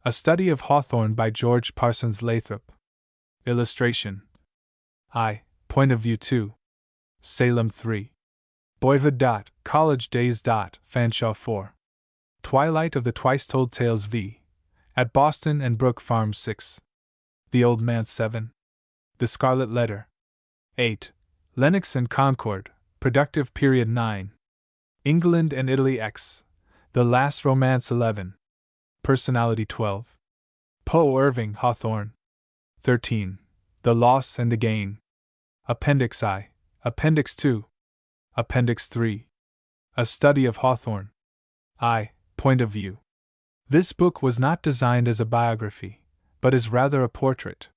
A Study of Hawthorne by George Parsons Lathrop. Illustration. Point of view 2. Salem 3. Boyhood. College days. Fanshawe 4. Twilight of the Twice Told Tales v. At Boston and Brook Farm 6. The Old Man 7. The Scarlet Letter 8. Lennox and Concord, Productive Period 9. England and Italy X. The Last Romance 11. Personality 12. Poe Irving Hawthorne 13. The Loss and the Gain. Appendix I. Appendix 2. Appendix 3. A Study of Hawthorne. Point of view. This book was not designed as a biography, but is rather a portrait.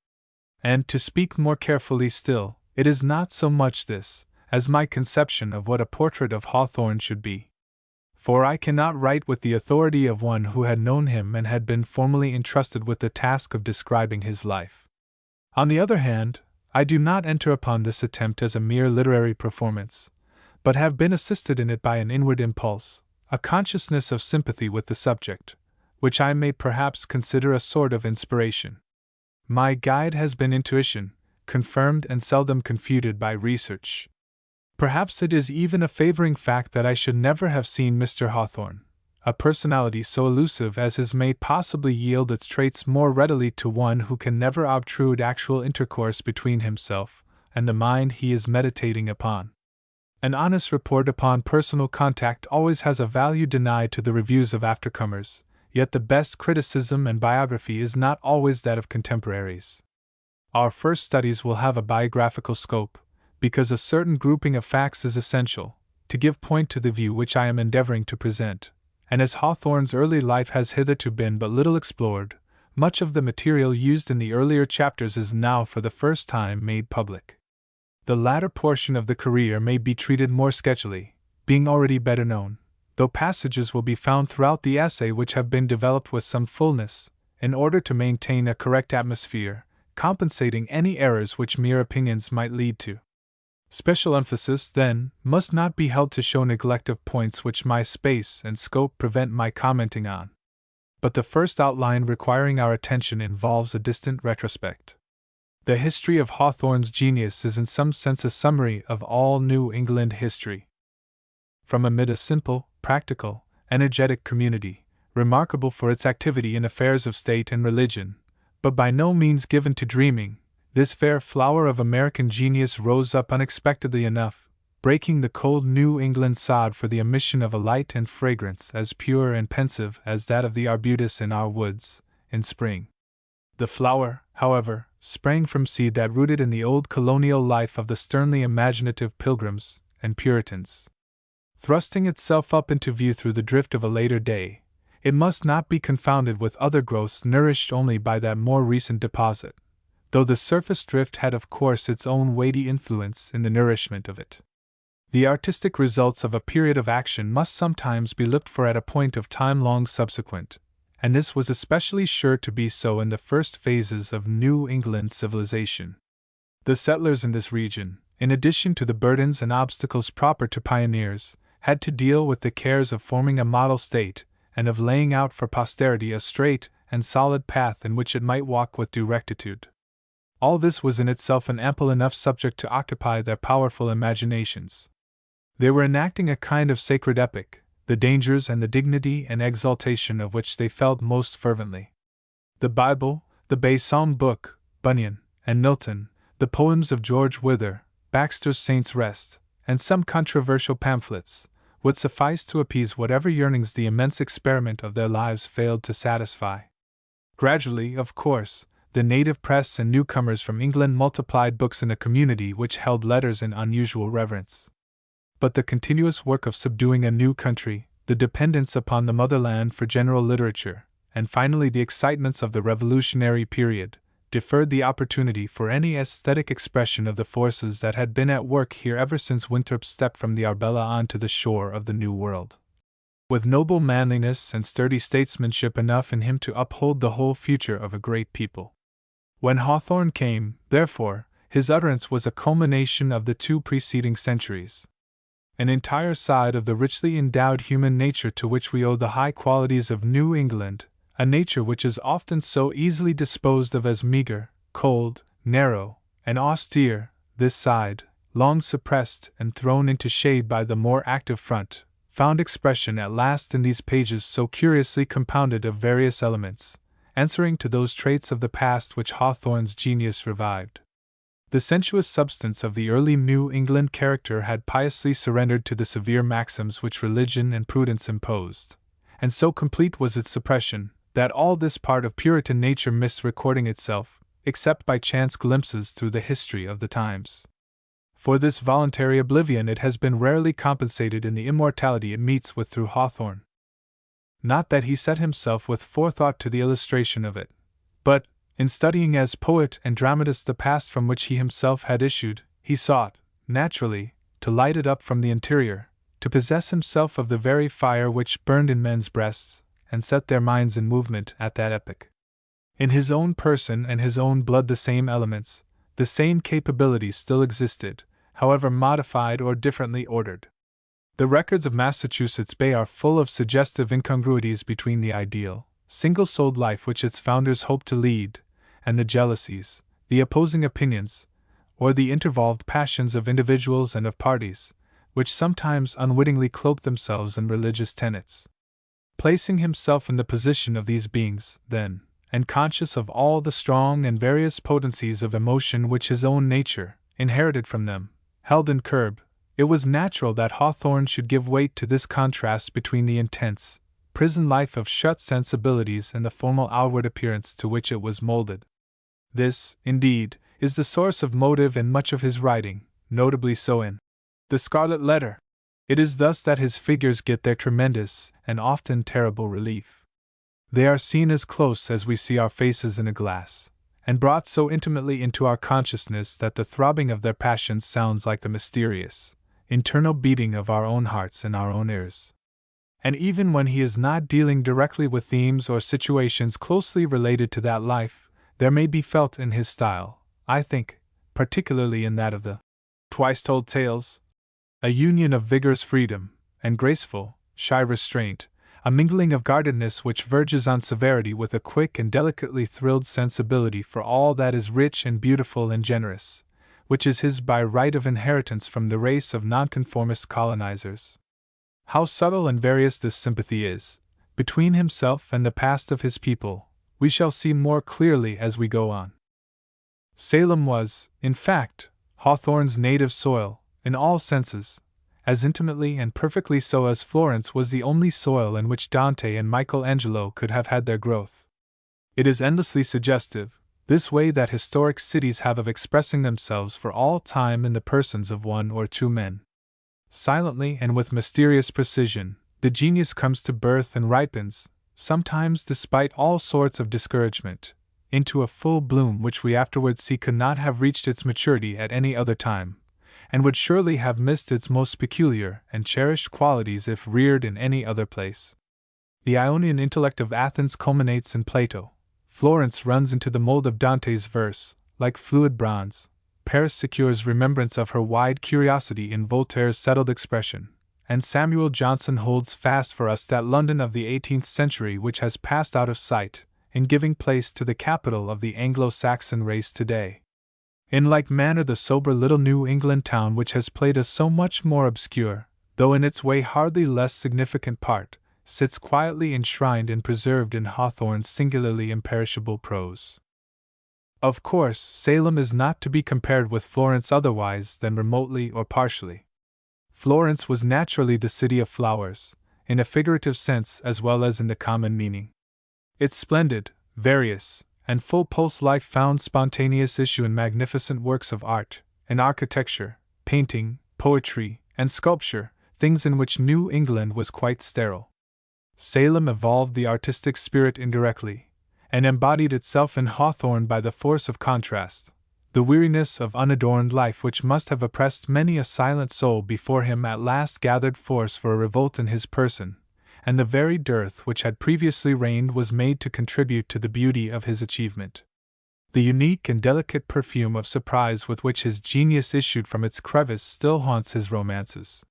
And, to speak more carefully still, it is not so much this, as my conception of what a portrait of Hawthorne should be. For I cannot write with the authority of one who had known him and had been formally entrusted with the task of describing his life. On the other hand, I do not enter upon this attempt as a mere literary performance, but have been assisted in it by an inward impulse, a consciousness of sympathy with the subject, which I may perhaps consider a sort of inspiration. My guide has been intuition, confirmed and seldom confuted by research. Perhaps it is even a favoring fact that I should never have seen Mr. Hawthorne. A personality so elusive as his may possibly yield its traits more readily to one who can never obtrude actual intercourse between himself and the mind he is meditating upon. An honest report upon personal contact always has a value denied to the reviews of aftercomers, yet the best criticism and biography is not always that of contemporaries. Our first studies will have a biographical scope, because a certain grouping of facts is essential, to give point to the view which I am endeavoring to present, and as Hawthorne's early life has hitherto been but little explored, much of the material used in the earlier chapters is now for the first time made public. The latter portion of the career may be treated more sketchily, being already better known, though passages will be found throughout the essay which have been developed with some fullness, in order to maintain a correct atmosphere, compensating any errors which mere opinions might lead to. Special emphasis, then, must not be held to show neglect of points which my space and scope prevent my commenting on. But the first outline requiring our attention involves a distant retrospect. The history of Hawthorne's genius is in some sense a summary of all New England history. From amid a simple, practical, energetic community, remarkable for its activity in affairs of state and religion, but by no means given to dreaming, this fair flower of American genius rose up unexpectedly enough, breaking the cold New England sod for the emission of a light and fragrance as pure and pensive as that of the arbutus in our woods, in spring. The flower, however, sprang from seed that rooted in the old colonial life of the sternly imaginative Pilgrims and Puritans. Thrusting itself up into view through the drift of a later day, it must not be confounded with other growths nourished only by that more recent deposit, though the surface drift had of course its own weighty influence in the nourishment of it. The artistic results of a period of action must sometimes be looked for at a point of time long subsequent, and this was especially sure to be so in the first phases of New England civilization. The settlers in this region, in addition to the burdens and obstacles proper to pioneers, had to deal with the cares of forming a model state, and of laying out for posterity a straight and solid path in which it might walk with due rectitude. All this was in itself an ample enough subject to occupy their powerful imaginations. They were enacting a kind of sacred epic, the dangers and the dignity and exaltation of which they felt most fervently. The Bible, the Bay Psalm Book, Bunyan, and Milton, the poems of George Wither, Baxter's Saints' Rest, and some controversial pamphlets, would suffice to appease whatever yearnings the immense experiment of their lives failed to satisfy. Gradually, of course, the native press and newcomers from England multiplied books in a community which held letters in unusual reverence. But the continuous work of subduing a new country, the dependence upon the motherland for general literature, and finally the excitements of the Revolutionary period, deferred the opportunity for any aesthetic expression of the forces that had been at work here ever since Winthrop stepped from the Arbella onto the shore of the New World. With noble manliness and sturdy statesmanship enough in him to uphold the whole future of a great people. When Hawthorne came, therefore, his utterance was a culmination of the 2 preceding centuries. An entire side of the richly endowed human nature to which we owe the high qualities of New England, a nature which is often so easily disposed of as meager, cold, narrow, and austere, this side, long suppressed and thrown into shade by the more active front, found expression at last in these pages so curiously compounded of various elements, answering to those traits of the past which Hawthorne's genius revived. The sensuous substance of the early New England character had piously surrendered to the severe maxims which religion and prudence imposed, and so complete was its suppression, that all this part of Puritan nature missed recording itself, except by chance glimpses through the history of the times. For this voluntary oblivion it has been rarely compensated in the immortality it meets with through Hawthorne. Not that he set himself with forethought to the illustration of it, but, in studying as poet and dramatist the past from which he himself had issued, he sought, naturally, to light it up from the interior, to possess himself of the very fire which burned in men's breasts, and set their minds in movement at that epoch. In his own person and his own blood the same elements, the same capabilities still existed, however modified or differently ordered. The records of Massachusetts Bay are full of suggestive incongruities between the ideal, single-souled life which its founders hoped to lead, and the jealousies, the opposing opinions, or the intervolved passions of individuals and of parties, which sometimes unwittingly cloak themselves in religious tenets. Placing himself in the position of these beings, then, and conscious of all the strong and various potencies of emotion which his own nature, inherited from them, held in curb, it was natural that Hawthorne should give weight to this contrast between the intense, prison life of shut sensibilities and the formal outward appearance to which it was molded. This, indeed, is the source of motive in much of his writing, notably so in The Scarlet Letter. It is thus that his figures get their tremendous and often terrible relief. They are seen as close as we see our faces in a glass, and brought so intimately into our consciousness that the throbbing of their passions sounds like the mysterious, internal beating of our own hearts in our own ears. And even when he is not dealing directly with themes or situations closely related to that life, there may be felt in his style, I think, particularly in that of the Twice-Told Tales, a union of vigorous freedom, and graceful, shy restraint, a mingling of guardedness which verges on severity with a quick and delicately thrilled sensibility for all that is rich and beautiful and generous, which is his by right of inheritance from the race of nonconformist colonizers. How subtle and various this sympathy is, between himself and the past of his people, we shall see more clearly as we go on. Salem was, in fact, Hawthorne's native soil, in all senses, as intimately and perfectly so as Florence was the only soil in which Dante and Michelangelo could have had their growth. It is endlessly suggestive, this way that historic cities have of expressing themselves for all time in the persons of one or two men. Silently and with mysterious precision, the genius comes to birth and ripens, sometimes despite all sorts of discouragement, into a full bloom which we afterwards see could not have reached its maturity at any other time, and would surely have missed its most peculiar and cherished qualities if reared in any other place. The Ionian intellect of Athens culminates in Plato, Florence runs into the mold of Dante's verse, like fluid bronze, Paris secures remembrance of her wide curiosity in Voltaire's settled expression, and Samuel Johnson holds fast for us that London of the 18th century which has passed out of sight, in giving place to the capital of the Anglo-Saxon race today. In like manner the sober little New England town which has played a so much more obscure, though in its way hardly less significant part, sits quietly enshrined and preserved in Hawthorne's singularly imperishable prose. Of course, Salem is not to be compared with Florence otherwise than remotely or partially. Florence was naturally the city of flowers, in a figurative sense as well as in the common meaning. Its splendid, various, and full-pulse life found spontaneous issue in magnificent works of art, in architecture, painting, poetry, and sculpture, things in which New England was quite sterile. Salem evolved the artistic spirit indirectly, and embodied itself in Hawthorne by the force of contrast. The weariness of unadorned life which must have oppressed many a silent soul before him at last gathered force for a revolt in his person, and the very dearth which had previously reigned was made to contribute to the beauty of his achievement. The unique and delicate perfume of surprise with which his genius issued from its crevice still haunts his romances.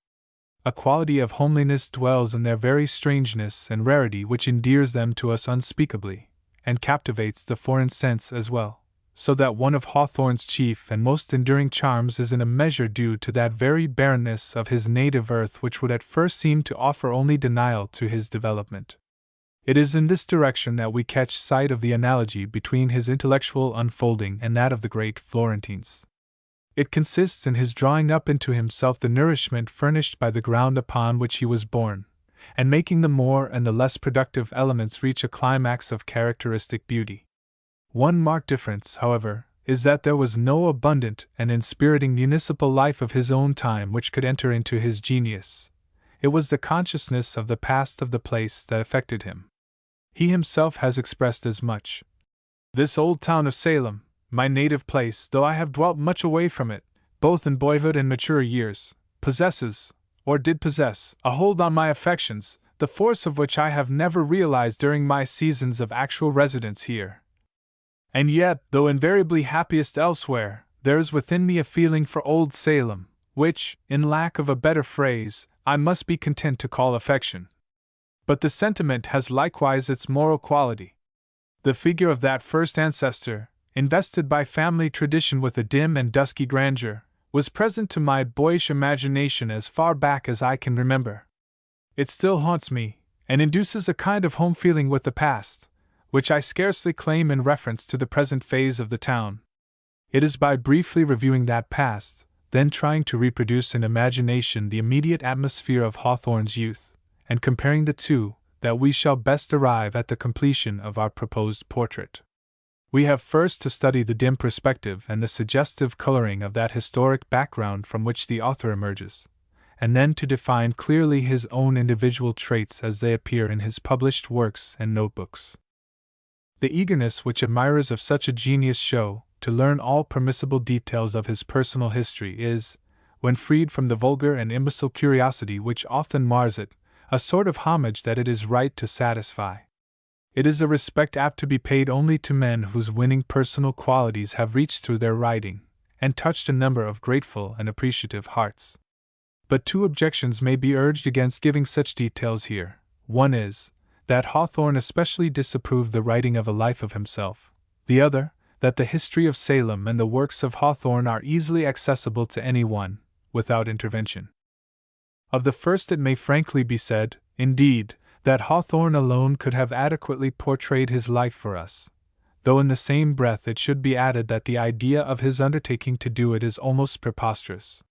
A quality of homeliness dwells in their very strangeness and rarity which endears them to us unspeakably, and captivates the foreign sense as well, so that one of Hawthorne's chief and most enduring charms is in a measure due to that very barrenness of his native earth which would at first seem to offer only denial to his development. It is in this direction that we catch sight of the analogy between his intellectual unfolding and that of the great Florentines. It consists in his drawing up into himself the nourishment furnished by the ground upon which he was born, and making the more and the less productive elements reach a climax of characteristic beauty. One marked difference, however, is that there was no abundant and inspiriting municipal life of his own time which could enter into his genius. It was the consciousness of the past of the place that affected him. He himself has expressed as much. This old town of Salem, my native place, though I have dwelt much away from it, both in boyhood and maturer years, possesses, or did possess, a hold on my affections, the force of which I have never realized during my seasons of actual residence here. And yet, though invariably happiest elsewhere, there is within me a feeling for old Salem, which, in lack of a better phrase, I must be content to call affection. But the sentiment has likewise its moral quality. The figure of that first ancestor, invested by family tradition with a dim and dusky grandeur, was present to my boyish imagination as far back as I can remember. It still haunts me, and induces a kind of home feeling with the past, which I scarcely claim in reference to the present phase of the town. It is by briefly reviewing that past, then trying to reproduce in imagination the immediate atmosphere of Hawthorne's youth, and comparing the two, that we shall best arrive at the completion of our proposed portrait. We have first to study the dim perspective and the suggestive coloring of that historic background from which the author emerges, and then to define clearly his own individual traits as they appear in his published works and notebooks. The eagerness which admirers of such a genius show to learn all permissible details of his personal history is, when freed from the vulgar and imbecile curiosity which often mars it, a sort of homage that it is right to satisfy. It is a respect apt to be paid only to men whose winning personal qualities have reached through their writing, and touched a number of grateful and appreciative hearts. But two objections may be urged against giving such details here. One is, that Hawthorne especially disapproved the writing of a life of himself. The other, that the history of Salem and the works of Hawthorne are easily accessible to any one, without intervention. Of the first it may frankly be said, indeed, that Hawthorne alone could have adequately portrayed his life for us, though in the same breath it should be added that the idea of his undertaking to do it is almost preposterous.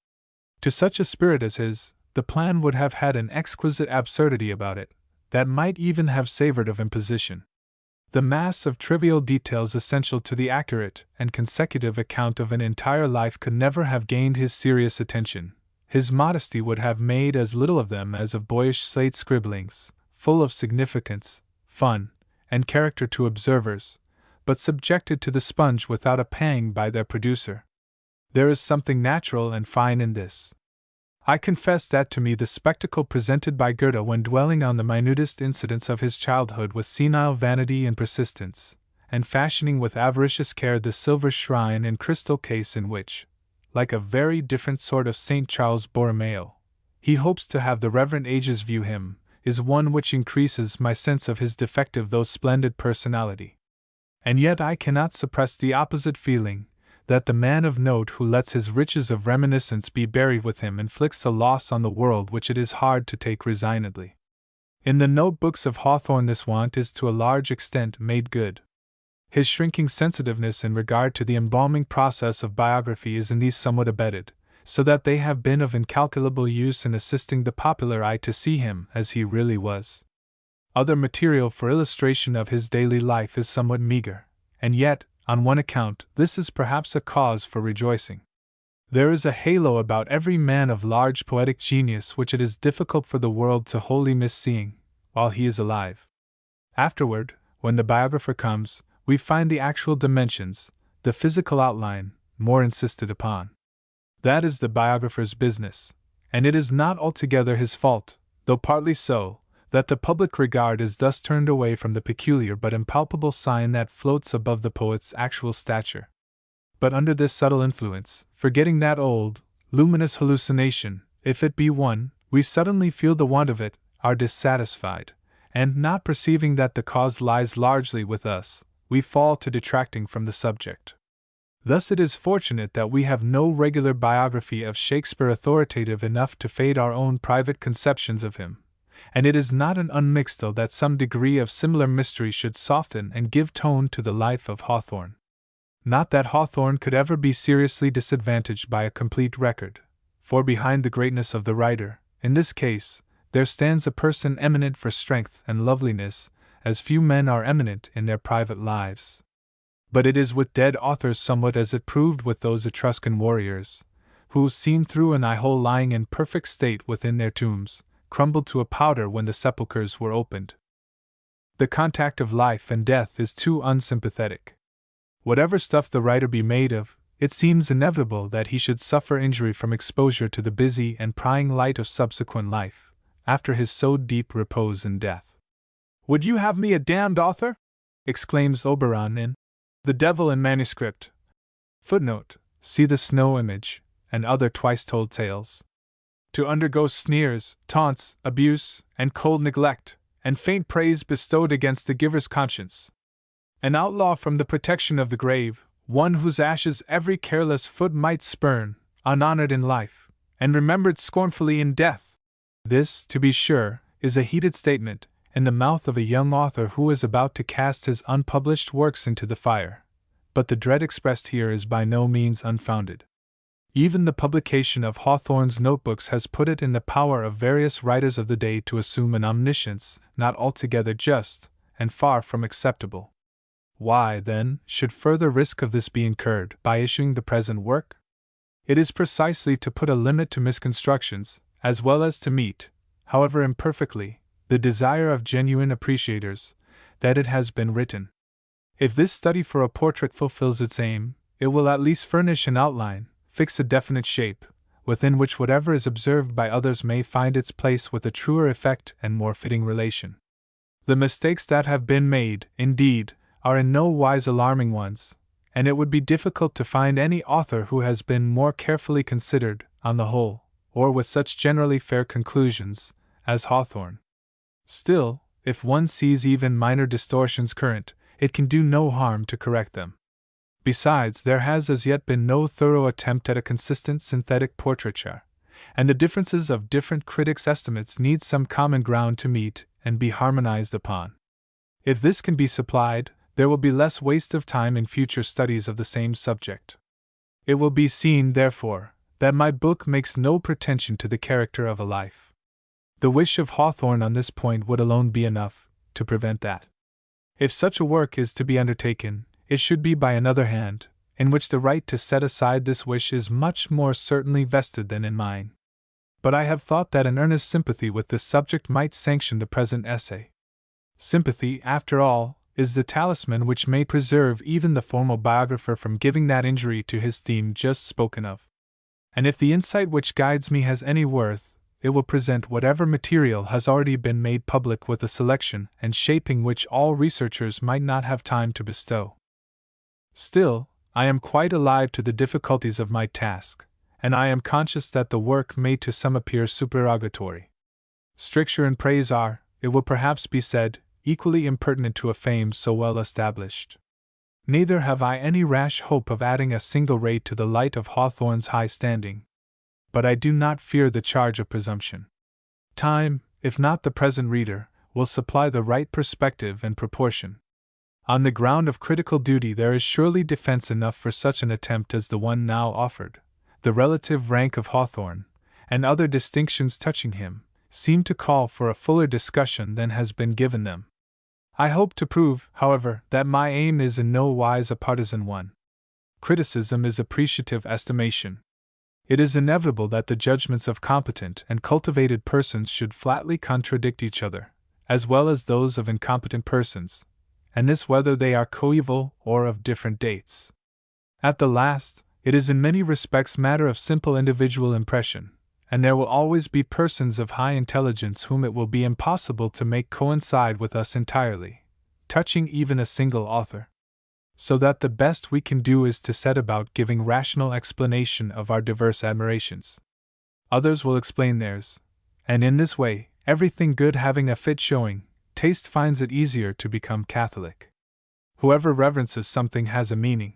To such a spirit as his, the plan would have had an exquisite absurdity about it, that might even have savored of imposition. The mass of trivial details essential to the accurate and consecutive account of an entire life could never have gained his serious attention. His modesty would have made as little of them as of boyish slate scribblings, full of significance, fun, and character to observers, but subjected to the sponge without a pang by their producer. There is something natural and fine in this. I confess that to me the spectacle presented by Goethe when dwelling on the minutest incidents of his childhood with senile vanity and persistence, and fashioning with avaricious care the silver shrine and crystal case in which, like a very different sort of St. Charles Borromeo, he hopes to have the reverent ages view him, is one which increases my sense of his defective though splendid personality. And yet I cannot suppress the opposite feeling, that the man of note who lets his riches of reminiscence be buried with him inflicts a loss on the world which it is hard to take resignedly. In the notebooks of Hawthorne this want is to a large extent made good. His shrinking sensitiveness in regard to the embalming process of biography is in these somewhat abetted, so that they have been of incalculable use in assisting the popular eye to see him as he really was. Other material for illustration of his daily life is somewhat meager, and yet, on one account, this is perhaps a cause for rejoicing. There is a halo about every man of large poetic genius which it is difficult for the world to wholly miss seeing, while he is alive. Afterward, when the biographer comes, we find the actual dimensions, the physical outline, more insisted upon. That is the biographer's business, and it is not altogether his fault, though partly so, that the public regard is thus turned away from the peculiar but impalpable sign that floats above the poet's actual stature. But under this subtle influence, forgetting that old, luminous hallucination, if it be one, We suddenly feel the want of it, are dissatisfied, and, not perceiving that the cause lies largely with us, we fall to detracting from the subject. Thus it is fortunate that we have no regular biography of Shakespeare authoritative enough to fade our own private conceptions of him, and it is not an unmixed though that some degree of similar mystery should soften and give tone to the life of Hawthorne. Not that Hawthorne could ever be seriously disadvantaged by a complete record, for behind the greatness of the writer, in this case, there stands a person eminent for strength and loveliness, as few men are eminent in their private lives. But it is with dead authors somewhat as it proved with those Etruscan warriors, who, seen through an eye-hole lying in perfect state within their tombs, crumbled to a powder when the sepulchres were opened. The contact of life and death is too unsympathetic. Whatever stuff the writer be made of, it seems inevitable that he should suffer injury from exposure to the busy and prying light of subsequent life, after his so deep repose in death. "Would you have me a damned author?" exclaims Oberon in The Devil in Manuscript. Footnote: see the snow image, and other twice-told tales. To undergo sneers, taunts, abuse, and cold neglect, and faint praise bestowed against the giver's conscience. An outlaw from the protection of the grave, one whose ashes every careless foot might spurn, unhonored in life, and remembered scornfully in death. This, to be sure, is a heated statement, in the mouth of a young author who is about to cast his unpublished works into the fire, but the dread expressed here is by no means unfounded. Even the publication of Hawthorne's notebooks has put it in the power of various writers of the day to assume an omniscience not altogether just, and far from acceptable. Why, then, should further risk of this be incurred by issuing the present work? It is precisely to put a limit to misconstructions, as well as to meet, however imperfectly, the desire of genuine appreciators, that it has been written. If this study for a portrait fulfills its aim, it will at least furnish an outline, fix a definite shape, within which whatever is observed by others may find its place with a truer effect and more fitting relation. The mistakes that have been made, indeed, are in no wise alarming ones, and it would be difficult to find any author who has been more carefully considered, on the whole, or with such generally fair conclusions, as Hawthorne. Still, if one sees even minor distortions current, it can do no harm to correct them. Besides, there has as yet been no thorough attempt at a consistent synthetic portraiture, and the differences of different critics' estimates need some common ground to meet and be harmonized upon. If this can be supplied, there will be less waste of time in future studies of the same subject. It will be seen, therefore, that my book makes no pretension to the character of a life. The wish of Hawthorne on this point would alone be enough to prevent that. If such a work is to be undertaken, it should be by another hand, in which the right to set aside this wish is much more certainly vested than in mine. But I have thought that an earnest sympathy with this subject might sanction the present essay. Sympathy, after all, is the talisman which may preserve even the formal biographer from giving that injury to his theme just spoken of. And if the insight which guides me has any worth, it will present whatever material has already been made public with a selection and shaping which all researchers might not have time to bestow. Still, I am quite alive to the difficulties of my task, and I am conscious that the work may to some appear supererogatory. Stricture and praise are, it will perhaps be said, equally impertinent to a fame so well established. Neither have I any rash hope of adding a single ray to the light of Hawthorne's high standing. But I do not fear the charge of presumption. Time, if not the present reader, will supply the right perspective and proportion. On the ground of critical duty there is surely defense enough for such an attempt as the one now offered. The relative rank of Hawthorne, and other distinctions touching him, seem to call for a fuller discussion than has been given them. I hope to prove, however, that my aim is in no wise a partisan one. Criticism is appreciative estimation. It is inevitable that the judgments of competent and cultivated persons should flatly contradict each other, as well as those of incompetent persons, and this whether they are coeval or of different dates. At the last, it is in many respects matter of simple individual impression, and there will always be persons of high intelligence whom it will be impossible to make coincide with us entirely, touching even a single author. So that the best we can do is to set about giving rational explanation of our diverse admirations. Others will explain theirs, And in this way, everything good having a fit showing, taste finds it easier to become Catholic. Whoever reverences something has a meaning.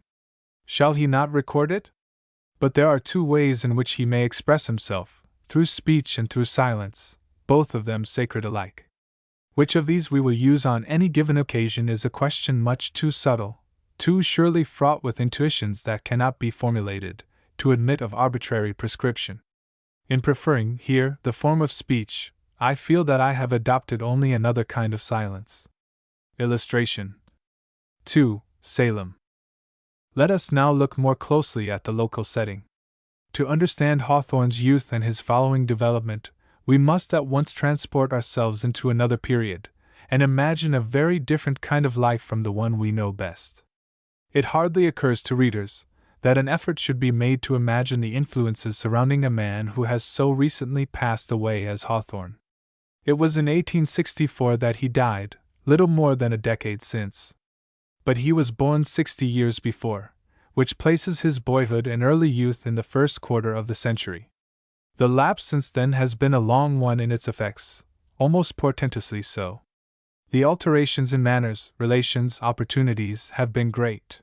Shall he not record it? But there are two ways in which he may express himself, through speech and through silence, both of them sacred alike. Which of these we will use on any given occasion is a question much too subtle, too surely fraught with intuitions that cannot be formulated, to admit of arbitrary prescription. In preferring, here, the form of speech, I feel that I have adopted only another kind of silence. Illustration 2. Salem. Let us now look more closely at the local setting. To understand Hawthorne's youth and his following development, we must at once transport ourselves into another period, and imagine a very different kind of life from the one we know best. It hardly occurs to readers that an effort should be made to imagine the influences surrounding a man who has so recently passed away as Hawthorne. It was in 1864 that he died, little more than a decade since. But he was born 60 years before, which places his boyhood and early youth in the first quarter of the century. The lapse since then has been a long one in its effects, almost portentously so. The alterations in manners, relations, opportunities have been great.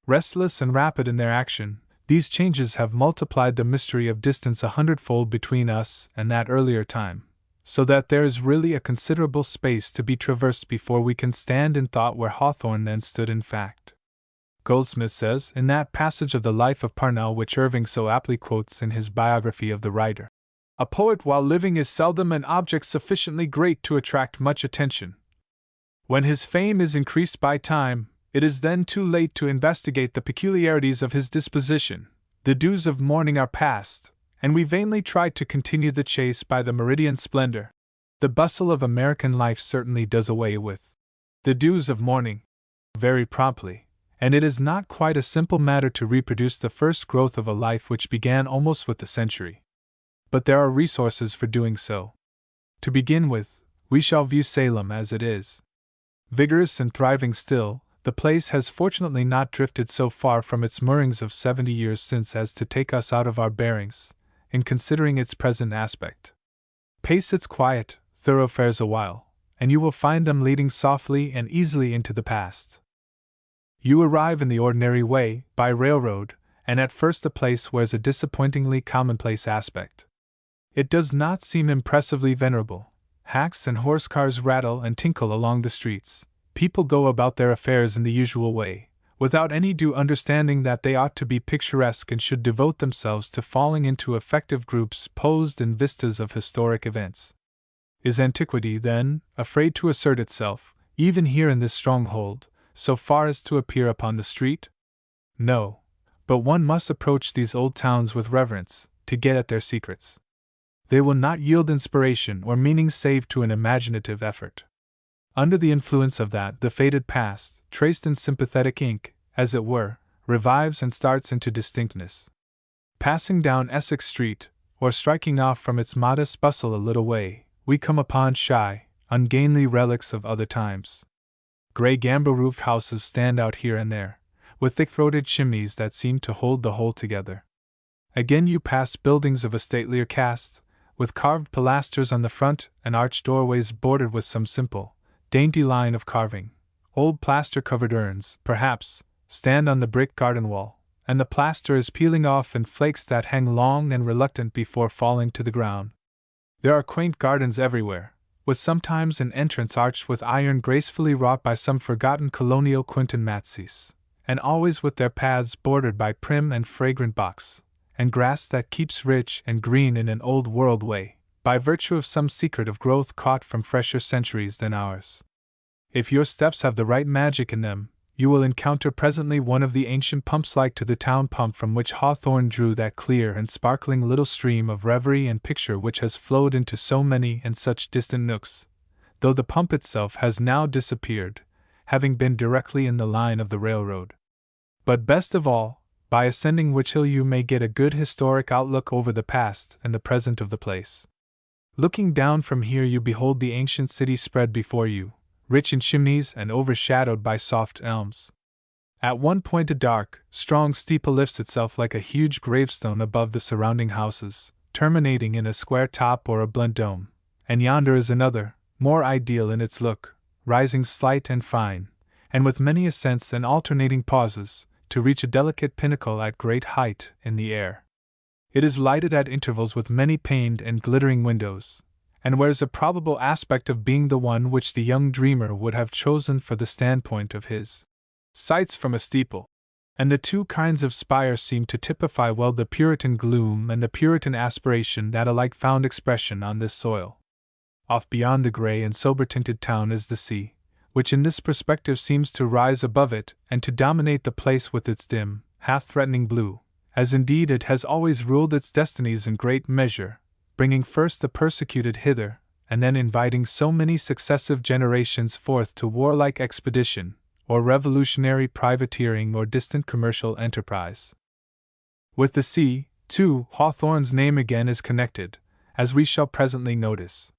Restless and rapid in their action, these changes have multiplied the mystery of distance 100-fold between us and that earlier time, so that there is really a considerable space to be traversed before we can stand in thought where Hawthorne then stood in fact. Goldsmith says, in that passage of the life of Parnell which Irving so aptly quotes in his biography of the writer, "A poet while living is seldom an object sufficiently great to attract much attention. When his fame is increased by time, it is then too late to investigate the peculiarities of his disposition. The dews of morning are past, and we vainly try to continue the chase by the meridian splendor. The bustle of American life certainly does away with the dews of morning very promptly, and it is not quite a simple matter to reproduce the first growth of a life which began almost with the century. But there are resources for doing so. To begin with, we shall view Salem as it is. Vigorous and thriving still, the place has fortunately not drifted so far from its moorings of 70 years since as to take us out of our bearings, in considering its present aspect. Pace its quiet thoroughfares a while, and you will find them leading softly and easily into the past. You arrive in the ordinary way, by railroad, and at first the place wears a disappointingly commonplace aspect. It does not seem impressively venerable. Hacks and horse cars rattle and tinkle along the streets. People go about their affairs in the usual way, without any due understanding that they ought to be picturesque and should devote themselves to falling into effective groups posed in vistas of historic events. Is antiquity, then, afraid to assert itself, even here in this stronghold, so far as to appear upon the street? No, but one must approach these old towns with reverence, to get at their secrets. They will not yield inspiration or meaning save to an imaginative effort. Under the influence of that, the faded past, traced in sympathetic ink, as it were, revives and starts into distinctness. Passing down Essex Street, or striking off from its modest bustle a little way, we come upon shy, ungainly relics of other times. Grey gambrel-roofed houses stand out here and there, with thick-throated chimneys that seem to hold the whole together. Again you pass buildings of a statelier cast, with carved pilasters on the front and arched doorways bordered with some simple, dainty line of carving. Old plaster-covered urns, perhaps, stand on the brick garden wall, and the plaster is peeling off in flakes that hang long and reluctant before falling to the ground. There are quaint gardens everywhere, with sometimes an entrance arched with iron gracefully wrought by some forgotten colonial Quinton Matseys, and always with their paths bordered by prim and fragrant box, and grass that keeps rich and green in an old-world way, by virtue of some secret of growth caught from fresher centuries than ours. If your steps have the right magic in them, you will encounter presently one of the ancient pumps like to the town pump from which Hawthorne drew that clear and sparkling little stream of reverie and picture which has flowed into so many and such distant nooks, though the pump itself has now disappeared, having been directly in the line of the railroad. But best of all, by ascending which hill you may get a good historic outlook over the past and the present of the place. Looking down from here you behold the ancient city spread before you, rich in chimneys and overshadowed by soft elms. At one point a dark, strong steeple lifts itself like a huge gravestone above the surrounding houses, terminating in a square top or a blunt dome, and yonder is another, more ideal in its look, rising slight and fine, and with many ascents and alternating pauses, to reach a delicate pinnacle at great height in the air. It is lighted at intervals with many paned and glittering windows, and wears a probable aspect of being the one which the young dreamer would have chosen for the standpoint of his sights from a steeple. And the two kinds of spire seem to typify well the Puritan gloom and the Puritan aspiration that alike found expression on this soil. Off beyond the gray and sober-tinted town is the sea, which in this perspective seems to rise above it and to dominate the place with its dim, half-threatening blue, as indeed it has always ruled its destinies in great measure, bringing first the persecuted hither, and then inviting so many successive generations forth to warlike expedition, or revolutionary privateering or distant commercial enterprise. With the sea, too, Hawthorne's name again is connected, as we shall presently notice.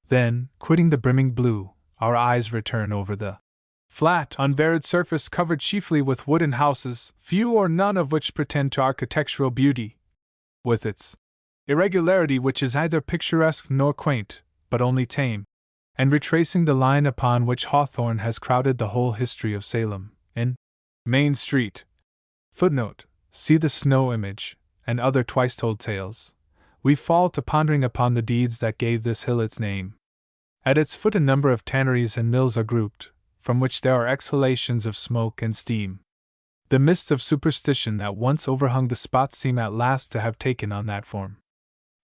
Then, quitting the brimming blue, our eyes return over the flat, unvaried surface covered chiefly with wooden houses, few or none of which pretend to architectural beauty, with its irregularity which is neither picturesque nor quaint, but only tame, and retracing the line upon which Hawthorne has crowded the whole history of Salem, in Main Street. Footnote: see the snow image, and other twice-told tales. We fall to pondering upon the deeds that gave this hill its name. At its foot a number of tanneries and mills are grouped, from which there are exhalations of smoke and steam. The mists of superstition that once overhung the spot seem at last to have taken on that form.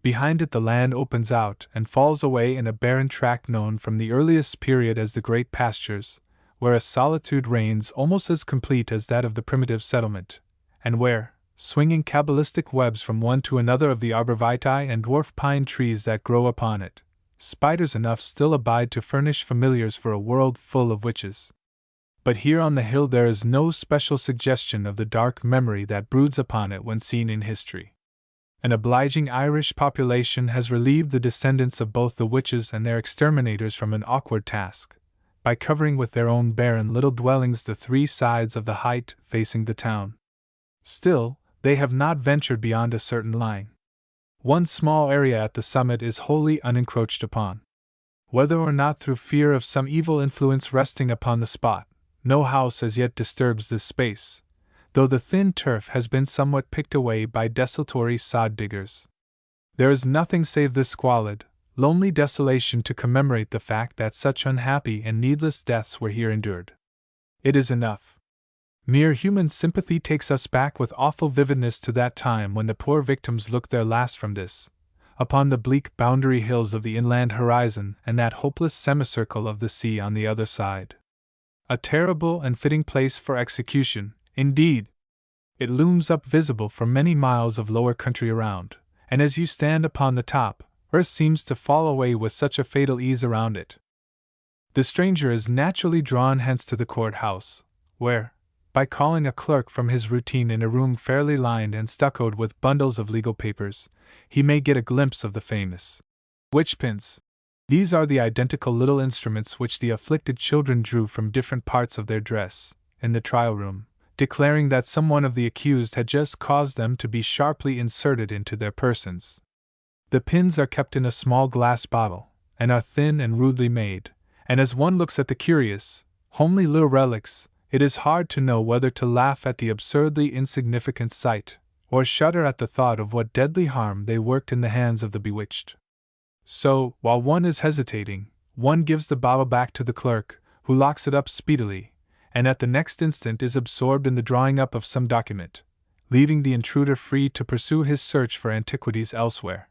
Behind it the land opens out and falls away in a barren tract known from the earliest period as the Great Pastures, where a solitude reigns almost as complete as that of the primitive settlement, and where, swinging cabalistic webs from one to another of the arborvitae and dwarf pine trees that grow upon it, spiders enough still abide to furnish familiars for a world full of witches. But here on the hill there is no special suggestion of the dark memory that broods upon it when seen in history. An obliging Irish population has relieved the descendants of both the witches and their exterminators from an awkward task, by covering with their own barren little dwellings the three sides of the height facing the town. Still, they have not ventured beyond a certain line. One small area at the summit is wholly unencroached upon. Whether or not through fear of some evil influence resting upon the spot, no house as yet disturbs this space, though the thin turf has been somewhat picked away by desultory sod diggers. There is nothing save this squalid, lonely desolation to commemorate the fact that such unhappy and needless deaths were here endured. It is enough. Mere human sympathy takes us back with awful vividness to that time when the poor victims looked their last from this, upon the bleak boundary hills of the inland horizon and that hopeless semicircle of the sea on the other side. A terrible and fitting place for execution, indeed. It looms up visible for many miles of lower country around, and as you stand upon the top, earth seems to fall away with such a fatal ease around it. The stranger is naturally drawn hence to the court-house, where, by calling a clerk from his routine in a room fairly lined and stuccoed with bundles of legal papers, he may get a glimpse of the famous witch-pins. These are the identical little instruments which the afflicted children drew from different parts of their dress, in the trial room, declaring that some one of the accused had just caused them to be sharply inserted into their persons. The pins are kept in a small glass bottle, and are thin and rudely made, and as one looks at the curious, homely little relics, it is hard to know whether to laugh at the absurdly insignificant sight, or shudder at the thought of what deadly harm they worked in the hands of the bewitched. So, while one is hesitating, one gives the bottle back to the clerk, who locks it up speedily, and at the next instant is absorbed in the drawing up of some document, leaving the intruder free to pursue his search for antiquities elsewhere.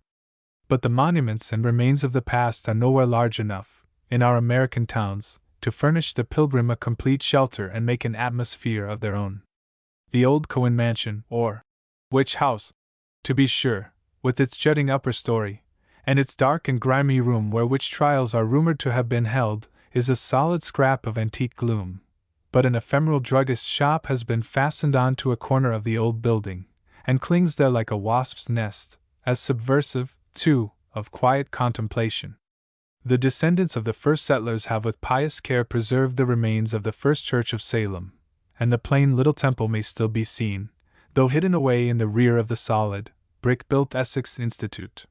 But the monuments and remains of the past are nowhere large enough, in our American towns, to furnish the pilgrim a complete shelter and make an atmosphere of their own. The old Cohen mansion, or witch house, to be sure, with its jutting upper story, and its dark and grimy room where witch trials are rumored to have been held, is a solid scrap of antique gloom. But an ephemeral druggist's shop has been fastened on to a corner of the old building, and clings there like a wasp's nest, as subversive, too, of quiet contemplation. The descendants of the first settlers have with pious care preserved the remains of the first church of Salem, and the plain little temple may still be seen, though hidden away in the rear of the solid, brick-built Essex Institute.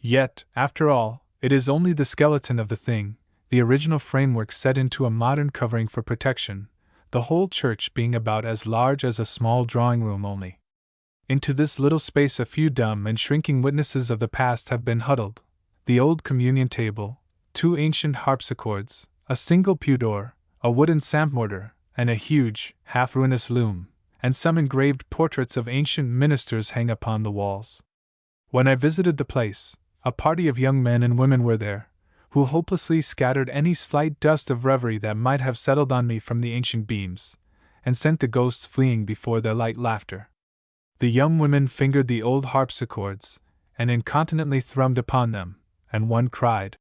Yet, after all, it is only the skeleton of the thing, the original framework set into a modern covering for protection, the whole church being about as large as a small drawing-room only. Into this little space a few dumb and shrinking witnesses of the past have been huddled: the old communion table, 2 ancient harpsichords, a single pew door, a wooden psalmortar, and a huge, half-ruinous loom, and some engraved portraits of ancient ministers hang upon the walls. When I visited the place, a party of young men and women were there, who hopelessly scattered any slight dust of reverie that might have settled on me from the ancient beams, and sent the ghosts fleeing before their light laughter. The young women fingered the old harpsichords, and incontinently thrummed upon them, and one cried,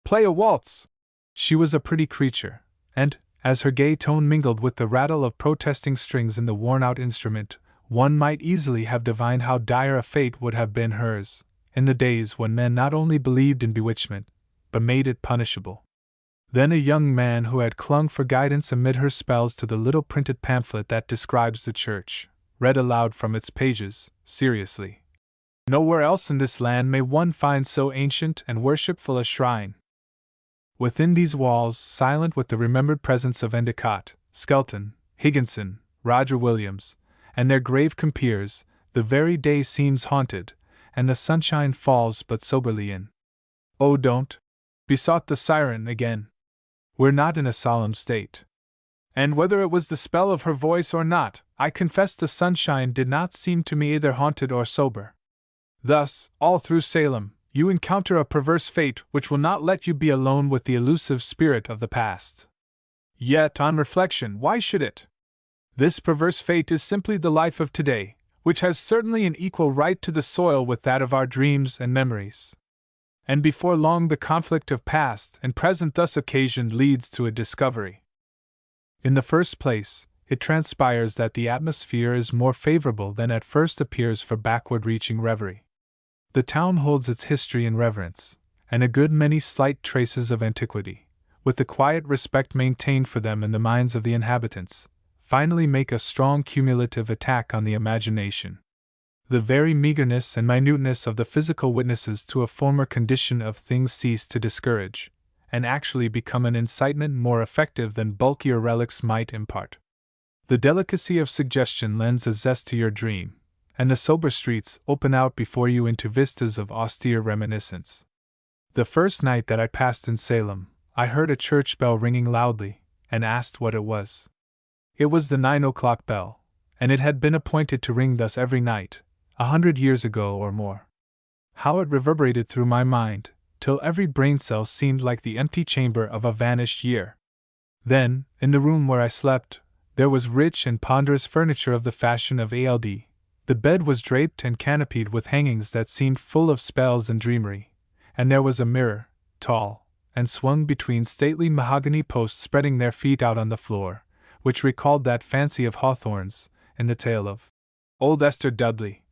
"Play a waltz!" She was a pretty creature, and, as her gay tone mingled with the rattle of protesting strings in the worn-out instrument, one might easily have divined how dire a fate would have been hers, in the days when men not only believed in bewitchment, but made it punishable. Then a young man who had clung for guidance amid her spells to the little printed pamphlet that describes the church, read aloud from its pages, seriously, "Nowhere else in this land may one find so ancient and worshipful a shrine. Within these walls, silent with the remembered presence of Endicott, Skelton, Higginson, Roger Williams, and their grave compeers, the very day seems haunted, and the sunshine falls but soberly in." "Oh, don't," besought the siren again. "We're not in a solemn state." And whether it was the spell of her voice or not, I confess the sunshine did not seem to me either haunted or sober. Thus, all through Salem, you encounter a perverse fate which will not let you be alone with the elusive spirit of the past. Yet, on reflection, why should it? This perverse fate is simply the life of today, which has certainly an equal right to the soil with that of our dreams and memories. And before long the conflict of past and present thus occasioned leads to a discovery. In the first place, it transpires that the atmosphere is more favorable than at first appears for backward-reaching reverie. The town holds its history in reverence, and a good many slight traces of antiquity, with the quiet respect maintained for them in the minds of the inhabitants, finally make a strong cumulative attack on the imagination. The very meagerness and minuteness of the physical witnesses to a former condition of things cease to discourage, and actually become an incitement more effective than bulkier relics might impart. The delicacy of suggestion lends a zest to your dream, and the sober streets open out before you into vistas of austere reminiscence. The first night that I passed in Salem, I heard a church bell ringing loudly, and asked what it was. It was the 9 o'clock bell, and it had been appointed to ring thus every night, 100 years ago or more. How it reverberated through my mind, till every brain cell seemed like the empty chamber of a vanished year. Then, in the room where I slept, there was rich and ponderous furniture of the fashion of ALD. The bed was draped and canopied with hangings that seemed full of spells and dreamery, and there was a mirror, tall, and swung between stately mahogany posts spreading their feet out on the floor, which recalled that fancy of Hawthorne's, in the tale of Old Esther Dudley.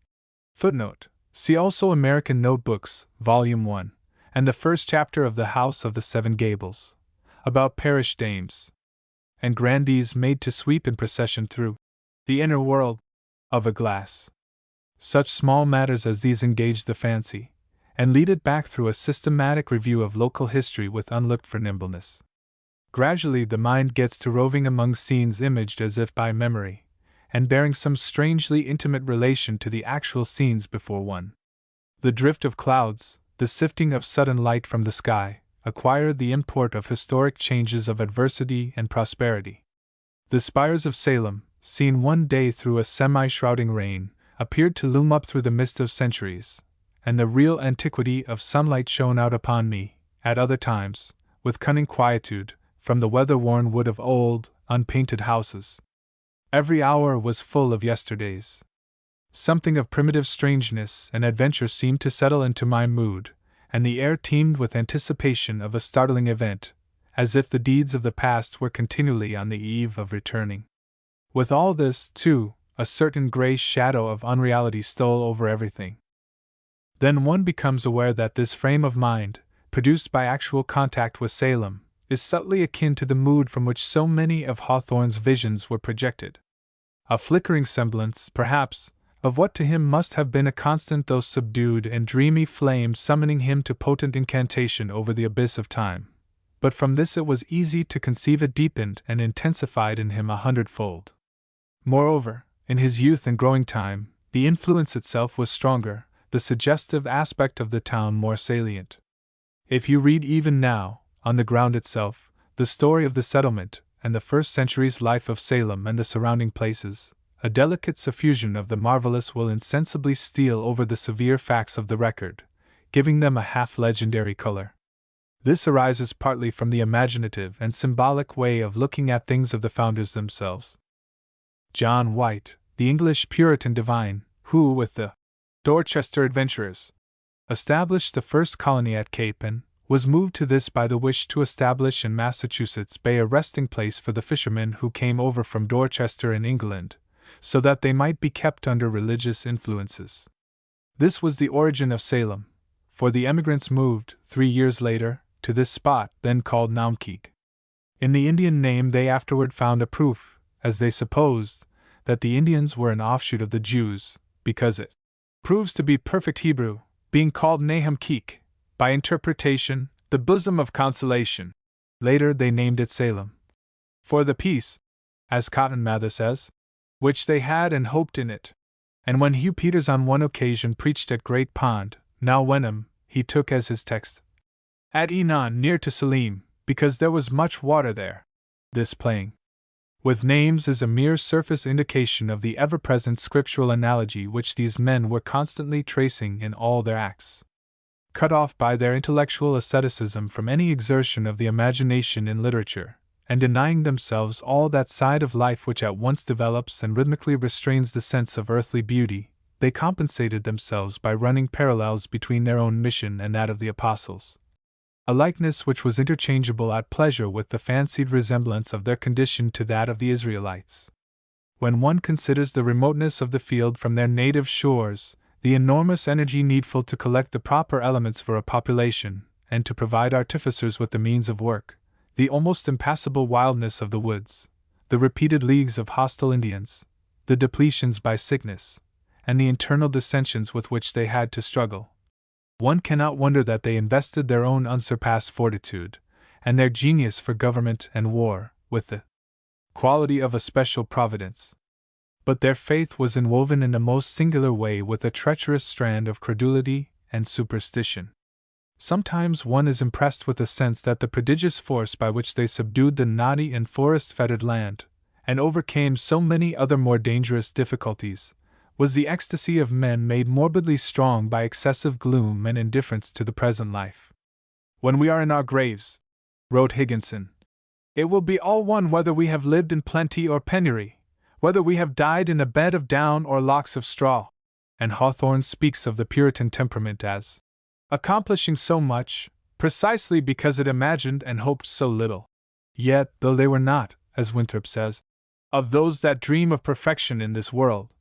Footnote: see also American Notebooks, Volume 1, and the first chapter of The House of the Seven Gables, about parish dames and grandees made to sweep in procession through the inner world of a glass. Such small matters as these engage the fancy, and lead it back through a systematic review of local history with unlooked-for nimbleness. Gradually the mind gets to roving among scenes imaged as if by memory, and bearing some strangely intimate relation to the actual scenes before one. The drift of clouds, the sifting of sudden light from the sky, acquire the import of historic changes of adversity and prosperity. The spires of Salem, seen one day through a semi-shrouding rain, appeared to loom up through the mist of centuries, and the real antiquity of sunlight shone out upon me, at other times, with cunning quietude, from the weather-worn wood of old, unpainted houses. Every hour was full of yesterdays. Something of primitive strangeness and adventure seemed to settle into my mood, and the air teemed with anticipation of a startling event, as if the deeds of the past were continually on the eve of returning. With all this, too, a certain grey shadow of unreality stole over everything. Then one becomes aware that this frame of mind, produced by actual contact with Salem, is subtly akin to the mood from which so many of Hawthorne's visions were projected. A flickering semblance, perhaps, of what to him must have been a constant though subdued and dreamy flame summoning him to potent incantation over the abyss of time. But from this it was easy to conceive it deepened and intensified in him 100-fold. Moreover, in his youth and growing time, the influence itself was stronger, the suggestive aspect of the town more salient. If you read even now, on the ground itself, the story of the settlement, and the first century's life of Salem and the surrounding places, a delicate suffusion of the marvelous will insensibly steal over the severe facts of the record, giving them a half-legendary color. This arises partly from the imaginative and symbolic way of looking at things of the founders themselves. John White, the English Puritan divine, who, with the Dorchester adventurers, established the first colony at Cape Ann, was moved to this by the wish to establish in Massachusetts Bay a resting place for the fishermen who came over from Dorchester in England, so that they might be kept under religious influences. This was the origin of Salem, for the emigrants moved, 3 years later, to this spot, then called Naumkeag. In the Indian name they afterward found a proof, as they supposed, that the Indians were an offshoot of the Jews, because it proves to be perfect Hebrew, being called Nahum-Keek, by interpretation, the bosom of consolation. Later they named it Salem, for the peace, as Cotton Mather says, which they had and hoped in it. And when Hugh Peters on one occasion preached at Great Pond, now Wenham, he took as his text, "At Enon near to Salim, because there was much water there." This playing with names is a mere surface indication of the ever-present scriptural analogy which these men were constantly tracing in all their acts. Cut off by their intellectual asceticism from any exertion of the imagination in literature, and denying themselves all that side of life which at once develops and rhythmically restrains the sense of earthly beauty, they compensated themselves by running parallels between their own mission and that of the apostles. A likeness which was interchangeable at pleasure with the fancied resemblance of their condition to that of the Israelites. When one considers the remoteness of the field from their native shores, the enormous energy needful to collect the proper elements for a population, and to provide artificers with the means of work, the almost impassable wildness of the woods, the repeated leagues of hostile Indians, the depletions by sickness, and the internal dissensions with which they had to struggle, one cannot wonder that they invested their own unsurpassed fortitude, and their genius for government and war, with the quality of a special providence. But their faith was inwoven in a most singular way with a treacherous strand of credulity and superstition. Sometimes one is impressed with the sense that the prodigious force by which they subdued the knotty and forest-fettered land, and overcame so many other more dangerous difficulties, was the ecstasy of men made morbidly strong by excessive gloom and indifference to the present life. "When we are in our graves," wrote Higginson, "it will be all one whether we have lived in plenty or penury, whether we have died in a bed of down or locks of straw." And Hawthorne speaks of the Puritan temperament as accomplishing so much, precisely because it imagined and hoped so little. Yet, though they were not, as Winthrop says, of those that dream of perfection in this world,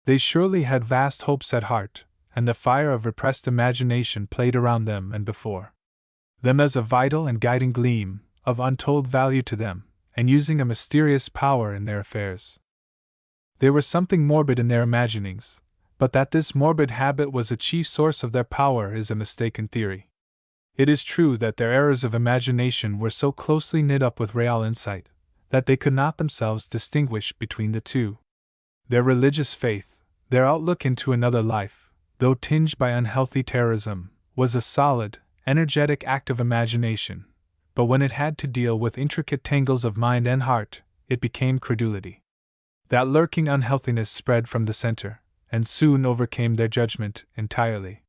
they surely had vast hopes at heart, and the fire of repressed imagination played around them and before them as a vital and guiding gleam, of untold value to them, and using a mysterious power in their affairs. There was something morbid in their imaginings, but that this morbid habit was a chief source of their power is a mistaken theory. It is true that their errors of imagination were so closely knit up with real insight, that they could not themselves distinguish between the two. Their religious faith, their outlook into another life, though tinged by unhealthy terrorism, was a solid, energetic act of imagination, but when it had to deal with intricate tangles of mind and heart, it became credulity. That lurking unhealthiness spread from the center, and soon overcame their judgment entirely.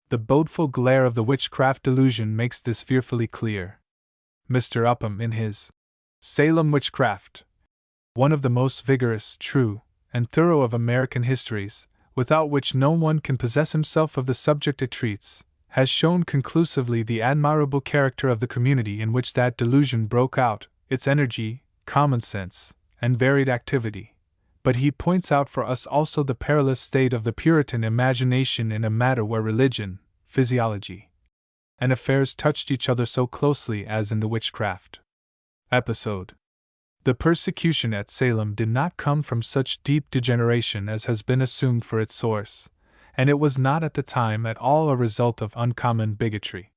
The bodeful glare of the witchcraft delusion makes this fearfully clear. Mr. Upham, in his Salem Witchcraft, one of the most vigorous, true, and thorough of American histories, without which no one can possess himself of the subject it treats, has shown conclusively the admirable character of the community in which that delusion broke out, its energy, common sense, and varied activity. But he points out for us also the perilous state of the Puritan imagination in a matter where religion, physiology, and affairs touched each other so closely as in the witchcraft episode. The persecution at Salem did not come from such deep degeneration as has been assumed for its source, and it was not at the time at all a result of uncommon bigotry.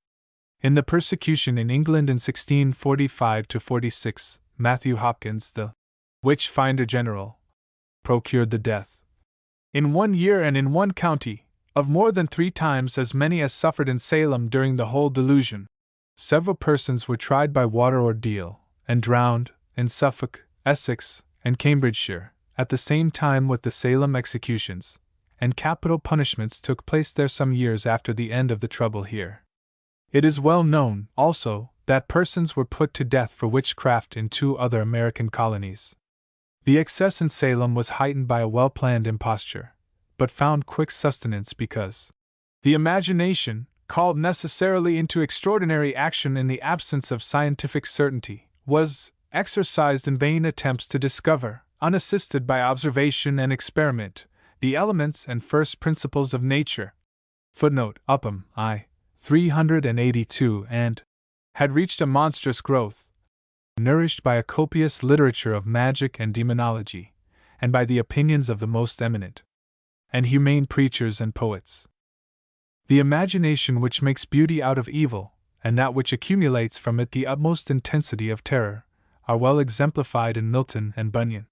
In the persecution in England in 1645–46, Matthew Hopkins, the witch-finder general, procured the death, in 1 year and in 1 county, of more than 3 times as many as suffered in Salem during the whole delusion. Several persons were tried by water ordeal, and drowned, in Suffolk, Essex, and Cambridgeshire, at the same time with the Salem executions, and capital punishments took place there some years after the end of the trouble here. It is well known, also, that persons were put to death for witchcraft in 2 other American colonies. The excess in Salem was heightened by a well-planned imposture, but found quick sustenance because the imagination, called necessarily into extraordinary action in the absence of scientific certainty, was exercised in vain attempts to discover, unassisted by observation and experiment, the elements and first principles of nature. Footnote: Upham, I. 382, and had reached a monstrous growth, nourished by a copious literature of magic and demonology, and by the opinions of the most eminent and humane preachers and poets. The imagination which makes beauty out of evil, and that which accumulates from it the utmost intensity of terror, are well exemplified in Milton and Bunyan.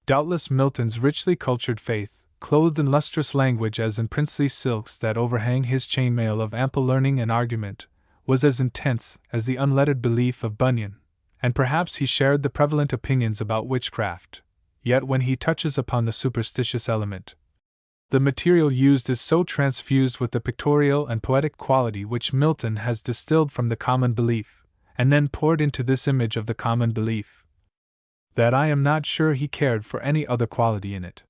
Doubtless Milton's richly cultured faith, clothed in lustrous language as in princely silks that overhang his chainmail of ample learning and argument, was as intense as the unlettered belief of Bunyan, and perhaps he shared the prevalent opinions about witchcraft, yet when he touches upon the superstitious element, the material used is so transfused with the pictorial and poetic quality which Milton has distilled from the common belief, and then poured into this image of the common belief, that I am not sure he cared for any other quality in it.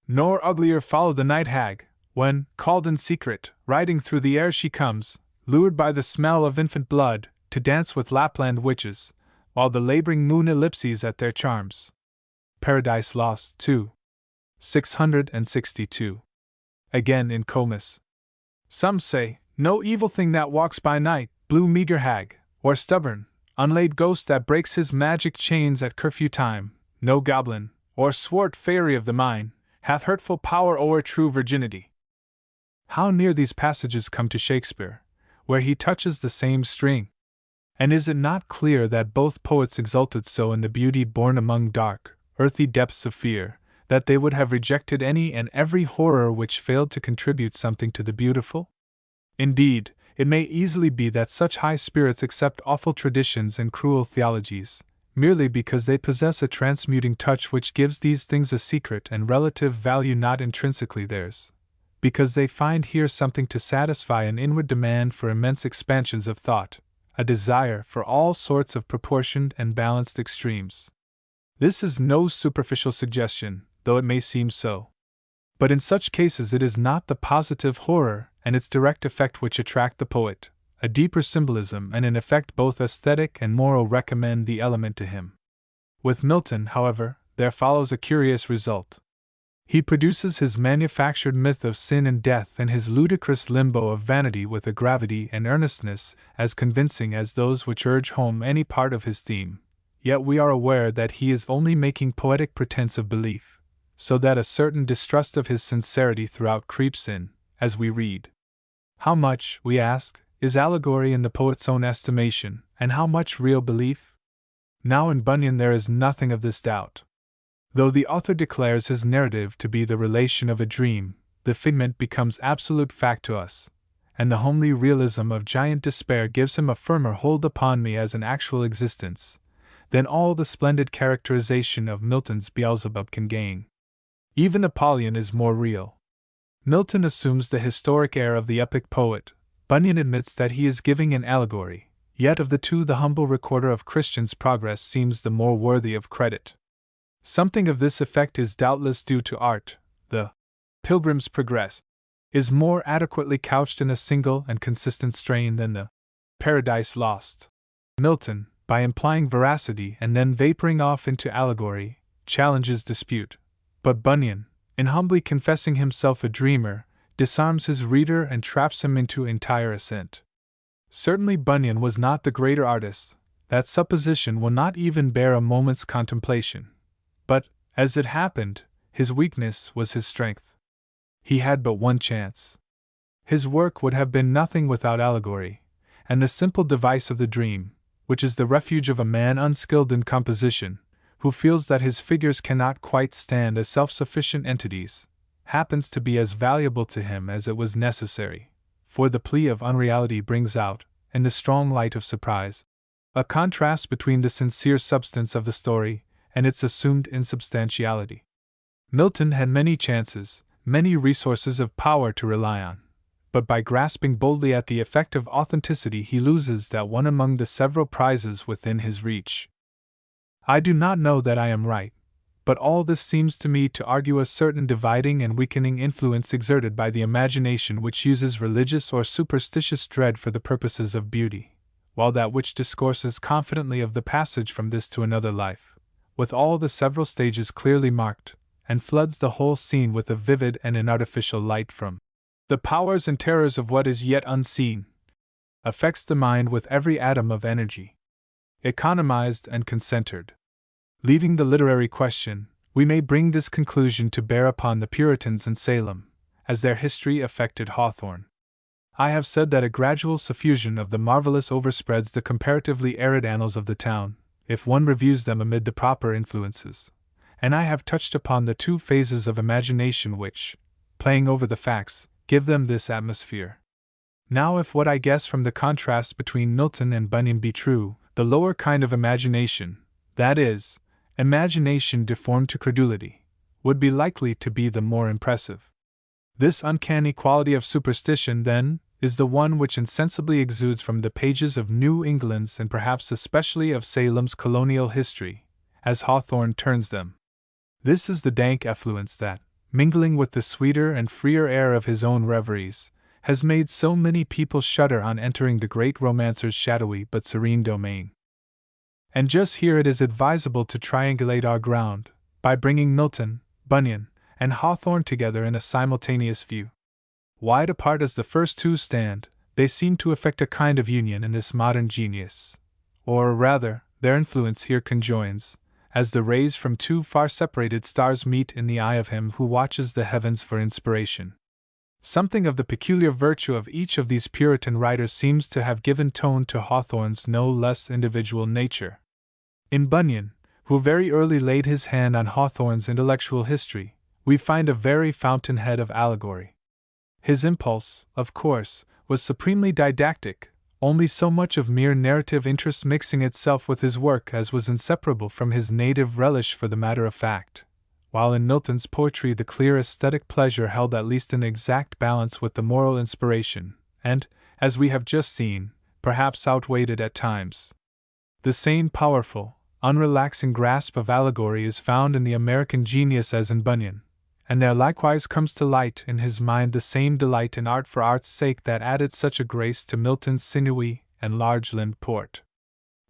Nor uglier followed the night hag, when, called in secret, riding through the air she comes, lured by the smell of infant blood, to dance with Lapland witches, while the laboring moon ellipses at their charms. Paradise Lost 2. 662. Again in Comus. Some say, no evil thing that walks by night, blue meagre hag, or stubborn, unlaid ghost that breaks his magic chains at curfew time, no goblin, or swart fairy of the mine, hath hurtful power o'er true virginity. How near these passages come to Shakespeare, where he touches the same string! And is it not clear that both poets exulted so in the beauty born among dark, earthy depths of fear, that they would have rejected any and every horror which failed to contribute something to the beautiful? Indeed, it may easily be that such high spirits accept awful traditions and cruel theologies, merely because they possess a transmuting touch which gives these things a secret and relative value not intrinsically theirs, because they find here something to satisfy an inward demand for immense expansions of thought, a desire for all sorts of proportioned and balanced extremes. This is no superficial suggestion, though it may seem so. But in such cases it is not the positive horror and its direct effect which attract the poet. A deeper symbolism and an effect both aesthetic and moral recommend the element to him. With Milton, however, there follows a curious result. He produces his manufactured myth of sin and death and his ludicrous limbo of vanity with a gravity and earnestness as convincing as those which urge home any part of his theme, yet we are aware that he is only making poetic pretense of belief, so that a certain distrust of his sincerity throughout creeps in, as we read. How much, we ask, is allegory in the poet's own estimation, and how much real belief? Now in Bunyan there is nothing of this doubt. Though the author declares his narrative to be the relation of a dream, the figment becomes absolute fact to us, and the homely realism of giant despair gives him a firmer hold upon me as an actual existence than all the splendid characterization of Milton's Beelzebub can gain. Even Apollyon is more real. Milton assumes the historic air of the epic poet. Bunyan admits that he is giving an allegory, yet of the two the humble recorder of Christian's progress seems the more worthy of credit. Something of this effect is doubtless due to art. The Pilgrim's Progress is more adequately couched in a single and consistent strain than the Paradise Lost. Milton, by implying veracity and then vaporing off into allegory, challenges dispute, but Bunyan, in humbly confessing himself a dreamer, disarms his reader and traps him into entire assent. Certainly Bunyan was not the greater artist, that supposition will not even bear a moment's contemplation. But, as it happened, his weakness was his strength. He had but one chance. His work would have been nothing without allegory, and the simple device of the dream, which is the refuge of a man unskilled in composition, who feels that his figures cannot quite stand as self-sufficient entities, happens to be as valuable to him as it was necessary, for the plea of unreality brings out, in the strong light of surprise, a contrast between the sincere substance of the story and its assumed insubstantiality. Milton had many chances, many resources of power to rely on, but by grasping boldly at the effect of authenticity he loses that one among the several prizes within his reach. I do not know that I am right, but all this seems to me to argue a certain dividing and weakening influence exerted by the imagination which uses religious or superstitious dread for the purposes of beauty, while that which discourses confidently of the passage from this to another life, with all the several stages clearly marked, and floods the whole scene with a vivid and inartificial light from the powers and terrors of what is yet unseen, affects the mind with every atom of energy, economized and concentred. Leaving the literary question, we may bring this conclusion to bear upon the Puritans in Salem, as their history affected Hawthorne. I have said that a gradual suffusion of the marvelous overspreads the comparatively arid annals of the town, if one reviews them amid the proper influences, and I have touched upon the two phases of imagination which, playing over the facts, give them this atmosphere. Now, if what I guess from the contrast between Milton and Bunyan be true, the lower kind of imagination, that is, imagination deformed to credulity, would be likely to be the more impressive. This uncanny quality of superstition, then, is the one which insensibly exudes from the pages of New England's and perhaps especially of Salem's colonial history, as Hawthorne turns them. This is the dank effluence that, mingling with the sweeter and freer air of his own reveries, has made so many people shudder on entering the great romancer's shadowy but serene domain. And just here it is advisable to triangulate our ground, by bringing Milton, Bunyan, and Hawthorne together in a simultaneous view. Wide apart as the first two stand, they seem to effect a kind of union in this modern genius. Or rather, their influence here conjoins, as the rays from two far-separated stars meet in the eye of him who watches the heavens for inspiration. Something of the peculiar virtue of each of these Puritan writers seems to have given tone to Hawthorne's no less individual nature. In Bunyan, who very early laid his hand on Hawthorne's intellectual history, we find a very fountainhead of allegory. His impulse, of course, was supremely didactic, only so much of mere narrative interest mixing itself with his work as was inseparable from his native relish for the matter of fact, while in Milton's poetry the clear aesthetic pleasure held at least an exact balance with the moral inspiration, and, as we have just seen, perhaps outweighed it at times. The same powerful, unrelaxing grasp of allegory is found in the American genius as in Bunyan, and there likewise comes to light in his mind the same delight in art for art's sake that added such a grace to Milton's sinewy and large-limbed port.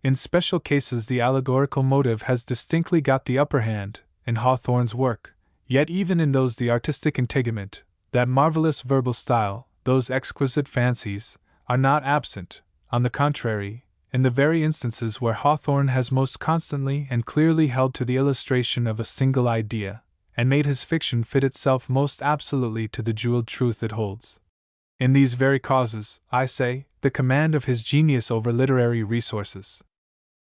In special cases the allegorical motive has distinctly got the upper hand in Hawthorne's work, yet even in those the artistic integument, that marvelous verbal style, those exquisite fancies, are not absent. On the contrary, in the very instances where Hawthorne has most constantly and clearly held to the illustration of a single idea, and made his fiction fit itself most absolutely to the jeweled truth it holds. In these very causes, I say, the command of his genius over literary resources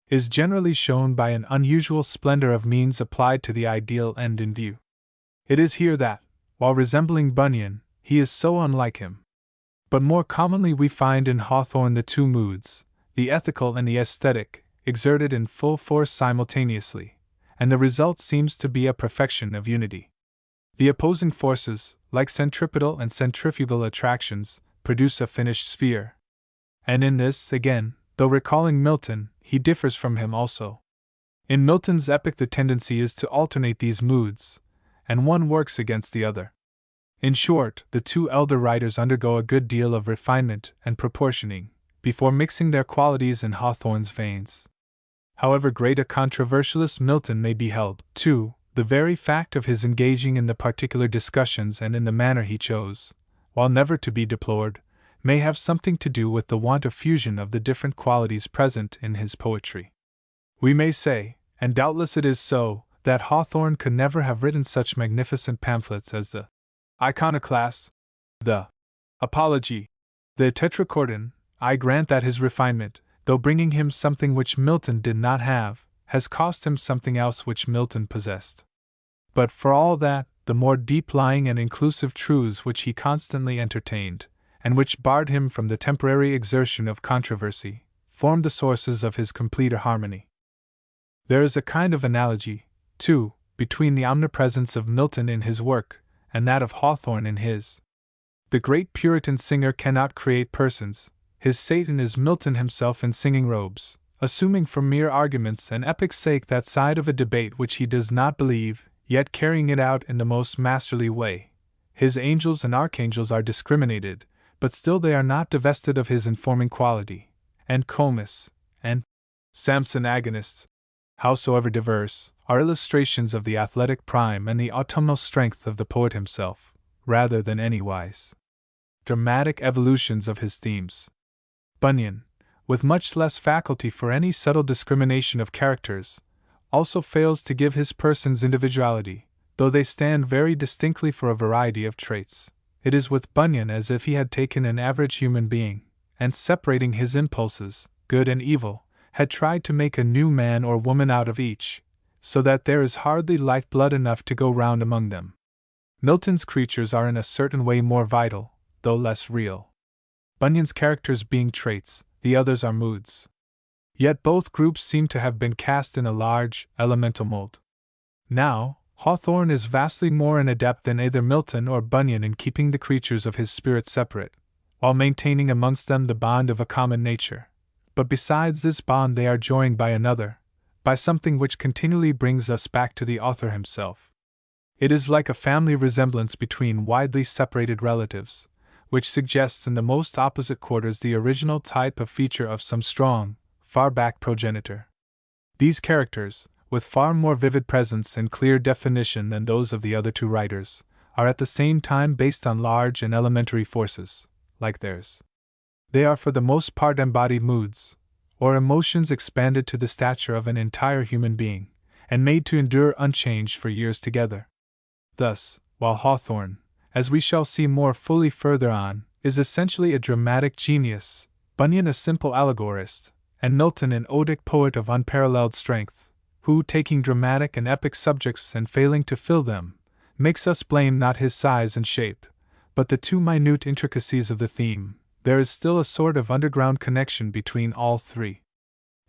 is generally shown by an unusual splendor of means applied to the ideal end in view. It is here that, while resembling Bunyan, he is so unlike him. But more commonly we find in Hawthorne the two moods, the ethical and the aesthetic, exerted in full force simultaneously, and the result seems to be a perfection of unity. The opposing forces, like centripetal and centrifugal attractions, produce a finished sphere. And in this, again, though recalling Milton, he differs from him also. In Milton's epic the tendency is to alternate these moods, and one works against the other. In short, the two elder writers undergo a good deal of refinement and proportioning, before mixing their qualities in Hawthorne's veins. However great a controversialist Milton may be held, too, the very fact of his engaging in the particular discussions and in the manner he chose, while never to be deplored, may have something to do with the want of fusion of the different qualities present in his poetry. We may say, and doubtless it is so, that Hawthorne could never have written such magnificent pamphlets as the Iconoclast, the Apology, the Tetrachordon. I grant that his refinement, though bringing him something which Milton did not have, has cost him something else which Milton possessed. But for all that, the more deep-lying and inclusive truths which he constantly entertained, and which barred him from the temporary exertion of controversy, formed the sources of his completer harmony. There is a kind of analogy, too, between the omnipresence of Milton in his work, and that of Hawthorne in his. The great Puritan singer cannot create persons, his Satan is Milton himself in singing robes, assuming for mere arguments and epic's sake that side of a debate which he does not believe, yet carrying it out in the most masterly way. His angels and archangels are discriminated, but still they are not divested of his informing quality, and Comus, and Samson agonists, howsoever diverse, are illustrations of the athletic prime and the autumnal strength of the poet himself, rather than anywise dramatic evolutions of his themes. Bunyan, with much less faculty for any subtle discrimination of characters, also fails to give his persons individuality, though they stand very distinctly for a variety of traits. It is with Bunyan as if he had taken an average human being, and separating his impulses, good and evil, had tried to make a new man or woman out of each, so that there is hardly life-blood enough to go round among them. Milton's creatures are in a certain way more vital, though less real. Bunyan's characters being traits, the others are moods. Yet both groups seem to have been cast in a large, elemental mold. Now, Hawthorne is vastly more an adept than either Milton or Bunyan in keeping the creatures of his spirit separate, while maintaining amongst them the bond of a common nature. But besides this bond they are joined by another, by something which continually brings us back to the author himself. It is like a family resemblance between widely separated relatives, which suggests in the most opposite quarters the original type of feature of some strong, far-back progenitor. These characters, with far more vivid presence and clear definition than those of the other two writers, are at the same time based on large and elementary forces, like theirs. They are for the most part embodied moods, or emotions expanded to the stature of an entire human being, and made to endure unchanged for years together. Thus, while Hawthorne, as we shall see more fully further on, is essentially a dramatic genius, Bunyan a simple allegorist, and Milton an odic poet of unparalleled strength, who, taking dramatic and epic subjects and failing to fill them, makes us blame not his size and shape, but the too minute intricacies of the theme, there is still a sort of underground connection between all three.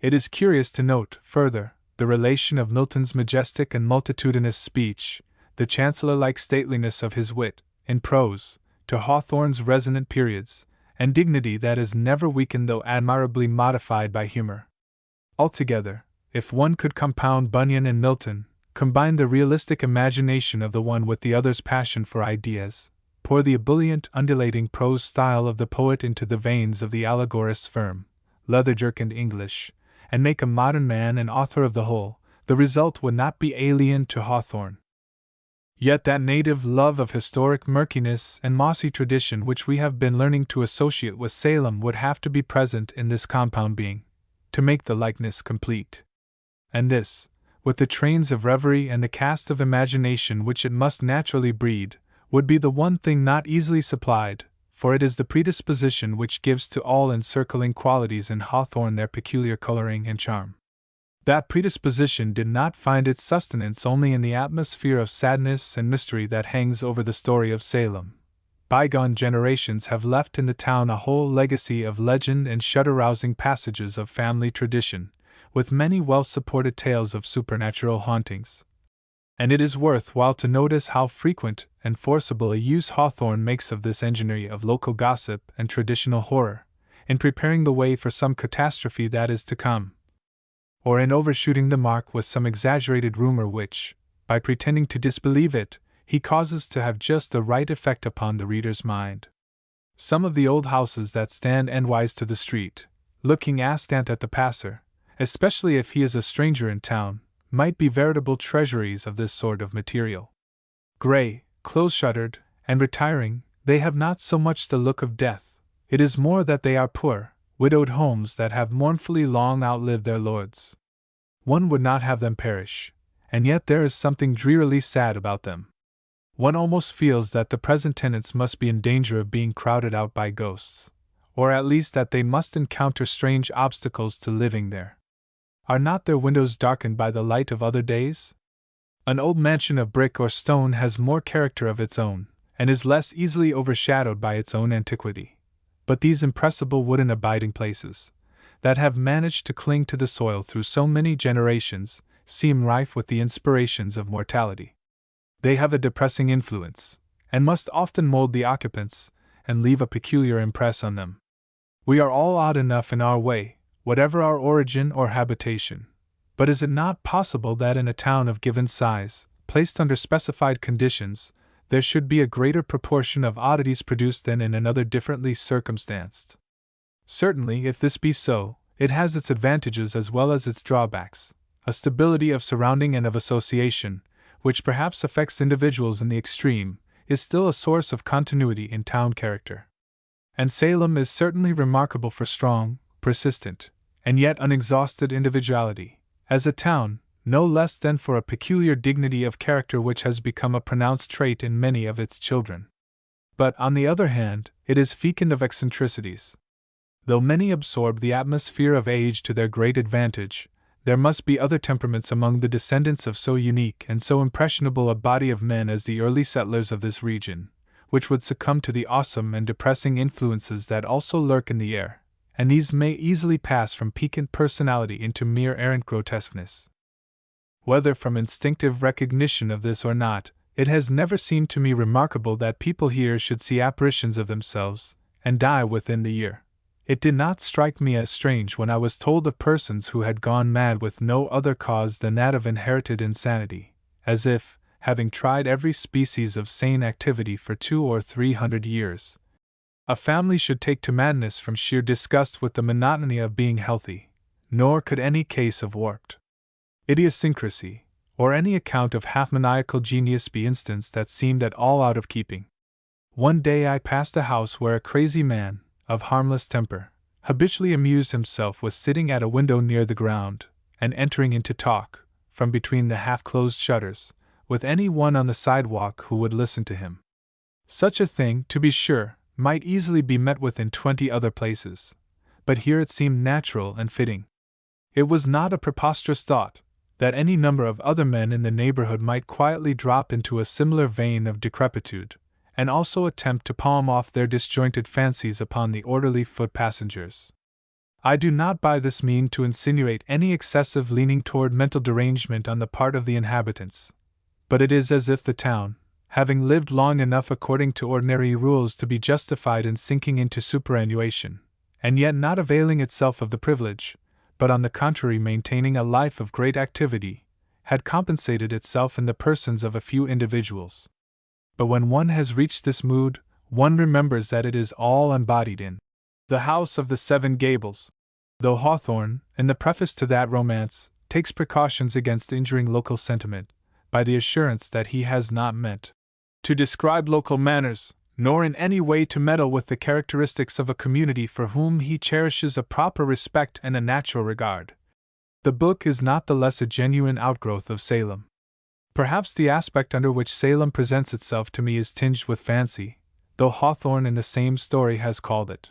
It is curious to note, further, the relation of Milton's majestic and multitudinous speech, the chancellor-like stateliness of his wit, in prose, to Hawthorne's resonant periods, and dignity that is never weakened though admirably modified by humor. Altogether, if one could compound Bunyan and Milton, combine the realistic imagination of the one with the other's passion for ideas, pour the ebullient, undulating prose style of the poet into the veins of the allegorist's firm, leather-jerkined English, and make a modern man and author of the whole, the result would not be alien to Hawthorne. Yet that native love of historic murkiness and mossy tradition which we have been learning to associate with Salem would have to be present in this compound being, to make the likeness complete. And this, with the trains of reverie and the cast of imagination which it must naturally breed, would be the one thing not easily supplied, for it is the predisposition which gives to all encircling qualities in Hawthorne their peculiar coloring and charm. That predisposition did not find its sustenance only in the atmosphere of sadness and mystery that hangs over the story of Salem. Bygone generations have left in the town a whole legacy of legend and shudder-rousing passages of family tradition, with many well-supported tales of supernatural hauntings. And it is worth while to notice how frequent and forcible a use Hawthorne makes of this enginery of local gossip and traditional horror, in preparing the way for some catastrophe that is to come, or in overshooting the mark with some exaggerated rumor which, by pretending to disbelieve it, he causes to have just the right effect upon the reader's mind. Some of the old houses that stand endwise to the street, looking askant at the passer, especially if he is a stranger in town, might be veritable treasuries of this sort of material. Gray, close-shuttered, and retiring, they have not so much the look of death, It is more that they are poor, widowed homes that have mournfully long outlived their lords. One would not have them perish, and yet there is something drearily sad about them. One almost feels that the present tenants must be in danger of being crowded out by ghosts, or at least that they must encounter strange obstacles to living there. Are not their windows darkened by the light of other days? An old mansion of brick or stone has more character of its own, and is less easily overshadowed by its own antiquity. But these impressible wooden abiding places, that have managed to cling to the soil through so many generations, seem rife with the inspirations of mortality. They have a depressing influence, and must often mold the occupants, and leave a peculiar impress on them. We are all odd enough in our way, whatever our origin or habitation. But is it not possible that in a town of given size, placed under specified conditions, there should be a greater proportion of oddities produced than in another differently circumstanced? Certainly, if this be so, it has its advantages as well as its drawbacks, a stability of surrounding and of association, which perhaps affects individuals in the extreme, is still a source of continuity in town character. And Salem is certainly remarkable for strong, persistent, and yet unexhausted individuality, as a town, no less than for a peculiar dignity of character which has become a pronounced trait in many of its children. But, on the other hand, it is fecund of eccentricities. Though many absorb the atmosphere of age to their great advantage, there must be other temperaments among the descendants of so unique and so impressionable a body of men as the early settlers of this region, which would succumb to the awesome and depressing influences that also lurk in the air, and these may easily pass from piquant personality into mere errant grotesqueness. Whether from instinctive recognition of this or not, it has never seemed to me remarkable that people here should see apparitions of themselves, and die within the year. It did not strike me as strange when I was told of persons who had gone mad with no other cause than that of inherited insanity, as if, having tried every species of sane activity for 200 or 300 years, a family should take to madness from sheer disgust with the monotony of being healthy, nor could any case of warped idiosyncrasy, or any account of half-maniacal genius be instanced that seemed at all out of keeping. One day I passed a house where a crazy man, of harmless temper, habitually amused himself with sitting at a window near the ground, and entering into talk, from between the half-closed shutters, with any one on the sidewalk who would listen to him. Such a thing, to be sure, might easily be met with in 20 other places, but here it seemed natural and fitting. It was not a preposterous thought, that any number of other men in the neighborhood might quietly drop into a similar vein of decrepitude, and also attempt to palm off their disjointed fancies upon the orderly foot passengers. I do not by this mean to insinuate any excessive leaning toward mental derangement on the part of the inhabitants, but it is as if the town, having lived long enough according to ordinary rules to be justified in sinking into superannuation, and yet not availing itself of the privilege, but on the contrary maintaining a life of great activity, had compensated itself in the persons of a few individuals. But when one has reached this mood, one remembers that it is all embodied in The House of the Seven Gables, though Hawthorne, in the preface to that romance, takes precautions against injuring local sentiment, by the assurance that he has not meant to describe local manners, nor in any way to meddle with the characteristics of a community for whom he cherishes a proper respect and a natural regard. The book is not the less a genuine outgrowth of Salem. Perhaps the aspect under which Salem presents itself to me is tinged with fancy, though Hawthorne in the same story has called it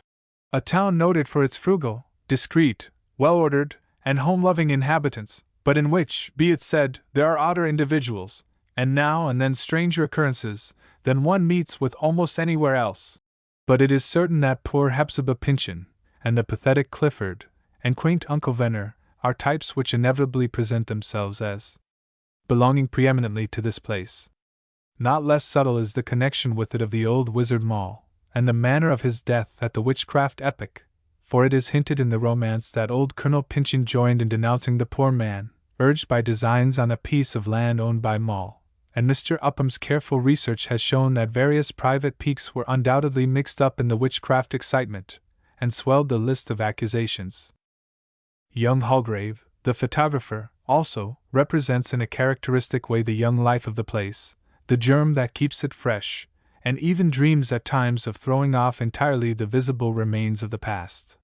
a town noted for its frugal, discreet, well-ordered, and home-loving inhabitants, but in which, be it said, there are odder individuals, and now and then stranger occurrences, than one meets with almost anywhere else. But it is certain that poor Hepzibah Pyncheon, and the pathetic Clifford, and quaint Uncle Venner, are types which inevitably present themselves as belonging preeminently to this place. Not less subtle is the connection with it of the old Wizard Mall, and the manner of his death at the witchcraft epoch, for it is hinted in the romance that old Colonel Pyncheon joined in denouncing the poor man, urged by designs on a piece of land owned by Mall, and Mr. Upham's careful research has shown that various private piques were undoubtedly mixed up in the witchcraft excitement, and swelled the list of accusations. Young Halgrave, the photographer, also, represents in a characteristic way the young life of the place, the germ that keeps it fresh, and even dreams at times of throwing off entirely the visible remains of the past.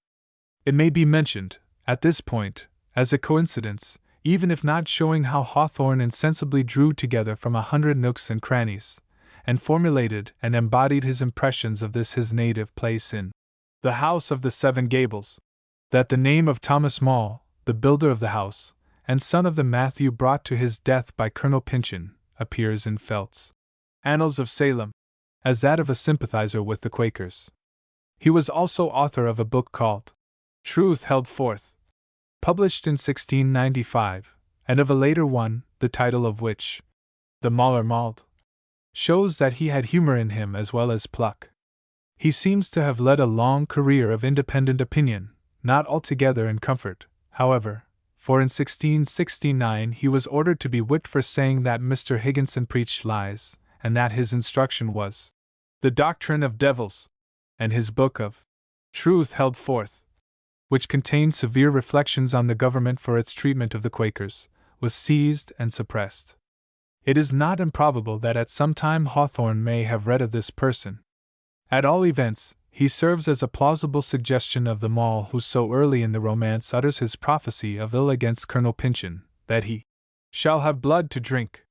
It may be mentioned, at this point, as a coincidence, even if not showing how Hawthorne insensibly drew together from 100 nooks and crannies, and formulated and embodied his impressions of this his native place in the House of the Seven Gables, that the name of Thomas Maule, the builder of the house, and son of the Matthew brought to his death by Colonel Pynchon, appears in Felt's Annals of Salem, as that of a sympathizer with the Quakers. He was also author of a book called Truth Held Forth, published in 1695, and of a later one, the title of which, The Mauler Mauled, shows that he had humor in him as well as pluck. He seems to have led a long career of independent opinion, not altogether in comfort, however, for in 1669 he was ordered to be whipped for saying that Mr. Higginson preached lies, and that his instruction was the doctrine of devils, and his book of Truth Held Forth, which contained severe reflections on the government for its treatment of the Quakers, was seized and suppressed. It is not improbable that at some time Hawthorne may have read of this person. At all events, he serves as a plausible suggestion of the Maule who so early in the romance utters his prophecy of ill against Colonel Pynchon, that he shall have blood to drink.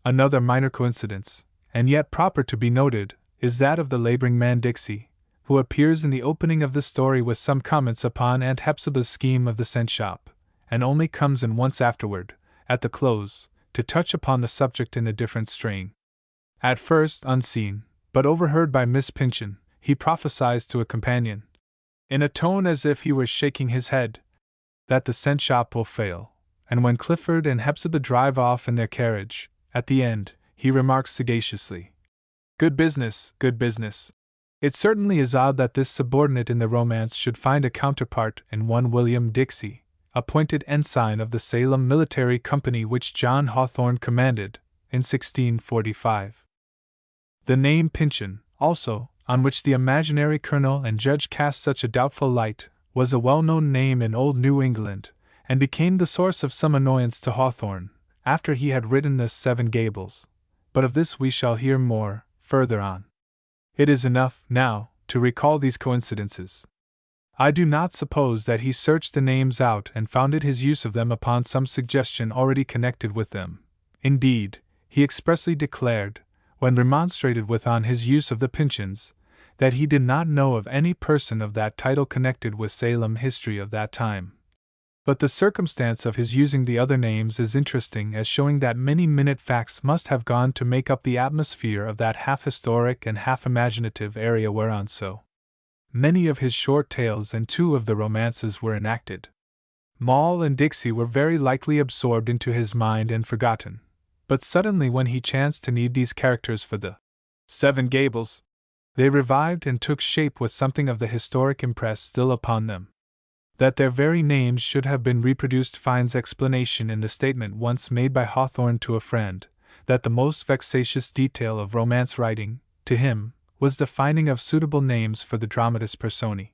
Another minor coincidence, and yet proper to be noted, is that of the laboring man Dixie, who appears in the opening of the story with some comments upon Aunt Hepzibah's scheme of the cent shop, and only comes in once afterward, at the close, to touch upon the subject in a different strain. At first unseen, but overheard by Miss Pynchon, he prophesies to a companion, in a tone as if he were shaking his head, that the cent shop will fail, and when Clifford and Hepzibah drive off in their carriage, at the end, he remarks sagaciously, "Good business, good business." It certainly is odd that this subordinate in the romance should find a counterpart in one William Dixie, appointed ensign of the Salem Military Company which John Hawthorne commanded, in 1645. The name Pynchon, also, on which the imaginary colonel and judge cast such a doubtful light, was a well-known name in old New England, and became the source of some annoyance to Hawthorne, after he had written the Seven Gables, but of this we shall hear more, further on. It is enough, now, to recall these coincidences. I do not suppose that he searched the names out and founded his use of them upon some suggestion already connected with them. Indeed, he expressly declared, when remonstrated with on his use of the Pynchons, that he did not know of any person of that title connected with Salem history of that time. But the circumstance of his using the other names is interesting as showing that many minute facts must have gone to make up the atmosphere of that half-historic and half-imaginative area whereon so many of his short tales and 2 of the romances were enacted. Maule and Dixie were very likely absorbed into his mind and forgotten, but suddenly when he chanced to need these characters for the Seven Gables, they revived and took shape with something of the historic impress still upon them. That their very names should have been reproduced finds explanation in the statement once made by Hawthorne to a friend, that the most vexatious detail of romance writing, to him, was the finding of suitable names for the dramatis personae.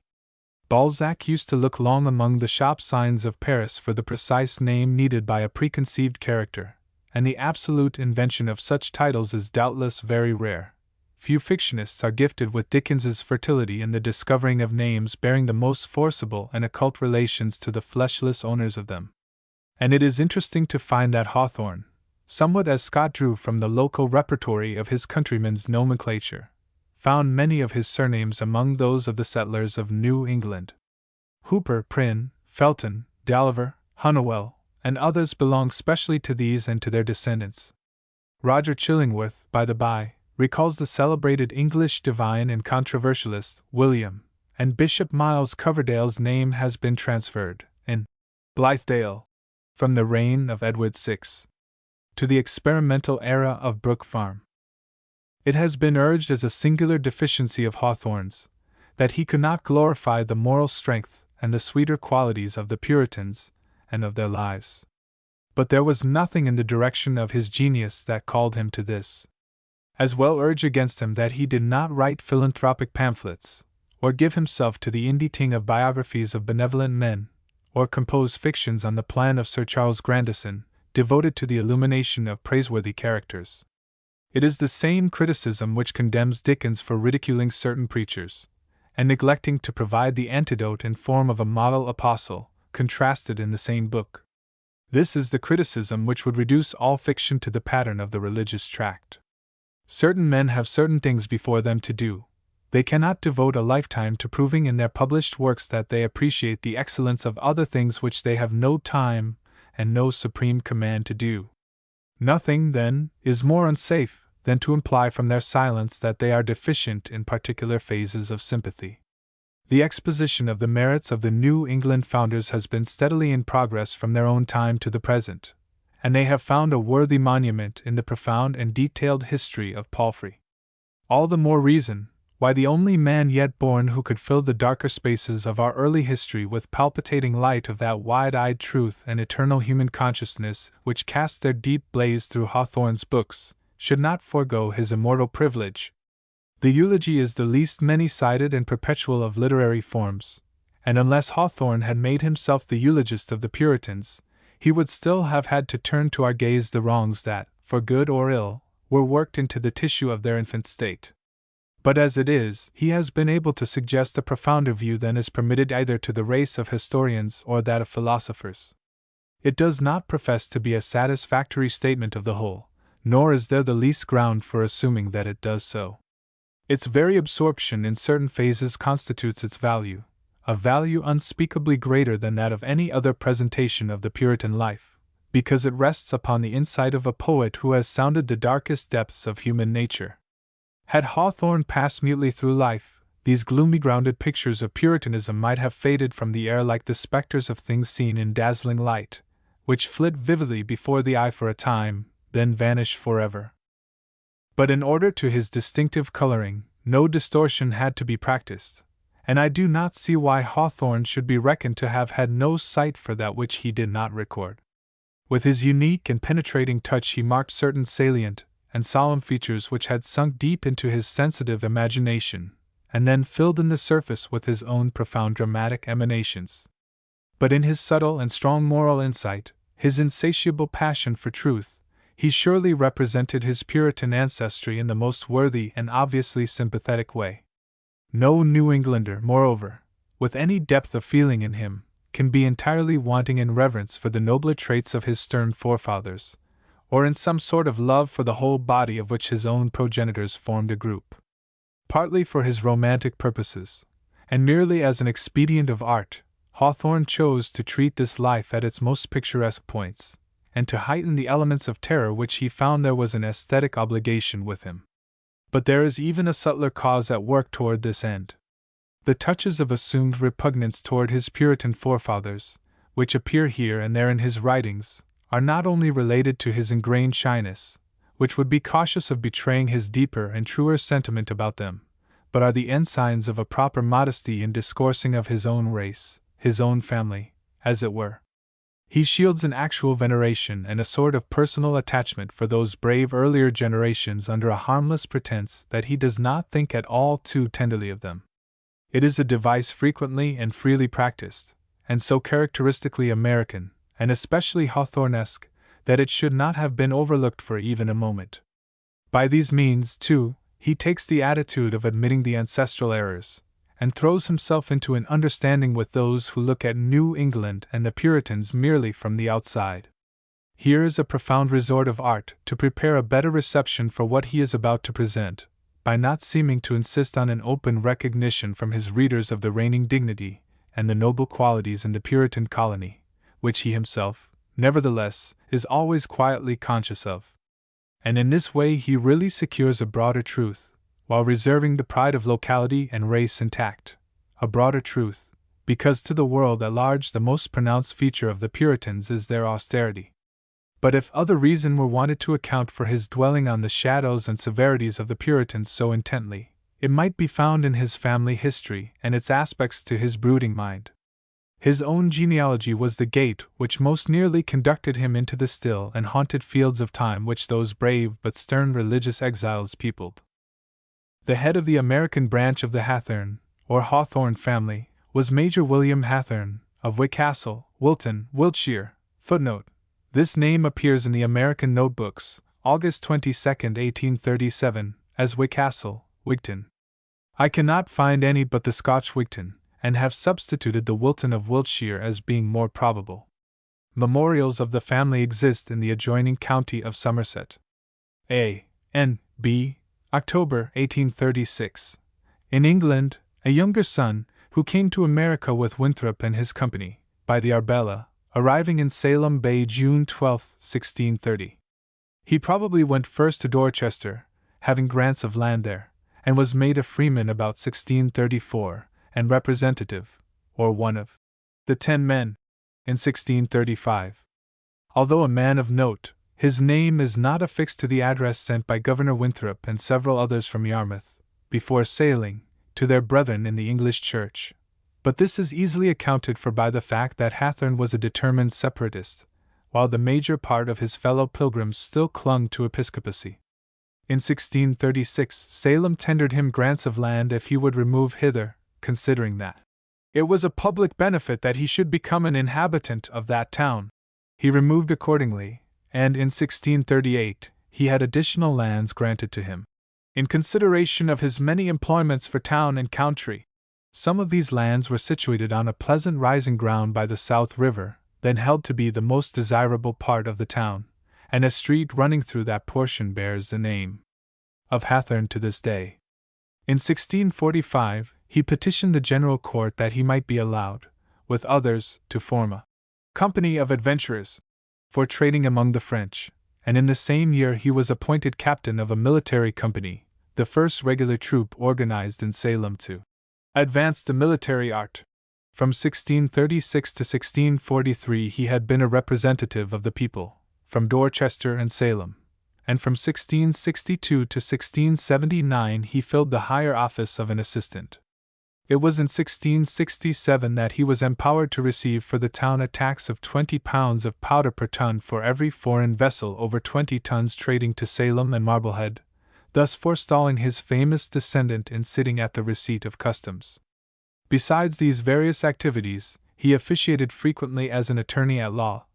Balzac used to look long among the shop signs of Paris for the precise name needed by a preconceived character, and the absolute invention of such titles is doubtless very rare. Few fictionists are gifted with Dickens's fertility in the discovering of names bearing the most forcible and occult relations to the fleshless owners of them. And it is interesting to find that Hawthorne, somewhat as Scott drew from the local repertory of his countrymen's nomenclature, found many of his surnames among those of the settlers of New England. Hooper, Prynne, Felton, Dalliver, Hunnewell, and others belong specially to these and to their descendants. Roger Chillingworth, by the by, recalls the celebrated English divine and controversialist, William, and Bishop Miles Coverdale's name has been transferred, in Blithedale, from the reign of Edward VI to the experimental era of Brook Farm. It has been urged as a singular deficiency of Hawthorne's, that he could not glorify the moral strength and the sweeter qualities of the Puritans and of their lives. But there was nothing in the direction of his genius that called him to this. As well urge against him that he did not write philanthropic pamphlets, or give himself to the inditing of biographies of benevolent men, or compose fictions on the plan of Sir Charles Grandison, devoted to the illumination of praiseworthy characters. It is the same criticism which condemns Dickens for ridiculing certain preachers, and neglecting to provide the antidote in form of a model apostle, contrasted in the same book. This is the criticism which would reduce all fiction to the pattern of the religious tract. Certain men have certain things before them to do. They cannot devote a lifetime to proving in their published works that they appreciate the excellence of other things which they have no time and no supreme command to do. Nothing, then, is more unsafe than to imply from their silence that they are deficient in particular phases of sympathy. The exposition of the merits of the New England founders has been steadily in progress from their own time to the present, and they have found a worthy monument in the profound and detailed history of Palfrey. All the more reason why the only man yet born who could fill the darker spaces of our early history with palpitating light of that wide-eyed truth and eternal human consciousness which cast their deep blaze through Hawthorne's books, should not forego his immortal privilege. The eulogy is the least many-sided and perpetual of literary forms, and unless Hawthorne had made himself the eulogist of the Puritans, he would still have had to turn to our gaze the wrongs that, for good or ill, were worked into the tissue of their infant state. But as it is, he has been able to suggest a profounder view than is permitted either to the race of historians or that of philosophers. It does not profess to be a satisfactory statement of the whole, nor is there the least ground for assuming that it does so. Its very absorption in certain phases constitutes its value, a value unspeakably greater than that of any other presentation of the Puritan life, because it rests upon the insight of a poet who has sounded the darkest depths of human nature. Had Hawthorne passed mutely through life, these gloomy grounded pictures of Puritanism might have faded from the air like the specters of things seen in dazzling light, which flit vividly before the eye for a time, then vanish forever. But in order to his distinctive coloring, no distortion had to be practiced, and I do not see why Hawthorne should be reckoned to have had no sight for that which he did not record. With his unique and penetrating touch he marked certain salient and solemn features which had sunk deep into his sensitive imagination, and then filled in the surface with his own profound dramatic emanations. But in his subtle and strong moral insight, his insatiable passion for truth, he surely represented his Puritan ancestry in the most worthy and obviously sympathetic way. No New Englander, moreover, with any depth of feeling in him, can be entirely wanting in reverence for the nobler traits of his stern forefathers, or in some sort of love for the whole body of which his own progenitors formed a group. Partly for his romantic purposes, and merely as an expedient of art, Hawthorne chose to treat this life at its most picturesque points, and to heighten the elements of terror which he found there was an aesthetic obligation with him. But there is even a subtler cause at work toward this end. The touches of assumed repugnance toward his Puritan forefathers, which appear here and there in his writings, are not only related to his ingrained shyness, which would be cautious of betraying his deeper and truer sentiment about them, but are the ensigns of a proper modesty in discoursing of his own race, his own family, as it were. He shields an actual veneration and a sort of personal attachment for those brave earlier generations under a harmless pretense that he does not think at all too tenderly of them. It is a device frequently and freely practiced, and so characteristically American, and especially Hawthornesque, that it should not have been overlooked for even a moment. By these means, too, he takes the attitude of admitting the ancestral errors, and throws himself into an understanding with those who look at New England and the Puritans merely from the outside. Here is a profound resort of art to prepare a better reception for what he is about to present, by not seeming to insist on an open recognition from his readers of the reigning dignity and the noble qualities in the Puritan colony, which he himself, nevertheless, is always quietly conscious of. And in this way he really secures a broader truth, while reserving the pride of locality and race intact. A broader truth, because to the world at large the most pronounced feature of the Puritans is their austerity. But if other reason were wanted to account for his dwelling on the shadows and severities of the Puritans so intently, it might be found in his family history and its aspects to his brooding mind. His own genealogy was the gate which most nearly conducted him into the still and haunted fields of time which those brave but stern religious exiles peopled. The head of the American branch of the Hathorne, or Hawthorne family, was Major William Hathorne, of Wycastle, Wilton, Wiltshire. Footnote: this name appears in the American notebooks, August 22, 1837, as Wycastle, Wigton. I cannot find any but the Scotch Wigton, and have substituted the Wilton of Wiltshire as being more probable. Memorials of the family exist in the adjoining county of Somerset. A. N. B. October 1836. In England, a younger son, who came to America with Winthrop and his company, by the Arbella, arriving in Salem Bay June 12, 1630. He probably went first to Dorchester, having grants of land there, and was made a freeman about 1634, and representative, or one of, the 10 men, in 1635. Although a man of note, his name is not affixed to the address sent by Governor Winthrop and several others from Yarmouth, before sailing, to their brethren in the English Church. But this is easily accounted for by the fact that Hawthorne was a determined separatist, while the major part of his fellow pilgrims still clung to episcopacy. In 1636, Salem tendered him grants of land if he would remove hither, considering that it was a public benefit that he should become an inhabitant of that town. He removed accordingly, and in 1638 he had additional lands granted to him, in consideration of his many employments for town and country. Some of these lands were situated on a pleasant rising ground by the South River, then held to be the most desirable part of the town, and a street running through that portion bears the name of Hawthorne to this day. In 1645, he petitioned the General Court that he might be allowed, with others, to form a company of adventurers for trading among the French, and in the same year he was appointed captain of a military company, the first regular troop organized in Salem to advance the military art. From 1636 to 1643 he had been a representative of the people, from Dorchester and Salem, and from 1662 to 1679 he filled the higher office of an assistant. It was in 1667 that he was empowered to receive for the town a tax of 20 pounds of powder per ton for every foreign vessel over 20 tons trading to Salem and Marblehead, thus forestalling his famous descendant in sitting at the receipt of customs. Besides these various activities, he officiated frequently as an attorney at law,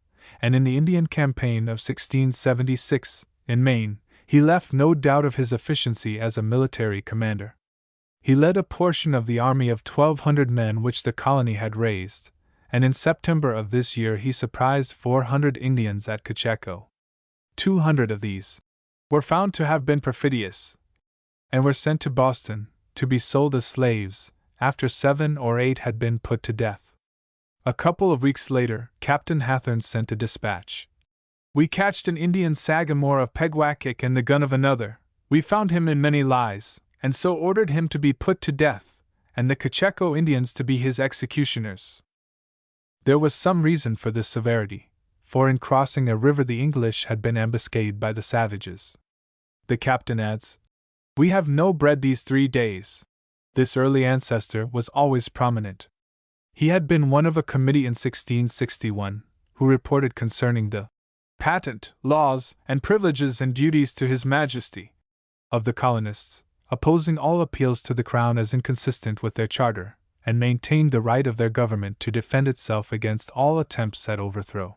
and in the Indian campaign of 1676, in Maine, he left no doubt of his efficiency as a military commander. He led a portion of the army of 1,200 men which the colony had raised, and in September of this year he surprised 400 Indians at Cacheco. 200 of these were found to have been perfidious, and were sent to Boston, to be sold as slaves, after 7 or 8 had been put to death. A couple of weeks later, Captain Hawthorne sent a dispatch. "We catched an Indian Sagamore of Pegwackett and the gun of another. We found him in many lies, and so ordered him to be put to death, and the Cacheco Indians to be his executioners." There was some reason for this severity, for in crossing a river the English had been ambuscaded by the savages. The captain adds, "We have no bread these 3 days." This early ancestor was always prominent. He had been one of a committee in 1661, who reported concerning the patent, laws, and privileges and duties to His Majesty of the colonists, opposing all appeals to the Crown as inconsistent with their charter, and maintained the right of their government to defend itself against all attempts at overthrow.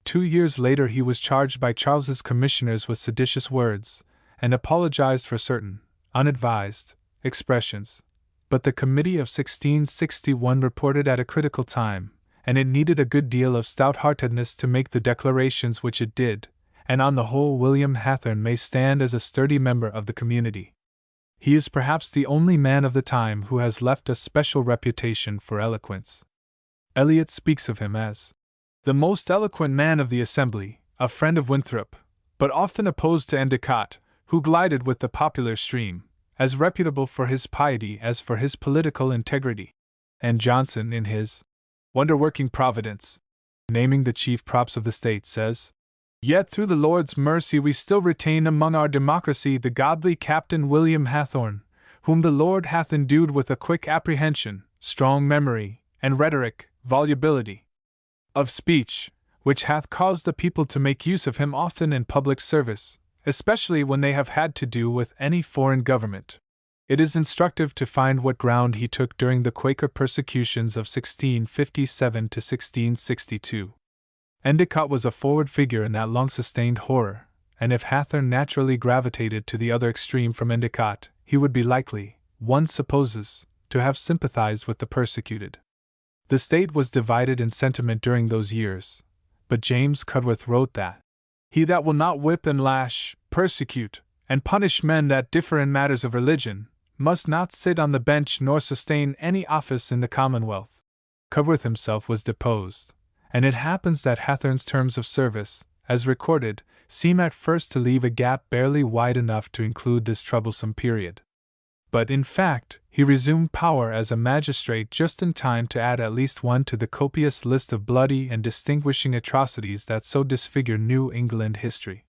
2 years later he was charged by Charles's commissioners with seditious words, and apologized for certain, unadvised, expressions, but the committee of 1661 reported at a critical time, and it needed a good deal of stout-heartedness to make the declarations which it did, and on the whole William Hawthorne may stand as a sturdy member of the community. He is perhaps the only man of the time who has left a special reputation for eloquence. Eliot speaks of him as the most eloquent man of the assembly, a friend of Winthrop, but often opposed to Endicott, who glided with the popular stream, as reputable for his piety as for his political integrity. And Johnson, in his Wonder-working Providence, naming the chief props of the state, says, "Yet through the Lord's mercy we still retain among our democracy the godly Captain William Hawthorne, whom the Lord hath endued with a quick apprehension, strong memory, and rhetoric, volubility of speech, which hath caused the people to make use of him often in public service, especially when they have had to do with any foreign government." It is instructive to find what ground he took during the Quaker persecutions of 1657 to 1662. Endicott was a forward figure in that long-sustained horror, and if Hawthorne naturally gravitated to the other extreme from Endicott, he would be likely, one supposes, to have sympathized with the persecuted. The state was divided in sentiment during those years, but James Cudworth wrote that he that will not whip and lash, persecute, and punish men that differ in matters of religion, must not sit on the bench nor sustain any office in the Commonwealth. Cudworth himself was deposed, and it happens that Hawthorne's terms of service, as recorded, seem at first to leave a gap barely wide enough to include this troublesome period. But in fact, he resumed power as a magistrate just in time to add at least one to the copious list of bloody and distinguishing atrocities that so disfigure New England history.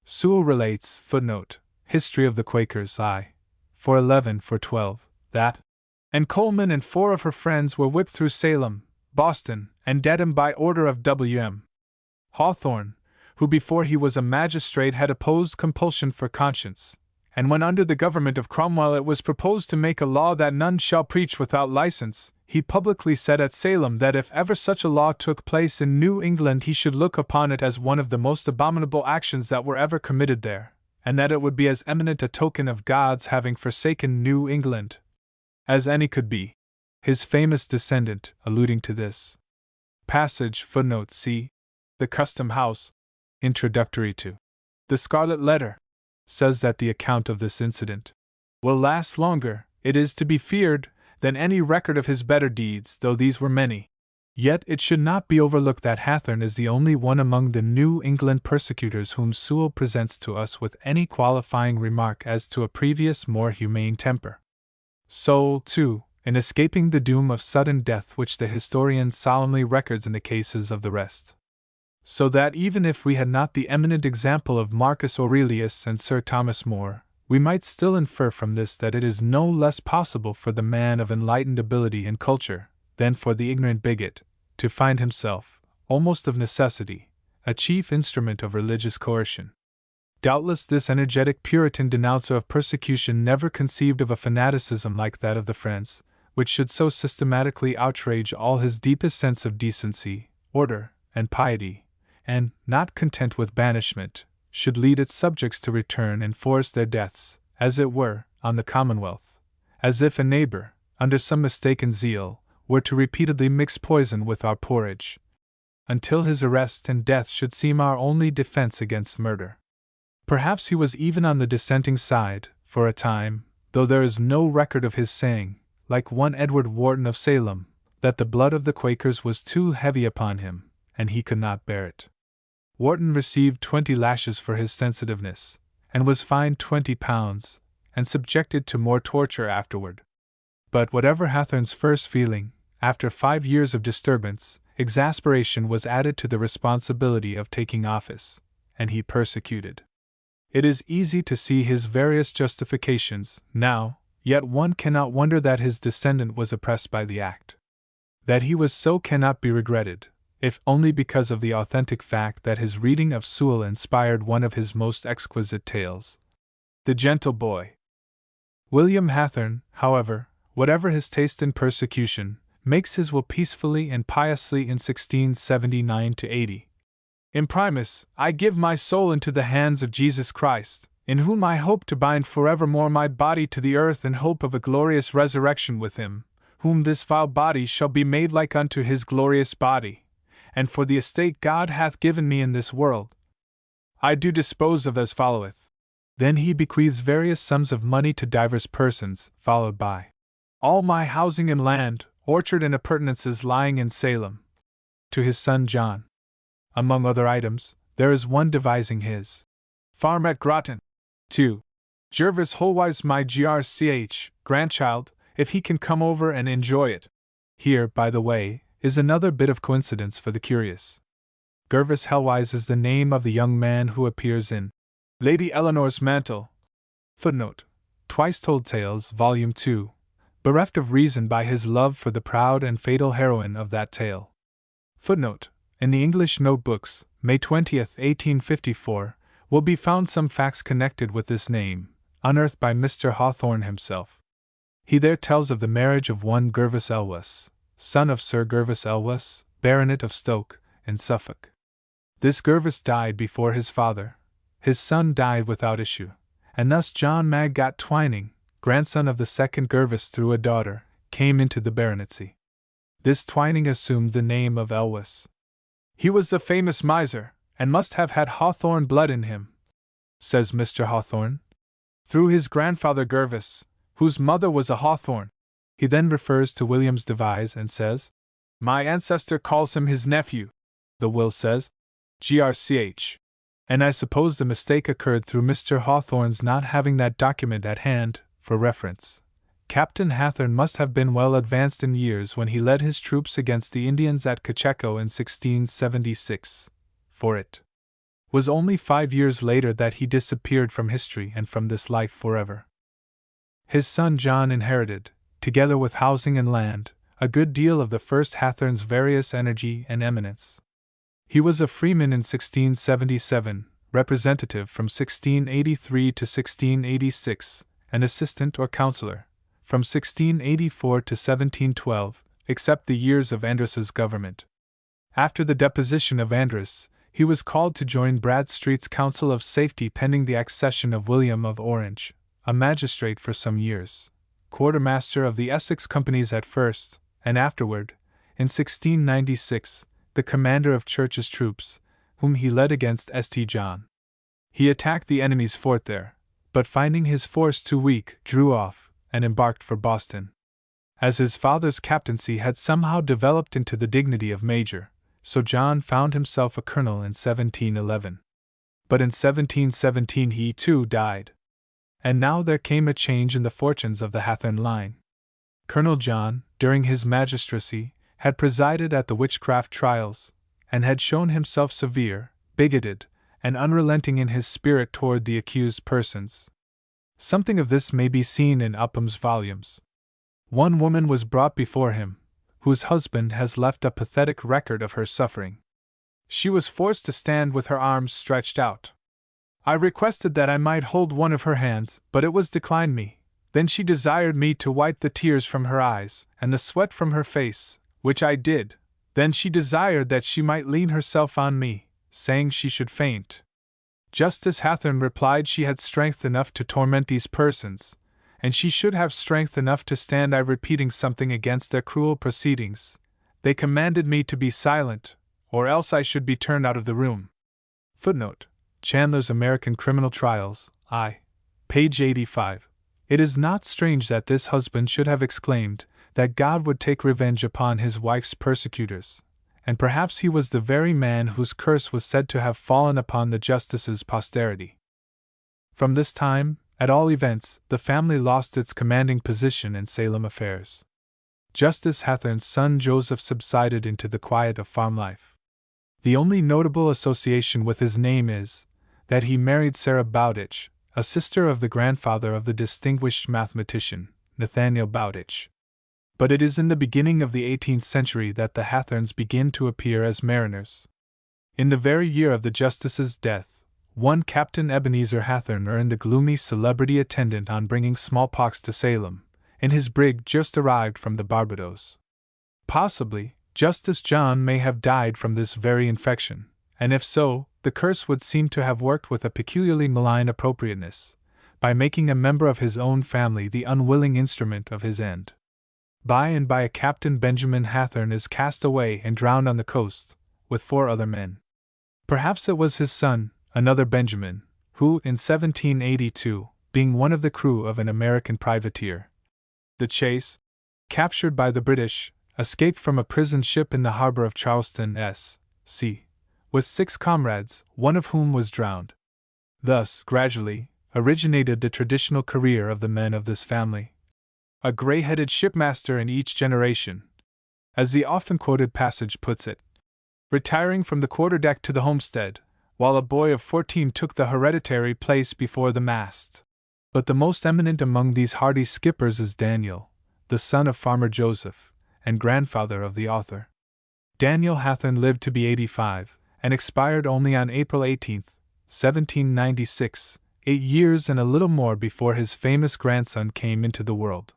Sewell relates, footnote, History of the Quakers, I. 411-412, that, and Coleman and 4 of her friends were whipped through Salem, Boston, and Dedham by order of W.M. Hawthorne, who before he was a magistrate had opposed compulsion for conscience, and when under the government of Cromwell it was proposed to make a law that none shall preach without license, he publicly said at Salem that if ever such a law took place in New England he should look upon it as one of the most abominable actions that were ever committed there, and that it would be as eminent a token of God's having forsaken New England as any could be. His famous descendant, alluding to this passage, footnote c. The Custom House, introductory to The Scarlet Letter, says that the account of this incident will last longer, it is to be feared, than any record of his better deeds, though these were many. Yet it should not be overlooked that Hawthorne is the only one among the New England persecutors whom Sewell presents to us with any qualifying remark as to a previous more humane temper. So, too, in escaping the doom of sudden death which the historian solemnly records in the cases of the rest. So that even if we had not the eminent example of Marcus Aurelius and Sir Thomas More, we might still infer from this that it is no less possible for the man of enlightened ability and culture, than for the ignorant bigot, to find himself, almost of necessity, a chief instrument of religious coercion. Doubtless this energetic Puritan denouncer of persecution never conceived of a fanaticism like that of the Friends, which should so systematically outrage all his deepest sense of decency, order, and piety, and, not content with banishment, should lead its subjects to return and force their deaths, as it were, on the Commonwealth, as if a neighbor, under some mistaken zeal, were to repeatedly mix poison with our porridge, until his arrest and death should seem our only defense against murder. Perhaps he was even on the dissenting side, for a time, though there is no record of his saying, like one Edward Wharton of Salem, that the blood of the Quakers was too heavy upon him, and he could not bear it. Wharton received 20 lashes for his sensitiveness, and was fined £20, and subjected to more torture afterward. But whatever Hawthorne's first feeling, after 5 years of disturbance, exasperation was added to the responsibility of taking office, and he persecuted. It is easy to see his various justifications, now, yet one cannot wonder that his descendant was oppressed by the act. That he was so cannot be regretted, if only because of the authentic fact that his reading of Sewell inspired one of his most exquisite tales, The Gentle Boy. William Hawthorne, however, whatever his taste in persecution, makes his will peacefully and piously in 1679-80. Imprimis, I give my soul into the hands of Jesus Christ, in whom I hope to bind forevermore my body to the earth in hope of a glorious resurrection with him, whom this vile body shall be made like unto his glorious body, and for the estate God hath given me in this world, I do dispose of as followeth. Then he bequeaths various sums of money to divers persons, followed by all my housing and land, orchard and appurtenances lying in Salem, to his son John. Among other items, there is one devising his farm at Groton. 2. Jervis Holwise my grandchild, if he can come over and enjoy it. Here, by the way, is another bit of coincidence for the curious. Gervas Helwise is the name of the young man who appears in Lady Eleanor's Mantle. Footnote. Twice Told Tales, Volume 2, bereft of reason by his love for the proud and fatal heroine of that tale. Footnote. In the English Notebooks, May 20, 1854, will be found some facts connected with this name, unearthed by Mr. Hawthorne himself. He there tells of the marriage of one Gervas Elwes, son of Sir Gervas Elwes, Baronet of Stoke, in Suffolk. This Gervas died before his father, his son died without issue, and thus John Maggot Twining, grandson of the second Gervase through a daughter, came into the baronetcy. This Twining assumed the name of Elwes. He was the famous miser, and must have had Hawthorne blood in him, says Mr. Hawthorne, through his grandfather Gervase, whose mother was a Hawthorne. He then refers to William's devise and says, "My ancestor calls him his nephew." The will says, "Grch." And I suppose the mistake occurred through Mr. Hawthorne's not having that document at hand for reference. Captain Hawthorne must have been well advanced in years when he led his troops against the Indians at Cocheco in 1676, for it was only 5 years later that he disappeared from history and from this life forever. His son John inherited, together with housing and land, a good deal of the first Hawthorne's various energy and eminence. He was a freeman in 1677, representative from 1683 to 1686, an assistant or councillor from 1684 to 1712, except the years of Andrus's government. After the deposition of Andrus, he was called to join Bradstreet's Council of Safety pending the accession of William of Orange, a magistrate for some years, quartermaster of the Essex companies at first, and afterward, in 1696, the commander of Church's troops, whom he led against St. John. He attacked the enemy's fort there, but finding his force too weak, drew off, and embarked for Boston. As his father's captaincy had somehow developed into the dignity of major, so John found himself a colonel in 1711. But in 1717 he too died. And now there came a change in the fortunes of the Hawthorne line. Colonel John, during his magistracy, had presided at the witchcraft trials, and had shown himself severe, bigoted, and unrelenting in his spirit toward the accused persons. Something of this may be seen in Upham's volumes. One woman was brought before him, whose husband has left a pathetic record of her suffering. She was forced to stand with her arms stretched out. I requested that I might hold one of her hands, but it was declined me. Then she desired me to wipe the tears from her eyes, and the sweat from her face, which I did. Then she desired that she might lean herself on me, saying she should faint. Justice Hawthorne replied she had strength enough to torment these persons, and she should have strength enough to stand I repeating something against their cruel proceedings. They commanded me to be silent, or else I should be turned out of the room. Footnote: Chandler's American Criminal Trials, page 85. It is not strange that this husband should have exclaimed that God would take revenge upon his wife's persecutors, and perhaps he was the very man whose curse was said to have fallen upon the justice's posterity. From this time, at all events, the family lost its commanding position in Salem affairs. Justice Hawthorne's son Joseph subsided into the quiet of farm life. The only notable association with his name is that he married Sarah Bowditch, a sister of the grandfather of the distinguished mathematician, Nathaniel Bowditch. But it is in the beginning of the 18th century that the Hawthornes begin to appear as mariners. In the very year of the justice's death, one Captain Ebenezer Hawthorne earned the gloomy celebrity attendant on bringing smallpox to Salem, in his brig just arrived from the Barbados. Possibly, Justice John may have died from this very infection, and if so, the curse would seem to have worked with a peculiarly malign appropriateness, by making a member of his own family the unwilling instrument of his end. By and by a Captain Benjamin Hawthorne is cast away and drowned on the coast, with 4 other men. Perhaps it was his son, another Benjamin, who, in 1782, being one of the crew of an American privateer, the Chase, captured by the British, escaped from a prison ship in the harbor of Charleston, S.C., with 6 comrades, one of whom was drowned. Thus, gradually, originated the traditional career of the men of this family. A gray-headed shipmaster in each generation, as the often-quoted passage puts it, retiring from the quarterdeck to the homestead, while a boy of 14 took the hereditary place before the mast. But the most eminent among these hardy skippers is Daniel, the son of Farmer Joseph, and grandfather of the author. Daniel Hawthorne lived to be 85, and expired only on April 18, 1796, 8 years and a little more before his famous grandson came into the world.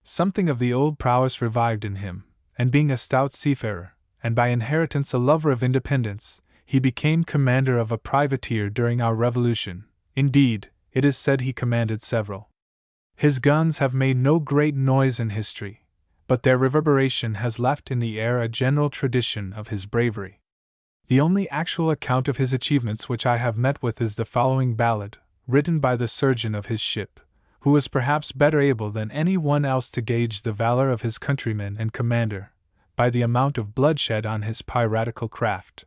Something of the old prowess revived in him, and being a stout seafarer, and by inheritance a lover of independence, He became commander of a privateer during our Revolution. Indeed, it is said he commanded several. His guns have made no great noise in history, but their reverberation has left in the air a general tradition of his bravery. The only actual account of his achievements which I have met with is the following ballad, written by the surgeon of his ship, who was perhaps better able than any one else to gauge the valor of his countrymen and commander, by the amount of bloodshed on his piratical craft.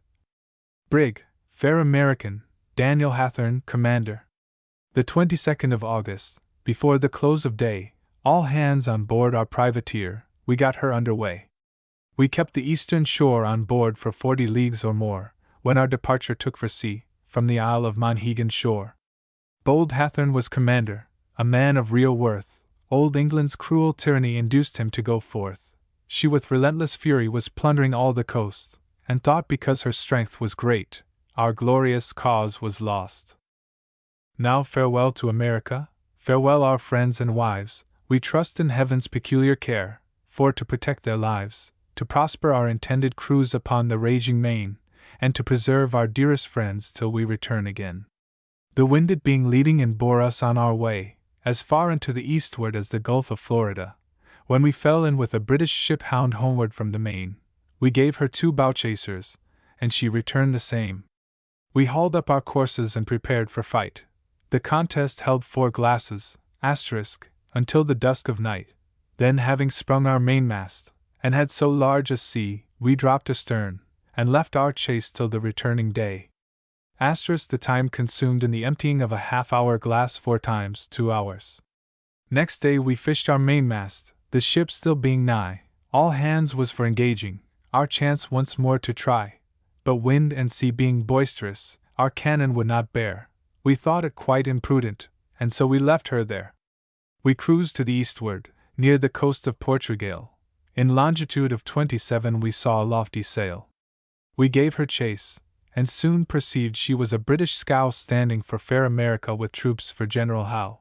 Brig, Fair American, Daniel Hawthorne, Commander. The 22nd of August, before the close of day, all hands on board our privateer, we got her under way. We kept the eastern shore on board for 40 leagues or more, when our departure took for sea, from the Isle of Monhegan's shore. Bold Hawthorne was commander, a man of real worth. Old England's cruel tyranny induced him to go forth. She with relentless fury was plundering all the coast, and thought because her strength was great, our glorious cause was lost. Now farewell to America, farewell our friends and wives, we trust in heaven's peculiar care, for to protect their lives, to prosper our intended cruise upon the raging main, and to preserve our dearest friends till we return again. The wind it being leading and bore us on our way, as far into the eastward as the Gulf of Florida, when we fell in with a British ship bound homeward from the Main. We gave her 2 bow chasers, and she returned the same. We hauled up our courses and prepared for fight. The contest held 4 glasses, until the dusk of night. Then having sprung our mainmast, and had so large a sea, we dropped astern, and left our chase till the returning day. The time consumed in the emptying of a half-hour glass 4 times 2 hours. Next day we fished our mainmast, the ship still being nigh. All hands was for engaging, our chance once more to try. But wind and sea being boisterous, our cannon would not bear. We thought it quite imprudent, and so we left her there. We cruised to the eastward, near the coast of Portugal. In longitude of 27 we saw a lofty sail. We gave her chase, and soon perceived she was a British scow standing for fair America with troops for General Howe.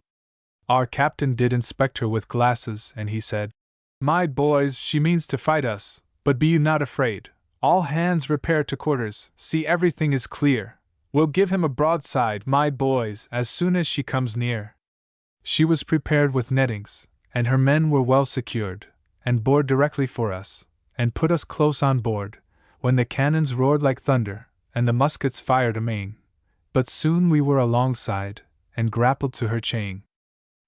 Our captain did inspect her with glasses, and he said, "My boys, she means to fight us, but be you not afraid. All hands repair to quarters, see everything is clear. We'll give him a broadside, my boys, as soon as she comes near." She was prepared with nettings, and her men were well secured, and bore directly for us, and put us close on board, when the cannons roared like thunder, and the muskets fired amain. But soon we were alongside, and grappled to her chain.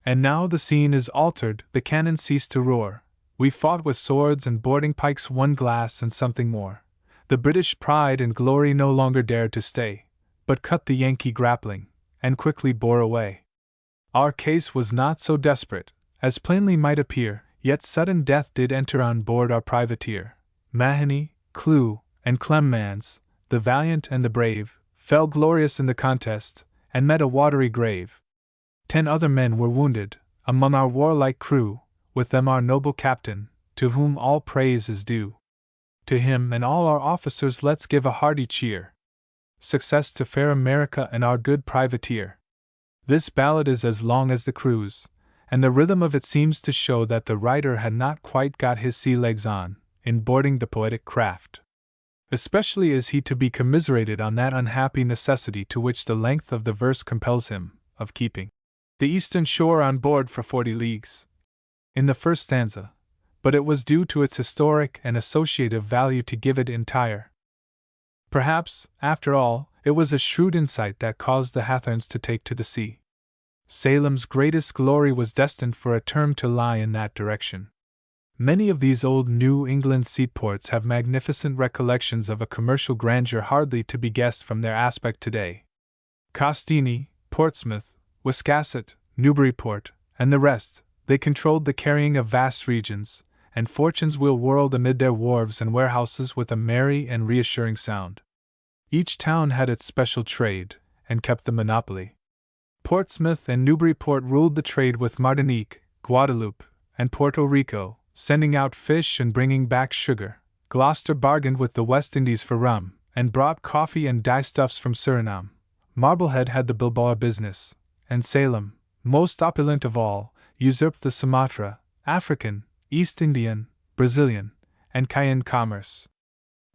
And now the scene is altered, the cannon ceased to roar. We fought with swords and boarding pikes 1 glass and something more. The British pride and glory no longer dared to stay, but cut the Yankee grappling, and quickly bore away. Our case was not so desperate, as plainly might appear, yet sudden death did enter on board our privateer. Mahony, Clew, and Clemmans, the valiant and the brave, fell glorious in the contest, and met a watery grave. 10 other men were wounded, among our warlike crew, with them our noble captain, to whom all praise is due. To him and all our officers let's give a hearty cheer. Success to fair America and our good privateer. This ballad is as long as the cruise, and the rhythm of it seems to show that the writer had not quite got his sea legs on, in boarding the poetic craft. Especially is he to be commiserated on that unhappy necessity to which the length of the verse compels him, of keeping the eastern shore on board for 40 leagues. In the first stanza, but it was due to its historic and associative value to give it entire. Perhaps, after all, it was a shrewd insight that caused the Hawthornes to take to the sea. Salem's greatest glory was destined for a term to lie in that direction. Many of these old New England seaports have magnificent recollections of a commercial grandeur hardly to be guessed from their aspect today. Costini, Portsmouth, Wiscasset, Newburyport, and the rest, they controlled the carrying of vast regions, and fortunes will whirled amid their wharves and warehouses with a merry and reassuring sound. Each town had its special trade, and kept the monopoly. Portsmouth and Newburyport ruled the trade with Martinique, Guadeloupe, and Puerto Rico, sending out fish and bringing back sugar. Gloucester bargained with the West Indies for rum, and brought coffee and dyestuffs from Suriname. Marblehead had the Bilbao business, and Salem, most opulent of all, usurped the Sumatra, African, East Indian, Brazilian, and Cayenne commerce.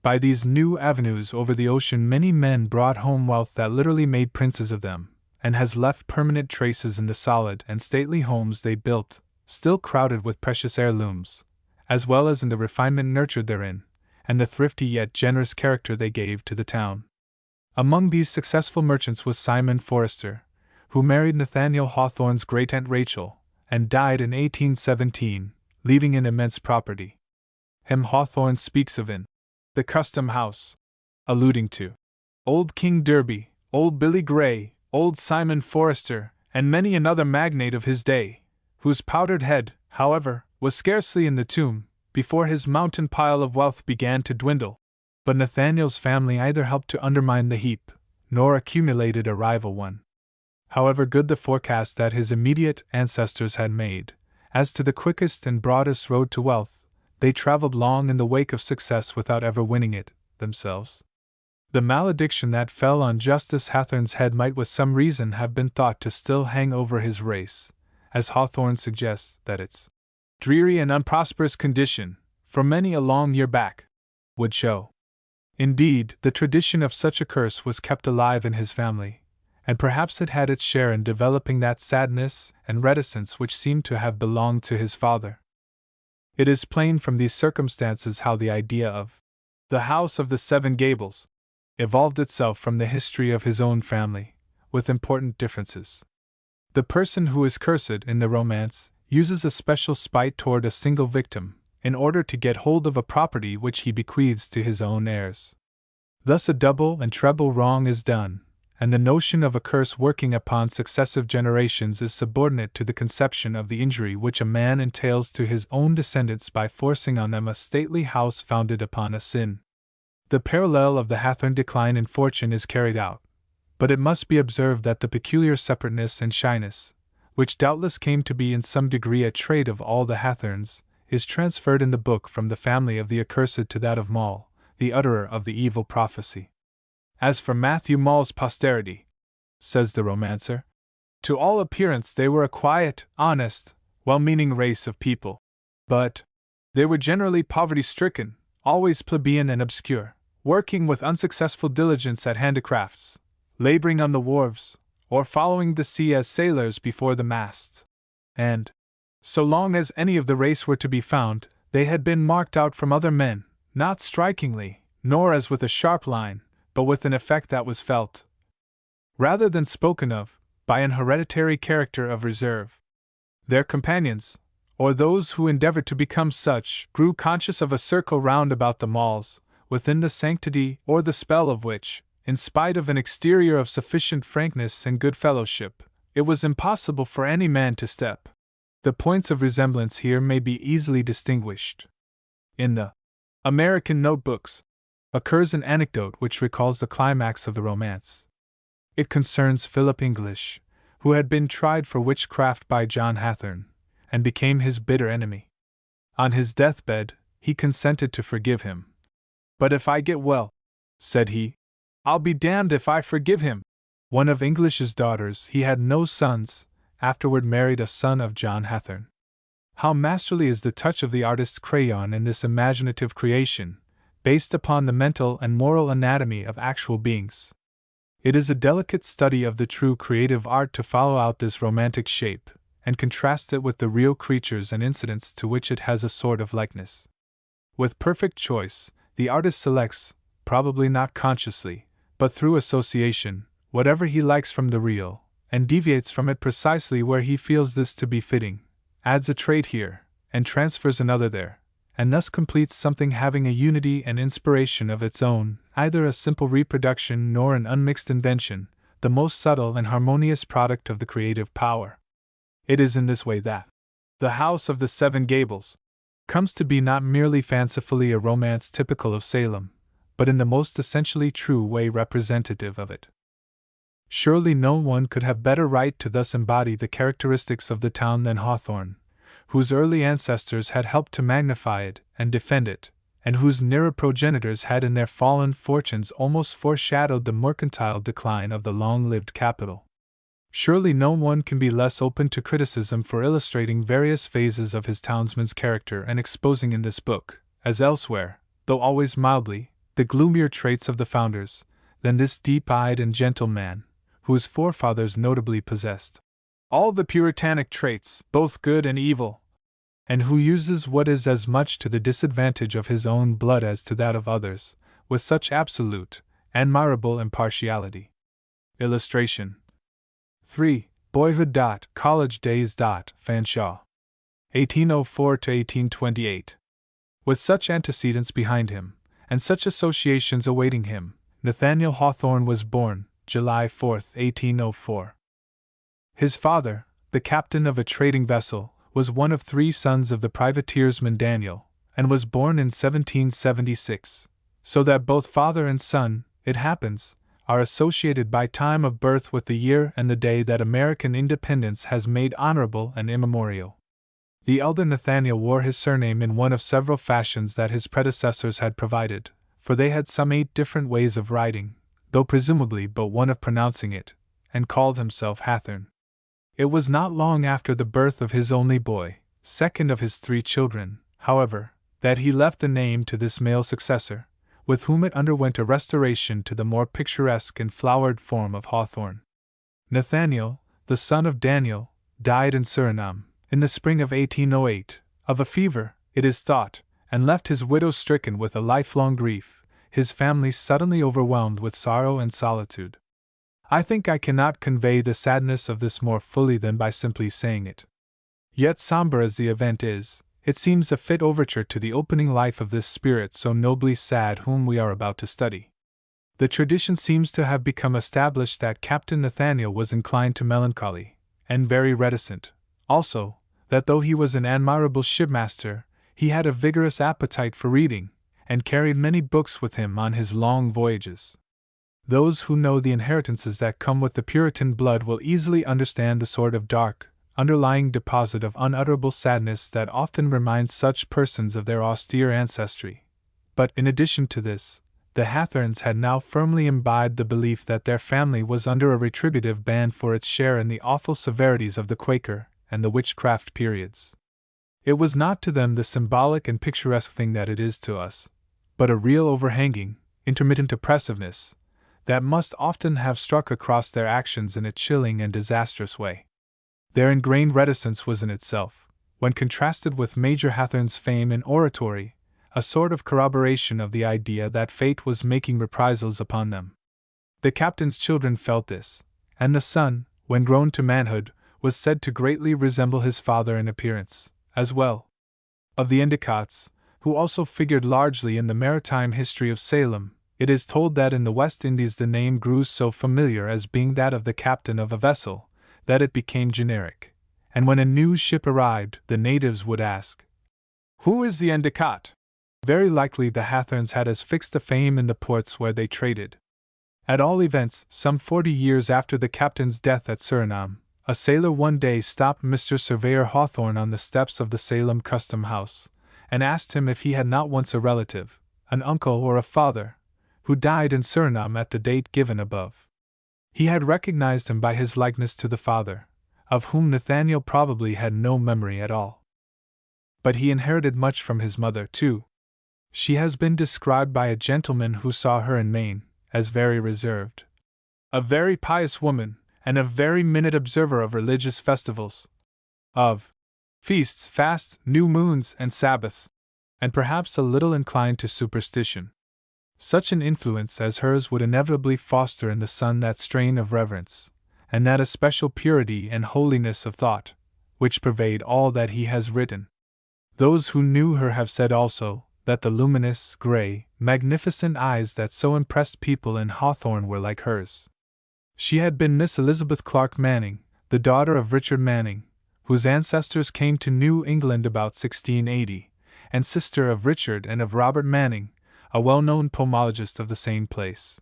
By these new avenues over the ocean many men brought home wealth that literally made princes of them, and has left permanent traces in the solid and stately homes they built, still crowded with precious heirlooms, as well as in the refinement nurtured therein, and the thrifty yet generous character they gave to the town. Among these successful merchants was Simon Forrester, who married Nathaniel Hawthorne's great-aunt Rachel, and died in 1817, leaving an immense property. Him Hawthorne speaks of in The Custom House, alluding to Old King Derby, Old Billy Gray, Old Simon Forrester, and many another magnate of his day, whose powdered head, however, was scarcely in the tomb before his mountain pile of wealth began to dwindle. But Nathaniel's family either helped to undermine the heap, nor accumulated a rival one. However good the forecast that his immediate ancestors had made, as to the quickest and broadest road to wealth, they traveled long in the wake of success without ever winning it, themselves. The malediction that fell on Justice Hathorne's head might with some reason have been thought to still hang over his race, as Hawthorne suggests that its dreary and unprosperous condition, for many a long year back, would show. Indeed, the tradition of such a curse was kept alive in his family, and perhaps it had its share in developing that sadness and reticence which seemed to have belonged to his father. It is plain from these circumstances how the idea of the House of the Seven Gables evolved itself from the history of his own family, with important differences. The person who is cursed in the romance uses a special spite toward a single victim, in order to get hold of a property which he bequeaths to his own heirs. Thus a double and treble wrong is done, and the notion of a curse working upon successive generations is subordinate to the conception of the injury which a man entails to his own descendants by forcing on them a stately house founded upon a sin. The parallel of the Hathorne decline in fortune is carried out, but it must be observed that the peculiar separateness and shyness, which doubtless came to be in some degree a trait of all the Hathornes, is transferred in the book from the family of the accursed to that of Maule, the utterer of the evil prophecy. As for Matthew Maule's posterity, says the romancer, to all appearance they were a quiet, honest, well-meaning race of people. But they were generally poverty-stricken, always plebeian and obscure, working with unsuccessful diligence at handicrafts, laboring on the wharves, or following the sea as sailors before the mast. And, so long as any of the race were to be found, they had been marked out from other men, not strikingly, nor as with a sharp line, but with an effect that was felt, rather than spoken of, by an hereditary character of reserve. Their companions, or those who endeavored to become such, grew conscious of a circle round about the Maules, within the sanctity or the spell of which, in spite of an exterior of sufficient frankness and good fellowship, it was impossible for any man to step. The points of resemblance here may be easily distinguished. In the American Notebooks occurs an anecdote which recalls the climax of the romance. It concerns Philip English, who had been tried for witchcraft by John Hathorne, and became his bitter enemy. On his deathbed, he consented to forgive him. "But if I get well," said he, "I'll be damned if I forgive him." One of English's daughters, he had no sons, afterward married a son of John Hathorne. How masterly is the touch of the artist's crayon in this imaginative creation, based upon the mental and moral anatomy of actual beings. It is a delicate study of the true creative art to follow out this romantic shape, and contrast it with the real creatures and incidents to which it has a sort of likeness. With perfect choice, the artist selects, probably not consciously, but through association, whatever he likes from the real, and deviates from it precisely where he feels this to be fitting, adds a trait here, and transfers another there, and thus completes something having a unity and inspiration of its own, either a simple reproduction nor an unmixed invention, the most subtle and harmonious product of the creative power. It is in this way that The House of the Seven Gables comes to be not merely fancifully a romance typical of Salem, but in the most essentially true way representative of it. Surely no one could have better right to thus embody the characteristics of the town than Hawthorne, whose early ancestors had helped to magnify it and defend it, and whose nearer progenitors had in their fallen fortunes almost foreshadowed the mercantile decline of the long-lived capital. Surely no one can be less open to criticism for illustrating various phases of his townsman's character and exposing in this book, as elsewhere, though always mildly, the gloomier traits of the founders, than this deep-eyed and gentle man, whose forefathers notably possessed all the puritanic traits, both good and evil, and who uses what is as much to the disadvantage of his own blood as to that of others, with such absolute, admirable impartiality. Illustration 3. Boyhood. College Days. Fanshawe. 1804 to 1828. With such antecedents behind him, and such associations awaiting him, Nathaniel Hawthorne was born, July 4, 1804. His father, the captain of a trading vessel, was one of 3 sons of the privateersman Daniel, and was born in 1776, so that both father and son, it happens, are associated by time of birth with the year and the day that American independence has made honorable and immemorial. The elder Nathaniel wore his surname in one of several fashions that his predecessors had provided, for they had some 8 different ways of writing, though presumably but one of pronouncing it, and called himself Hathorne. It was not long after the birth of his only boy, second of his 3 children, however, that he left the name to this male successor, with whom it underwent a restoration to the more picturesque and flowered form of Hawthorne. Nathaniel, the son of Daniel, died in Suriname, in the spring of 1808, of a fever, it is thought, and left his widow stricken with a lifelong grief, his family suddenly overwhelmed with sorrow and solitude. I think I cannot convey the sadness of this more fully than by simply saying it. Yet somber as the event is, it seems a fit overture to the opening life of this spirit so nobly sad whom we are about to study. The tradition seems to have become established that Captain Nathaniel was inclined to melancholy, and very reticent, also, that though he was an admirable shipmaster, he had a vigorous appetite for reading, and carried many books with him on his long voyages. Those who know the inheritances that come with the Puritan blood will easily understand the sort of dark, underlying deposit of unutterable sadness that often reminds such persons of their austere ancestry. But in addition to this, the Hathornes had now firmly imbibed the belief that their family was under a retributive ban for its share in the awful severities of the Quaker and the witchcraft periods. It was not to them the symbolic and picturesque thing that it is to us, but a real overhanging, intermittent oppressiveness, that must often have struck across their actions in a chilling and disastrous way. Their ingrained reticence was in itself, when contrasted with Major Hathorne's fame in oratory, a sort of corroboration of the idea that fate was making reprisals upon them. The captain's children felt this, and the son, when grown to manhood, was said to greatly resemble his father in appearance, as well. Of the Endicotts, who also figured largely in the maritime history of Salem, it is told that in the West Indies the name grew so familiar as being that of the captain of a vessel, that it became generic, and when a new ship arrived, the natives would ask, "Who is the Endicott?" Very likely the Hathornes had as fixed a fame in the ports where they traded. At all events, some 40 years after the captain's death at Suriname, a sailor one day stopped Mr. Surveyor Hawthorne on the steps of the Salem Custom House, and asked him if he had not once a relative, an uncle or a father, who died in Suriname at the date given above. He had recognized him by his likeness to the father, of whom Nathaniel probably had no memory at all. But he inherited much from his mother, too. She has been described by a gentleman who saw her in Maine as very reserved, a very pious woman, and a very minute observer of religious festivals, of feasts, fasts, new moons, and Sabbaths, and perhaps a little inclined to superstition. Such an influence as hers would inevitably foster in the son that strain of reverence, and that especial purity and holiness of thought, which pervade all that he has written. Those who knew her have said also, that the luminous, gray, magnificent eyes that so impressed people in Hawthorne were like hers. She had been Miss Elizabeth Clark Manning, the daughter of Richard Manning, whose ancestors came to New England about 1680, and sister of Richard and of Robert Manning, a well-known pomologist of the same place.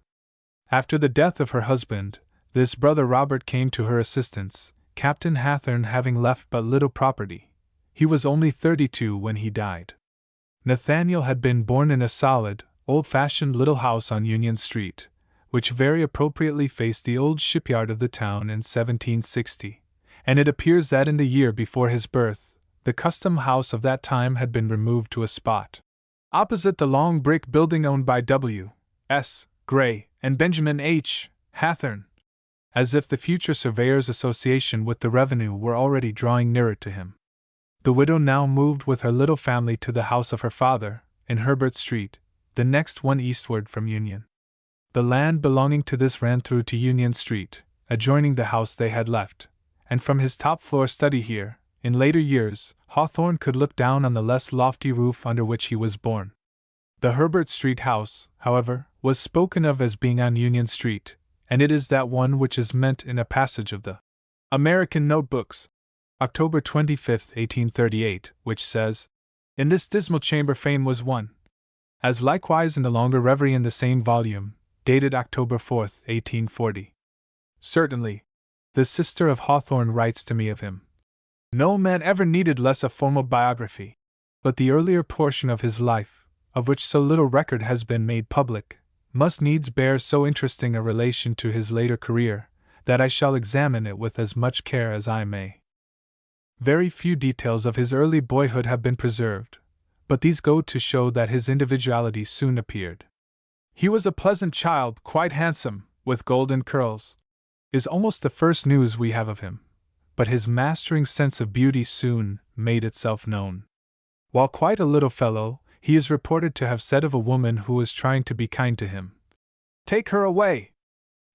After the death of her husband, this brother Robert came to her assistance, Captain Hathorne having left but little property. He was only 32 when he died. Nathaniel had been born in a solid, old-fashioned little house on Union Street, which very appropriately faced the old shipyard of the town in 1760, and it appears that in the year before his birth, the custom house of that time had been removed to a spot opposite the long brick building owned by W. S. Gray and Benjamin H. Hawthorne, as if the future Surveyors' Association with the revenue were already drawing nearer to him. The widow now moved with her little family to the house of her father, in Herbert Street, the next one eastward from Union. The land belonging to this ran through to Union Street, adjoining the house they had left, and from his top-floor study here, in later years, Hawthorne could look down on the less lofty roof under which he was born. The Herbert Street house, however, was spoken of as being on Union Street, and it is that one which is meant in a passage of the American Notebooks, October 25, 1838, which says, "In this dismal chamber fame was won," as likewise in the longer reverie in the same volume, dated October 4, 1840. Certainly, the sister of Hawthorne writes to me of him. No man ever needed less a formal biography, but the earlier portion of his life, of which so little record has been made public, must needs bear so interesting a relation to his later career, that I shall examine it with as much care as I may. Very few details of his early boyhood have been preserved, but these go to show that his individuality soon appeared. He was a pleasant child, quite handsome, with golden curls, is almost the first news we have of him, but his mastering sense of beauty soon made itself known. While quite a little fellow, he is reported to have said of a woman who was trying to be kind to him, "Take her away!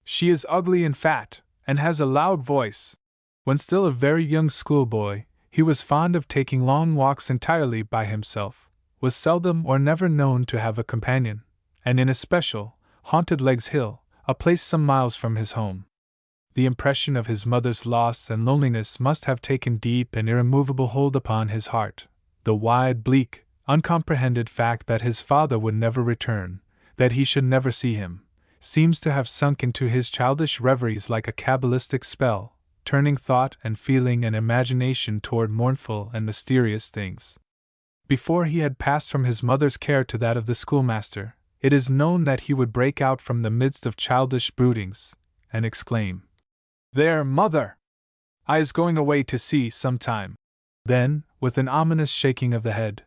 She is ugly and fat, and has a loud voice." When still a very young schoolboy, he was fond of taking long walks entirely by himself, was seldom or never known to have a companion, and in especial, haunted Leg's Hill, a place some miles from his home. The impression of his mother's loss and loneliness must have taken deep and irremovable hold upon his heart. The wide, bleak, uncomprehended fact that his father would never return, that he should never see him, seems to have sunk into his childish reveries like a cabalistic spell, turning thought and feeling and imagination toward mournful and mysterious things. Before he had passed from his mother's care to that of the schoolmaster, it is known that he would break out from the midst of childish broodings, and exclaim, "There, mother! I is going away to sea some time." Then, with an ominous shaking of the head,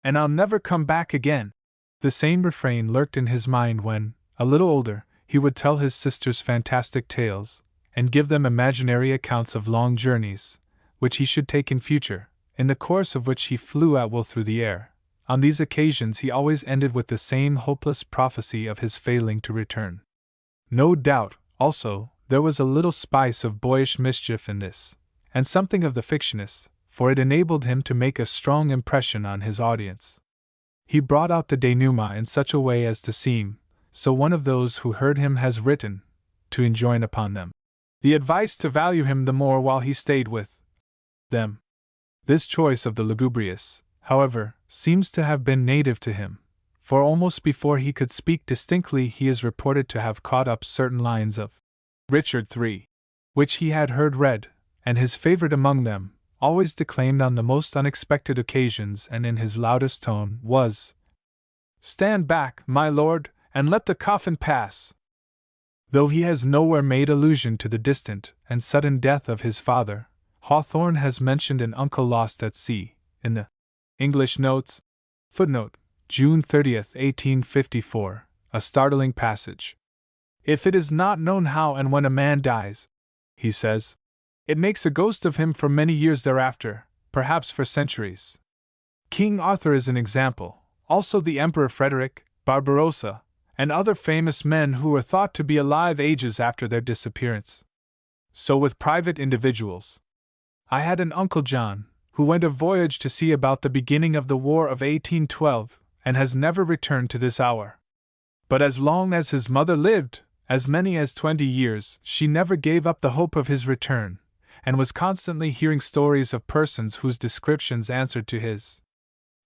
"And I'll never come back again." The same refrain lurked in his mind when, a little older, he would tell his sisters fantastic tales, and give them imaginary accounts of long journeys, which he should take in future, in the course of which he flew at will through the air. On these occasions he always ended with the same hopeless prophecy of his failing to return. No doubt, also, there was a little spice of boyish mischief in this, and something of the fictionist, for it enabled him to make a strong impression on his audience. He brought out the denouement in such a way as to seem, so one of those who heard him has written, to enjoin upon them the advice to value him the more while he stayed with them. This choice of the lugubrious, however, seems to have been native to him, for almost before he could speak distinctly he is reported to have caught up certain lines of Richard III, which he had heard read, and his favorite among them, always declaimed on the most unexpected occasions and in his loudest tone, was, "Stand back, my lord, and let the coffin pass." Though he has nowhere made allusion to the distant and sudden death of his father, Hawthorne has mentioned an uncle lost at sea, in the English Notes, footnote, June 30, 1854, a startling passage. "If it is not known how and when a man dies," he says, "it makes a ghost of him for many years thereafter, perhaps for centuries. King Arthur is an example, also the Emperor Frederick, Barbarossa, and other famous men who were thought to be alive ages after their disappearance. So with private individuals. I had an Uncle John, who went a voyage to sea about the beginning of the War of 1812, and has never returned to this hour. But as long as his mother lived, as many as 20 years, she never gave up the hope of his return, and was constantly hearing stories of persons whose descriptions answered to his.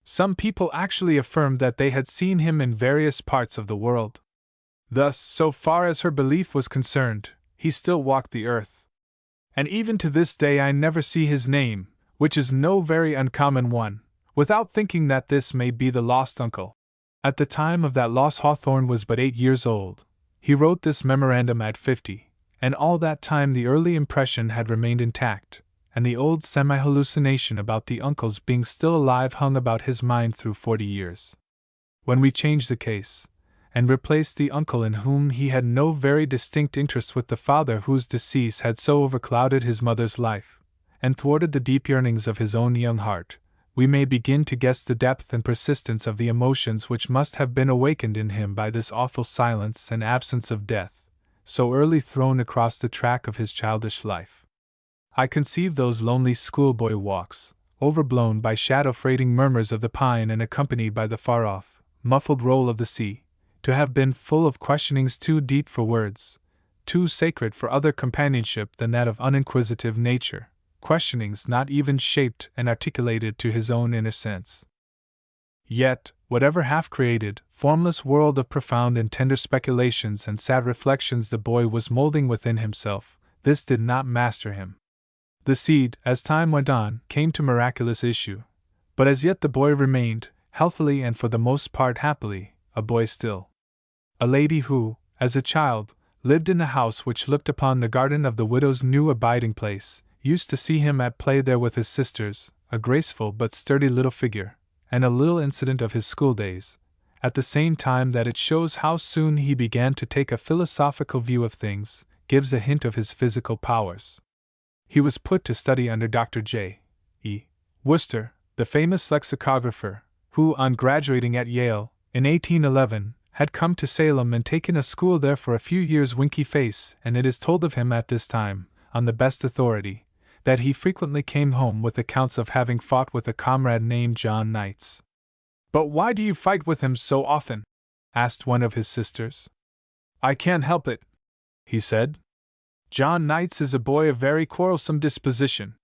Some people actually affirmed that they had seen him in various parts of the world. Thus, so far as her belief was concerned, he still walked the earth. And even to this day I never see his name, which is no very uncommon one, without thinking that this may be the lost uncle. At the time of that loss Hawthorne was but 8 years old. He wrote this memorandum at 50, and all that time the early impression had remained intact, and the old semi-hallucination about the uncle's being still alive hung about his mind through 40 years. when we change the case, and replace the uncle in whom he had no very distinct interest with the father whose decease had so overclouded his mother's life, and thwarted the deep yearnings of his own young heart, we may begin to guess the depth and persistence of the emotions which must have been awakened in him by this awful silence and absence of death, so early thrown across the track of his childish life. I conceive those lonely schoolboy walks, overblown by shadow-freighting murmurs of the pine and accompanied by the far-off, muffled roll of the sea, to have been full of questionings too deep for words, too sacred for other companionship than that of uninquisitive nature, questionings not even shaped and articulated to his own inner sense. Yet, whatever half-created, formless world of profound and tender speculations and sad reflections the boy was molding within himself, this did not master him. The seed, as time went on, came to miraculous issue, but as yet the boy remained, healthily and for the most part happily, a boy still. A lady who, as a child, lived in the house which looked upon the garden of the widow's new abiding place, used to see him at play there with his sisters, a graceful but sturdy little figure, and a little incident of his schooldays, at the same time that it shows how soon he began to take a philosophical view of things, gives a hint of his physical powers. He was put to study under Dr. J. E. Worcester, the famous lexicographer, who, on graduating at Yale, in 1811, had come to Salem and taken a school there for a few years. Winky face, and it is told of him at this time, on the best authority, that he frequently came home with accounts of having fought with a comrade named John Knights. "But why do you fight with him so often?" asked one of his sisters. "I can't help it," he said. "John Knights is a boy of very quarrelsome disposition."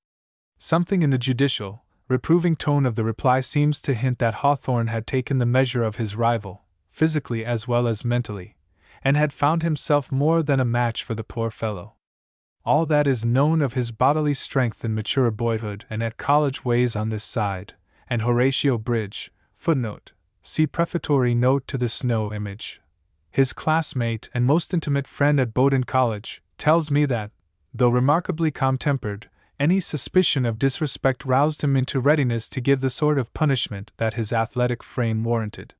Something in the judicial, reproving tone of the reply seems to hint that Hawthorne had taken the measure of his rival, physically as well as mentally, and had found himself more than a match for the poor fellow. All that is known of his bodily strength in mature boyhood and at college weighs on this side, and Horatio Bridge, footnote, see prefatory note to the Snow Image, his classmate and most intimate friend at Bowdoin College, tells me that, though remarkably calm-tempered, any suspicion of disrespect roused him into readiness to give the sort of punishment that his athletic frame warranted.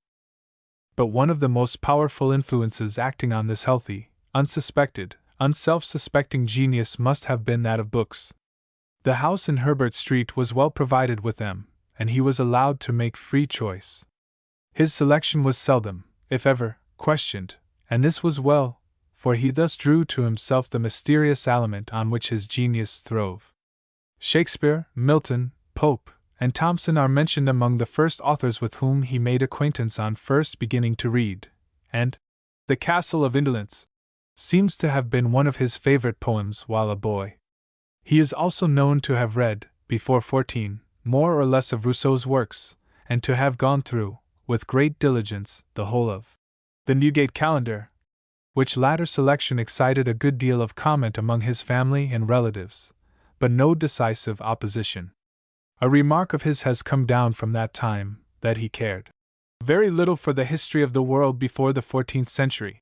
But one of the most powerful influences acting on this healthy, unsuspected, unself-suspecting genius must have been that of books. The house in Herbert Street was well provided with them, and he was allowed to make free choice. His selection was seldom, if ever, questioned, and this was well, for he thus drew to himself the mysterious element on which his genius throve. Shakespeare, Milton, Pope, and Thomson are mentioned among the first authors with whom he made acquaintance on first beginning to read, and The Castle of Indolence seems to have been one of his favorite poems while a boy. He is also known to have read, before 14, more or less of Rousseau's works, and to have gone through, with great diligence, the whole of the Newgate Calendar, which latter selection excited a good deal of comment among his family and relatives, but no decisive opposition. A remark of his has come down from that time, that he cared very little for the history of the world before the 14th century,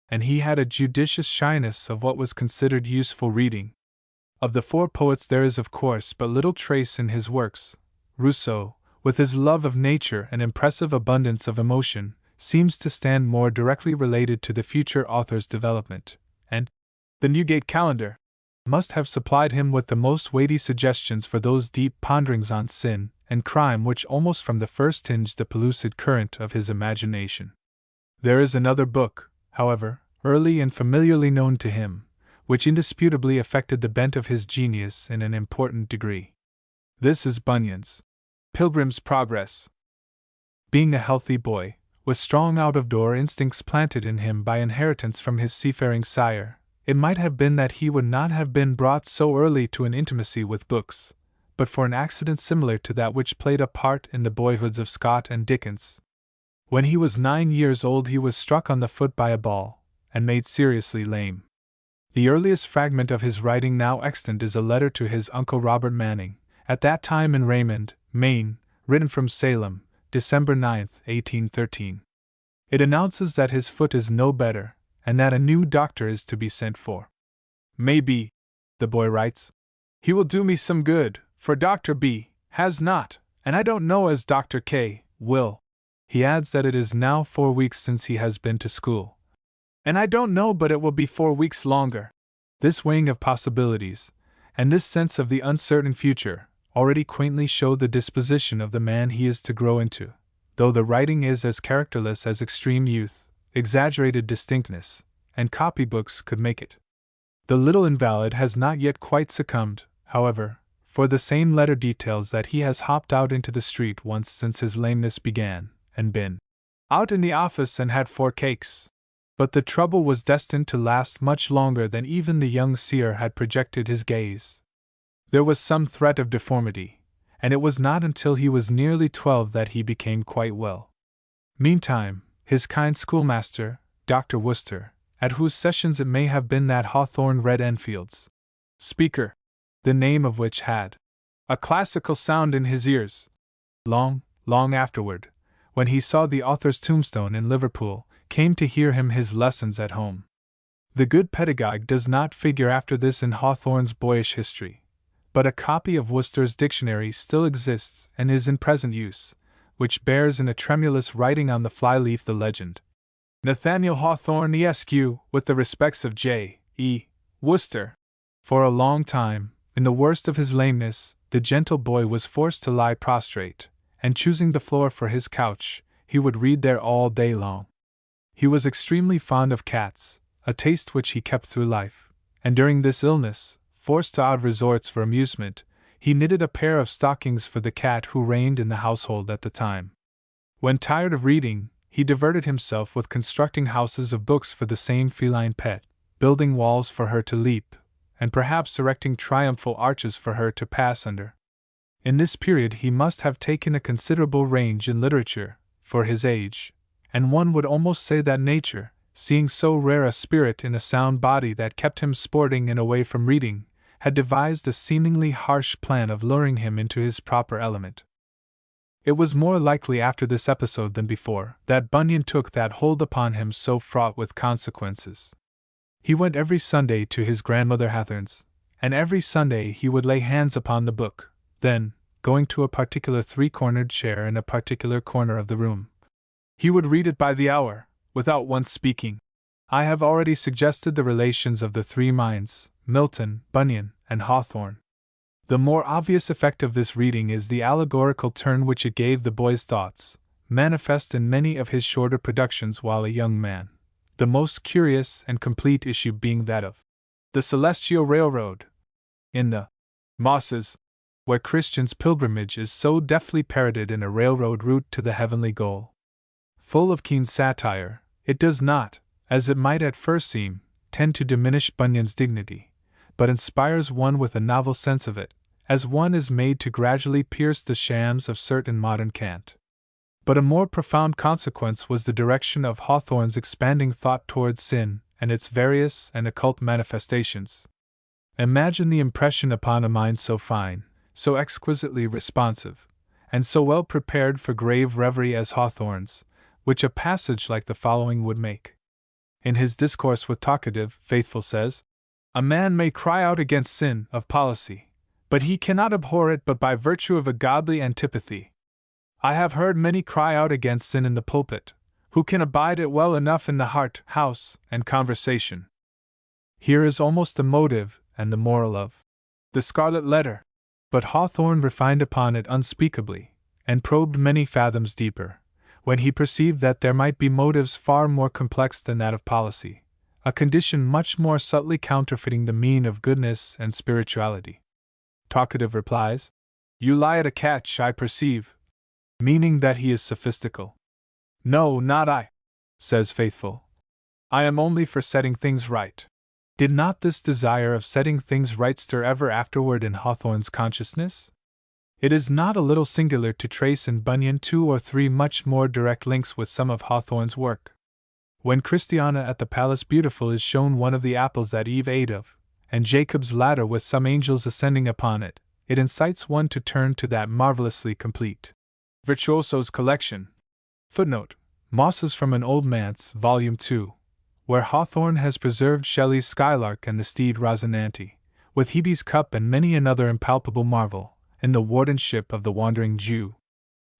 and he had a judicious shyness of what was considered useful reading. Of the four poets there is of course but little trace in his works. Rousseau, with his love of nature and impressive abundance of emotion, seems to stand more directly related to the future author's development, and the Newgate Calendar must have supplied him with the most weighty suggestions for those deep ponderings on sin and crime which almost from the first tinged the pellucid current of his imagination. There is another book, however, early and familiarly known to him, which indisputably affected the bent of his genius in an important degree. This is Bunyan's Pilgrim's Progress. Being a healthy boy, with strong out-of-door instincts planted in him by inheritance from his seafaring sire, it might have been that he would not have been brought so early to an intimacy with books, but for an accident similar to that which played a part in the boyhoods of Scott and Dickens. When he was 9 years old he was struck on the foot by a ball, and made seriously lame. The earliest fragment of his writing now extant is a letter to his uncle Robert Manning, at that time in Raymond, Maine, written from Salem, December 9, 1813. It announces that his foot is no better, and that a new doctor is to be sent for. "Maybe," the boy writes, "he will do me some good, for Dr. B. has not, and I don't know as Dr. K. will." He adds that it is now 4 weeks since he has been to school. And I don't know but it will be 4 weeks longer. This weighing of possibilities, and this sense of the uncertain future, already quaintly show the disposition of the man he is to grow into, though the writing is as characterless as extreme youth, exaggerated distinctness, and copybooks could make it. The little invalid has not yet quite succumbed, however, for the same letter details that he has hopped out into the street once since his lameness began, and been out in the office and had 4 cakes. But the trouble was destined to last much longer than even the young seer had projected his gaze. There was some threat of deformity, and it was not until he was nearly 12 that he became quite well. Meantime, his kind schoolmaster, Dr. Worcester, at whose sessions it may have been that Hawthorne read Enfield's Speaker, the name of which had a classical sound in his ears. Long, long afterward, when he saw the author's tombstone in Liverpool, came to hear him his lessons at home. The good pedagogue does not figure after this in Hawthorne's boyish history, but a copy of Worcester's dictionary still exists and is in present use, which bears in a tremulous writing on the fly-leaf the legend, Nathaniel Hawthorne Esq. with the respects of J. E. Worcester. For a long time, in the worst of his lameness, the gentle boy was forced to lie prostrate, and choosing the floor for his couch, he would read there all day long. He was extremely fond of cats, a taste which he kept through life, and during this illness, forced to odd resorts for amusement, he knitted a pair of stockings for the cat who reigned in the household at the time. When tired of reading, he diverted himself with constructing houses of books for the same feline pet, building walls for her to leap, and perhaps erecting triumphal arches for her to pass under. In this period he must have taken a considerable range in literature, for his age, and one would almost say that nature, seeing so rare a spirit in a sound body that kept him sporting and away from reading, had devised a seemingly harsh plan of luring him into his proper element. It was more likely after this episode than before that Bunyan took that hold upon him so fraught with consequences. He went every Sunday to his grandmother Hawthorne's, and every Sunday he would lay hands upon the book, then, going to a particular 3-cornered chair in a particular corner of the room, he would read it by the hour, without once speaking. I have already suggested the relations of the 3 minds, Milton, Bunyan, and Hawthorne. The more obvious effect of this reading is the allegorical turn which it gave the boy's thoughts, manifest in many of his shorter productions while a young man, the most curious and complete issue being that of the Celestial Railroad, in the Mosses, where Christian's pilgrimage is so deftly parroted in a railroad route to the heavenly goal. Full of keen satire, it does not, as it might at first seem, tend to diminish Bunyan's dignity, but inspires one with a novel sense of it, as one is made to gradually pierce the shams of certain modern cant. But a more profound consequence was the direction of Hawthorne's expanding thought towards sin and its various and occult manifestations. Imagine the impression upon a mind so fine, so exquisitely responsive, and so well prepared for grave reverie as Hawthorne's, which a passage like the following would make. In his Discourse with Talkative, Faithful says, "A man may cry out against sin of policy, but he cannot abhor it but by virtue of a godly antipathy. I have heard many cry out against sin in the pulpit, who can abide it well enough in the heart, house, and conversation." Here is almost the motive and the moral of The Scarlet Letter, but Hawthorne refined upon it unspeakably, and probed many fathoms deeper, when he perceived that there might be motives far more complex than that of policy, a condition much more subtly counterfeiting the mean of goodness and spirituality. Talkative replies, "You lie at a catch, I perceive," meaning that he is sophistical. "No, not I," says Faithful. "I am only for setting things right." Did not this desire of setting things right stir ever afterward in Hawthorne's consciousness? It is not a little singular to trace in Bunyan 2 or 3 much more direct links with some of Hawthorne's work. When Christiana at the Palace Beautiful is shown one of the apples that Eve ate of, and Jacob's ladder with some angels ascending upon it, it incites one to turn to that marvelously complete Virtuoso's collection. Footnote: Mosses from an Old Manse, Volume 2, where Hawthorne has preserved Shelley's Skylark and the steed Rosinante, with Hebe's cup and many another impalpable marvel, in the wardenship of the Wandering Jew.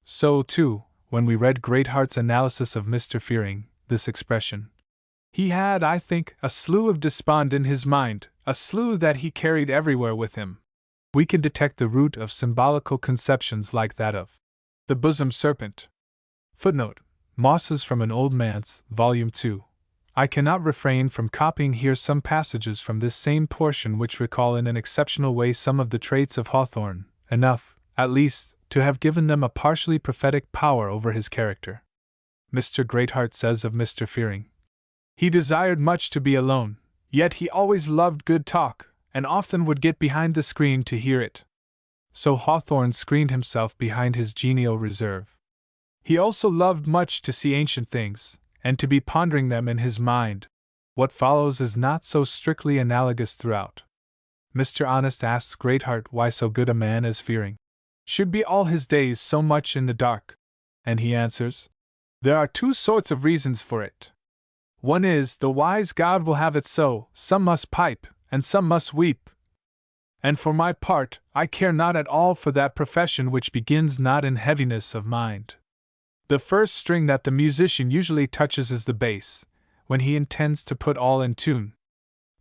So, too, when we read Greatheart's analysis of Mr. Fearing, this expression. He had, I think, a slough of despond in his mind, a slough that he carried everywhere with him. We can detect the root of symbolical conceptions like that of the bosom serpent. Footnote: Mosses from an Old Manse, Volume 2. I cannot refrain from copying here some passages from this same portion which recall in an exceptional way some of the traits of Hawthorne, enough, at least, to have given them a partially prophetic power over his character. Mr. Greatheart says of Mr. Fearing, "He desired much to be alone, yet he always loved good talk, and often would get behind the screen to hear it." So Hawthorne screened himself behind his genial reserve. He also loved much to see ancient things, and to be pondering them in his mind. What follows is not so strictly analogous throughout. Mr. Honest asks Greatheart why so good a man as Fearing should be all his days so much in the dark, and he answers, "There are two sorts of reasons for it. One is, the wise God will have it so, some must pipe, and some must weep. And for my part, I care not at all for that profession which begins not in heaviness of mind. The first string that the musician usually touches is the bass, when he intends to put all in tune.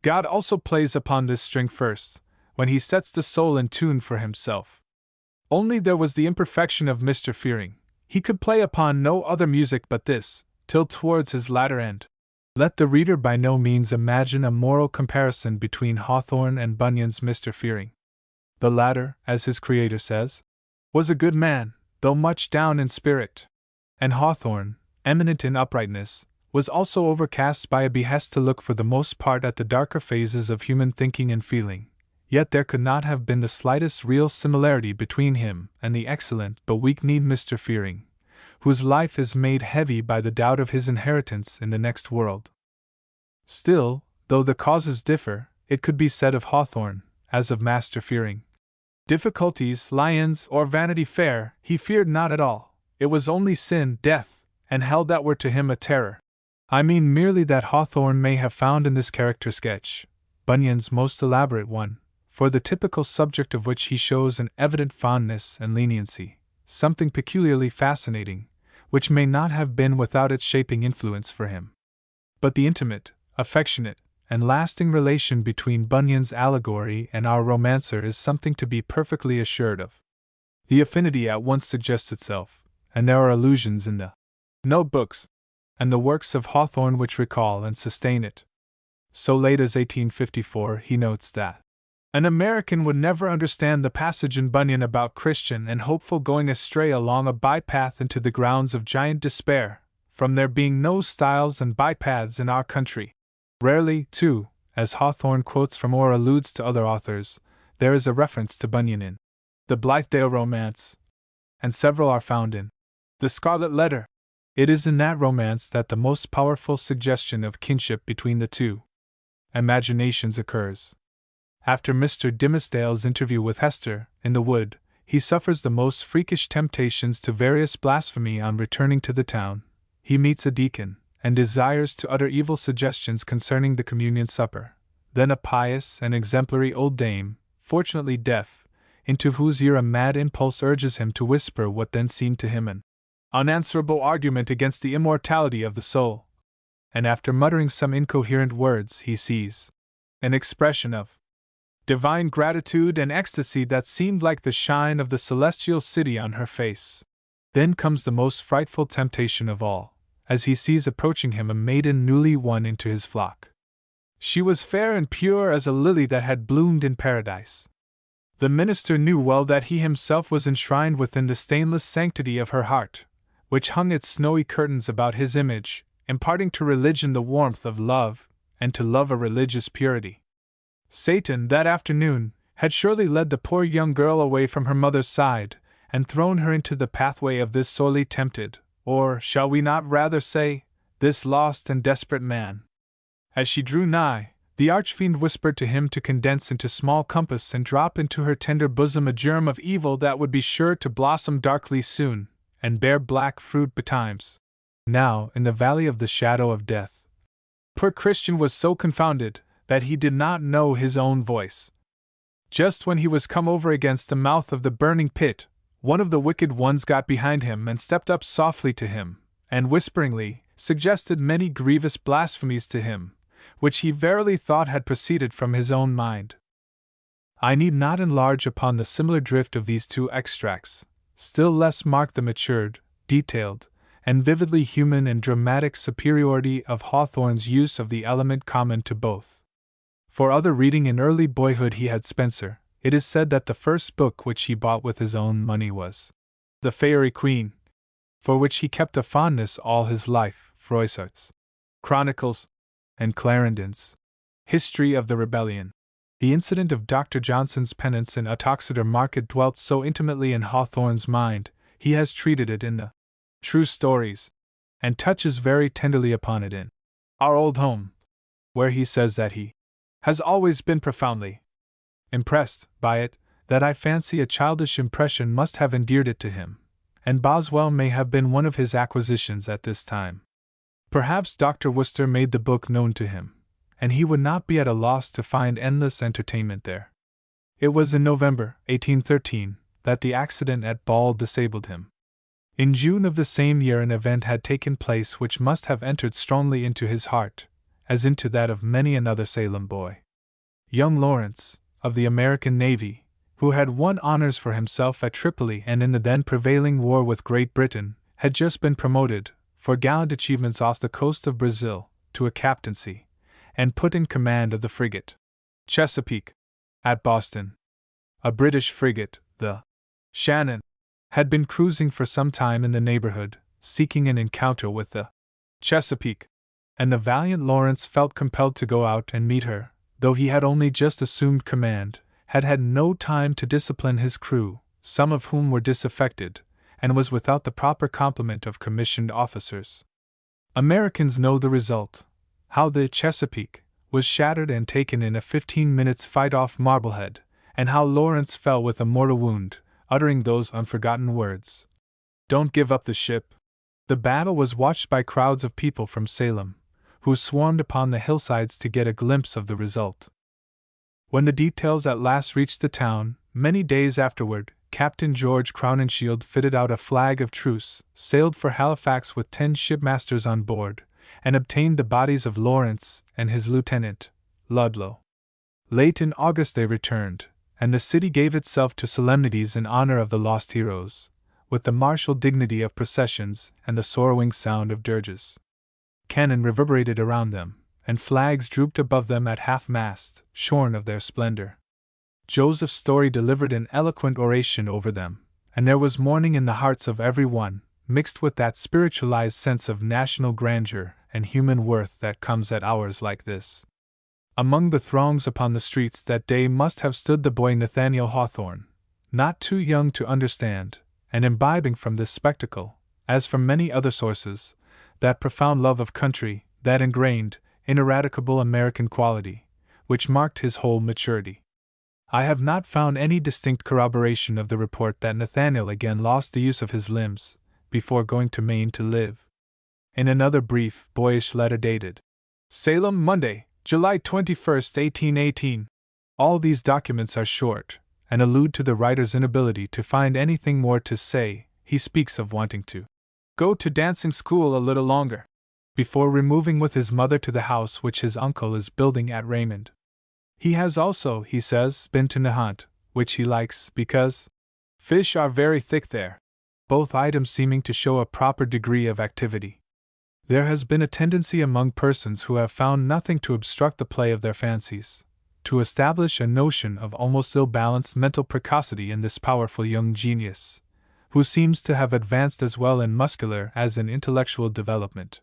God also plays upon this string first, when he sets the soul in tune for himself. Only there was the imperfection of Mr. Fearing. He could play upon no other music but this, till towards his latter end." Let the reader by no means imagine a moral comparison between Hawthorne and Bunyan's Mr. Fearing. The latter, as his creator says, was a good man, though much down in spirit. And Hawthorne, eminent in uprightness, was also overcast by a behest to look for the most part at the darker phases of human thinking and feeling. Yet there could not have been the slightest real similarity between him and the excellent but weak-kneed Mr. Fearing, whose life is made heavy by the doubt of his inheritance in the next world. Still, though the causes differ, it could be said of Hawthorne, as of Master Fearing, difficulties, lions, or Vanity Fair, he feared not at all. It was only sin, death, and hell that were to him a terror. I mean merely that Hawthorne may have found in this character sketch, Bunyan's most elaborate one, for the typical subject of which he shows an evident fondness and leniency, something peculiarly fascinating, which may not have been without its shaping influence for him. But the intimate, affectionate, and lasting relation between Bunyan's allegory and our romancer is something to be perfectly assured of. The affinity at once suggests itself, and there are allusions in the notebooks and the works of Hawthorne which recall and sustain it. So late as 1854, he notes that an American would never understand the passage in Bunyan about Christian and hopeful going astray along a bypath into the grounds of giant despair, from there being no stiles and bypaths in our country. Rarely, too, as Hawthorne quotes from or alludes to other authors, there is a reference to Bunyan in the Blithedale Romance, and several are found in the Scarlet Letter. It is in that romance that the most powerful suggestion of kinship between the two imaginations occurs. After Mr. Dimmesdale's interview with Hester, in the wood, he suffers the most freakish temptations to various blasphemy on returning to the town. He meets a deacon, and desires to utter evil suggestions concerning the communion supper. Then a pious and exemplary old dame, fortunately deaf, into whose ear a mad impulse urges him to whisper what then seemed to him an unanswerable argument against the immortality of the soul. And after muttering some incoherent words, he sees an expression of divine gratitude and ecstasy that seemed like the shine of the celestial city on her face. Then comes the most frightful temptation of all, as he sees approaching him a maiden newly won into his flock. She was fair and pure as a lily that had bloomed in paradise. The minister knew well that he himself was enshrined within the stainless sanctity of her heart, which hung its snowy curtains about his image, imparting to religion the warmth of love, and to love a religious purity. Satan, that afternoon, had surely led the poor young girl away from her mother's side, and thrown her into the pathway of this sorely tempted, or, shall we not rather say, this lost and desperate man. As she drew nigh, the archfiend whispered to him to condense into small compass and drop into her tender bosom a germ of evil that would be sure to blossom darkly soon, and bear black fruit betimes. Now, in the valley of the shadow of death, poor Christian was so confounded that he did not know his own voice. Just when he was come over against the mouth of the burning pit, One of the wicked ones got behind him and stepped up softly to him, and whisperingly suggested many grievous blasphemies to him, which he verily thought had proceeded from his own mind. I need not enlarge upon the similar drift of these two extracts, still less mark the matured, detailed, and vividly human and dramatic superiority of Hawthorne's use of the element common to both. For other reading in early boyhood he had Spenser. It is said that the first book which he bought with his own money was The Fairy Queen, for which he kept a fondness all his life. Froissart's Chronicles and Clarendon's History of the Rebellion. The incident of Dr. Johnson's penance in Uttoxeter Market dwelt so intimately in Hawthorne's mind, he has treated it in the True Stories, and touches very tenderly upon it in Our Old Home, where he says that he has always been profoundly impressed by it, that I fancy a childish impression must have endeared it to him, and Boswell may have been one of his acquisitions at this time. Perhaps Dr. Worcester made the book known to him, and he would not be at a loss to find endless entertainment there. It was in November, 1813, that the accident at Ball disabled him. In June of the same year an event had taken place which must have entered strongly into his heart, as into that of many another Salem boy. Young Lawrence, of the American Navy, who had won honors for himself at Tripoli and in the then prevailing war with Great Britain, had just been promoted, for gallant achievements off the coast of Brazil, to a captaincy, and put in command of the frigate Chesapeake, at Boston. A British frigate, the Shannon, had been cruising for some time in the neighborhood, seeking an encounter with the Chesapeake, and the valiant Lawrence felt compelled to go out and meet her, though he had only just assumed command, had had no time to discipline his crew, some of whom were disaffected, and was without the proper complement of commissioned officers. Americans know the result, how the Chesapeake was shattered and taken in a 15 minutes fight off Marblehead, and how Lawrence fell with a mortal wound, uttering those unforgotten words, "Don't give up the ship." The battle was watched by crowds of people from Salem, who swarmed upon the hillsides to get a glimpse of the result. When the details at last reached the town, many days afterward, Captain George Crowninshield fitted out a flag of truce, sailed for Halifax with 10 shipmasters on board, and obtained the bodies of Lawrence and his lieutenant, Ludlow. Late in August they returned, and the city gave itself to solemnities in honor of the lost heroes, with the martial dignity of processions and the sorrowing sound of dirges. Cannon reverberated around them, and flags drooped above them at half-mast, shorn of their splendor. Joseph Story delivered an eloquent oration over them, and there was mourning in the hearts of every one, mixed with that spiritualized sense of national grandeur and human worth that comes at hours like this. Among the throngs upon the streets that day must have stood the boy Nathaniel Hawthorne, not too young to understand, and imbibing from this spectacle, as from many other sources, that profound love of country, that ingrained, ineradicable American quality, which marked his whole maturity. I have not found any distinct corroboration of the report that Nathaniel again lost the use of his limbs, before going to Maine to live. In another brief, boyish letter dated Salem, Monday, July 21, 1818. All these documents are short, and allude to the writer's inability to find anything more to say. He speaks of wanting to go to dancing school a little longer, before removing with his mother to the house which his uncle is building at Raymond. He has also, he says, been to Nahant, which he likes, because fish are very thick there, both items seeming to show a proper degree of activity. There has been a tendency among persons who have found nothing to obstruct the play of their fancies, to establish a notion of almost ill-balanced mental precocity in this powerful young genius, who seems to have advanced as well in muscular as in intellectual development.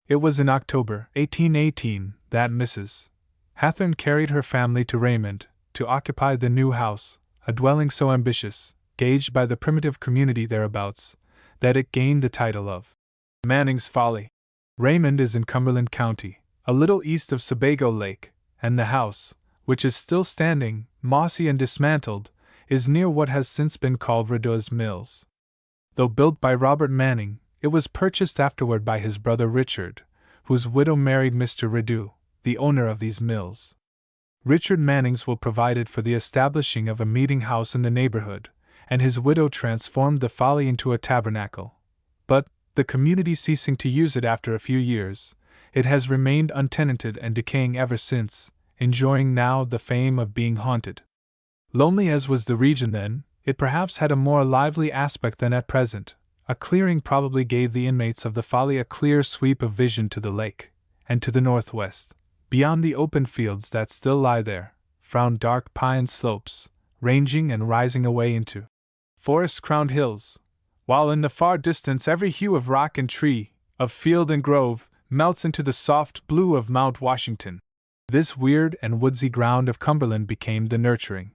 It was in October, 1818, that Mrs. Hawthorne carried her family to Raymond, to occupy the new house, a dwelling so ambitious, gauged by the primitive community thereabouts, that it gained the title of Manning's Folly. Raymond is in Cumberland County, a little east of Sebago Lake, and the house, which is still standing, mossy and dismantled, is near what has since been called Rideau's Mills. Though built by Robert Manning, it was purchased afterward by his brother Richard, whose widow married Mr. Rideau, the owner of these mills. Richard Manning's will provided for the establishing of a meeting house in the neighborhood, and his widow transformed the folly into a tabernacle. But, the community ceasing to use it after a few years, it has remained untenanted and decaying ever since, enjoying now the fame of being haunted. Lonely as was the region then, it perhaps had a more lively aspect than at present. A clearing probably gave the inmates of the folly a clear sweep of vision to the lake, and to the northwest, beyond the open fields that still lie there, frowned dark pine slopes, ranging and rising away into forest-crowned hills, while in the far distance every hue of rock and tree, of field and grove, melts into the soft blue of Mount Washington. This weird and woodsy ground of Cumberland became the nurturing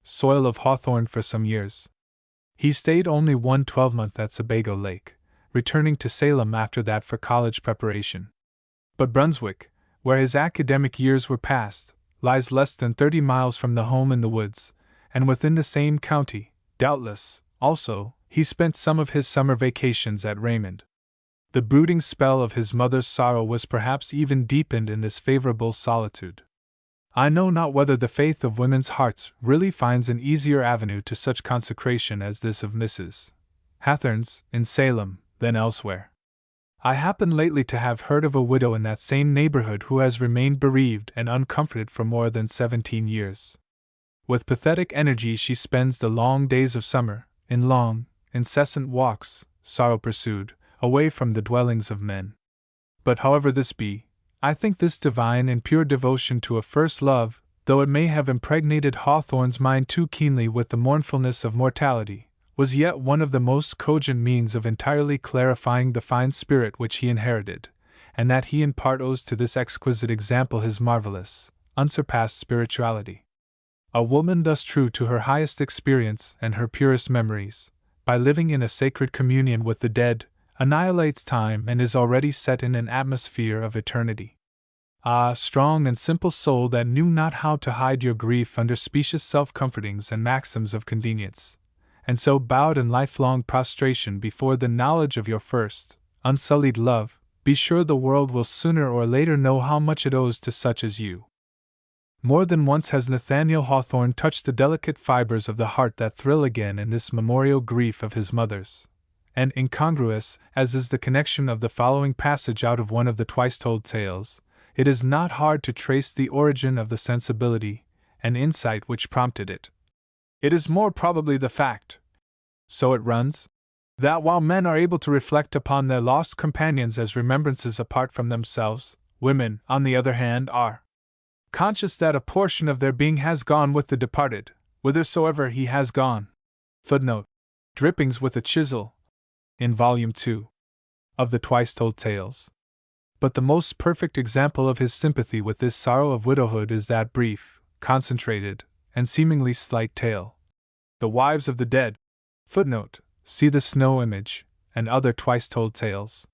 soil of Hawthorne for some years. He stayed only one 12-month at Sebago Lake, returning to Salem after that for college preparation. But Brunswick, where his academic years were passed, lies less than 30 miles from the home in the woods, and within the same county, doubtless, also, he spent some of his summer vacations at Raymond. The brooding spell of his mother's sorrow was perhaps even deepened in this favorable solitude. I know not whether the faith of women's hearts really finds an easier avenue to such consecration as this of Mrs. Hawthorne's in Salem than elsewhere. I happen lately to have heard of a widow in that same neighborhood who has remained bereaved and uncomforted for more than 17 years. With pathetic energy she spends the long days of summer, in long, incessant walks, sorrow pursued, away from the dwellings of men. But however this be, I think this divine and pure devotion to a first love, though it may have impregnated Hawthorne's mind too keenly with the mournfulness of mortality, was yet one of the most cogent means of entirely clarifying the fine spirit which he inherited, and that he in part owes to this exquisite example his marvelous, unsurpassed spirituality. A woman thus true to her highest experience and her purest memories, by living in a sacred communion with the dead, annihilates time and is already set in an atmosphere of eternity. Ah, strong and simple soul that knew not how to hide your grief under specious self-comfortings and maxims of convenience, and so bowed in lifelong prostration before the knowledge of your first, unsullied love, be sure the world will sooner or later know how much it owes to such as you. More than once has Nathaniel Hawthorne touched the delicate fibers of the heart that thrill again in this memorial grief of his mother's, and incongruous as is the connection of the following passage out of one of the twice-told tales, it is not hard to trace the origin of the sensibility and insight which prompted it. It is more probably the fact, so it runs, that while men are able to reflect upon their lost companions as remembrances apart from themselves, women, on the other hand, are conscious that a portion of their being has gone with the departed, whithersoever he has gone. Footnote: Drippings with a Chisel, in Volume 2 of the Twice-Told Tales. But the most perfect example of his sympathy with this sorrow of widowhood is that brief, concentrated, and seemingly slight tale, The Wives of the Dead. Footnote: See the Snow Image, and other Twice-Told Tales.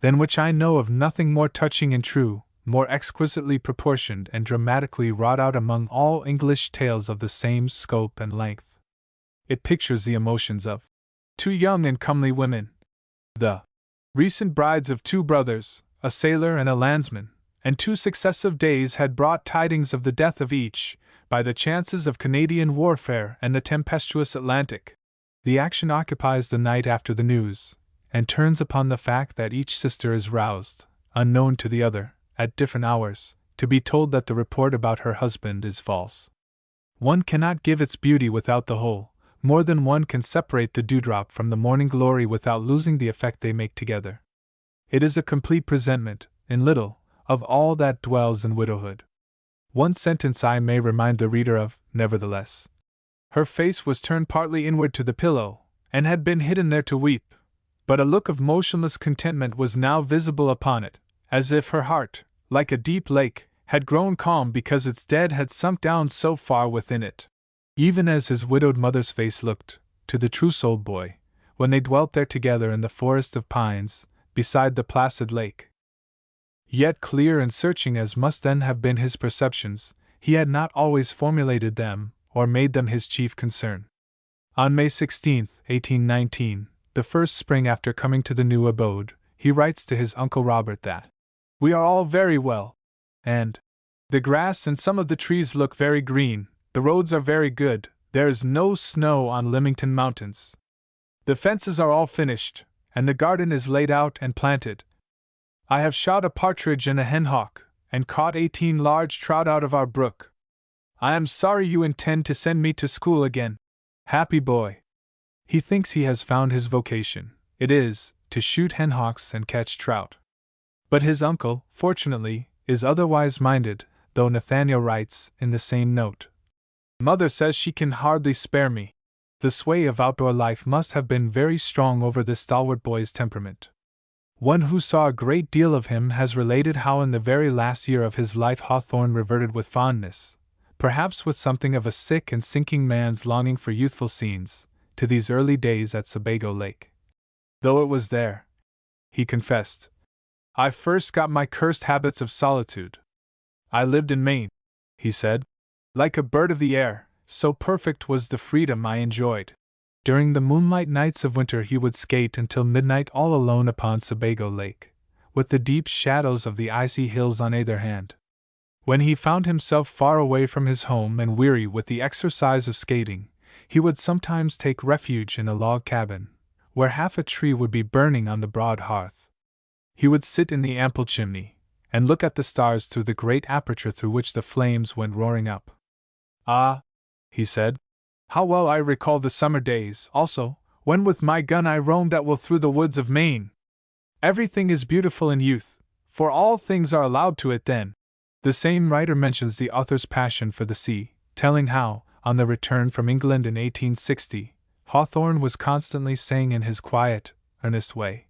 Than which I know of nothing more touching and true, more exquisitely proportioned and dramatically wrought out among all English tales of the same scope and length. It pictures the emotions of two young and comely women, the recent brides of two brothers, a sailor and a landsman, and 2 successive days had brought tidings of the death of each, by the chances of Canadian warfare and the tempestuous Atlantic. The action occupies the night after the news, and turns upon the fact that each sister is roused, unknown to the other, at different hours, to be told that the report about her husband is false. One cannot give its beauty without the whole. More than one can separate the dewdrop from the morning glory without losing the effect they make together. It is a complete presentment, in little, of all that dwells in widowhood. One sentence I may remind the reader of, nevertheless. Her face was turned partly inward to the pillow, and had been hidden there to weep, but a look of motionless contentment was now visible upon it, as if her heart, like a deep lake, had grown calm because its dead had sunk down so far within it. Even as his widowed mother's face looked, to the Trousseau boy, when they dwelt there together in the forest of pines, beside the placid lake. Yet clear and searching as must then have been his perceptions, he had not always formulated them, or made them his chief concern. On May 16, 1819, the first spring after coming to the new abode, he writes to his Uncle Robert that, "We are all very well, and the grass and some of the trees look very green, the roads are very good, There's no snow on Leamington Mountains. The fences are all finished, and the garden is laid out and planted. I have shot a partridge and a henhawk, and caught 18 large trout out of our brook. I am sorry you intend to send me to school again. Happy boy. He thinks he has found his vocation. It is, to shoot henhawks and catch trout. But his uncle, fortunately, is otherwise minded, though Nathaniel writes, in the same note, Mother says she can hardly spare me. The sway of outdoor life must have been very strong over this stalwart boy's temperament. One who saw a great deal of him has related how in the very last year of his life Hawthorne reverted with fondness, perhaps with something of a sick and sinking man's longing for youthful scenes, to these early days at Sebago Lake. Though it was there, he confessed, I first got my cursed habits of solitude. I lived in Maine, he said, like a bird of the air, so perfect was the freedom I enjoyed. During the moonlight nights of winter he would skate until midnight all alone upon Sebago Lake, with the deep shadows of the icy hills on either hand. When he found himself far away from his home and weary with the exercise of skating, he would sometimes take refuge in a log cabin, where half a tree would be burning on the broad hearth. He would sit in the ample chimney, and look at the stars through the great aperture through which the flames went roaring up. Ah, he said, how well I recall the summer days, also, when with my gun I roamed at will through the woods of Maine. Everything is beautiful in youth, for all things are allowed to it then. The same writer mentions the author's passion for the sea, telling how, on the return from England in 1860, Hawthorne was constantly saying in his quiet, earnest way,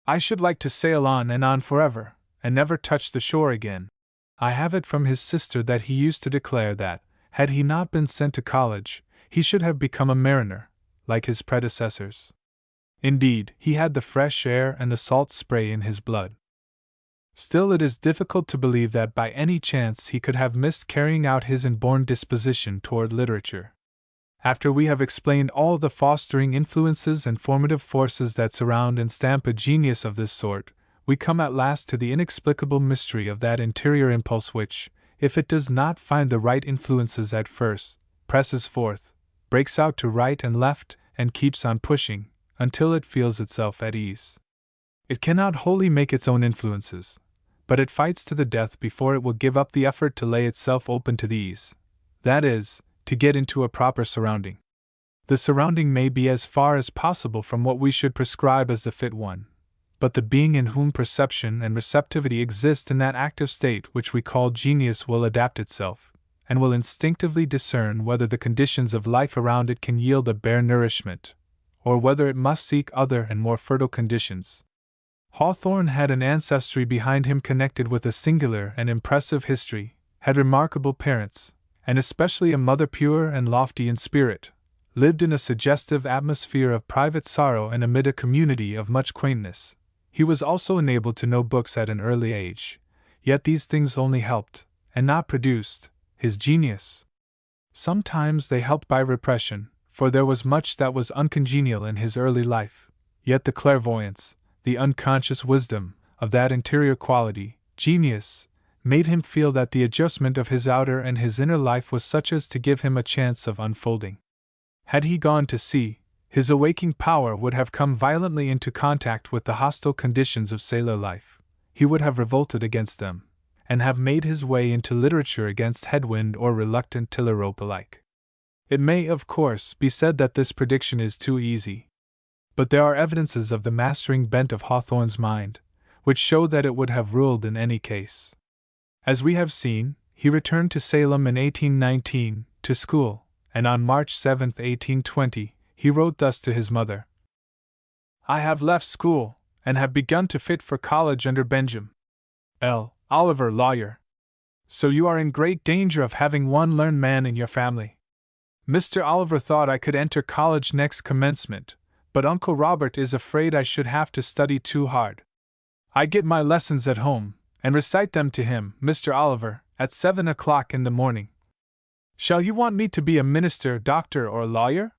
I should like to sail on forever, and never touch the shore again. I have it from his sister that he used to declare that, had he not been sent to college, he should have become a mariner, like his predecessors. Indeed, he had the fresh air and the salt spray in his blood. Still, it is difficult to believe that by any chance he could have missed carrying out his inborn disposition toward literature. After we have explained all the fostering influences and formative forces that surround and stamp a genius of this sort, we come at last to the inexplicable mystery of that interior impulse which, if it does not find the right influences at first, presses forth, breaks out to right and left, and keeps on pushing, until it feels itself at ease. It cannot wholly make its own influences, but it fights to the death before it will give up the effort to lay itself open to these, that is, to get into a proper surrounding. The surrounding may be as far as possible from what we should prescribe as the fit one, but the being in whom perception and receptivity exist in that active state which we call genius will adapt itself, and will instinctively discern whether the conditions of life around it can yield a bare nourishment, or whether it must seek other and more fertile conditions. Hawthorne had an ancestry behind him connected with a singular and impressive history, had remarkable parents, and especially a mother pure and lofty in spirit, lived in a suggestive atmosphere of private sorrow and amid a community of much quaintness. He was also enabled to know books at an early age, yet these things only helped, and not produced, his genius. Sometimes they helped by repression, for there was much that was uncongenial in his early life, yet the clairvoyance, the unconscious wisdom, of that interior quality, genius, made him feel that the adjustment of his outer and his inner life was such as to give him a chance of unfolding. Had he gone to sea, his awaking power would have come violently into contact with the hostile conditions of sailor life. He would have revolted against them, and have made his way into literature against headwind or reluctant tiller rope alike. It may, of course, be said that this prediction is too easy. But there are evidences of the mastering bent of Hawthorne's mind, which show that it would have ruled in any case. As we have seen, he returned to Salem in 1819, to school, and on March 7, 1820, he wrote thus to his mother: I have left school, and have begun to fit for college under Benjamin L. Oliver, lawyer. So you are in great danger of having one learned man in your family. Mr. Oliver thought I could enter college next commencement, but Uncle Robert is afraid I should have to study too hard. I get my lessons at home, and recite them to him, Mr. Oliver, at 7 o'clock in the morning. Shall you want me to be a minister, doctor, or lawyer?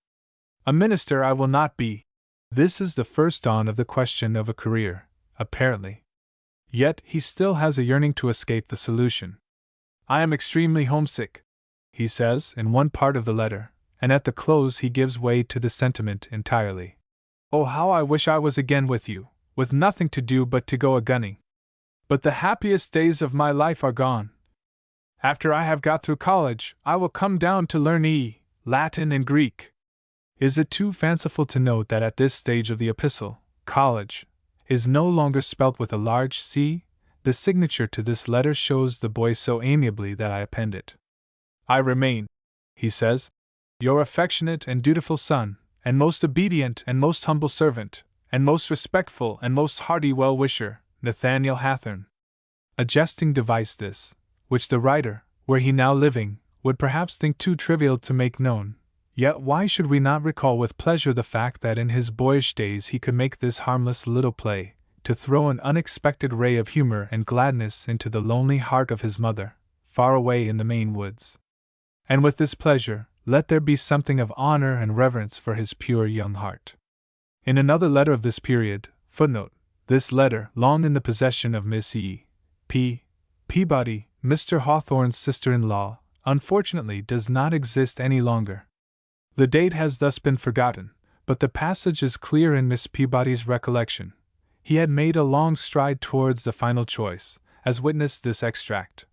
A minister I will not be. This is the first dawn of the question of a career, apparently. Yet he still has a yearning to escape the solution. I am extremely homesick, he says in one part of the letter, and at the close he gives way to the sentiment entirely. Oh, how I wish I was again with you, with nothing to do but to go a-gunning. But the happiest days of my life are gone. After I have got through college, I will come down to learn Latin and Greek. Is it too fanciful to note that at this stage of the epistle, college is no longer spelt with a large C? The signature to this letter shows the boy so amiably that I append it. I remain, he says, your affectionate and dutiful son, and most obedient and most humble servant, and most respectful and most hearty well-wisher, Nathaniel Hawthorne. A jesting device this, which the writer, were he now living, would perhaps think too trivial to make known. Yet why should we not recall with pleasure the fact that in his boyish days he could make this harmless little play, to throw an unexpected ray of humor and gladness into the lonely heart of his mother, far away in the Maine woods. And with this pleasure, let there be something of honor and reverence for his pure young heart. In another letter of this period, footnote, this letter, long in the possession of Miss E. P. Peabody, Mr. Hawthorne's sister-in-law, unfortunately does not exist any longer. The date has thus been forgotten, but the passage is clear in Miss Peabody's recollection. He had made a long stride towards the final choice, as witness this extract.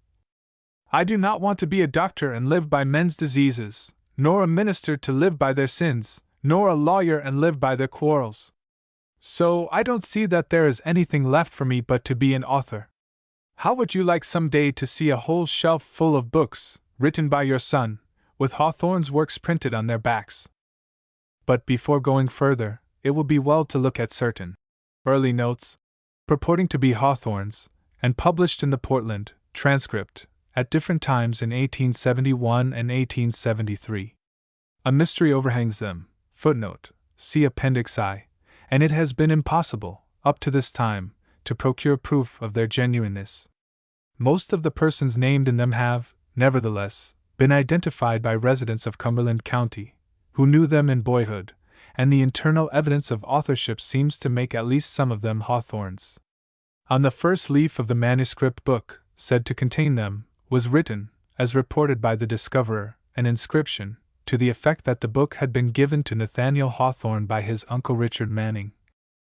I do not want to be a doctor and live by men's diseases, nor a minister to live by their sins, nor a lawyer and live by their quarrels. So I don't see that there is anything left for me but to be an author. How would you like some day to see a whole shelf full of books, written by your son, with Hawthorne's works printed on their backs? But before going further, it will be well to look at certain early notes, purporting to be Hawthorne's, and published in the Portland Transcript, at different times in 1871 and 1873. A mystery overhangs them, footnote, see Appendix I, and it has been impossible, up to this time, to procure proof of their genuineness. Most of the persons named in them have, nevertheless, been identified by residents of Cumberland County, who knew them in boyhood, and the internal evidence of authorship seems to make at least some of them Hawthorne's. On the first leaf of the manuscript book, said to contain them, was written, as reported by the discoverer, an inscription, to the effect that the book had been given to Nathaniel Hawthorne by his uncle Richard Manning,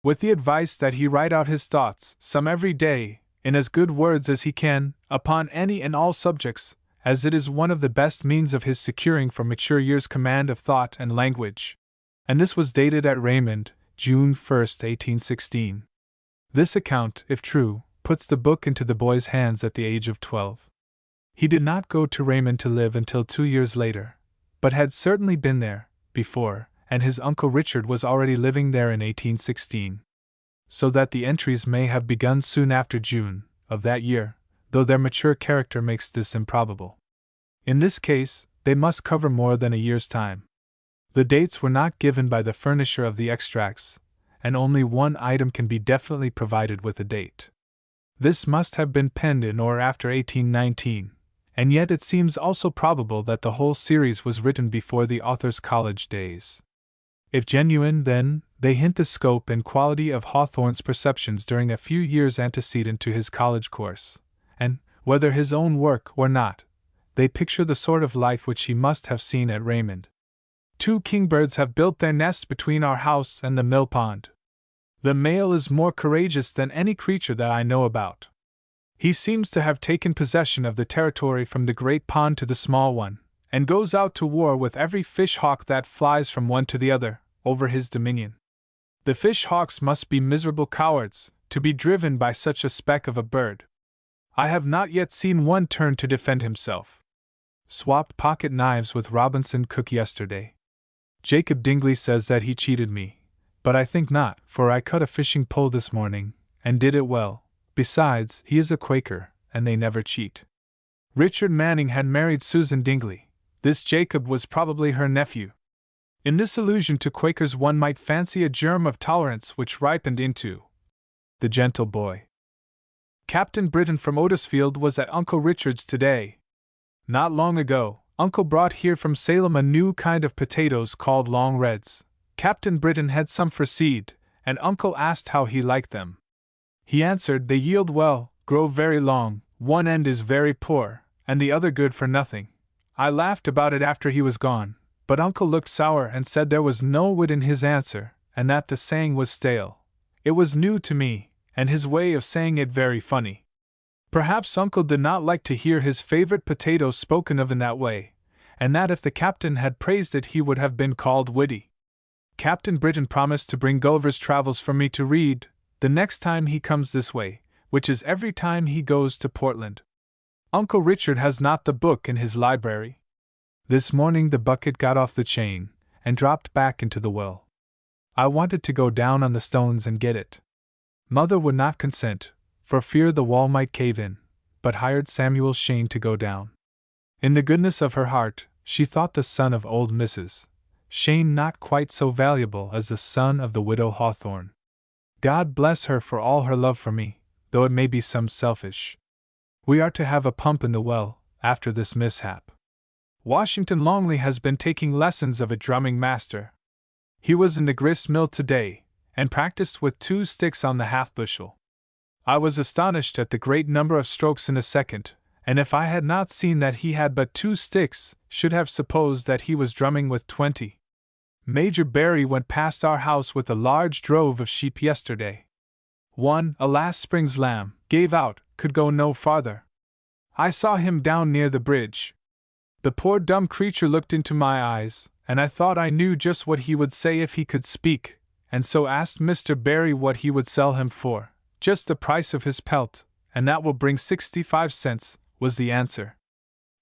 with the advice that he write out his thoughts, some every day, in as good words as he can, upon any and all subjects, as it is one of the best means of his securing for mature years command of thought and language. And this was dated at Raymond, June 1, 1816. This account, if true, puts the book into the boy's hands at the age of 12. He did not go to Raymond to live until 2 years later, but had certainly been there before, and his uncle Richard was already living there in 1816. So that the entries may have begun soon after June of that year, though their mature character makes this improbable. In this case, they must cover more than a year's time. The dates were not given by the furnisher of the extracts, and only one item can be definitely provided with a date. This must have been penned in or after 1819, and yet it seems also probable that the whole series was written before the author's college days. If genuine, then, they hint the scope and quality of Hawthorne's perceptions during a few years antecedent to his college course, and, whether his own work or not, they picture the sort of life which he must have seen at Raymond. 2 kingbirds have built their nest between our house and the mill pond. The male is more courageous than any creature that I know about. He seems to have taken possession of the territory from the great pond to the small one, and goes out to war with every fish-hawk that flies from one to the other, over his dominion. The fish-hawks must be miserable cowards, to be driven by such a speck of a bird. I have not yet seen one turn to defend himself. Swapped pocket knives with Robinson Cook yesterday. Jacob Dingley says that he cheated me, but I think not, for I cut a fishing pole this morning, and did it well. Besides, he is a Quaker, and they never cheat. Richard Manning had married Susan Dingley. This Jacob was probably her nephew. In this allusion to Quakers one might fancy a germ of tolerance which ripened into the gentle boy. Captain Britton from Otisfield was at Uncle Richard's today. Not long ago, Uncle brought here from Salem a new kind of potatoes called long reds. Captain Britton had some for seed, and Uncle asked how he liked them. He answered, they yield well, grow very long, one end is very poor, and the other good for nothing. I laughed about it after he was gone, but Uncle looked sour and said there was no wit in his answer, and that the saying was stale. It was new to me, and his way of saying it very funny. Perhaps Uncle did not like to hear his favorite potato spoken of in that way, and that if the captain had praised it he would have been called witty. Captain Britton promised to bring Gulliver's Travels for me to read the next time he comes this way, which is every time he goes to Portland. Uncle Richard has not the book in his library. This morning the bucket got off the chain and dropped back into the well. I wanted to go down on the stones and get it. Mother would not consent, for fear the wall might cave in, but hired Samuel Shane to go down. In the goodness of her heart, she thought the son of old Mrs. Shane not quite so valuable as the son of the widow Hawthorne. God bless her for all her love for me, though it may be some selfish. We are to have a pump in the well, after this mishap. Washington Longley has been taking lessons of a drumming master. He was in the grist mill today, and practiced with 2 sticks on the half-bushel. I was astonished at the great number of strokes in a second, and if I had not seen that he had but 2 sticks, should have supposed that he was drumming with 20. Major Barry went past our house with a large drove of sheep yesterday. One, a last spring's lamb, gave out, could go no farther. I saw him down near the bridge. The poor dumb creature looked into my eyes, and I thought I knew just what he would say if he could speak, and so asked Mr. Barry what he would sell him for. Just the price of his pelt, and that will bring 65 cents, was the answer.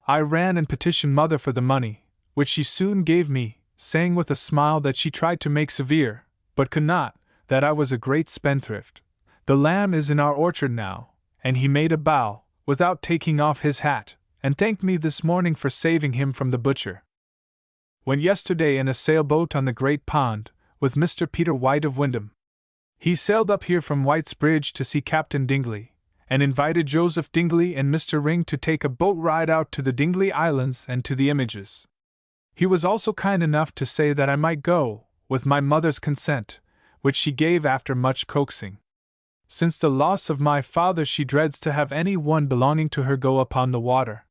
I ran and petitioned Mother for the money, which she soon gave me, saying with a smile that she tried to make severe, but could not, that I was a great spendthrift. The lamb is in our orchard now, and he made a bow, without taking off his hat, and thanked me this morning for saving him from the butcher. Went yesterday in a sailboat on the great pond, with Mr. Peter White of Wyndham. He sailed up here from White's Bridge to see Captain Dingley, and invited Joseph Dingley and Mr. Ring to take a boat ride out to the Dingley Islands and to the Images. He was also kind enough to say that I might go, with my mother's consent, which she gave after much coaxing. Since the loss of my father she dreads to have any one belonging to her go upon the water.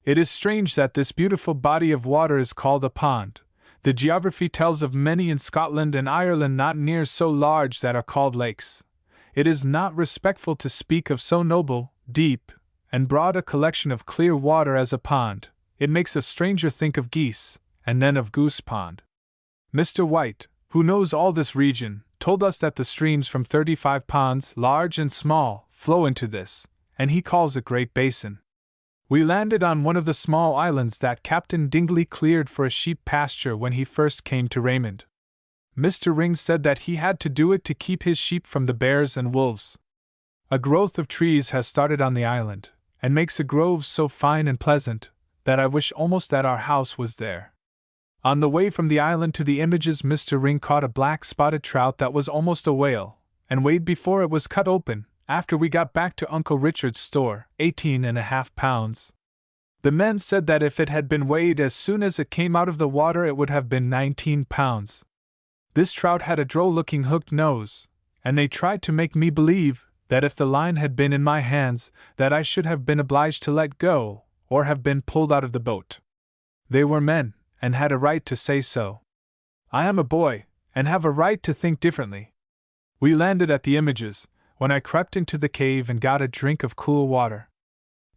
It is strange that this beautiful body of water is called a pond. The geography tells of many in Scotland and Ireland not near so large that are called lakes. It is not respectful to speak of so noble, deep, and broad a collection of clear water as a pond. It makes a stranger think of geese, and then of Goose Pond. Mr. White, who knows all this region, told us that the streams from 35 ponds, large and small, flow into this, and he calls it Great Basin. We landed on one of the small islands that Captain Dingley cleared for a sheep pasture when he first came to Raymond. Mr. Ring said that he had to do it to keep his sheep from the bears and wolves. A growth of trees has started on the island, and makes a grove so fine and pleasant, that I wish almost that our house was there. On the way from the island to the Images Mr. Ring caught a black spotted trout that was almost a whale, and weighed before it was cut open, after we got back to Uncle Richard's store, 18.5 pounds. The men said that if it had been weighed as soon as it came out of the water it would have been 19 pounds. This trout had a droll-looking hooked nose, and they tried to make me believe that if the line had been in my hands that I should have been obliged to let go, or have been pulled out of the boat. They were men, and had a right to say so. I am a boy, and have a right to think differently. We landed at the Images, when I crept into the cave and got a drink of cool water.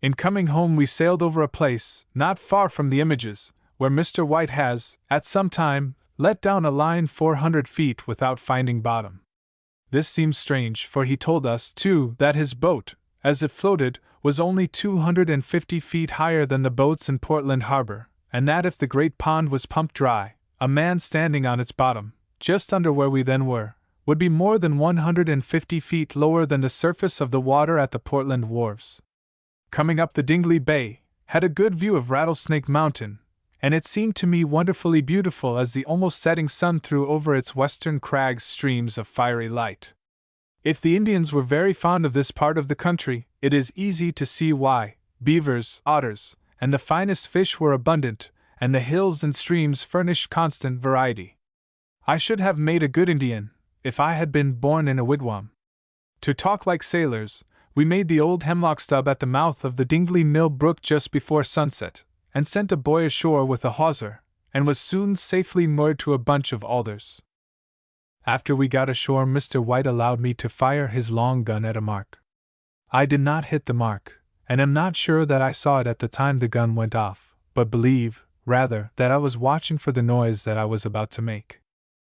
In coming home we sailed over a place, not far from the Images, where Mr. White has, at some time, let down a line 400 feet without finding bottom. This seems strange, for he told us, too, that his boat, as it floated, was only 250 feet higher than the boats in Portland Harbor, and that if the great pond was pumped dry, a man standing on its bottom, just under where we then were, would be more than 150 feet lower than the surface of the water at the Portland wharves. Coming up the Dingley Bay, had a good view of Rattlesnake Mountain, and it seemed to me wonderfully beautiful as the almost setting sun threw over its western crags streams of fiery light. If the Indians were very fond of this part of the country, it is easy to see why. Beavers, otters, and the finest fish were abundant, and the hills and streams furnished constant variety. I should have made a good Indian, if I had been born in a wigwam. To talk like sailors, we made the old hemlock stub at the mouth of the Dingley Mill brook just before sunset, and sent a boy ashore with a hawser, and was soon safely moored to a bunch of alders. After we got ashore, Mr. White allowed me to fire his long gun at a mark. I did not hit the mark, and am not sure that I saw it at the time the gun went off, but believe, rather, that I was watching for the noise that I was about to make.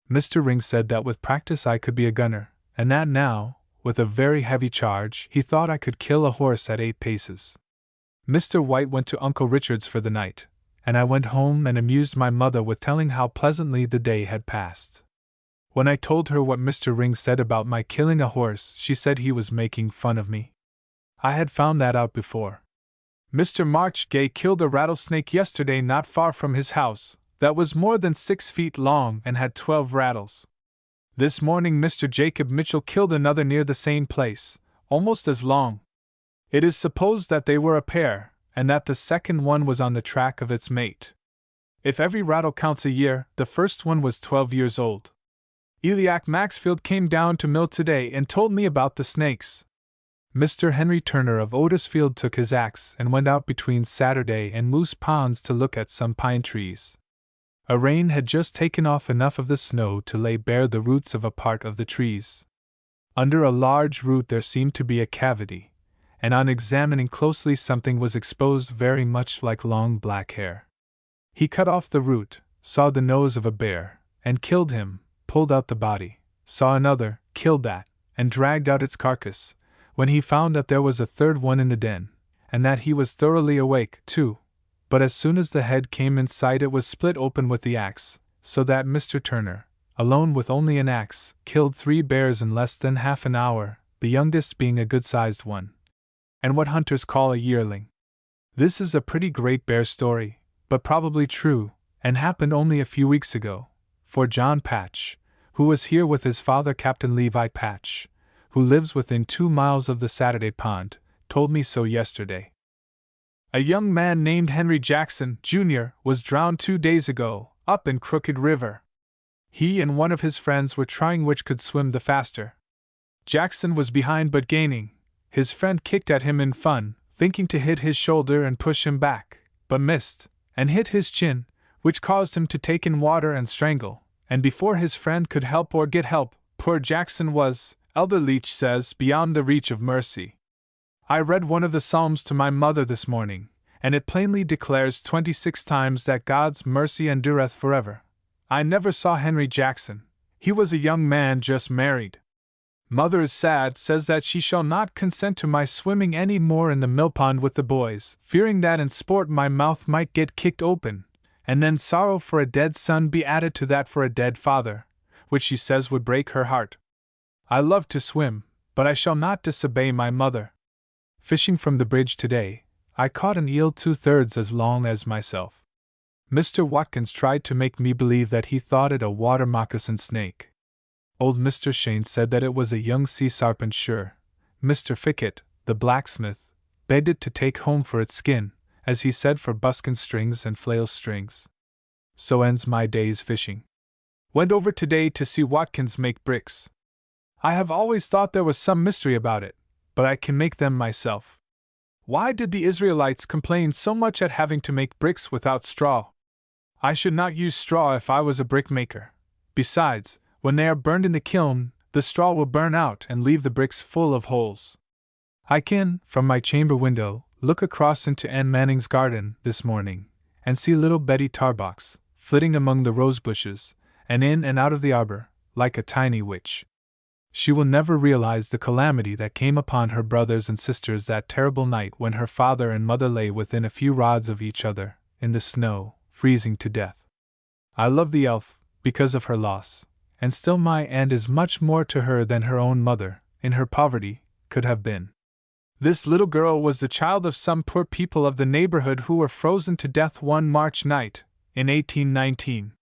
Mr. Ring said that with practice I could be a gunner, and that now, with a very heavy charge, he thought I could kill a horse at 8 paces. Mr. White went to Uncle Richard's for the night, and I went home and amused my mother with telling how pleasantly the day had passed. When I told her what Mr. Ring said about my killing a horse, she said he was making fun of me. I had found that out before. Mr. Marchgay killed a rattlesnake yesterday not far from his house, that was more than 6 feet long and had 12 rattles. This morning Mr. Jacob Mitchell killed another near the same place, almost as long. It is supposed that they were a pair, and that the second one was on the track of its mate. If every rattle counts a year, the first one was 12 years old. Eliac Maxfield came down to mill today and told me about the snakes. Mr. Henry Turner of Otisfield took his axe and went out between Saturday and Moose Ponds to look at some pine trees. A rain had just taken off enough of the snow to lay bare the roots of a part of the trees. Under a large root there seemed to be a cavity, and on examining closely something was exposed very much like long black hair. He cut off the root, saw the nose of a bear, and killed him, pulled out the body, saw another, killed that, and dragged out its carcass, when he found that there was a third one in the den, and that he was thoroughly awake, too. But as soon as the head came in sight it was split open with the axe, so that Mr. Turner, alone with only an axe, killed 3 bears in less than half an hour, the youngest being a good-sized one, and what hunters call a yearling. This is a pretty great bear story, but probably true, and happened only a few weeks ago, for John Patch, who was here with his father Captain Levi Patch, who lives within 2 miles of the Saturday Pond, told me so yesterday. A young man named Henry Jackson, Jr., was drowned 2 days ago, up in Crooked River. He and one of his friends were trying which could swim the faster. Jackson was behind but gaining. His friend kicked at him in fun, thinking to hit his shoulder and push him back, but missed, and hit his chin, which caused him to take in water and strangle, and before his friend could help or get help, poor Jackson was, Elder Leach says, beyond the reach of mercy. I read one of the Psalms to my mother this morning, and it plainly declares 26 times that God's mercy endureth forever. I never saw Henry Jackson. He was a young man just married. Mother is sad, says that she shall not consent to my swimming any more in the millpond with the boys, fearing that in sport my mouth might get kicked open, and then sorrow for a dead son be added to that for a dead father, which she says would break her heart. I love to swim, but I shall not disobey my mother. Fishing from the bridge today, I caught an eel 2/3 as long as myself. Mr. Watkins tried to make me believe that he thought it a water moccasin snake. Old Mr. Shane said that it was a young sea serpent sure. Mr. Fickett, the blacksmith, begged it to take home for its skin, as he said for buskin strings and flail strings. So ends my day's fishing. Went over today to see Watkins make bricks. I have always thought there was some mystery about it, but I can make them myself. Why did the Israelites complain so much at having to make bricks without straw? I should not use straw if I was a brickmaker. Besides, when they are burned in the kiln, the straw will burn out and leave the bricks full of holes. I can, from my chamber window, look across into Anne Manning's garden this morning, and see little Betty Tarbox, flitting among the rose bushes, and in and out of the arbor, like a tiny witch. She will never realize the calamity that came upon her brothers and sisters that terrible night when her father and mother lay within a few rods of each other, in the snow, freezing to death. I love the elf, because of her loss, and still my aunt is much more to her than her own mother, in her poverty, could have been. This little girl was the child of some poor people of the neighborhood who were frozen to death one March night, in 1819.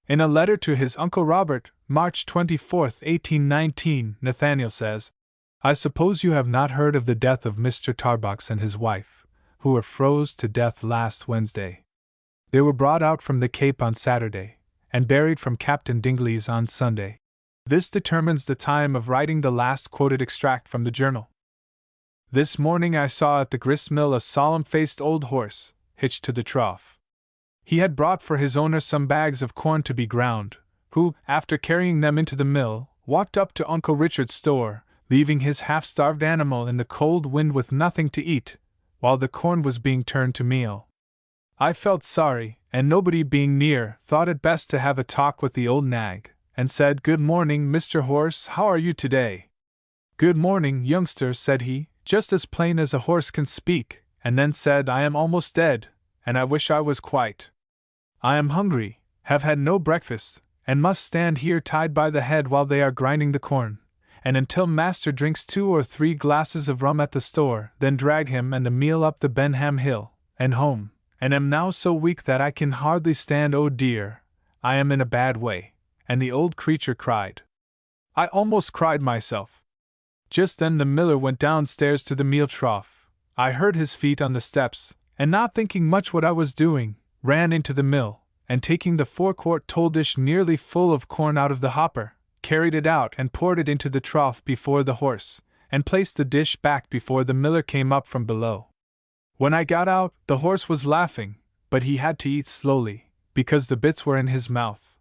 In a letter to his Uncle Robert, March 24, 1819, Nathaniel says, I suppose you have not heard of the death of Mr. Tarbox and his wife, who were froze to death last Wednesday. They were brought out from the Cape on Saturday, and buried from Captain Dingley's on Sunday. This determines the time of writing the last quoted extract from the journal. This morning I saw at the grist mill a solemn-faced old horse, hitched to the trough. He had brought for his owner some bags of corn to be ground, who, after carrying them into the mill, walked up to Uncle Richard's store, leaving his half-starved animal in the cold wind with nothing to eat, while the corn was being turned to meal. I felt sorry, and nobody being near, thought it best to have a talk with the old nag, and said, "Good morning, Mr. Horse, how are you today?" "Good morning, youngster," said he, just as plain as a horse can speak, and then said, "I am almost dead, and I wish I was quite. I am hungry, have had no breakfast, and must stand here tied by the head while they are grinding the corn, and until master drinks 2 or 3 glasses of rum at the store, then drag him and the meal up the Benham Hill, and home, and am now so weak that I can hardly stand. Oh dear, I am in a bad way." And the old creature cried. I almost cried myself. Just then the miller went downstairs to the meal trough. I heard his feet on the steps, and not thinking much what I was doing, ran into the mill, and taking the 4-quart toll dish nearly full of corn out of the hopper, carried it out and poured it into the trough before the horse, and placed the dish back before the miller came up from below. When I got out, the horse was laughing, but he had to eat slowly, because the bits were in his mouth.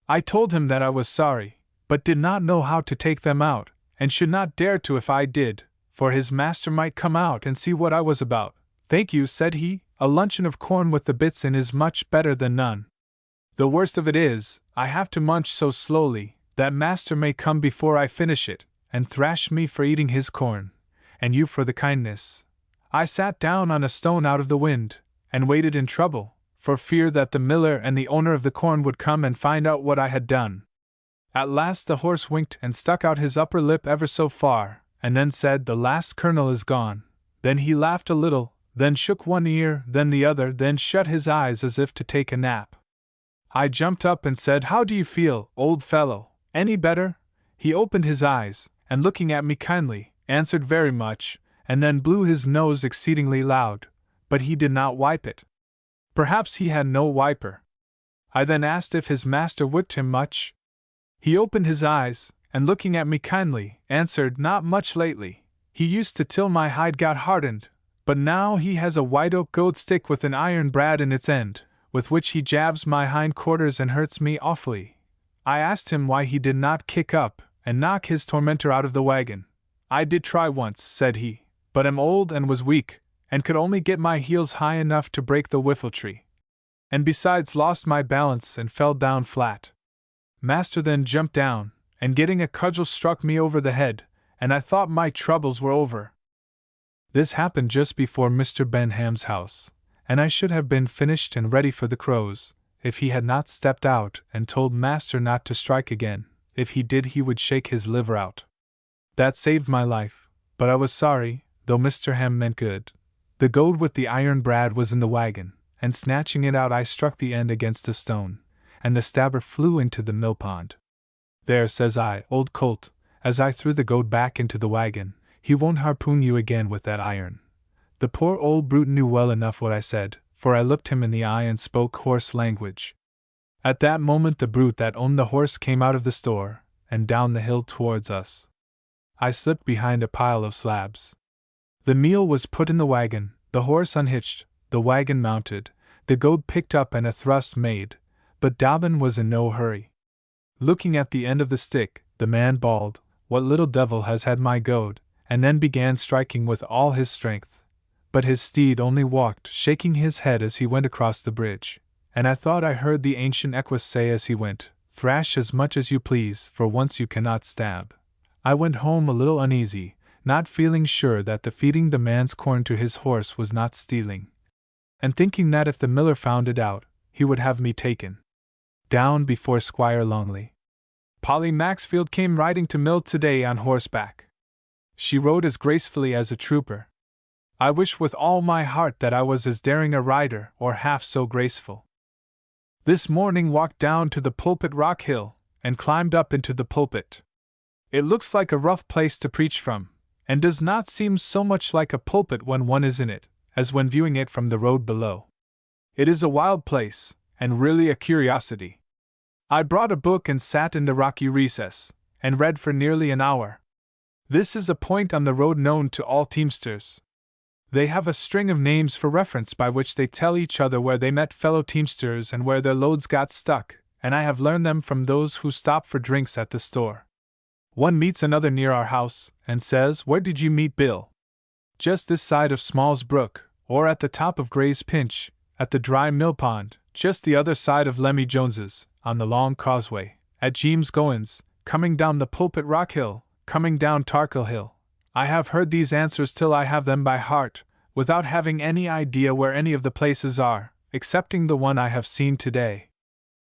I told him that I was sorry, but did not know how to take them out, and should not dare to if I did, for his master might come out and see what I was about. "Thank you," said he, "a luncheon of corn with the bits in is much better than none. The worst of it is, I have to munch so slowly, that master may come before I finish it, and thrash me for eating his corn, and you for the kindness." I sat down on a stone out of the wind, and waited in trouble, for fear that the miller and the owner of the corn would come and find out what I had done. At last the horse winked and stuck out his upper lip ever so far, and then said, "The last kernel is gone." Then he laughed a little, then shook one ear, then the other, then shut his eyes as if to take a nap. I jumped up and said, "How do you feel, old fellow? Any better?" He opened his eyes, and looking at me kindly, answered, "Very much," and then blew his nose exceedingly loud, but he did not wipe it. Perhaps he had no wiper. I then asked if his master whipped him much. He opened his eyes, and looking at me kindly, answered, "Not much lately. He used to till my hide got hardened, but now he has a white oak goad stick with an iron brad in its end, with which he jabs my hind quarters and hurts me awfully." I asked him why he did not kick up and knock his tormentor out of the wagon. "I did try once," said he, "but am old and was weak, and could only get my heels high enough to break the whiffletree, and besides lost my balance and fell down flat. Master then jumped down, and getting a cudgel struck me over the head, and I thought my troubles were over." This happened just before Mr. Benham's house, and I should have been finished and ready for the crows, if he had not stepped out and told master not to strike again. If he did, he would shake his liver out. That saved my life, but I was sorry, though Mr. Ham meant good. The goad with the iron brad was in the wagon, and snatching it out I struck the end against a stone, and the stabber flew into the mill pond. "There," says I, "old colt," as I threw the goad back into the wagon, "he won't harpoon you again with that iron." The poor old brute knew well enough what I said, for I looked him in the eye and spoke horse language. At that moment the brute that owned the horse came out of the store, and down the hill towards us. I slipped behind a pile of slabs. The meal was put in the wagon, the horse unhitched, the wagon mounted, the goad picked up and a thrust made, but Dobbin was in no hurry. Looking at the end of the stick, the man bawled, "What little devil has had my goad?" and then began striking with all his strength. But his steed only walked, shaking his head as he went across the bridge, and I thought I heard the ancient equus say as he went, "Thrash as much as you please, for once you cannot stab." I went home a little uneasy, not feeling sure that the feeding the man's corn to his horse was not stealing, and thinking that if the miller found it out, he would have me taken down before Squire Longley. Polly Maxfield came riding to mill today on horseback. She rode as gracefully as a trooper. I wish with all my heart that I was as daring a rider or half so graceful. This morning walked down to the pulpit Rock Hill, and climbed up into the pulpit. It looks like a rough place to preach from, and does not seem so much like a pulpit when one is in it, as when viewing it from the road below. It is a wild place, and really a curiosity. I brought a book and sat in the rocky recess, and read for nearly an hour. This is a point on the road known to all teamsters. They have a string of names for reference by which they tell each other where they met fellow teamsters and where their loads got stuck, and I have learned them from those who stop for drinks at the store. One meets another near our house, and says, "Where did you meet Bill?" "Just this side of Small's Brook," or "at the top of Gray's Pinch, at the dry mill pond, just the other side of Lemmy Jones's, on the long causeway, at James Goins, coming down the Pulpit Rock Hill, coming down Tarkle Hill." I have heard these answers till I have them by heart, without having any idea where any of the places are, excepting the one I have seen today.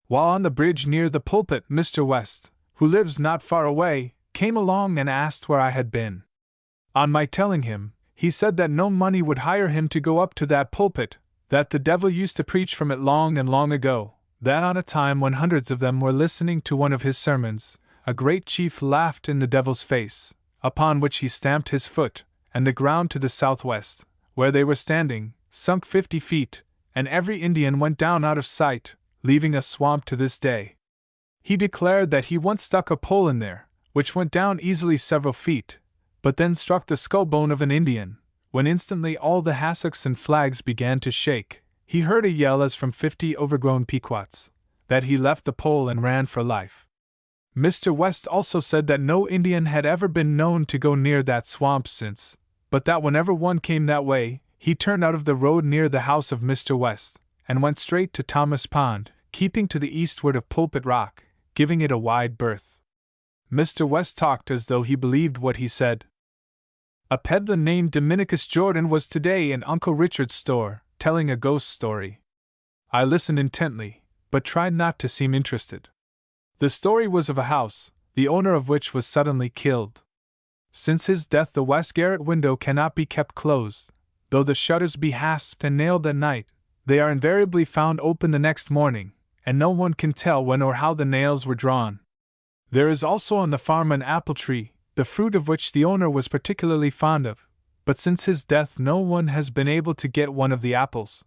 While on the bridge near the pulpit, Mr. West, who lives not far away, came along and asked where I had been. On my telling him, he said that no money would hire him to go up to that pulpit, that the devil used to preach from it long and long ago, that on a time when hundreds of them were listening to one of his sermons, a great chief laughed in the devil's face, upon which he stamped his foot, and the ground to the southwest, where they were standing, sunk 50 feet, and every Indian went down out of sight, leaving a swamp to this day. He declared that he once stuck a pole in there, which went down easily several feet, but then struck the skull bone of an Indian, when instantly all the hassocks and flags began to shake. He heard a yell as from 50 overgrown Pequots, that he left the pole and ran for life. Mr. West also said that no Indian had ever been known to go near that swamp since, but that whenever one came that way, he turned out of the road near the house of Mr. West, and went straight to Thomas Pond, keeping to the eastward of Pulpit Rock, giving it a wide berth. Mr. West talked as though he believed what he said. A peddler named Dominicus Jordan was today in Uncle Richard's store, telling a ghost story. I listened intently, but tried not to seem interested. The story was of a house, the owner of which was suddenly killed. Since his death the west garret window cannot be kept closed, though the shutters be hasped and nailed at night, they are invariably found open the next morning, and no one can tell when or how the nails were drawn. There is also on the farm an apple tree, the fruit of which the owner was particularly fond of, but since his death no one has been able to get one of the apples.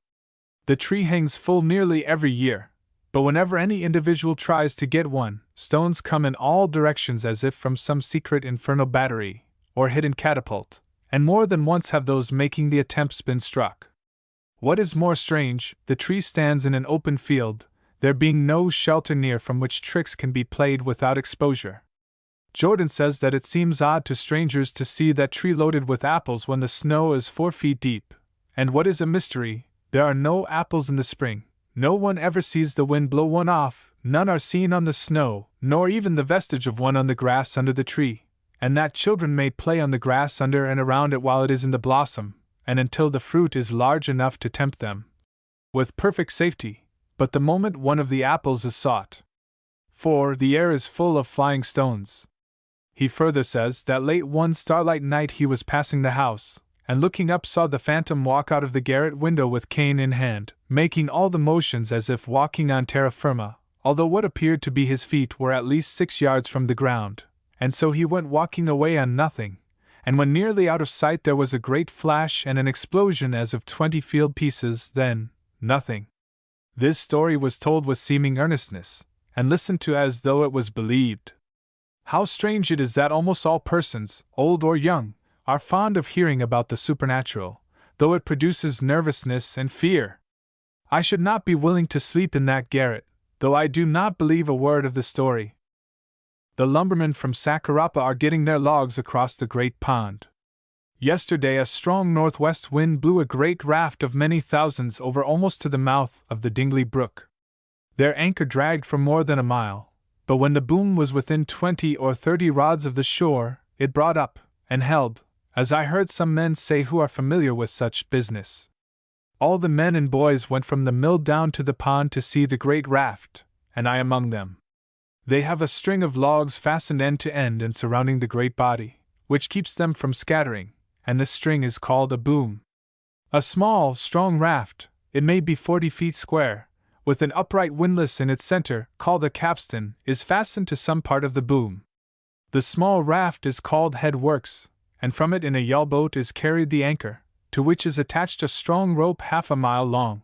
The tree hangs full nearly every year, but whenever any individual tries to get one, stones come in all directions as if from some secret infernal battery, or hidden catapult, and more than once have those making the attempts been struck. What is more strange, the tree stands in an open field, there being no shelter near from which tricks can be played without exposure. Jordan says that it seems odd to strangers to see that tree loaded with apples when the snow is 4 feet deep, and what is a mystery, there are no apples in the spring. No one ever sees the wind blow one off, none are seen on the snow, nor even the vestige of one on the grass under the tree, and that children may play on the grass under and around it while it is in the blossom, and until the fruit is large enough to tempt them, with perfect safety, but the moment one of the apples is sought. For the air is full of flying stones. He further says that late one starlight night he was passing the house, and looking up saw the phantom walk out of the garret window with cane in hand, making all the motions as if walking on terra firma, although what appeared to be his feet were at least 6 yards from the ground, and so he went walking away on nothing, and when nearly out of sight there was a great flash and an explosion as of 20 field pieces, then, nothing. This story was told with seeming earnestness, and listened to as though it was believed. How strange it is that almost all persons, old or young, are fond of hearing about the supernatural, though it produces nervousness and fear. I should not be willing to sleep in that garret, though I do not believe a word of the story. The lumbermen from Sakarapa are getting their logs across the great pond. Yesterday a strong northwest wind blew a great raft of many thousands over almost to the mouth of the Dingley Brook. Their anchor dragged for more than a mile, but when the boom was within 20 or 30 rods of the shore, it brought up, and held, as I heard some men say who are familiar with such business. All the men and boys went from the mill down to the pond to see the great raft, and I among them. They have a string of logs fastened end to end and surrounding the great body, which keeps them from scattering, and this string is called a boom. A small, strong raft, it may be 40 feet square, with an upright windlass in its center, called a capstan, is fastened to some part of the boom. The small raft is called head works, and from it in a yawl boat is carried the anchor, to which is attached a strong rope half a mile long.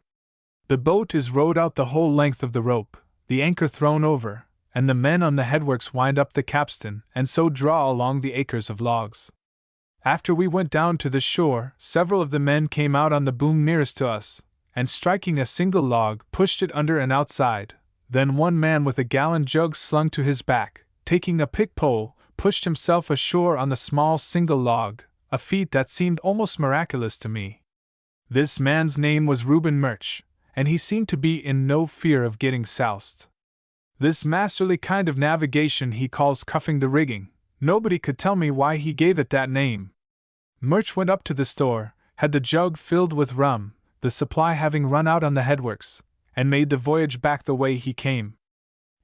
The boat is rowed out the whole length of the rope, the anchor thrown over, and the men on the headworks wind up the capstan and so draw along the acres of logs. After we went down to the shore, several of the men came out on the boom nearest to us, and striking a single log, pushed it under and outside. Then one man with a gallon jug slung to his back, taking a pick pole, pushed himself ashore on the small single log, a feat that seemed almost miraculous to me. This man's name was Reuben Murch, and he seemed to be in no fear of getting soused. This masterly kind of navigation he calls cuffing the rigging. Nobody could tell me why he gave it that name. Murch went up to the store, had the jug filled with rum, the supply having run out on the headworks, and made the voyage back the way he came.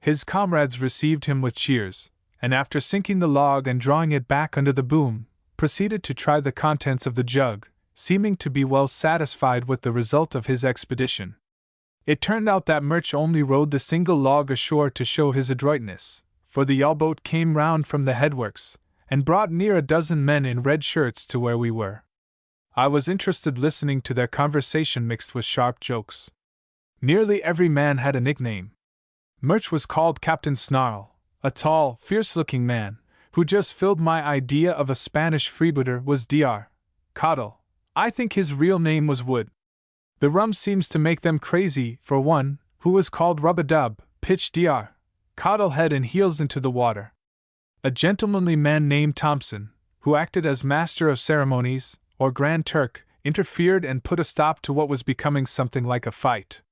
His comrades received him with cheers, and after sinking the log and drawing it back under the boom, proceeded to try the contents of the jug, seeming to be well satisfied with the result of his expedition. It turned out that Murch only rowed the single log ashore to show his adroitness, for the yawl-boat came round from the headworks, and brought near a dozen men in red shirts to where we were. I was interested listening to their conversation mixed with sharp jokes. Nearly every man had a nickname. Murch was called Captain Snarl, a tall, fierce-looking man, who just filled my idea of a Spanish freebooter was Dr. Coddle. I think his real name was Wood. The rum seems to make them crazy, for one, who was called Rub-a-Dub, pitched Dr. Coddle head and heels into the water. A gentlemanly man named Thompson, who acted as master of ceremonies, or Grand Turk, interfered and put a stop to what was becoming something like a fight.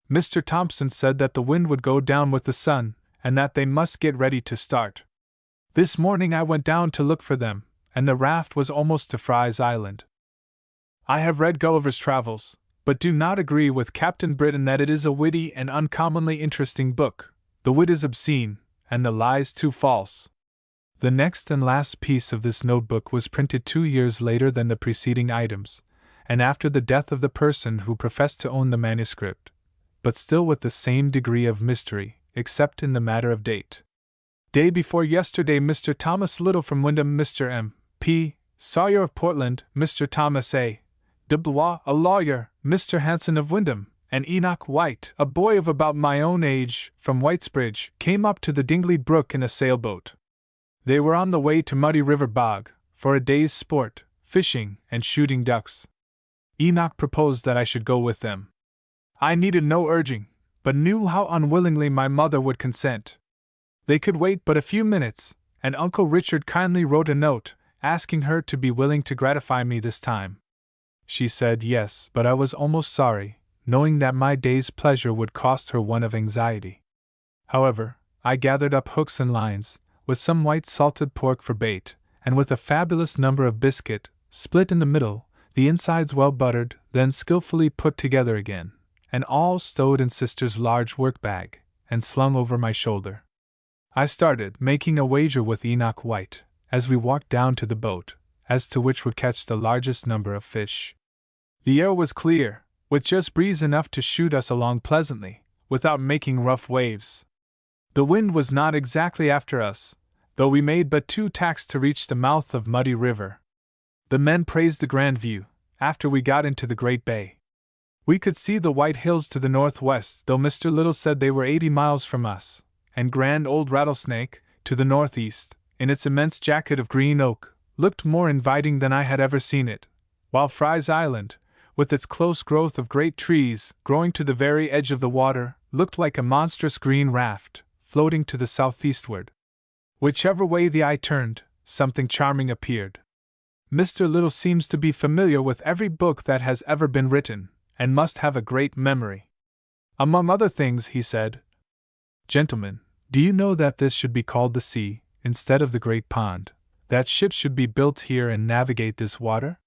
Mr. Thompson said that the wind would go down with the sun, and that they must get ready to start. This morning I went down to look for them, and the raft was almost to Fry's Island. I have read Gulliver's Travels, but do not agree with Captain Britain that it is a witty and uncommonly interesting book. The wit is obscene, and the lies too false. The next and last piece of this notebook was printed 2 years later than the preceding items, and after the death of the person who professed to own the manuscript, but still with the same degree of mystery, except in the matter of date. Day before yesterday, Mr. Thomas Little from Wyndham, Mr. M. P. Sawyer of Portland, Mr. Thomas A. Dubois, a lawyer, Mr. Hanson of Wyndham, and Enoch White, a boy of about my own age, from Whitesbridge, came up to the Dingley Brook in a sailboat. They were on the way to Muddy River Bog, for a day's sport, fishing and shooting ducks. Enoch proposed that I should go with them. I needed no urging, but knew how unwillingly my mother would consent. They could wait but a few minutes, and Uncle Richard kindly wrote a note, asking her to be willing to gratify me this time. She said yes, but I was almost sorry, knowing that my day's pleasure would cost her one of anxiety. However, I gathered up hooks and lines, with some white salted pork for bait, and with a fabulous number of biscuit, split in the middle, the insides well buttered, then skillfully put together again, and all stowed in Sister's large work-bag, and slung over my shoulder. I started, making a wager with Enoch White, as we walked down to the boat, as to which would catch the largest number of fish. The air was clear, with just breeze enough to shoot us along pleasantly, without making rough waves. The wind was not exactly after us, though we made but 2 tacks to reach the mouth of Muddy River. The men praised the grand view, after we got into the great bay. We could see the White Hills to the northwest, though Mr. Little said they were 80 miles from us, and grand old Rattlesnake, to the northeast, in its immense jacket of green oak, looked more inviting than I had ever seen it, while Fry's Island, with its close growth of great trees growing to the very edge of the water, looked like a monstrous green raft, floating to the southeastward. Whichever way the eye turned, something charming appeared. Mr. Little seems to be familiar with every book that has ever been written, and must have a great memory. Among other things, he said, "Gentlemen, do you know that this should be called the sea, instead of the great pond, that ships should be built here and navigate this water?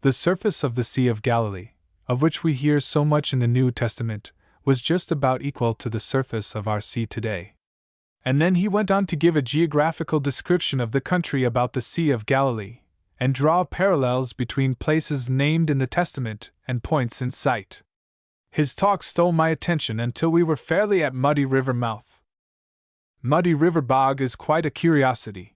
The surface of the Sea of Galilee, of which we hear so much in the New Testament, was just about equal to the surface of our sea today." And then he went on to give a geographical description of the country about the Sea of Galilee, and draw parallels between places named in the Testament and points in sight. His talk stole my attention until we were fairly at Muddy River mouth. Muddy River Bog is quite a curiosity.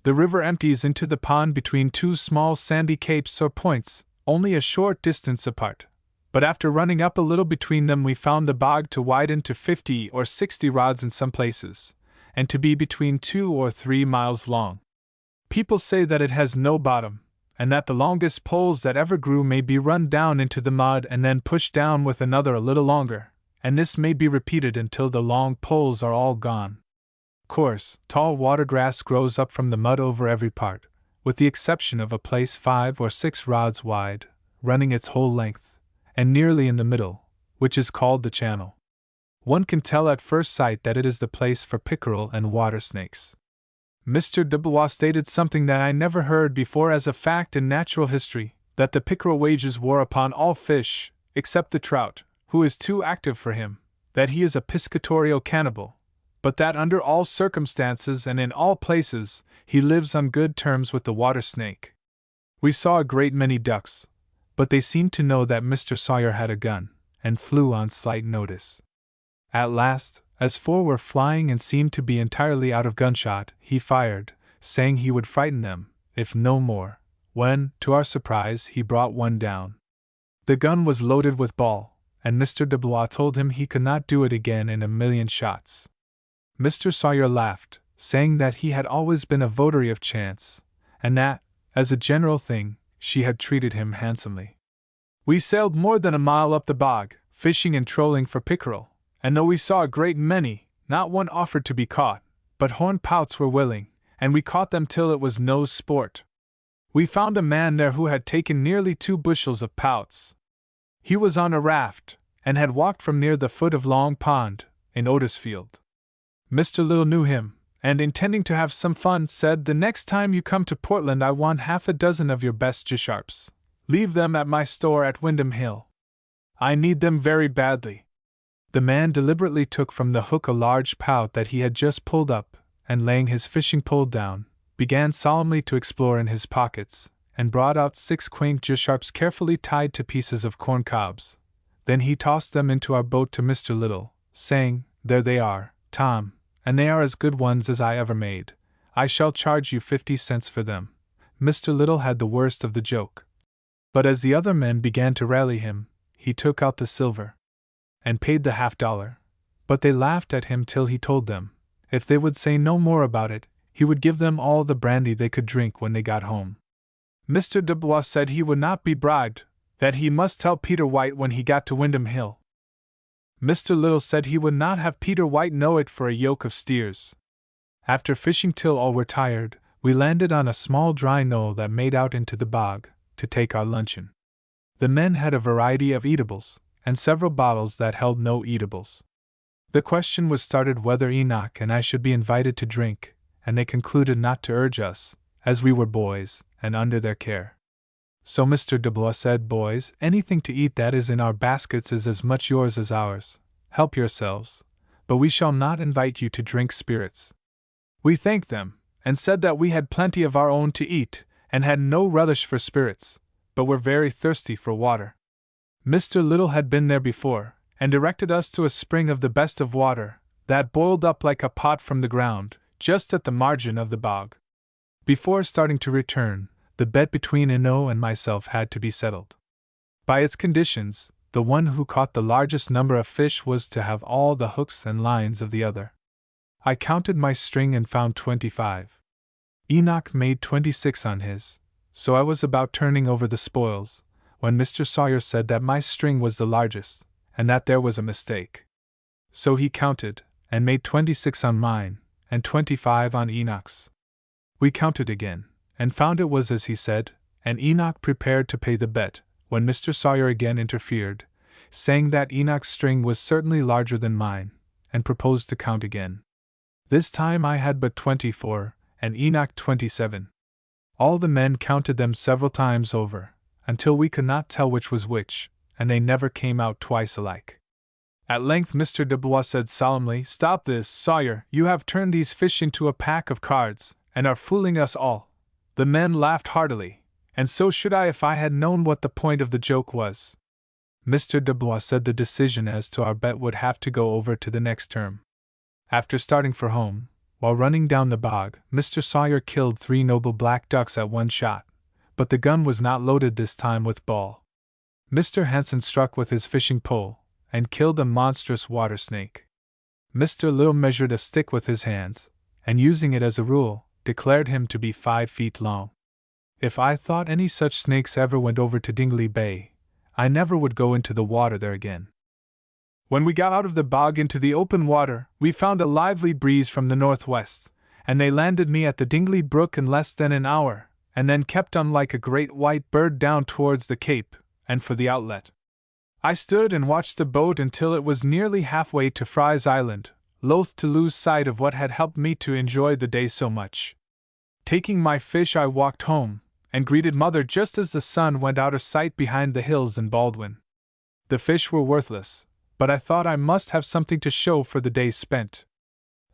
The river empties into the pond between 2 small sandy capes or points, only a short distance apart, but after running up a little between them we found the bog to widen to 50 or 60 rods in some places, and to be between 2 or 3 miles long. People say that it has no bottom, and that the longest poles that ever grew may be run down into the mud and then pushed down with another a little longer, and this may be repeated until the long poles are all gone. Coarse, tall water grass grows up from the mud over every part, with the exception of a place 5 or 6 rods wide, running its whole length, and nearly in the middle, which is called the channel. One can tell at first sight that it is the place for pickerel and water snakes. Mr. Dubois stated something that I never heard before as a fact in natural history, that the pickerel wages war upon all fish, except the trout, who is too active for him, that he is a piscatorial cannibal, but that under all circumstances and in all places, he lives on good terms with the water snake. We saw a great many ducks, but they seemed to know that Mr. Sawyer had a gun, and flew on slight notice. At last, as 4 were flying and seemed to be entirely out of gunshot, he fired, saying he would frighten them, if no more, when, to our surprise, he brought one down. The gun was loaded with ball, and Mr. Dubois told him he could not do it again in a million shots. Mr. Sawyer laughed, saying that he had always been a votary of chance, and that, as a general thing, she had treated him handsomely. We sailed more than a mile up the bog, fishing and trolling for pickerel, and though we saw a great many, not one offered to be caught, but horned pouts were willing, and we caught them till it was no sport. We found a man there who had taken nearly 2 bushels of pouts. He was on a raft, and had walked from near the foot of Long Pond, in Otisfield. Mr. Little knew him, and intending to have some fun, said, "The next time you come to Portland I want half a dozen of your best G-sharps. Leave them at my store at Windham Hill. I need them very badly." The man deliberately took from the hook a large pout that he had just pulled up, and laying his fishing pole down, began solemnly to explore in his pockets, and brought out 6 quaint G-sharps carefully tied to pieces of corn cobs. Then he tossed them into our boat to Mr. Little, saying, "There they are, Tom, and they are as good ones as I ever made. I shall charge you 50 cents for them." Mr. Little had the worst of the joke. But as the other men began to rally him, he took out the silver, and paid the $50, but they laughed at him till he told them, if they would say no more about it, he would give them all the brandy they could drink when they got home. Mr. Dubois said he would not be bribed, that he must tell Peter White when he got to Windham Hill. Mr. Little said he would not have Peter White know it for a yoke of steers. After fishing till all were tired, we landed on a small dry knoll that made out into the bog, to take our luncheon. The men had a variety of eatables, and several bottles that held no eatables. The question was started whether Enoch and I should be invited to drink, and they concluded not to urge us, as we were boys, and under their care. So Mr. Dubois said, "Boys, anything to eat that is in our baskets is as much yours as ours. Help yourselves, but we shall not invite you to drink spirits." We thanked them, and said that we had plenty of our own to eat, and had no relish for spirits, but were very thirsty for water. Mr. Little had been there before, and directed us to a spring of the best of water, that boiled up like a pot from the ground, just at the margin of the bog. Before starting to return, the bet between Ino and myself had to be settled. By its conditions, the one who caught the largest number of fish was to have all the hooks and lines of the other. I counted my string and found 25. Enoch made 26 on his, so I was about turning over the spoils, when Mr. Sawyer said that my string was the largest, and that there was a mistake. So he counted, and made 26 on mine, and 25 on Enoch's. We counted again, and found it was as he said, and Enoch prepared to pay the bet, when Mr. Sawyer again interfered, saying that Enoch's string was certainly larger than mine, and proposed to count again. This time I had but 24, and Enoch 27. All the men counted them several times over, until we could not tell which was which, and they never came out twice alike. At length Mr. Dubois said solemnly, "Stop this, Sawyer, you have turned these fish into a pack of cards, and are fooling us all." The men laughed heartily, and so should I if I had known what the point of the joke was. Mr. Dubois said the decision as to our bet would have to go over to the next term. After starting for home, while running down the bog, Mr. Sawyer killed 3 noble black ducks at one shot, but the gun was not loaded this time with ball. Mr. Hanson struck with his fishing pole, and killed a monstrous water snake. Mr. Little measured a stick with his hands, and using it as a rule, declared him to be 5 feet long. If I thought any such snakes ever went over to Dingley Bay, I never would go into the water there again. When we got out of the bog into the open water, we found a lively breeze from the northwest, and they landed me at the Dingley Brook in less than an hour, and then kept on like a great white bird down towards the Cape, and for the outlet. I stood and watched the boat until it was nearly halfway to Fry's Island, loath to lose sight of what had helped me to enjoy the day so much. Taking my fish, I walked home, and greeted Mother just as the sun went out of sight behind the hills in Baldwin. The fish were worthless, but I thought I must have something to show for the day spent.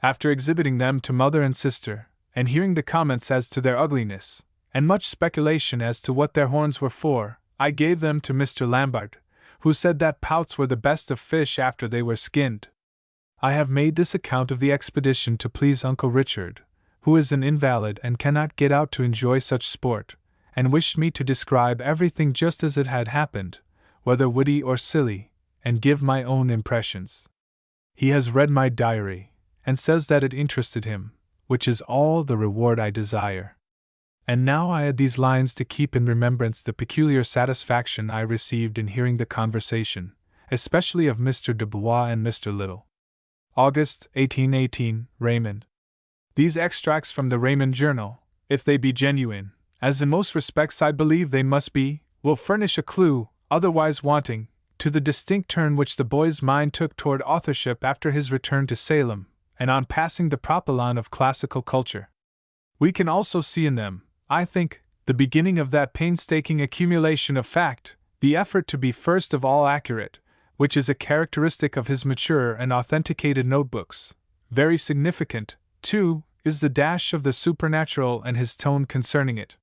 After exhibiting them to Mother and sister, and hearing the comments as to their ugliness, and much speculation as to what their horns were for, I gave them to Mr. Lambert, who said that pouts were the best of fish after they were skinned. I have made this account of the expedition to please Uncle Richard, who is an invalid and cannot get out to enjoy such sport, and wished me to describe everything just as it had happened, whether witty or silly, and give my own impressions. He has read my diary, and says that it interested him, which is all the reward I desire. And now I add these lines to keep in remembrance the peculiar satisfaction I received in hearing the conversation, especially of Mr. Dubois and Mr. Little. August, 1818, Raymond. These extracts from the Raymond Journal, if they be genuine, as in most respects I believe they must be, will furnish a clue, otherwise wanting, to the distinct turn which the boy's mind took toward authorship after his return to Salem, and on passing the propylon of classical culture. We can also see in them, I think, the beginning of that painstaking accumulation of fact, the effort to be first of all accurate, which is a characteristic of his mature and authenticated notebooks. Very significant, too, is the dash of the supernatural and his tone concerning it.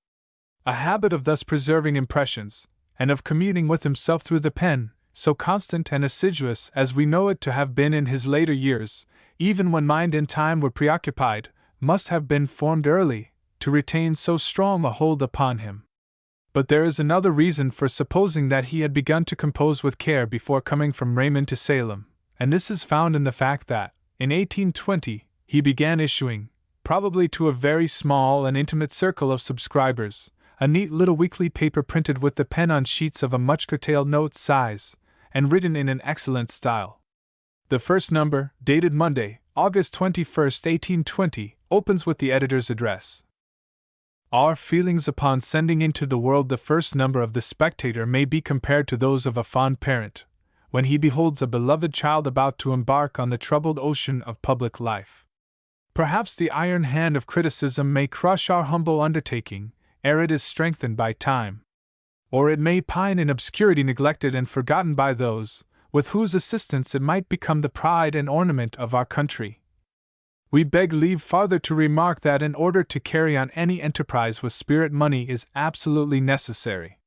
A habit of thus preserving impressions, and of communing with himself through the pen, so constant and assiduous as we know it to have been in his later years, even when mind and time were preoccupied, must have been formed early, to retain so strong a hold upon him. But there is another reason for supposing that he had begun to compose with care before coming from Raymond to Salem, and this is found in the fact that, in 1820, he began issuing, probably to a very small and intimate circle of subscribers, a neat little weekly paper printed with the pen on sheets of a much curtailed note size, and written in an excellent style. The first number, dated Monday, August 21, 1820, opens with the editor's address. Our feelings upon sending into the world the first number of The Spectator may be compared to those of a fond parent, when he beholds a beloved child about to embark on the troubled ocean of public life. Perhaps the iron hand of criticism may crush our humble undertaking, ere it is strengthened by time. Or it may pine in obscurity, neglected and forgotten by those, with whose assistance it might become the pride and ornament of our country. We beg leave farther to remark that in order to carry on any enterprise with spirit, money is absolutely necessary.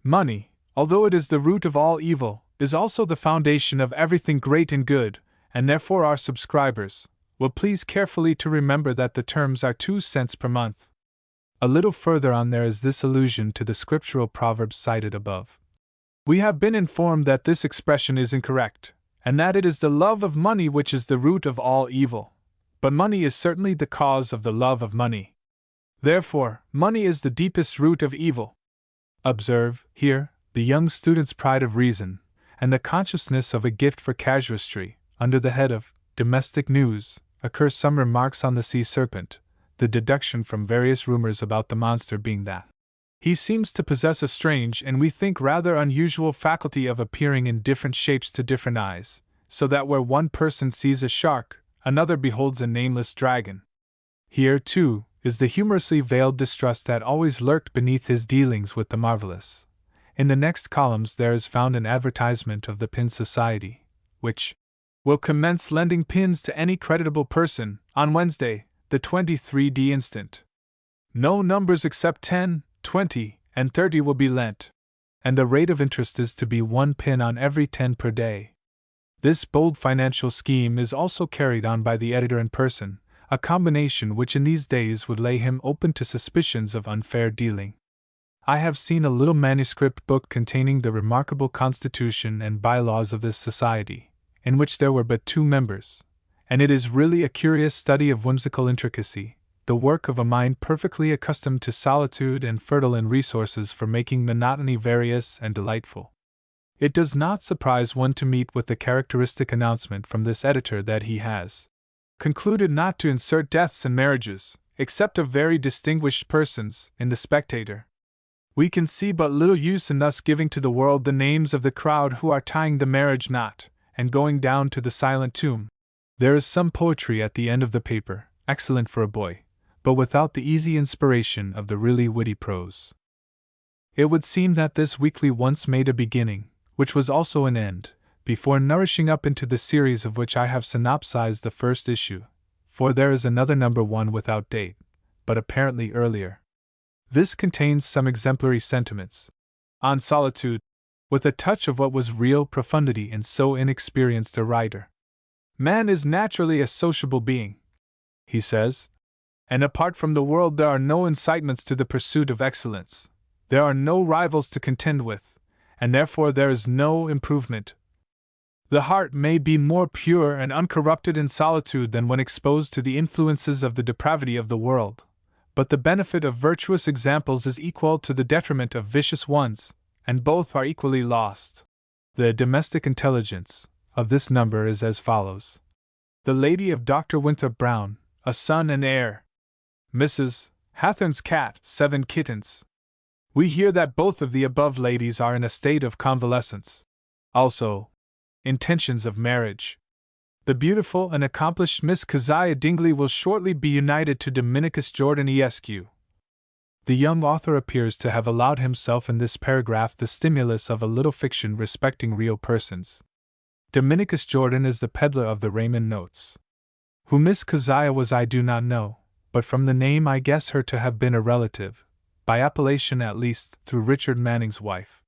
Money, although it is the root of all evil, is also the foundation of everything great and good, and therefore our subscribers will please carefully to remember that the terms are 2 cents per month. A little further on there is this allusion to the scriptural proverb cited above. We have been informed that this expression is incorrect, and that it is the love of money which is the root of all evil. But money is certainly the cause of the love of money. Therefore, money is the deepest root of evil. Observe, here, the young student's pride of reason, and the consciousness of a gift for casuistry. Under the head of Domestic News, occur some remarks on the sea serpent, the deduction from various rumors about the monster being that he seems to possess a strange and we think rather unusual faculty of appearing in different shapes to different eyes, so that where one person sees a shark, another beholds a nameless dragon. Here, too, is the humorously veiled distrust that always lurked beneath his dealings with the marvelous. In the next columns there is found an advertisement of the Pin Society, which will commence lending pins to any creditable person on Wednesday, the 23d instant. No numbers except 10, 20, and 30 will be lent, and the rate of interest is to be 1 pin on every 10 per day. This bold financial scheme is also carried on by the editor in person, a combination which in these days would lay him open to suspicions of unfair dealing. I have seen a little manuscript book containing the remarkable constitution and bylaws of this society, in which there were but 2 members, and it is really a curious study of whimsical intricacy, the work of a mind perfectly accustomed to solitude and fertile in resources for making monotony various and delightful. It does not surprise one to meet with the characteristic announcement from this editor that he has concluded not to insert deaths and marriages, except of very distinguished persons, in the Spectator. We can see but little use in thus giving to the world the names of the crowd who are tying the marriage knot, and going down to the silent tomb. There is some poetry at the end of the paper, excellent for a boy, but without the easy inspiration of the really witty prose. It would seem that this weekly once made a beginning, which was also an end, before nourishing up into the series of which I have synopsized the first issue, for there is another number 1 without date, but apparently earlier. This contains some exemplary sentiments on solitude, with a touch of what was real profundity in so inexperienced a writer. Man is naturally a sociable being, he says, and apart from the world there are no incitements to the pursuit of excellence, there are no rivals to contend with, and therefore there is no improvement. The heart may be more pure and uncorrupted in solitude than when exposed to the influences of the depravity of the world, but the benefit of virtuous examples is equal to the detriment of vicious ones, and both are equally lost. The domestic intelligence of this number is as follows. The lady of Dr. Winthrop Brown, a son and heir. Mrs. Hawthorne's cat, 7 kittens. We hear that both of the above ladies are in a state of convalescence. Also, intentions of marriage. The beautiful and accomplished Miss Keziah Dingley will shortly be united to Dominicus Jordan Esq. The young author appears to have allowed himself in this paragraph the stimulus of a little fiction respecting real persons. Dominicus Jordan is the peddler of the Raymond Notes. Who Miss Keziah was I do not know, but from the name I guess her to have been a relative, by appellation at least, through Richard Manning's wife.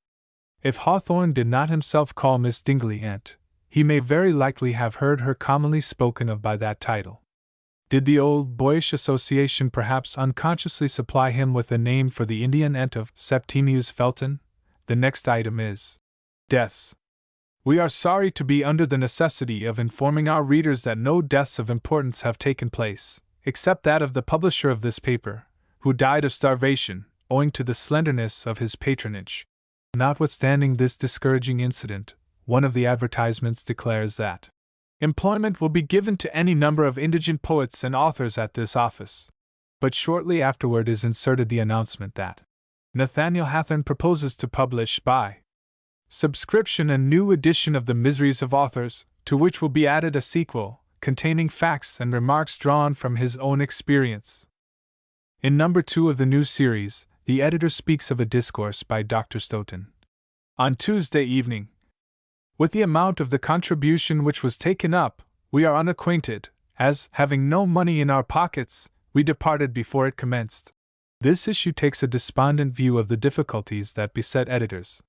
If Hawthorne did not himself call Miss Dingley aunt, he may very likely have heard her commonly spoken of by that title. Did the old boyish association perhaps unconsciously supply him with a name for the Indian aunt of Septimius Felton? The next item is deaths. We are sorry to be under the necessity of informing our readers that no deaths of importance have taken place, except that of the publisher of this paper, who died of starvation, owing to the slenderness of his patronage. Notwithstanding this discouraging incident, one of the advertisements declares that employment will be given to any number of indigent poets and authors at this office. But shortly afterward is inserted the announcement that Nathaniel Hawthorne proposes to publish by subscription a new edition of The Miseries of Authors, to which will be added a sequel, containing facts and remarks drawn from his own experience. In number 2 of the new series, the editor speaks of a discourse by Dr. Stoughton on Tuesday evening. With the amount of the contribution which was taken up, we are unacquainted, as, having no money in our pockets, we departed before it commenced. This issue takes a despondent view of the difficulties that beset editors.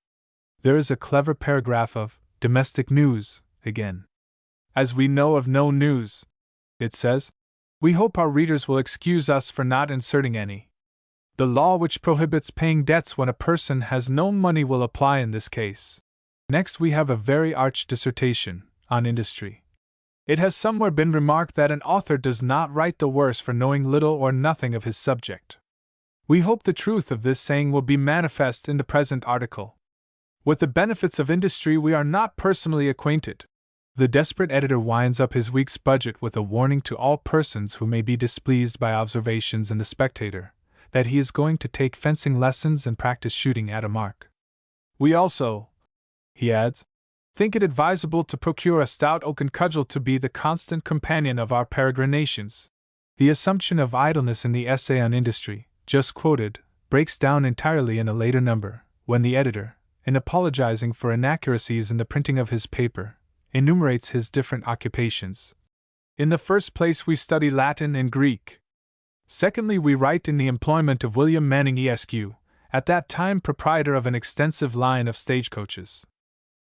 There is a clever paragraph of domestic news, again. As we know of no news, it says, we hope our readers will excuse us for not inserting any. The law which prohibits paying debts when a person has no money will apply in this case. Next we have a very arch dissertation on industry. It has somewhere been remarked that an author does not write the worse for knowing little or nothing of his subject. We hope the truth of this saying will be manifest in the present article. With the benefits of industry we are not personally acquainted. The desperate editor winds up his week's budget with a warning to all persons who may be displeased by observations in the Spectator, that he is going to take fencing lessons and practice shooting at a mark. We also, he adds, think it advisable to procure a stout oaken cudgel to be the constant companion of our peregrinations. The assumption of idleness in the essay on industry, just quoted, breaks down entirely in a later number, when the editor, in apologizing for inaccuracies in the printing of his paper, enumerates his different occupations. In the first place we study Latin and Greek. Secondly we write in the employment of William Manning Esq., at that time proprietor of an extensive line of stagecoaches.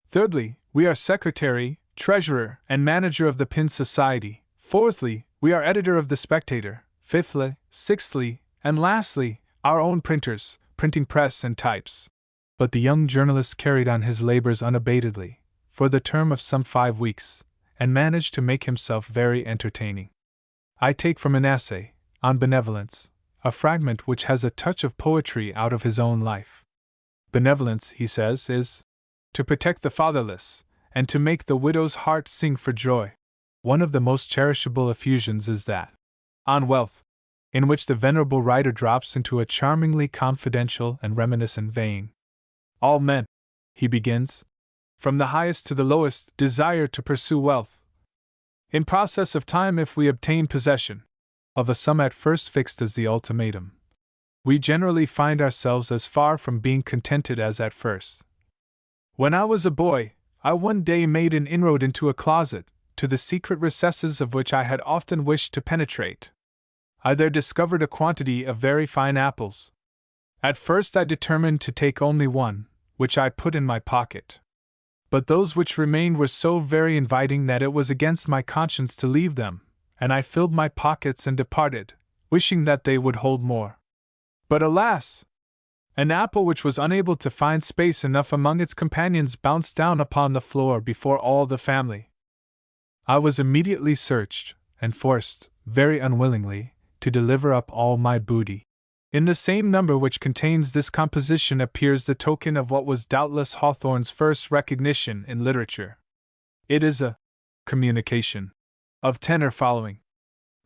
Thirdly, we are secretary, treasurer, and manager of the Pin Society. Fourthly, we are editor of the Spectator. Fifthly, sixthly, and lastly, our own printers, printing press and types. But the young journalist carried on his labors unabatedly, for the term of some 5 weeks, and managed to make himself very entertaining. I take from an essay, on benevolence, a fragment which has a touch of poetry out of his own life. Benevolence, he says, is to protect the fatherless, and to make the widow's heart sing for joy. One of the most cherishable effusions is that on wealth, in which the venerable writer drops into a charmingly confidential and reminiscent vein. All men, he begins, from the highest to the lowest, desire to pursue wealth. In process of time, if we obtain possession of a sum at first fixed as the ultimatum, we generally find ourselves as far from being contented as at first. When I was a boy, I one day made an inroad into a closet, to the secret recesses of which I had often wished to penetrate. I there discovered a quantity of very fine apples. At first I determined to take only one, which I put in my pocket. But those which remained were so very inviting that it was against my conscience to leave them, and I filled my pockets and departed, wishing that they would hold more. But alas! An apple which was unable to find space enough among its companions bounced down upon the floor before all the family. I was immediately searched, and forced, very unwillingly, to deliver up all my booty. In the same number which contains this composition appears the token of what was doubtless Hawthorne's first recognition in literature. It is a communication of tenor following.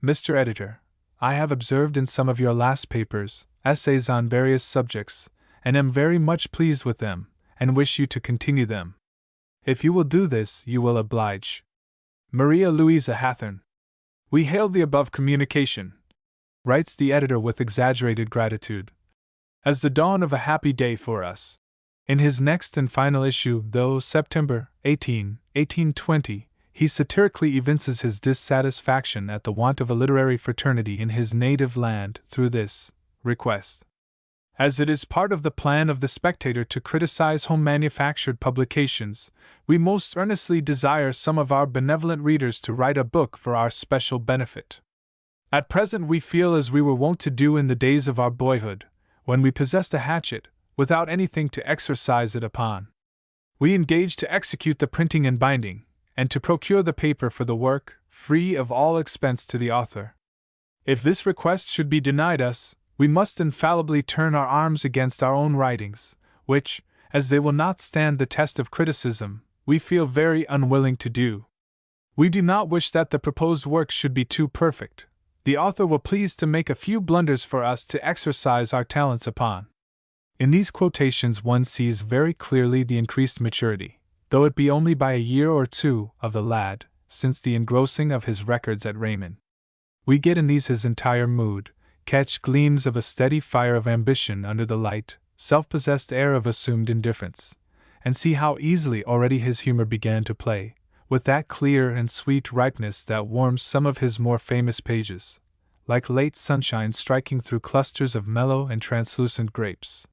Mr. Editor, I have observed in some of your last papers essays on various subjects, and am very much pleased with them, and wish you to continue them. If you will do this, you will oblige Maria Louisa Hawthorne. We hail the above communication, writes the editor with exaggerated gratitude, as the dawn of a happy day for us. In his next and final issue, though September 18, 1820, he satirically evinces his dissatisfaction at the want of a literary fraternity in his native land through this request. As it is part of the plan of the Spectator to criticize home-manufactured publications, we most earnestly desire some of our benevolent readers to write a book for our special benefit. At present we feel as we were wont to do in the days of our boyhood, when we possessed a hatchet, without anything to exercise it upon. We engage to execute the printing and binding, and to procure the paper for the work, free of all expense to the author. If this request should be denied us, we must infallibly turn our arms against our own writings, which, as they will not stand the test of criticism, we feel very unwilling to do. We do not wish that the proposed work should be too perfect. The author will please to make a few blunders for us to exercise our talents upon. In these quotations one sees very clearly the increased maturity, though it be only by a year or two, of the lad, since the engrossing of his records at Raymond. We get in these his entire mood, catch gleams of a steady fire of ambition under the light, self-possessed air of assumed indifference, and see how easily already his humor began to play, with that clear and sweet ripeness that warms some of his more famous pages, like late sunshine striking through clusters of mellow and translucent grapes.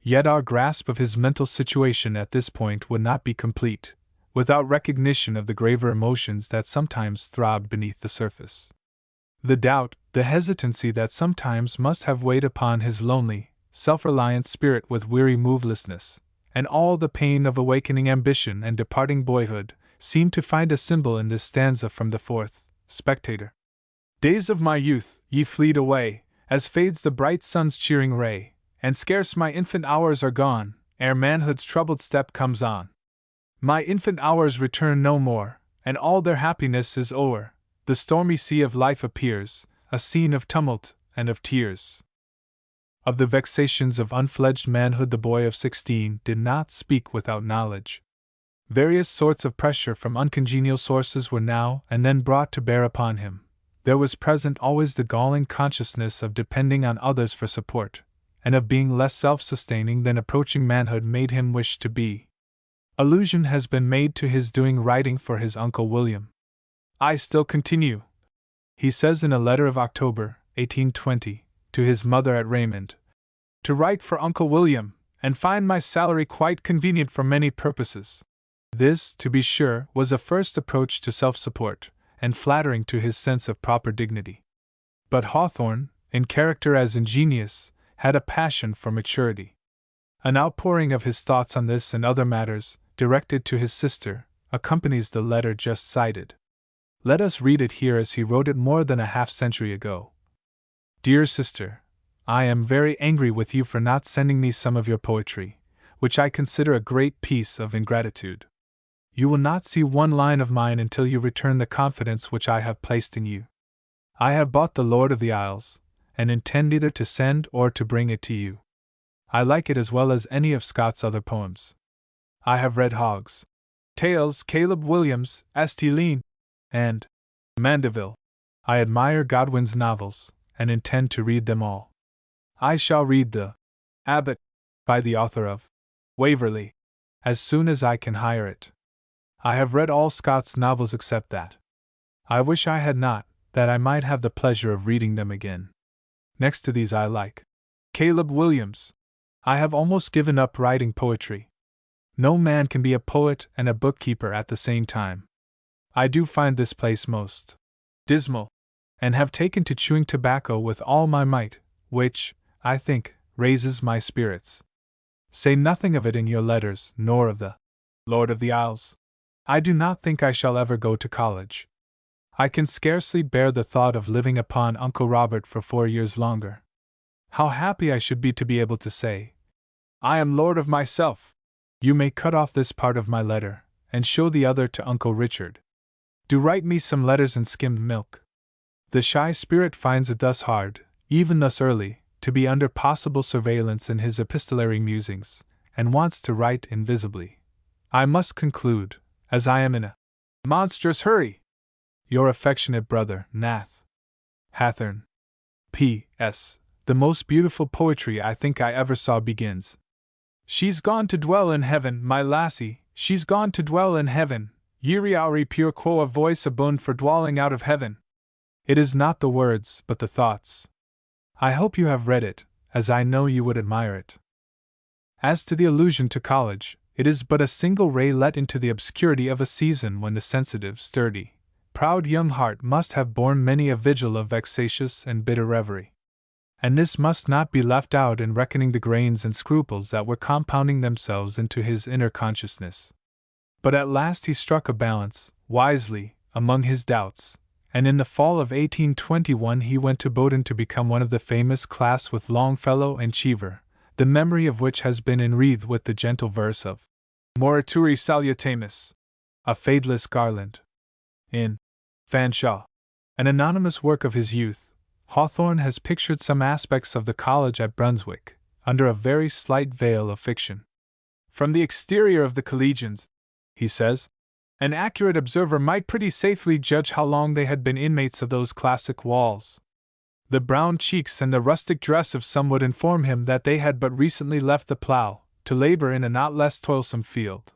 Yet our grasp of his mental situation at this point would not be complete, without recognition of the graver emotions that sometimes throbbed beneath the surface. The doubt, the hesitancy that sometimes must have weighed upon his lonely, self-reliant spirit with weary movelessness, and all the pain of awakening ambition and departing boyhood, seemed to find a symbol in this stanza from the fourth Spectator. Days of my youth, ye fleet away, as fades the bright sun's cheering ray, and scarce my infant hours are gone, ere manhood's troubled step comes on. My infant hours return no more, and all their happiness is o'er. The stormy sea of life appears, a scene of tumult and of tears. Of the vexations of unfledged manhood the boy of 16 did not speak without knowledge. Various sorts of pressure from uncongenial sources were now and then brought to bear upon him. There was present always the galling consciousness of depending on others for support, and of being less self-sustaining than approaching manhood made him wish to be. Allusion has been made to his doing writing for his Uncle William. I still continue, he says in a letter of October, 1820, to his mother at Raymond, to write for Uncle William, and find my salary quite convenient for many purposes. This, to be sure, was a first approach to self-support, and flattering to his sense of proper dignity. But Hawthorne, in character as ingenious, had a passion for maturity. An outpouring of his thoughts on this and other matters, directed to his sister, accompanies the letter just cited. Let us read it here as he wrote it more than a half-century ago. Dear sister, I am very angry with you for not sending me some of your poetry, which I consider a great piece of ingratitude. You will not see one line of mine until you return the confidence which I have placed in you. I have bought The Lord of the Isles, and intend either to send or to bring it to you. I like it as well as any of Scott's other poems. I have read Hogg's Tales, Caleb Williams, St. Lean, and Mandeville. I admire Godwin's novels, and intend to read them all. I shall read The Abbot, by the author of Waverley, as soon as I can hire it. I have read all Scott's novels except that. I wish I had not, that I might have the pleasure of reading them again. Next to these I like Caleb Williams. I have almost given up writing poetry. No man can be a poet and a bookkeeper at the same time. I do find this place most dismal, and have taken to chewing tobacco with all my might, which, I think, raises my spirits. Say nothing of it in your letters, nor of the Lord of the Isles. I do not think I shall ever go to college. I can scarcely bear the thought of living upon Uncle Robert for 4 years longer. How happy I should be to be able to say, I am lord of myself. You may cut off this part of my letter, and show the other to Uncle Richard. Do write me some letters in skimmed milk. The shy spirit finds it thus hard, even thus early, to be under possible surveillance in his epistolary musings, and wants to write invisibly. I must conclude, as I am in a monstrous hurry. Your affectionate brother, Nath. Hawthorne. P.S. The most beautiful poetry I think I ever saw begins. She's gone to dwell in heaven, my lassie, she's gone to dwell in heaven, Yeri auri pure quo a voice abund for dwelling out of heaven. It is not the words, but the thoughts. I hope you have read it, as I know you would admire it. As to the allusion to college, it is but a single ray let into the obscurity of a season when the sensitive, sturdy, proud young heart must have borne many a vigil of vexatious and bitter reverie. And this must not be left out in reckoning the grains and scruples that were compounding themselves into his inner consciousness. But at last he struck a balance, wisely, among his doubts, and in the fall of 1821 he went to Bowdoin to become one of the famous class with Longfellow and Cheever, the memory of which has been enwreathed with the gentle verse of Morituri salutamus, a fadeless garland. In Fanshawe, an anonymous work of his youth, Hawthorne has pictured some aspects of the college at Brunswick, under a very slight veil of fiction. From the exterior of the collegians, he says, an accurate observer might pretty safely judge how long they had been inmates of those classic walls. The brown cheeks and the rustic dress of some would inform him that they had but recently left the plough, to labor in a not less toilsome field.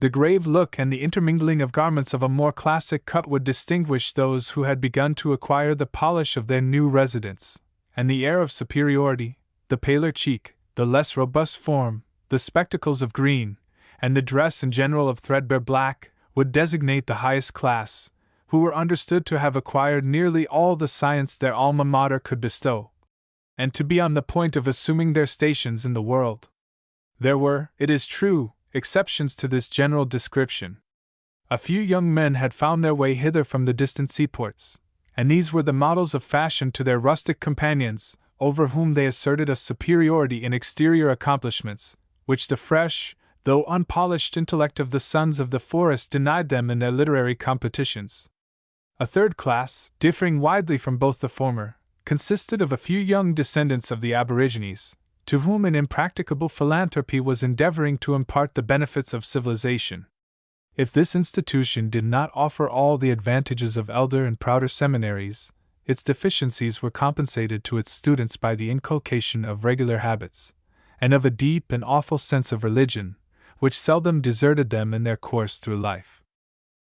The grave look and the intermingling of garments of a more classic cut would distinguish those who had begun to acquire the polish of their new residence, and the air of superiority, the paler cheek, the less robust form, the spectacles of green, and the dress in general of threadbare black, would designate the highest class, who were understood to have acquired nearly all the science their alma mater could bestow, and to be on the point of assuming their stations in the world. There were, it is true, exceptions to this general description. A few young men had found their way hither from the distant seaports, and these were the models of fashion to their rustic companions, over whom they asserted a superiority in exterior accomplishments, which the fresh, though unpolished intellect of the sons of the forest denied them in their literary competitions. A third class, differing widely from both the former, consisted of a few young descendants of the aborigines, to whom an impracticable philanthropy was endeavoring to impart the benefits of civilization. If this institution did not offer all the advantages of elder and prouder seminaries, its deficiencies were compensated to its students by the inculcation of regular habits, and of a deep and awful sense of religion, which seldom deserted them in their course through life.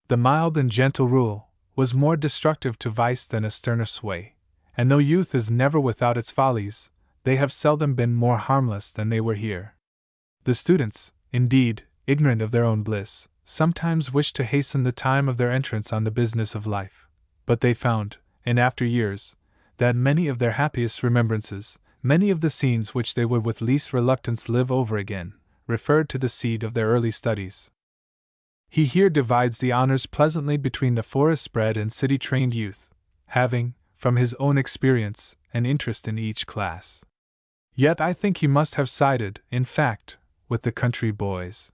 The mild and gentle rule was more destructive to vice than a sterner sway, and though youth is never without its follies, they have seldom been more harmless than they were here. The students, indeed, ignorant of their own bliss, sometimes wished to hasten the time of their entrance on the business of life, but they found, in after years, that many of their happiest remembrances, many of the scenes which they would with least reluctance live over again, referred to the seed of their early studies. He here divides the honors pleasantly between the forest-bred and city-trained youth, having, from his own experience, and interest in each class. Yet I think he must have sided, in fact, with the country boys.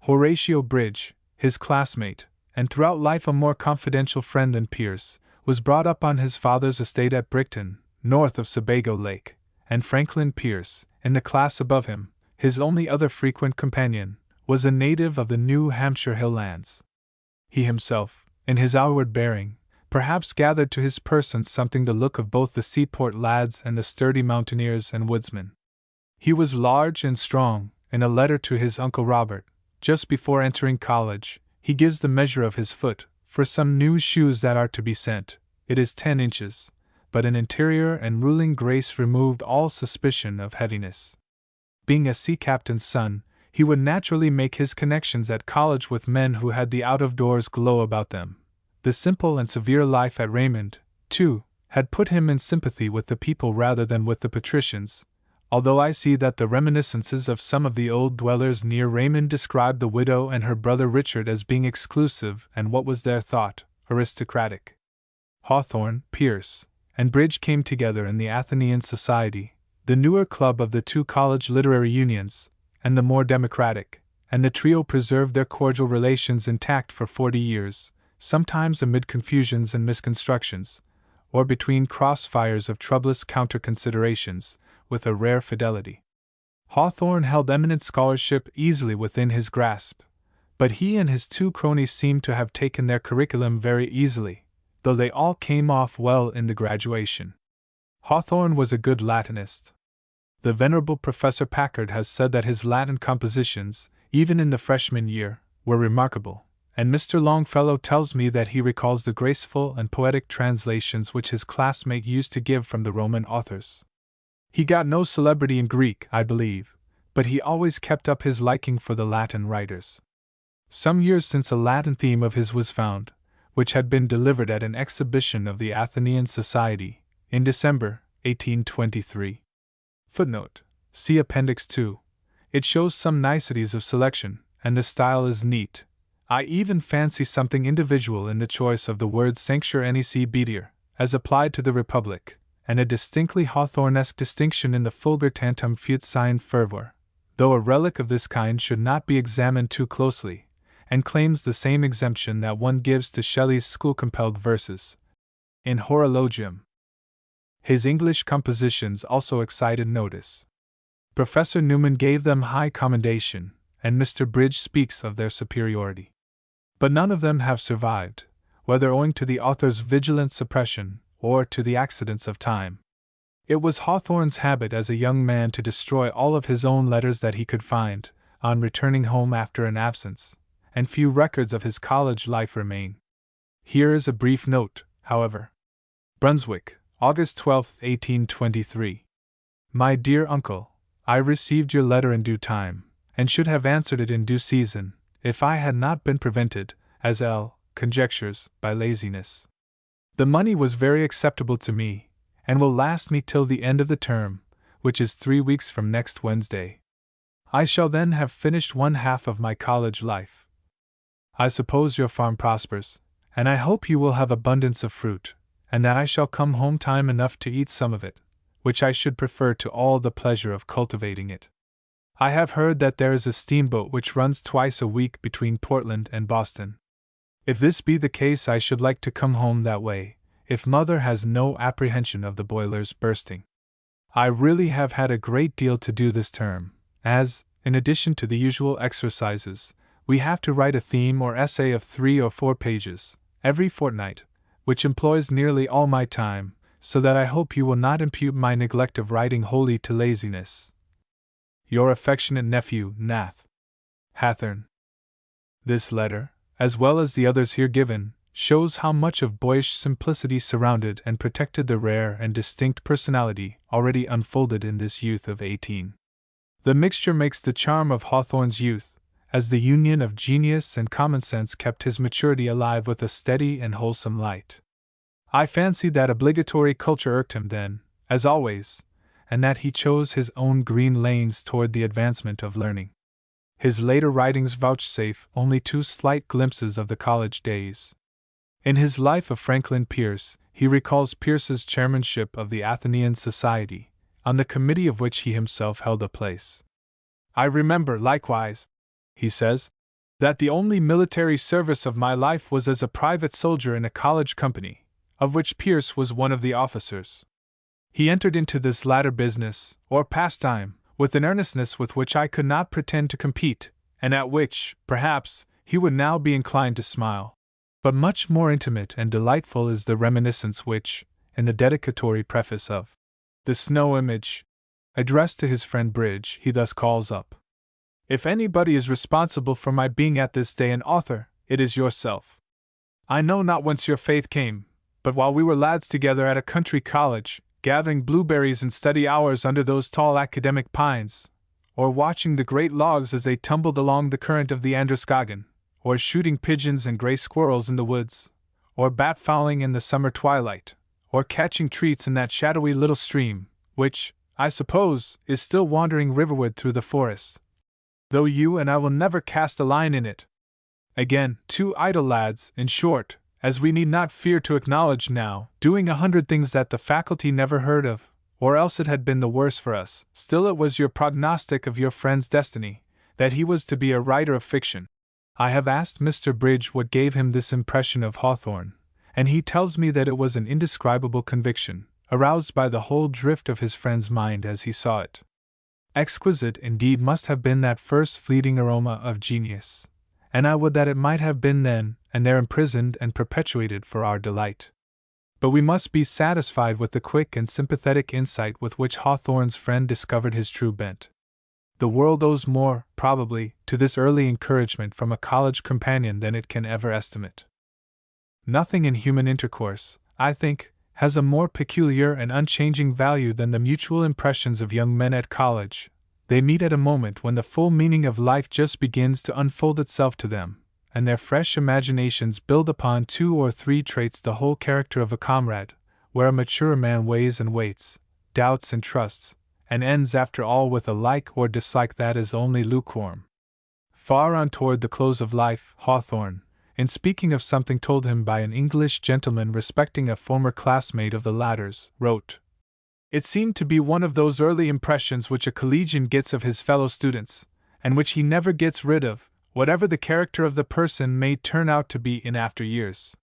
Horatio Bridge, his classmate, and throughout life a more confidential friend than Pierce, was brought up on his father's estate at Brickton, north of Sebago Lake, and Franklin Pierce, in the class above him, his only other frequent companion, was a native of the New Hampshire highlands. He himself, in his outward bearing, perhaps gathered to his person something the look of both the seaport lads and the sturdy mountaineers and woodsmen. He was large and strong. In a letter to his Uncle Robert, just before entering college, he gives the measure of his foot, for some new shoes that are to be sent. It is 10 inches, but an interior and ruling grace removed all suspicion of heaviness. Being a sea captain's son, he would naturally make his connections at college with men who had the out-of-doors glow about them. The simple and severe life at Raymond, too, had put him in sympathy with the people rather than with the patricians, although I see that the reminiscences of some of the old dwellers near Raymond describe the widow and her brother Richard as being exclusive and what was their thought, aristocratic. Hawthorne, Pierce, and Bridge came together in the Athenaeum Society, the newer club of the two college literary unions, and the more democratic, and the trio preserved their cordial relations intact for 40 years, sometimes amid confusions and misconstructions, or between crossfires of troublous counter-considerations, with a rare fidelity. Hawthorne held eminent scholarship easily within his grasp, but he and his two cronies seemed to have taken their curriculum very easily, though they all came off well in the graduation. Hawthorne was a good Latinist. The venerable Professor Packard has said that his Latin compositions, even in the freshman year, were remarkable, and Mr. Longfellow tells me that he recalls the graceful and poetic translations which his classmate used to give from the Roman authors. He got no celebrity in Greek, I believe, but he always kept up his liking for the Latin writers. Some years since a Latin theme of his was found, which had been delivered at an exhibition of the Athenaeum Society, in December, 1823. Footnote: see Appendix 2. It shows some niceties of selection, and the style is neat. I even fancy something individual in the choice of the words sancture nec beater, as applied to the Republic, and a distinctly Hawthornesque distinction in the fulgur tantum fut sign fervor, though a relic of this kind should not be examined too closely, and claims the same exemption that one gives to Shelley's school-compelled verses in Horologium. His English compositions also excited notice. Professor Newman gave them high commendation, and Mr. Bridge speaks of their superiority. But none of them have survived, whether owing to the author's vigilant suppression, or to the accidents of time. It was Hawthorne's habit as a young man to destroy all of his own letters that he could find, on returning home after an absence, and few records of his college life remain. Here is a brief note, however. Brunswick, August 12, 1823. My dear uncle, I received your letter in due time, and should have answered it in due season, if I had not been prevented, as L. conjectures, by laziness. The money was very acceptable to me, and will last me till the end of the term, which is 3 weeks from next Wednesday. I shall then have finished 1/2 of my college life. I suppose your farm prospers, and I hope you will have abundance of fruit, and that I shall come home time enough to eat some of it, which I should prefer to all the pleasure of cultivating it. I have heard that there is a steamboat which runs twice a week between Portland and Boston. If this be the case, I should like to come home that way, if Mother has no apprehension of the boilers bursting. I really have had a great deal to do this term, as, in addition to the usual exercises, we have to write a theme or essay of 3 or 4 pages, every fortnight, which employs nearly all my time, so that I hope you will not impute my neglect of writing wholly to laziness. Your affectionate nephew, Nath. Hathorne. This letter, as well as the others here given, shows how much of boyish simplicity surrounded and protected the rare and distinct personality already unfolded in this youth of 18. The mixture makes the charm of Hawthorne's youth, as the union of genius and common sense kept his maturity alive with a steady and wholesome light. I fancy that obligatory culture irked him then, as always, and that he chose his own green lanes toward the advancement of learning. His later writings vouchsafe only 2 slight glimpses of the college days. In his Life of Franklin Pierce, he recalls Pierce's chairmanship of the Athenian Society, on the committee of which he himself held a place. I remember, likewise, he says, that the only military service of my life was as a private soldier in a college company, of which Pierce was one of the officers. He entered into this latter business, or pastime, with an earnestness with which I could not pretend to compete, and at which, perhaps, he would now be inclined to smile. But much more intimate and delightful is the reminiscence which, in the dedicatory preface of The Snow Image, addressed to his friend Bridge, he thus calls up: "If anybody is responsible for my being at this day an author, it is yourself. I know not whence your faith came, but while we were lads together at a country college, gathering blueberries in study hours under those tall academic pines, or watching the great logs as they tumbled along the current of the Androscoggin, or shooting pigeons and gray squirrels in the woods, or bat fowling in the summer twilight, or catching treats in that shadowy little stream, which, I suppose, is still wandering riverward through the forest, though you and I will never cast a line in it. Again, two idle lads, in short, as we need not fear to acknowledge now, doing 100 things that the faculty never heard of, or else it had been the worse for us. Still it was your prognostic of your friend's destiny, that he was to be a writer of fiction." I have asked Mr. Bridge what gave him this impression of Hawthorne, and he tells me that it was an indescribable conviction, aroused by the whole drift of his friend's mind as he saw it. Exquisite indeed must have been that first fleeting aroma of genius, and I would that it might have been then and there imprisoned and perpetuated for our delight. But we must be satisfied with the quick and sympathetic insight with which Hawthorne's friend discovered his true bent. The world owes more, probably, to this early encouragement from a college companion than it can ever estimate. Nothing in human intercourse, I think, has a more peculiar and unchanging value than the mutual impressions of young men at college. They meet at a moment when the full meaning of life just begins to unfold itself to them, and their fresh imaginations build upon 2 or 3 traits the whole character of a comrade, where a mature man weighs and waits, doubts and trusts, and ends after all with a like or dislike that is only lukewarm. Far on toward the close of life, Hawthorne, in speaking of something told him by an English gentleman respecting a former classmate of the latter's, wrote, "It seemed to be one of those early impressions which a collegian gets of his fellow students, and which he never gets rid of, whatever the character of the person may turn out to be in after years.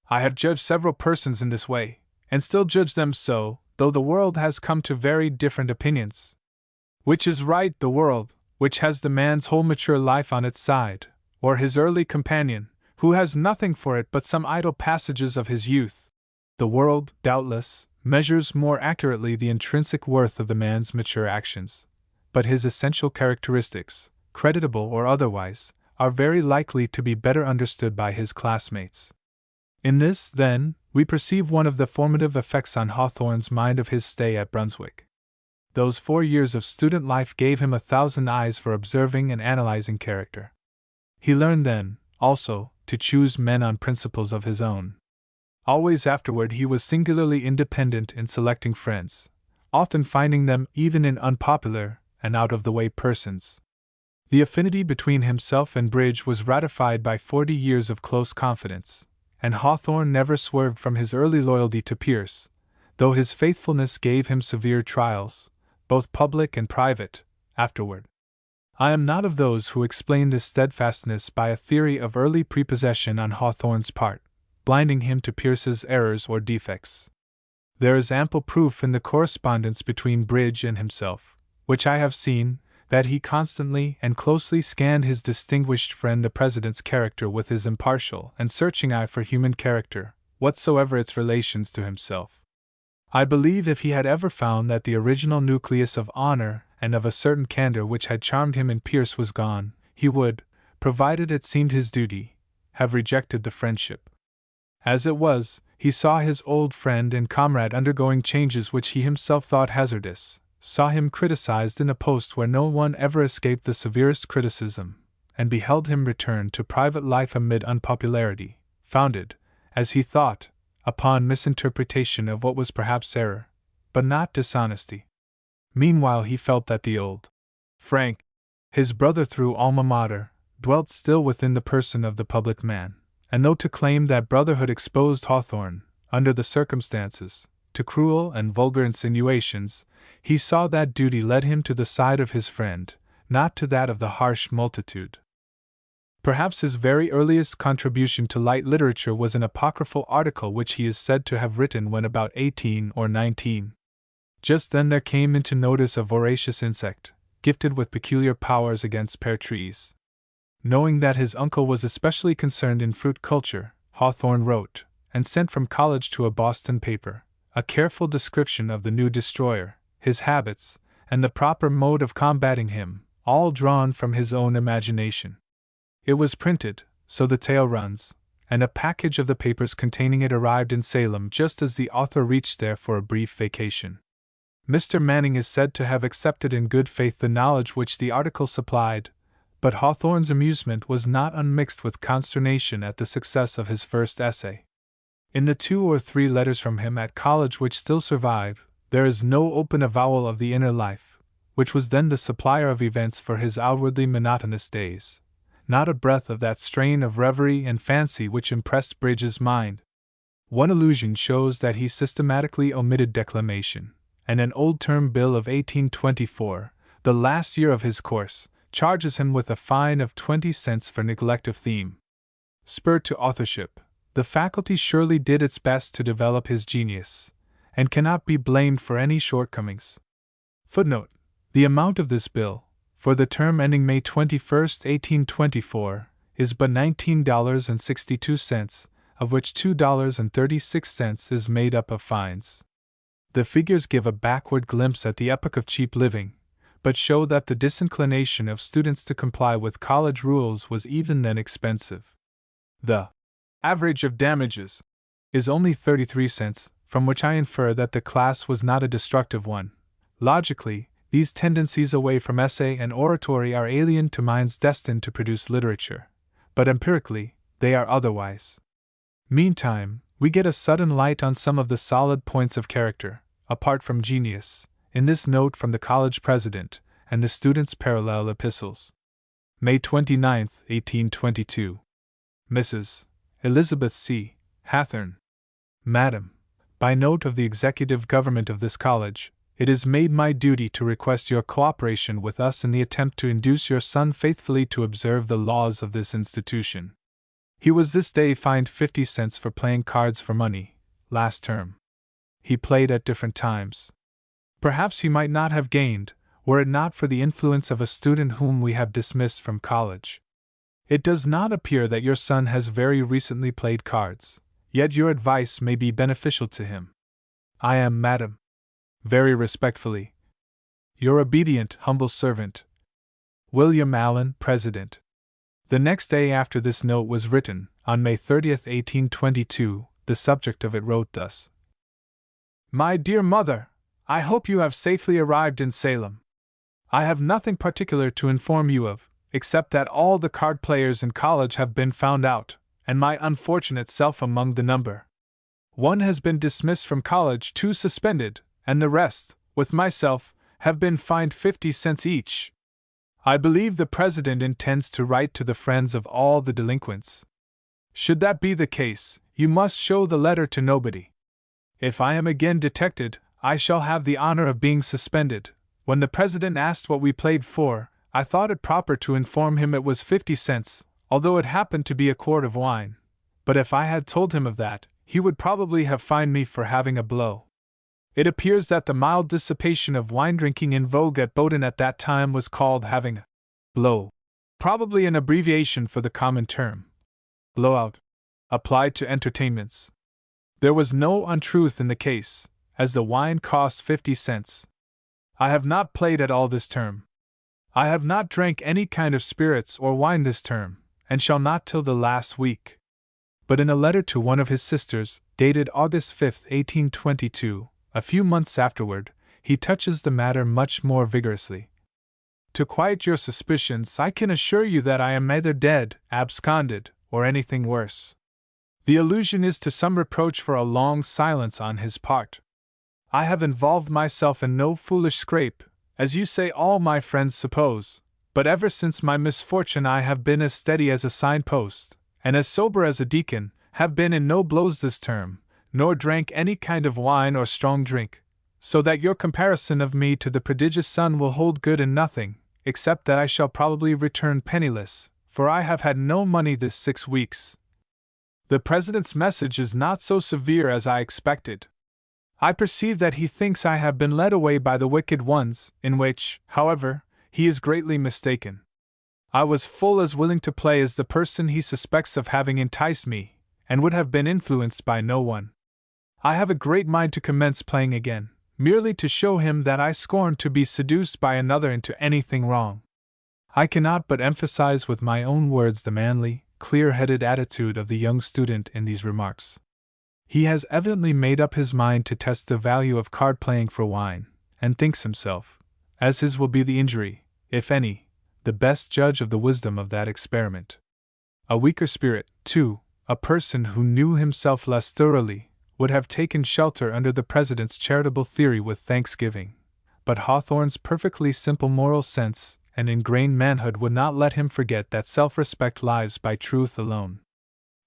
I have judged several persons in this way, and still judge them so, though the world has come to very different opinions. Which is right, the world, which has the man's whole mature life on its side, or his early companion, who has nothing for it but some idle passages of his youth? The world, doubtless, measures more accurately the intrinsic worth of the man's mature actions, but his essential characteristics, creditable or otherwise, are very likely to be better understood by his classmates." In this, then, we perceive one of the formative effects on Hawthorne's mind of his stay at Brunswick. Those 4 years of student life gave him 1,000 eyes for observing and analyzing character. He learned then, also, to choose men on principles of his own. Always afterward he was singularly independent in selecting friends, often finding them even in unpopular and out-of-the-way persons. The affinity between himself and Bridge was ratified by 40 years of close confidence, and Hawthorne never swerved from his early loyalty to Pierce, though his faithfulness gave him severe trials, both public and private, afterward. I am not of those who explain this steadfastness by a theory of early prepossession on Hawthorne's part, blinding him to Pierce's errors or defects. There is ample proof in the correspondence between Bridge and himself, which I have seen, that he constantly and closely scanned his distinguished friend the President's character with his impartial and searching eye for human character, whatsoever its relations to himself. I believe if he had ever found that the original nucleus of honor and of a certain candor which had charmed him in Pierce was gone, he would, provided it seemed his duty, have rejected the friendship. As it was, he saw his old friend and comrade undergoing changes which he himself thought hazardous, saw him criticized in a post where no one ever escaped the severest criticism, and beheld him return to private life amid unpopularity, founded, as he thought, upon misinterpretation of what was perhaps error, but not dishonesty. Meanwhile he felt that the old Frank, his brother through alma mater, dwelt still within the person of the public man, and though to claim that brotherhood exposed Hawthorne, under the circumstances, to cruel and vulgar insinuations, he saw that duty led him to the side of his friend, not to that of the harsh multitude. Perhaps his very earliest contribution to light literature was an apocryphal article which he is said to have written when about 18 or 19. Just then there came into notice a voracious insect, gifted with peculiar powers against pear trees. Knowing that his uncle was especially concerned in fruit culture, Hawthorne wrote, and sent from college to a Boston paper, a careful description of the new destroyer, his habits, and the proper mode of combating him, all drawn from his own imagination. It was printed, so the tale runs, and a package of the papers containing it arrived in Salem just as the author reached there for a brief vacation. Mr. Manning is said to have accepted in good faith the knowledge which the article supplied, but Hawthorne's amusement was not unmixed with consternation at the success of his first essay. In the 2 or 3 letters from him at college which still survive, there is no open avowal of the inner life, which was then the supplier of events for his outwardly monotonous days. Not a breath of that strain of reverie and fancy which impressed Bridges' mind. One allusion shows that he systematically omitted declamation, and an old term bill of 1824, the last year of his course, charges him with a fine of 20 cents for neglect of theme. Spurred to authorship, the faculty surely did its best to develop his genius, and cannot be blamed for any shortcomings. Footnote: the amount of this bill, for the term ending May 21, 1824, is but $19.62, of which $2.36 is made up of fines. The figures give a backward glimpse at the epoch of cheap living, but show that the disinclination of students to comply with college rules was even then expensive. The average of damages is only 33 cents, from which I infer that the class was not a destructive one. Logically, these tendencies away from essay and oratory are alien to minds destined to produce literature, but empirically, they are otherwise. Meantime, we get a sudden light on some of the solid points of character, apart from genius, in this note from the college president and the student's parallel epistles. May 29, 1822. Mrs. Elizabeth C. Hathorne. Madam, by note of the executive government of this college, it is made my duty to request your cooperation with us in the attempt to induce your son faithfully to observe the laws of this institution. He was this day fined 50 cents for playing cards for money, last term. He played at different times. Perhaps he might not have gained, were it not for the influence of a student whom we have dismissed from college. It does not appear that your son has very recently played cards, yet your advice may be beneficial to him. I am, madam, very respectfully, your obedient, humble servant, William Allen, President. The next day after this note was written, on May 30, 1822, the subject of it wrote thus: My dear mother, I hope you have safely arrived in Salem. I have nothing particular to inform you of, except that all the card players in college have been found out, and my unfortunate self among the number. One has been dismissed from college, 2 suspended, and the rest, with myself, have been fined 50 cents each. I believe the President intends to write to the friends of all the delinquents. Should that be the case, you must show the letter to nobody. If I am again detected, I shall have the honor of being suspended. When the President asked what we played for, I thought it proper to inform him it was 50 cents, although it happened to be a quart of wine. But if I had told him of that, he would probably have fined me for having a blow. It appears that the mild dissipation of wine drinking in vogue at Bowdoin at that time was called having a blow, probably an abbreviation for the common term blowout, applied to entertainments. There was no untruth in the case, as the wine cost 50 cents. I have not played at all this term. I have not drank any kind of spirits or wine this term, and shall not till the last week. But in a letter to one of his sisters, dated August 5, 1822, a few months afterward, he touches the matter much more vigorously. To quiet your suspicions, I can assure you that I am neither dead, absconded, or anything worse. The allusion is to some reproach for a long silence on his part. I have involved myself in no foolish scrape, as you say all my friends suppose, but ever since my misfortune I have been as steady as a signpost, and as sober as a deacon, have been in no blows this term, nor drank any kind of wine or strong drink, so that your comparison of me to the prodigious son will hold good in nothing, except that I shall probably return penniless, for I have had no money this 6 weeks. The President's message is not so severe as I expected. I perceive that he thinks I have been led away by the wicked ones, in which, however, he is greatly mistaken. I was full as willing to play as the person he suspects of having enticed me, and would have been influenced by no one. I have a great mind to commence playing again, merely to show him that I scorn to be seduced by another into anything wrong. I cannot but emphasize with my own words the manly, clear-headed attitude of the young student in these remarks. He has evidently made up his mind to test the value of card-playing for wine, and thinks himself, as his will be the injury, if any, the best judge of the wisdom of that experiment. A weaker spirit, too, a person who knew himself less thoroughly, would have taken shelter under the President's charitable theory with thanksgiving, but Hawthorne's perfectly simple moral sense and ingrained manhood would not let him forget that self-respect lives by truth alone.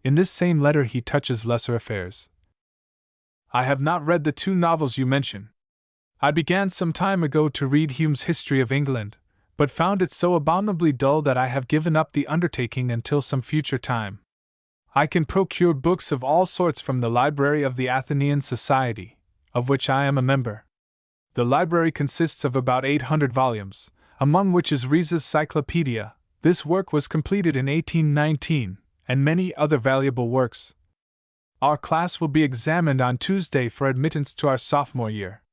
In this same letter he touches lesser affairs. I have not read the 2 novels you mention. I began some time ago to read Hume's History of England, but found it so abominably dull that I have given up the undertaking until some future time. I can procure books of all sorts from the library of the Athenian Society, of which I am a member. The library consists of about 800 volumes, among which is Riese's Cyclopedia. This work was completed in 1819, and many other valuable works. Our class will be examined on Tuesday for admittance to our sophomore year.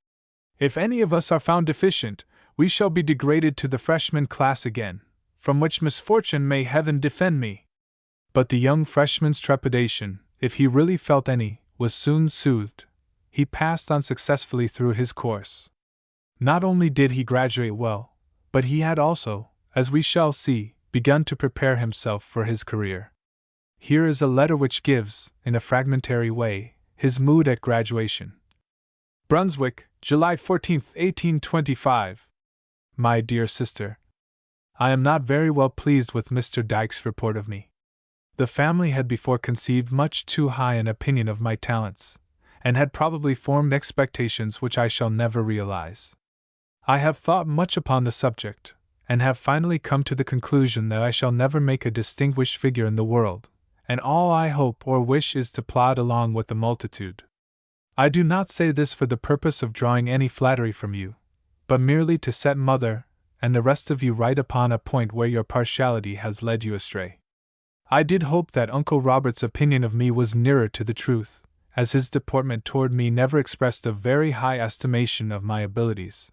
If any of us are found deficient, we shall be degraded to the freshman class again, from which misfortune may heaven defend me. But the young freshman's trepidation, if he really felt any, was soon soothed. He passed on successfully through his course. Not only did he graduate well, but he had also, as we shall see, begun to prepare himself for his career. Here is a letter which gives, in a fragmentary way, his mood at graduation. Brunswick, July 14, 1825. My dear sister, I am not very well pleased with Mr. Dyke's report of me. The family had before conceived much too high an opinion of my talents, and had probably formed expectations which I shall never realize. I have thought much upon the subject, and have finally come to the conclusion that I shall never make a distinguished figure in the world, and all I hope or wish is to plod along with the multitude. I do not say this for the purpose of drawing any flattery from you, but merely to set Mother and the rest of you right upon a point where your partiality has led you astray. I did hope that Uncle Robert's opinion of me was nearer to the truth, as his deportment toward me never expressed a very high estimation of my abilities.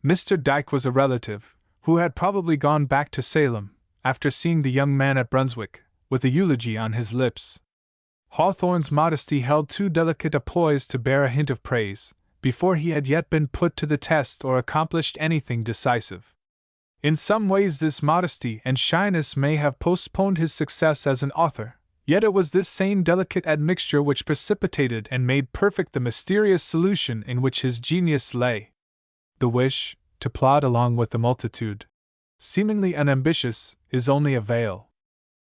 Mr. Dyke was a relative, who had probably gone back to Salem, after seeing the young man at Brunswick, with a eulogy on his lips. Hawthorne's modesty held too delicate a poise to bear a hint of praise, before he had yet been put to the test or accomplished anything decisive. In some ways this modesty and shyness may have postponed his success as an author, yet it was this same delicate admixture which precipitated and made perfect the mysterious solution in which his genius lay. The wish, to plod along with the multitude, seemingly unambitious, is only a veil.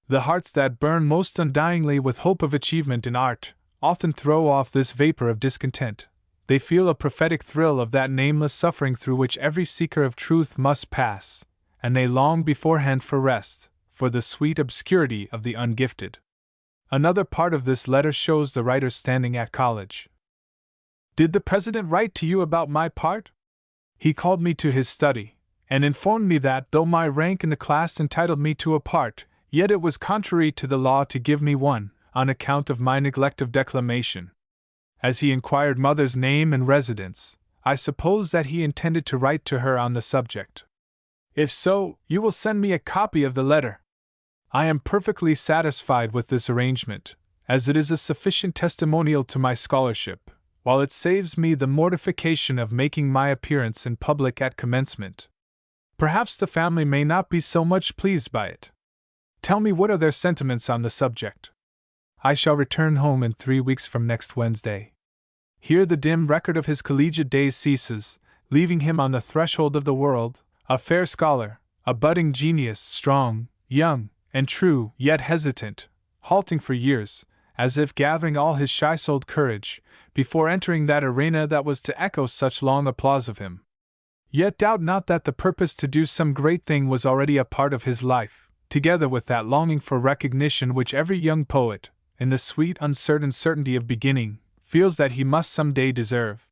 The hearts that burn most undyingly with hope of achievement in art often throw off this vapor of discontent. They feel a prophetic thrill of that nameless suffering through which every seeker of truth must pass, and they long beforehand for rest, for the sweet obscurity of the ungifted. Another part of this letter shows the writer standing at college. Did the President write to you about my part? He called me to his study, and informed me that, though my rank in the class entitled me to a part, yet it was contrary to the law to give me one, on account of my neglect of declamation. As he inquired Mother's name and residence, I suppose that he intended to write to her on the subject. If so, you will send me a copy of the letter. I am perfectly satisfied with this arrangement, as it is a sufficient testimonial to my scholarship, while it saves me the mortification of making my appearance in public at commencement. Perhaps the family may not be so much pleased by it. Tell me what are their sentiments on the subject. I shall return home in 3 weeks from next Wednesday. Here the dim record of his collegiate days ceases, leaving him on the threshold of the world, a fair scholar, a budding genius, strong, young, and true, yet hesitant, halting for years, as if gathering all his shy-souled courage, before entering that arena that was to echo such long applause of him. Yet doubt not that the purpose to do some great thing was already a part of his life, together with that longing for recognition which every young poet, in the sweet uncertain certainty of beginning, feels that he must some day deserve.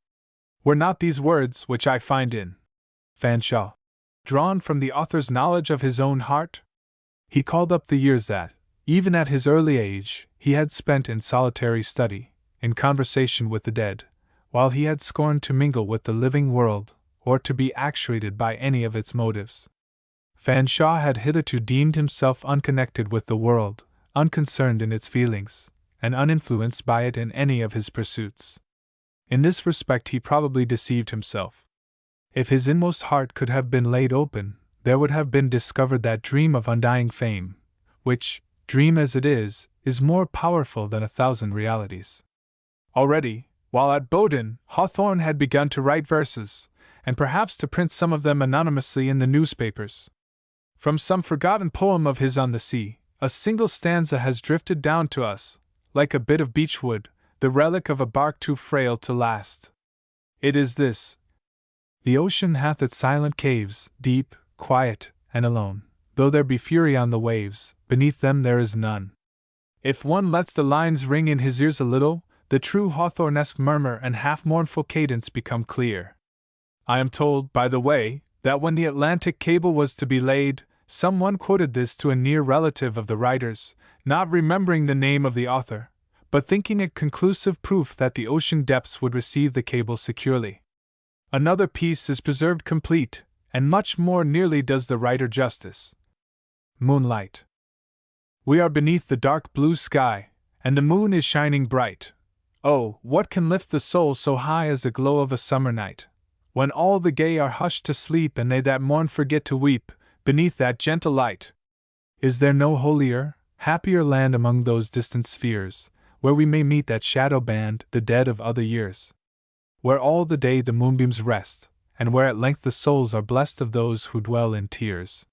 Were not these words, which I find in Fanshawe, drawn from the author's knowledge of his own heart? He called up the years that, even at his early age, he had spent in solitary study, in conversation with the dead, while he had scorned to mingle with the living world, or to be actuated by any of its motives. Fanshawe had hitherto deemed himself unconnected with the world, unconcerned in its feelings, and uninfluenced by it in any of his pursuits. In this respect he probably deceived himself. If his inmost heart could have been laid open, there would have been discovered that dream of undying fame, which, dream as it is more powerful than 1,000 realities. Already, while at Bowdoin, Hawthorne had begun to write verses, and perhaps to print some of them anonymously in the newspapers. From some forgotten poem of his on the sea, a single stanza has drifted down to us, like a bit of beechwood, the relic of a bark too frail to last. It is this: the ocean hath its silent caves, deep, quiet, and alone. Though there be fury on the waves, beneath them there is none. If one lets the lines ring in his ears a little, the true Hawthornesque murmur and half-mournful cadence become clear. I am told, by the way, that when the Atlantic cable was to be laid, someone quoted this to a near relative of the writer's, not remembering the name of the author, but thinking it conclusive proof that the ocean depths would receive the cable securely. Another piece is preserved complete, and much more nearly does the writer justice. Moonlight. We are beneath the dark blue sky, and the moon is shining bright. Oh, what can lift the soul so high as the glow of a summer night, when all the gay are hushed to sleep and they that mourn forget to weep, beneath that gentle light? Is there no holier, happier land among those distant spheres, where we may meet that shadow band, the dead of other years? Where all the day the moonbeams rest, and where at length the souls are blessed of those who dwell in tears.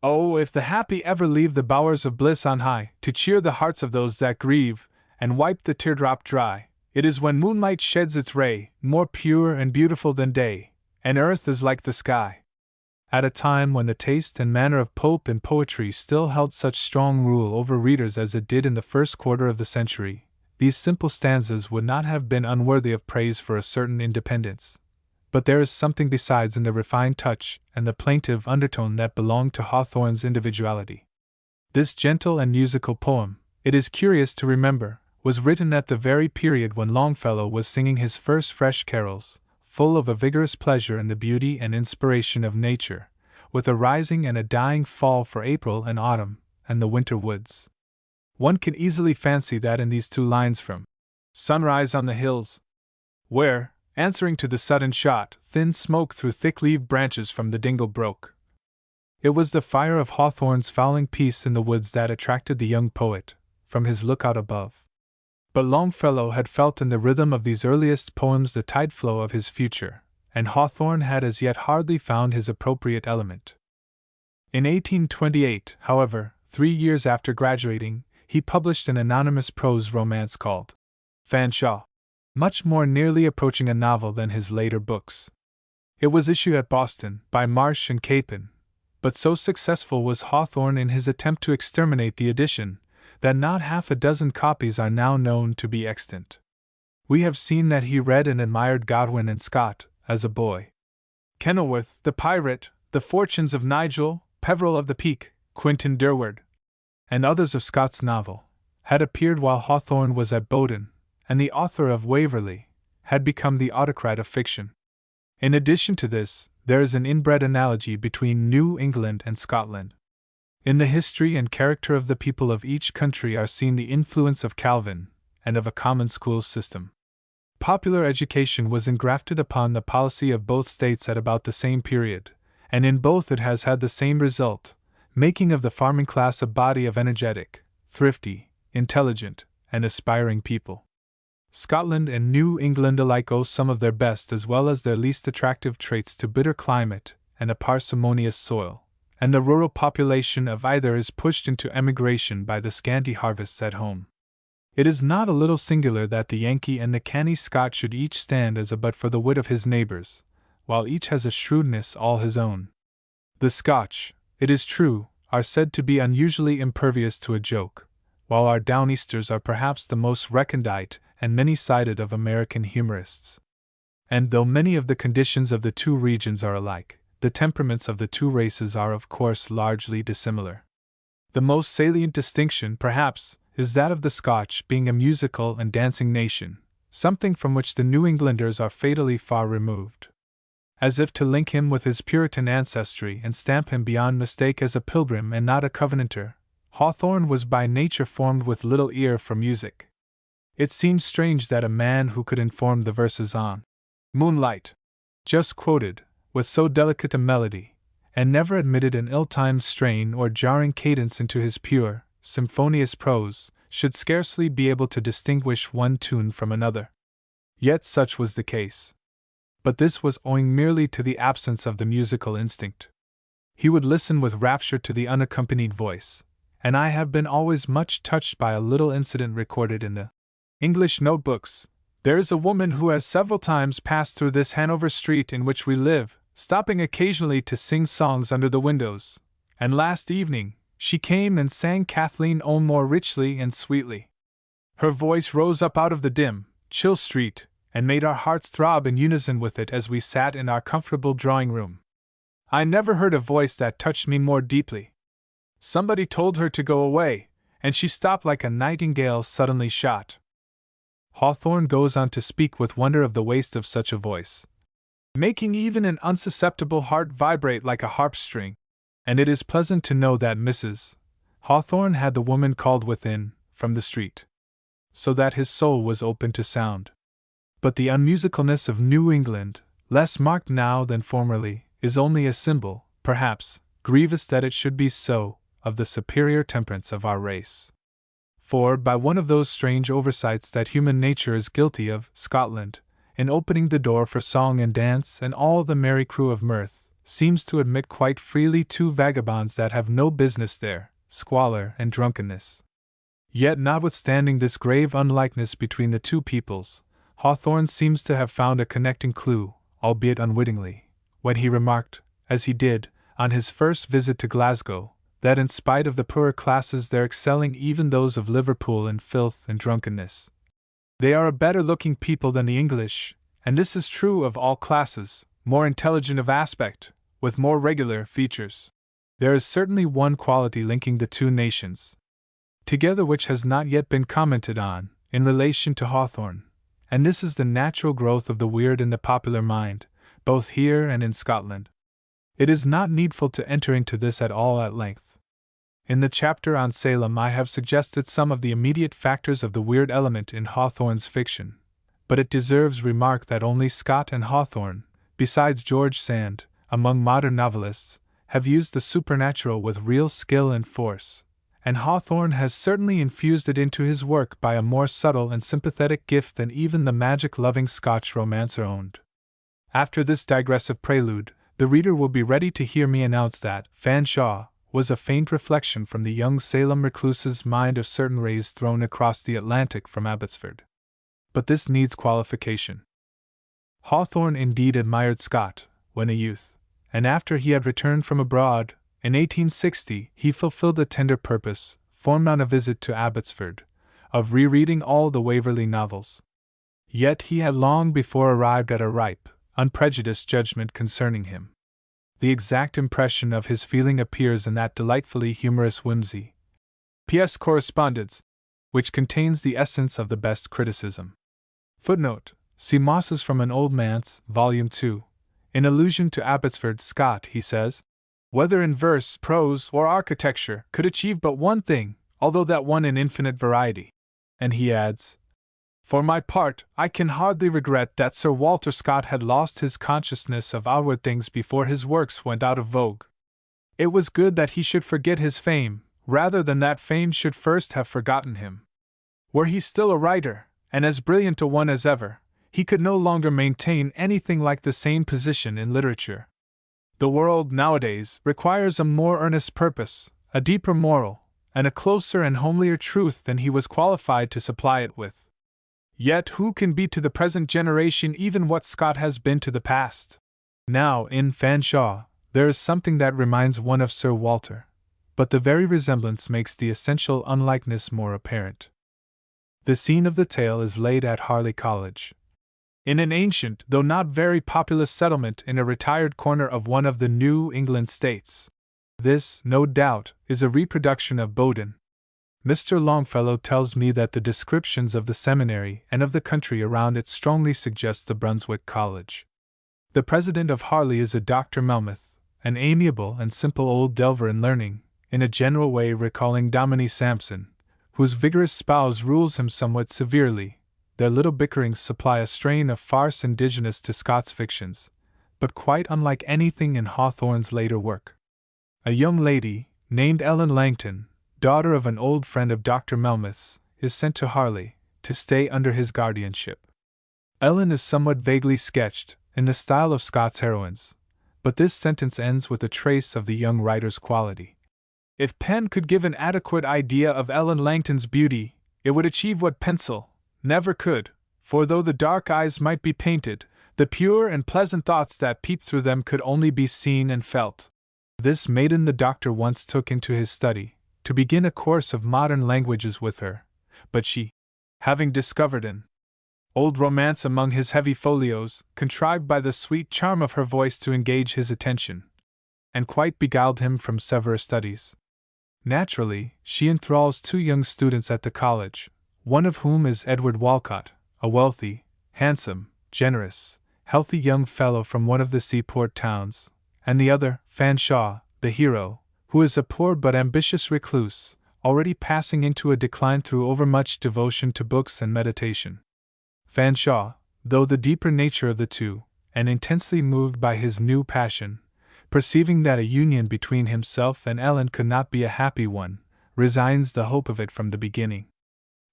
Oh, if the happy ever leave the bowers of bliss on high, to cheer the hearts of those that grieve, and wipe the teardrop dry, it is when moonlight sheds its ray, more pure and beautiful than day, and earth is like the sky. At a time when the taste and manner of Pope in poetry still held such strong rule over readers as it did in the first quarter of the century, these simple stanzas would not have been unworthy of praise for a certain independence. But there is something besides in the refined touch and the plaintive undertone that belong to Hawthorne's individuality. This gentle and musical poem, it is curious to remember, was written at the very period when Longfellow was singing his first fresh carols, full of a vigorous pleasure in the beauty and inspiration of nature, with a rising and a dying fall for April and autumn, and the winter woods. One can easily fancy that in these two lines from Sunrise on the Hills, where, answering to the sudden shot, thin smoke through thick-leaved branches from the dingle broke. It was the fire of Hawthorne's fowling piece in the woods that attracted the young poet, from his lookout above. But Longfellow had felt in the rhythm of these earliest poems the tide flow of his future, and Hawthorne had as yet hardly found his appropriate element. In 1828, however, 3 years after graduating, he published an anonymous prose romance called Fanshawe, much more nearly approaching a novel than his later books. It was issued at Boston by Marsh and Capon, but so successful was Hawthorne in his attempt to exterminate the edition that not half a dozen copies are now known to be extant. We have seen that he read and admired Godwin and Scott as a boy. Kenilworth, the Pirate, The Fortunes of Nigel, Peveril of the Peak, Quentin Durward, and others of Scott's novel, had appeared while Hawthorne was at Bowdoin, and the author of Waverley had become the autocrat of fiction. In addition to this, there is an inbred analogy between New England and Scotland. In the history and character of the people of each country are seen the influence of Calvin and of a common school system. Popular education was engrafted upon the policy of both states at about the same period, and in both it has had the same result, making of the farming class a body of energetic, thrifty, intelligent, and aspiring people. Scotland and New England alike owe some of their best as well as their least attractive traits to bitter climate and a parsimonious soil, and the rural population of either is pushed into emigration by the scanty harvests at home. It is not a little singular that the Yankee and the canny Scot should each stand as a butt for the wit of his neighbors, while each has a shrewdness all his own. The Scotch, it is true, are said to be unusually impervious to a joke, while our Downeasters are perhaps the most recondite and many-sided of American humorists. And though many of the conditions of the two regions are alike, the temperaments of the two races are of course largely dissimilar. The most salient distinction, perhaps, is that of the Scotch being a musical and dancing nation, something from which the New Englanders are fatally far removed. As if to link him with his Puritan ancestry and stamp him beyond mistake as a pilgrim and not a Covenanter, Hawthorne was by nature formed with little ear for music. It seems strange that a man who could inform the verses on Moonlight, just quoted, with so delicate a melody, and never admitted an ill-timed strain or jarring cadence into his pure, symphonious prose, should scarcely be able to distinguish one tune from another. Yet such was the case. But this was owing merely to the absence of the musical instinct. He would listen with rapture to the unaccompanied voice, and I have been always much touched by a little incident recorded in the English notebooks. There is a woman who has several times passed through this Hanover street in which we live, stopping occasionally to sing songs under the windows, and last evening she came and sang Kathleen O more richly and sweetly. Her voice rose up out of the dim, chill street, and made our hearts throb in unison with it as we sat in our comfortable drawing-room. I never heard a voice that touched me more deeply. Somebody told her to go away, and she stopped like a nightingale suddenly shot. Hawthorne goes on to speak with wonder of the waste of such a voice, making even an unsusceptible heart vibrate like a harp string, and it is pleasant to know that Mrs. Hawthorne had the woman called within, from the street, so that his soul was open to sound. But the unmusicalness of New England, less marked now than formerly, is only a symbol, perhaps, grievous that it should be so, of the superior temperance of our race. For, by one of those strange oversights that human nature is guilty of, Scotland, in opening the door for song and dance and all the merry crew of mirth, seems to admit quite freely two vagabonds that have no business there, squalor and drunkenness. Yet notwithstanding this grave unlikeness between the two peoples, Hawthorne seems to have found a connecting clue, albeit unwittingly, when he remarked, as he did, on his first visit to Glasgow, that in spite of the poorer classes there excelling even those of Liverpool in filth and drunkenness, they are a better-looking people than the English, and this is true of all classes, more intelligent of aspect, with more regular features. There is certainly one quality linking the two nations together which has not yet been commented on, in relation to Hawthorne, and this is the natural growth of the weird in the popular mind, both here and in Scotland. It is not needful to enter into this at all at length. In the chapter on Salem I have suggested some of the immediate factors of the weird element in Hawthorne's fiction, but it deserves remark that only Scott and Hawthorne, besides George Sand, among modern novelists, have used the supernatural with real skill and force, and Hawthorne has certainly infused it into his work by a more subtle and sympathetic gift than even the magic-loving Scotch romancer owned. After this digressive prelude, the reader will be ready to hear me announce that Fanshawe was a faint reflection from the young Salem recluse's mind of certain rays thrown across the Atlantic from Abbotsford. But this needs qualification. Hawthorne indeed admired Scott when a youth, and after he had returned from abroad, in 1860, he fulfilled a tender purpose, formed on a visit to Abbotsford, of rereading all the Waverley novels. Yet he had long before arrived at a ripe, unprejudiced judgment concerning him. The exact impression of his feeling appears in that delightfully humorous whimsy, P.S. Correspondence, which contains the essence of the best criticism. Footnote: see Mosses from an Old Manse, Volume 2. In allusion to Abbotsford, Scott, he says, whether in verse, prose, or architecture, could achieve but one thing, although that one in infinite variety. And he adds, for my part, I can hardly regret that Sir Walter Scott had lost his consciousness of outward things before his works went out of vogue. It was good that he should forget his fame, rather than that fame should first have forgotten him. Were he still a writer, and as brilliant a one as ever, he could no longer maintain anything like the same position in literature. The world, nowadays, requires a more earnest purpose, a deeper moral, and a closer and homelier truth than he was qualified to supply it with. Yet who can be to the present generation even what Scott has been to the past? Now, in Fanshawe, there is something that reminds one of Sir Walter, but the very resemblance makes the essential unlikeness more apparent. The scene of the tale is laid at Harley College, in an ancient, though not very populous settlement in a retired corner of one of the New England states. This, no doubt, is a reproduction of Bowdoin. Mr. Longfellow tells me that the descriptions of the seminary and of the country around it strongly suggest the Brunswick College. The president of Harley is a Dr. Melmoth, an amiable and simple old delver in learning, in a general way recalling Dominie Sampson, whose vigorous spouse rules him somewhat severely. Their little bickerings supply a strain of farce indigenous to Scott's fictions, but quite unlike anything in Hawthorne's later work. A young lady, named Ellen Langton, daughter of an old friend of Dr. Melmoth's, is sent to Harley, to stay under his guardianship. Ellen is somewhat vaguely sketched, in the style of Scott's heroines, but this sentence ends with a trace of the young writer's quality. If pen could give an adequate idea of Ellen Langton's beauty, it would achieve what pencil never could, for though the dark eyes might be painted, the pure and pleasant thoughts that peeped through them could only be seen and felt. This maiden the doctor once took into his study, to begin a course of modern languages with her, but she, having discovered an old romance among his heavy folios, contrived by the sweet charm of her voice to engage his attention, and quite beguiled him from severer studies. Naturally, she enthralls two young students at the college, one of whom is Edward Walcott, a wealthy, handsome, generous, healthy young fellow from one of the seaport towns, and the other, Fanshawe, the hero, who is a poor but ambitious recluse, already passing into a decline through overmuch devotion to books and meditation. Fanshawe, though the deeper nature of the two, and intensely moved by his new passion, perceiving that a union between himself and Ellen could not be a happy one, resigns the hope of it from the beginning.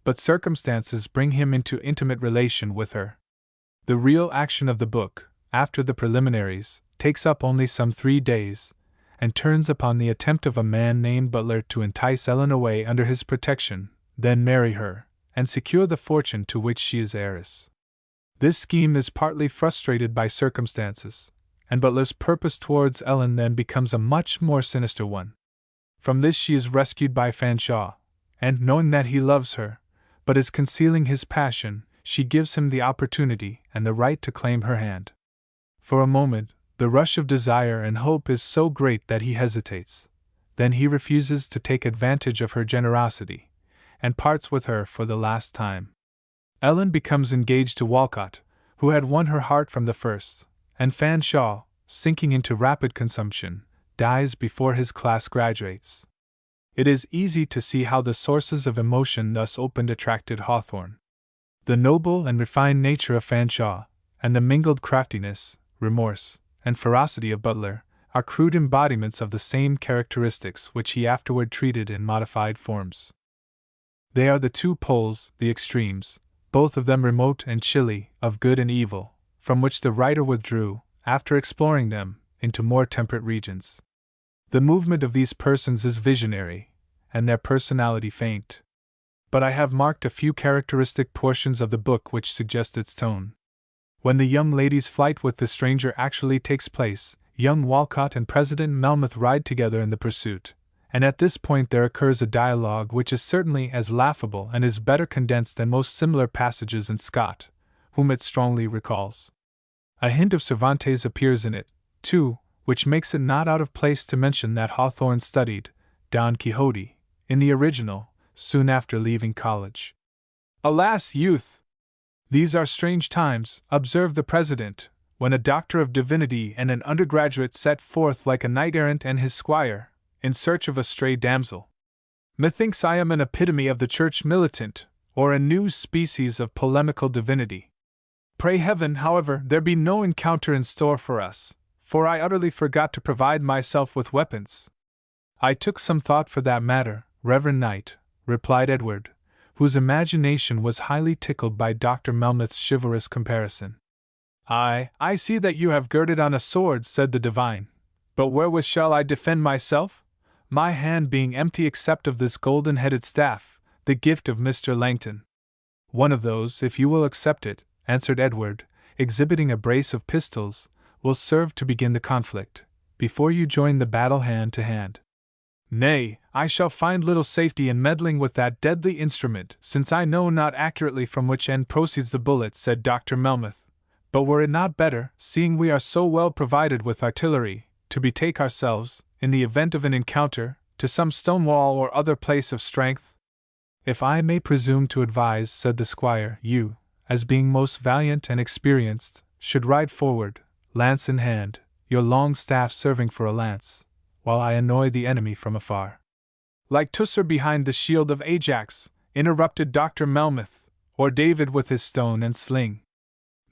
But circumstances bring him into intimate relation with her. The real action of the book, after the preliminaries, takes up only some 3 days, and turns upon the attempt of a man named Butler to entice Ellen away under his protection, then marry her, and secure the fortune to which she is heiress. This scheme is partly frustrated by circumstances, and Butler's purpose towards Ellen then becomes a much more sinister one. From this she is rescued by Fanshawe, and knowing that he loves her, but is concealing his passion, she gives him the opportunity and the right to claim her hand. For a moment, the rush of desire and hope is so great that he hesitates. Then he refuses to take advantage of her generosity, and parts with her for the last time. Ellen becomes engaged to Walcott, who had won her heart from the first, and Fanshawe, sinking into rapid consumption, dies before his class graduates. It is easy to see how the sources of emotion thus opened attracted Hawthorne. The noble and refined nature of Fanshawe, and the mingled craftiness, remorse, and ferocity of Butler, are crude embodiments of the same characteristics which he afterward treated in modified forms. They are the two poles, the extremes, both of them remote and chilly, of good and evil, from which the writer withdrew, after exploring them, into more temperate regions. The movement of these persons is visionary, and their personality faint. But I have marked a few characteristic portions of the book which suggest its tone. When the young lady's flight with the stranger actually takes place, young Walcott and President Melmoth ride together in the pursuit, and at this point there occurs a dialogue which is certainly as laughable and is better condensed than most similar passages in Scott, whom it strongly recalls. A hint of Cervantes appears in it, too, which makes it not out of place to mention that Hawthorne studied Don Quixote, in the original, soon after leaving college. Alas, youth! These are strange times, observed the president, when a doctor of divinity and an undergraduate set forth like a knight-errant and his squire, in search of a stray damsel. Methinks I am an epitome of the church militant, or a new species of polemical divinity. Pray heaven, however, there be no encounter in store for us, for I utterly forgot to provide myself with weapons. I took some thought for that matter, Reverend Knight, replied Edward, whose imagination was highly tickled by Dr. Melmoth's chivalrous comparison. I see that you have girded on a sword, said the divine, but wherewith shall I defend myself? my hand being empty except of this golden-headed staff, the gift of Mr. Langton. One of those, if you will accept it, answered Edward, exhibiting a brace of pistols, will serve to begin the conflict, before you join the battle hand to hand. Nay, I shall find little safety in meddling with that deadly instrument, since I know not accurately from which end proceeds the bullet, said Dr. Melmoth. But were it not better, seeing we are so well provided with artillery, to betake ourselves, in the event of an encounter, to some stone wall or other place of strength? If I may presume to advise, said the squire, you, as being most valiant and experienced, should ride forward, lance in hand, your long staff serving for a lance, while I annoy the enemy from afar. Like Teucer behind the shield of Ajax, interrupted Dr. Melmoth, or David with his stone and sling.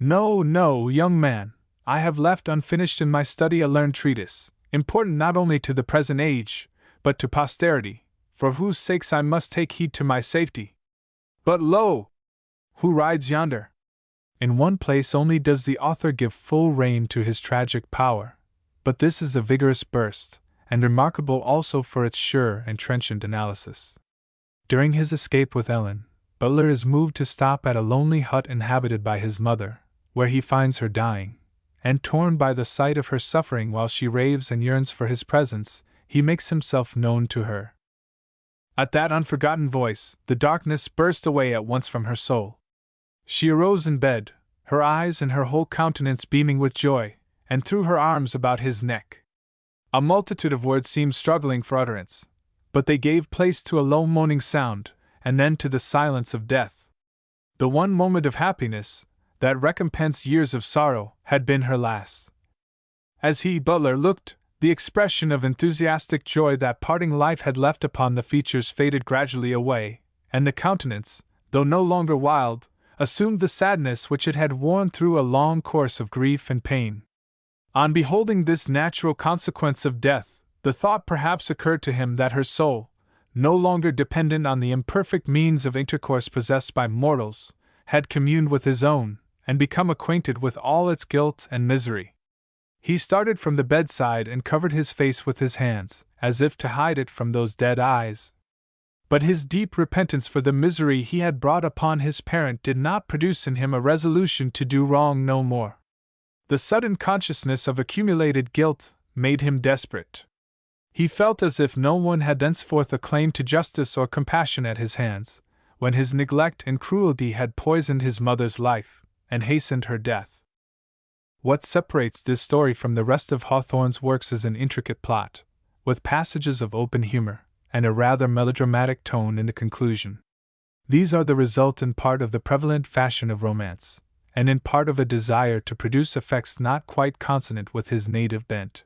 No, no, young man, I have left unfinished in my study a learned treatise, important not only to the present age, but to posterity, for whose sakes I must take heed to my safety. But lo! Who rides yonder? In one place only does the author give full rein to his tragic power, but this is a vigorous burst, and remarkable also for its sure and trenchant analysis. During his escape with Ellen, Butler is moved to stop at a lonely hut inhabited by his mother, where he finds her dying, and torn by the sight of her suffering while she raves and yearns for his presence, he makes himself known to her. At that unforgotten voice, the darkness burst away at once from her soul. She arose in bed, her eyes and her whole countenance beaming with joy, and threw her arms about his neck. A multitude of words seemed struggling for utterance, but they gave place to a low moaning sound, and then to the silence of death. The one moment of happiness, that recompensed years of sorrow, had been her last. As he, Butler, looked, the expression of enthusiastic joy that parting life had left upon the features faded gradually away, and the countenance, though no longer wild, assumed the sadness which it had worn through a long course of grief and pain. On beholding this natural consequence of death, the thought perhaps occurred to him that her soul, no longer dependent on the imperfect means of intercourse possessed by mortals, had communed with his own, and become acquainted with all its guilt and misery. He started from the bedside and covered his face with his hands, as if to hide it from those dead eyes. But his deep repentance for the misery he had brought upon his parent did not produce in him a resolution to do wrong no more. The sudden consciousness of accumulated guilt made him desperate. He felt as if no one had thenceforth a claim to justice or compassion at his hands, when his neglect and cruelty had poisoned his mother's life, and hastened her death. What separates this story from the rest of Hawthorne's works is an intricate plot, with passages of open humor, and a rather melodramatic tone in the conclusion. These are the result in part of the prevalent fashion of romance, and in part of a desire to produce effects not quite consonant with his native bent.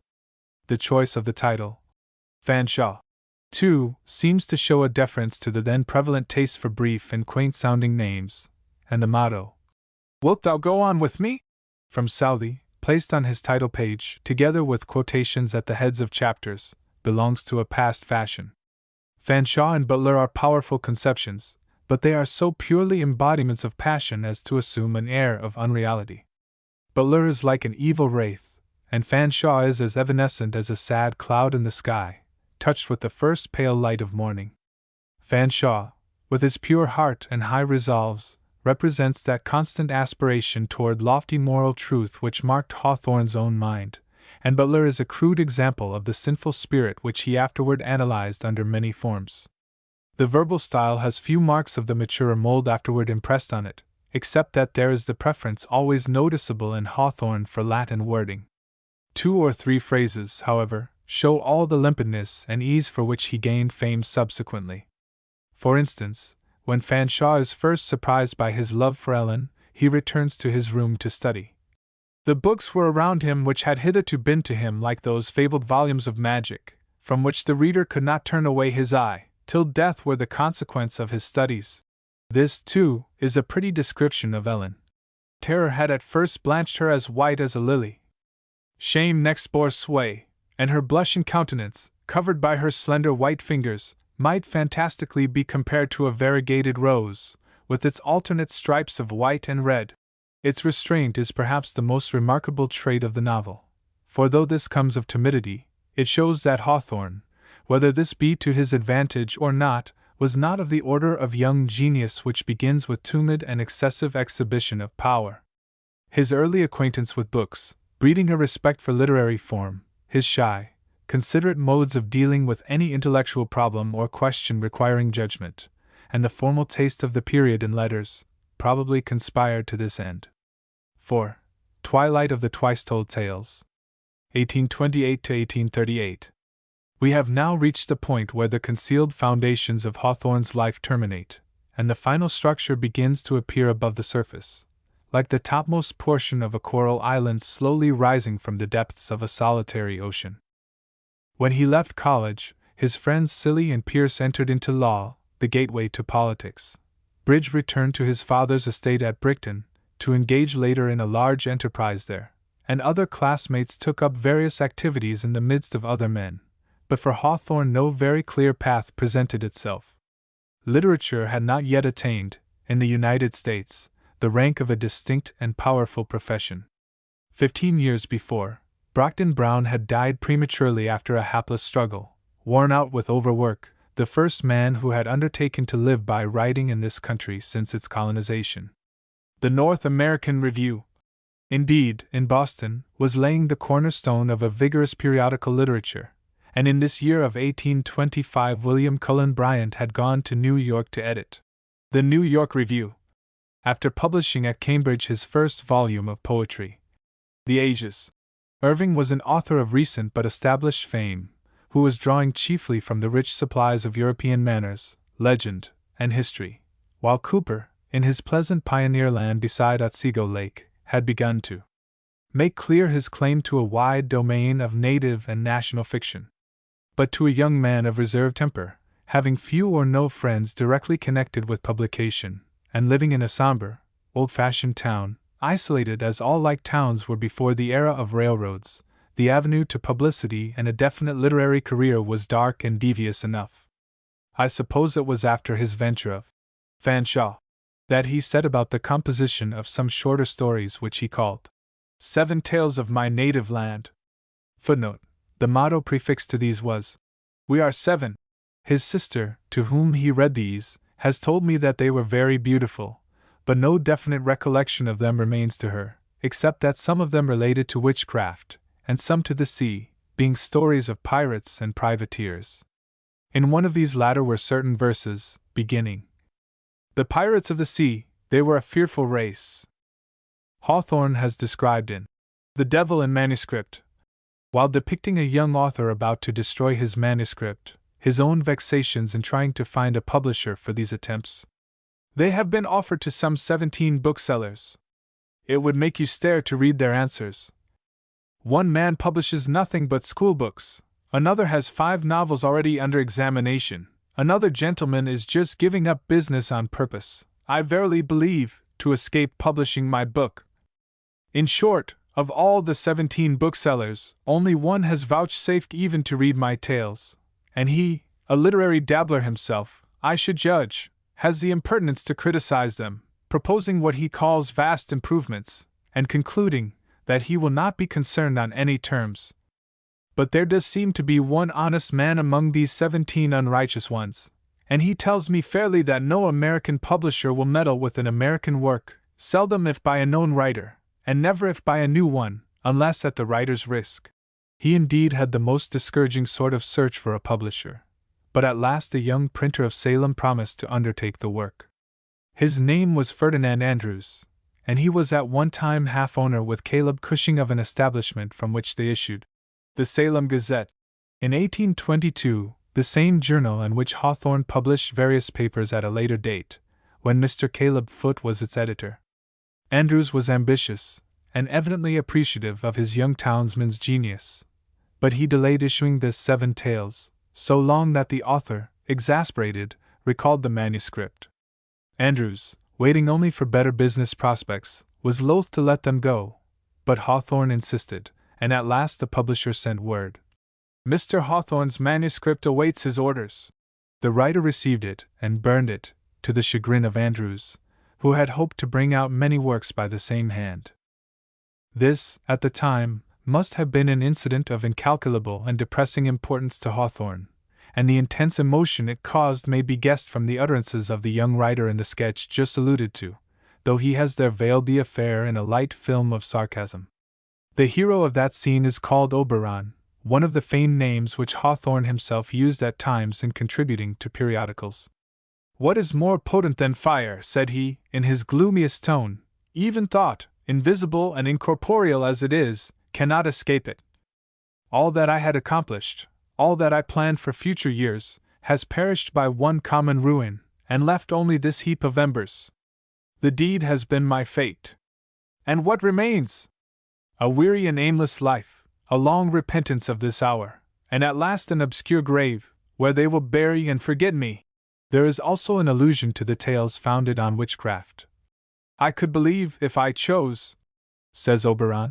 The choice of the title, Fanshawe, too, seems to show a deference to the then prevalent taste for brief and quaint-sounding names, and the motto, "Wilt thou go on with me?" from Southey, placed on his title page, together with quotations at the heads of chapters, belongs to a past fashion. Fanshawe and Butler are powerful conceptions, but they are so purely embodiments of passion as to assume an air of unreality. Butler is like an evil wraith, and Fanshawe is as evanescent as a sad cloud in the sky, touched with the first pale light of morning. Fanshawe, with his pure heart and high resolves, represents that constant aspiration toward lofty moral truth which marked Hawthorne's own mind, and Butler is a crude example of the sinful spirit which he afterward analyzed under many forms. The verbal style has few marks of the maturer mold afterward impressed on it, except that there is the preference always noticeable in Hawthorne for Latin wording. 2 or 3 phrases, however, show all the limpidness and ease for which he gained fame subsequently. For instance, when Fanshawe is first surprised by his love for Ellen, he returns to his room to study. The books were around him which had hitherto been to him like those fabled volumes of magic, from which the reader could not turn away his eye, till death were the consequence of his studies. This, too, is a pretty description of Ellen. Terror had at first blanched her as white as a lily. Shame next bore sway, and her blushing countenance, covered by her slender white fingers, might fantastically be compared to a variegated rose, with its alternate stripes of white and red. Its restraint is perhaps the most remarkable trait of the novel, for though this comes of timidity, it shows that Hawthorne, whether this be to his advantage or not, was not of the order of young genius which begins with timid and excessive exhibition of power. His early acquaintance with books, breeding a respect for literary form, his shy, considerate modes of dealing with any intellectual problem or question requiring judgment, and the formal taste of the period in letters, probably conspired to this end. 4. Twilight of the Twice-Told Tales. 1828 to 1838. We have now reached the point where the concealed foundations of Hawthorne's life terminate, and the final structure begins to appear above the surface, like the topmost portion of a coral island slowly rising from the depths of a solitary ocean. When he left college, his friends Silly and Pierce entered into law, the gateway to politics. Bridge returned to his father's estate at Brighton, to engage later in a large enterprise there, and other classmates took up various activities in the midst of other men, but for Hawthorne no very clear path presented itself. Literature had not yet attained, in the United States, the rank of a distinct and powerful profession. 15 years before, Brockden Brown had died prematurely after a hapless struggle, worn out with overwork, the first man who had undertaken to live by writing in this country since its colonization. The North American Review, indeed, in Boston, was laying the cornerstone of a vigorous periodical literature, and in this year of 1825 William Cullen Bryant had gone to New York to edit the New York Review, after publishing at Cambridge his first volume of poetry, The Ages. Irving was an author of recent but established fame, who was drawing chiefly from the rich supplies of European manners, legend, and history, while Cooper, in his pleasant pioneer land beside Otsego Lake, had begun to make clear his claim to a wide domain of native and national fiction. But to a young man of reserved temper, having few or no friends directly connected with publication, and living in a somber, old-fashioned town, isolated as all like towns were before the era of railroads, the avenue to publicity and a definite literary career was dark and devious enough. I suppose it was after his venture of Fanshawe that he set about the composition of some shorter stories which he called 7 Tales of My Native Land. Footnote: the motto prefixed to these was, "We are 7." His sister, to whom he read these, has told me that they were very beautiful, but no definite recollection of them remains to her, except that some of them related to witchcraft, and some to the sea, being stories of pirates and privateers. In one of these latter were certain verses, beginning, "The pirates of the sea, they were a fearful race." Hawthorne has described in The Devil in Manuscript, while depicting a young author about to destroy his manuscript, his own vexations in trying to find a publisher for these attempts. "They have been offered to some 17 booksellers. It would make you stare to read their answers. One man publishes nothing but schoolbooks, another has 5 novels already under examination, another gentleman is just giving up business on purpose, I verily believe, to escape publishing my book. In short, of all the 17 booksellers, only one has vouchsafed even to read my tales, and he, a literary dabbler himself, I should judge, has the impertinence to criticize them, proposing what he calls vast improvements, and concluding that he will not be concerned on any terms. But there does seem to be one honest man among these 17 unrighteous ones, and he tells me fairly that no American publisher will meddle with an American work, seldom if by a known writer, and never if by a new one, unless at the writer's risk." He indeed had the most discouraging sort of search for a publisher, but at last a young printer of Salem promised to undertake the work. His name was Ferdinand Andrews, and he was at one time half owner with Caleb Cushing of an establishment from which they issued the Salem Gazette. In 1822, the same journal in which Hawthorne published various papers at a later date, when Mr. Caleb Foote was its editor. Andrews was ambitious, and evidently appreciative of his young townsman's genius, but he delayed issuing the 7 Tales so long that the author, exasperated, recalled the manuscript. Andrews, waiting only for better business prospects, was loath to let them go, but Hawthorne insisted, and at last the publisher sent word, "Mr. Hawthorne's manuscript awaits his orders." The writer received it and burned it, to the chagrin of Andrews, who had hoped to bring out many works by the same hand. This, at the time, must have been an incident of incalculable and depressing importance to Hawthorne, and the intense emotion it caused may be guessed from the utterances of the young writer in the sketch just alluded to, though he has there veiled the affair in a light film of sarcasm. The hero of that scene is called Oberon, one of the famed names which Hawthorne himself used at times in contributing to periodicals. "What is more potent than fire," said he, in his gloomiest tone, "even thought, invisible and incorporeal as it is, cannot escape it. All that I had accomplished, all that I planned for future years, has perished by one common ruin, and left only this heap of embers. The deed has been my fate. And what remains? A weary and aimless life, a long repentance of this hour, and at last an obscure grave, where they will bury and forget me." There is also an allusion to the tales founded on witchcraft. "I could believe, if I chose," says Oberon,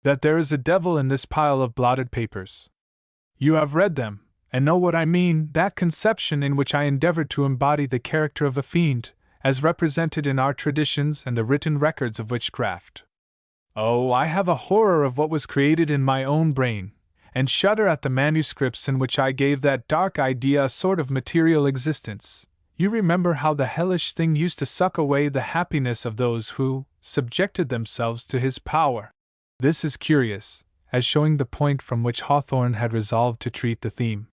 "that there is a devil in this pile of blotted papers. You have read them, and know what I mean, that conception in which I endeavored to embody the character of a fiend, as represented in our traditions and the written records of witchcraft. Oh, I have a horror of what was created in my own brain, and shudder at the manuscripts in which I gave that dark idea a sort of material existence. You remember how the hellish thing used to suck away the happiness of those who subjected themselves to his power." This is curious, as showing the point from which Hawthorne had resolved to treat the theme.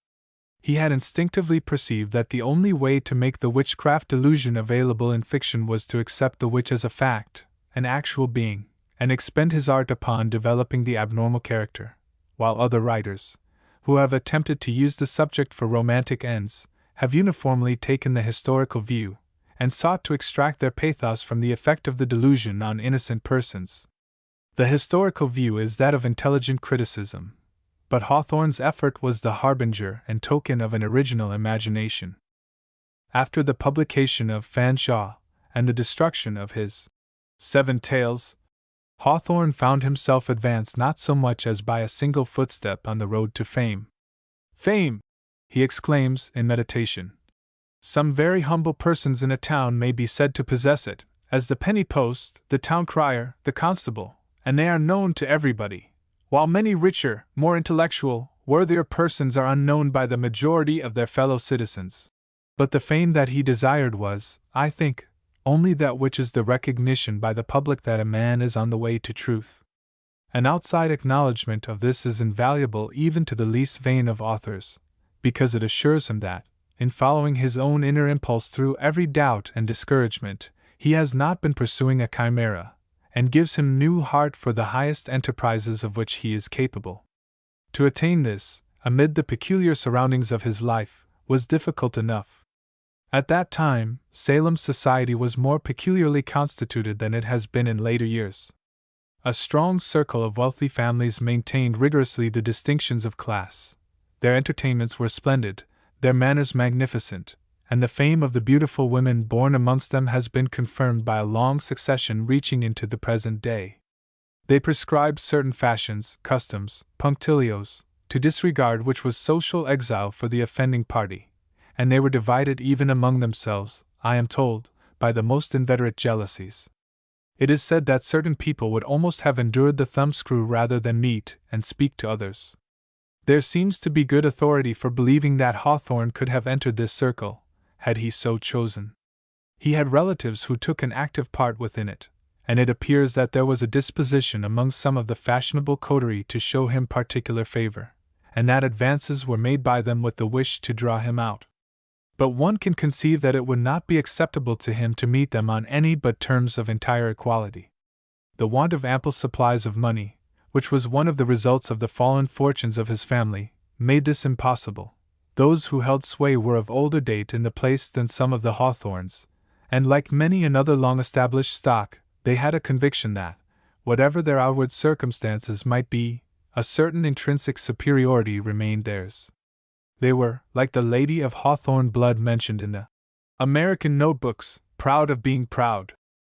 He had instinctively perceived that the only way to make the witchcraft illusion available in fiction was to accept the witch as a fact, an actual being, and expend his art upon developing the abnormal character, while other writers, who have attempted to use the subject for romantic ends, have uniformly taken the historical view, and sought to extract their pathos from the effect of the delusion on innocent persons. The historical view is that of intelligent criticism, but Hawthorne's effort was the harbinger and token of an original imagination. After the publication of Fanshawe and the destruction of his 7 Tales, Hawthorne found himself advanced not so much as by a single footstep on the road to fame. "Fame!" he exclaims in meditation. "Some very humble persons in a town may be said to possess it, as the penny post, the town crier, the constable, and they are known to everybody, while many richer, more intellectual, worthier persons are unknown by the majority of their fellow citizens. But the fame that he desired was, I think, only that which is the recognition by the public that a man is on the way to truth. An outside acknowledgment of this is invaluable even to the least vain of authors, because it assures him that, in following his own inner impulse through every doubt and discouragement, he has not been pursuing a chimera, and gives him new heart for the highest enterprises of which he is capable. To attain this, amid the peculiar surroundings of his life, was difficult enough. At that time, Salem's society was more peculiarly constituted than it has been in later years. A strong circle of wealthy families maintained rigorously the distinctions of class. Their entertainments were splendid, their manners magnificent, and the fame of the beautiful women born amongst them has been confirmed by a long succession reaching into the present day. They prescribed certain fashions, customs, punctilios, to disregard which was social exile for the offending party, and they were divided even among themselves, I am told, by the most inveterate jealousies. It is said that certain people would almost have endured the thumbscrew rather than meet and speak to others. There seems to be good authority for believing that Hawthorne could have entered this circle, had he so chosen. He had relatives who took an active part within it, and it appears that there was a disposition among some of the fashionable coterie to show him particular favor, and that advances were made by them with the wish to draw him out. But one can conceive that it would not be acceptable to him to meet them on any but terms of entire equality. The want of ample supplies of money, which was one of the results of the fallen fortunes of his family, made this impossible. Those who held sway were of older date in the place than some of the Hawthornes, and like many another long-established stock, they had a conviction that, whatever their outward circumstances might be, a certain intrinsic superiority remained theirs. They were, like the lady of Hawthorne blood mentioned in the American notebooks, proud of being proud.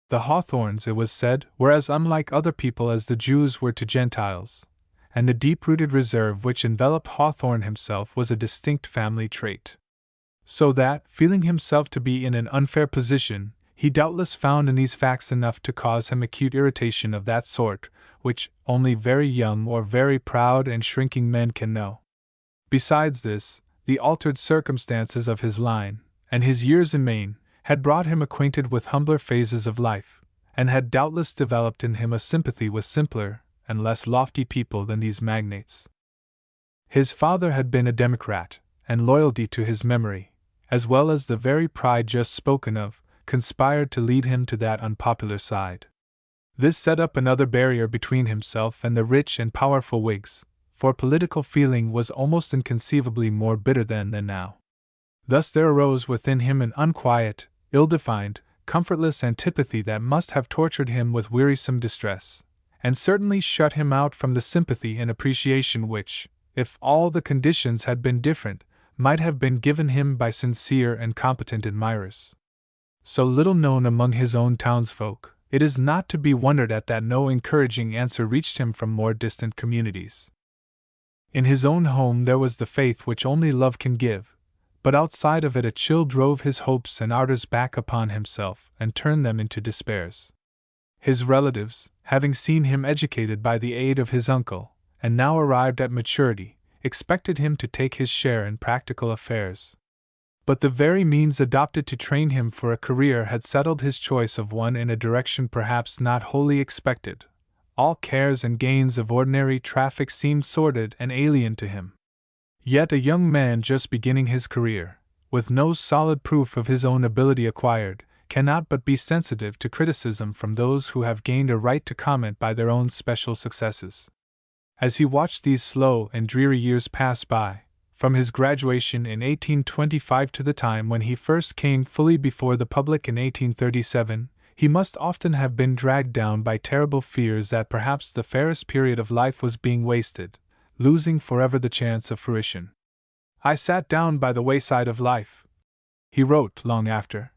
The Hawthornes, it was said, were as unlike other people as the Jews were to Gentiles, and the deep-rooted reserve which enveloped Hawthorne himself was a distinct family trait. So that, feeling himself to be in an unfair position, he doubtless found in these facts enough to cause him acute irritation of that sort, which only very young or very proud and shrinking men can know. Besides this, the altered circumstances of his line, and his years in Maine, had brought him acquainted with humbler phases of life, and had doubtless developed in him a sympathy with simpler and less lofty people than these magnates. His father had been a Democrat, and loyalty to his memory, as well as the very pride just spoken of, conspired to lead him to that unpopular side. This set up another barrier between himself and the rich and powerful Whigs, for political feeling was almost inconceivably more bitter then than now. Thus there arose within him an unquiet, ill-defined, comfortless antipathy that must have tortured him with wearisome distress, and certainly shut him out from the sympathy and appreciation which, if all the conditions had been different, might have been given him by sincere and competent admirers. So little known among his own townsfolk, it is not to be wondered at that no encouraging answer reached him from more distant communities. In his own home there was the faith which only love can give, but outside of it a chill drove his hopes and ardors back upon himself and turned them into despairs. His relatives, having seen him educated by the aid of his uncle, and now arrived at maturity, expected him to take his share in practical affairs. But the very means adopted to train him for a career had settled his choice of one in a direction perhaps not wholly expected. All cares and gains of ordinary traffic seemed sordid and alien to him. Yet a young man just beginning his career, with no solid proof of his own ability acquired, cannot but be sensitive to criticism from those who have gained a right to comment by their own special successes. As he watched these slow and dreary years pass by, from his graduation in 1825 to the time when he first came fully before the public in 1837, he must often have been dragged down by terrible fears that perhaps the fairest period of life was being wasted, losing forever the chance of fruition. "I sat down by the wayside of life," he wrote long after,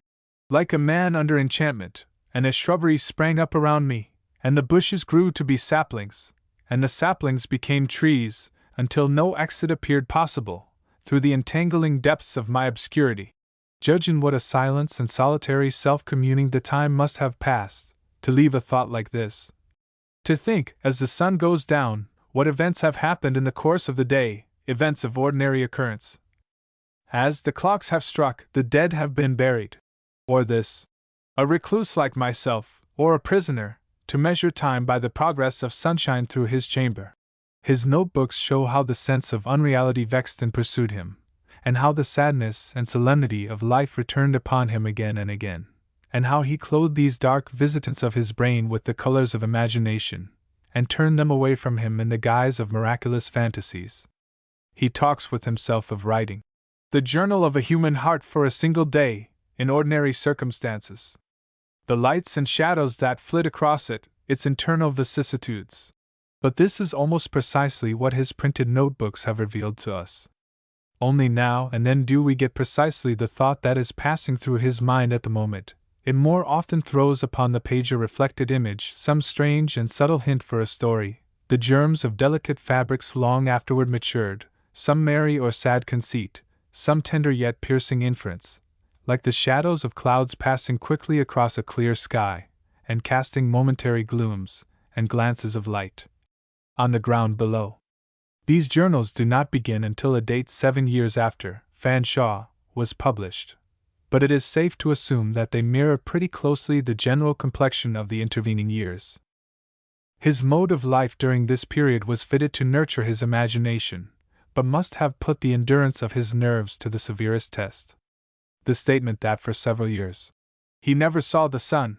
"like a man under enchantment, and a shrubbery sprang up around me, and the bushes grew to be saplings, and the saplings became trees, until no exit appeared possible, through the entangling depths of my obscurity." Judge in what a silence and solitary self-communing the time must have passed, to leave a thought like this. To think, as the sun goes down, what events have happened in the course of the day, events of ordinary occurrence. As the clocks have struck, the dead have been buried. Or this: a recluse like myself, or a prisoner, to measure time by the progress of sunshine through his chamber. His notebooks show how the sense of unreality vexed and pursued him, and how the sadness and solemnity of life returned upon him again and again, and how he clothed these dark visitants of his brain with the colors of imagination, and turned them away from him in the guise of miraculous fantasies. He talks with himself of writing the journal of a human heart for a single day, in ordinary circumstances. The lights and shadows that flit across it, its internal vicissitudes. But this is almost precisely what his printed notebooks have revealed to us. Only now and then do we get precisely the thought that is passing through his mind at the moment. It more often throws upon the page a reflected image, some strange and subtle hint for a story, the germs of delicate fabrics long afterward matured, some merry or sad conceit, some tender yet piercing inference, like the shadows of clouds passing quickly across a clear sky, and casting momentary glooms and glances of light on the ground below. These journals do not begin until a date 7 years after Fanshawe was published, but it is safe to assume that they mirror pretty closely the general complexion of the intervening years. His mode of life during this period was fitted to nurture his imagination, but must have put the endurance of his nerves to the severest test. The statement that for several years he never saw the sun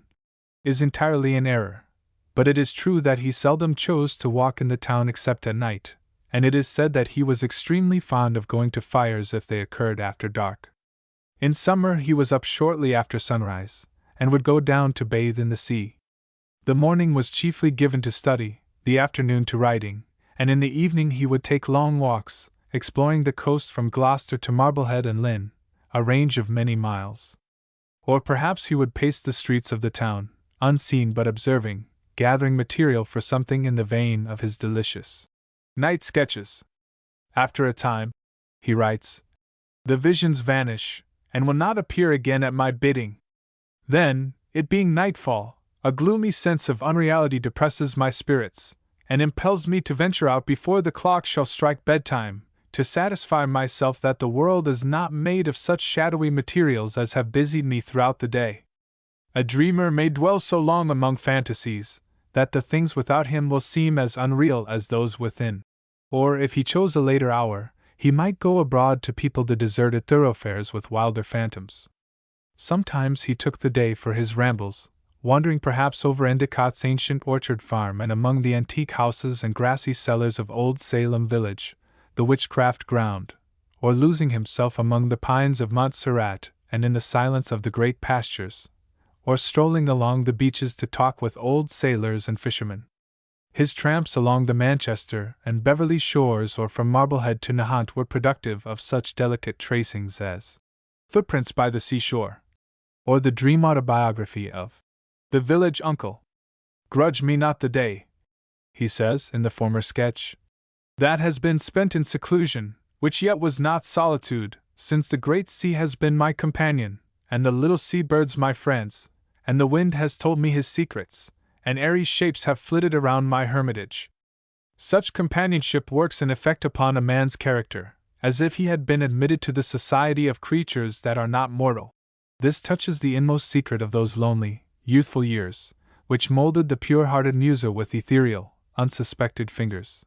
is entirely in error, but it is true that he seldom chose to walk in the town except at night, and it is said that he was extremely fond of going to fires if they occurred after dark. In summer he was up shortly after sunrise, and would go down to bathe in the sea. The morning was chiefly given to study, the afternoon to writing, and in the evening he would take long walks, exploring the coast from Gloucester to Marblehead and Lynn, a range of many miles. Or perhaps he would pace the streets of the town, unseen but observing, gathering material for something in the vein of his delicious night sketches. After a time, he writes, the visions vanish, and will not appear again at my bidding. Then, it being nightfall, a gloomy sense of unreality depresses my spirits, and impels me to venture out before the clock shall strike bedtime, to satisfy myself that the world is not made of such shadowy materials as have busied me throughout the day. A dreamer may dwell so long among fantasies, that the things without him will seem as unreal as those within. Or, if he chose a later hour, he might go abroad to people the deserted thoroughfares with wilder phantoms. Sometimes he took the day for his rambles, wandering perhaps over Endicott's ancient orchard farm and among the antique houses and grassy cellars of Old Salem village, the witchcraft ground, or losing himself among the pines of Montserrat and in the silence of the great pastures, or strolling along the beaches to talk with old sailors and fishermen. His tramps along the Manchester and Beverly shores or from Marblehead to Nahant were productive of such delicate tracings as Footprints by the Seashore, or the dream autobiography of The Village Uncle. "Grudge me not the day," he says in the former sketch, "that has been spent in seclusion, which yet was not solitude, since the great sea has been my companion, and the little sea birds my friends, and the wind has told me his secrets, and airy shapes have flitted around my hermitage." Such companionship works an effect upon a man's character, as if he had been admitted to the society of creatures that are not mortal. This touches the inmost secret of those lonely, youthful years, which molded the pure-hearted muser with ethereal, unsuspected fingers.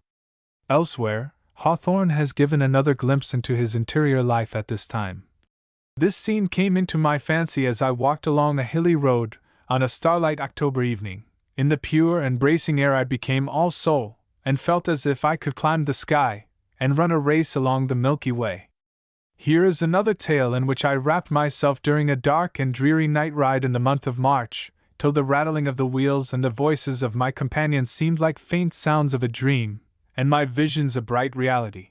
Elsewhere, Hawthorne has given another glimpse into his interior life at this time. This scene came into my fancy as I walked along a hilly road, on a starlight October evening. In the pure and bracing air I became all soul, and felt as if I could climb the sky, and run a race along the Milky Way. Here is another tale in which I wrapped myself during a dark and dreary night ride in the month of March, till the rattling of the wheels and the voices of my companions seemed like faint sounds of a dream, and my visions a bright reality.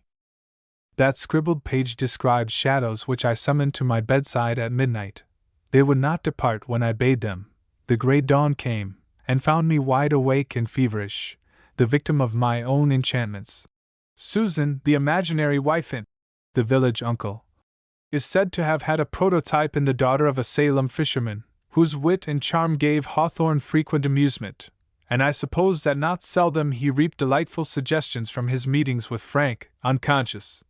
That scribbled page described shadows which I summoned to my bedside at midnight. They would not depart when I bade them. The grey dawn came, and found me wide awake and feverish, the victim of my own enchantments. Susan, the imaginary wife in The Village Uncle, is said to have had a prototype in the daughter of a Salem fisherman, whose wit and charm gave Hawthorne frequent amusement, and I suppose that not seldom he reaped delightful suggestions from his meetings with frank, unconscious,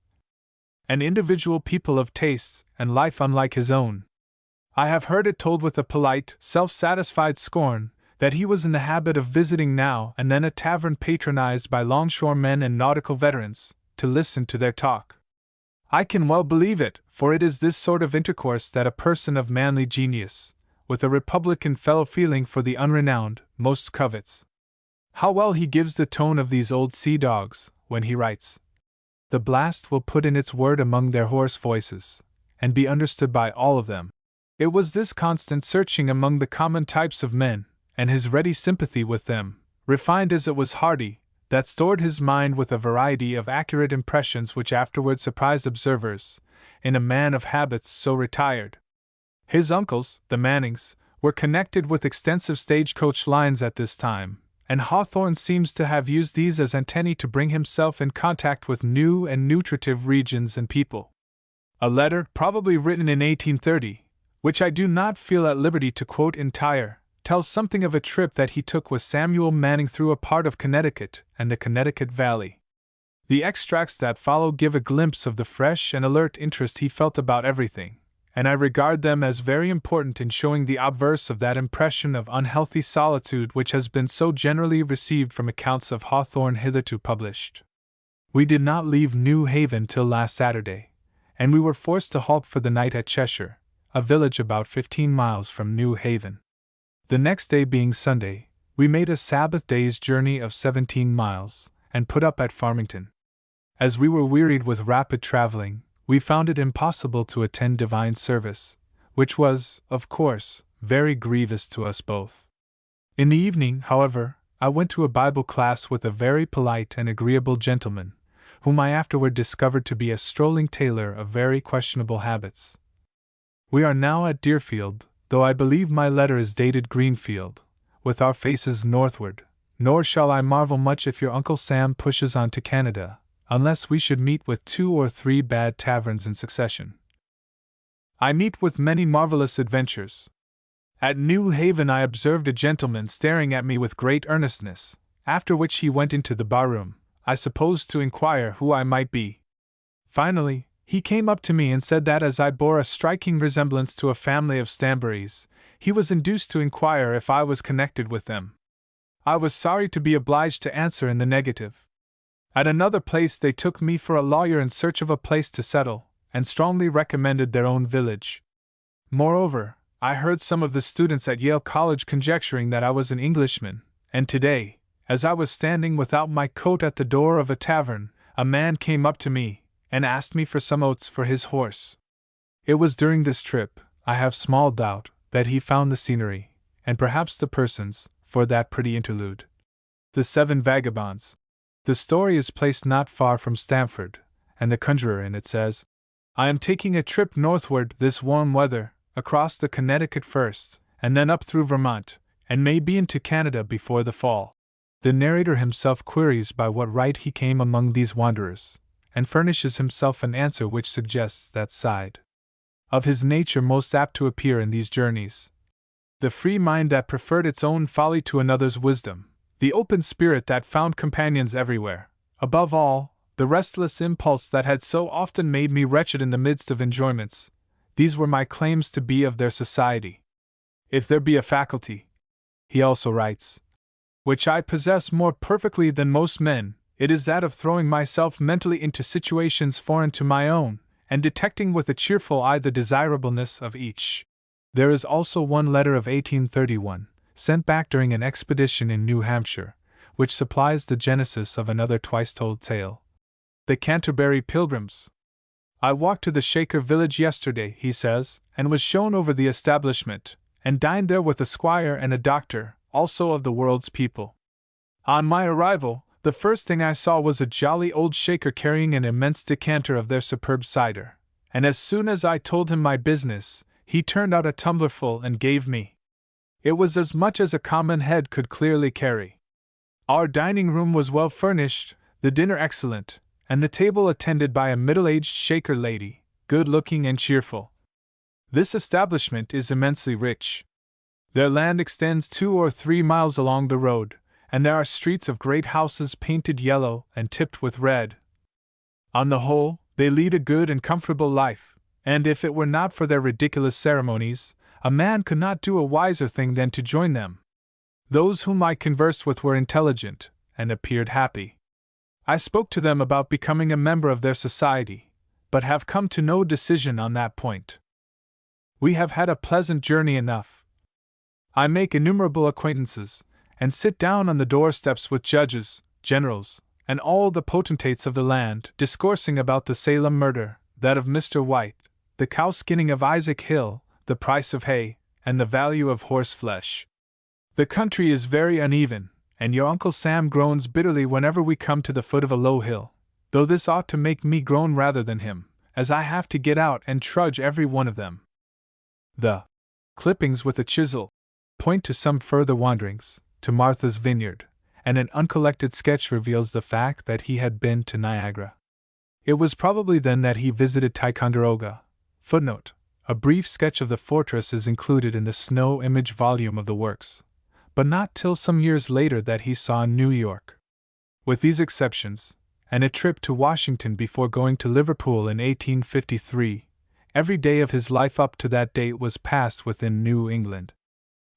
and individual people of tastes and life unlike his own. I have heard it told with a polite, self-satisfied scorn, that he was in the habit of visiting now and then a tavern patronized by longshoremen and nautical veterans, to listen to their talk. I can well believe it, for it is this sort of intercourse that a person of manly genius, with a republican fellow-feeling for the unrenowned, most covets. How well he gives the tone of these old sea dogs, when he writes, "The blast will put in its word among their hoarse voices, and be understood by all of them." It was this constant searching among the common types of men, and his ready sympathy with them, refined as it was hardy, that stored his mind with a variety of accurate impressions which afterward surprised observers, in a man of habits so retired. His uncles, the Mannings, were connected with extensive stagecoach lines at this time, and Hawthorne seems to have used these as antennae to bring himself in contact with new and nutritive regions and people. A letter, probably written in 1830, which I do not feel at liberty to quote entire, tells something of a trip that he took with Samuel Manning through a part of Connecticut and the Connecticut Valley. The extracts that follow give a glimpse of the fresh and alert interest he felt about everything, and I regard them as very important in showing the obverse of that impression of unhealthy solitude which has been so generally received from accounts of Hawthorne hitherto published. We did not leave New Haven till last Saturday, and we were forced to halt for the night at Cheshire, a village about 15 miles from New Haven. The next day being Sunday, we made a Sabbath day's journey of 17 miles, and put up at Farmington. As we were wearied with rapid traveling, we found it impossible to attend divine service, which was, of course, very grievous to us both. In the evening, however, I went to a Bible class with a very polite and agreeable gentleman, whom I afterward discovered to be a strolling tailor of very questionable habits. We are now at Deerfield, though I believe my letter is dated Greenfield, with our faces northward, nor shall I marvel much if your Uncle Sam pushes on to Canada, unless we should meet with 2 or 3 bad taverns in succession. I meet with many marvelous adventures. At New Haven I observed a gentleman staring at me with great earnestness, after which he went into the barroom, I suppose to inquire who I might be. Finally, he came up to me and said that as I bore a striking resemblance to a family of Stanburys, he was induced to inquire if I was connected with them. I was sorry to be obliged to answer in the negative. At another place they took me for a lawyer in search of a place to settle, and strongly recommended their own village. Moreover, I heard some of the students at Yale College conjecturing that I was an Englishman, and today, as I was standing without my coat at the door of a tavern, a man came up to me and asked me for some oats for his horse. It was during this trip, I have small doubt, that he found the scenery, and perhaps the persons, for that pretty interlude. The Seven Vagabonds. The story is placed not far from Stamford, and the conjurer in it says, "I am taking a trip northward this warm weather, across the Connecticut first, and then up through Vermont, and may be into Canada before the fall." The narrator himself queries by what right he came among these wanderers, and furnishes himself an answer which suggests that side of his nature most apt to appear in these journeys. The free mind that preferred its own folly to another's wisdom, the open spirit that found companions everywhere, above all, the restless impulse that had so often made me wretched in the midst of enjoyments, these were my claims to be of their society. If there be a faculty, he also writes, which I possess more perfectly than most men, it is that of throwing myself mentally into situations foreign to my own, and detecting with a cheerful eye the desirableness of each. There is also one letter of 1831, sent back during an expedition in New Hampshire, which supplies the genesis of another twice-told tale. The Canterbury Pilgrims. I walked to the Shaker village yesterday, he says, and was shown over the establishment, and dined there with a squire and a doctor, also of the world's people. On my arrival, the first thing I saw was a jolly old Shaker carrying an immense decanter of their superb cider, and as soon as I told him my business, he turned out a tumblerful and gave me. It was as much as a common head could clearly carry. Our dining room was well furnished, the dinner excellent, and the table attended by a middle-aged Shaker lady, good-looking and cheerful. This establishment is immensely rich. Their land extends 2 or 3 miles along the road, and there are streets of great houses painted yellow and tipped with red. On the whole, they lead a good and comfortable life, and if it were not for their ridiculous ceremonies, a man could not do a wiser thing than to join them. Those whom I conversed with were intelligent, and appeared happy. I spoke to them about becoming a member of their society, but have come to no decision on that point. We have had a pleasant journey enough. I make innumerable acquaintances, and sit down on the doorsteps with judges, generals, and all the potentates of the land, discoursing about the Salem murder, that of Mr. White, the cow skinning of Isaac Hill, the price of hay, and the value of horse flesh. The country is very uneven, and your Uncle Sam groans bitterly whenever we come to the foot of a low hill, though this ought to make me groan rather than him, as I have to get out and trudge every one of them. The clippings with a chisel point to some further wanderings, to Martha's Vineyard, and an uncollected sketch reveals the fact that he had been to Niagara. It was probably then that he visited Ticonderoga. Footnote: a brief sketch of the fortress is included in the snow image volume of the works, but not till some years later that he saw New York. With these exceptions, and a trip to Washington before going to Liverpool in 1853, every day of his life up to that date was passed within New England.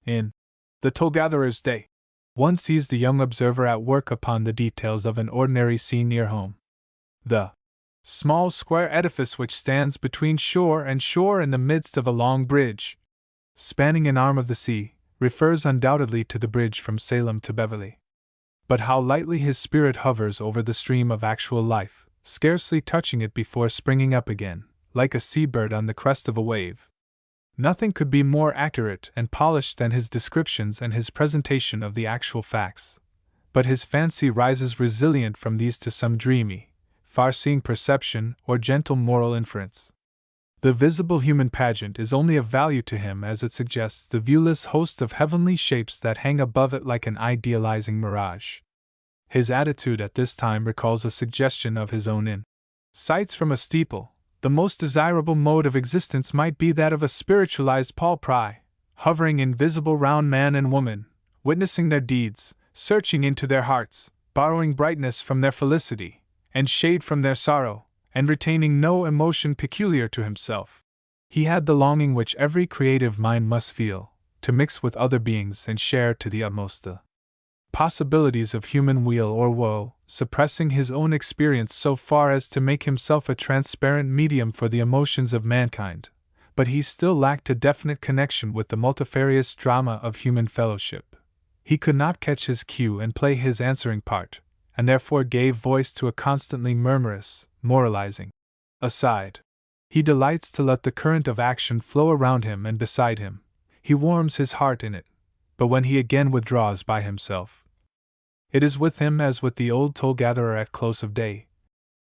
In The Tollgatherer's Day, one sees the young observer at work upon the details of an ordinary scene near home. The small square edifice which stands between shore and shore in the midst of a long bridge, spanning an arm of the sea, refers undoubtedly to the bridge from Salem to Beverly. But how lightly his spirit hovers over the stream of actual life, scarcely touching it before springing up again, like a seabird on the crest of a wave. Nothing could be more accurate and polished than his descriptions and his presentation of the actual facts, but his fancy rises resilient from these to some dreamy, far-seeing perception or gentle moral inference. The visible human pageant is only of value to him as it suggests the viewless host of heavenly shapes that hang above it like an idealizing mirage. His attitude at this time recalls a suggestion of his own in Sights from a Steeple. The most desirable mode of existence might be that of a spiritualized Paul Pry, hovering invisible round man and woman, witnessing their deeds, searching into their hearts, borrowing brightness from their felicity, and shade from their sorrow, and retaining no emotion peculiar to himself. He had the longing which every creative mind must feel, to mix with other beings and share to the utmost the possibilities of human weal or woe, suppressing his own experience so far as to make himself a transparent medium for the emotions of mankind, but he still lacked a definite connection with the multifarious drama of human fellowship. He could not catch his cue and play his answering part, and therefore gave voice to a constantly murmurous, moralizing aside. He delights to let the current of action flow around him and beside him. He warms his heart in it, but when he again withdraws by himself, it is with him as with the old toll-gatherer at close of day.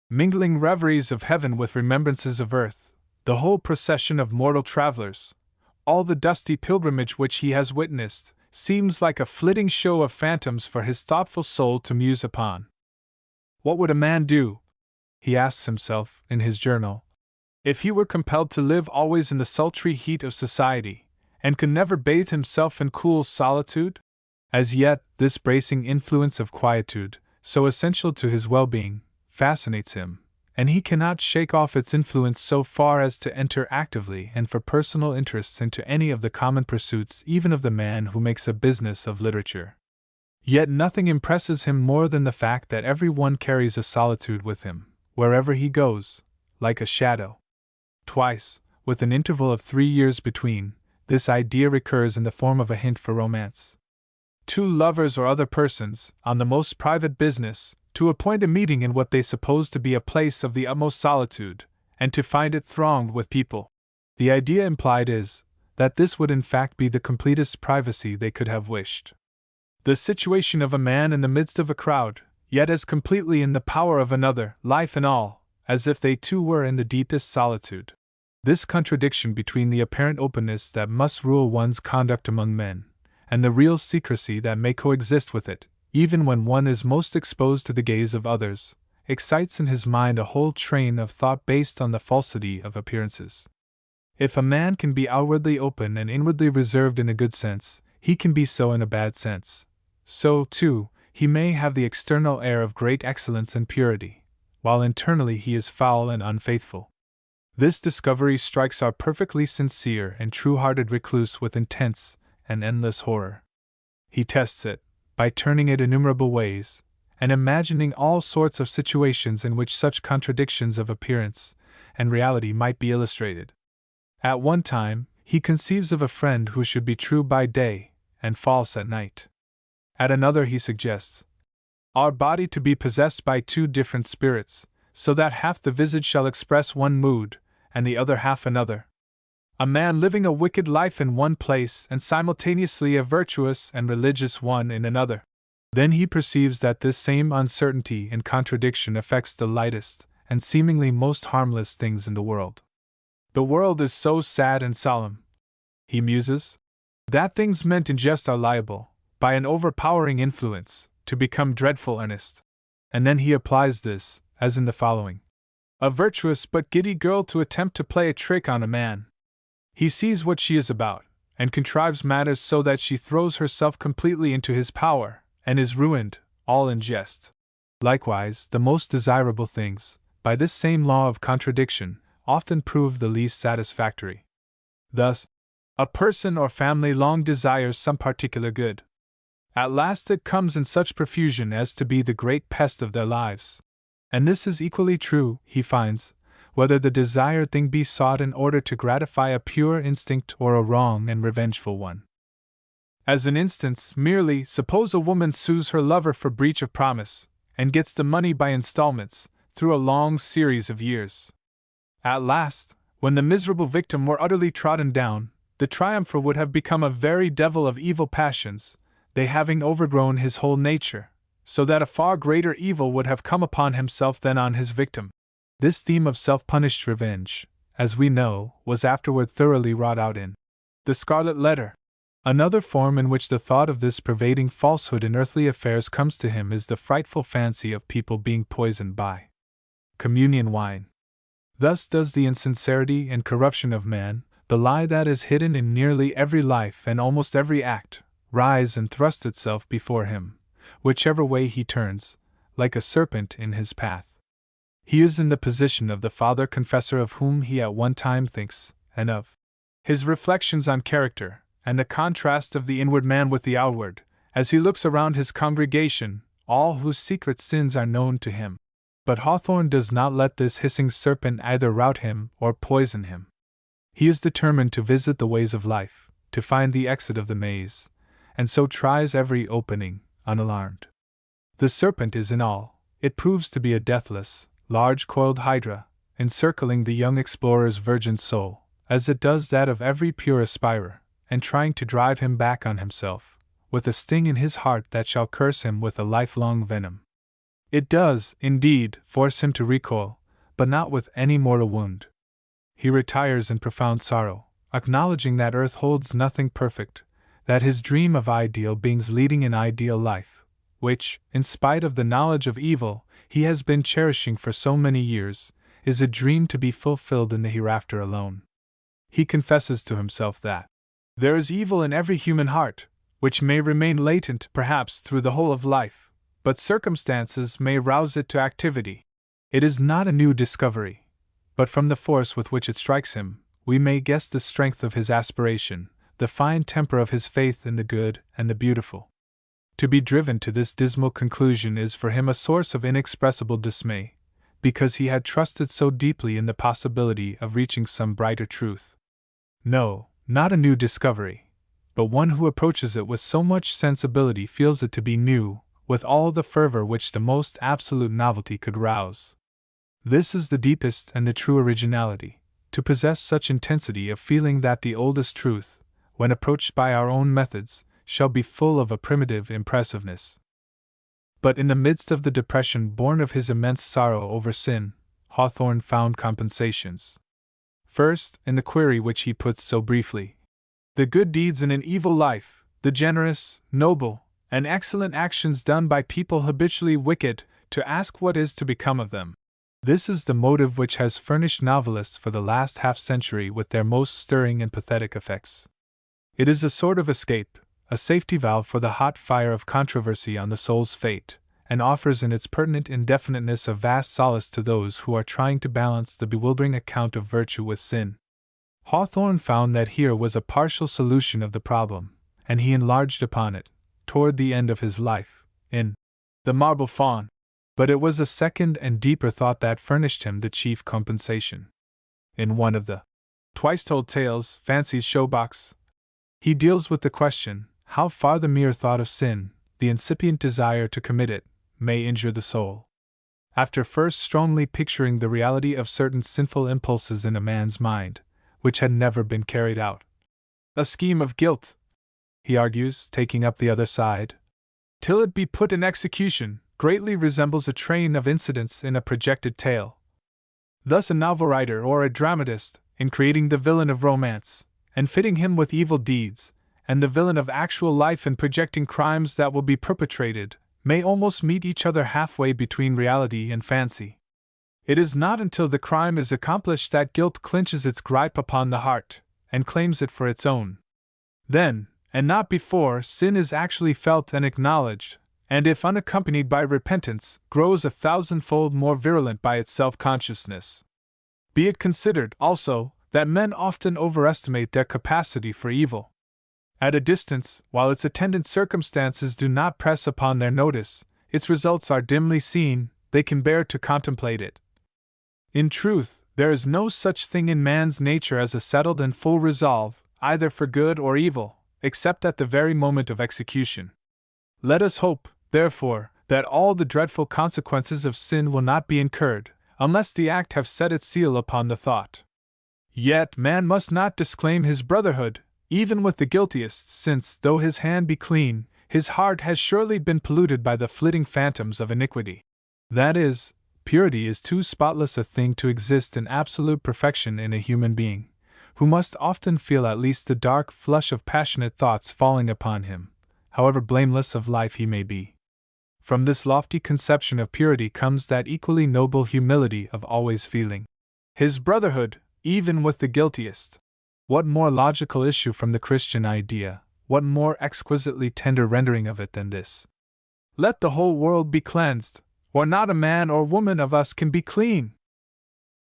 Mingling reveries of heaven with remembrances of earth, the whole procession of mortal travelers, all the dusty pilgrimage which he has witnessed, seems like a flitting show of phantoms for his thoughtful soul to muse upon. What would a man do, he asks himself in his journal, if he were compelled to live always in the sultry heat of society, and could never bathe himself in cool solitude? As yet, this bracing influence of quietude, so essential to his well-being, fascinates him, and he cannot shake off its influence so far as to enter actively and for personal interests into any of the common pursuits even of the man who makes a business of literature. Yet nothing impresses him more than the fact that every one carries a solitude with him, wherever he goes, like a shadow. Twice, with an interval of 3 years between, this idea recurs in the form of a hint for romance. Two lovers or other persons, on the most private business, to appoint a meeting in what they suppose to be a place of the utmost solitude, and to find it thronged with people. The idea implied is, that this would in fact be the completest privacy they could have wished. The situation of a man in the midst of a crowd, yet as completely in the power of another, life and all, as if they too were in the deepest solitude. This contradiction between the apparent openness that must rule one's conduct among men, and the real secrecy that may coexist with it, even when one is most exposed to the gaze of others, excites in his mind a whole train of thought based on the falsity of appearances. If a man can be outwardly open and inwardly reserved in a good sense, he can be so in a bad sense. So, too, he may have the external air of great excellence and purity, while internally he is foul and unfaithful. This discovery strikes our perfectly sincere and true-hearted recluse with intense and endless horror. He tests it, by turning it innumerable ways, and imagining all sorts of situations in which such contradictions of appearance and reality might be illustrated. At one time, he conceives of a friend who should be true by day and false at night. At another he suggests our body to be possessed by two different spirits, so that half the visage shall express one mood, and the other half another. A man living a wicked life in one place and simultaneously a virtuous and religious one in another. Then he perceives that this same uncertainty and contradiction affects the lightest and seemingly most harmless things in the world. The world is so sad and solemn, he muses, that things meant in jest are liable, by an overpowering influence, to become dreadful earnest. And then he applies this, as in the following: a virtuous but giddy girl to attempt to play a trick on a man. He sees what she is about, and contrives matters so that she throws herself completely into his power, and is ruined, all in jest. Likewise, the most desirable things, by this same law of contradiction, often prove the least satisfactory. Thus, a person or family long desires some particular good. At last it comes in such profusion as to be the great pest of their lives. And this is equally true, he finds, whether the desired thing be sought in order to gratify a pure instinct or a wrong and revengeful one. As an instance, merely suppose a woman sues her lover for breach of promise, and gets the money by installments, through a long series of years. At last, when the miserable victim were utterly trodden down, the triumpher would have become a very devil of evil passions, they having overgrown his whole nature, so that a far greater evil would have come upon himself than on his victim. This theme of self-punished revenge, as we know, was afterward thoroughly wrought out in The Scarlet Letter. Another form in which the thought of this pervading falsehood in earthly affairs comes to him is the frightful fancy of people being poisoned by communion wine. Thus does the insincerity and corruption of man, the lie that is hidden in nearly every life and almost every act, rise and thrust itself before him, whichever way he turns, like a serpent in his path. He is in the position of the father confessor of whom he at one time thinks, and of his reflections on character, and the contrast of the inward man with the outward, as he looks around his congregation, all whose secret sins are known to him. But Hawthorne does not let this hissing serpent either rout him or poison him. He is determined to visit the ways of life, to find the exit of the maze, and so tries every opening, unalarmed. The serpent is in all. It proves to be a deathless, large-coiled hydra, encircling the young explorer's virgin soul, as it does that of every pure aspirer, and trying to drive him back on himself, with a sting in his heart that shall curse him with a lifelong venom. It does, indeed, force him to recoil, but not with any mortal wound. He retires in profound sorrow, acknowledging that earth holds nothing perfect, that his dream of ideal beings leading an ideal life, which, in spite of the knowledge of evil he has been cherishing for so many years, is a dream to be fulfilled in the hereafter alone. He confesses to himself that there is evil in every human heart, which may remain latent perhaps through the whole of life, but circumstances may rouse it to activity. It is not a new discovery, but from the force with which it strikes him, we may guess the strength of his aspiration, the fine temper of his faith in the good and the beautiful. To be driven to this dismal conclusion is for him a source of inexpressible dismay, because he had trusted so deeply in the possibility of reaching some brighter truth. No, not a new discovery, but one who approaches it with so much sensibility feels it to be new, with all the fervor which the most absolute novelty could rouse. This is the deepest and the true originality, to possess such intensity of feeling that the oldest truth, when approached by our own methods, shall be full of a primitive impressiveness. But in the midst of the depression born of his immense sorrow over sin, Hawthorne found compensations. First, in the query which he puts so briefly: the good deeds in an evil life, the generous, noble, and excellent actions done by people habitually wicked, to ask what is to become of them. This is the motive which has furnished novelists for the last half-century with their most stirring and pathetic effects. It is a sort of escape, a safety valve for the hot fire of controversy on the soul's fate, and offers in its pertinent indefiniteness a vast solace to those who are trying to balance the bewildering account of virtue with sin. Hawthorne found that here was a partial solution of the problem, and he enlarged upon it, toward the end of his life, in The Marble Faun. But it was a second and deeper thought that furnished him the chief compensation. In one of the twice-told tales, Fancy's Showbox, he deals with the question, how far the mere thought of sin, the incipient desire to commit it, may injure the soul. After first strongly picturing the reality of certain sinful impulses in a man's mind, which had never been carried out. A scheme of guilt, he argues, taking up the other side, till it be put in execution, greatly resembles a train of incidents in a projected tale. Thus a novel writer or a dramatist, in creating the villain of romance, and fitting him with evil deeds, and the villain of actual life in projecting crimes that will be perpetrated, may almost meet each other halfway between reality and fancy. It is not until the crime is accomplished that guilt clinches its gripe upon the heart, and claims it for its own. Then, and not before, sin is actually felt and acknowledged, and if unaccompanied by repentance, grows 1,000-fold more virulent by its self-consciousness. Be it considered, also, that men often overestimate their capacity for evil. At a distance, while its attendant circumstances do not press upon their notice, its results are dimly seen, they can bear to contemplate it. In truth, there is no such thing in man's nature as a settled and full resolve, either for good or evil, except at the very moment of execution. Let us hope, therefore, that all the dreadful consequences of sin will not be incurred, unless the act have set its seal upon the thought. Yet man must not disclaim his brotherhood, even with the guiltiest, since, though his hand be clean, his heart has surely been polluted by the flitting phantoms of iniquity. That is, purity is too spotless a thing to exist in absolute perfection in a human being, who must often feel at least the dark flush of passionate thoughts falling upon him, however blameless of life he may be. From this lofty conception of purity comes that equally noble humility of always feeling his brotherhood, even with the guiltiest. What more logical issue from the Christian idea, what more exquisitely tender rendering of it than this? Let the whole world be cleansed, or not a man or woman of us can be clean,"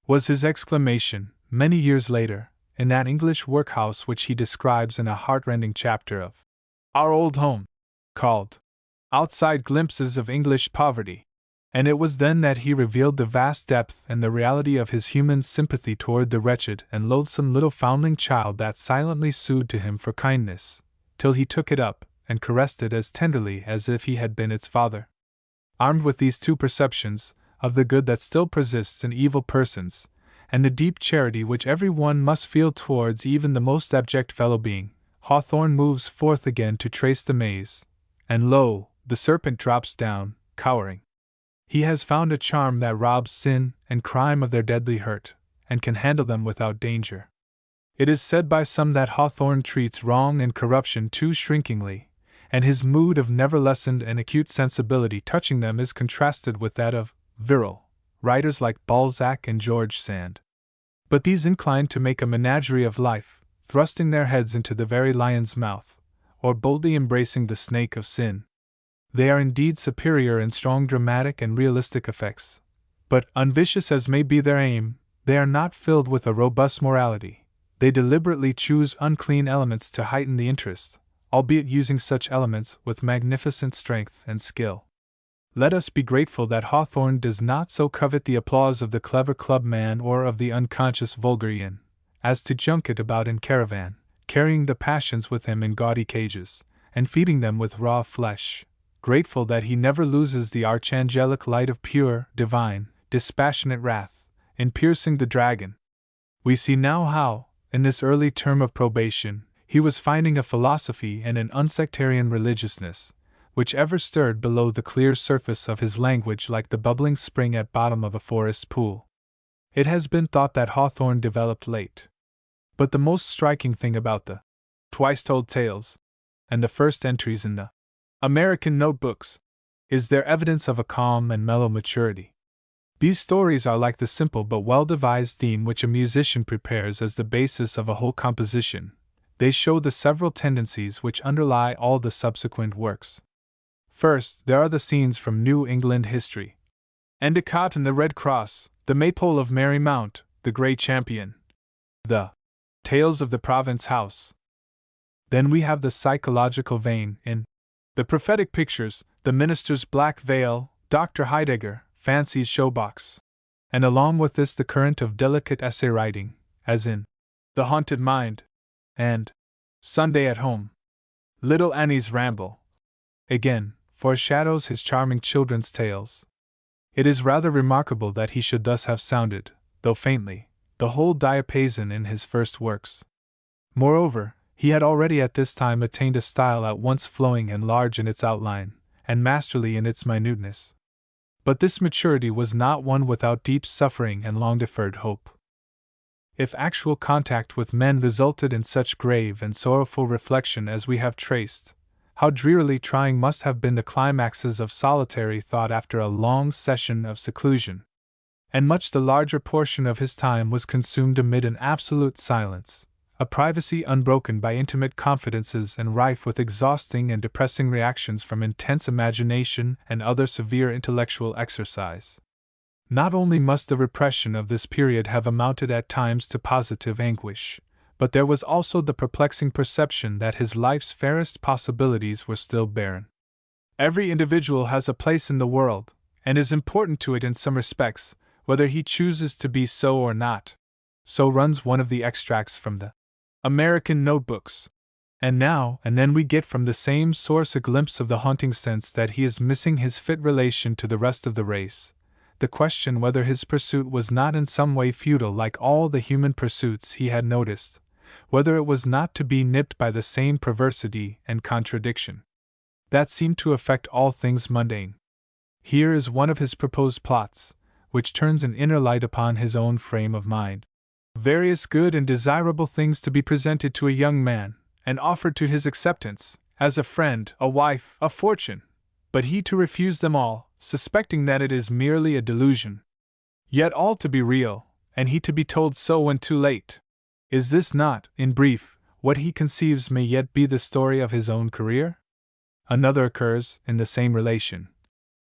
was his exclamation, many years later, in that English workhouse which he describes in a heartrending chapter of Our Old Home, called Outside Glimpses of English Poverty. And it was then that he revealed the vast depth and the reality of his human sympathy toward the wretched and loathsome little foundling child that silently sued to him for kindness, till he took it up and caressed it as tenderly as if he had been its father. Armed with these two perceptions, of the good that still persists in evil persons, and the deep charity which every one must feel towards even the most abject fellow being, Hawthorne moves forth again to trace the maze, and lo, the serpent drops down, cowering. He has found a charm that robs sin and crime of their deadly hurt, and can handle them without danger. It is said by some that Hawthorne treats wrong and corruption too shrinkingly, and his mood of never lessened and acute sensibility touching them is contrasted with that of virile writers like Balzac and George Sand. But these incline to make a menagerie of life, thrusting their heads into the very lion's mouth, or boldly embracing the snake of sin. They are indeed superior in strong dramatic and realistic effects, but, unvicious as may be their aim, they are not filled with a robust morality. They deliberately choose unclean elements to heighten the interest, albeit using such elements with magnificent strength and skill. Let us be grateful that Hawthorne does not so covet the applause of the clever clubman or of the unconscious vulgarian, as to junket about in caravan, carrying the passions with him in gaudy cages, and feeding them with raw flesh. Grateful that he never loses the archangelic light of pure, divine, dispassionate wrath, in piercing the dragon. We see now how, in this early term of probation, he was finding a philosophy and an unsectarian religiousness, which ever stirred below the clear surface of his language like the bubbling spring at bottom of a forest pool. It has been thought that Hawthorne developed late. But the most striking thing about the twice-told tales, and the first entries in the American notebooks, is their evidence of a calm and mellow maturity. These stories are like the simple but well-devised theme which a musician prepares as the basis of a whole composition. They show the several tendencies which underlie all the subsequent works. First, there are the scenes from New England history. Endicott and the Red Cross, the Maypole of Merry Mount, the Grey Champion, the Tales of the Province House. Then we have the psychological vein in the prophetic pictures, the minister's black veil, Dr. Heidegger, Fancy's showbox. And along with this the current of delicate essay writing, as in The Haunted Mind, and Sunday at Home. Little Annie's Ramble, again, foreshadows his charming children's tales. It is rather remarkable that he should thus have sounded, though faintly, the whole diapason in his first works. Moreover, he had already at this time attained a style at once flowing and large in its outline, and masterly in its minuteness. But this maturity was not one without deep suffering and long-deferred hope. If actual contact with men resulted in such grave and sorrowful reflection as we have traced, how drearily trying must have been the climaxes of solitary thought after a long session of seclusion. And much the larger portion of his time was consumed amid an absolute silence, a privacy unbroken by intimate confidences and rife with exhausting and depressing reactions from intense imagination and other severe intellectual exercise. Not only must the repression of this period have amounted at times to positive anguish, but there was also the perplexing perception that his life's fairest possibilities were still barren. Every individual has a place in the world, and is important to it in some respects, whether he chooses to be so or not. So runs one of the extracts from the American notebooks. And now and then we get from the same source a glimpse of the haunting sense that he is missing his fit relation to the rest of the race, the question whether his pursuit was not in some way futile like all the human pursuits he had noticed, whether it was not to be nipped by the same perversity and contradiction that seemed to affect all things mundane. Here is one of his proposed plots, which turns an inner light upon his own frame of mind. Various good and desirable things to be presented to a young man, and offered to his acceptance, as a friend, a wife, a fortune, but he to refuse them all, suspecting that it is merely a delusion. Yet all to be real, and he to be told so when too late. Is this not, in brief, what he conceives may yet be the story of his own career? Another occurs, in the same relation.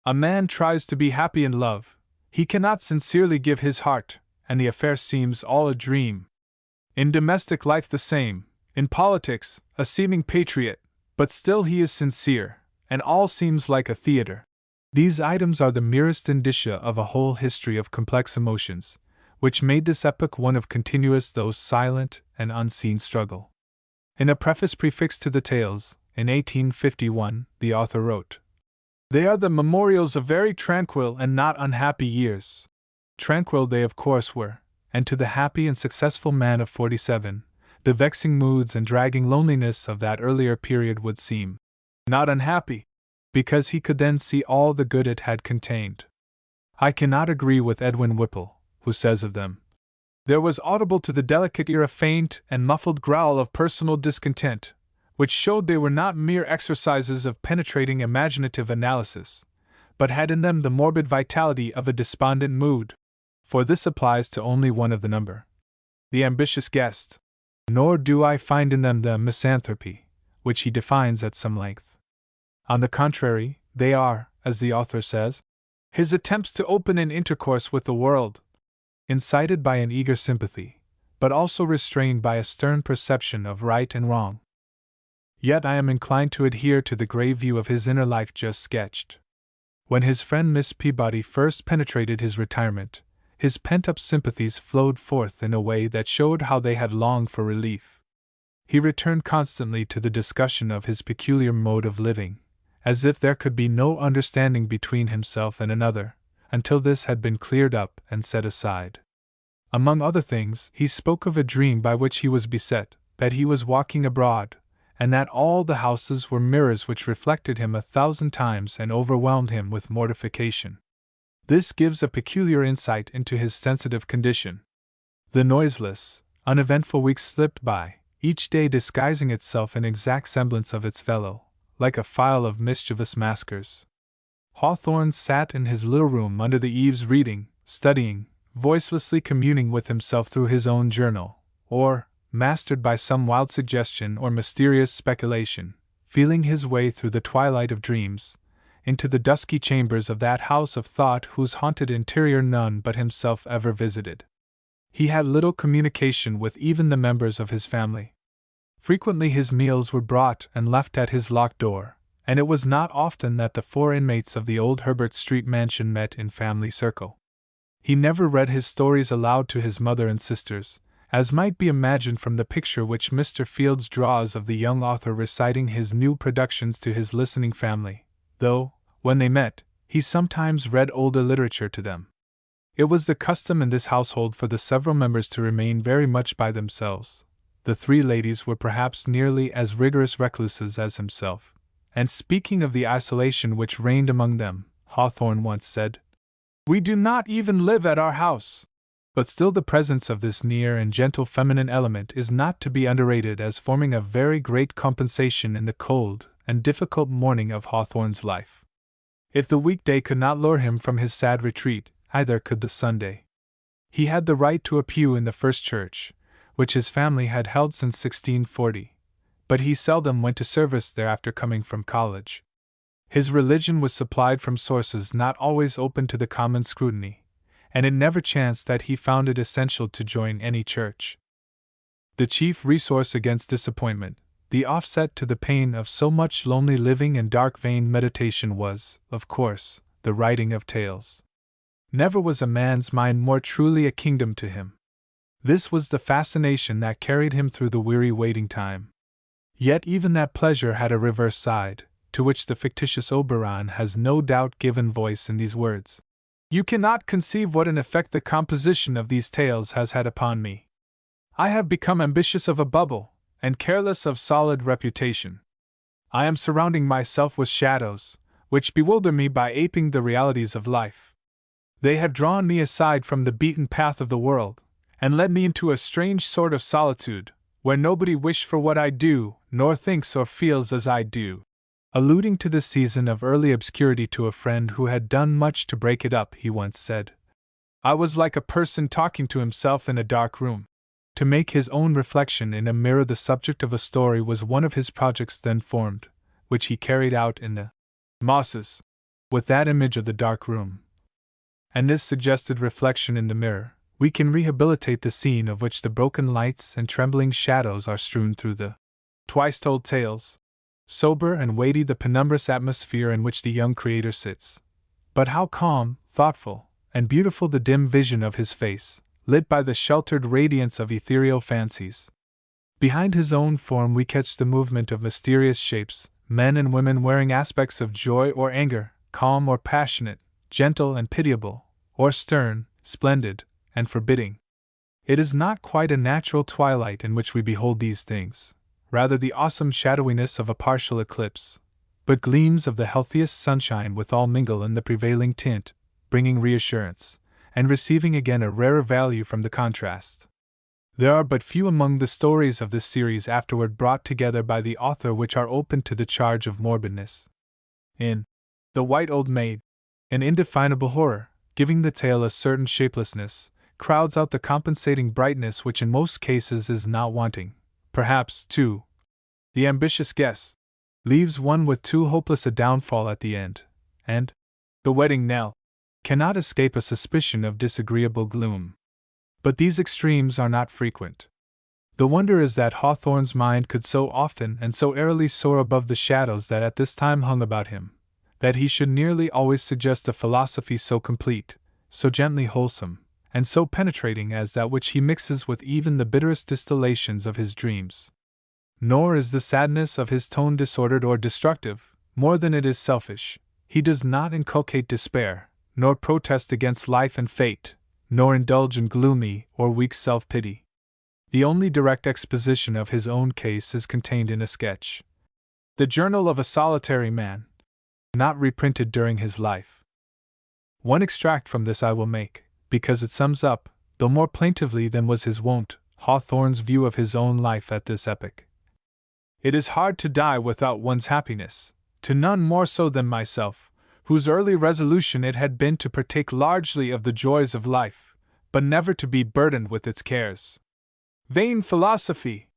A man tries to be happy in love, he cannot sincerely give his heart, and the affair seems all a dream. In domestic life the same, in politics, a seeming patriot, but still he is sincere, and all seems like a theater. These items are the merest indicia of a whole history of complex emotions, which made this epoch one of continuous though silent and unseen struggle. In a preface prefixed to the tales, in 1851, the author wrote, "They are the memorials of very tranquil and not unhappy years." Tranquil they of course were, and to the happy and successful man of 47, the vexing moods and dragging loneliness of that earlier period would seem not unhappy, because he could then see all the good it had contained. I cannot agree with Edwin Whipple, who says of them, "There was audible to the delicate ear a faint and muffled growl of personal discontent, which showed they were not mere exercises of penetrating imaginative analysis, but had in them the morbid vitality of a despondent mood. For this applies to only one of the number, the ambitious guest. Nor do I find in them the misanthropy, which he defines at some length. On the contrary, they are, as the author says, his attempts to open an intercourse with the world, incited by an eager sympathy, but also restrained by a stern perception of right and wrong." Yet I am inclined to adhere to the grave view of his inner life just sketched. When his friend Miss Peabody first penetrated his retirement, his pent-up sympathies flowed forth in a way that showed how they had longed for relief. He returned constantly to the discussion of his peculiar mode of living, as if there could be no understanding between himself and another, until this had been cleared up and set aside. Among other things, he spoke of a dream by which he was beset, that he was walking abroad, and that all the houses were mirrors which reflected him 1,000 times and overwhelmed him with mortification. This gives a peculiar insight into his sensitive condition. The noiseless, uneventful weeks slipped by, each day disguising itself in exact semblance of its fellow, like a file of mischievous maskers. Hawthorne sat in his little room under the eaves reading, studying, voicelessly communing with himself through his own journal, or, mastered by some wild suggestion or mysterious speculation, feeling his way through the twilight of dreams, into the dusky chambers of that house of thought whose haunted interior none but himself ever visited. He had little communication with even the members of his family. Frequently his meals were brought and left at his locked door, and it was not often that the 4 inmates of the old Herbert Street mansion met in family circle. He never read his stories aloud to his mother and sisters, as might be imagined from the picture which Mr. Fields draws of the young author reciting his new productions to his listening family, though, when they met, he sometimes read older literature to them. It was the custom in this household for the several members to remain very much by themselves. The 3 ladies were perhaps nearly as rigorous recluses as himself, and speaking of the isolation which reigned among them, Hawthorne once said, "We do not even live at our house." But still the presence of this near and gentle feminine element is not to be underrated as forming a very great compensation in the cold and difficult morning of Hawthorne's life. If the weekday could not lure him from his sad retreat, either could the Sunday. He had the right to a pew in the First Church, which his family had held since 1640, but he seldom went to service there after coming from college. His religion was supplied from sources not always open to the common scrutiny, and it never chanced that he found it essential to join any church. The chief resource against disappointment, the offset to the pain of so much lonely living and dark-veined meditation was, of course, the writing of tales. Never was a man's mind more truly a kingdom to him. This was the fascination that carried him through the weary waiting time. Yet even that pleasure had a reverse side, to which the fictitious Oberon has no doubt given voice in these words. "You cannot conceive what an effect the composition of these tales has had upon me. I have become ambitious of a bubble, and careless of solid reputation. I am surrounding myself with shadows, which bewilder me by aping the realities of life. They have drawn me aside from the beaten path of the world, and led me into a strange sort of solitude, where nobody wishes for what I do, nor thinks or feels as I do." Alluding to the season of early obscurity to a friend who had done much to break it up, he once said, "I was like a person talking to himself in a dark room." To make his own reflection in a mirror the subject of a story was one of his projects then formed, which he carried out in the Mosses. With that image of the dark room, and this suggested reflection in the mirror, we can rehabilitate the scene of which the broken lights and trembling shadows are strewn through the twice-told tales. Sober and weighty the penumbrous atmosphere in which the young creator sits. But how calm, thoughtful, and beautiful the dim vision of his face, lit by the sheltered radiance of ethereal fancies. Behind his own form we catch the movement of mysterious shapes, men and women wearing aspects of joy or anger, calm or passionate, gentle and pitiable, or stern, splendid, and forbidding. It is not quite a natural twilight in which we behold these things, rather the awesome shadowiness of a partial eclipse, but gleams of the healthiest sunshine withal mingle in the prevailing tint, bringing reassurance, and receiving again a rarer value from the contrast. There are but few among the stories of this series afterward brought together by the author which are open to the charge of morbidness. In The White Old Maid, an indefinable horror, giving the tale a certain shapelessness, crowds out the compensating brightness which in most cases is not wanting. Perhaps, too, The Ambitious Guest leaves one with too hopeless a downfall at the end, and The Wedding Knell cannot escape a suspicion of disagreeable gloom. But these extremes are not frequent. The wonder is that Hawthorne's mind could so often and so airily soar above the shadows that at this time hung about him, that he should nearly always suggest a philosophy so complete, so gently wholesome, and so penetrating as that which he mixes with even the bitterest distillations of his dreams. Nor is the sadness of his tone disordered or destructive, more than it is selfish. He does not inculcate despair, nor protest against life and fate, nor indulge in gloomy or weak self-pity. The only direct exposition of his own case is contained in a sketch, The Journal of a Solitary Man, not reprinted during his life. One extract from this I will make, because it sums up, though more plaintively than was his wont, Hawthorne's view of his own life at this epoch. It is hard to die without one's happiness, to none more so than myself, whose early resolution it had been to partake largely of the joys of life, but never to be burdened with its cares. Vain philosophy!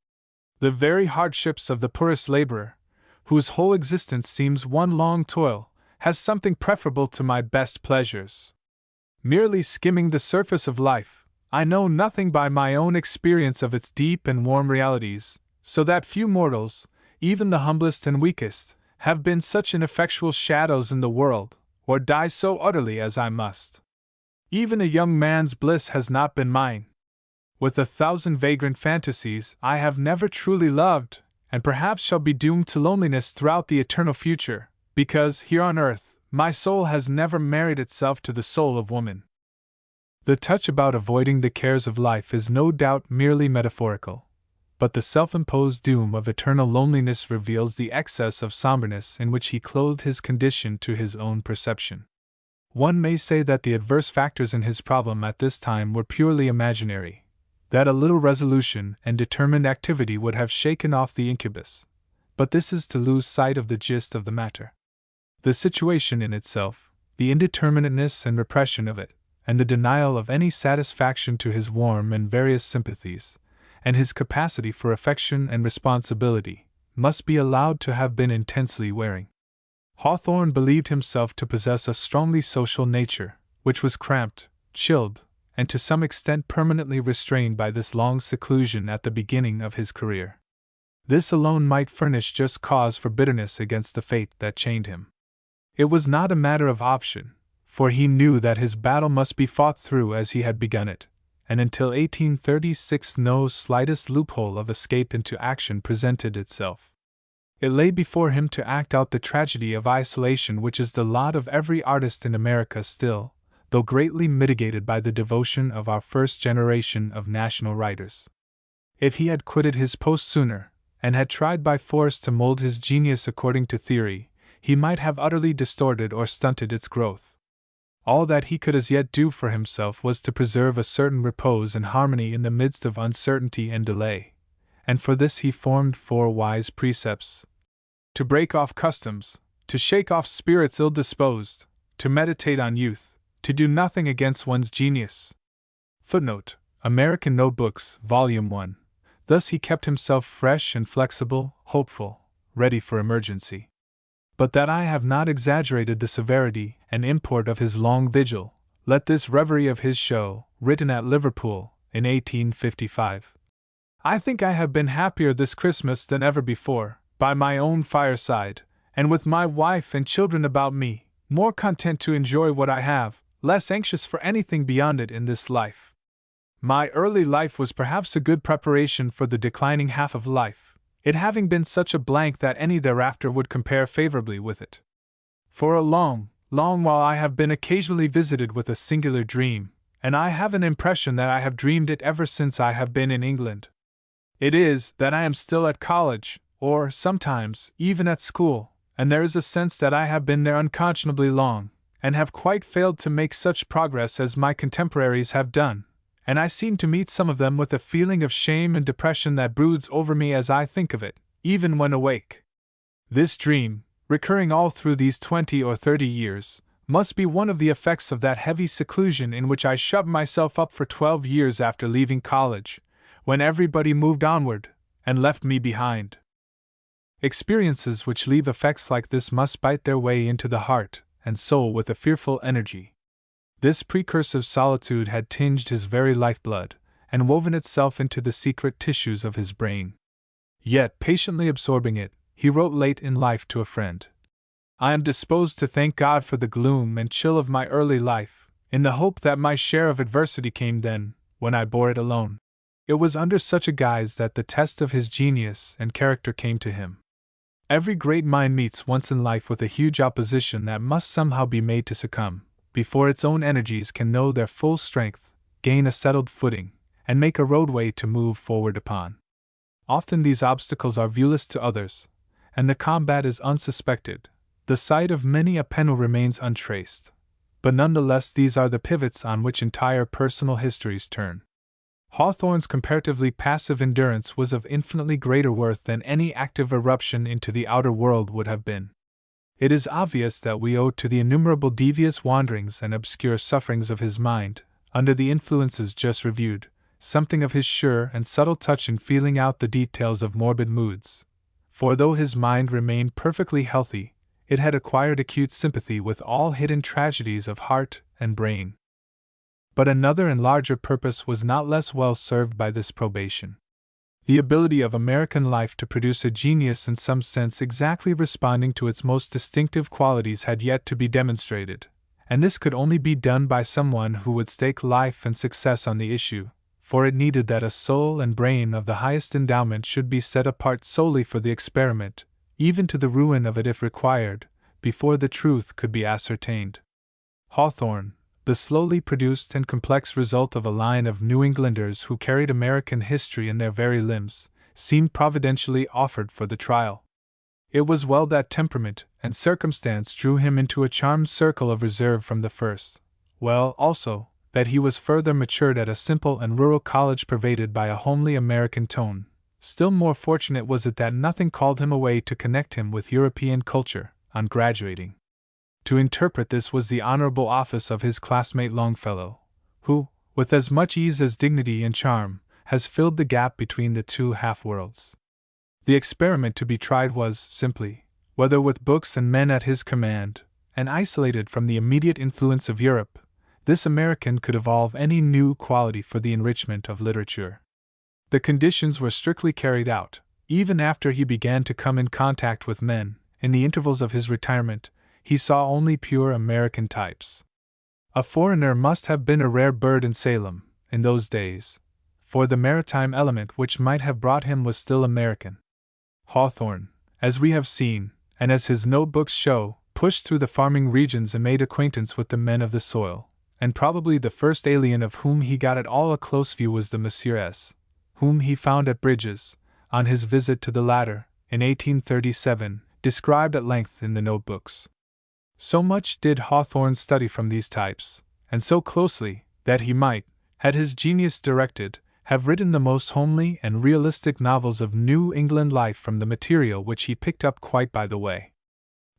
The very hardships of the poorest laborer, whose whole existence seems one long toil, has something preferable to my best pleasures. Merely skimming the surface of life, I know nothing by my own experience of its deep and warm realities, so that few mortals, even the humblest and weakest, have been such ineffectual shadows in the world, or die so utterly as I must. Even a young man's bliss has not been mine. With 1,000 vagrant fantasies, I have never truly loved, and perhaps shall be doomed to loneliness throughout the eternal future, because, here on earth, my soul has never married itself to the soul of woman. The touch about avoiding the cares of life is no doubt merely metaphorical, but the self-imposed doom of eternal loneliness reveals the excess of somberness in which he clothed his condition to his own perception. One may say that the adverse factors in his problem at this time were purely imaginary, that a little resolution and determined activity would have shaken off the incubus, but this is to lose sight of the gist of the matter. The situation in itself, the indeterminateness and repression of it, and the denial of any satisfaction to his warm and various sympathies, and his capacity for affection and responsibility, must be allowed to have been intensely wearing. Hawthorne believed himself to possess a strongly social nature, which was cramped, chilled, and to some extent permanently restrained by this long seclusion at the beginning of his career. This alone might furnish just cause for bitterness against the fate that chained him. It was not a matter of option, for he knew that his battle must be fought through as he had begun it, and until 1836 no slightest loophole of escape into action presented itself. It lay before him to act out the tragedy of isolation which is the lot of every artist in America still, though greatly mitigated by the devotion of our first generation of national writers. If he had quitted his post sooner, and had tried by force to mold his genius according to theory, he might have utterly distorted or stunted its growth. All that he could as yet do for himself was to preserve a certain repose and harmony in the midst of uncertainty and delay, and for this he formed 4 wise precepts: to break off customs, to shake off spirits ill-disposed, to meditate on youth, to do nothing against one's genius. Footnote: American Notebooks, Volume 1. Thus he kept himself fresh and flexible, hopeful, ready for emergency. but that I have not exaggerated the severity and import of his long vigil, let this reverie of his show, written at Liverpool, in 1855. I think I have been happier this Christmas than ever before, by my own fireside, and with my wife and children about me, more content to enjoy what I have, less anxious for anything beyond it in this life. My early life was perhaps a good preparation for the declining half of life, it having been such a blank that any thereafter would compare favorably with it. For a long while I have been occasionally visited with a singular dream, and I have an impression that I have dreamed it ever since I have been in England. It is that I am still at college, or sometimes even at school, and there is a sense that I have been there unconscionably long, and have quite failed to make such progress as my contemporaries have done, and I seem to meet some of them with a feeling of shame and depression that broods over me as I think of it, even when awake. This dream, recurring all through these 20 or 30 years, must be one of the effects of that heavy seclusion in which I shut myself up for 12 years after leaving college, when everybody moved onward, and left me behind. Experiences which leave effects like this must bite their way into the heart and soul with a fearful energy. This precursive solitude had tinged his very lifeblood, and woven itself into the secret tissues of his brain. Yet, patiently absorbing it, he wrote late in life to a friend, "I am disposed to thank God for the gloom and chill of my early life, in the hope that my share of adversity came then, when I bore it alone." It was under such a guise that the test of his genius and character came to him. Every great mind meets once in life with a huge opposition that must somehow be made to succumb, before its own energies can know their full strength, gain a settled footing, and make a roadway to move forward upon. Often these obstacles are viewless to others, and the combat is unsuspected, the site of many a penal remains untraced, but nonetheless these are the pivots on which entire personal histories turn. Hawthorne's comparatively passive endurance was of infinitely greater worth than any active eruption into the outer world would have been. It is obvious that we owe to the innumerable devious wanderings and obscure sufferings of his mind, under the influences just reviewed, something of his sure and subtle touch in feeling out the details of morbid moods. For though his mind remained perfectly healthy, it had acquired acute sympathy with all hidden tragedies of heart and brain. But another and larger purpose was not less well served by this probation. The ability of American life to produce a genius in some sense exactly responding to its most distinctive qualities had yet to be demonstrated, and this could only be done by someone who would stake life and success on the issue, for it needed that a soul and brain of the highest endowment should be set apart solely for the experiment, even to the ruin of it if required, before the truth could be ascertained. Hawthorne, the slowly produced and complex result of a line of New Englanders who carried American history in their very limbs, seemed providentially offered for the trial. It was well that temperament and circumstance drew him into a charmed circle of reserve from the first, well, also, that he was further matured at a simple and rural college pervaded by a homely American tone. Still more fortunate was it that nothing called him away to connect him with European culture, on graduating. To interpret this was the honorable office of his classmate Longfellow, who, with as much ease as dignity and charm, has filled the gap between the two half-worlds. The experiment to be tried was, simply, whether with books and men at his command, and isolated from the immediate influence of Europe, this American could evolve any new quality for the enrichment of literature. The conditions were strictly carried out, even after he began to come in contact with men. In the intervals of his retirement, he saw only pure American types. A foreigner must have been a rare bird in Salem, in those days, for the maritime element which might have brought him was still American. Hawthorne, as we have seen, and as his notebooks show, pushed through the farming regions and made acquaintance with the men of the soil, and probably the first alien of whom he got at all a close view was the Monsieur S., whom he found at Bridges, on his visit to the latter, in 1837, described at length in the notebooks. So much did Hawthorne study from these types, and so closely, that he might, had his genius directed, have written the most homely and realistic novels of New England life from the material which he picked up quite by the way.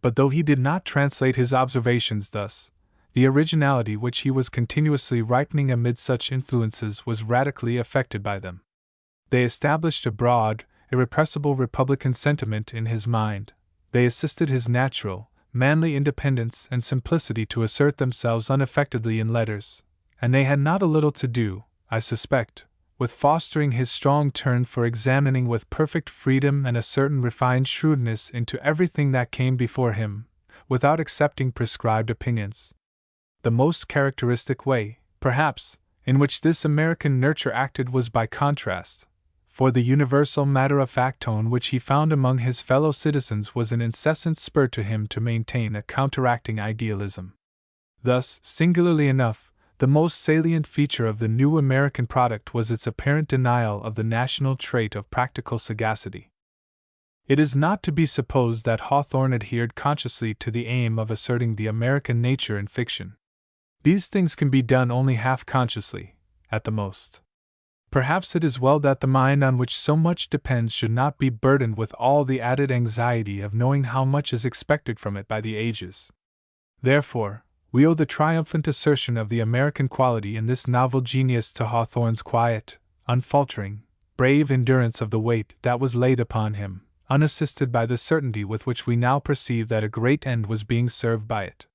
But though he did not translate his observations thus, the originality which he was continuously ripening amid such influences was radically affected by them. They established a broad, irrepressible Republican sentiment in his mind, They assisted his natural, manly independence and simplicity to assert themselves unaffectedly in letters, and they had not a little to do, I suspect, with fostering his strong turn for examining with perfect freedom and a certain refined shrewdness into everything that came before him, without accepting prescribed opinions. The most characteristic way, perhaps, in which this American nurture acted was by contrast, for the universal matter-of-fact tone which he found among his fellow citizens was an incessant spur to him to maintain a counteracting idealism. Thus, singularly enough, the most salient feature of the new American product was its apparent denial of the national trait of practical sagacity. It is not to be supposed that Hawthorne adhered consciously to the aim of asserting the American nature in fiction. These things can be done only half-consciously, at the most. Perhaps it is well that the mind on which so much depends should not be burdened with all the added anxiety of knowing how much is expected from it by the ages. Therefore, we owe the triumphant assertion of the American quality in this novel genius to Hawthorne's quiet, unfaltering, brave endurance of the weight that was laid upon him, unassisted by the certainty with which we now perceive that a great end was being served by it.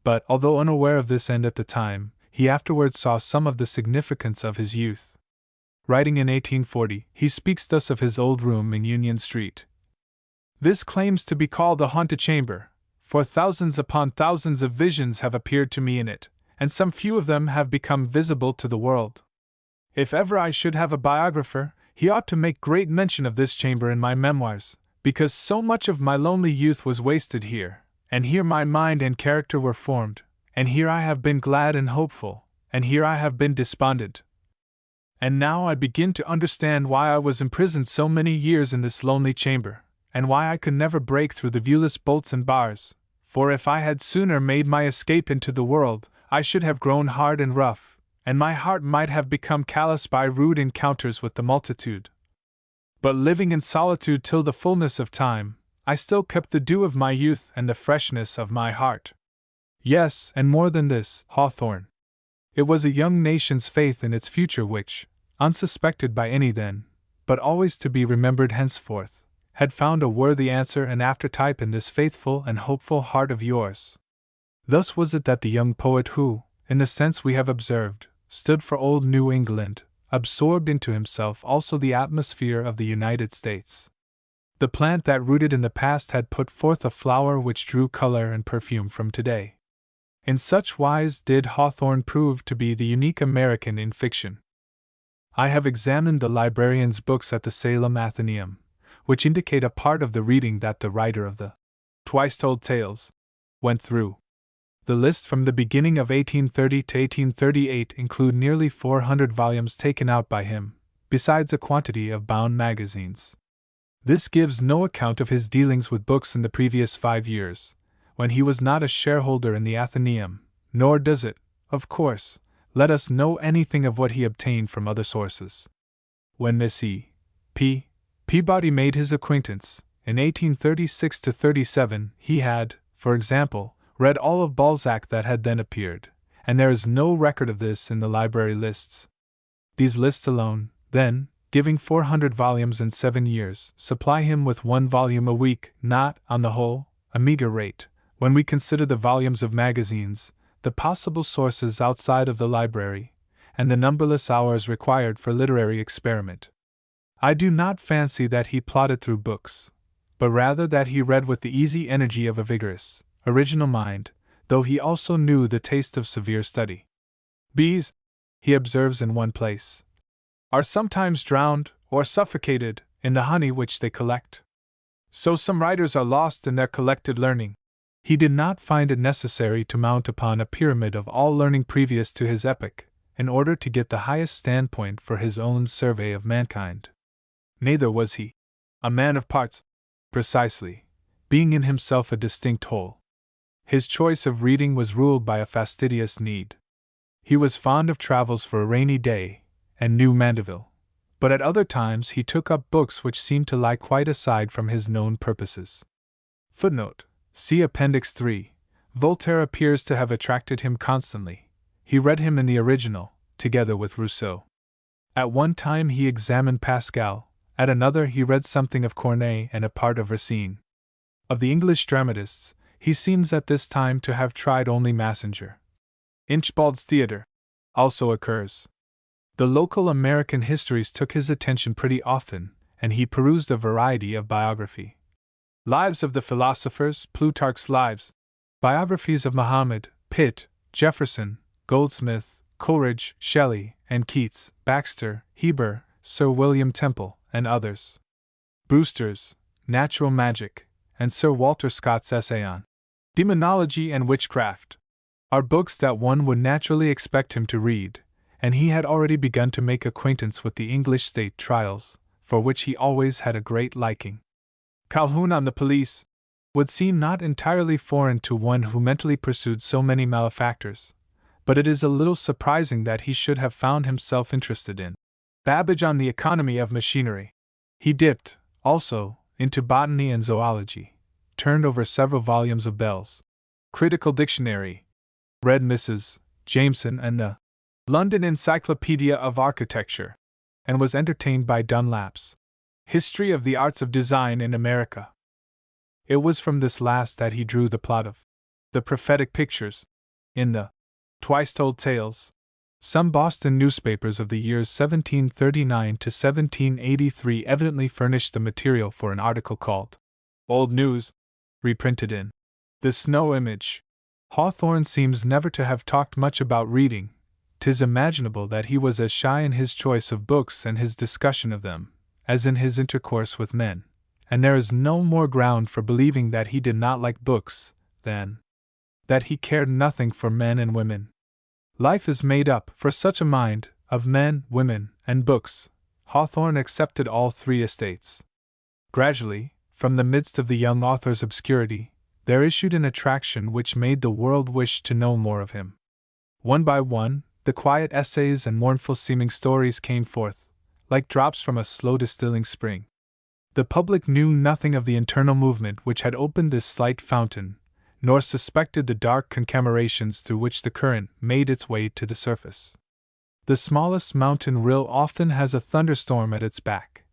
But, although unaware of this end at the time, he afterwards saw some of the significance of his youth. Writing in 1840, he speaks thus of his old room in Union Street. "This claims to be called a haunted chamber, for thousands upon thousands of visions have appeared to me in it, and some few of them have become visible to the world. If ever I should have a biographer, he ought to make great mention of this chamber in my memoirs, because so much of my lonely youth was wasted here, and here my mind and character were formed, and here I have been glad and hopeful, and here I have been despondent. And now I begin to understand why I was imprisoned so many years in this lonely chamber, and why I could never break through the viewless bolts and bars, for if I had sooner made my escape into the world, I should have grown hard and rough, and my heart might have become callous by rude encounters with the multitude. But living in solitude till the fullness of time, I still kept the dew of my youth and the freshness of my heart." Yes, and more than this, Hawthorne. It was a young nation's faith in its future which, unsuspected by any then, but always to be remembered henceforth, had found a worthy answer and aftertype in this faithful and hopeful heart of yours. Thus was it that the young poet who, in the sense we have observed, stood for old New England, absorbed into himself also the atmosphere of the United States. The plant that rooted in the past had put forth a flower which drew color and perfume from today. In such wise did Hawthorne prove to be the unique American in fiction. I have examined the librarian's books at the Salem Athenaeum, which indicate a part of the reading that the writer of the Twice Told Tales went through. The lists from the beginning of 1830 to 1838 include nearly 400 volumes taken out by him, besides a quantity of bound magazines. This gives no account of his dealings with books in the previous 5 years, when he was not a shareholder in the Athenaeum, nor does it, of course, let us know anything of what he obtained from other sources. When Miss E. P. Peabody made his acquaintance, in 1836–37, he had, for example, read all of Balzac that had then appeared, and there is no record of this in the library lists. These lists alone, then, giving 400 volumes in 7 years, supply him with 1 volume a week, not, on the whole, a meager rate, when we consider the volumes of magazines, the possible sources outside of the library, and the numberless hours required for literary experiment. I do not fancy that he plodded through books, but rather that he read with the easy energy of a vigorous, original mind, though he also knew the taste of severe study. "Bees," he observes in one place, "are sometimes drowned, or suffocated, in the honey which they collect. So some writers are lost in their collected learning." He did not find it necessary to mount upon a pyramid of all learning previous to his epoch, in order to get the highest standpoint for his own survey of mankind. Neither was he a man of parts, precisely, being in himself a distinct whole. His choice of reading was ruled by a fastidious need. He was fond of travels for a rainy day, and knew Mandeville, but at other times he took up books which seemed to lie quite aside from his known purposes. Footnote: see Appendix 3. Voltaire appears to have attracted him constantly. He read him in the original, together with Rousseau. At one time he examined Pascal, at another he read something of Corneille and a part of Racine. Of the English dramatists, he seems at this time to have tried only Massinger. Inchbald's Theatre also occurs. The local American histories took his attention pretty often, and he perused a variety of biography. Lives of the philosophers, Plutarch's Lives, biographies of Muhammad, Pitt, Jefferson, Goldsmith, Coleridge, Shelley, and Keats, Baxter, Heber, Sir William Temple, and others. Brewster's Natural Magic, and Sir Walter Scott's essay on Demonology and Witchcraft are books that one would naturally expect him to read, and he had already begun to make acquaintance with the English state trials, for which he always had a great liking. Calhoun on the Police would seem not entirely foreign to one who mentally pursued so many malefactors, but it is a little surprising that he should have found himself interested in Babbage on the Economy of Machinery. He dipped, also, into botany and zoology, turned over several volumes of Bell's Critical Dictionary, read Mrs. Jameson and the London Encyclopedia of Architecture, and was entertained by Dunlap's History of the Arts of Design in America. It was from this last that he drew the plot of The Prophetic Pictures, in the Twice-Told Tales. Some Boston newspapers of the years 1739 to 1783 evidently furnished the material for an article called Old News, reprinted in The Snow Image. Hawthorne seems never to have talked much about reading. 'Tis imaginable that he was as shy in his choice of books and his discussion of them, as in his intercourse with men, and there is no more ground for believing that he did not like books, than that he cared nothing for men and women. Life is made up, for such a mind, of men, women, and books. Hawthorne accepted all three estates. Gradually, from the midst of the young author's obscurity, there issued an attraction which made the world wish to know more of him. One by one, the quiet essays and mournful-seeming stories came forth, like drops from a slow distilling spring. The public knew nothing of the internal movement which had opened this slight fountain, nor suspected the dark concamenations through which the current made its way to the surface. The smallest mountain rill often has a thunderstorm at its back,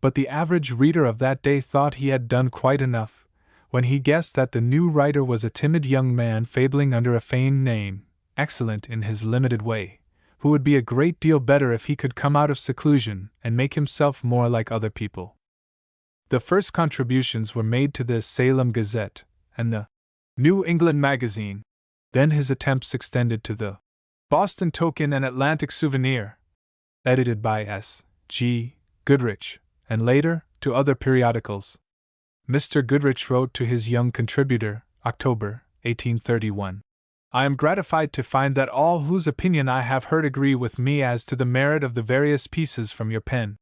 but the average reader of that day thought he had done quite enough, when he guessed that the new writer was a timid young man fabling under a feigned name, excellent in his limited way, who would be a great deal better if he could come out of seclusion and make himself more like other people. The first contributions were made to the Salem Gazette and the New England Magazine. Then his attempts extended to the Boston Token and Atlantic Souvenir, edited by S. G. Goodrich, and later, to other periodicals. Mr. Goodrich wrote to his young contributor, October, 1831. I am gratified to find that all whose opinion I have heard agree with me as to the merit of the various pieces from your pen,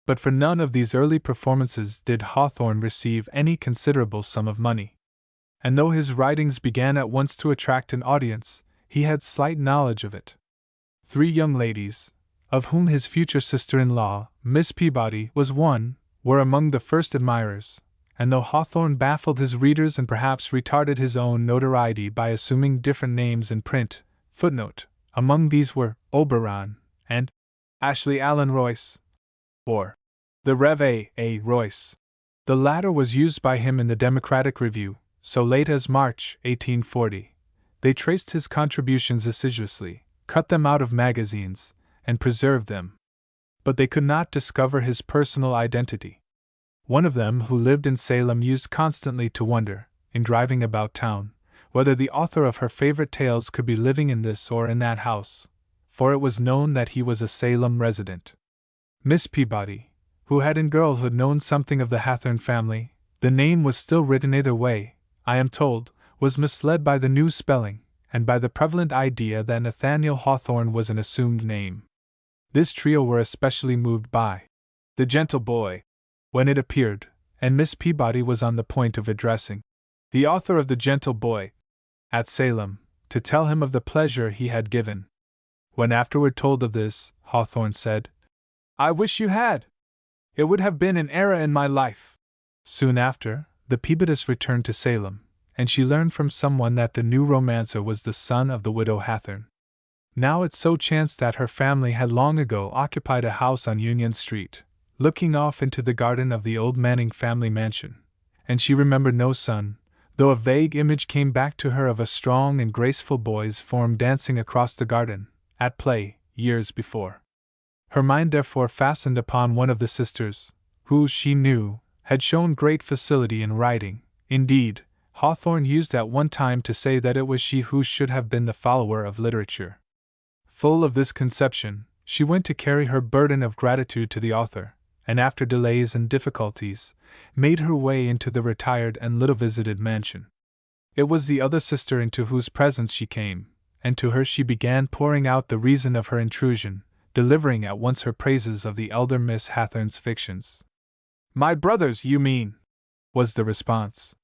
but for none of these early performances did Hawthorne receive any considerable sum of money. And though his writings began at once to attract an audience, he had slight knowledge of it. 3 young ladies, of whom his future sister-in-law, Miss Peabody, was one, were among the first admirers, and though Hawthorne baffled his readers and perhaps retarded his own notoriety by assuming different names in print, among these were Oberon and Ashley Allen Royce, or the Rev. A. Royce. The latter was used by him in the Democratic Review, so late as March, 1840. They traced his contributions assiduously, cut them out of magazines, and preserved them. But they could not discover his personal identity. One of them who lived in Salem used constantly to wonder, in driving about town, whether the author of her favorite tales could be living in this or in that house, for it was known that he was a Salem resident. Miss Peabody, who had in girlhood known something of the Hawthorne family, the name was still written either way, I am told, was misled by the new spelling, and by the prevalent idea that Nathaniel Hawthorne was an assumed name. This trio were especially moved by The Gentle Boy, when it appeared, and Miss Peabody was on the point of addressing the author of The Gentle Boy, at Salem, to tell him of the pleasure he had given. When afterward told of this, Hawthorne said, I wish you had. It would have been an era in my life. Soon after, the Peabodys returned to Salem, and she learned from someone that the new romancer was the son of the widow Hawthorne. Now it so chanced that her family had long ago occupied a house on Union Street, looking off into the garden of the old Manning family mansion, and she remembered no son, though a vague image came back to her of a strong and graceful boy's form dancing across the garden, at play, years before. Her mind therefore fastened upon one of the sisters, who, she knew, had shown great facility in writing. Indeed, Hawthorne used at one time to say that it was she who should have been the follower of literature. Full of this conception, she went to carry her burden of gratitude to the author, and after delays and difficulties, made her way into the retired and little visited mansion. It was the other sister into whose presence she came, and to her she began pouring out the reason of her intrusion, delivering at once her praises of the elder Miss Hathorne's fictions. "My brother's, you mean?" was the response.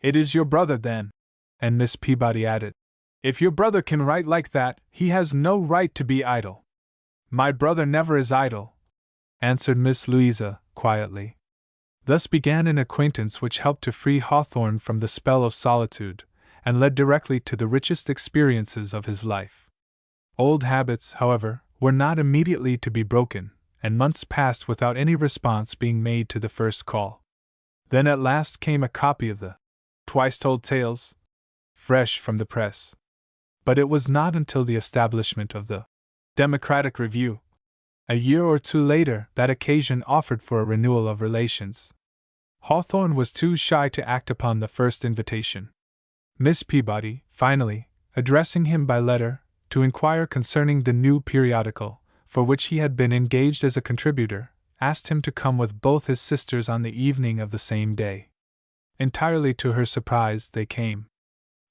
"It is your brother, then," and Miss Peabody added. "If your brother can write like that, he has no right to be idle." "My brother never is idle," answered Miss Louisa, quietly. Thus began an acquaintance which helped to free Hawthorne from the spell of solitude, and led directly to the richest experiences of his life. Old habits, however, were not immediately to be broken, and months passed without any response being made to the first call. Then at last came a copy of the Twice-Told Tales, fresh from the press. But it was not until the establishment of the Democratic Review, a year or two later, that occasion offered for a renewal of relations. Hawthorne was too shy to act upon the first invitation. Miss Peabody, finally, addressing him by letter, to inquire concerning the new periodical, for which he had been engaged as a contributor, asked him to come with both his sisters on the evening of the same day. Entirely to her surprise, they came.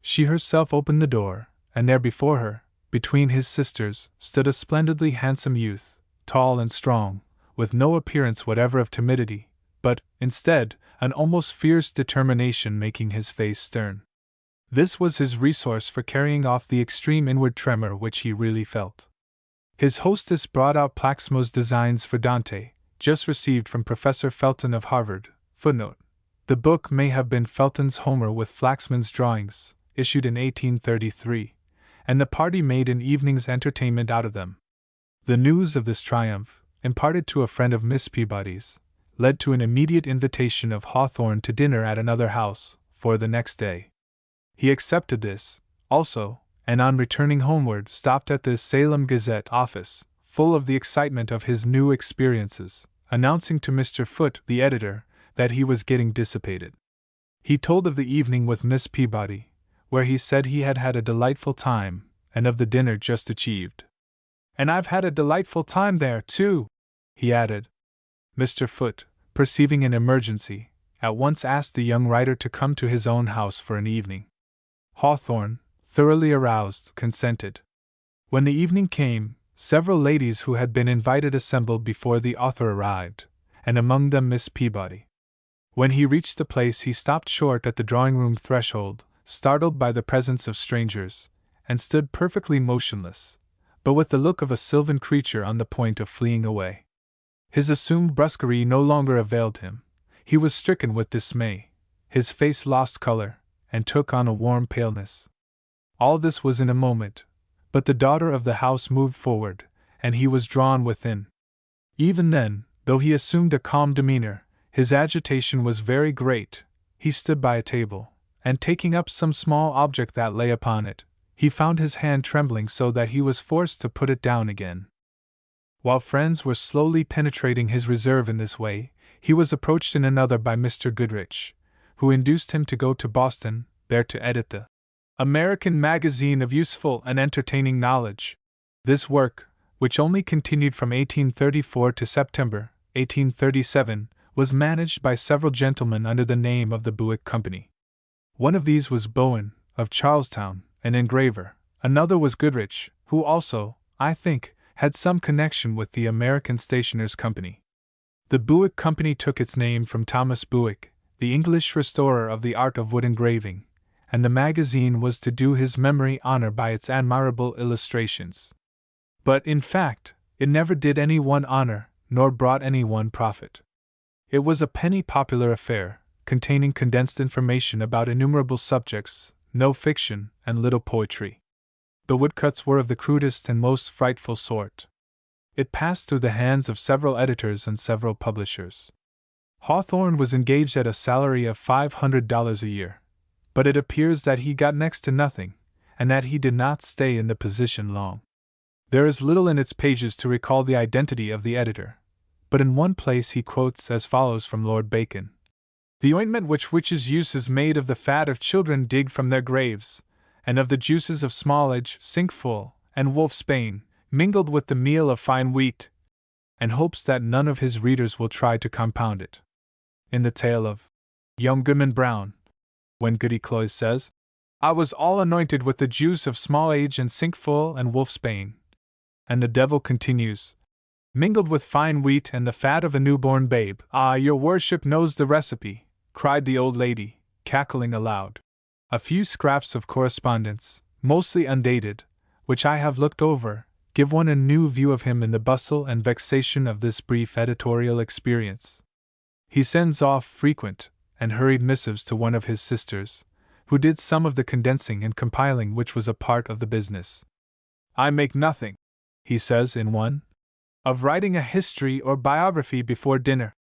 She herself opened the door, and there before her, between his sisters, stood a splendidly handsome youth, tall and strong, with no appearance whatever of timidity, but, instead, an almost fierce determination making his face stern. This was his resource for carrying off the extreme inward tremor which he really felt. His hostess brought out Plaxmo's designs for Dante, just received from Professor Felton of Harvard. Footnote: the book may have been Felton's Homer with Flaxman's drawings, issued in 1833, and the party made an evening's entertainment out of them. The news of this triumph, imparted to a friend of Miss Peabody's, led to an immediate invitation of Hawthorne to dinner at another house, for the next day. He accepted this, also, and on returning homeward stopped at the Salem Gazette office, full of the excitement of his new experiences, announcing to Mr. Foote, the editor, that he was getting dissipated. He told of the evening with Miss Peabody, where he said he had had a delightful time, and of the dinner just achieved. "And I've had a delightful time there, too," he added. Mr. Foote, perceiving an emergency, at once asked the young writer to come to his own house for an evening. Hawthorne, thoroughly aroused, consented. When the evening came, several ladies who had been invited assembled before the author arrived, and among them Miss Peabody. When he reached the place he stopped short at the drawing-room threshold, startled by the presence of strangers, and stood perfectly motionless, but with the look of a sylvan creature on the point of fleeing away. His assumed brusquerie no longer availed him. He was stricken with dismay, his face lost color, and took on a warm paleness. All this was in a moment, but the daughter of the house moved forward, and he was drawn within. Even then, though he assumed a calm demeanor, his agitation was very great. He stood by a table, and taking up some small object that lay upon it, he found his hand trembling so that he was forced to put it down again. While friends were slowly penetrating his reserve in this way, he was approached in another by Mr. Goodrich, who induced him to go to Boston, there to edit the American Magazine of Useful and Entertaining Knowledge. This work, which only continued from 1834 to September 1837, was managed by several gentlemen under the name of the Buick Company. One of these was Bowen, of Charlestown, an engraver. Another was Goodrich, who also, I think, had some connection with the American Stationers' Company. The Buick Company took its name from Thomas Buick, the English restorer of the art of wood engraving, and the magazine was to do his memory honor by its admirable illustrations. But, in fact, it never did any one honor, nor brought any one profit. It was a penny popular affair, containing condensed information about innumerable subjects, no fiction, and little poetry. The woodcuts were of the crudest and most frightful sort. It passed through the hands of several editors and several publishers. Hawthorne was engaged at a salary of $500 a year, but it appears that he got next to nothing, and that he did not stay in the position long. There is little in its pages to recall the identity of the editor, but in one place he quotes as follows from Lord Bacon: "The ointment which witches use is made of the fat of children digged from their graves, and of the juices of smallage, cinquefoil, and wolfsbane, mingled with the meal of fine wheat," and hopes that none of his readers will try to compound it. In the tale of Young Goodman Brown, when Goody Cloyse says, "I was all anointed with the juice of smallage and cinquefoil and wolfsbane," and the devil continues, "mingled with fine wheat and the fat of a newborn babe." "Ah, your worship knows the recipe," cried the old lady, cackling aloud. A few scraps of correspondence, mostly undated, which I have looked over, give one a new view of him in the bustle and vexation of this brief editorial experience. He sends off frequent and hurried missives to one of his sisters, who did some of the condensing and compiling which was a part of the business. "I make nothing," he says in one, "of writing a history or biography before dinner."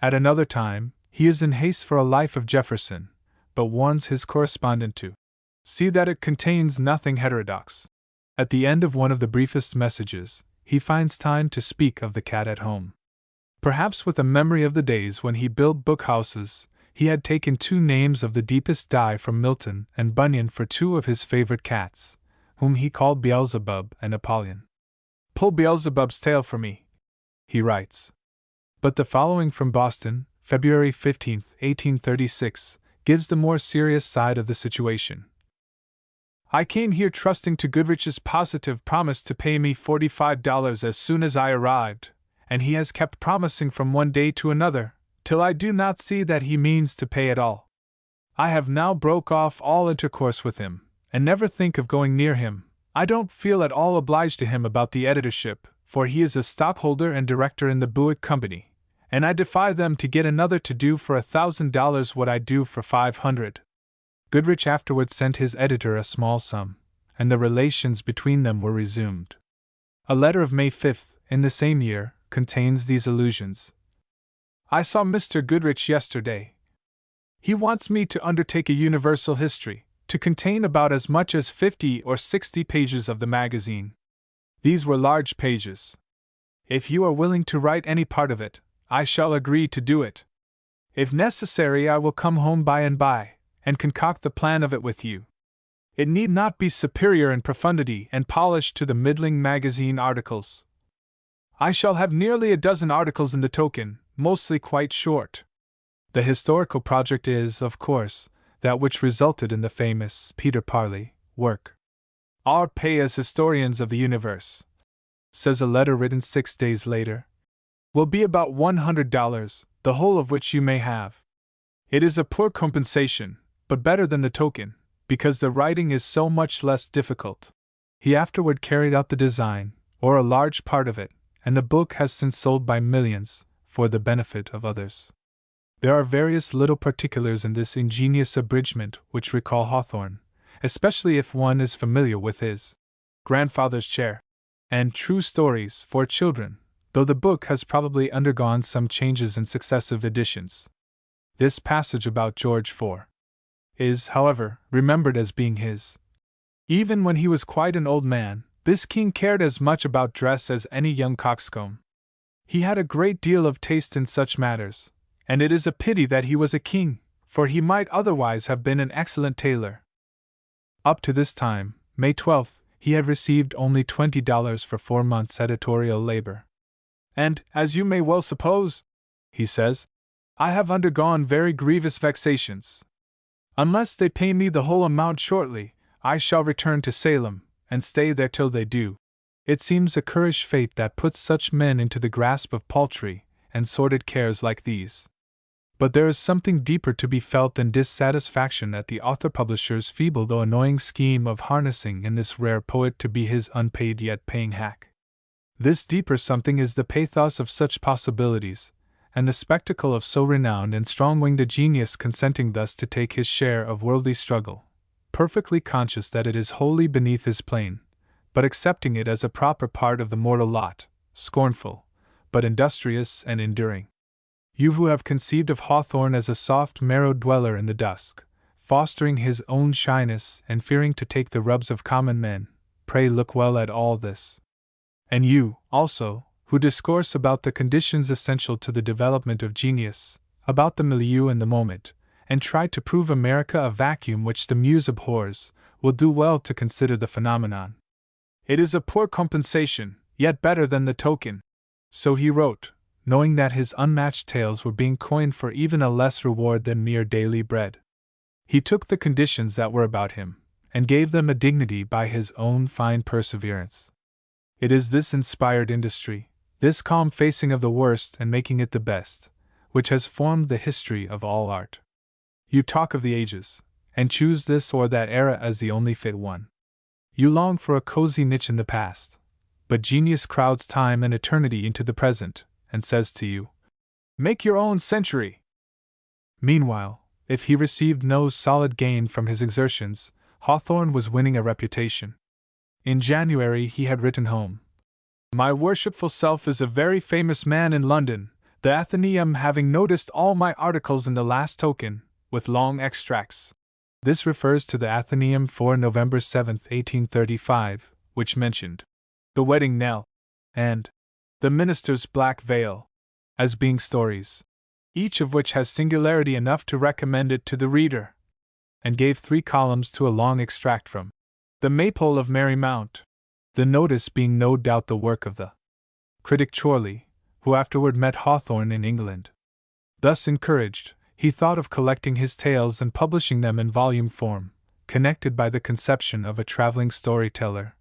At another time, he is in haste for a life of Jefferson, but warns his correspondent to see that it contains nothing heterodox. At the end of one of the briefest messages, he finds time to speak of the cat at home. Perhaps with a memory of the days when he built bookhouses, he had taken 2 names of the deepest dye from Milton and Bunyan for 2 of his favorite cats, whom he called Beelzebub and Apollyon. "Pull Beelzebub's tail for me," he writes. But the following from Boston, February 15, 1836, gives the more serious side of the situation. "I came here trusting to Goodrich's positive promise to pay me $45 as soon as I arrived, and he has kept promising from one day to another, till I do not see that he means to pay at all. I have now broke off all intercourse with him, and never think of going near him. I don't feel at all obliged to him about the editorship, for he is a stockholder and director in the Buick Company, and I defy them to get another to do for $1,000 what I do for $500. Goodrich afterwards sent his editor a small sum, and the relations between them were resumed. A letter of May 5, in the same year, contains these allusions. "I saw Mr. Goodrich yesterday. He wants me to undertake a universal history, to contain about as much as 50 or 60 pages of the magazine. These were large pages. If you are willing to write any part of it, I shall agree to do it. If necessary, I will come home by and by, and concoct the plan of it with you. It need not be superior in profundity and polish to the middling magazine articles. I shall have nearly a dozen articles in the token, mostly quite short." The historical project is, of course, that which resulted in the famous Peter Parley work. "Our pay as historians of the universe," says a letter written 6 days later, "will be about $100, the whole of which you may have. It is a poor compensation, but better than the token, because the writing is so much less difficult." He afterward carried out the design, or a large part of it, and the book has since sold by millions, for the benefit of others. There are various little particulars in this ingenious abridgment which recall Hawthorne, especially if one is familiar with his Grandfather's Chair and True Stories for Children, though the book has probably undergone some changes in successive editions. This passage about George IV is, however, remembered as being his. Even when he was quite an old man, this king cared as much about dress as any young coxcomb. He had a great deal of taste in such matters, and it is a pity that he was a king, for he might otherwise have been an excellent tailor. Up to this time, May 12, he had received only $20 for 4 months' editorial labor. "And, as you may well suppose," he says, "I have undergone very grievous vexations. Unless they pay me the whole amount shortly, I shall return to Salem, and stay there till they do." It seems a currish fate that puts such men into the grasp of paltry and sordid cares like these. But there is something deeper to be felt than dissatisfaction at the author-publisher's feeble though annoying scheme of harnessing in this rare poet to be his unpaid yet paying hack. This deeper something is the pathos of such possibilities, and the spectacle of so renowned and strong-winged a genius consenting thus to take his share of worldly struggle, perfectly conscious that it is wholly beneath his plane, but accepting it as a proper part of the mortal lot, scornful, but industrious and enduring. You who have conceived of Hawthorne as a soft marrowed dweller in the dusk, fostering his own shyness and fearing to take the rubs of common men, pray look well at all this. And you, also, who discourse about the conditions essential to the development of genius, about the milieu and the moment, and try to prove America a vacuum which the muse abhors, will do well to consider the phenomenon. It is a poor compensation, yet better than the token. So he wrote, knowing that his unmatched tales were being coined for even a less reward than mere daily bread. He took the conditions that were about him, and gave them a dignity by his own fine perseverance. It is this inspired industry, this calm facing of the worst and making it the best, which has formed the history of all art. You talk of the ages, and choose this or that era as the only fit one. You long for a cozy niche in the past, but genius crowds time and eternity into the present, and says to you, make your own century. Meanwhile, if he received no solid gain from his exertions, Hawthorne was winning a reputation. In January he had written home, my worshipful self is a very famous man in London, the Athenaeum having noticed all my articles in the last token, with long extracts. This refers to the Athenaeum for November 7, 1835, which mentioned the wedding knell and the minister's black veil as being stories, each of which has singularity enough to recommend it to the reader, and gave 3 columns to a long extract from the Maypole of Mary Mount, the notice being no doubt the work of the critic Chorley, who afterward met Hawthorne in England. Thus encouraged, he thought of collecting his tales and publishing them in volume form, connected by the conception of a traveling storyteller,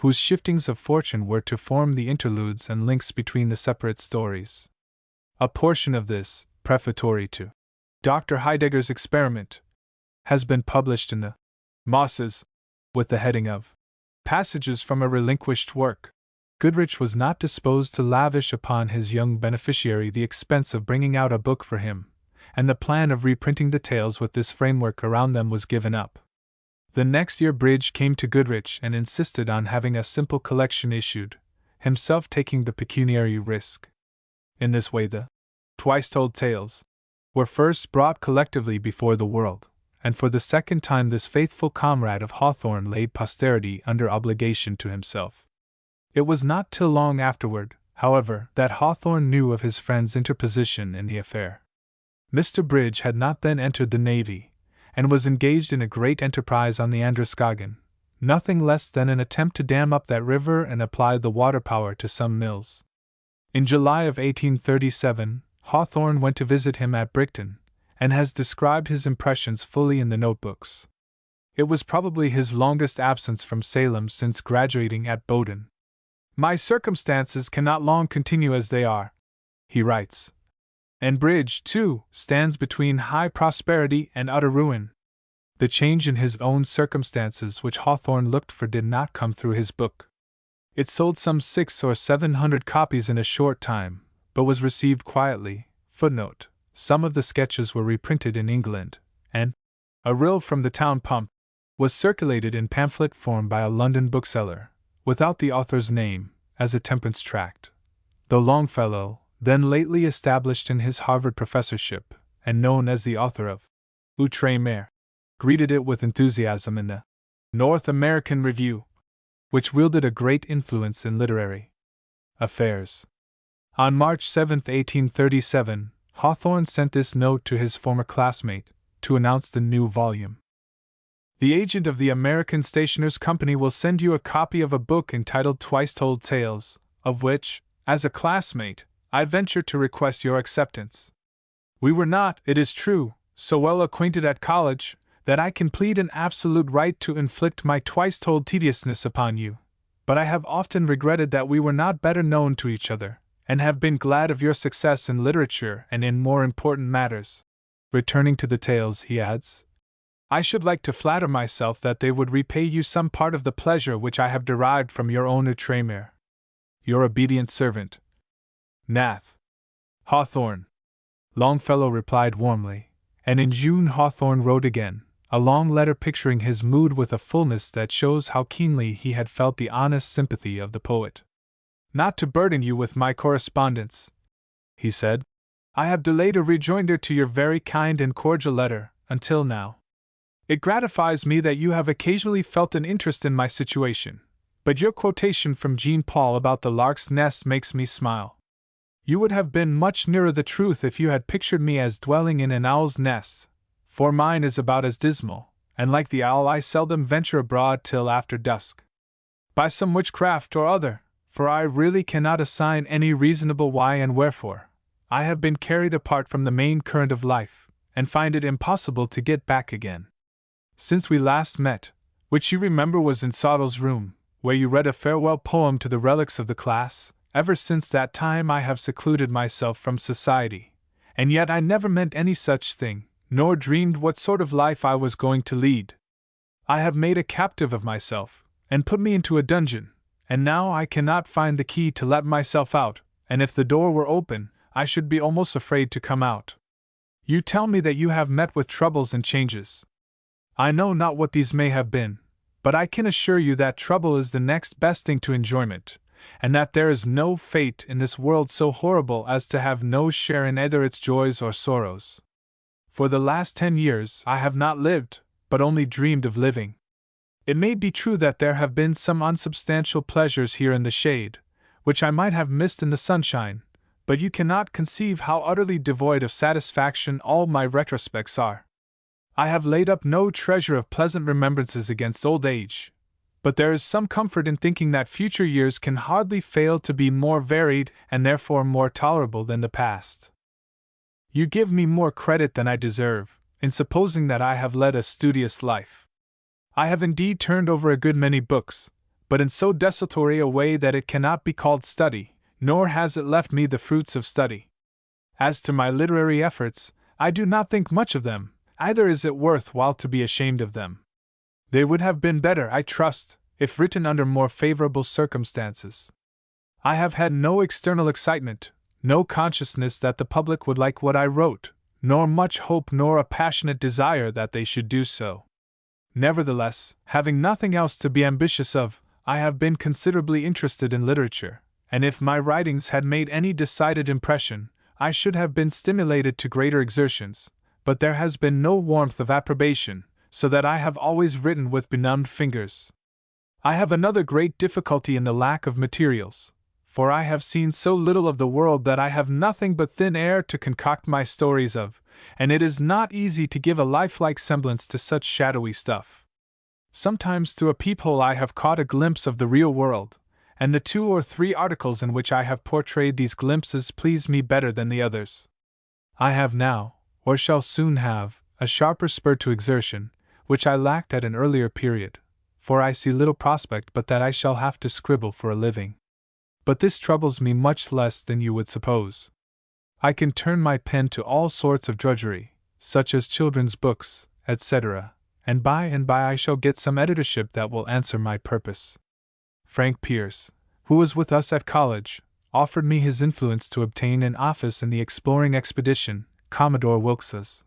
whose shiftings of fortune were to form the interludes and links between the separate stories. A portion of this, prefatory to Dr. Heidegger's experiment, has been published in the Mosses, with the heading of Passages from a Relinquished Work. Goodrich was not disposed to lavish upon his young beneficiary the expense of bringing out a book for him, and the plan of reprinting the tales with this framework around them was given up. The next year Bridge came to Goodrich and insisted on having a simple collection issued, himself taking the pecuniary risk. In this way the Twice Told Tales were first brought collectively before the world, and for the second time this faithful comrade of Hawthorne laid posterity under obligation to himself. It was not till long afterward, however, that Hawthorne knew of his friend's interposition in the affair. Mr. Bridge had not then entered the Navy, and was engaged in a great enterprise on the Androscoggin, nothing less than an attempt to dam up that river and apply the water power to some mills. In July of 1837, Hawthorne went to visit him at Brighton, and has described his impressions fully in the notebooks. It was probably his longest absence from Salem since graduating at Bowdoin. My circumstances cannot long continue as they are, he writes. And Bridge, too, stands between high prosperity and utter ruin. The change in his own circumstances which Hawthorne looked for did not come through his book. It sold some 600 or 700 copies in a short time, but was received quietly. Footnote: some of the sketches were reprinted in England, and a rill from the town pump was circulated in pamphlet form by a London bookseller, without the author's name, as a temperance tract. Though Longfellow, then lately established in his Harvard professorship, and known as the author of Outre-mer, greeted it with enthusiasm in the North American Review, which wielded a great influence in literary affairs. On March 7, 1837, Hawthorne sent this note to his former classmate, to announce the new volume. The agent of the American Stationers' Company will send you a copy of a book entitled Twice Told Tales, of which, as a classmate, I venture to request your acceptance. We were not, it is true, so well acquainted at college, that I can plead an absolute right to inflict my twice-told tediousness upon you, but I have often regretted that we were not better known to each other, and have been glad of your success in literature and in more important matters. Returning to the tales, he adds, I should like to flatter myself that they would repay you some part of the pleasure which I have derived from your own Outre-mer. Your obedient servant, Nath. Hawthorne. Longfellow replied warmly, and in June Hawthorne wrote again, a long letter picturing his mood with a fullness that shows how keenly he had felt the honest sympathy of the poet. Not to burden you with my correspondence, he said, I have delayed a rejoinder to your very kind and cordial letter, until now. It gratifies me that you have occasionally felt an interest in my situation, but your quotation from Jean Paul about the lark's nest makes me smile. You would have been much nearer the truth if you had pictured me as dwelling in an owl's nest, for mine is about as dismal, and like the owl I seldom venture abroad till after dusk. By some witchcraft or other, for I really cannot assign any reasonable why and wherefore, I have been carried apart from the main current of life, and find it impossible to get back again. Since we last met, which you remember was in Sottle's room, where you read a farewell poem to the relics of the class, ever since that time I have secluded myself from society, and yet I never meant any such thing, nor dreamed what sort of life I was going to lead. I have made a captive of myself, and put me into a dungeon, and now I cannot find the key to let myself out, and if the door were open, I should be almost afraid to come out. You tell me that you have met with troubles and changes. I know not what these may have been, but I can assure you that trouble is the next best thing to enjoyment, and that there is no fate in this world so horrible as to have no share in either its joys or sorrows. For the last 10 years I have not lived, but only dreamed of living. It may be true that there have been some unsubstantial pleasures here in the shade, which I might have missed in the sunshine, but you cannot conceive how utterly devoid of satisfaction all my retrospects are. I have laid up no treasure of pleasant remembrances against old age, but there is some comfort in thinking that future years can hardly fail to be more varied and therefore more tolerable than the past. You give me more credit than I deserve, in supposing that I have led a studious life. I have indeed turned over a good many books, but in so desultory a way that it cannot be called study, nor has it left me the fruits of study. As to my literary efforts, I do not think much of them, either is it worth while to be ashamed of them. They would have been better, I trust, if written under more favorable circumstances. I have had no external excitement, no consciousness that the public would like what I wrote, nor much hope nor a passionate desire that they should do so. Nevertheless, having nothing else to be ambitious of, I have been considerably interested in literature, and if my writings had made any decided impression, I should have been stimulated to greater exertions, but there has been no warmth of approbation, so that I have always written with benumbed fingers. I have another great difficulty in the lack of materials, for I have seen so little of the world that I have nothing but thin air to concoct my stories of, and it is not easy to give a lifelike semblance to such shadowy stuff. Sometimes through a peephole I have caught a glimpse of the real world, and the 2 or 3 articles in which I have portrayed these glimpses please me better than the others. I have now, or shall soon have, a sharper spur to exertion, which I lacked at an earlier period, for I see little prospect but that I shall have to scribble for a living. But this troubles me much less than you would suppose. I can turn my pen to all sorts of drudgery, such as children's books, etc., and by I shall get some editorship that will answer my purpose. Frank Pierce, who was with us at college, offered me his influence to obtain an office in the exploring expedition, Commodore Wilkes's,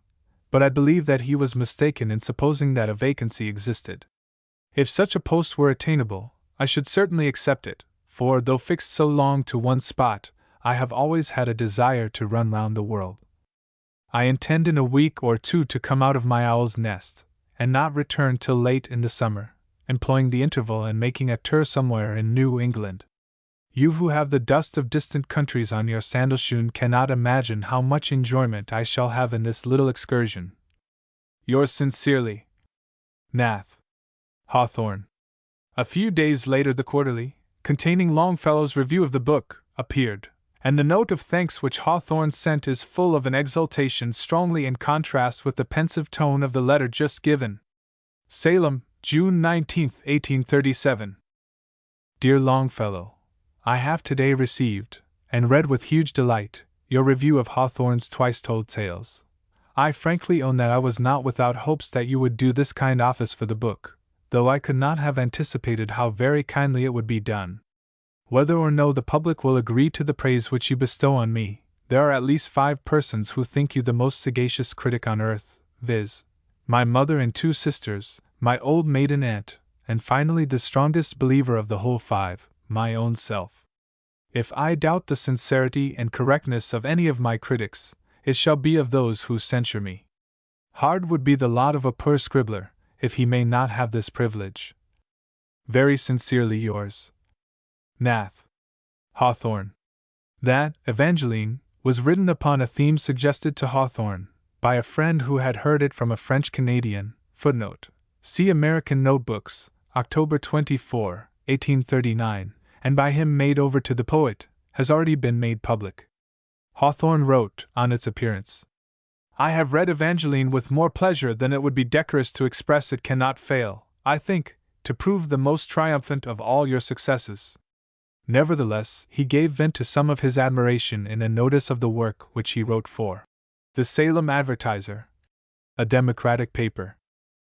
but I believe that he was mistaken in supposing that a vacancy existed. If such a post were attainable, I should certainly accept it, for though fixed so long to one spot, I have always had a desire to run round the world. I intend in a week or 2 to come out of my owl's nest, and not return till late in the summer, employing the interval in making a tour somewhere in New England. You who have the dust of distant countries on your sandalshoon cannot imagine how much enjoyment I shall have in this little excursion. Yours sincerely, Nath. Hawthorne. A few days later the quarterly, containing Longfellow's review of the book, appeared, and the note of thanks which Hawthorne sent is full of an exultation strongly in contrast with the pensive tone of the letter just given. Salem, June 19, 1837. Dear Longfellow, I have today received, and read with huge delight, your review of Hawthorne's Twice Told Tales. I frankly own that I was not without hopes that you would do this kind office for the book, though I could not have anticipated how very kindly it would be done. Whether or no the public will agree to the praise which you bestow on me, there are at least 5 persons who think you the most sagacious critic on earth, viz., my mother and 2 sisters, my old maiden aunt, and finally the strongest believer of the whole 5, my own self. If I doubt the sincerity and correctness of any of my critics, it shall be of those who censure me. Hard would be the lot of a poor scribbler, if he may not have this privilege. Very sincerely yours, Nath. Hawthorne. That Evangeline was written upon a theme suggested to Hawthorne by a friend who had heard it from a French Canadian. Footnote. See American Notebooks, October 24, 1839, and by him made over to the poet, has already been made public. Hawthorne wrote, on its appearance, I have read Evangeline with more pleasure than it would be decorous to express. It cannot fail, I think, to prove the most triumphant of all your successes. Nevertheless, he gave vent to some of his admiration in a notice of the work which he wrote for the Salem Advertiser, a Democratic paper.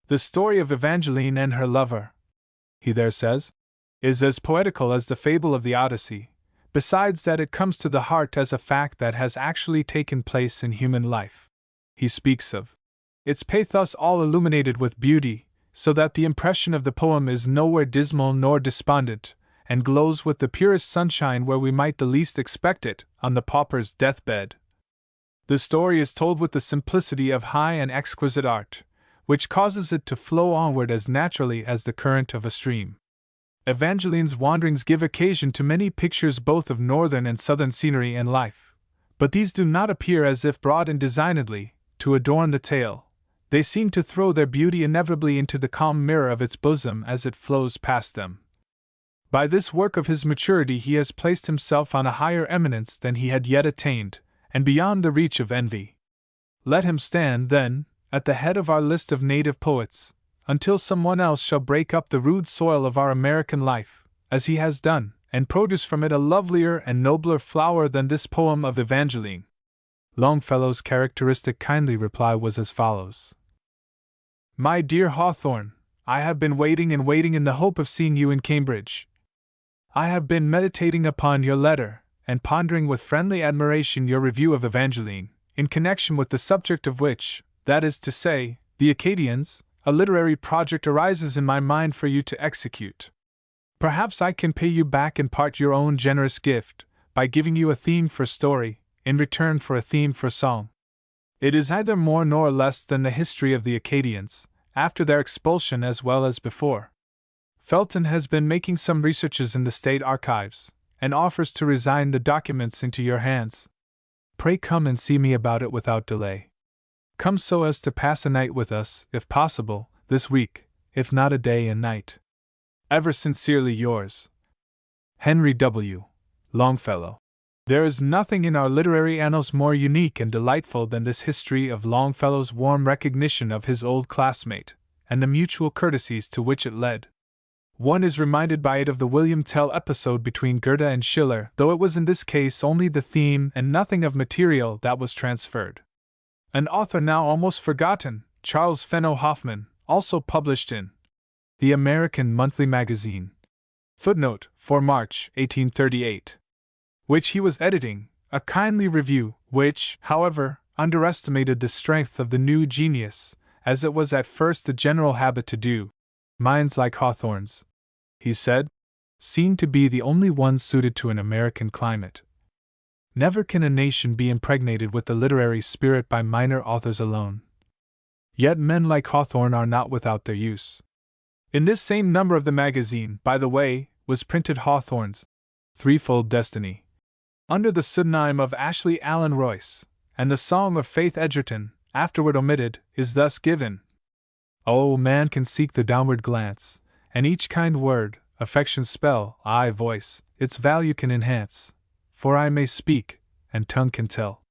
The story of Evangeline and her lover, he there says, is as poetical as the fable of the Odyssey, besides that it comes to the heart as a fact that has actually taken place in human life. He speaks of its pathos all illuminated with beauty, so that the impression of the poem is nowhere dismal nor despondent, and glows with the purest sunshine where we might the least expect it, on the pauper's deathbed. The story is told with the simplicity of high and exquisite art, which causes it to flow onward as naturally as the current of a stream. Evangeline's wanderings give occasion to many pictures both of northern and southern scenery and life, but these do not appear as if brought in designedly to adorn the tale. They seem to throw their beauty inevitably into the calm mirror of its bosom as it flows past them. By this work of his maturity he has placed himself on a higher eminence than he had yet attained, and beyond the reach of envy. Let him stand, then, at the head of our list of native poets, until someone else shall break up the rude soil of our American life, as he has done, and produce from it a lovelier and nobler flower than this poem of Evangeline. Longfellow's characteristic kindly reply was as follows. My dear Hawthorne, I have been waiting and waiting in the hope of seeing you in Cambridge. I have been meditating upon your letter, and pondering with friendly admiration your review of Evangeline, in connection with the subject of which, that is to say, the Acadians, a literary project arises in my mind for you to execute. Perhaps I can pay you back in part your own generous gift, by giving you a theme for story, in return for a theme for song. It is either more nor less than the history of the Acadians, after their expulsion as well as before. Felton has been making some researches in the State Archives, and offers to resign the documents into your hands. Pray come and see me about it without delay. Come so as to pass a night with us, if possible, this week, if not a day and night. Ever sincerely yours, Henry W. Longfellow. There is nothing in our literary annals more unique and delightful than this history of Longfellow's warm recognition of his old classmate, and the mutual courtesies to which it led. One is reminded by it of the William Tell episode between Goethe and Schiller, though it was in this case only the theme and nothing of material that was transferred. An author now almost forgotten, Charles Fenno Hoffman, also published in the American Monthly Magazine, footnote, for March 1838, which he was editing, a kindly review, which, however, underestimated the strength of the new genius, as it was at first the general habit to do. Minds like Hawthorne's, he said, seem to be the only ones suited to an American climate. Never can a nation be impregnated with the literary spirit by minor authors alone. Yet men like Hawthorne are not without their use. In this same number of the magazine, by the way, was printed Hawthorne's Threefold Destiny, under the pseudonym of Ashley Allen Royce, and the Song of Faith Edgerton, afterward omitted, is thus given. Oh, man can seek the downward glance, and each kind word, affection's spell, aye, voice, its value can enhance. For I may speak, and tongue can tell.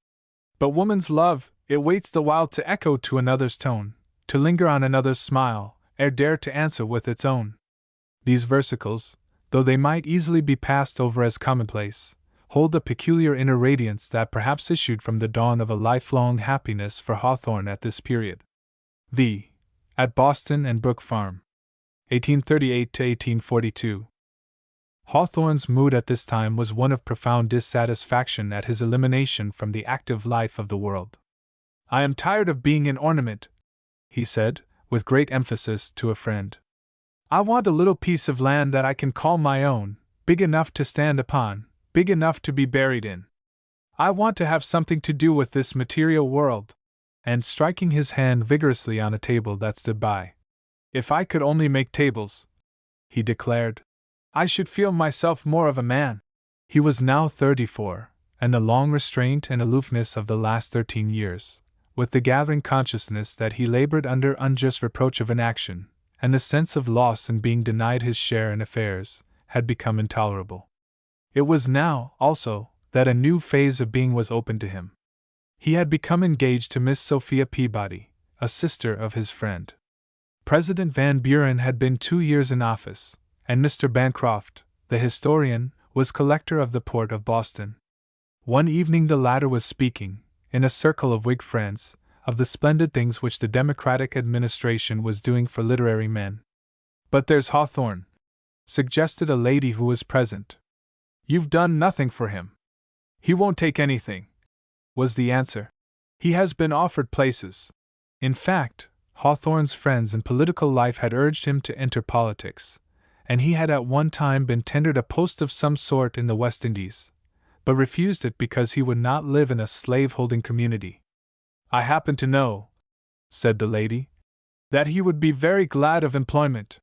But woman's love, it waits the while to echo to another's tone, to linger on another's smile, ere dare to answer with its own. These versicles, though they might easily be passed over as commonplace, hold a peculiar inner radiance that perhaps issued from the dawn of a lifelong happiness for Hawthorne at this period. V. At Boston and Brook Farm. 1838 to 1842. Hawthorne's mood at this time was one of profound dissatisfaction at his elimination from the active life of the world. I am tired of being an ornament, he said, with great emphasis, to a friend. I want a little piece of land that I can call my own, big enough to stand upon, big enough to be buried in. I want to have something to do with this material world. And striking his hand vigorously on a table that stood by. If I could only make tables, he declared, I should feel myself more of a man. He was now 34, and the long restraint and aloofness of the last 13 years, with the gathering consciousness that he labored under unjust reproach of inaction, and the sense of loss in being denied his share in affairs, had become intolerable. It was now, also, that a new phase of being was open to him. He had become engaged to Miss Sophia Peabody, a sister of his friend. President Van Buren had been 2 years in office, and Mr. Bancroft, the historian, was collector of the port of Boston. One evening the latter was speaking, in a circle of Whig friends, of the splendid things which the Democratic administration was doing for literary men. But there's Hawthorne, suggested a lady who was present. You've done nothing for him. He won't take anything, was the answer. He has been offered places. In fact, Hawthorne's friends in political life had urged him to enter politics, and he had at one time been tendered a post of some sort in the West Indies, but refused it because he would not live in a slave-holding community. I happen to know, said the lady, that he would be very glad of employment.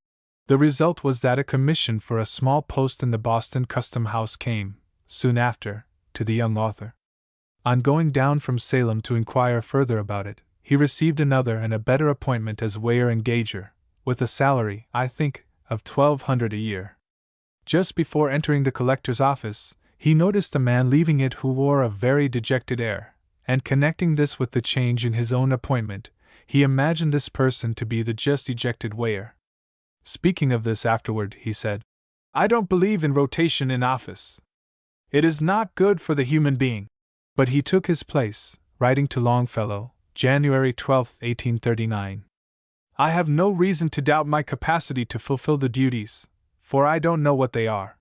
The result was that a commission for a small post in the Boston Custom House came, soon after, to the young author. On going down from Salem to inquire further about it, he received another and a better appointment as weigher and gauger, with a salary, I think, of $1,200 a year. Just before entering the collector's office, he noticed a man leaving it who wore a very dejected air, and connecting this with the change in his own appointment, he imagined this person to be the just ejected weigher. Speaking of this afterward, he said, I don't believe in rotation in office. It is not good for the human being. But he took his place, writing to Longfellow, January 12, 1839. I have no reason to doubt my capacity to fulfill the duties, for I don't know what they are.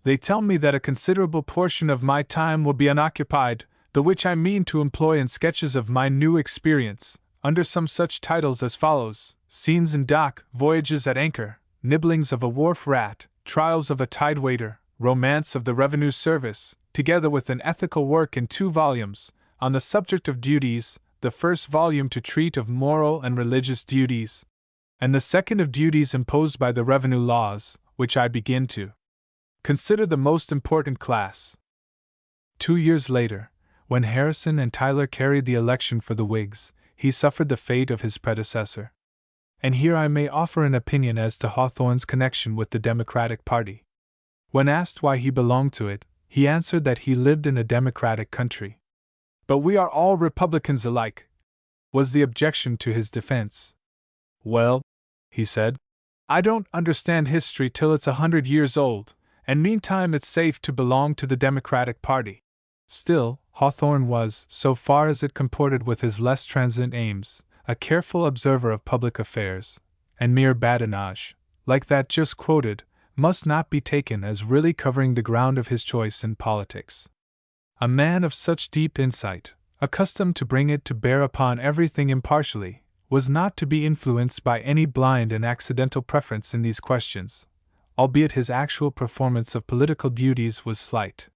They tell me that a considerable portion of my time will be unoccupied, the which I mean to employ in sketches of my new experience, under some such titles as follows: Scenes in Dock, Voyages at Anchor, Nibblings of a Wharf Rat, Trials of a Tide Waiter, Romance of the Revenue Service, together with an ethical work in 2 volumes, on the subject of duties, the first volume to treat of moral and religious duties, and the second of duties imposed by the revenue laws, which I begin to consider the most important class. 2 years later, when Harrison and Tyler carried the election for the Whigs, he suffered the fate of his predecessor. And here I may offer an opinion as to Hawthorne's connection with the Democratic Party. When asked why he belonged to it, he answered that he lived in a democratic country. But we are all Republicans alike, was the objection to his defense. Well, he said, I don't understand history till it's 100 years old, and meantime it's safe to belong to the Democratic Party. Still, Hawthorne was, so far as it comported with his less transient aims, a careful observer of public affairs, and mere badinage, like that just quoted, must not be taken as really covering the ground of his choice in politics. A man of such deep insight, accustomed to bring it to bear upon everything impartially, was not to be influenced by any blind and accidental preference in these questions, albeit his actual performance of political duties was slight.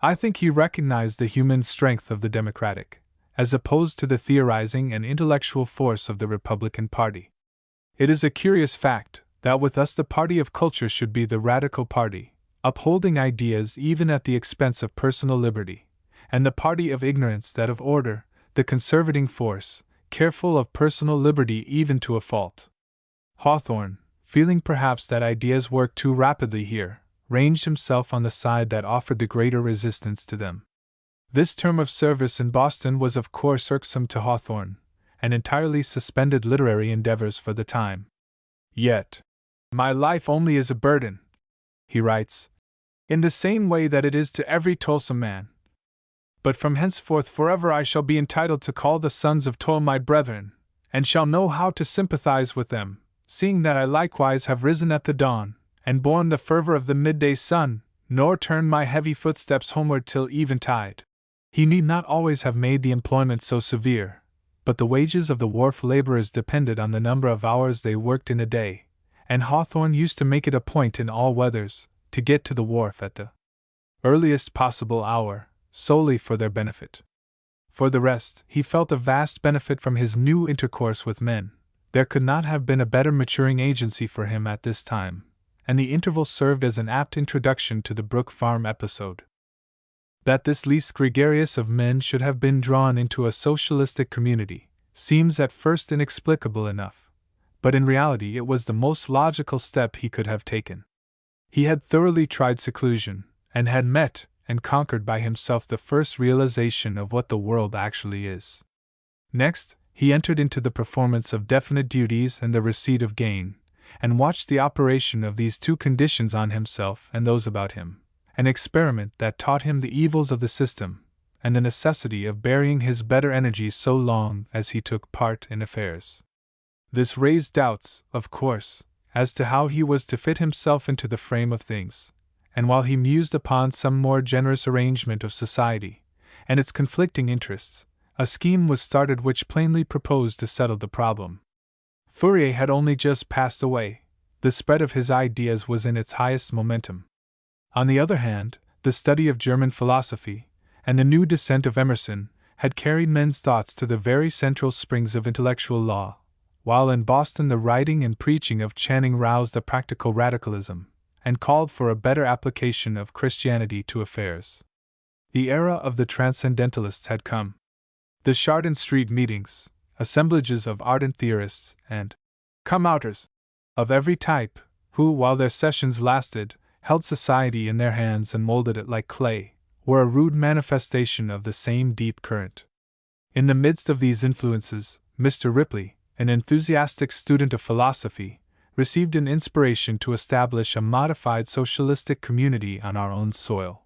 I think he recognized the human strength of the Democratic, as opposed to the theorizing and intellectual force of the Republican Party. It is a curious fact that with us the party of culture should be the radical party, upholding ideas even at the expense of personal liberty, and the party of ignorance that of order, the conservating force, careful of personal liberty even to a fault. Hawthorne, feeling perhaps that ideas worked too rapidly here, ranged himself on the side that offered the greater resistance to them. This term of service in Boston was of course irksome to Hawthorne, and entirely suspended literary endeavors for the time. Yet, my life only is a burden, he writes, in the same way that it is to every toilsome man. But from henceforth forever I shall be entitled to call the sons of toil my brethren, and shall know how to sympathize with them, seeing that I likewise have risen at the dawn, and borne the fervor of the midday sun, nor turn my heavy footsteps homeward till eventide. He need not always have made the employment so severe, but the wages of the wharf laborers depended on the number of hours they worked in a day, and Hawthorne used to make it a point in all weathers to get to the wharf at the earliest possible hour, solely for their benefit. For the rest, he felt a vast benefit from his new intercourse with men. There could not have been a better maturing agency for him at this time, and the interval served as an apt introduction to the Brook Farm episode. That this least gregarious of men should have been drawn into a socialistic community seems at first inexplicable enough, but in reality it was the most logical step he could have taken. He had thoroughly tried seclusion, and had met and conquered by himself the first realization of what the world actually is. Next, he entered into the performance of definite duties and the receipt of gain, and watched the operation of these two conditions on himself and those about him, an experiment that taught him the evils of the system, and the necessity of burying his better energies so long as he took part in affairs. This raised doubts, of course, as to how he was to fit himself into the frame of things, and while he mused upon some more generous arrangement of society, and its conflicting interests, a scheme was started which plainly proposed to settle the problem. Fourier had only just passed away. The spread of his ideas was in its highest momentum. On the other hand, the study of German philosophy, and the new descent of Emerson, had carried men's thoughts to the very central springs of intellectual law, while in Boston the writing and preaching of Channing roused a practical radicalism, and called for a better application of Christianity to affairs. The era of the transcendentalists had come. The Chardon Street meetings, assemblages of ardent theorists and come-outers of every type, who, while their sessions lasted, held society in their hands and molded it like clay, were a rude manifestation of the same deep current. In the midst of these influences, Mr. Ripley, an enthusiastic student of philosophy, received an inspiration to establish a modified socialistic community on our own soil.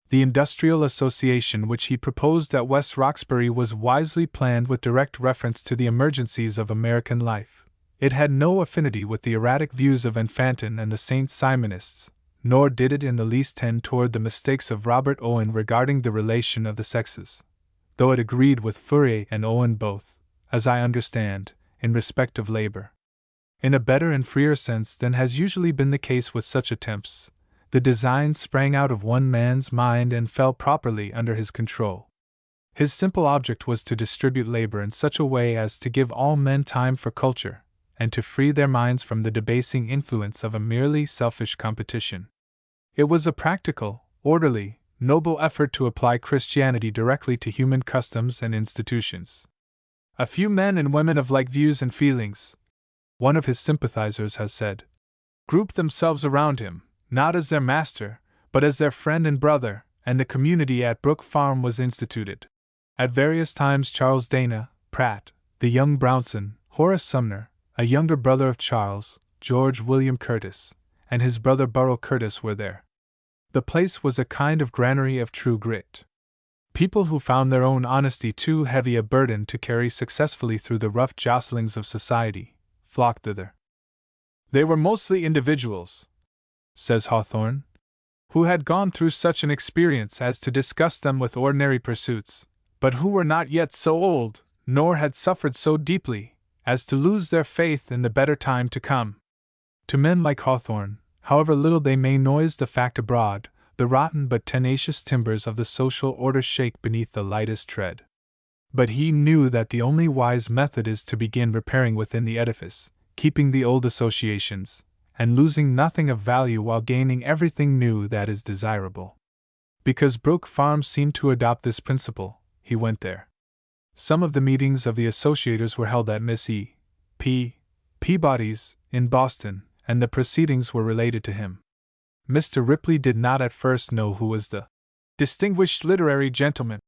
The industrial association which he proposed at West Roxbury was wisely planned with direct reference to the emergencies of American life. It had no affinity with the erratic views of Enfantin and the St. Simonists, nor did it in the least tend toward the mistakes of Robert Owen regarding the relation of the sexes, though it agreed with Fourier and Owen both, as I understand, in respect of labor. In a better and freer sense than has usually been the case with such attempts, the design sprang out of one man's mind and fell properly under his control. His simple object was to distribute labor in such a way as to give all men time for culture, and to free their minds from the debasing influence of a merely selfish competition. It was a practical, orderly, noble effort to apply Christianity directly to human customs and institutions. A few men and women of like views and feelings, one of his sympathizers has said, grouped themselves around him, not as their master, but as their friend and brother, and the community at Brook Farm was instituted. At various times Charles Dana, Pratt, the young Brownson, Horace Sumner, a younger brother of Charles, George William Curtis, and his brother Burrell Curtis were there. The place was a kind of granary of true grit. People who found their own honesty too heavy a burden to carry successfully through the rough jostlings of society, flocked thither. They were mostly individuals, says Hawthorne, who had gone through such an experience as to disgust them with ordinary pursuits, but who were not yet so old, nor had suffered so deeply, as to lose their faith in the better time to come. To men like Hawthorne, however little they may noise the fact abroad, the rotten but tenacious timbers of the social order shake beneath the lightest tread. But he knew that the only wise method is to begin repairing within the edifice, keeping the old associations, and losing nothing of value while gaining everything new that is desirable. Because Brook Farm seemed to adopt this principle, he went there. Some of the meetings of the associators were held at Miss E. P. Peabody's, in Boston, and the proceedings were related to him. Mr. Ripley did not at first know who was the distinguished literary gentleman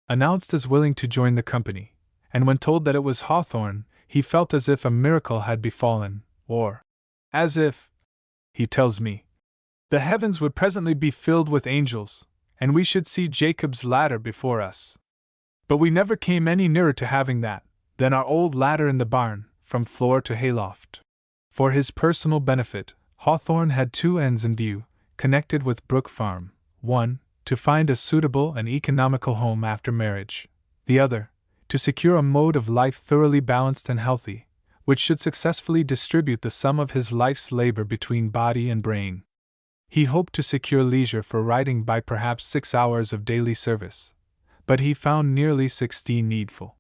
announced as willing to join the company, and when told that it was Hawthorne, he felt as if a miracle had befallen, or as if, he tells me, the heavens would presently be filled with angels, and we should see Jacob's ladder before us. But we never came any nearer to having that than our old ladder in the barn, from floor to hayloft. For his personal benefit, Hawthorne had two ends in view, connected with Brook Farm: one, to find a suitable and economical home after marriage; the other, to secure a mode of life thoroughly balanced and healthy, which should successfully distribute the sum of his life's labor between body and brain. He hoped to secure leisure for writing by perhaps 6 hours of daily service, but he found nearly 16 needful.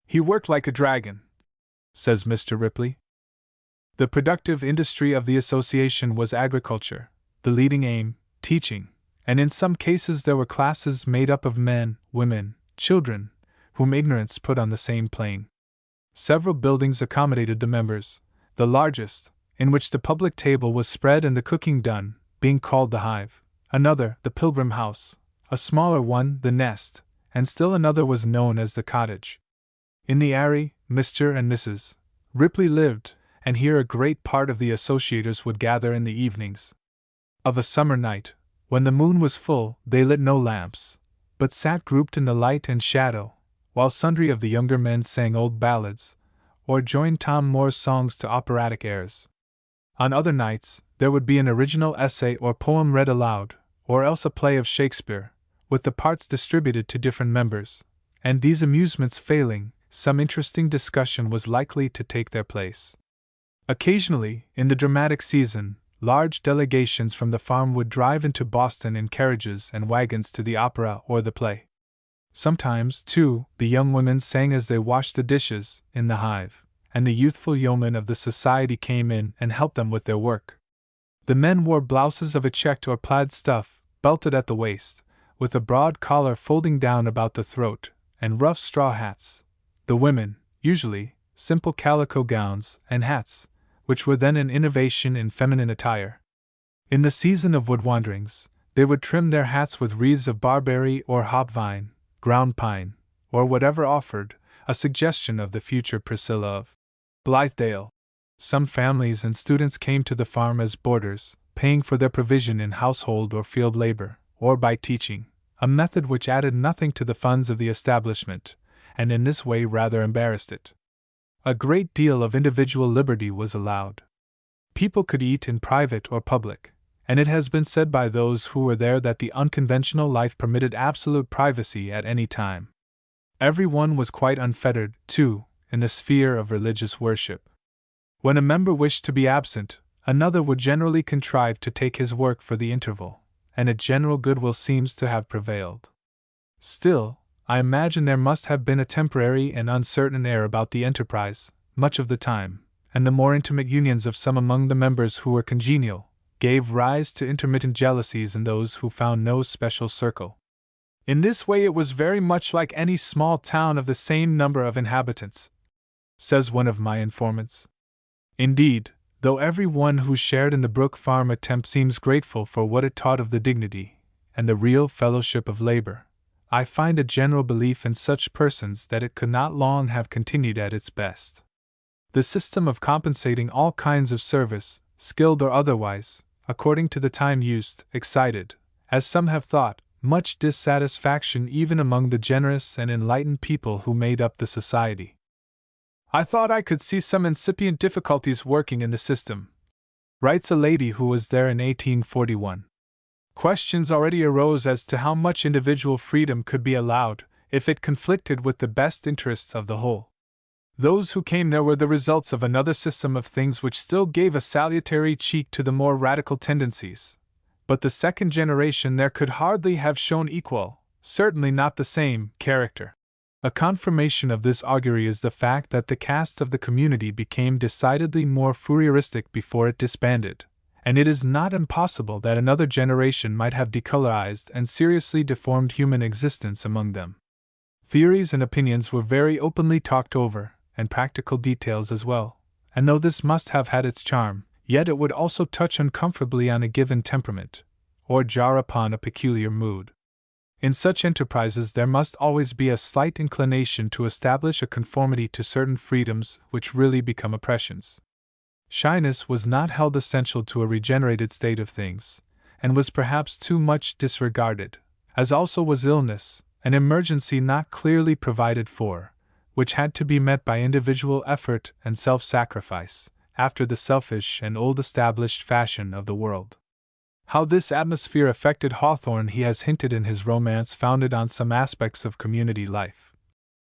He worked like a dragon, says Mr. Ripley. The productive industry of the association was agriculture, the leading aim, teaching, and in some cases there were classes made up of men, women, children, whom ignorance put on the same plane. Several buildings accommodated the members, the largest, in which the public table was spread and the cooking done, being called the Hive, another, the Pilgrim House, a smaller one, the Nest, and still another was known as the Cottage. In the Eyrie, Mr. and Mrs. Ripley lived, and here a great part of the associators would gather in the evenings. Of a summer night, when the moon was full, they lit no lamps, but sat grouped in the light and shadow, while sundry of the younger men sang old ballads, or joined Tom Moore's songs to operatic airs. On other nights, there would be an original essay or poem read aloud, or else a play of Shakespeare, with the parts distributed to different members, and these amusements failing, some interesting discussion was likely to take their place. Occasionally, in the dramatic season, large delegations from the farm would drive into Boston in carriages and wagons to the opera or the play. Sometimes, too, the young women sang as they washed the dishes in the Hive, and the youthful yeomen of the society came in and helped them with their work. The men wore blouses of a checked or plaid stuff, belted at the waist, with a broad collar folding down about the throat, and rough straw hats. The women, usually, simple calico gowns and hats, which were then an innovation in feminine attire. In the season of wood wanderings, they would trim their hats with wreaths of barberry or hop-vine, ground pine, or whatever offered, a suggestion of the future Priscilla of Blithedale. Some families and students came to the farm as boarders, paying for their provision in household or field labor, or by teaching, a method which added nothing to the funds of the establishment, and in this way rather embarrassed it. A great deal of individual liberty was allowed. People could eat in private or public, and it has been said by those who were there that the unconventional life permitted absolute privacy at any time. Every one was quite unfettered, too, in the sphere of religious worship. When a member wished to be absent, another would generally contrive to take his work for the interval, and a general goodwill seems to have prevailed. Still, I imagine there must have been a temporary and uncertain air about the enterprise, much of the time, and the more intimate unions of some among the members who were congenial gave rise to intermittent jealousies in those who found no special circle. In this way it was very much like any small town of the same number of inhabitants, says one of my informants. Indeed, though every one who shared in the Brook Farm attempt seems grateful for what it taught of the dignity and the real fellowship of labor, I find a general belief in such persons that it could not long have continued at its best. The system of compensating all kinds of service, skilled or otherwise, according to the time used, excited, as some have thought, much dissatisfaction even among the generous and enlightened people who made up the society. I thought I could see some incipient difficulties working in the system, writes a lady who was there in 1841. Questions already arose as to how much individual freedom could be allowed, if it conflicted with the best interests of the whole. Those who came there were the results of another system of things which still gave a salutary cheek to the more radical tendencies, but the second generation there could hardly have shown equal, certainly not the same, character. A confirmation of this augury is the fact that the caste of the community became decidedly more Fourieristic before it disbanded, and it is not impossible that another generation might have decolorized and seriously deformed human existence among them. Theories and opinions were very openly talked over, and practical details as well, and though this must have had its charm, yet it would also touch uncomfortably on a given temperament, or jar upon a peculiar mood. In such enterprises there must always be a slight inclination to establish a conformity to certain freedoms which really become oppressions. Shyness was not held essential to a regenerated state of things, and was perhaps too much disregarded, as also was illness, an emergency not clearly provided for, which had to be met by individual effort and self-sacrifice, after the selfish and old-established fashion of the world. How this atmosphere affected Hawthorne he has hinted in his romance founded on some aspects of community life.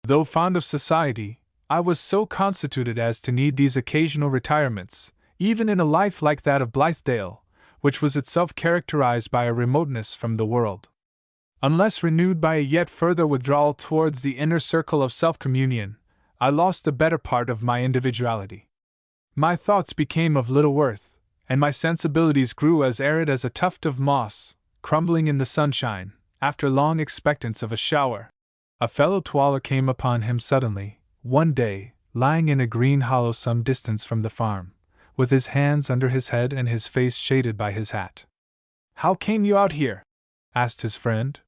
Though fond of society, I was so constituted as to need these occasional retirements, even in a life like that of Blithedale, which was itself characterized by a remoteness from the world. Unless renewed by a yet further withdrawal towards the inner circle of self-communion, I lost the better part of my individuality. My thoughts became of little worth, and my sensibilities grew as arid as a tuft of moss, crumbling in the sunshine, after long expectance of a shower. A fellow dweller came upon him suddenly, one day, lying in a green hollow some distance from the farm, with his hands under his head and his face shaded by his hat. "How came you out here?" asked his friend.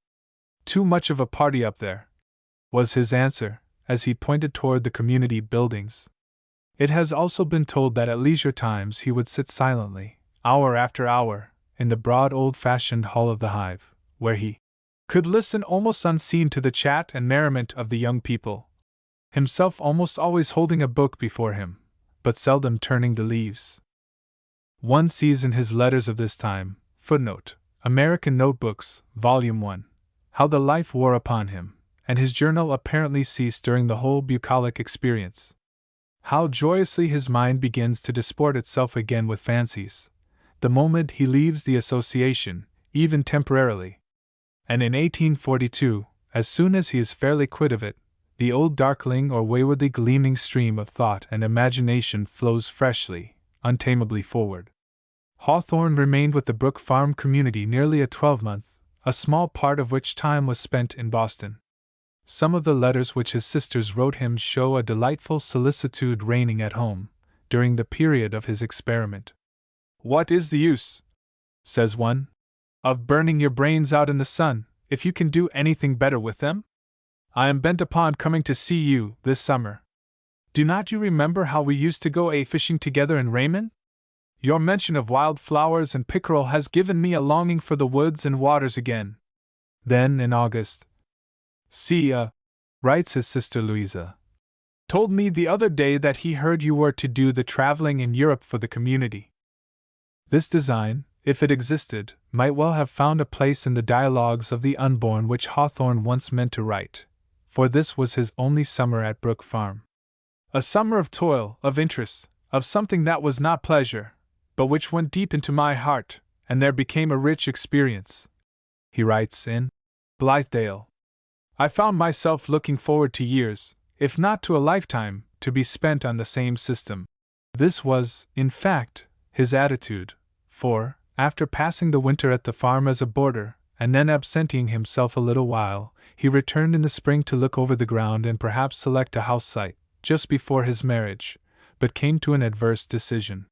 "Too much of a party up there," was his answer, as he pointed toward the community buildings. It has also been told that at leisure times he would sit silently, hour after hour, in the broad old-fashioned hall of the hive, where he could listen almost unseen to the chat and merriment of the young people, himself almost always holding a book before him, but seldom turning the leaves. One sees in his letters of this time, footnote, American Notebooks, Volume 1, how the life wore upon him, and his journal apparently ceased during the whole bucolic experience. How joyously his mind begins to disport itself again with fancies, the moment he leaves the association, even temporarily. And in 1842, as soon as he is fairly quit of it, the old darkling or waywardly gleaming stream of thought and imagination flows freshly, untamably forward. Hawthorne remained with the Brook Farm community nearly a 12-month, a small part of which time was spent in Boston. Some of the letters which his sisters wrote him show a delightful solicitude reigning at home, during the period of his experiment. "What is the use," says one, "of burning your brains out in the sun, if you can do anything better with them? I am bent upon coming to see you this summer. Do not you remember how we used to go fishing together in Raymond? Your mention of wild flowers and pickerel has given me a longing for the woods and waters again." Then, in August, writes his sister Louisa, "told me the other day that he heard you were to do the traveling in Europe for the community." This design, if it existed, might well have found a place in the dialogues of the unborn which Hawthorne once meant to write, for this was his only summer at Brook Farm. "A summer of toil, of interest, of something that was not pleasure, but which went deep into my heart, and there became a rich experience," he writes in Blithedale. "I found myself looking forward to years, if not to a lifetime, to be spent on the same system." This was, in fact, his attitude, for, after passing the winter at the farm as a boarder, and then absenting himself a little while, he returned in the spring to look over the ground and perhaps select a house site, just before his marriage, but came to an adverse decision.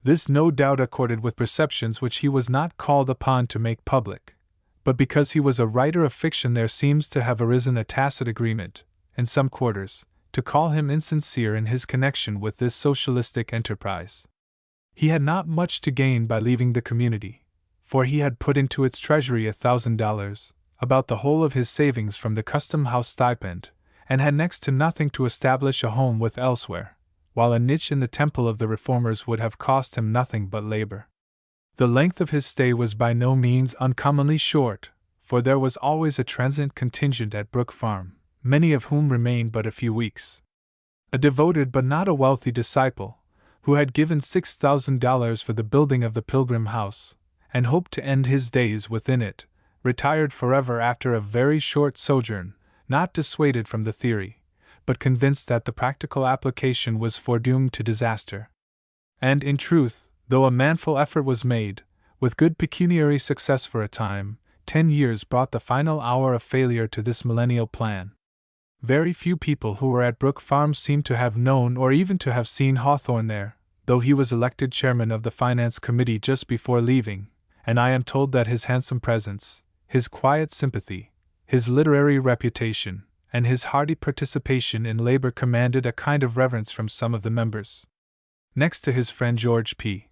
This no doubt accorded with perceptions which he was not called upon to make public, but because he was a writer of fiction there seems to have arisen a tacit agreement, in some quarters, to call him insincere in his connection with this socialistic enterprise. He had not much to gain by leaving the community, for he had put into its treasury $1,000, about the whole of his savings from the custom house stipend, and had next to nothing to establish a home with elsewhere, while a niche in the temple of the reformers would have cost him nothing but labor. The length of his stay was by no means uncommonly short, for there was always a transient contingent at Brook Farm, many of whom remained but a few weeks. A devoted but not a wealthy disciple, who had given $6,000 for the building of the Pilgrim House, and hoped to end his days within it, retired forever after a very short sojourn, not dissuaded from the theory, but convinced that the practical application was foredoomed to disaster. And in truth, though a manful effort was made, with good pecuniary success for a time, 10 years brought the final hour of failure to this millennial plan. Very few people who were at Brook Farm seem to have known or even to have seen Hawthorne there, though he was elected chairman of the Finance Committee just before leaving, and I am told that his handsome presence, his quiet sympathy, his literary reputation, and his hearty participation in labor commanded a kind of reverence from some of the members. Next to his friend George P.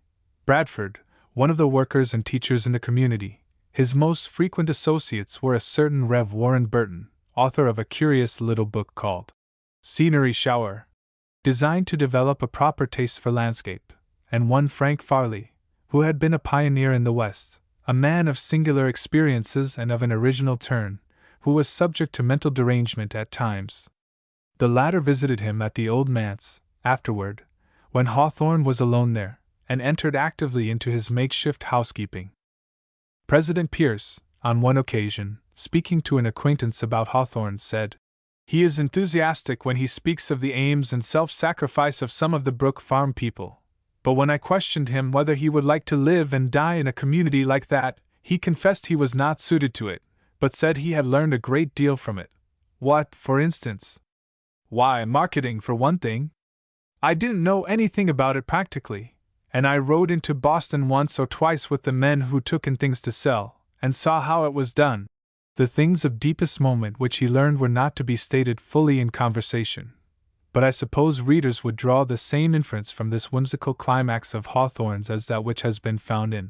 Bradford, one of the workers and teachers in the community, his most frequent associates were a certain Rev. Warren Burton, author of a curious little book called Scenery Shower, designed to develop a proper taste for landscape, and one Frank Farley, who had been a pioneer in the West, a man of singular experiences and of an original turn, who was subject to mental derangement at times. The latter visited him at the old manse, afterward, when Hawthorne was alone there, and entered actively into his makeshift housekeeping. President Pierce, on one occasion, speaking to an acquaintance about Hawthorne, said, "He is enthusiastic when he speaks of the aims and self-sacrifice of some of the Brook Farm people, but when I questioned him whether he would like to live and die in a community like that, he confessed he was not suited to it, but said he had learned a great deal from it." "What, for instance?" "Why, marketing, for one thing. I didn't know anything about it practically, and I rode into Boston once or twice with the men who took in things to sell, and saw how it was done." The things of deepest moment which he learned were not to be stated fully in conversation, but I suppose readers would draw the same inference from this whimsical climax of Hawthorne's as that which has been found in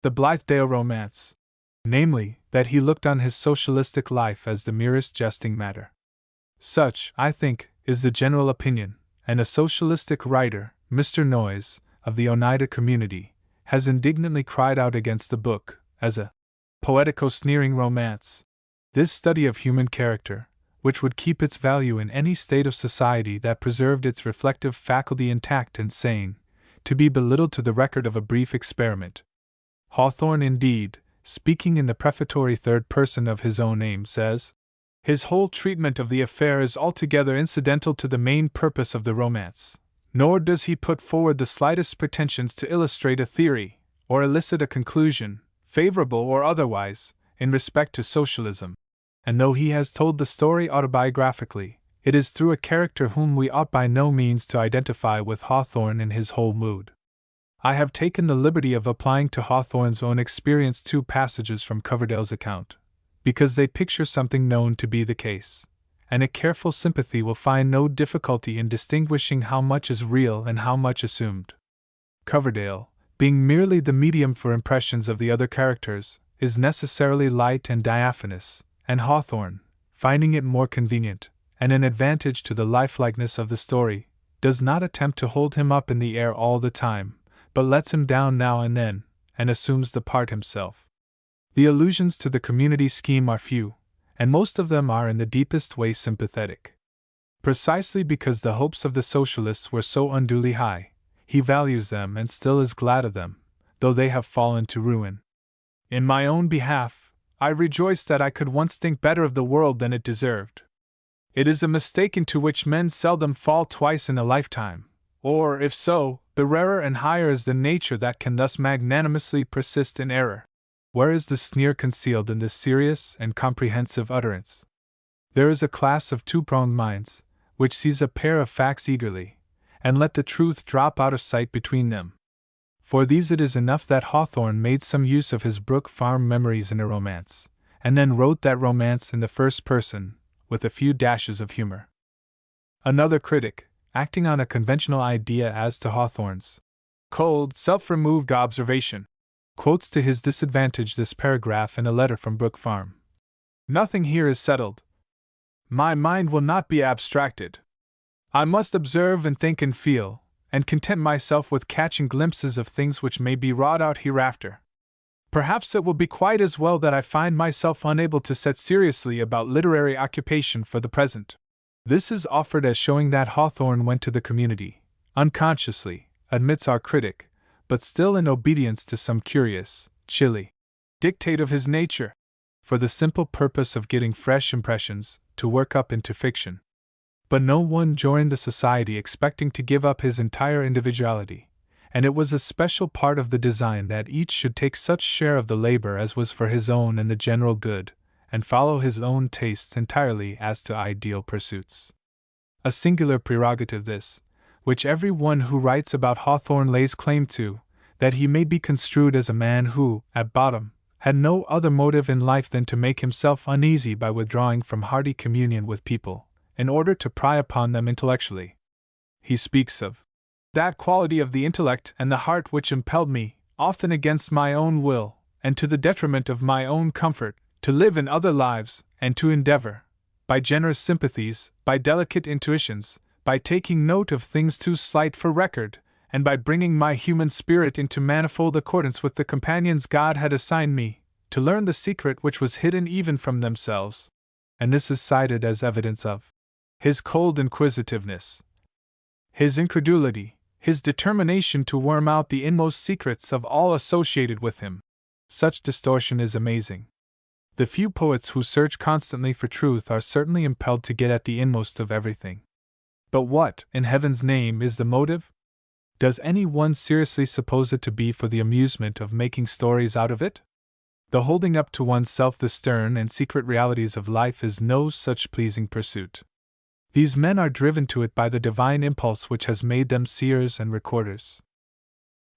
the Blithedale Romance, namely, that he looked on his socialistic life as the merest jesting matter. Such, I think, is the general opinion, and a socialistic writer, Mr. Noyes, of the Oneida community, has indignantly cried out against the book as a poetico-sneering romance. This study of human character, which would keep its value in any state of society that preserved its reflective faculty intact and sane, to be belittled to the record of a brief experiment. Hawthorne, indeed, speaking in the prefatory third person of his own name, says, "His whole treatment of the affair is altogether incidental to the main purpose of the romance, nor does he put forward the slightest pretensions to illustrate a theory, or elicit a conclusion, favorable or otherwise, in respect to socialism. And though he has told the story autobiographically, it is through a character whom we ought by no means to identify with Hawthorne in his whole mood." I have taken the liberty of applying to Hawthorne's own experience 2 passages from Coverdale's account, because they picture something known to be the case, and a careful sympathy will find no difficulty in distinguishing how much is real and how much assumed. Coverdale, being merely the medium for impressions of the other characters, is necessarily light and diaphanous, and Hawthorne, finding it more convenient, and an advantage to the lifelikeness of the story, does not attempt to hold him up in the air all the time, but lets him down now and then, and assumes the part himself. The allusions to the community scheme are few, and most of them are in the deepest way sympathetic. Precisely because the hopes of the socialists were so unduly high, he values them and still is glad of them, though they have fallen to ruin. In my own behalf, I rejoice that I could once think better of the world than it deserved. It is a mistake into which men seldom fall twice in a lifetime, or, if so, the rarer and higher is the nature that can thus magnanimously persist in error. Where is the sneer concealed in this serious and comprehensive utterance? There is a class of 2-pronged minds, which seize a pair of facts eagerly, and let the truth drop out of sight between them. For these it is enough that Hawthorne made some use of his Brook Farm memories in a romance, and then wrote that romance in the first person, with a few dashes of humor. Another critic, acting on a conventional idea as to Hawthorne's cold, self-removed observation, quotes to his disadvantage this paragraph in a letter from Brook Farm. "Nothing here is settled. My mind will not be abstracted. I must observe and think and feel, and content myself with catching glimpses of things which may be wrought out hereafter. Perhaps it will be quite as well that I find myself unable to set seriously about literary occupation for the present." This is offered as showing that Hawthorne went to the community, unconsciously, admits our critic, but still in obedience to some curious, chilly dictate of his nature, for the simple purpose of getting fresh impressions, to work up into fiction. But no one joined the society expecting to give up his entire individuality, and it was a special part of the design that each should take such share of the labor as was for his own and the general good, and follow his own tastes entirely as to ideal pursuits. A singular prerogative this, which every one who writes about Hawthorne lays claim to, that he may be construed as a man who, at bottom, had no other motive in life than to make himself uneasy by withdrawing from hearty communion with people, in order to pry upon them intellectually. He speaks of that quality of the intellect and the heart which impelled me, often against my own will, and to the detriment of my own comfort, to live in other lives, and to endeavor, by generous sympathies, by delicate intuitions, by taking note of things too slight for record, and by bringing my human spirit into manifold accordance with the companions God had assigned me, to learn the secret which was hidden even from themselves. And this is cited as evidence of his cold inquisitiveness, his incredulity, his determination to worm out the inmost secrets of all associated with him. Such distortion is amazing. The few poets who search constantly for truth are certainly impelled to get at the inmost of everything. But what, in heaven's name, is the motive? Does any one seriously suppose it to be for the amusement of making stories out of it? The holding up to oneself the stern and secret realities of life is no such pleasing pursuit. These men are driven to it by the divine impulse which has made them seers and recorders.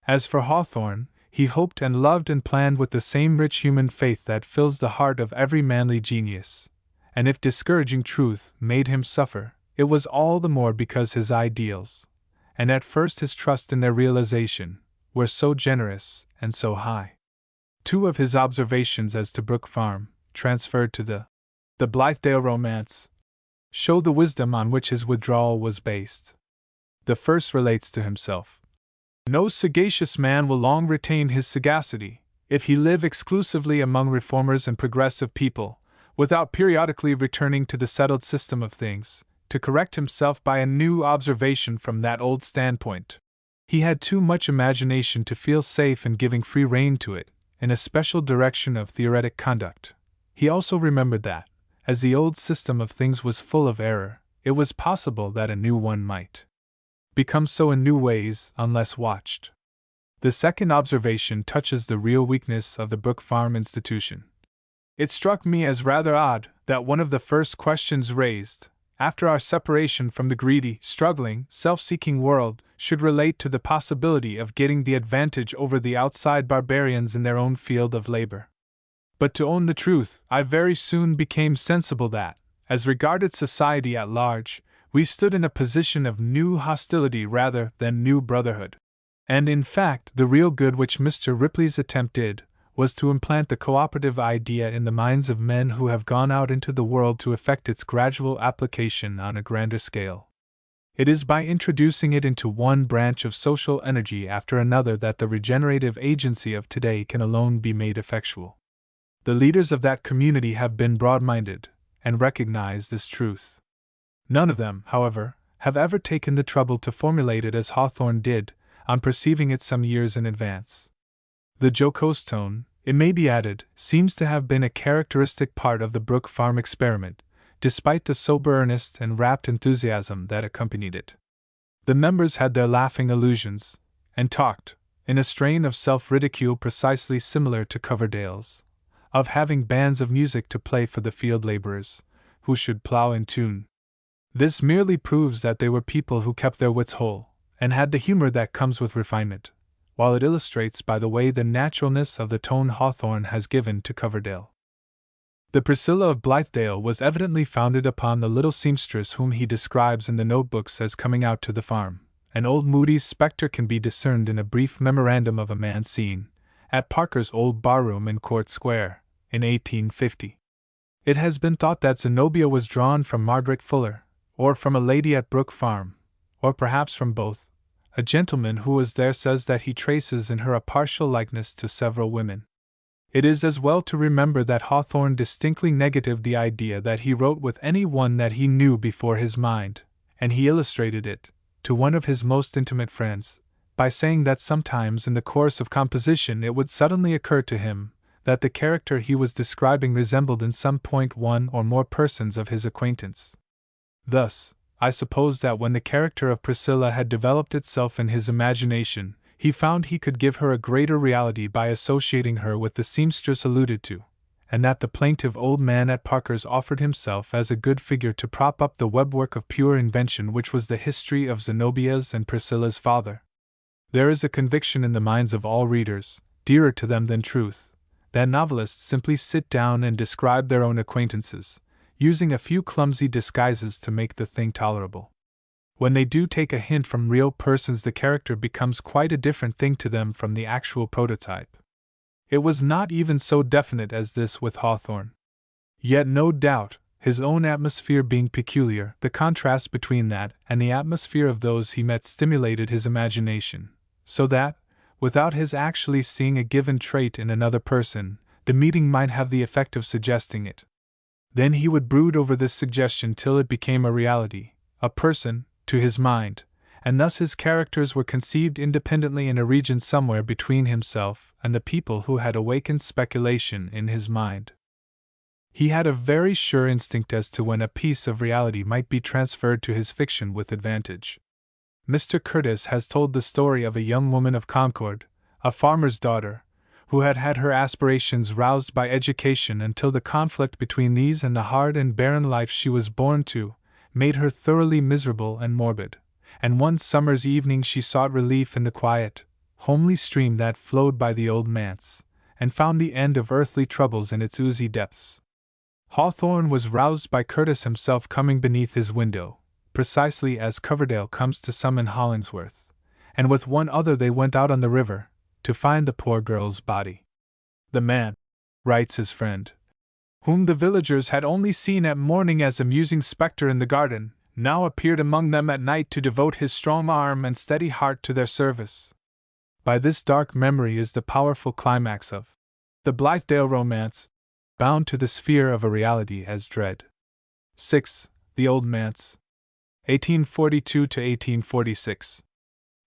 As for Hawthorne, he hoped and loved and planned with the same rich human faith that fills the heart of every manly genius, and if discouraging truth made him suffer, it was all the more because his ideals, and at first his trust in their realization, were so generous and so high. Two of his observations as to Brook Farm, transferred to the Blithedale romance, show the wisdom on which his withdrawal was based. The first relates to himself. No sagacious man will long retain his sagacity, if he live exclusively among reformers and progressive people, without periodically returning to the settled system of things, to correct himself by a new observation from that old standpoint. He had too much imagination to feel safe in giving free rein to it, in a special direction of theoretic conduct. He also remembered that, as the old system of things was full of error, it was possible that a new one might become so in new ways, unless watched. The second observation touches the real weakness of the Brook Farm institution. It struck me as rather odd that one of the first questions raised, after our separation from the greedy, struggling, self-seeking world, should relate to the possibility of getting the advantage over the outside barbarians in their own field of labor. But to own the truth, I very soon became sensible that, as regarded society at large, we stood in a position of new hostility rather than new brotherhood. And in fact, the real good which Mr. Ripley's attempt did, was to implant the cooperative idea in the minds of men who have gone out into the world to effect its gradual application on a grander scale. It is by introducing it into one branch of social energy after another that the regenerative agency of today can alone be made effectual. The leaders of that community have been broad-minded, and recognize this truth. None of them, however, have ever taken the trouble to formulate it as Hawthorne did, on perceiving it some years in advance. The jocose tone, it may be added, seems to have been a characteristic part of the Brook Farm experiment, despite the sober earnest and rapt enthusiasm that accompanied it. The members had their laughing allusions, and talked, in a strain of self-ridicule precisely similar to Coverdale's, of having bands of music to play for the field laborers, who should plow in tune. This merely proves that they were people who kept their wits whole, and had the humor that comes with refinement, while it illustrates by the way the naturalness of the tone Hawthorne has given to Coverdale. The Priscilla of Blithedale was evidently founded upon the little seamstress whom he describes in the notebooks as coming out to the farm, and old Moody's spectre can be discerned in a brief memorandum of a man seen, at Parker's old barroom in Court Square, in 1850. It has been thought that Zenobia was drawn from Margaret Fuller, or from a lady at Brook Farm, or perhaps from both. A gentleman who was there says that he traces in her a partial likeness to several women. It is as well to remember that Hawthorne distinctly negatived the idea that he wrote with any one that he knew before his mind, and he illustrated it, to one of his most intimate friends, by saying that sometimes in the course of composition it would suddenly occur to him that the character he was describing resembled in some point one or more persons of his acquaintance. Thus, I suppose that when the character of Priscilla had developed itself in his imagination, he found he could give her a greater reality by associating her with the seamstress alluded to, and that the plaintive old man at Parker's offered himself as a good figure to prop up the webwork of pure invention which was the history of Zenobia's and Priscilla's father. There is a conviction in the minds of all readers, dearer to them than truth, that novelists simply sit down and describe their own acquaintances, using a few clumsy disguises to make the thing tolerable. When they do take a hint from real persons, the character becomes quite a different thing to them from the actual prototype. It was not even so definite as this with Hawthorne. Yet no doubt, his own atmosphere being peculiar, the contrast between that and the atmosphere of those he met stimulated his imagination, so that, without his actually seeing a given trait in another person, the meeting might have the effect of suggesting it. Then he would brood over this suggestion till it became a reality, a person, to his mind, and thus his characters were conceived independently in a region somewhere between himself and the people who had awakened speculation in his mind. He had a very sure instinct as to when a piece of reality might be transferred to his fiction with advantage. Mr. Curtis has told the story of a young woman of Concord, a farmer's daughter, who had had her aspirations roused by education until the conflict between these and the hard and barren life she was born to made her thoroughly miserable and morbid, and one summer's evening she sought relief in the quiet, homely stream that flowed by the old manse, and found the end of earthly troubles in its oozy depths. Hawthorne was roused by Curtis himself coming beneath his window, precisely as Coverdale comes to summon Hollingsworth, and with one other they went out on the river, to find the poor girl's body. The man, writes his friend, whom the villagers had only seen at morning as a musing spectre in the garden, now appeared among them at night to devote his strong arm and steady heart to their service. By this dark memory is the powerful climax of the Blithedale romance, bound to the sphere of a reality as dread. 6. The Old Manse, 1842 to 1846.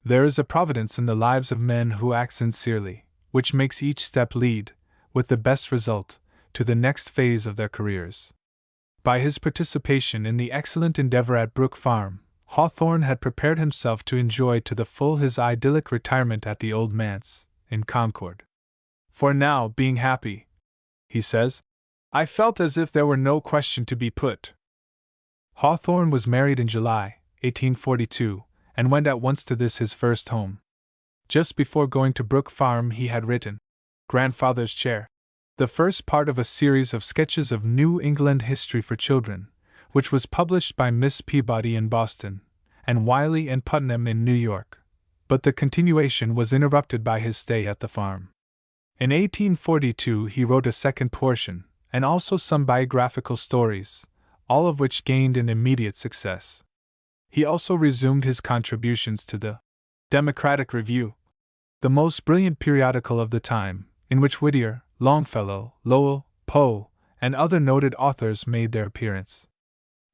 There is a providence in the lives of men who act sincerely, which makes each step lead, with the best result, to the next phase of their careers. By his participation in the excellent endeavor at Brook Farm, Hawthorne had prepared himself to enjoy to the full his idyllic retirement at the Old Manse, in Concord. For now, being happy, he says, I felt as if there were no question to be put. Hawthorne was married in July, 1842, and went at once to this his first home. Just before going to Brook Farm he had written Grandfather's Chair, the first part of a series of sketches of New England history for children, which was published by Miss Peabody in Boston, and Wiley and Putnam in New York, but the continuation was interrupted by his stay at the farm. In 1842 he wrote a second portion, and also some biographical stories, all of which gained an immediate success. He also resumed his contributions to the Democratic Review, the most brilliant periodical of the time, in which Whittier, Longfellow, Lowell, Poe, and other noted authors made their appearance.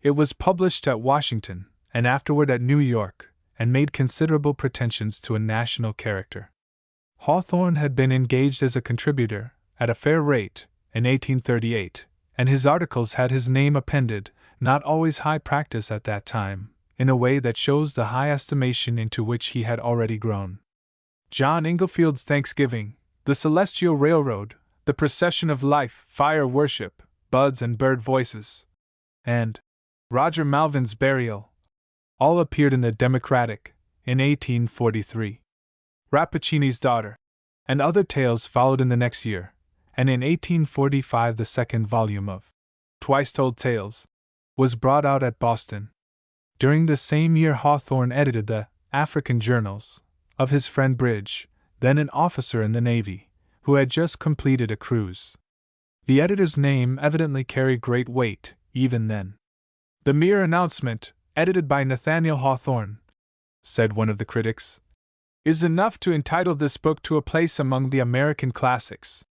It was published at Washington, and afterward at New York, and made considerable pretensions to a national character. Hawthorne had been engaged as a contributor, at a fair rate, in 1838, and his articles had his name appended, not always high practice at that time, in a way that shows the high estimation into which he had already grown. John Inglefield's Thanksgiving, The Celestial Railroad, The Procession of Life, Fire Worship, Buds and Bird Voices, and Roger Malvin's Burial, all appeared in the Democratic, in 1843. Rappaccini's Daughter, and other tales followed in the next year, and in 1845 the second volume of Twice Told Tales was brought out at Boston. During the same year Hawthorne edited the African Journals of his friend Bridge, then an officer in the Navy, who had just completed a cruise. The editor's name evidently carried great weight, even then. The mere announcement, edited by Nathaniel Hawthorne, said one of the critics, is enough to entitle this book to a place among the American classics.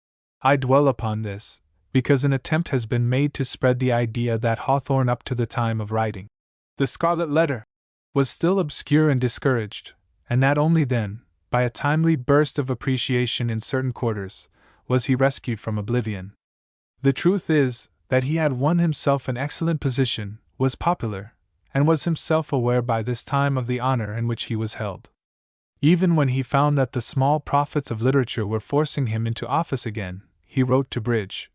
I dwell upon this, because an attempt has been made to spread the idea that Hawthorne up to the time of writing The Scarlet Letter was still obscure and discouraged, and that only then, by a timely burst of appreciation in certain quarters, was he rescued from oblivion. The truth is, that he had won himself an excellent position, was popular, and was himself aware by this time of the honor in which he was held. Even when he found that the small profits of literature were forcing him into office again, he wrote to Bridge,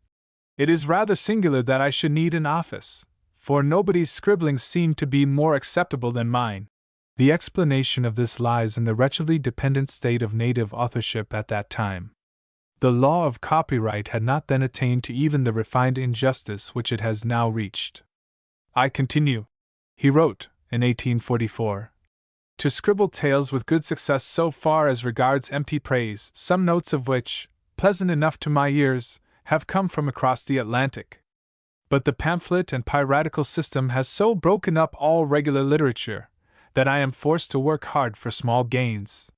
It is rather singular that I should need an office, for nobody's scribblings seem to be more acceptable than mine. The explanation of this lies in the wretchedly dependent state of native authorship at that time. The law of copyright had not then attained to even the refined injustice which it has now reached. I continue, he wrote, in 1844, to scribble tales with good success so far as regards empty praise, some notes of which, pleasant enough to my ears, have come from across the Atlantic. But the pamphlet and piratical system has so broken up all regular literature, that I am forced to work hard for small gains.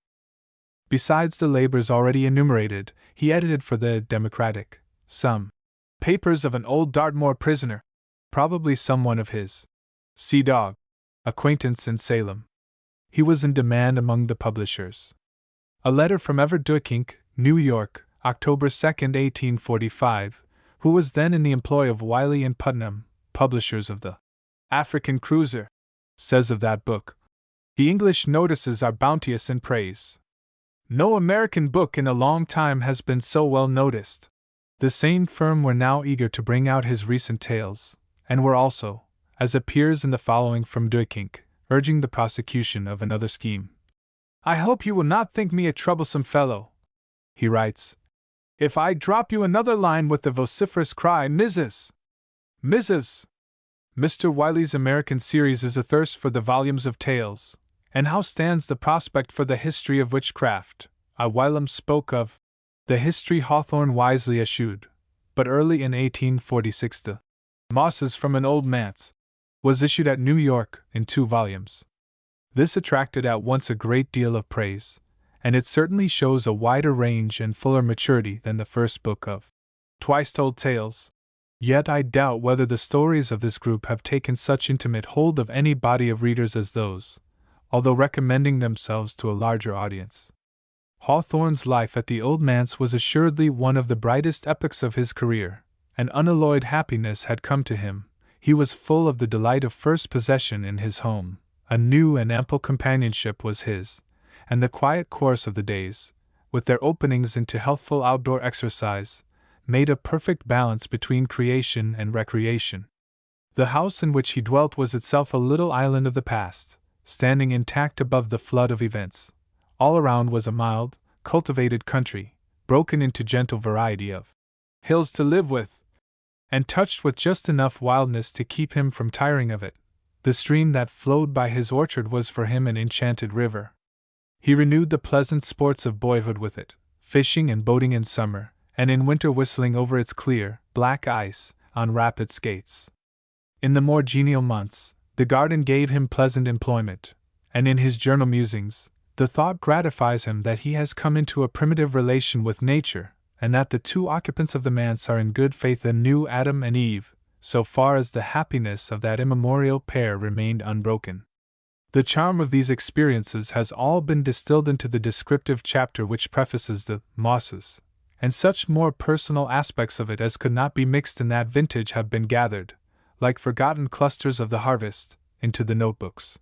Besides the labors already enumerated, he edited for the Democratic some papers of an old Dartmoor prisoner, probably some one of his sea dog acquaintance in Salem. he was in demand among the publishers. A letter from Everett Duyckinck, New York, October 2, 1845, who was then in the employ of Wiley and Putnam, publishers of the African Cruiser, says of that book, "The English notices are bounteous in praise. No American book in a long time has been so well noticed." The same firm were now eager to bring out his recent tales, and were also, as appears in the following from Duyckinck, urging the prosecution of another scheme. "I hope you will not think me a troublesome fellow," he writes, "if I drop you another line with the vociferous cry, Mrs. Mrs. Mr. Wiley's American series is athirst for the volumes of tales, and how stands the prospect for the history of witchcraft? I whilom spoke of the history Hawthorne wisely eschewed, but early in 1846 the Mosses from an Old Manse was issued at New York in 2 volumes. This attracted at once a great deal of praise, and it certainly shows a wider range and fuller maturity than the first book of Twice Told Tales. Yet I doubt whether the stories of this group have taken such intimate hold of any body of readers as those, although recommending themselves to a larger audience. Hawthorne's life at the Old Manse was assuredly one of the brightest epochs of his career, and unalloyed happiness had come to him. He was full of the delight of first possession in his home, a new and ample companionship was his, and the quiet course of the days, with their openings into healthful outdoor exercise, made a perfect balance between creation and recreation. The house in which he dwelt was itself a little island of the past, standing intact above the flood of events. All around was a mild, cultivated country, broken into gentle variety of hills to live with, and touched with just enough wildness to keep him from tiring of it. The stream that flowed by his orchard was for him an enchanted river. He renewed the pleasant sports of boyhood with it, fishing and boating in summer, and in winter whistling over its clear, black ice, on rapid skates. In the more genial months, the garden gave him pleasant employment, and in his journal musings, the thought gratifies him that he has come into a primitive relation with nature, and that the 2 occupants of the manse are in good faith a new Adam and Eve, so far as the happiness of that immemorial pair remained unbroken. The charm of these experiences has all been distilled into the descriptive chapter which prefaces the Mosses, and such more personal aspects of it as could not be mixed in that vintage have been gathered, like forgotten clusters of the harvest, into the notebooks.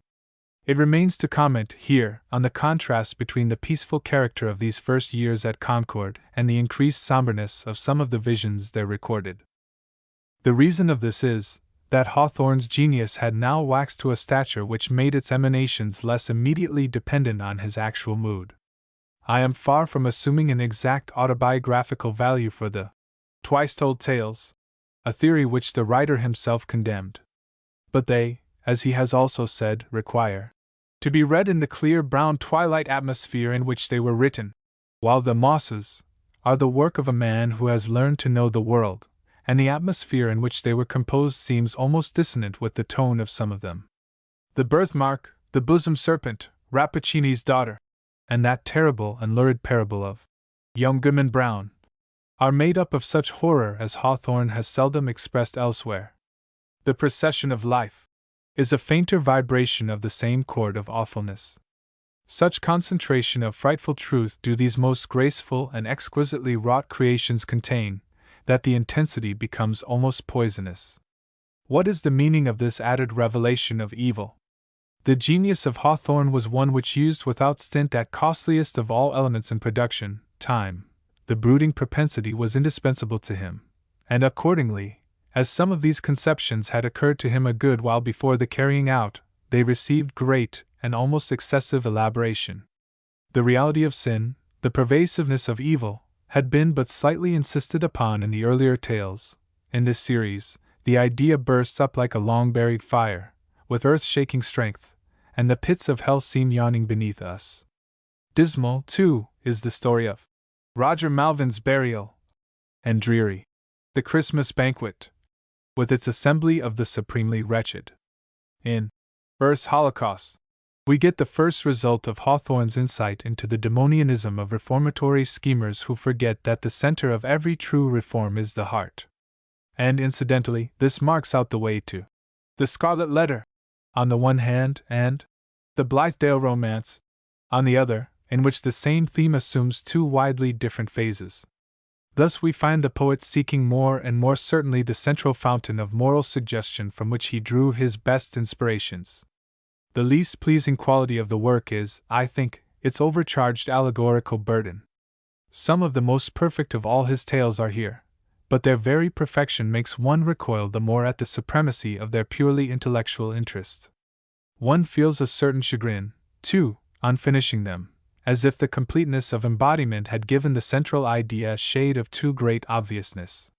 It remains to comment here on the contrast between the peaceful character of these first years at Concord and the increased somberness of some of the visions there recorded. The reason of this is, that Hawthorne's genius had now waxed to a stature which made its emanations less immediately dependent on his actual mood. I am far from assuming an exact autobiographical value for the Twice Told Tales, a theory which the writer himself condemned. But they, as he has also said, require to be read in the clear brown twilight atmosphere in which they were written, while the Mosses are the work of a man who has learned to know the world, and the atmosphere in which they were composed seems almost dissonant with the tone of some of them. The Birthmark, The Bosom Serpent, Rappaccini's Daughter, and that terrible and lurid parable of Young Goodman Brown are made up of such horror as Hawthorne has seldom expressed elsewhere. The Procession of Life is a fainter vibration of the same chord of awfulness. Such concentration of frightful truth do these most graceful and exquisitely wrought creations contain, that the intensity becomes almost poisonous. What is the meaning of this added revelation of evil? The genius of Hawthorne was one which used without stint that costliest of all elements in production, time. The brooding propensity was indispensable to him, and accordingly, as some of these conceptions had occurred to him a good while before the carrying out, they received great and almost excessive elaboration. The reality of sin, the pervasiveness of evil, had been but slightly insisted upon in the earlier tales. In this series, the idea bursts up like a long-buried fire, with earth-shaking strength, and the pits of hell seem yawning beneath us. Dismal, too, is the story of Roger Malvin's burial, and dreary, the Christmas banquet, with its assembly of the supremely wretched. In Earth's Holocaust, we get the first result of Hawthorne's insight into the demonianism of reformatory schemers who forget that the center of every true reform is the heart. And incidentally, this marks out the way to The Scarlet Letter, on the one hand, and the Blithedale Romance, on the other, in which the same theme assumes two widely different phases. Thus we find the poet seeking more and more certainly the central fountain of moral suggestion from which he drew his best inspirations. The least pleasing quality of the work is, I think, its overcharged allegorical burden. Some of the most perfect of all his tales are here, but their very perfection makes one recoil the more at the supremacy of their purely intellectual interest. One feels a certain chagrin, too, on finishing them, as if the completeness of embodiment had given the central idea a shade of too great obviousness.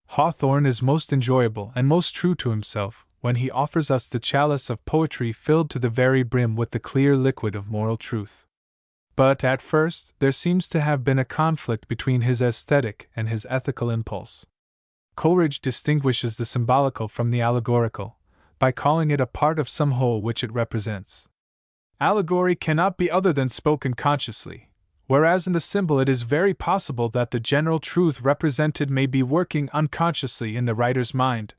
Hawthorne is most enjoyable and most true to himself when he offers us the chalice of poetry filled to the very brim with the clear liquid of moral truth. But at first there seems to have been a conflict between his aesthetic and his ethical impulse. Coleridge distinguishes the symbolical from the allegorical, by calling it a part of some whole which it represents. Allegory cannot be other than spoken consciously, whereas in the symbol it is very possible that the general truth represented may be working unconsciously in the writer's mind.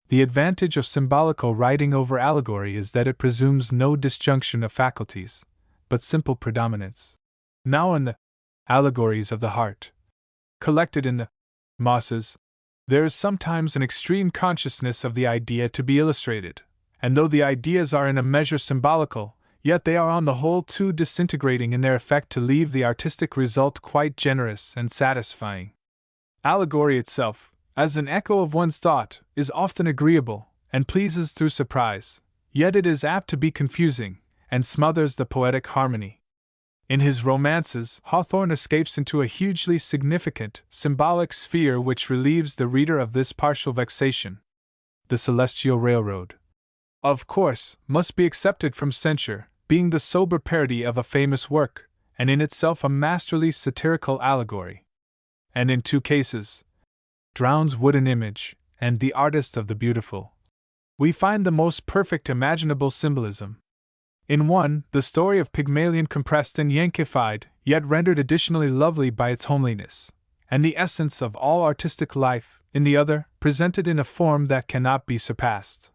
The advantage of symbolical writing over allegory is that it presumes no disjunction of faculties, but simple predominance. Now in the allegories of the heart, collected in the mosses, there is sometimes an extreme consciousness of the idea to be illustrated, and though the ideas are in a measure symbolical, yet they are on the whole too disintegrating in their effect to leave the artistic result quite generous and satisfying. Allegory itself, as an echo of one's thought, is often agreeable, and pleases through surprise, yet it is apt to be confusing, and smothers the poetic harmony. In his romances, Hawthorne escapes into a hugely significant, symbolic sphere which relieves the reader of this partial vexation. The Celestial Railroad, of course, must be accepted from censure, being the sober parody of a famous work, and in itself a masterly satirical allegory. And in two cases, Drown's wooden image, and The Artist of the Beautiful, we find the most perfect imaginable symbolism. In one, the story of Pygmalion compressed and Yankified, yet rendered additionally lovely by its homeliness, and the essence of all artistic life; in the other, presented in a form that cannot be surpassed.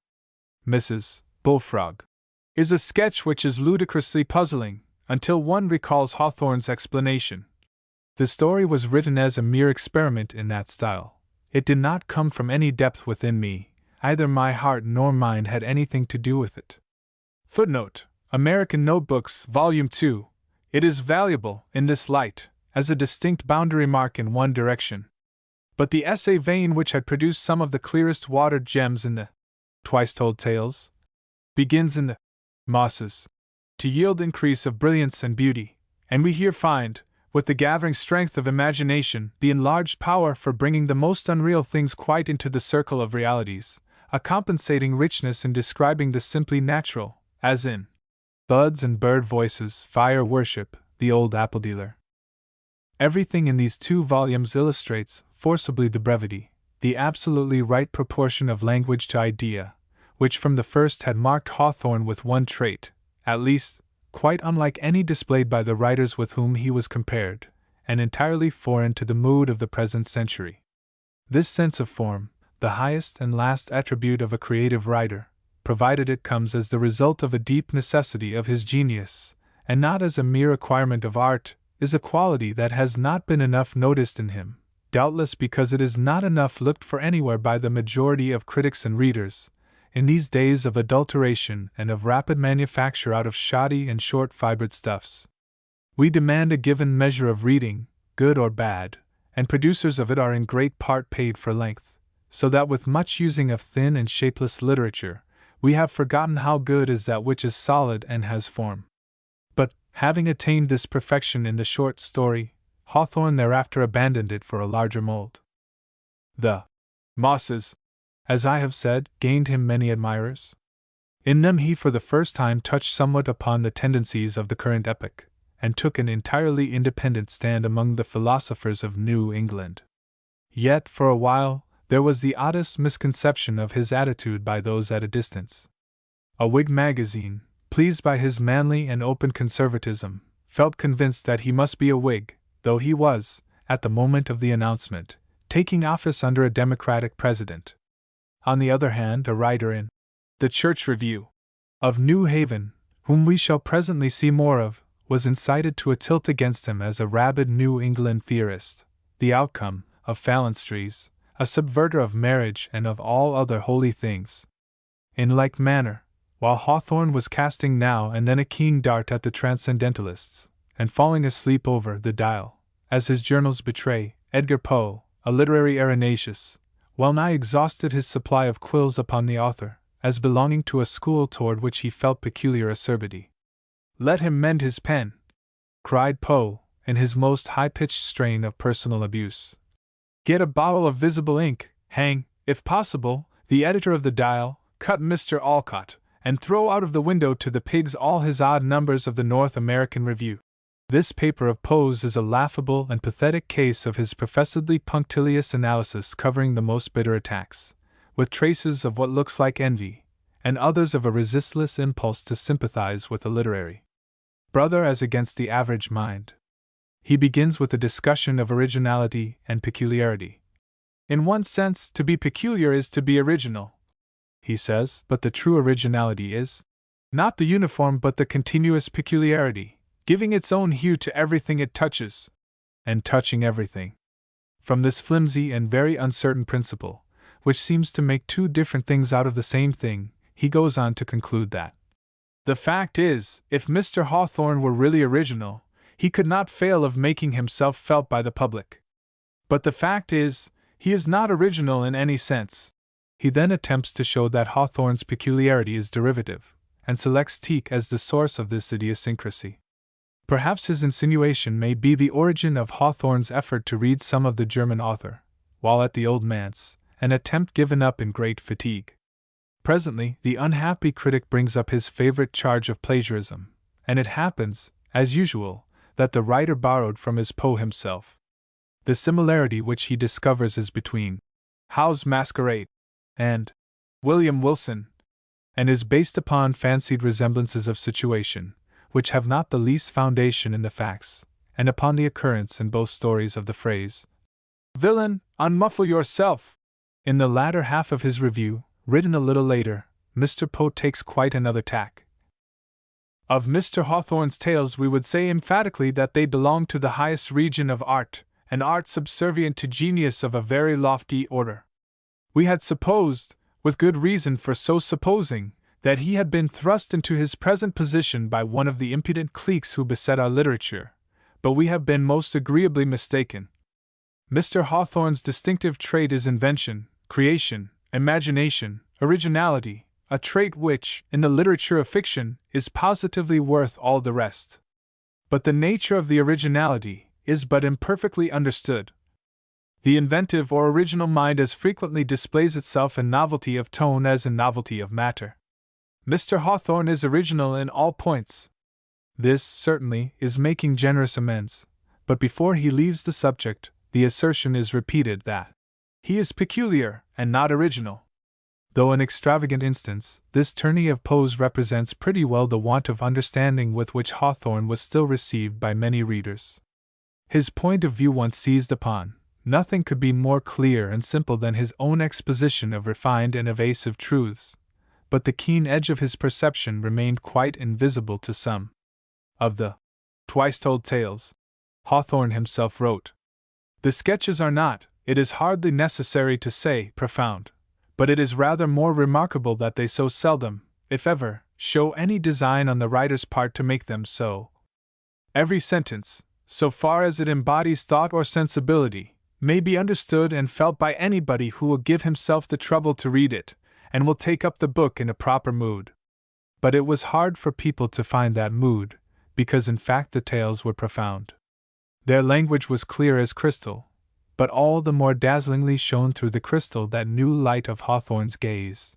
Mrs. Bullfrog is a sketch which is ludicrously puzzling, until one recalls Hawthorne's explanation. The story was written as a mere experiment in that style. It did not come from any depth within me, either my heart nor mind had anything to do with it. Footnote: American Notebooks, Volume 2. It is valuable, in this light, as a distinct boundary mark in one direction. But the essay vein which had produced some of the clearest watered gems in the twice-told tales begins in the mosses to yield increase of brilliance and beauty, and we here find, with the gathering strength of imagination, the enlarged power for bringing the most unreal things quite into the circle of realities, a compensating richness in describing the simply natural, as in Buds and Bird Voices, Fire Worship, The Old Apple Dealer. Everything in these two volumes illustrates, forcibly, the brevity, the absolutely right proportion of language to idea, which from the first had marked Hawthorne with one trait, at least, quite unlike any displayed by the writers with whom he was compared, and entirely foreign to the mood of the present century. This sense of form, the highest and last attribute of a creative writer, provided it comes as the result of a deep necessity of his genius, and not as a mere acquirement of art, is a quality that has not been enough noticed in him, doubtless because it is not enough looked for anywhere by the majority of critics and readers, in these days of adulteration and of rapid manufacture out of shoddy and short-fibred stuffs. We demand a given measure of reading, good or bad, and producers of it are in great part paid for length, so that with much using of thin and shapeless literature, we have forgotten how good is that which is solid and has form. But, having attained this perfection in the short story, Hawthorne thereafter abandoned it for a larger mold. The mosses, as I have said, gained him many admirers. In them he for the first time touched somewhat upon the tendencies of the current epoch, and took an entirely independent stand among the philosophers of New England. Yet, for a while, there was the oddest misconception of his attitude by those at a distance. A Whig magazine, pleased by his manly and open conservatism, felt convinced that he must be a Whig, though he was, at the moment of the announcement, taking office under a Democratic president. On the other hand, a writer in the Church Review of New Haven, whom we shall presently see more of, was incited to a tilt against him as a rabid New England theorist, the outcome of phalansteries, a subverter of marriage and of all other holy things. In like manner, while Hawthorne was casting now and then a keen dart at the transcendentalists, and falling asleep over the dial, as his journals betray, Edgar Poe, a literary Irenaeus, well nigh exhausted his supply of quills upon the author, as belonging to a school toward which he felt peculiar acerbity. "Let him mend his pen!" cried Poe, in his most high-pitched strain of personal abuse. "Get a bottle of visible ink, hang, if possible, the editor of the Dial, cut Mr. Alcott, and throw out of the window to the pigs all his odd numbers of the North American Review." This paper of Poe's is a laughable and pathetic case of his professedly punctilious analysis, covering the most bitter attacks, with traces of what looks like envy, and others of a resistless impulse to sympathize with the literary brother as against the average mind. He begins with a discussion of originality and peculiarity. "In one sense, to be peculiar is to be original," he says, "but the true originality is not the uniform but the continuous peculiarity, giving its own hue to everything it touches, and touching everything." From this flimsy and very uncertain principle, which seems to make two different things out of the same thing, he goes on to conclude that the fact is, if Mr. Hawthorne were really original, he could not fail of making himself felt by the public. But the fact is, he is not original in any sense. He then attempts to show that Hawthorne's peculiarity is derivative, and selects Tieck as the source of this idiosyncrasy. Perhaps his insinuation may be the origin of Hawthorne's effort to read some of the German author, while at the Old Manse, an attempt given up in great fatigue. Presently, the unhappy critic brings up his favorite charge of plagiarism, and it happens, as usual, that the writer borrowed from his Poe himself. The similarity which he discovers is between Howe's Masquerade and William Wilson, and is based upon fancied resemblances of situation, which have not the least foundation in the facts, and upon the occurrence in both stories of the phrase, "Villain, unmuffle yourself." In the latter half of his review, written a little later, Mr. Poe takes quite another tack. Of Mr. Hawthorne's tales we would say emphatically that they belong to the highest region of art, an art subservient to genius of a very lofty order. We had supposed, with good reason for so supposing, that he had been thrust into his present position by one of the impudent cliques who beset our literature, but we have been most agreeably mistaken. Mr. Hawthorne's distinctive trait is invention, creation, imagination, originality, a trait which, in the literature of fiction, is positively worth all the rest. But the nature of the originality is but imperfectly understood. The inventive or original mind as frequently displays itself in novelty of tone as in novelty of matter. Mr. Hawthorne is original in all points. This, certainly, is making generous amends, but before he leaves the subject, the assertion is repeated that he is peculiar and not original. Though an extravagant instance, this tourney of Poe's represents pretty well the want of understanding with which Hawthorne was still received by many readers. His point of view once seized upon, nothing could be more clear and simple than his own exposition of refined and evasive truths, but the keen edge of his perception remained quite invisible to some. Of the twice-told tales, Hawthorne himself wrote, "The sketches are not, it is hardly necessary to say, profound, but it is rather more remarkable that they so seldom, if ever, show any design on the writer's part to make them so. Every sentence, so far as it embodies thought or sensibility, may be understood and felt by anybody who will give himself the trouble to read it, and will take up the book in a proper mood." But it was hard for people to find that mood, because in fact the tales were profound. Their language was clear as crystal, but all the more dazzlingly shone through the crystal that new light of Hawthorne's gaze.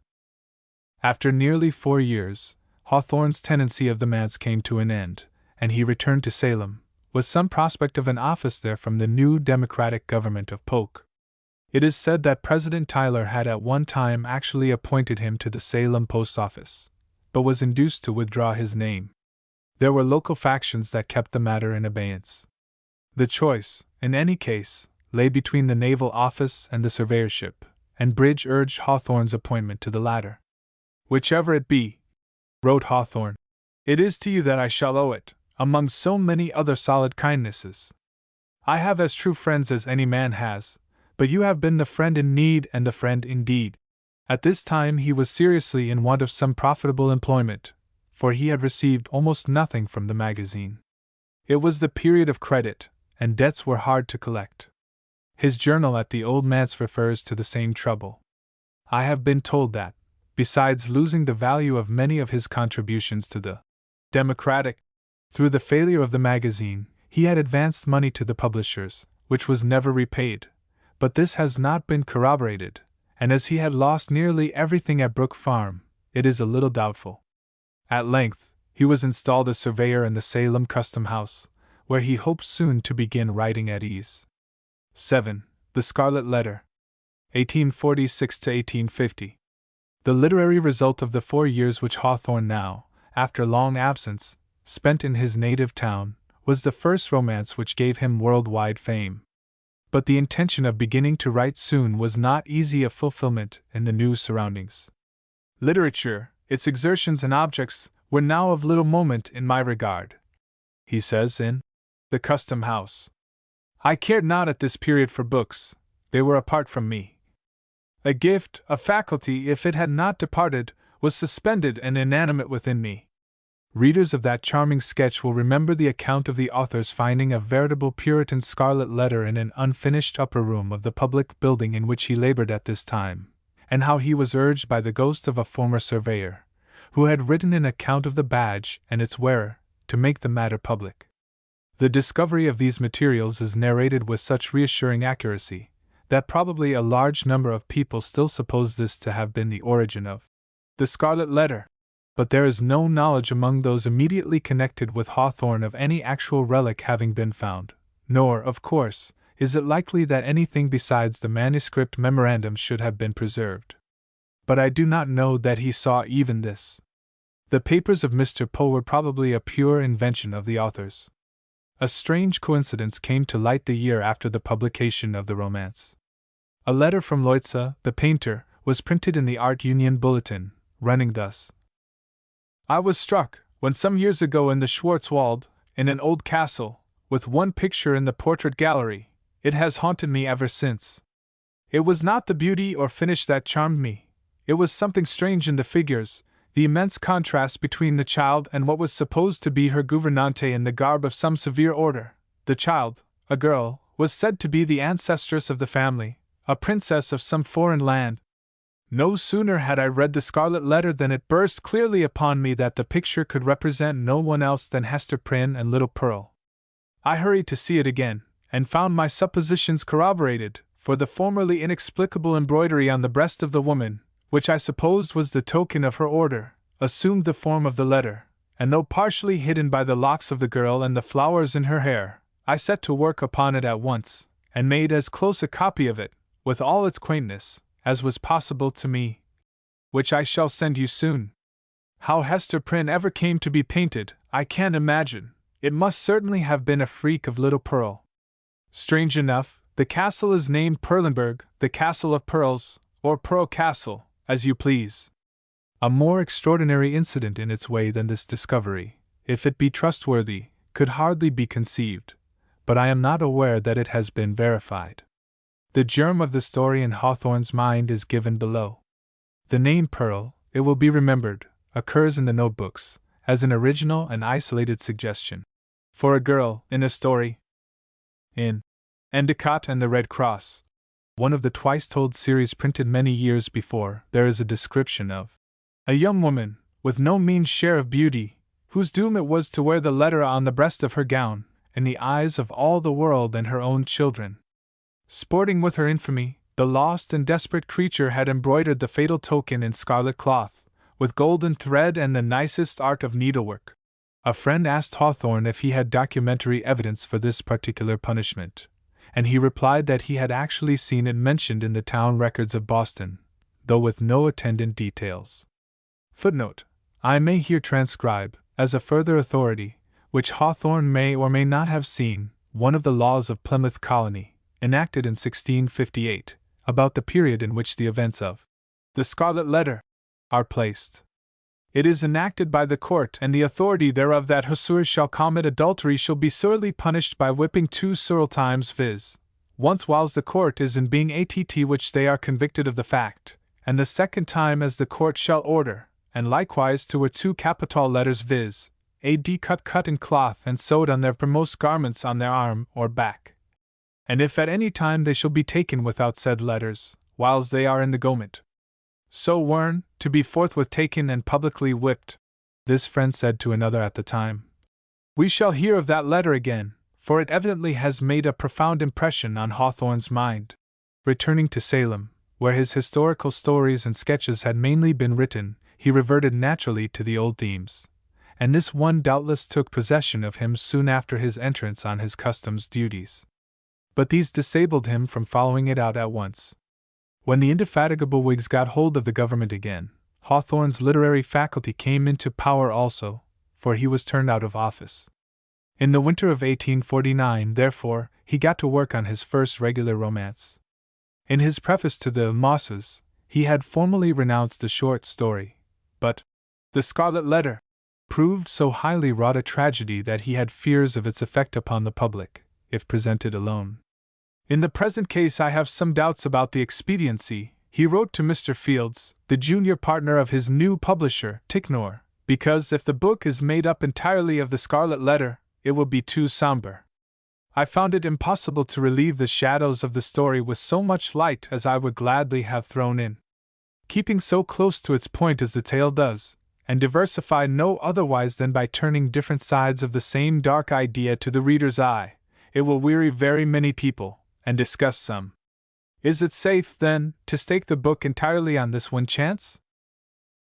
After nearly 4 years, Hawthorne's tenancy of the manse came to an end, and he returned to Salem, with some prospect of an office there from the new democratic government of Polk. It is said that President Tyler had at one time actually appointed him to the Salem post office, but was induced to withdraw his name. There were local factions that kept the matter in abeyance. The choice, in any case, lay between the naval office and the surveyorship, and Bridge urged Hawthorne's appointment to the latter. "Whichever it be," wrote Hawthorne, It is to you that I shall owe it, among so many other solid kindnesses. I have as true friends as any man has, but you have been the friend in need and the friend indeed. At this time he was seriously in want of some profitable employment, for he had received almost nothing from the magazine. It was the period of credit, and debts were hard to collect. His journal at the Old Manse refers to the same trouble. I have been told that, besides losing the value of many of his contributions to the Democratic, through the failure of the magazine, he had advanced money to the publishers, which was never repaid, but this has not been corroborated, and as he had lost nearly everything at Brook Farm, it is a little doubtful. At length, he was installed as surveyor in the Salem Custom House, where he hoped soon to begin writing at ease. 7. The Scarlet Letter, 1846 to 1850. The literary result of the 4 years which Hawthorne now, after long absence, spent in his native town, was the first romance which gave him worldwide fame. But the intention of beginning to write soon was not easy of fulfillment in the new surroundings. Literature, its exertions and objects, were now of little moment in my regard, he says in The Custom House. I cared not at this period for books, they were apart from me. A gift, a faculty, if it had not departed, was suspended and inanimate within me. Readers of that charming sketch will remember the account of the author's finding a veritable Puritan scarlet letter in an unfinished upper room of the public building in which he labored at this time, and how he was urged by the ghost of a former surveyor, who had written an account of the badge and its wearer, to make the matter public. The discovery of these materials is narrated with such reassuring accuracy, that probably a large number of people still suppose this to have been the origin of the Scarlet Letter, but there is no knowledge among those immediately connected with Hawthorne of any actual relic having been found, nor, of course, is it likely that anything besides the manuscript memorandum should have been preserved. But I do not know that he saw even this. The papers of Mr. Poe were probably a pure invention of the author's. A strange coincidence came to light the year after the publication of the romance. A letter from Loitza, the painter, was printed in the Art Union Bulletin, running thus: I was struck, when some years ago in the Schwarzwald, in an old castle, with one picture in the portrait gallery. It has haunted me ever since. It was not the beauty or finish that charmed me. It was something strange in the figures, the immense contrast between the child and what was supposed to be her gouvernante in the garb of some severe order. The child, a girl, was said to be the ancestress of the family, a princess of some foreign land. No sooner had I read the Scarlet Letter than it burst clearly upon me that the picture could represent no one else than Hester Prynne and little Pearl. I hurried to see it again, and found my suppositions corroborated, for the formerly inexplicable embroidery on the breast of the woman, which I supposed was the token of her order, assumed the form of the letter, and though partially hidden by the locks of the girl and the flowers in her hair, I set to work upon it at once, and made as close a copy of it, with all its quaintness, as was possible to me, which I shall send you soon. How Hester Prynne ever came to be painted, I can't imagine. It must certainly have been a freak of little Pearl. Strange enough, the castle is named Perlenburg, the Castle of Pearls, or Pearl Castle, as you please. A more extraordinary incident in its way than this discovery, if it be trustworthy, could hardly be conceived, but I am not aware that it has been verified. The germ of the story in Hawthorne's mind is given below. The name Pearl, it will be remembered, occurs in the notebooks, as an original and isolated suggestion. For a girl, in a story. In Endicott and the Red Cross, one of the twice-told series printed many years before, there is a description of a young woman, with no mean share of beauty, whose doom it was to wear the letter on the breast of her gown, in the eyes of all the world and her own children. Sporting with her infamy, the lost and desperate creature had embroidered the fatal token in scarlet cloth, with golden thread and the nicest art of needlework. A friend asked Hawthorne if he had documentary evidence for this particular punishment, and he replied that he had actually seen it mentioned in the town records of Boston, though with no attendant details. Footnote: I may here transcribe, as a further authority, which Hawthorne may or may not have seen, one of the laws of Plymouth Colony, enacted in 1658, about the period in which the events of the Scarlet Letter are placed. It is enacted by the court and the authority thereof that whosoever shall commit adultery shall be sorely punished by whipping 2 several times, viz., once whiles the court is in being att which they are convicted of the fact, and the second time as the court shall order, and likewise to were 2 capital letters, viz., ad cut in cloth and sewed on their permost garments on their arm or back. And if at any time they shall be taken without said letters, whiles they are in the garment, so wern, to be forthwith taken and publicly whipped. This friend said to another at the time, "We shall hear of that letter again, for it evidently has made a profound impression on Hawthorne's mind." Returning to Salem, where his historical stories and sketches had mainly been written, he reverted naturally to the old themes, and this one doubtless took possession of him soon after his entrance on his customs duties. But these disabled him from following it out at once. When the indefatigable Whigs got hold of the government again, Hawthorne's literary faculty came into power also, for he was turned out of office. In the winter of 1849, therefore, he got to work on his first regular romance. In his preface to the Mosses, he had formally renounced the short story, but The Scarlet Letter proved so highly wrought a tragedy that he had fears of its effect upon the public, if presented alone. "In the present case I have some doubts about the expediency," he wrote to Mr. Fields, the junior partner of his new publisher, Ticknor, "because if the book is made up entirely of the Scarlet Letter, it will be too somber. I found it impossible to relieve the shadows of the story with so much light as I would gladly have thrown in. Keeping so close to its point as the tale does, and diversify no otherwise than by turning different sides of the same dark idea to the reader's eye, it will weary very many people, and disgust some. Is it safe, then, to stake the book entirely on this one chance?"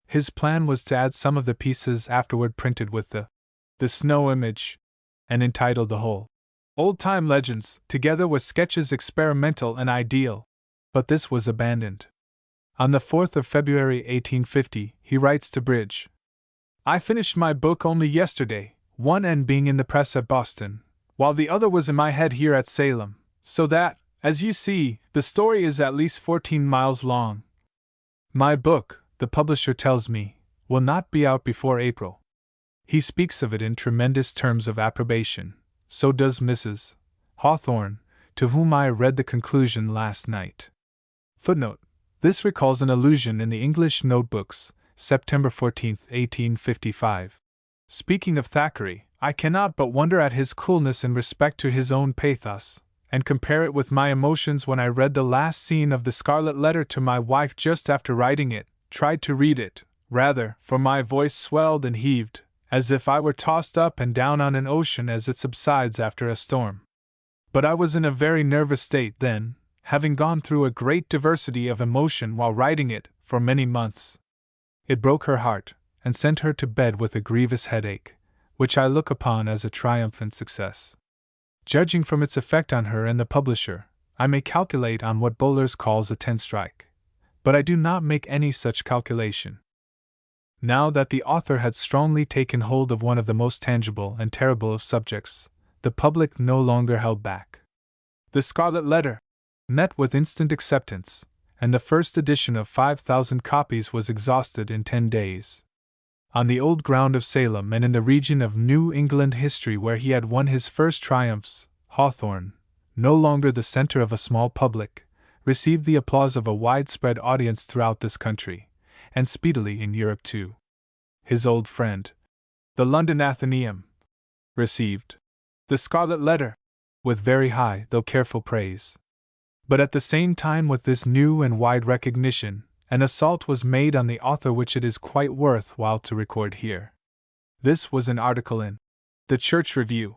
His plan was to add some of the pieces afterward printed with the snow image, and entitled the whole Old-Time Legends, together with sketches experimental and ideal. But this was abandoned. On the 4th of February 1850, he writes to Bridge, "I finished my book only yesterday, one end being in the press at Boston, while the other was in my head here at Salem, so that, as you see, the story is at least 14 miles long. My book, the publisher tells me, will not be out before April." He speaks of it in tremendous terms of approbation. So does Mrs. Hawthorne, to whom I read the conclusion last night. Footnote: This recalls an allusion in the English notebooks, September 14, 1855. Speaking of Thackeray, I cannot but wonder at his coolness in respect to his own pathos, and compare it with my emotions when I read the last scene of The Scarlet Letter to my wife just after writing it, tried to read it, rather, for my voice swelled and heaved, as if I were tossed up and down on an ocean as it subsides after a storm. But I was in a very nervous state then, having gone through a great diversity of emotion while writing it, for many months. It broke her heart, and sent her to bed with a grievous headache, which I look upon as a triumphant success. Judging from its effect on her and the publisher, I may calculate on what Bowlers calls a 10 strike, but I do not make any such calculation. Now that the author had strongly taken hold of one of the most tangible and terrible of subjects, the public no longer held back. The Scarlet Letter met with instant acceptance, and the first edition of 5,000 copies was exhausted in 10 days. On the old ground of Salem and in the region of New England history where he had won his first triumphs, Hawthorne, no longer the center of a small public, received the applause of a widespread audience throughout this country, and speedily in Europe too. His old friend, the London Athenaeum, received The Scarlet Letter with very high though careful praise. But at the same time with this new and wide recognition, an assault was made on the author which it is quite worth while to record here. This was an article in the Church Review,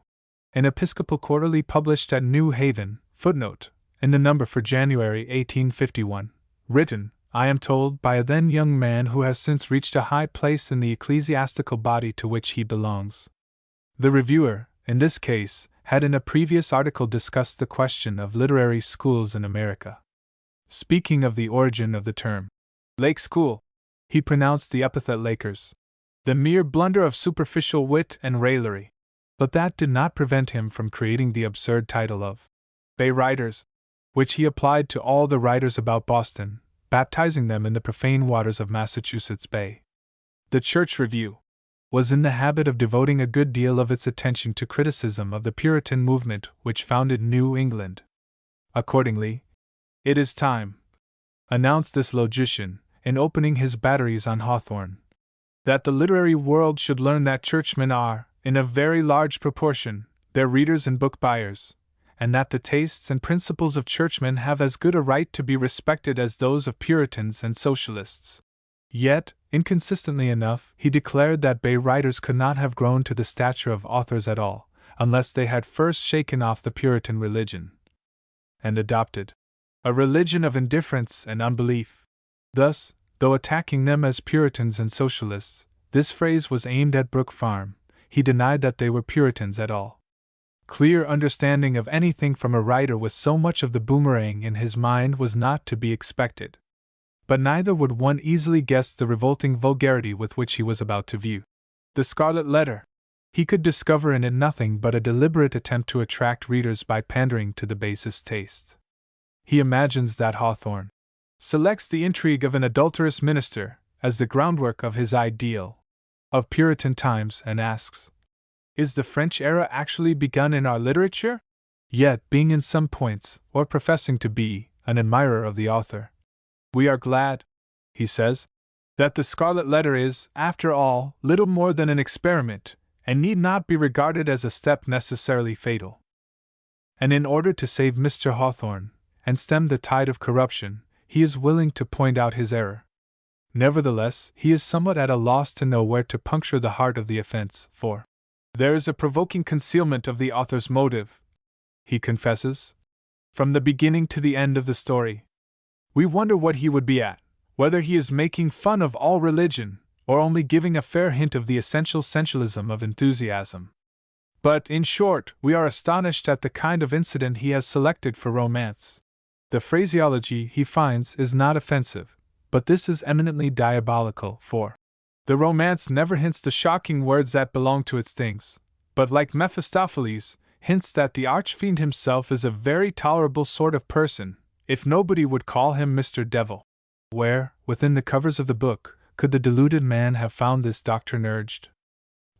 an Episcopal quarterly published at New Haven, footnote, in the number for January 1851, written, I am told, by a then young man who has since reached a high place in the ecclesiastical body to which he belongs. The reviewer, in this case, had in a previous article discussed the question of literary schools in America. Speaking of the origin of the term Lake School, he pronounced the epithet Lakers the mere blunder of superficial wit and raillery. But that did not prevent him from creating the absurd title of Bay Writers, which he applied to all the writers about Boston, baptizing them in the profane waters of Massachusetts Bay. The Church Review was in the habit of devoting a good deal of its attention to criticism of the Puritan movement which founded New England. Accordingly, "It is time," announced this logician, in opening his batteries on Hawthorne, "that the literary world should learn that churchmen are, in a very large proportion, their readers and book buyers, and that the tastes and principles of churchmen have as good a right to be respected as those of Puritans and Socialists." Yet, inconsistently enough, he declared that Bay writers could not have grown to the stature of authors at all, unless they had first shaken off the Puritan religion, and adopted a religion of indifference and unbelief. Thus, though attacking them as Puritans and Socialists, this phrase was aimed at Brook Farm, he denied that they were Puritans at all. Clear understanding of anything from a writer with so much of the boomerang in his mind was not to be expected. But neither would one easily guess the revolting vulgarity with which he was about to view the Scarlet Letter. He could discover in it nothing but a deliberate attempt to attract readers by pandering to the basest taste. He imagines that Hawthorne selects the intrigue of an adulterous minister as the groundwork of his ideal of Puritan times and asks, "Is the French era actually begun in our literature?" Yet, being in some points, or professing to be, an admirer of the author, "We are glad," he says, "that the Scarlet Letter is, after all, little more than an experiment, and need not be regarded as a step necessarily fatal." And in order to save Mr. Hawthorne, and stem the tide of corruption, he is willing to point out his error. Nevertheless, he is somewhat at a loss to know where to puncture the heart of the offense, for there is a provoking concealment of the author's motive, he confesses, from the beginning to the end of the story. We wonder what he would be at, whether he is making fun of all religion, or only giving a fair hint of the essential sensualism of enthusiasm. But, in short, we are astonished at the kind of incident he has selected for romance. The phraseology, he finds, is not offensive, but this is eminently diabolical, for the romance never hints the shocking words that belong to its things, but, like Mephistopheles, hints that the archfiend himself is a very tolerable sort of person, if nobody would call him Mr. Devil. Where, within the covers of the book, could the deluded man have found this doctrine urged?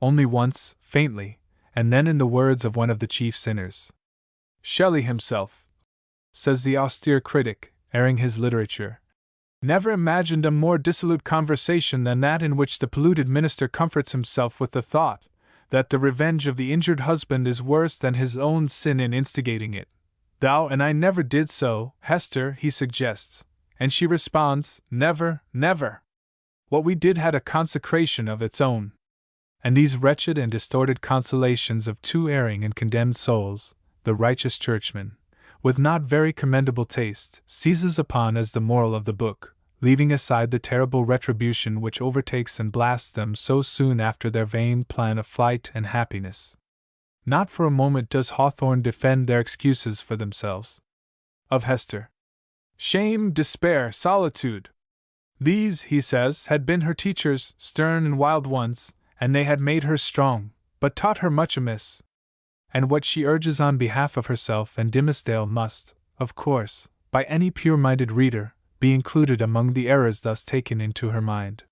Only once, faintly, and then in the words of one of the chief sinners. Shelley himself, says the austere critic, airing his literature, never imagined a more dissolute conversation than that in which the polluted minister comforts himself with the thought that the revenge of the injured husband is worse than his own sin in instigating it. "Thou and I never did so, Hester," he suggests, and she responds, "Never, never. What we did had a consecration of its own." And these wretched and distorted consolations of two erring and condemned souls, the righteous churchman, with not very commendable taste, seizes upon as the moral of the book, leaving aside the terrible retribution which overtakes and blasts them so soon after their vain plan of flight and happiness. Not for a moment does Hawthorne defend their excuses for themselves. Of Hester, shame, despair, solitude. These, he says, had been her teachers, stern and wild ones, and they had made her strong, but taught her much amiss. And what she urges on behalf of herself and Dimmesdale must, of course, by any pure-minded reader, be included among the errors thus taken into her mind.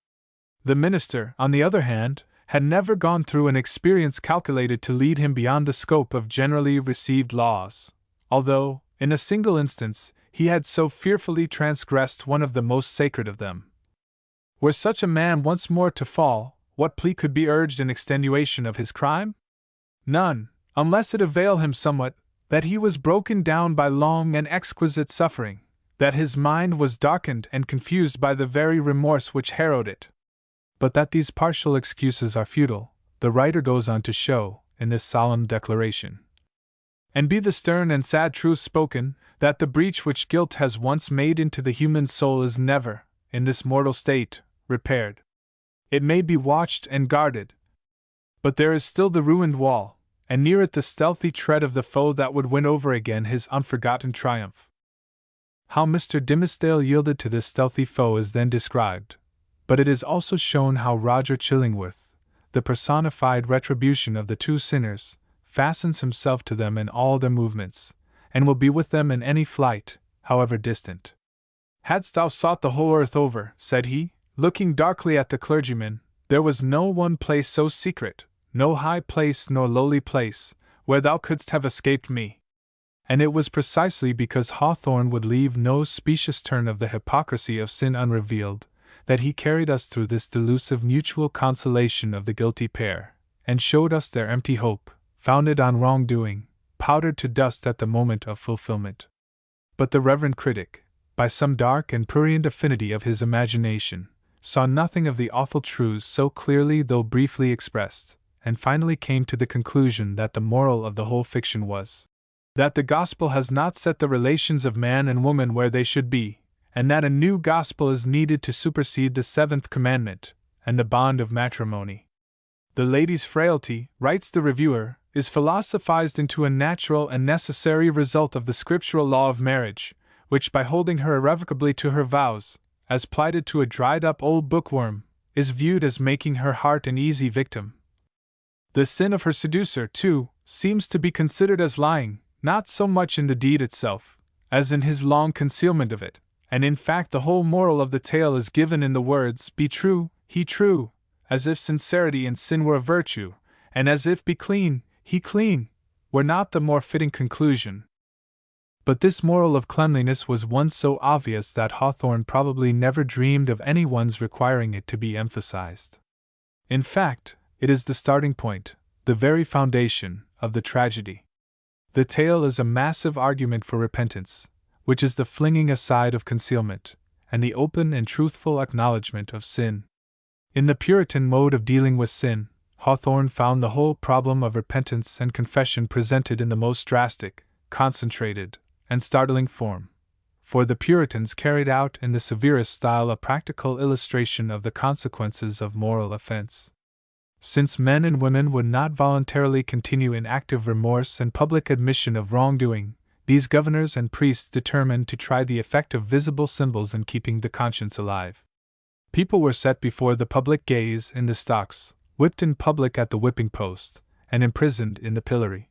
The minister, on the other hand, had never gone through an experience calculated to lead him beyond the scope of generally received laws, although, in a single instance, he had so fearfully transgressed one of the most sacred of them. Were such a man once more to fall, what plea could be urged in extenuation of his crime? None, unless it avail him somewhat, that he was broken down by long and exquisite suffering, that his mind was darkened and confused by the very remorse which harrowed it. But that these partial excuses are futile, the writer goes on to show, in this solemn declaration. And be the stern and sad truth spoken, that the breach which guilt has once made into the human soul is never, in this mortal state, repaired. It may be watched and guarded, but there is still the ruined wall, and near it the stealthy tread of the foe that would win over again his unforgotten triumph. How Mr. Dimmesdale yielded to this stealthy foe is then described, but it is also shown how Roger Chillingworth, the personified retribution of the two sinners, fastens himself to them in all their movements, and will be with them in any flight, however distant. "Hadst thou sought the whole earth over," said he, looking darkly at the clergyman, There was no one place so secret, no high place nor lowly place, where thou couldst have escaped me. And it was precisely because Hawthorne would leave no specious turn of the hypocrisy of sin unrevealed, that he carried us through this delusive mutual consolation of the guilty pair, and showed us their empty hope, founded on wrongdoing, powdered to dust at the moment of fulfillment. But the reverend critic, by some dark and prurient affinity of his imagination, saw nothing of the awful truths so clearly though briefly expressed, and finally came to the conclusion that the moral of the whole fiction was that the gospel has not set the relations of man and woman where they should be, and that a new gospel is needed to supersede the seventh commandment, and the bond of matrimony. The lady's frailty, writes the reviewer, is philosophized into a natural and necessary result of the scriptural law of marriage, which by holding her irrevocably to her vows, as plighted to a dried-up old bookworm, is viewed as making her heart an easy victim. The sin of her seducer, too, seems to be considered as lying, not so much in the deed itself, as in his long concealment of it, and in fact the whole moral of the tale is given in the words, "Be true, he true," as if sincerity in sin were a virtue, and as if "Be clean, he clean," were not the more fitting conclusion. But this moral of cleanliness was one so obvious that Hawthorne probably never dreamed of anyone's requiring it to be emphasized. In fact, it is the starting point, the very foundation, of the tragedy. The tale is a massive argument for repentance, which is the flinging aside of concealment, and the open and truthful acknowledgement of sin. In the Puritan mode of dealing with sin, Hawthorne found the whole problem of repentance and confession presented in the most drastic, concentrated, and startling form. For the Puritans carried out in the severest style a practical illustration of the consequences of moral offense. Since men and women would not voluntarily continue in active remorse and public admission of wrongdoing, these governors and priests determined to try the effect of visible symbols in keeping the conscience alive. People were set before the public gaze in the stocks, whipped in public at the whipping post, and imprisoned in the pillory.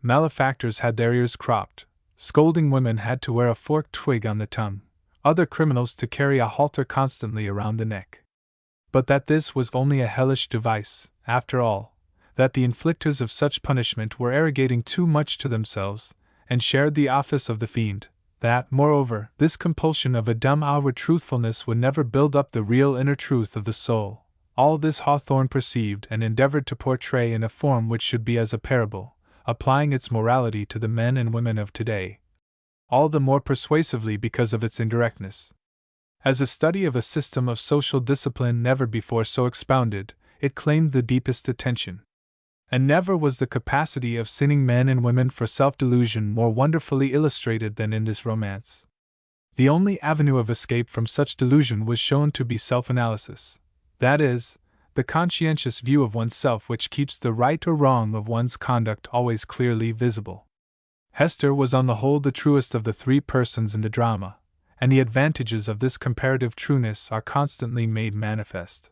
Malefactors had their ears cropped, scolding women had to wear a forked twig on the tongue, other criminals to carry a halter constantly around the neck. But that this was only a hellish device, after all, that the inflictors of such punishment were arrogating too much to themselves, and shared the office of the fiend, that, moreover, this compulsion of a dumb outward truthfulness would never build up the real inner truth of the soul, all this Hawthorne perceived and endeavored to portray in a form which should be as a parable, applying its morality to the men and women of today, all the more persuasively because of its indirectness. As a study of a system of social discipline never before so expounded, it claimed the deepest attention. And never was the capacity of sinning men and women for self-delusion more wonderfully illustrated than in this romance. The only avenue of escape from such delusion was shown to be self-analysis, that is, the conscientious view of oneself which keeps the right or wrong of one's conduct always clearly visible. Hester was on the whole the truest of the three persons in the drama, and the advantages of this comparative trueness are constantly made manifest.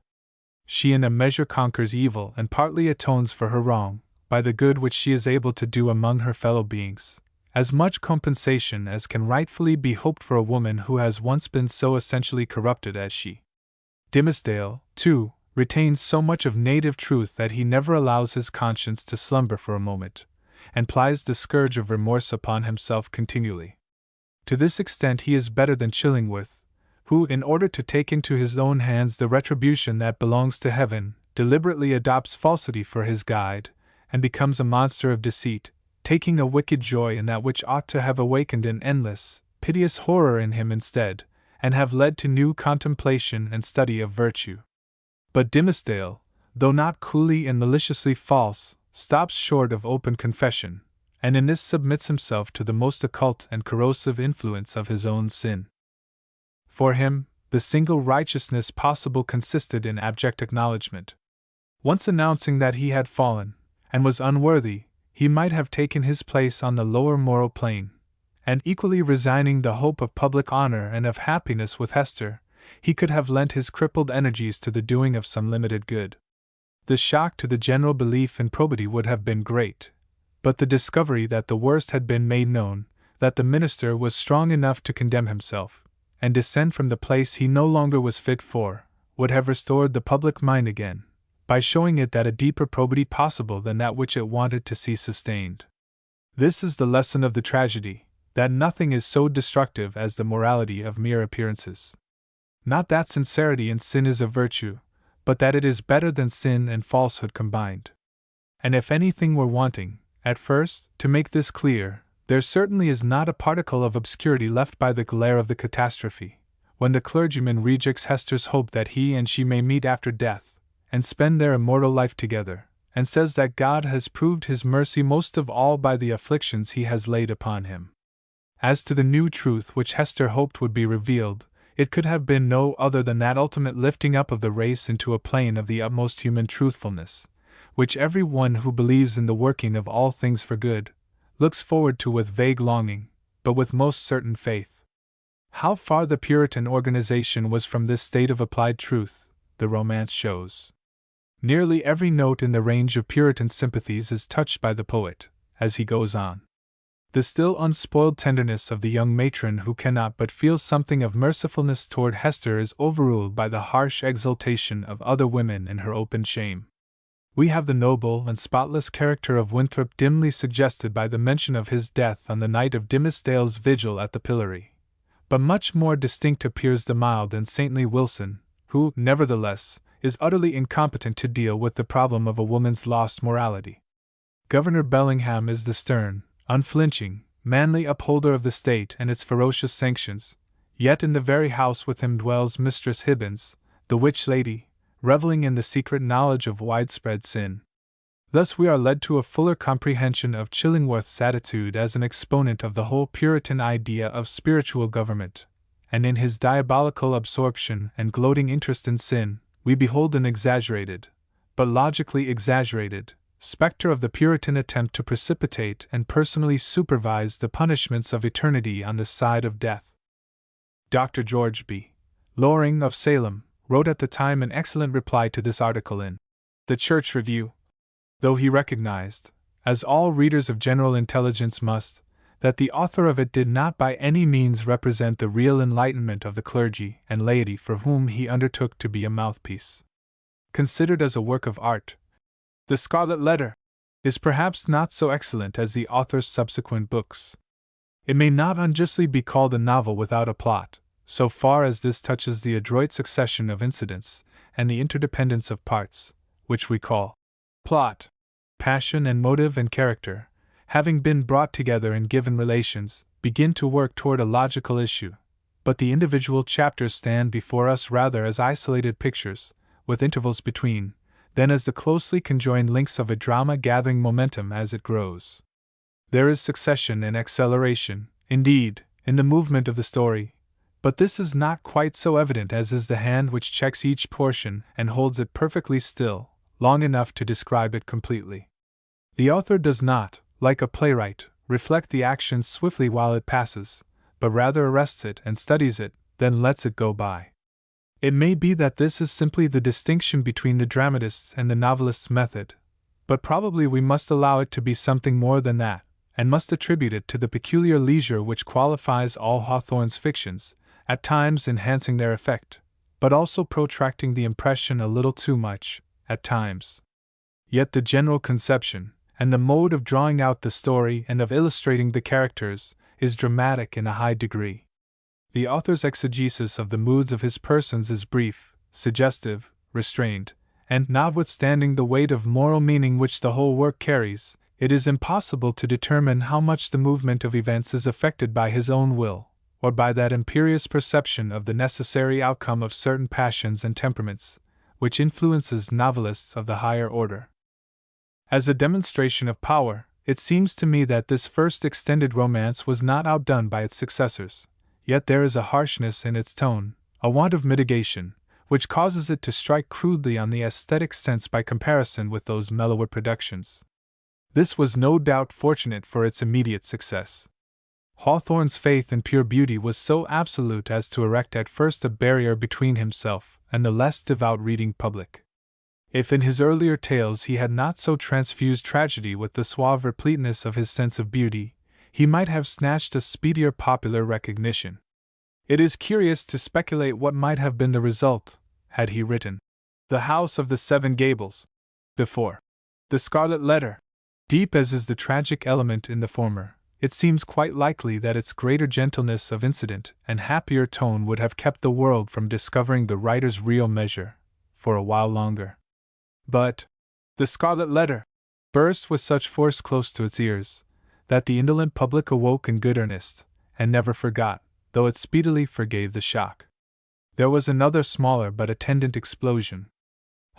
She in a measure conquers evil and partly atones for her wrong, by the good which she is able to do among her fellow beings, as much compensation as can rightfully be hoped for a woman who has once been so essentially corrupted as she. Dimmesdale, too, retains so much of native truth that he never allows his conscience to slumber for a moment, and plies the scourge of remorse upon himself continually. To this extent he is better than Chillingworth, who, in order to take into his own hands the retribution that belongs to heaven, deliberately adopts falsity for his guide, and becomes a monster of deceit, taking a wicked joy in that which ought to have awakened an endless, piteous horror in him instead, and have led to new contemplation and study of virtue. But Dimmesdale, though not coolly and maliciously false, stops short of open confession, and in this submits himself to the most occult and corrosive influence of his own sin. For him, the single righteousness possible consisted in abject acknowledgement. Once announcing that he had fallen, and was unworthy, he might have taken his place on the lower moral plane, and equally resigning the hope of public honor and of happiness with Hester, he could have lent his crippled energies to the doing of some limited good. The shock to the general belief in probity would have been great, but the discovery that the worst had been made known, that the minister was strong enough to condemn himself, and descend from the place he no longer was fit for, would have restored the public mind again, by showing it that a deeper probity possible than that which it wanted to see sustained. This is the lesson of the tragedy, that nothing is so destructive as the morality of mere appearances. Not that sincerity in sin is a virtue, but that it is better than sin and falsehood combined. And if anything were wanting, at first, to make this clear, there certainly is not a particle of obscurity left by the glare of the catastrophe, when the clergyman rejects Hester's hope that he and she may meet after death, and spend their immortal life together, and says that God has proved his mercy most of all by the afflictions he has laid upon him. As to the new truth which Hester hoped would be revealed, it could have been no other than that ultimate lifting up of the race into a plane of the utmost human truthfulness, which every one who believes in the working of all things for good looks forward to with vague longing, but with most certain faith. How far the Puritan organization was from this state of applied truth, the romance shows. Nearly every note in the range of Puritan sympathies is touched by the poet, as he goes on. The still unspoiled tenderness of the young matron who cannot but feel something of mercifulness toward Hester is overruled by the harsh exultation of other women in her open shame. We have the noble and spotless character of Winthrop dimly suggested by the mention of his death on the night of Dimmesdale's vigil at the pillory, but much more distinct appears the mild and saintly Wilson, who, nevertheless, is utterly incompetent to deal with the problem of a woman's lost morality. Governor Bellingham is the stern, unflinching, manly upholder of the state and its ferocious sanctions, yet in the very house with him dwells Mistress Hibbins, the witch lady, reveling in the secret knowledge of widespread sin. Thus we are led to a fuller comprehension of Chillingworth's attitude as an exponent of the whole Puritan idea of spiritual government, and in his diabolical absorption and gloating interest in sin, we behold an exaggerated, but logically exaggerated, spectre of the Puritan attempt to precipitate and personally supervise the punishments of eternity on the side of death. Dr. George B. Loring of Salem wrote at the time an excellent reply to this article in the Church Review, though he recognized, as all readers of general intelligence must, that the author of it did not by any means represent the real enlightenment of the clergy and laity for whom he undertook to be a mouthpiece. Considered as a work of art, The Scarlet Letter is perhaps not so excellent as the author's subsequent books. It may not unjustly be called a novel without a plot, so far as this touches the adroit succession of incidents and the interdependence of parts, which we call plot. Passion and motive and character, having been brought together in given relations, begin to work toward a logical issue, but the individual chapters stand before us rather as isolated pictures, with intervals between, than as the closely conjoined links of a drama gathering momentum as it grows. There is succession and acceleration, indeed, in the movement of the story, but this is not quite so evident as is the hand which checks each portion and holds it perfectly still, long enough to describe it completely. The author does not, like a playwright, reflect the action swiftly while it passes, but rather arrests it and studies it, then lets it go by. It may be that this is simply the distinction between the dramatist's and the novelist's method, but probably we must allow it to be something more than that, and must attribute it to the peculiar leisure which qualifies all Hawthorne's fictions, at times enhancing their effect, but also protracting the impression a little too much, at times. Yet the general conception, and the mode of drawing out the story and of illustrating the characters, is dramatic in a high degree. The author's exegesis of the moods of his persons is brief, suggestive, restrained, and notwithstanding the weight of moral meaning which the whole work carries, it is impossible to determine how much the movement of events is affected by his own will, or by that imperious perception of the necessary outcome of certain passions and temperaments, which influences novelists of the higher order. As a demonstration of power, it seems to me that this first extended romance was not outdone by its successors, yet there is a harshness in its tone, a want of mitigation, which causes it to strike crudely on the aesthetic sense by comparison with those mellower productions. This was no doubt fortunate for its immediate success. Hawthorne's faith in pure beauty was so absolute as to erect at first a barrier between himself and the less devout reading public. If in his earlier tales he had not so transfused tragedy with the suave repleteness of his sense of beauty, he might have snatched a speedier popular recognition. It is curious to speculate what might have been the result, had he written The House of the Seven Gables before The Scarlet Letter. Deep as is the tragic element in the former, it seems quite likely that its greater gentleness of incident and happier tone would have kept the world from discovering the writer's real measure for a while longer. But The Scarlet Letter burst with such force close to its ears that the indolent public awoke in good earnest, and never forgot, though it speedily forgave the shock. There was another smaller but attendant explosion.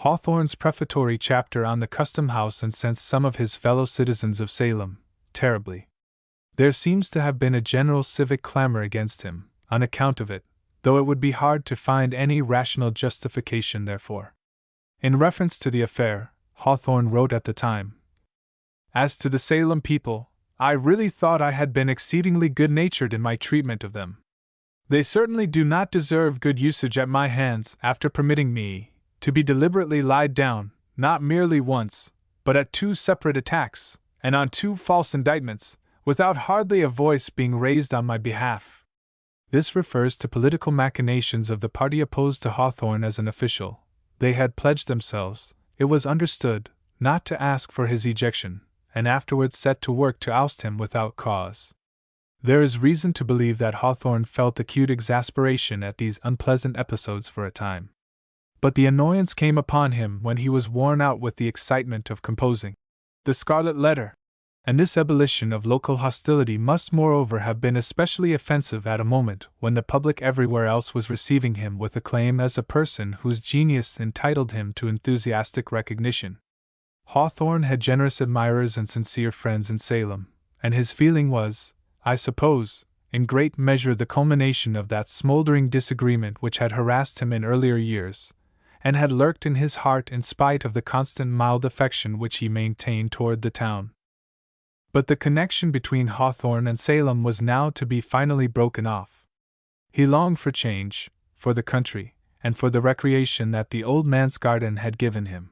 Hawthorne's prefatory chapter on the Custom House incensed some of his fellow citizens of Salem terribly. There seems to have been a general civic clamor against him, on account of it, though it would be hard to find any rational justification therefor. In reference to the affair, Hawthorne wrote at the time, As to the Salem people, I really thought I had been exceedingly good-natured in my treatment of them. They certainly do not deserve good usage at my hands after permitting me to be deliberately lied down, not merely once, but at 2 separate attacks, and on 2 false indictments, without hardly a voice being raised on my behalf. This refers to political machinations of the party opposed to Hawthorne as an official. They had pledged themselves, it was understood, not to ask for his ejection, and afterwards set to work to oust him without cause. There is reason to believe that Hawthorne felt acute exasperation at these unpleasant episodes for a time. But the annoyance came upon him when he was worn out with the excitement of composing The Scarlet Letter, and this ebullition of local hostility must moreover have been especially offensive at a moment when the public everywhere else was receiving him with acclaim as a person whose genius entitled him to enthusiastic recognition. Hawthorne had generous admirers and sincere friends in Salem, and his feeling was, I suppose, in great measure the culmination of that smoldering disagreement which had harassed him in earlier years, and had lurked in his heart in spite of the constant mild affection which he maintained toward the town. But the connection between Hawthorne and Salem was now to be finally broken off. He longed for change, for the country, and for the recreation that the old man's garden had given him.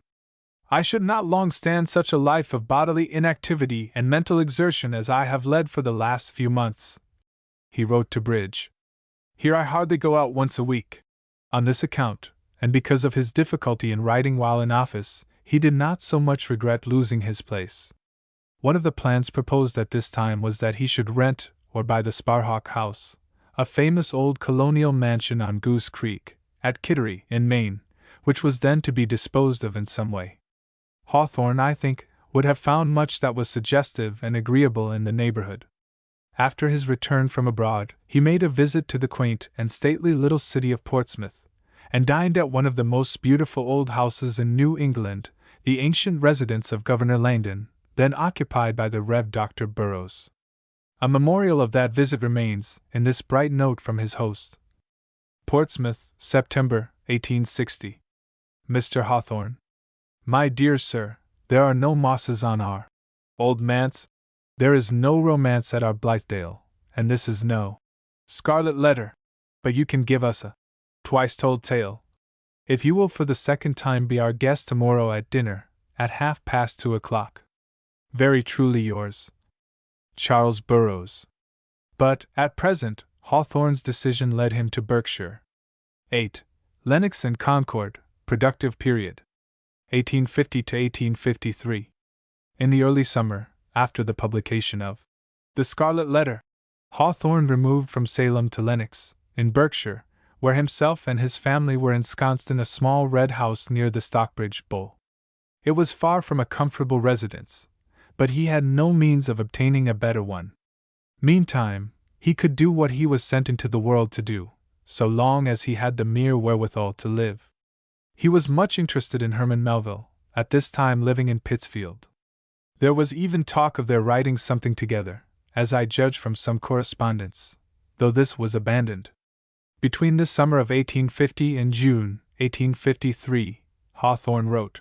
I should not long stand such a life of bodily inactivity and mental exertion as I have led for the last few months, he wrote to Bridge. Here I hardly go out once a week. On this account, and because of his difficulty in writing while in office, he did not so much regret losing his place. One of the plans proposed at this time was that he should rent or buy the Sparhawk House, a famous old colonial mansion on Goose Creek, at Kittery, in Maine, which was then to be disposed of in some way. Hawthorne, I think, would have found much that was suggestive and agreeable in the neighborhood. After his return from abroad, he made a visit to the quaint and stately little city of Portsmouth, and dined at one of the most beautiful old houses in New England, the ancient residence of Governor Langdon, then occupied by the Rev. Dr. Burroughs. A memorial of that visit remains, in this bright note from his host. Portsmouth, September, 1860. Mr. Hawthorne. My dear sir, there are no mosses on our old manse. There is no romance at our Blithedale, and this is no Scarlet Letter, but you can give us a twice-told tale. If you will for the second time be our guest tomorrow at dinner, at 2:30. Very truly yours, Charles Burroughs. But, at present, Hawthorne's decision led him to Berkshire. 8. Lenox and Concord, Productive Period. 1850 to 1853. In the early summer, after the publication of The Scarlet Letter, Hawthorne removed from Salem to Lenox, in Berkshire, where himself and his family were ensconced in a small red house near the Stockbridge Bowl. It was far from a comfortable residence, but he had no means of obtaining a better one. Meantime, he could do what he was sent into the world to do, so long as he had the mere wherewithal to live. He was much interested in Herman Melville, at this time living in Pittsfield. There was even talk of their writing something together, as I judge from some correspondence, though this was abandoned. Between the summer of 1850 and June, 1853, Hawthorne wrote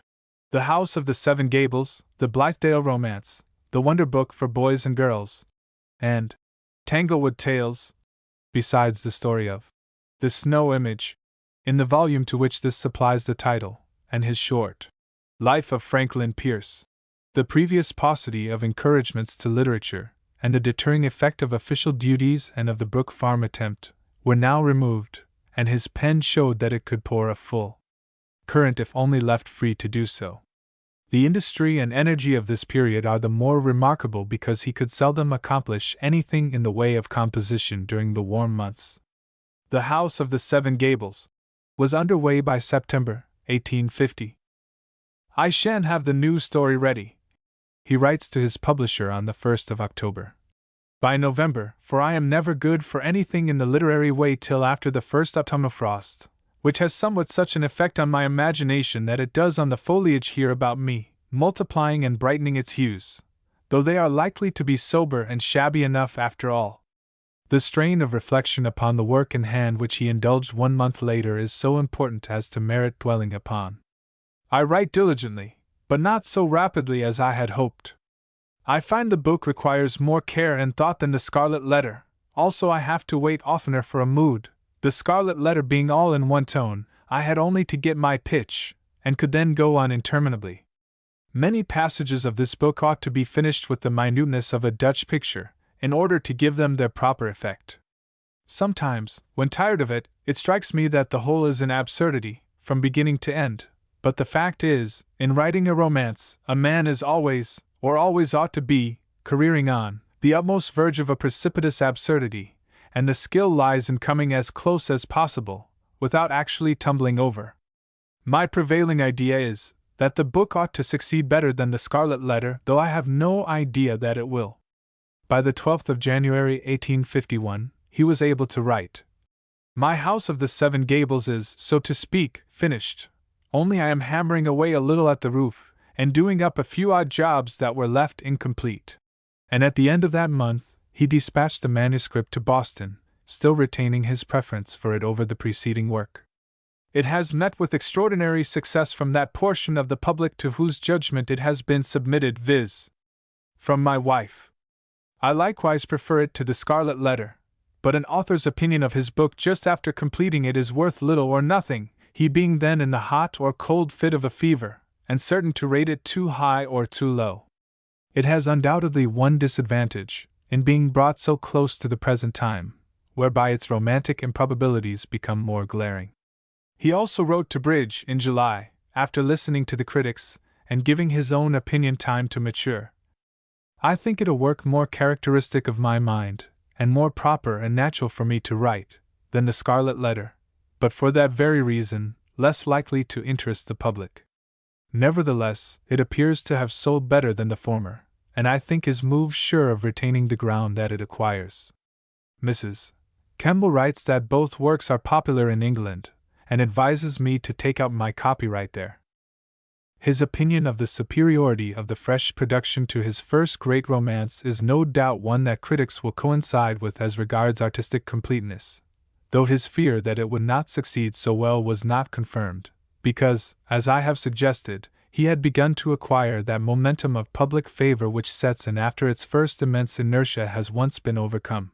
The House of the Seven Gables, The Blithedale Romance, The Wonder Book for Boys and Girls, and Tanglewood Tales, besides the story of The Snow Image, in the volume to which this supplies the title, and his short Life of Franklin Pierce. The previous paucity of encouragements to literature, and the deterring effect of official duties and of the Brook Farm attempt, were now removed, and his pen showed that it could pour a full current if only left free to do so. The industry and energy of this period are the more remarkable because he could seldom accomplish anything in the way of composition during the warm months. The House of the Seven Gables was under way by September 1850. "I shan't have the new story ready," he writes to his publisher on the 1st of October. "By November, for I am never good for anything in the literary way till after the first autumnal frost, which has somewhat such an effect on my imagination that it does on the foliage here about me, multiplying and brightening its hues, though they are likely to be sober and shabby enough after all." The strain of reflection upon the work in hand which he indulged 1 month later is so important as to merit dwelling upon. "I write diligently, but not so rapidly as I had hoped. I find the book requires more care and thought than the Scarlet Letter, also I have to wait oftener for a mood. The Scarlet Letter being all in one tone, I had only to get my pitch, and could then go on interminably. Many passages of this book ought to be finished with the minuteness of a Dutch picture, in order to give them their proper effect. Sometimes, when tired of it, it strikes me that the whole is an absurdity, from beginning to end, but the fact is, in writing a romance, a man is always, or always ought to be, careering on the utmost verge of a precipitous absurdity, and the skill lies in coming as close as possible, without actually tumbling over. My prevailing idea is, that the book ought to succeed better than the Scarlet Letter, though I have no idea that it will." By the 12th of January 1851, he was able to write, "My House of the Seven Gables is, so to speak, finished, only I am hammering away a little at the roof, and doing up a few odd jobs that were left incomplete." And at the end of that month, he dispatched the manuscript to Boston, still retaining his preference for it over the preceding work. "It has met with extraordinary success from that portion of the public to whose judgment it has been submitted, viz. from my wife. I likewise prefer it to the Scarlet Letter, but an author's opinion of his book just after completing it is worth little or nothing, he being then in the hot or cold fit of a fever, and certain to rate it too high or too low. It has undoubtedly one disadvantage, in being brought so close to the present time, whereby its romantic improbabilities become more glaring." He also wrote to Bridge in July, after listening to the critics, and giving his own opinion time to mature. "I think it a work more characteristic of my mind, and more proper and natural for me to write, than the Scarlet Letter, but for that very reason, less likely to interest the public. Nevertheless, it appears to have sold better than the former, and I think is moved sure of retaining the ground that it acquires." Mrs. Kemble writes that both works are popular in England, and advises me to take out my copyright there. His opinion of the superiority of the fresh production to his first great romance is no doubt one that critics will coincide with as regards artistic completeness, though his fear that it would not succeed so well was not confirmed, because, as I have suggested, he had begun to acquire that momentum of public favor which sets in after its first immense inertia has once been overcome.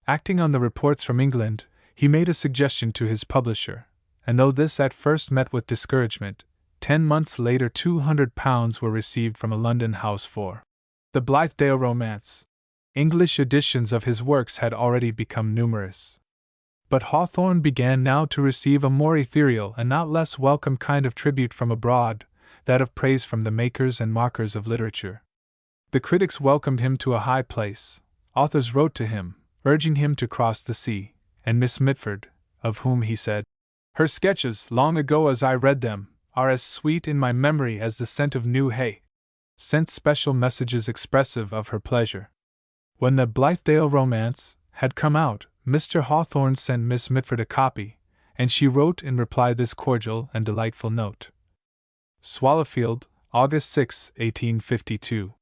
Acting on the reports from England, he made a suggestion to his publisher, and though this at first met with discouragement, 10 months later £200 were received from a London house for the Blithedale Romance. English editions of his works had already become numerous. But Hawthorne began now to receive a more ethereal and not less welcome kind of tribute from abroad, that of praise from the makers and mockers of literature. The critics welcomed him to a high place, authors wrote to him, urging him to cross the sea, and Miss Mitford, of whom he said, "Her sketches, long ago as I read them, are as sweet in my memory as the scent of new hay," sent special messages expressive of her pleasure. When the Blithedale Romance had come out, Mr. Hawthorne sent Miss Mitford a copy, and she wrote in reply this cordial and delightful note. Swallowfield, August 6, 1852.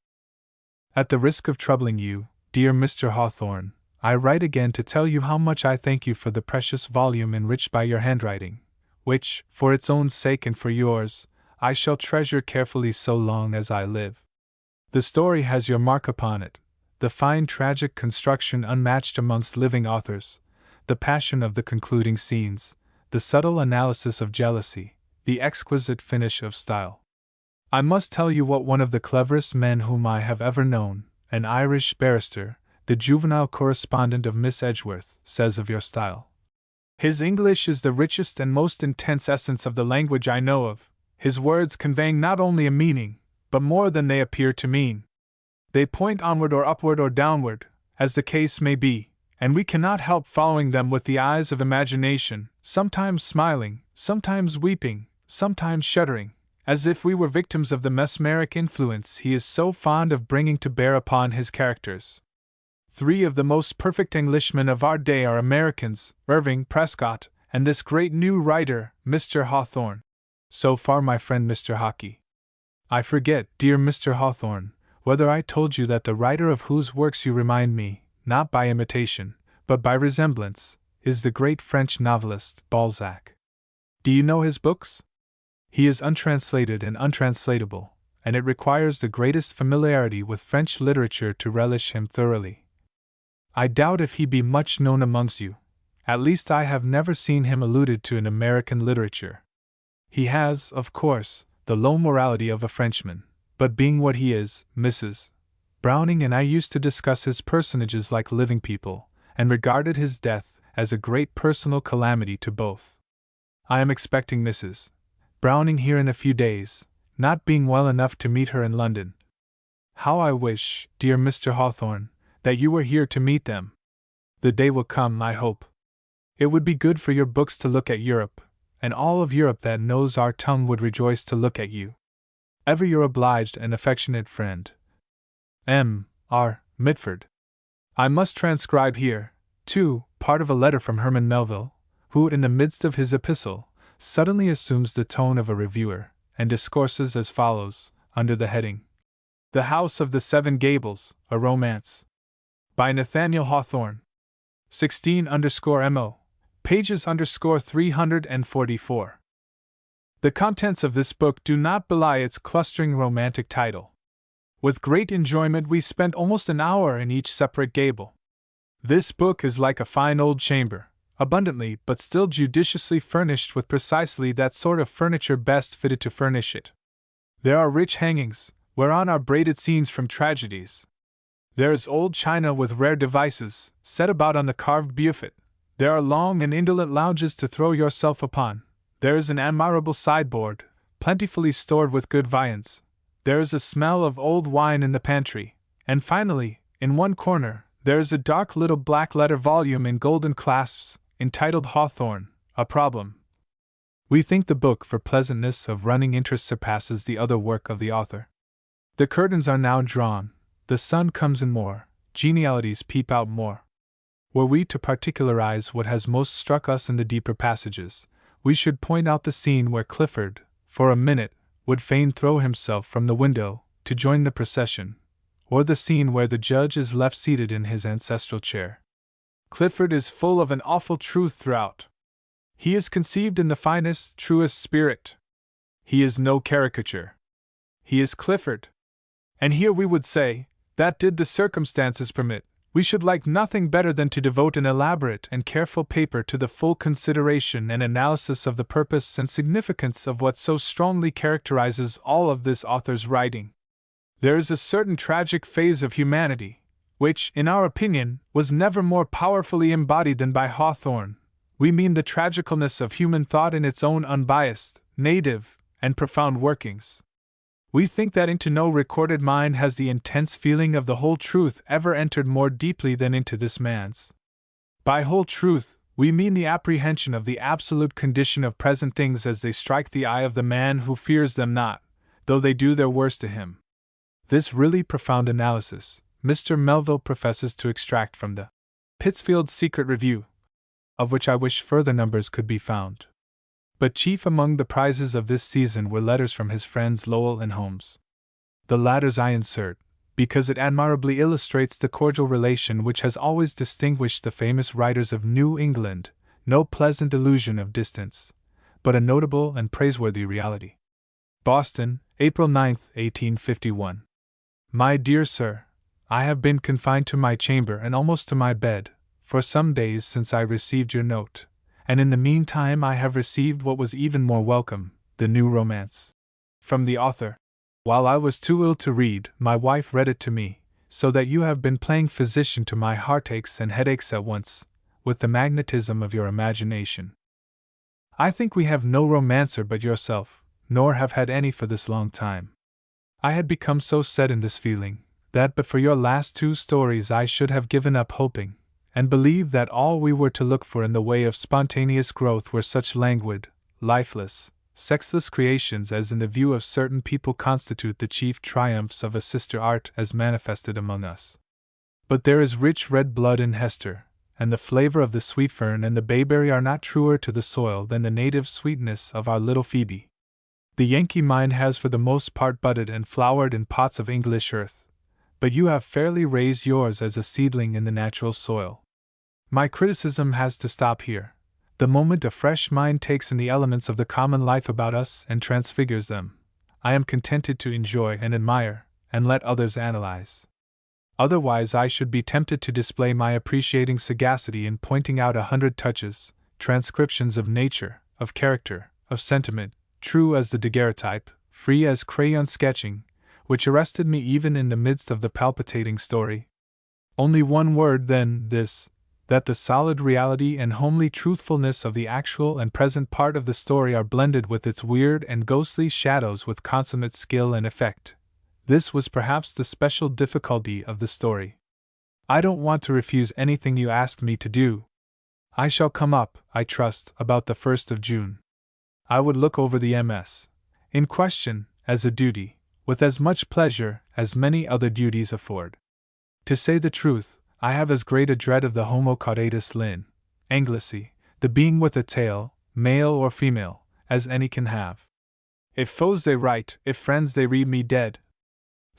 At the risk of troubling you, dear Mr. Hawthorne, I write again to tell you how much I thank you for the precious volume enriched by your handwriting, which, for its own sake and for yours, I shall treasure carefully so long as I live. The story has your mark upon it, the fine tragic construction unmatched amongst living authors, the passion of the concluding scenes, the subtle analysis of jealousy, the exquisite finish of style. I must tell you what one of the cleverest men whom I have ever known, an Irish barrister, the juvenile correspondent of Miss Edgeworth, says of your style. His English is the richest and most intense essence of the language I know of, his words conveying not only a meaning, but more than they appear to mean. They point onward or upward or downward, as the case may be, and we cannot help following them with the eyes of imagination, sometimes smiling, sometimes weeping, sometimes shuddering, as if we were victims of the mesmeric influence he is so fond of bringing to bear upon his characters. 3 of the most perfect Englishmen of our day are Americans, Irving, Prescott, and this great new writer, Mr. Hawthorne. So far, my friend Mr. Hockey. I forget, dear Mr. Hawthorne, whether I told you that the writer of whose works you remind me, not by imitation, but by resemblance, is the great French novelist, Balzac. Do you know his books? He is untranslated and untranslatable, and it requires the greatest familiarity with French literature to relish him thoroughly. I doubt if he be much known amongst you. At least I have never seen him alluded to in American literature. He has, of course, the low morality of a Frenchman, but being what he is, Mrs. Browning and I used to discuss his personages like living people, and regarded his death as a great personal calamity to both. I am expecting Mrs. Browning here in a few days, not being well enough to meet her in London. How I wish, dear Mr. Hawthorne, that you were here to meet them. The day will come, I hope. It would be good for your books to look at Europe, and all of Europe that knows our tongue would rejoice to look at you. Ever your obliged and affectionate friend, M. R. Mitford. I must transcribe here, too, part of a letter from Herman Melville, who, in the midst of his epistle, suddenly assumes the tone of a reviewer, and discourses as follows, under the heading, The House of the Seven Gables, a Romance. By Nathaniel Hawthorne. 16_MO. Pages _344. The contents of this book do not belie its clustering romantic title. With great enjoyment we spent almost an hour in each separate gable. This book is like a fine old chamber, abundantly but still judiciously furnished with precisely that sort of furniture best fitted to furnish it. There are rich hangings, whereon are braided scenes from tragedies. There is old china with rare devices, set about on the carved buffet. There are long and indolent lounges to throw yourself upon. There is an admirable sideboard, plentifully stored with good viands. There is a smell of old wine in the pantry. And finally, in one corner, there is a dark little black-letter volume in golden clasps, entitled Hawthorne, A Problem. We think the book for pleasantness of running interest surpasses the other work of the author. The curtains are now drawn, the sun comes in more, genialities peep out more. Were we to particularize what has most struck us in the deeper passages, we should point out the scene where Clifford, for a minute, would fain throw himself from the window to join the procession, or the scene where the judge is left seated in his ancestral chair. Clifford is full of an awful truth throughout. He is conceived in the finest, truest spirit. He is no caricature. He is Clifford. And here we would say, that did the circumstances permit, we should like nothing better than to devote an elaborate and careful paper to the full consideration and analysis of the purpose and significance of what so strongly characterizes all of this author's writing. There is a certain tragic phase of humanity, which, in our opinion, was never more powerfully embodied than by Hawthorne. We mean the tragicalness of human thought in its own unbiased, native, and profound workings. We think that into no recorded mind has the intense feeling of the whole truth ever entered more deeply than into this man's. By whole truth, we mean the apprehension of the absolute condition of present things as they strike the eye of the man who fears them not, though they do their worst to him. This really profound analysis, Mr. Melville professes to extract from the Pittsfield's Secret Review, of which I wish further numbers could be found. But chief among the prizes of this season were letters from his friends Lowell and Holmes. The latter's I insert, because it admirably illustrates the cordial relation which has always distinguished the famous writers of New England, no pleasant illusion of distance, but a notable and praiseworthy reality. Boston, April 9, 1851. My dear Sir, I have been confined to my chamber and almost to my bed, for some days since I received your note. And in the meantime I have received what was even more welcome, the new romance. From the author. While I was too ill to read, my wife read it to me, so that you have been playing physician to my heartaches and headaches at once, with the magnetism of your imagination. I think we have no romancer but yourself, nor have had any for this long time. I had become so set in this feeling, that but for your last 2 stories I should have given up hoping, and believed that all we were to look for in the way of spontaneous growth were such languid, lifeless, sexless creations as in the view of certain people constitute the chief triumphs of a sister art as manifested among us. But there is rich red blood in Hester, and the flavor of the sweet fern and the bayberry are not truer to the soil than the native sweetness of our little Phoebe. The Yankee mind has for the most part budded and flowered in pots of English earth, but you have fairly raised yours as a seedling in the natural soil. My criticism has to stop here. The moment a fresh mind takes in the elements of the common life about us and transfigures them, I am contented to enjoy and admire, and let others analyze. Otherwise I should be tempted to display my appreciating sagacity in pointing out 100 touches, transcriptions of nature, of character, of sentiment, true as the daguerreotype, free as crayon sketching, which arrested me even in the midst of the palpitating story. Only one word, then, this, that the solid reality and homely truthfulness of the actual and present part of the story are blended with its weird and ghostly shadows with consummate skill and effect. This was perhaps the special difficulty of the story. I don't want to refuse anything you asked me to do. I shall come up, I trust, about the 1st of June. I would look over the MS. in question, as a duty, with as much pleasure as many other duties afford. To say the truth, I have as great a dread of the Homo caudatus lin, Anglicy, the being with a tail, male or female, as any can have. If foes they write, if friends they read me dead,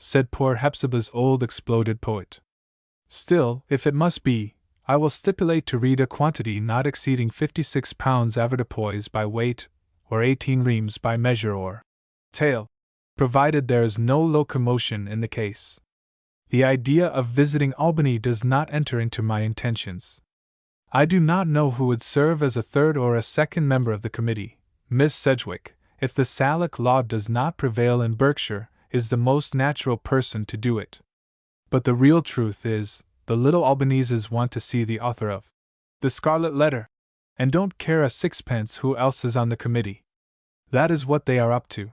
said poor Hepzibah's old exploded poet. Still, if it must be, I will stipulate to read a quantity not exceeding 56 pounds avoirdupois by weight, or 18 reams by measure or tale, provided there is no locomotion in the case. The idea of visiting Albany does not enter into my intentions. I do not know who would serve as a third or a second member of the committee. Miss Sedgwick, if the Salic law does not prevail in Berkshire, is the most natural person to do it. But the real truth is, the little Albaneses want to see the author of The Scarlet Letter, and don't care a sixpence who else is on the committee. That is what they are up to.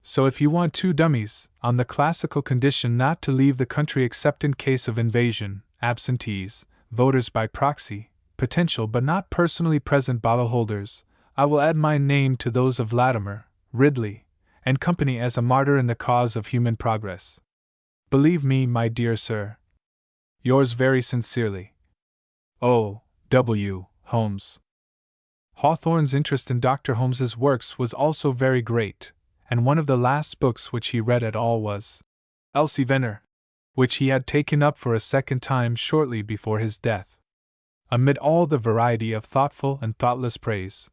So if you want 2 dummies, on the classical condition not to leave the country except in case of invasion, absentees, voters by proxy, potential but not personally present bottle holders, I will add my name to those of Latimer, Ridley, and company as a martyr in the cause of human progress. Believe me, my dear sir, yours very sincerely, O. W. Holmes. Hawthorne's interest in Dr. Holmes's works was also very great, and one of the last books which he read at all was Elsie Venner, which he had taken up for a second time shortly before his death. Amid all the variety of thoughtful and thoughtless praise,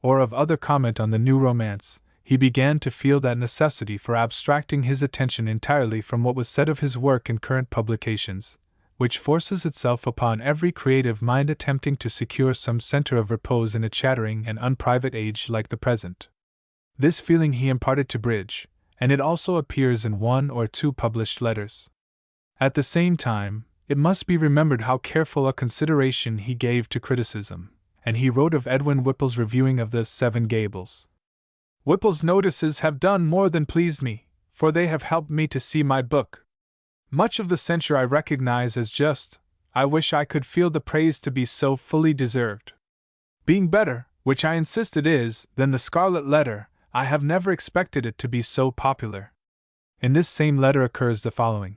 or of other comment on the new romance, he began to feel that necessity for abstracting his attention entirely from what was said of his work in current publications, which forces itself upon every creative mind attempting to secure some center of repose in a chattering and unprivate age like the present. This feeling he imparted to Bridge, and it also appears in 1 or 2 published letters. At the same time, it must be remembered how careful a consideration he gave to criticism, and he wrote of Edwin Whipple's reviewing of the Seven Gables. Whipple's notices have done more than pleased me, for they have helped me to see my book. Much of the censure I recognize as just. I wish I could feel the praise to be so fully deserved. Being better, which I insist it is, than The Scarlet Letter, I have never expected it to be so popular. In this same letter occurs the following.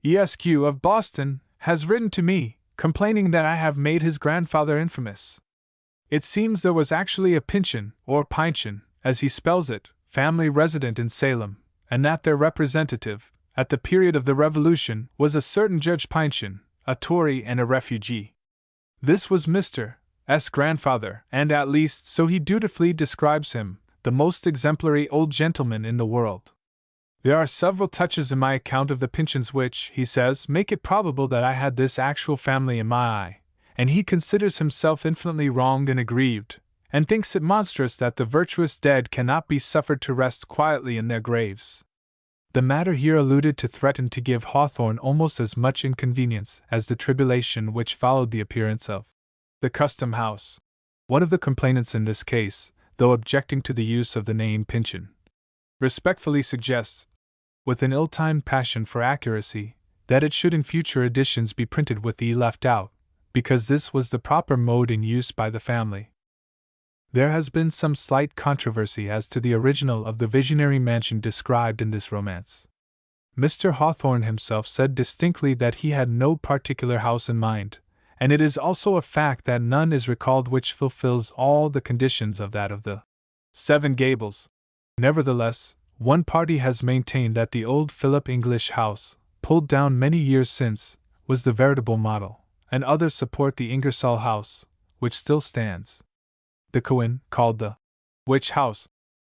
Esq. of Boston has written to me, complaining that I have made his grandfather infamous. It seems there was actually a Pynchon, or Pynchon, as he spells it, family resident in Salem, and that their representative, at the period of the Revolution, was a certain Judge Pynchon, a Tory and a refugee. This was Mr. S. grandfather, and at least so he dutifully describes him, the most exemplary old gentleman in the world. There are several touches in my account of the Pynchons which, he says, make it probable that I had this actual family in my eye, and he considers himself infinitely wronged and aggrieved, and thinks it monstrous that the virtuous dead cannot be suffered to rest quietly in their graves. The matter here alluded to threatened to give Hawthorne almost as much inconvenience as the tribulation which followed the appearance of The Custom House. One of the complainants in this case, though objecting to the use of the name Pynchon, respectfully suggests, with an ill-timed passion for accuracy, that it should in future editions be printed with the E left out, because this was the proper mode in use by the family. There has been some slight controversy as to the original of the visionary mansion described in this romance. Mr. Hawthorne himself said distinctly that he had no particular house in mind, and it is also a fact that none is recalled which fulfills all the conditions of that of the Seven Gables. Nevertheless, one party has maintained that the old Philip English house, pulled down many years since, was the veritable model, and others support the Ingersoll house, which still stands. The Cohen, called the Witch House,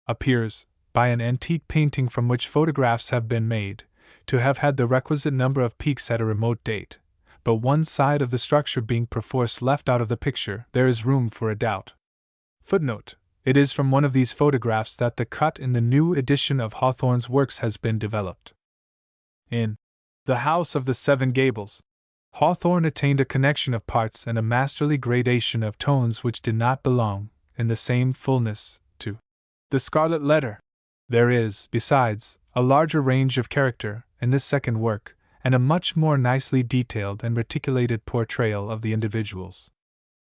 appears, by an antique painting from which photographs have been made, to have had the requisite number of peaks at a remote date, but one side of the structure being perforce left out of the picture, there is room for a doubt. Footnote: it is from one of these photographs that the cut in the new edition of Hawthorne's works has been developed. In The House of the Seven Gables, Hawthorne attained a connection of parts and a masterly gradation of tones which did not belong, in the same fullness, to The Scarlet Letter. There is, besides, a larger range of character in this second work, and a much more nicely detailed and reticulated portrayal of the individuals.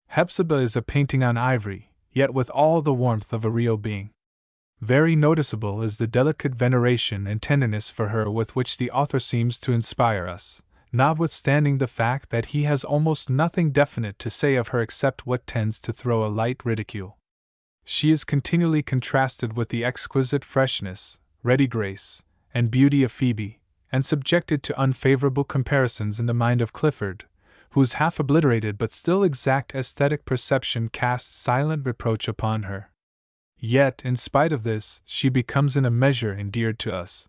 Hepzibah is a painting on ivory, yet with all the warmth of a real being. Very noticeable is the delicate veneration and tenderness for her with which the author seems to inspire us, notwithstanding the fact that he has almost nothing definite to say of her except what tends to throw a light ridicule. She is continually contrasted with the exquisite freshness, ready grace, and beauty of Phoebe, and subjected to unfavorable comparisons in the mind of Clifford, whose half-obliterated but still exact aesthetic perception casts silent reproach upon her. Yet, in spite of this, she becomes in a measure endeared to us.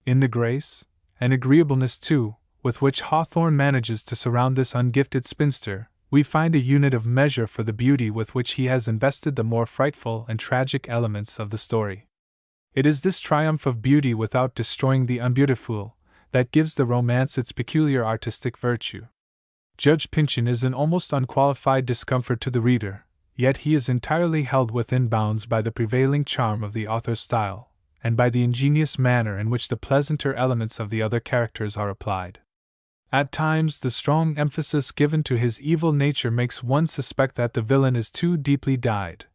In the grace, and agreeableness too, with which Hawthorne manages to surround this ungifted spinster, we find a unit of measure for the beauty with which he has invested the more frightful and tragic elements of the story. It is this triumph of beauty without destroying the unbeautiful that gives the romance its peculiar artistic virtue. Judge Pynchon is an almost unqualified discomfort to the reader, yet he is entirely held within bounds by the prevailing charm of the author's style, and by the ingenious manner in which the pleasanter elements of the other characters are applied. At times, the strong emphasis given to his evil nature makes one suspect that the villain is too deeply dyed,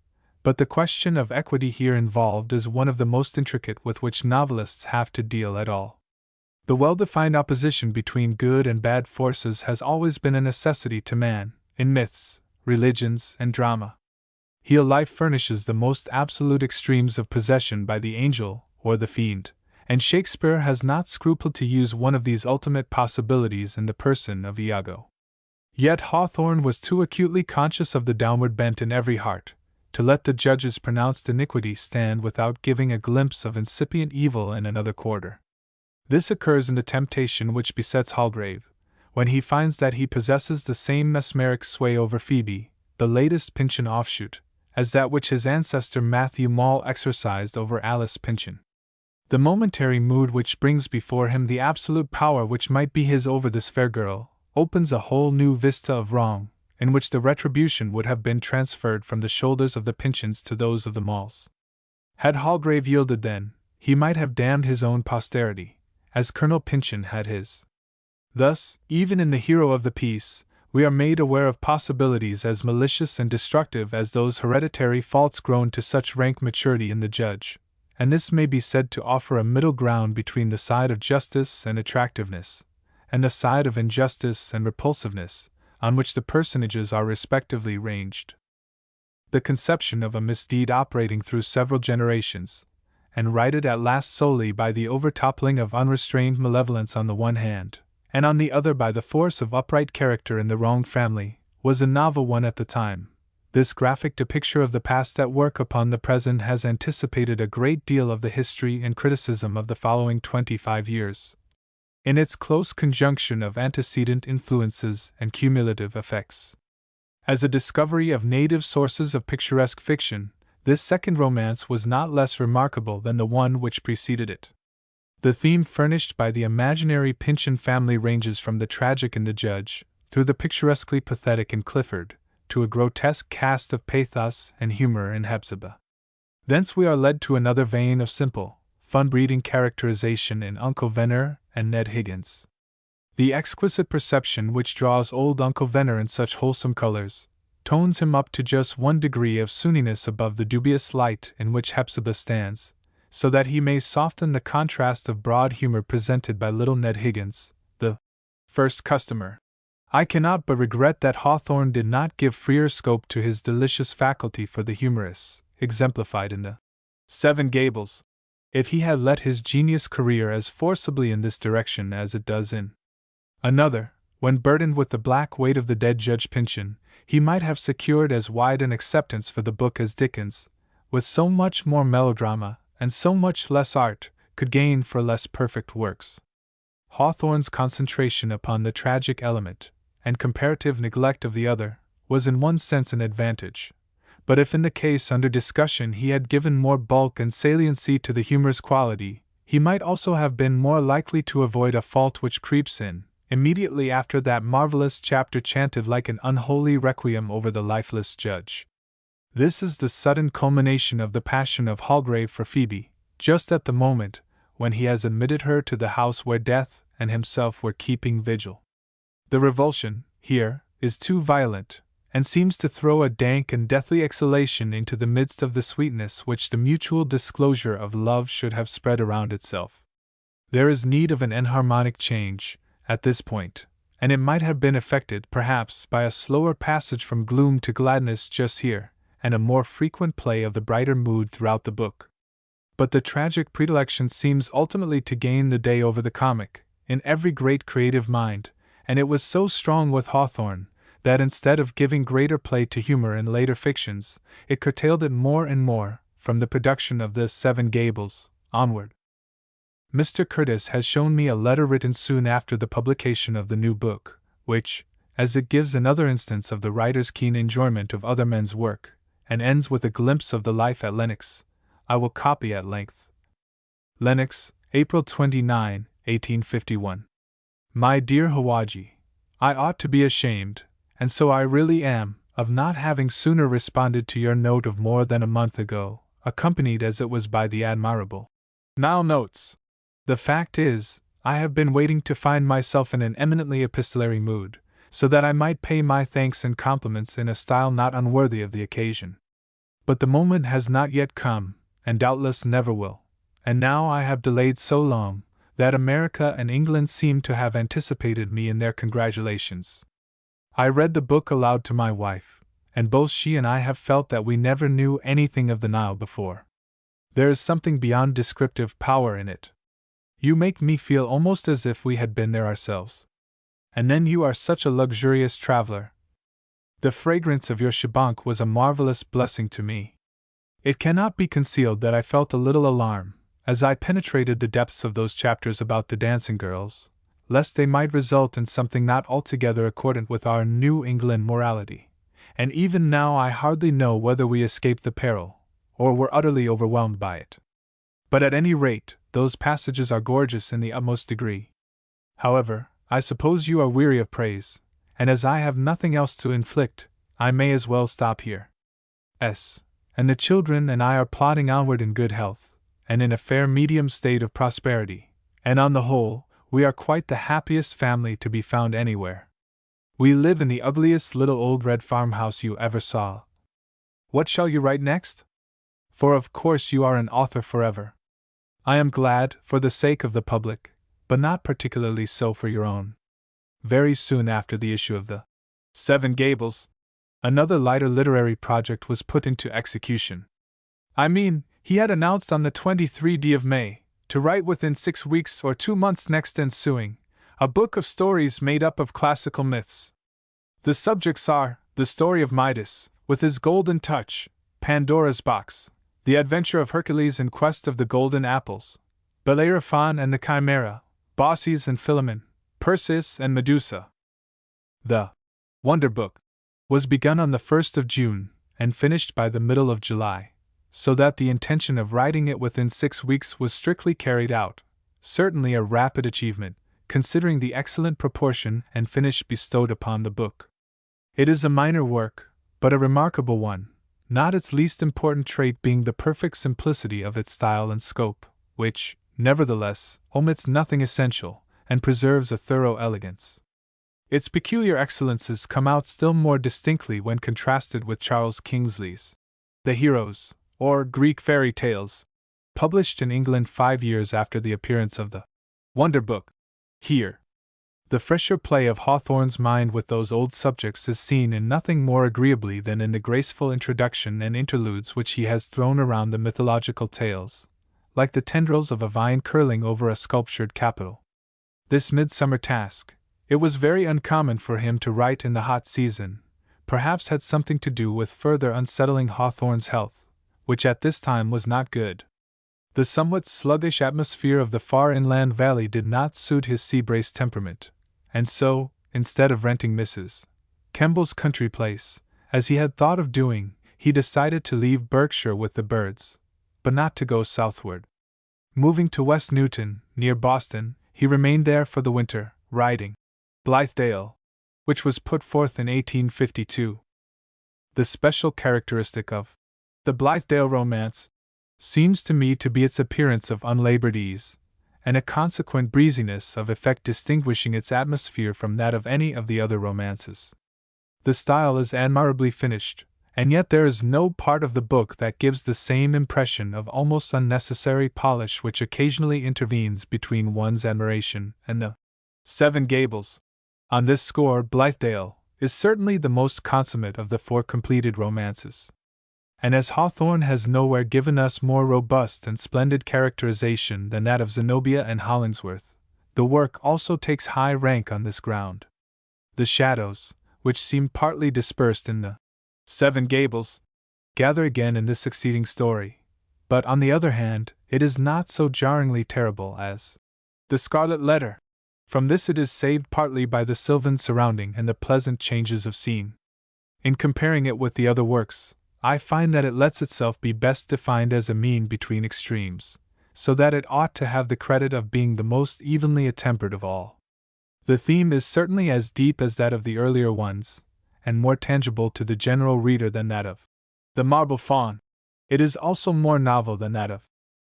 but the question of equity here involved is one of the most intricate with which novelists have to deal at all. The well-defined opposition between good and bad forces has always been a necessity to man, in myths, religions, and drama. Here life furnishes the most absolute extremes of possession by the angel or the fiend, and Shakespeare has not scrupled to use one of these ultimate possibilities in the person of Iago. Yet Hawthorne was too acutely conscious of the downward bent in every heart to let the judge's pronounced iniquity stand without giving a glimpse of incipient evil in another quarter. This occurs in the temptation which besets Halgrave, when he finds that he possesses the same mesmeric sway over Phoebe, the latest Pynchon offshoot, as that which his ancestor Matthew Maule exercised over Alice Pynchon. The momentary mood which brings before him the absolute power which might be his over this fair girl, opens a whole new vista of wrong, in which the retribution would have been transferred from the shoulders of the Pynchons to those of the Maules. Had Halgrave yielded then, he might have damned his own posterity, as Colonel Pynchon had his. Thus, even in the hero of the piece, we are made aware of possibilities as malicious and destructive as those hereditary faults grown to such rank maturity in the judge, and this may be said to offer a middle ground between the side of justice and attractiveness, and the side of injustice and repulsiveness, on which the personages are respectively ranged. The conception of a misdeed operating through several generations, and righted at last solely by the overtoppling of unrestrained malevolence on the one hand, and on the other by the force of upright character in the wronged family, was a novel one at the time. This graphic depiction of the past at work upon the present has anticipated a great deal of the history and criticism of the following 25 years. In its close conjunction of antecedent influences and cumulative effects. As a discovery of native sources of picturesque fiction, this second romance was not less remarkable than the one which preceded it. The theme furnished by the imaginary Pynchon family ranges from the tragic in the judge, through the picturesquely pathetic in Clifford, to a grotesque cast of pathos and humor in Hepzibah. Thence we are led to another vein of simple, fun-breeding characterization in Uncle Venner and Ned Higgins. The exquisite perception which draws old Uncle Venner in such wholesome colors tones him up to just one degree of sunniness above the dubious light in which Hepzibah stands, so that he may soften the contrast of broad humor presented by little Ned Higgins, the first customer. I cannot but regret that Hawthorne did not give freer scope to his delicious faculty for the humorous, exemplified in the Seven Gables. If he had let his genius career as forcibly in this direction as it does in another, when burdened with the black weight of the dead Judge Pynchon, he might have secured as wide an acceptance for the book as Dickens, with so much more melodrama and so much less art, could gain for less perfect works. Hawthorne's concentration upon the tragic element, and comparative neglect of the other, was in one sense an advantage. But if in the case under discussion he had given more bulk and saliency to the humorous quality, he might also have been more likely to avoid a fault which creeps in, immediately after that marvelous chapter chanted like an unholy requiem over the lifeless judge. This is the sudden culmination of the passion of Halgrave for Phoebe, just at the moment when he has admitted her to the house where death and himself were keeping vigil. The revulsion, here, is too violent, and seems to throw a dank and deathly exhalation into the midst of the sweetness which the mutual disclosure of love should have spread around itself. There is need of an enharmonic change, at this point, and it might have been effected, perhaps, by a slower passage from gloom to gladness just here, and a more frequent play of the brighter mood throughout the book. But the tragic predilection seems ultimately to gain the day over the comic, in every great creative mind, and it was so strong with Hawthorne, that instead of giving greater play to humor in later fictions, it curtailed it more and more, from the production of the Seven Gables onward. Mr. Curtis has shown me a letter written soon after the publication of the new book, which, as it gives another instance of the writer's keen enjoyment of other men's work, and ends with a glimpse of the life at Lenox, I will copy at length. Lenox, April 29, 1851. My dear Hawaji, I ought to be ashamed, and so I really am, of not having sooner responded to your note of more than a month ago, accompanied as it was by the admirable Nile notes. The fact is, I have been waiting to find myself in an eminently epistolary mood, so that I might pay my thanks and compliments in a style not unworthy of the occasion. But the moment has not yet come, and doubtless never will, and now I have delayed so long, that America and England seem to have anticipated me in their congratulations. I read the book aloud to my wife, and both she and I have felt that we never knew anything of the Nile before. There is something beyond descriptive power in it. You make me feel almost as if we had been there ourselves. And then you are such a luxurious traveler. The fragrance of your shebang was a marvelous blessing to me. It cannot be concealed that I felt a little alarm, as I penetrated the depths of those chapters about the dancing girls, lest they might result in something not altogether accordant with our New England morality, and even now I hardly know whether we escaped the peril, or were utterly overwhelmed by it. But at any rate, those passages are gorgeous in the utmost degree. However, I suppose you are weary of praise, and as I have nothing else to inflict, I may as well stop here. And the children and I are plodding onward in good health, and in a fair medium state of prosperity, and on the whole, we are quite the happiest family to be found anywhere. We live in the ugliest little old red farmhouse you ever saw. What shall you write next? For of course you are an author forever. I am glad, for the sake of the public, but not particularly so for your own. Very soon after the issue of the Seven Gables, another lighter literary project was put into execution. I mean, he had announced on the 23rd of May, to write within 6 weeks or 2 months next ensuing, a book of stories made up of classical myths. The subjects are, the story of Midas, with his golden touch, Pandora's box, the adventure of Hercules in quest of the golden apples, Bellerophon and the Chimera, Baucis and Philemon, Perseus and Medusa. The Wonder Book was begun on the 1st of June, and finished by the middle of July, so that the intention of writing it within 6 weeks was strictly carried out, certainly a rapid achievement, considering the excellent proportion and finish bestowed upon the book. It is a minor work, but a remarkable one, not its least important trait being the perfect simplicity of its style and scope, which, nevertheless, omits nothing essential, and preserves a thorough elegance. Its peculiar excellences come out still more distinctly when contrasted with Charles Kingsley's The Heroes, or Greek Fairy Tales, published in England 5 years after the appearance of the Wonder Book. Here, the fresher play of Hawthorne's mind with those old subjects is seen in nothing more agreeably than in the graceful introduction and interludes which he has thrown around the mythological tales, like the tendrils of a vine curling over a sculptured capital. This midsummer task, it was very uncommon for him to write in the hot season, perhaps had something to do with further unsettling Hawthorne's health, which at this time was not good. The somewhat sluggish atmosphere of the far inland valley did not suit his sea-braced temperament, and so, instead of renting Mrs. Kemble's country place, as he had thought of doing, he decided to leave Berkshire with the birds, but not to go southward. Moving to West Newton, near Boston, he remained there for the winter, writing Blithedale, which was put forth in 1852. The special characteristic of the Blithedale romance seems to me to be its appearance of unlabored ease, and a consequent breeziness of effect distinguishing its atmosphere from that of any of the other romances. The style is admirably finished, and yet there is no part of the book that gives the same impression of almost unnecessary polish which occasionally intervenes between one's admiration and the Seven Gables. On this score, Blithedale is certainly the most consummate of the 4 completed romances. And as Hawthorne has nowhere given us more robust and splendid characterization than that of Zenobia and Hollingsworth, the work also takes high rank on this ground. The shadows, which seem partly dispersed in the Seven Gables, gather again in this succeeding story, but on the other hand, it is not so jarringly terrible as The Scarlet Letter. From this it is saved partly by the sylvan surrounding and the pleasant changes of scene. In comparing it with the other works, I find that it lets itself be best defined as a mean between extremes, so that it ought to have the credit of being the most evenly attempered of all. The theme is certainly as deep as that of the earlier ones, and more tangible to the general reader than that of The Marble Faun. It is also more novel than that of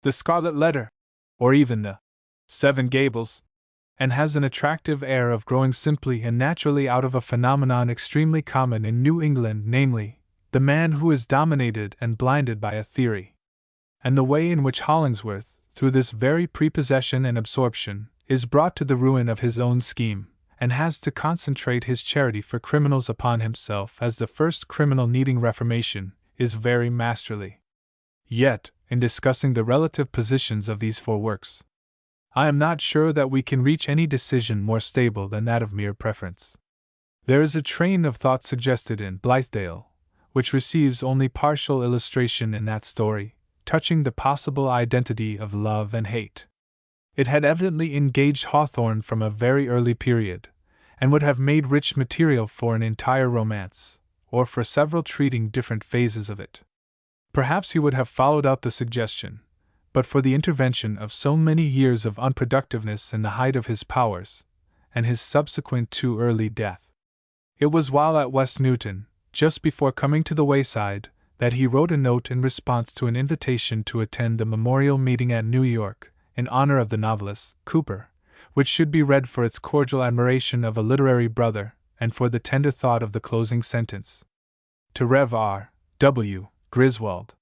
The Scarlet Letter, or even the Seven Gables, and has an attractive air of growing simply and naturally out of a phenomenon extremely common in New England, namely, the man who is dominated and blinded by a theory. And the way in which Hollingsworth, through this very prepossession and absorption, is brought to the ruin of his own scheme, and has to concentrate his charity for criminals upon himself as the first criminal needing reformation, is very masterly. Yet, in discussing the relative positions of these 4 works, I am not sure that we can reach any decision more stable than that of mere preference. There is a train of thought suggested in Blithedale, which receives only partial illustration in that story, touching the possible identity of love and hate. It had evidently engaged Hawthorne from a very early period, and would have made rich material for an entire romance, or for several treating different phases of it. Perhaps he would have followed out the suggestion, but for the intervention of so many years of unproductiveness in the height of his powers, and his subsequent too early death. It was while at West Newton, just before coming to the wayside, that he wrote a note in response to an invitation to attend the memorial meeting at New York, in honor of the novelist, Cooper, which should be read for its cordial admiration of a literary brother, and for the tender thought of the closing sentence. To Rev. R. W. Griswold.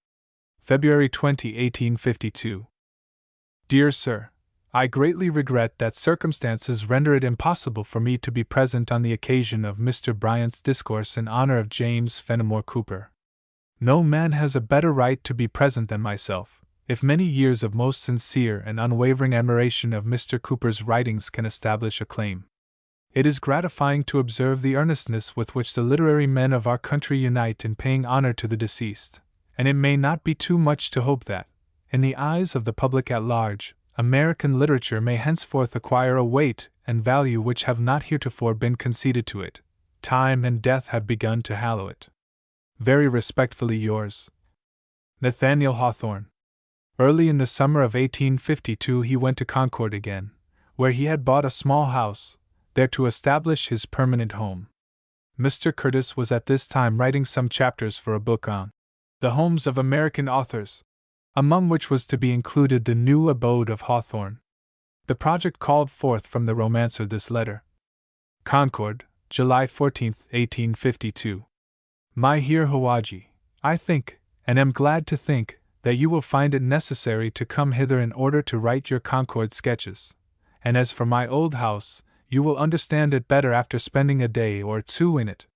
February 20, 1852. Dear Sir, I greatly regret that circumstances render it impossible for me to be present on the occasion of Mr. Bryant's discourse in honor of James Fenimore Cooper. No man has a better right to be present than myself, if many years of most sincere and unwavering admiration of Mr. Cooper's writings can establish a claim. It is gratifying to observe the earnestness with which the literary men of our country unite in paying honor to the deceased, and it may not be too much to hope that, in the eyes of the public at large, American literature may henceforth acquire a weight and value which have not heretofore been conceded to it. Time and death have begun to hallow it. Very respectfully yours, Nathaniel Hawthorne. Early in the summer of 1852 he went to Concord again, where he had bought a small house, there to establish his permanent home. Mr. Curtis was at this time writing some chapters for a book on the homes of American authors, among which was to be included the new abode of Hawthorne. The project called forth from the romancer this letter. Concord, July 14, 1852. My dear Hawaji, I think, and am glad to think, that you will find it necessary to come hither in order to write your Concord sketches, and as for my old house, you will understand it better after spending a day or two in it.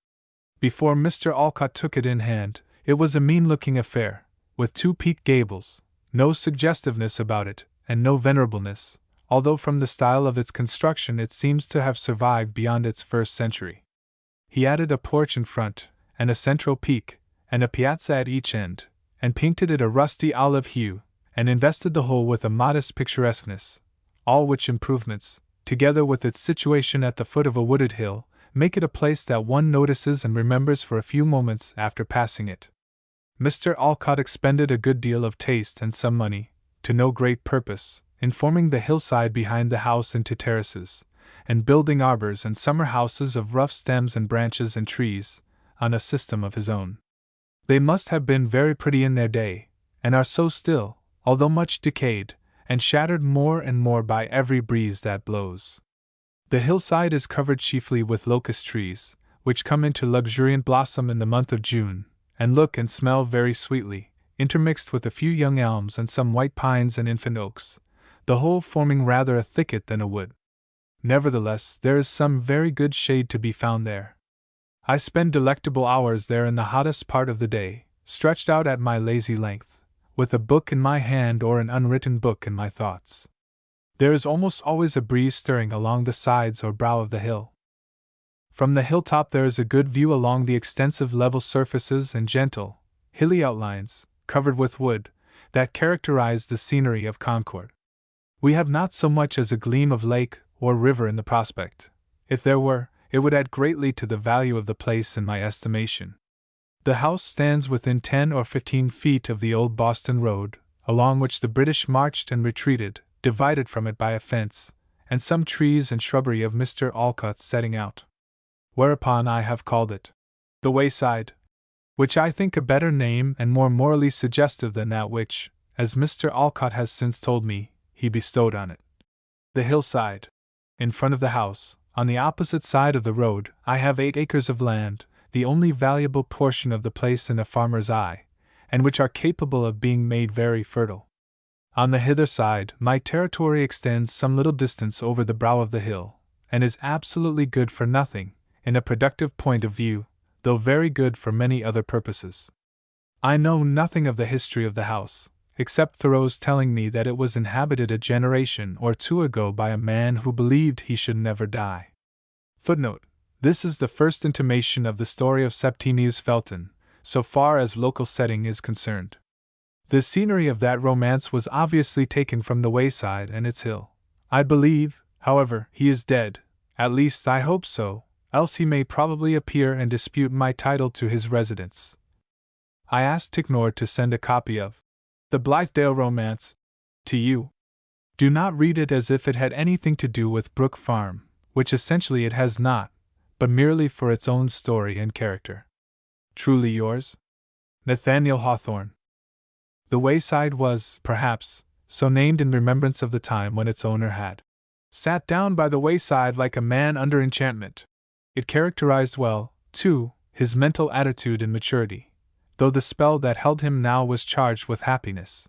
Before Mr. Alcott took it in hand, it was a mean-looking affair, with 2 peaked gables, no suggestiveness about it, and no venerableness, although from the style of its construction it seems to have survived beyond its first century. He added a porch in front, and a central peak, and a piazza at each end, and painted it a rusty olive hue, and invested the whole with a modest picturesqueness, all which improvements, together with its situation at the foot of a wooded hill, make it a place that one notices and remembers for a few moments after passing it. Mr. Alcott expended a good deal of taste and some money, to no great purpose, in forming the hillside behind the house into terraces, and building arbors and summer houses of rough stems and branches and trees, on a system of his own. They must have been very pretty in their day, and are so still, although much decayed, and shattered more and more by every breeze that blows. The hillside is covered chiefly with locust trees, which come into luxuriant blossom in the month of June, and look and smell very sweetly, intermixed with a few young elms and some white pines and infant oaks, the whole forming rather a thicket than a wood. Nevertheless, there is some very good shade to be found there. I spend delectable hours there in the hottest part of the day, stretched out at my lazy length, with a book in my hand or an unwritten book in my thoughts. There is almost always a breeze stirring along the sides or brow of the hill. From the hilltop there is a good view along the extensive level surfaces and gentle, hilly outlines, covered with wood, that characterize the scenery of Concord. We have not so much as a gleam of lake or river in the prospect. If there were, it would add greatly to the value of the place in my estimation. The house stands within 10 or 15 feet of the old Boston road, along which the British marched and retreated, divided from it by a fence, and some trees and shrubbery of Mr. Alcott's setting out. Whereupon I have called it the Wayside, which I think a better name and more morally suggestive than that which, as Mr. Alcott has since told me, he bestowed on it. The hillside. In front of the house, on the opposite side of the road, I have 8 acres of land, the only valuable portion of the place in a farmer's eye, and which are capable of being made very fertile. On the hither side, my territory extends some little distance over the brow of the hill, and is absolutely good for nothing, in a productive point of view, though very good for many other purposes. I know nothing of the history of the house, except Thoreau's telling me that it was inhabited a generation or 2 ago by a man who believed he should never die. Footnote: This is the first intimation of the story of Septimius Felton, so far as local setting is concerned. The scenery of that romance was obviously taken from the wayside and its hill. I believe, however, he is dead, at least I hope so, else he may probably appear and dispute my title to his residence. I asked Ticknor to send a copy of the Blithedale Romance to you. Do not read it as if it had anything to do with Brook Farm, which essentially it has not, but merely for its own story and character. Truly yours, Nathaniel Hawthorne. The Wayside was, perhaps, so named in remembrance of the time when its owner had sat down by the wayside like a man under enchantment. It characterized well, too, his mental attitude and maturity, though the spell that held him now was charged with happiness.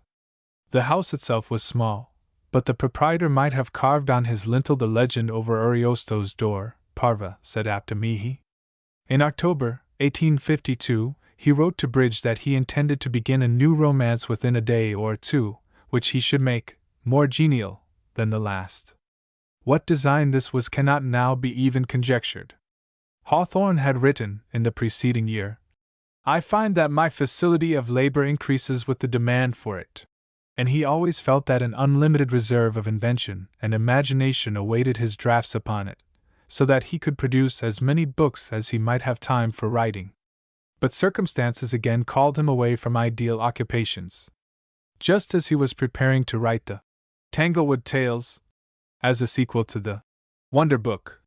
The house itself was small, but the proprietor might have carved on his lintel the legend over Ariosto's door, Parva, sed apta mihi. In October, 1852, he wrote to Bridge that he intended to begin a new romance within a day or 2, which he should make more genial than the last. What design this was cannot now be even conjectured. Hawthorne had written, in the preceding year, I find that my facility of labor increases with the demand for it, and he always felt that an unlimited reserve of invention and imagination awaited his drafts upon it, so that he could produce as many books as he might have time for writing. But circumstances again called him away from ideal occupations. Just as he was preparing to write the Tanglewood Tales, as a sequel to the Wonder Book,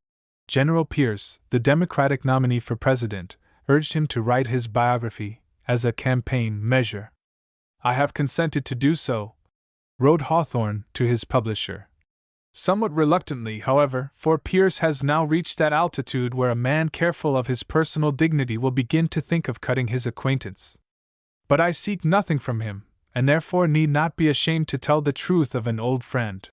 General Pierce, the Democratic nominee for president, urged him to write his biography as a campaign measure. "I have consented to do so," wrote Hawthorne to his publisher. Somewhat reluctantly, however, for Pierce has now reached that altitude where a man careful of his personal dignity will begin to think of cutting his acquaintance. "But I seek nothing from him, and therefore need not be ashamed to tell the truth of an old friend."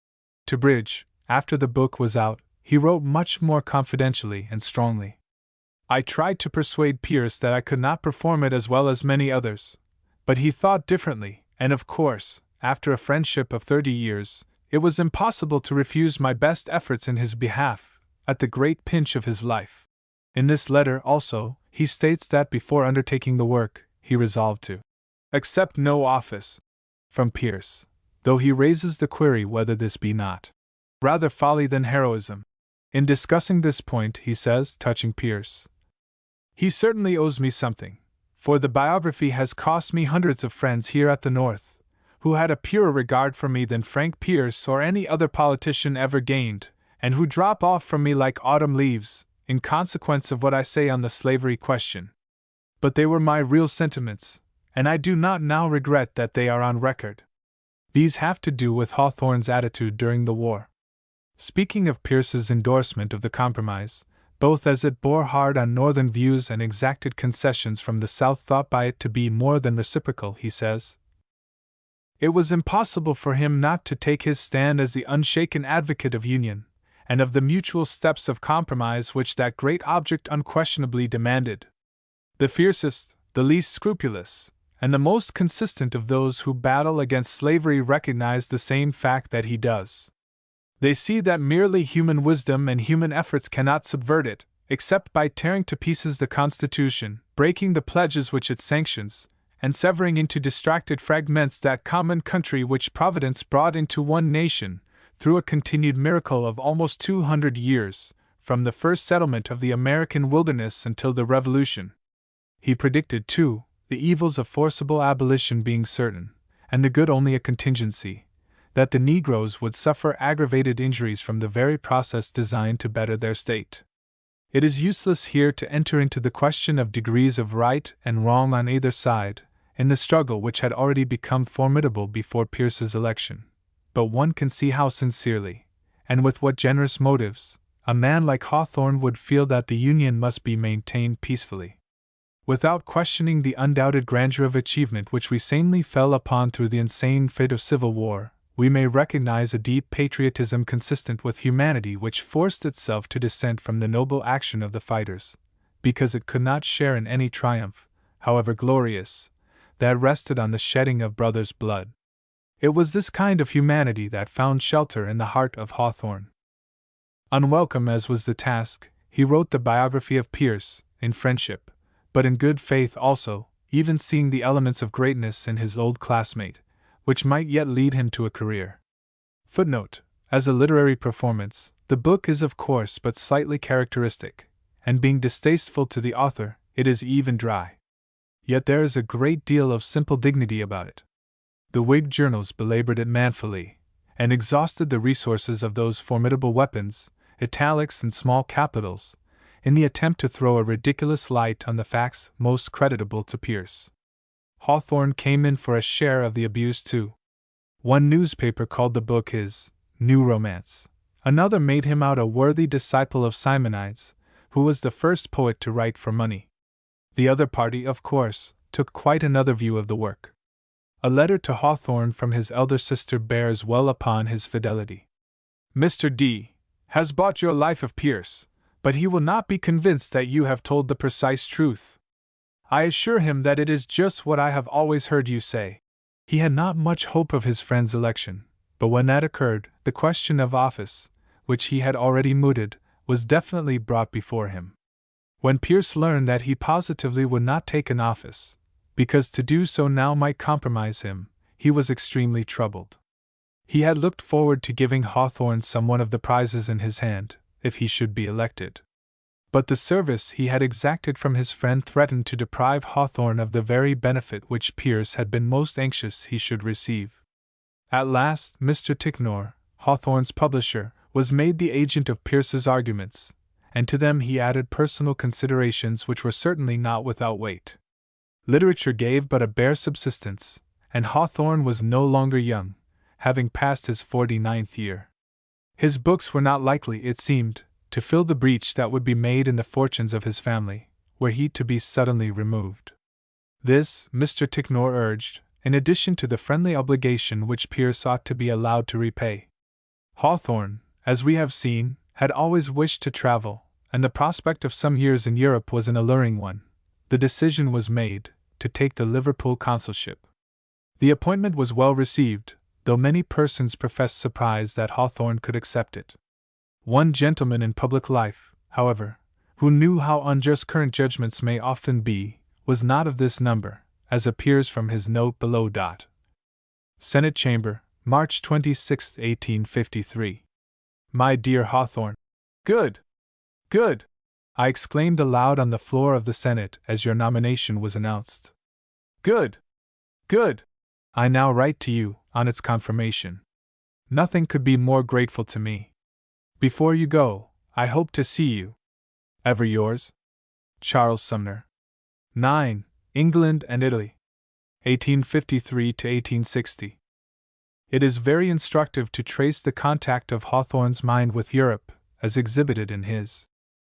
To Bridge, after the book was out, he wrote much more confidentially and strongly. "I tried to persuade Pierce that I could not perform it as well as many others, but he thought differently, and of course, after a friendship of 30 years, it was impossible to refuse my best efforts in his behalf, at the great pinch of his life." In this letter, also, he states that before undertaking the work, he resolved to accept no office from Pierce, though he raises the query whether this be not rather folly than heroism. In discussing this point, he says, touching Pierce, "He certainly owes me something, for the biography has cost me hundreds of friends here at the North, who had a purer regard for me than Frank Pierce or any other politician ever gained, and who drop off from me like autumn leaves, in consequence of what I say on the slavery question. But they were my real sentiments, and I do not now regret that they are on record." These have to do with Hawthorne's attitude during the war. Speaking of Pierce's endorsement of the compromise, both as it bore hard on Northern views and exacted concessions from the South thought by it to be more than reciprocal, he says, "It was impossible for him not to take his stand as the unshaken advocate of union, and of the mutual steps of compromise which that great object unquestionably demanded. The fiercest, the least scrupulous, and the most consistent of those who battle against slavery recognize the same fact that he does. They see that merely human wisdom and human efforts cannot subvert it, except by tearing to pieces the Constitution, breaking the pledges which it sanctions, and severing into distracted fragments that common country which Providence brought into one nation, through a continued miracle of almost 200 years, from the first settlement of the American wilderness until the Revolution." He predicted, too, the evils of forcible abolition being certain, and the good only a contingency, that the Negroes would suffer aggravated injuries from the very process designed to better their state. It is useless here to enter into the question of degrees of right and wrong on either side, in the struggle which had already become formidable before Pierce's election, but one can see how sincerely, and with what generous motives, a man like Hawthorne would feel that the Union must be maintained peacefully. Without questioning the undoubted grandeur of achievement which we sanely fell upon through the insane fate of civil war, we may recognize a deep patriotism consistent with humanity which forced itself to dissent from the noble action of the fighters, because it could not share in any triumph, however glorious, that rested on the shedding of brothers' blood. It was this kind of humanity that found shelter in the heart of Hawthorne. Unwelcome as was the task, he wrote the biography of Pierce, in friendship, but in good faith also, even seeing the elements of greatness in his old classmate, which might yet lead him to a career. Footnote: as a literary performance, the book is of course but slightly characteristic, and being distasteful to the author, it is even dry. Yet there is a great deal of simple dignity about it. The Whig journals belabored it manfully, and exhausted the resources of those formidable weapons, italics and small capitals, in the attempt to throw a ridiculous light on the facts most creditable to Pierce. Hawthorne came in for a share of the abuse too. One newspaper called the book his new romance. Another made him out a worthy disciple of Simonides, who was the first poet to write for money. The other party, of course, took quite another view of the work. A letter to Hawthorne from his elder sister bears well upon his fidelity. "Mr. D. has bought your Life of Pierce, but he will not be convinced that you have told the precise truth. I assure him that it is just what I have always heard you say." He had not much hope of his friend's election, but when that occurred, the question of office, which he had already mooted, was definitely brought before him. When Pierce learned that he positively would not take an office, because to do so now might compromise him, he was extremely troubled. He had looked forward to giving Hawthorne some one of the prizes in his hand, if he should be elected. But the service he had exacted from his friend threatened to deprive Hawthorne of the very benefit which Pierce had been most anxious he should receive. At last, Mr. Ticknor, Hawthorne's publisher, was made the agent of Pierce's arguments, and to them he added personal considerations which were certainly not without weight. Literature gave but a bare subsistence, and Hawthorne was no longer young, having passed his 49th year. His books were not likely, it seemed, to fill the breach that would be made in the fortunes of his family, were he to be suddenly removed. This, Mr. Ticknor urged, in addition to the friendly obligation which Pierce ought to be allowed to repay. Hawthorne, as we have seen, had always wished to travel, and the prospect of some years in Europe was an alluring one. The decision was made to take the Liverpool consulship. The appointment was well received, though many persons professed surprise that Hawthorne could accept it. One gentleman in public life, however, who knew how unjust current judgments may often be, was not of this number, as appears from his note below. Senate Chamber, March 26, 1853. My dear Hawthorne. Good! Good! I exclaimed aloud on the floor of the Senate as your nomination was announced. Good! Good! I now write to you, on its confirmation. Nothing could be more grateful to me. Before you go, I hope to see you. Ever yours, Charles Sumner. 9. England and Italy. 1853 to 1860. It is very instructive to trace the contact of Hawthorne's mind with Europe, as exhibited in his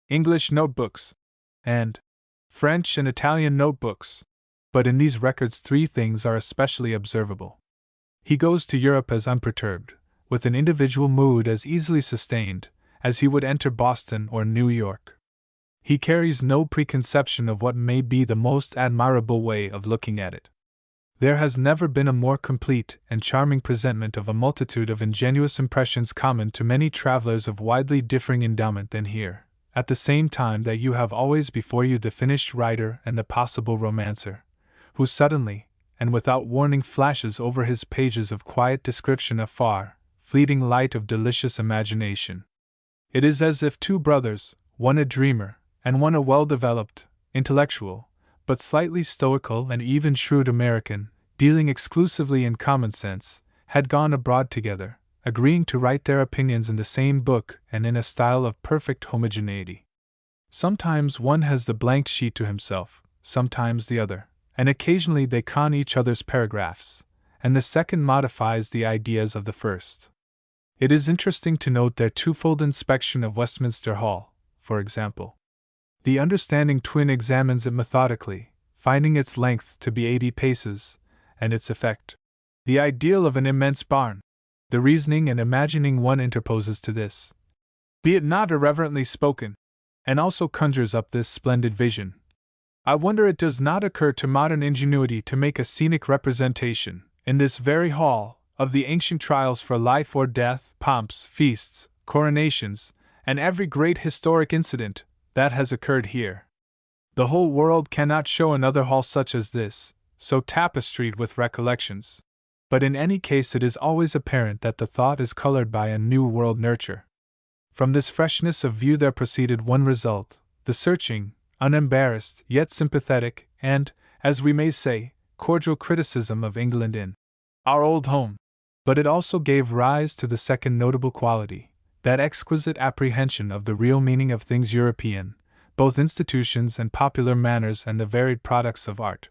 English notebooks and French and Italian notebooks. But in these records 3 things are especially observable. He goes to Europe as unperturbed, with an individual mood as easily sustained, as he would enter Boston or New York. He carries no preconception of what may be the most admirable way of looking at it. There has never been a more complete and charming presentment of a multitude of ingenuous impressions common to many travelers of widely differing endowment than here, at the same time that you have always before you the finished writer and the possible romancer, who suddenly, and without warning, flashes over his pages of quiet description a far, fleeting light of delicious imagination. It is as if 2 brothers, one a dreamer, and one a well-developed, intellectual, but slightly stoical and even shrewd American, dealing exclusively in common sense, had gone abroad together, agreeing to write their opinions in the same book and in a style of perfect homogeneity. Sometimes one has the blank sheet to himself, sometimes the other, and occasionally they con each other's paragraphs, and the second modifies the ideas of the first. It is interesting to note their twofold inspection of Westminster Hall, for example. The understanding twin examines it methodically, finding its length to be 80 paces, and its effect the ideal of an immense barn. The reasoning and imagining one interposes to this, be it not irreverently spoken, and also conjures up this splendid vision. I wonder it does not occur to modern ingenuity to make a scenic representation, in this very hall, of the ancient trials for life or death, pomps, feasts, coronations, and every great historic incident that has occurred here. The whole world cannot show another hall such as this, so tapestried with recollections. But in any case it is always apparent that the thought is colored by a new world nurture. From this freshness of view there proceeded one result, the searching, unembarrassed, yet sympathetic, and, as we may say, cordial criticism of England in our old home. But it also gave rise to the second notable quality, that exquisite apprehension of the real meaning of things European, both institutions and popular manners and the varied products of art.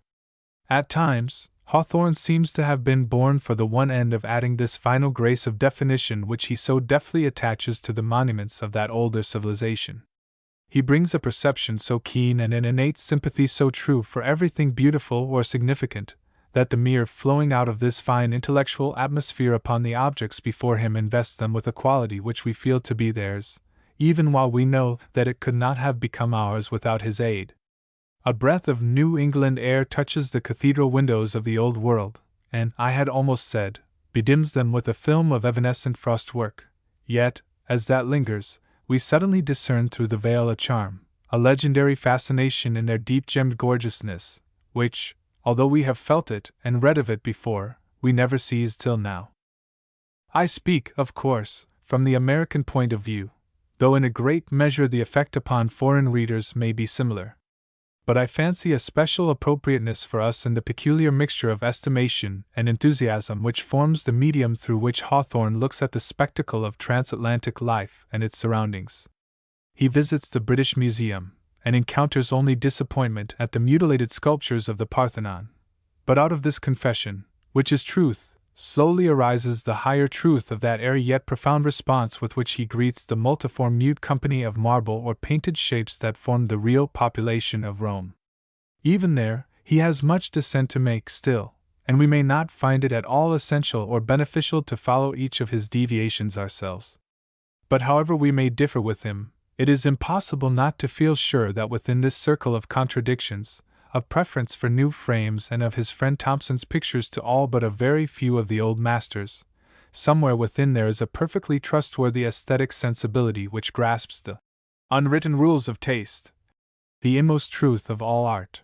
At times, Hawthorne seems to have been born for the one end of adding this final grace of definition which he so deftly attaches to the monuments of that older civilization. He brings a perception so keen and an innate sympathy so true for everything beautiful or significant, that the mere flowing out of this fine intellectual atmosphere upon the objects before him invests them with a quality which we feel to be theirs, even while we know that it could not have become ours without his aid. A breath of New England air touches the cathedral windows of the Old World, and, I had almost said, bedims them with a film of evanescent frostwork. Yet, as that lingers, we suddenly discern through the veil a charm, a legendary fascination in their deep-gemmed gorgeousness, which, although we have felt it and read of it before, we never seized till now. I speak, of course, from the American point of view, though in a great measure the effect upon foreign readers may be similar. But I fancy a special appropriateness for us in the peculiar mixture of estimation and enthusiasm which forms the medium through which Hawthorne looks at the spectacle of transatlantic life and its surroundings. he visits the British Museum, and encounters only disappointment at the mutilated sculptures of the Parthenon. But out of this confession, which is truth, slowly arises the higher truth of that airy yet profound response with which he greets the multiform mute company of marble or painted shapes that formed the real population of Rome. Even there, he has much dissent to make still, and we may not find it at all essential or beneficial to follow each of his deviations ourselves. But however we may differ with him, it is impossible not to feel sure that within this circle of contradictions, of preference for new frames and of his friend Thompson's pictures to all but a very few of the old masters, somewhere within there is a perfectly trustworthy aesthetic sensibility which grasps the unwritten rules of taste, the inmost truth of all art.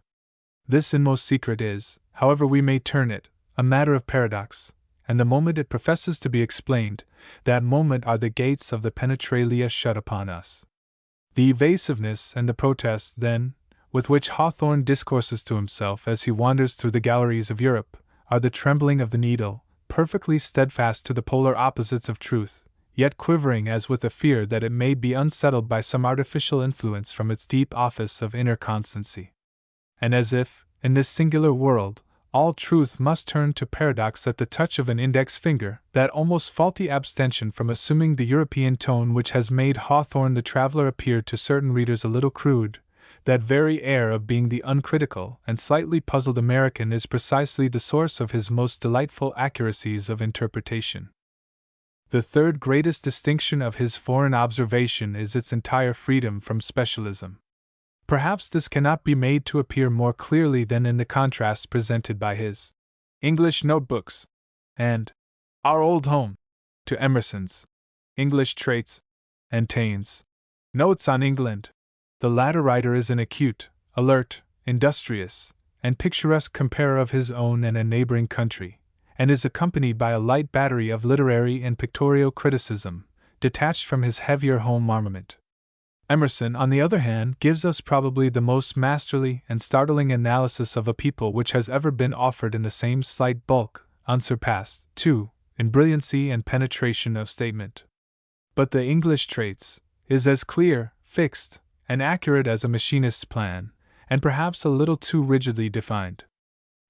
This inmost secret is, however we may turn it, a matter of paradox, and the moment it professes to be explained, that moment are the gates of the penetralia shut upon us. The evasiveness and the protest, then, with which Hawthorne discourses to himself as he wanders through the galleries of Europe, are the trembling of the needle, perfectly steadfast to the polar opposites of truth, yet quivering as with a fear that it may be unsettled by some artificial influence from its deep office of inner constancy. And as if, in this singular world, all truth must turn to paradox at the touch of an index finger, that almost faulty abstention from assuming the European tone which has made Hawthorne the traveller appear to certain readers a little crude, that very air of being the uncritical and slightly puzzled American is precisely the source of his most delightful accuracies of interpretation. The third greatest distinction of his foreign observation is its entire freedom from specialism. Perhaps this cannot be made to appear more clearly than in the contrast presented by his English notebooks and Our Old Home to Emerson's English Traits and Taine's Notes on England. The latter writer is an acute, alert, industrious, and picturesque comparer of his own and a neighboring country, and is accompanied by a light battery of literary and pictorial criticism, detached from his heavier home armament. Emerson, on the other hand, gives us probably the most masterly and startling analysis of a people which has ever been offered in the same slight bulk, unsurpassed, too, in brilliancy and penetration of statement. But the English Traits is as clear, fixed, and accurate as a machinist's plan, and perhaps a little too rigidly defined.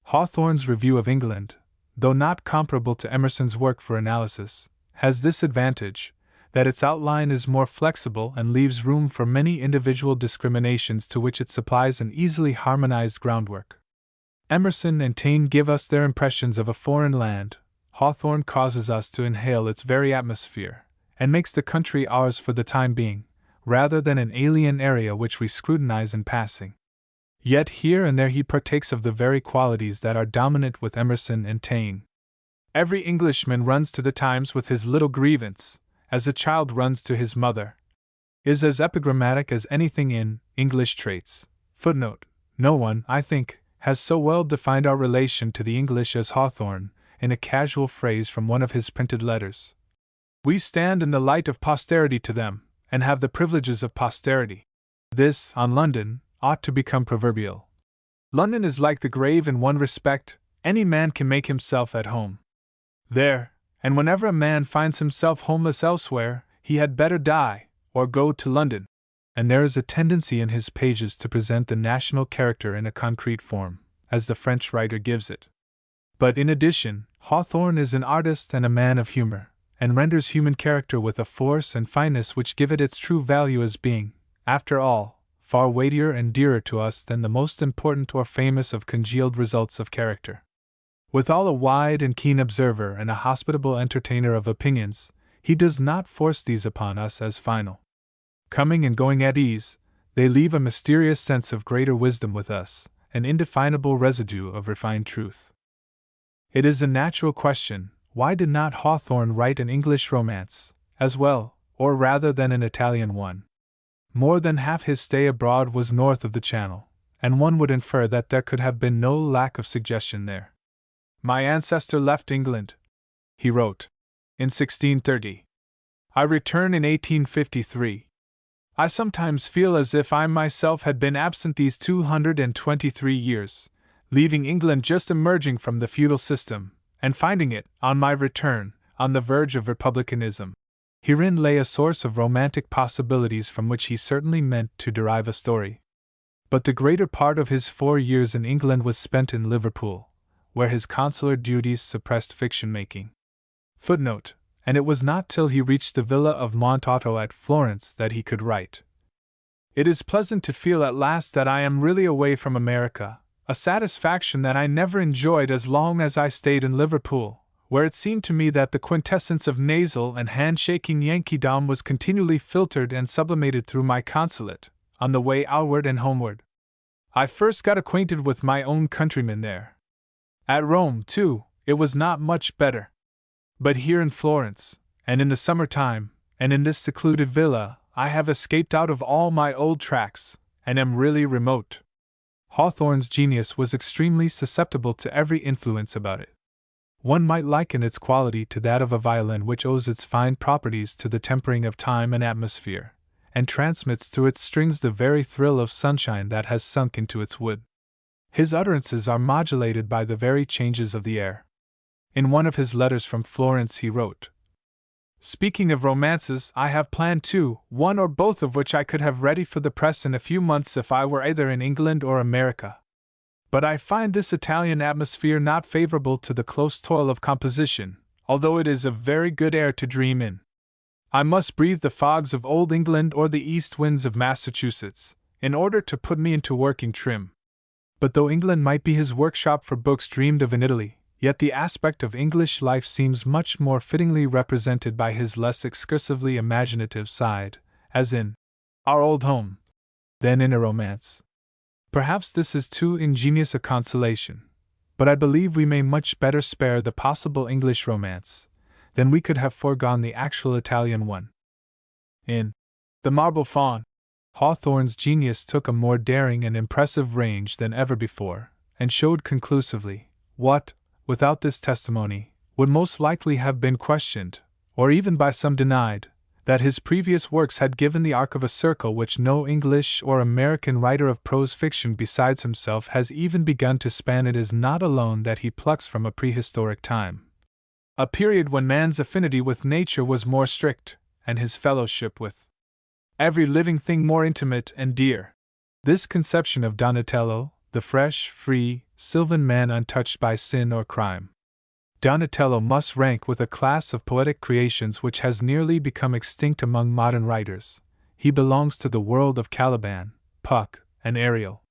Hawthorne's Review of England, though not comparable to Emerson's work for analysis, has this advantage, that its outline is more flexible and leaves room for many individual discriminations to which it supplies an easily harmonized groundwork. Emerson and Taine give us their impressions of a foreign land, Hawthorne causes us to inhale its very atmosphere, and makes the country ours for the time being, rather than an alien area which we scrutinize in passing. Yet here and there he partakes of the very qualities that are dominant with Emerson and Taine. Every Englishman runs to the Times with his little grievance, as a child runs to his mother, is as epigrammatic as anything in English Traits. Footnote: no one, I think, has so well defined our relation to the English as Hawthorne, in a casual phrase from one of his printed letters. We stand in the light of posterity to them, and have the privileges of posterity. This, on London, ought to become proverbial. London is like the grave in one respect: any man can make himself at home there, and whenever a man finds himself homeless elsewhere, he had better die, or go to London. And there is a tendency in his pages to present the national character in a concrete form, as the French writer gives it. But in addition, Hawthorne is an artist and a man of humor, and renders human character with a force and fineness which give it its true value as being, after all, far weightier and dearer to us than the most important or famous of congealed results of character. Withal a wide and keen observer and a hospitable entertainer of opinions, he does not force these upon us as final. Coming and going at ease, they leave a mysterious sense of greater wisdom with us, an indefinable residue of refined truth. It is a natural question, why did not Hawthorne write an English romance, as well, or rather than an Italian one? More than half his stay abroad was north of the Channel, and one would infer that there could have been no lack of suggestion there. My ancestor left England, he wrote, in 1630. I return in 1853. I sometimes feel as if I myself had been absent these 223 years, leaving England just emerging from the feudal system, and finding it, on my return, on the verge of republicanism. Herein lay a source of romantic possibilities from which he certainly meant to derive a story. But the greater part of his 4 years in England was spent in Liverpool, where his consular duties suppressed fiction-making. Footnote: and it was not till he reached the villa of Montalto at Florence that he could write. It is pleasant to feel at last that I am really away from America, a satisfaction that I never enjoyed as long as I stayed in Liverpool, where it seemed to me that the quintessence of nasal and handshaking Yankeedom was continually filtered and sublimated through my consulate, on the way outward and homeward. I first got acquainted with my own countrymen there. At Rome, too, it was not much better. But here in Florence, and in the summer time, and in this secluded villa, I have escaped out of all my old tracks, and am really remote. Hawthorne's genius was extremely susceptible to every influence about it. One might liken its quality to that of a violin which owes its fine properties to the tempering of time and atmosphere, and transmits through its strings the very thrill of sunshine that has sunk into its wood. His utterances are modulated by the very changes of the air. In one of his letters from Florence he wrote, "Speaking of romances, I have planned 2, one or both of which I could have ready for the press in a few months if I were either in England or America. But I find this Italian atmosphere not favorable to the close toil of composition, although it is a very good air to dream in. I must breathe the fogs of old England or the east winds of Massachusetts, in order to put me into working trim." But though England might be his workshop for books dreamed of in Italy, yet the aspect of English life seems much more fittingly represented by his less excursively imaginative side, as in Our Old Home, than in a romance. Perhaps this is too ingenious a consolation, but I believe we may much better spare the possible English romance than we could have foregone the actual Italian one. In The Marble Faun, Hawthorne's genius took a more daring and impressive range than ever before, and showed conclusively what, without this testimony, would most likely have been questioned, or even by some denied, that his previous works had given the arc of a circle which no English or American writer of prose fiction besides himself has even begun to span. It is not alone that he plucks from a prehistoric time, a period when man's affinity with nature was more strict, and his fellowship with every living thing more intimate and dear. This conception of Donatello, the fresh, free, sylvan man untouched by sin or crime. Donatello must rank with a class of poetic creations which has nearly become extinct among modern writers. He belongs to the world of Caliban, Puck, and Ariel.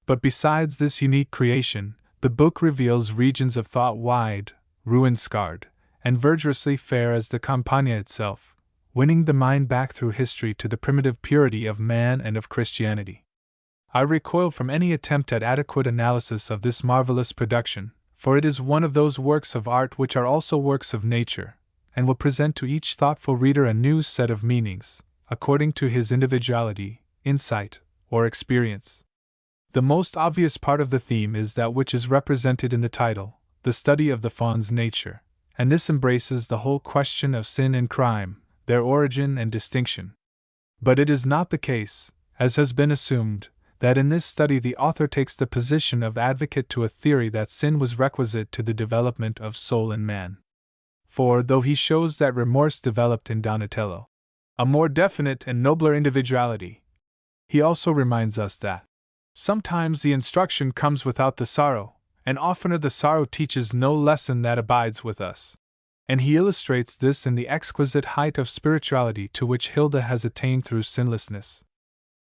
But besides this unique creation, the book reveals regions of thought wide, ruin-scarred, and verdurously fair as the Campagna itself, winning the mind back through history to the primitive purity of man and of Christianity. I recoil from any attempt at adequate analysis of this marvelous production, for it is one of those works of art which are also works of nature, and will present to each thoughtful reader a new set of meanings, according to his individuality, insight, or experience. The most obvious part of the theme is that which is represented in the title, the study of the faun's nature, and this embraces the whole question of sin and crime, their origin and distinction. But it is not the case, as has been assumed, that in this study the author takes the position of advocate to a theory that sin was requisite to the development of soul in man. For, though he shows that remorse developed in Donatello a more definite and nobler individuality, he also reminds us that sometimes the instruction comes without the sorrow, and oftener the sorrow teaches no lesson that abides with us. And he illustrates this in the exquisite height of spirituality to which Hilda has attained through sinlessness.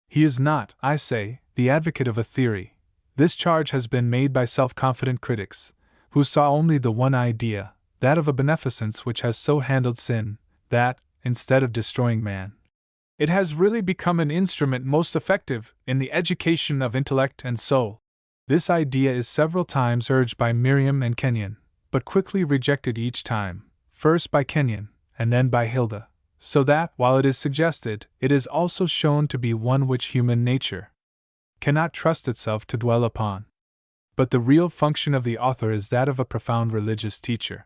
He is not, I say, the advocate of a theory. This charge has been made by self-confident critics, who saw only the one idea, that of a beneficence which has so handled sin, that, instead of destroying man, it has really become an instrument most effective in the education of intellect and soul. This idea is several times urged by Miriam and Kenyon, but quickly rejected each time, first by Kenyon, and then by Hilda, so that, while it is suggested, it is also shown to be one which human nature cannot trust itself to dwell upon. But the real function of the author is that of a profound religious teacher.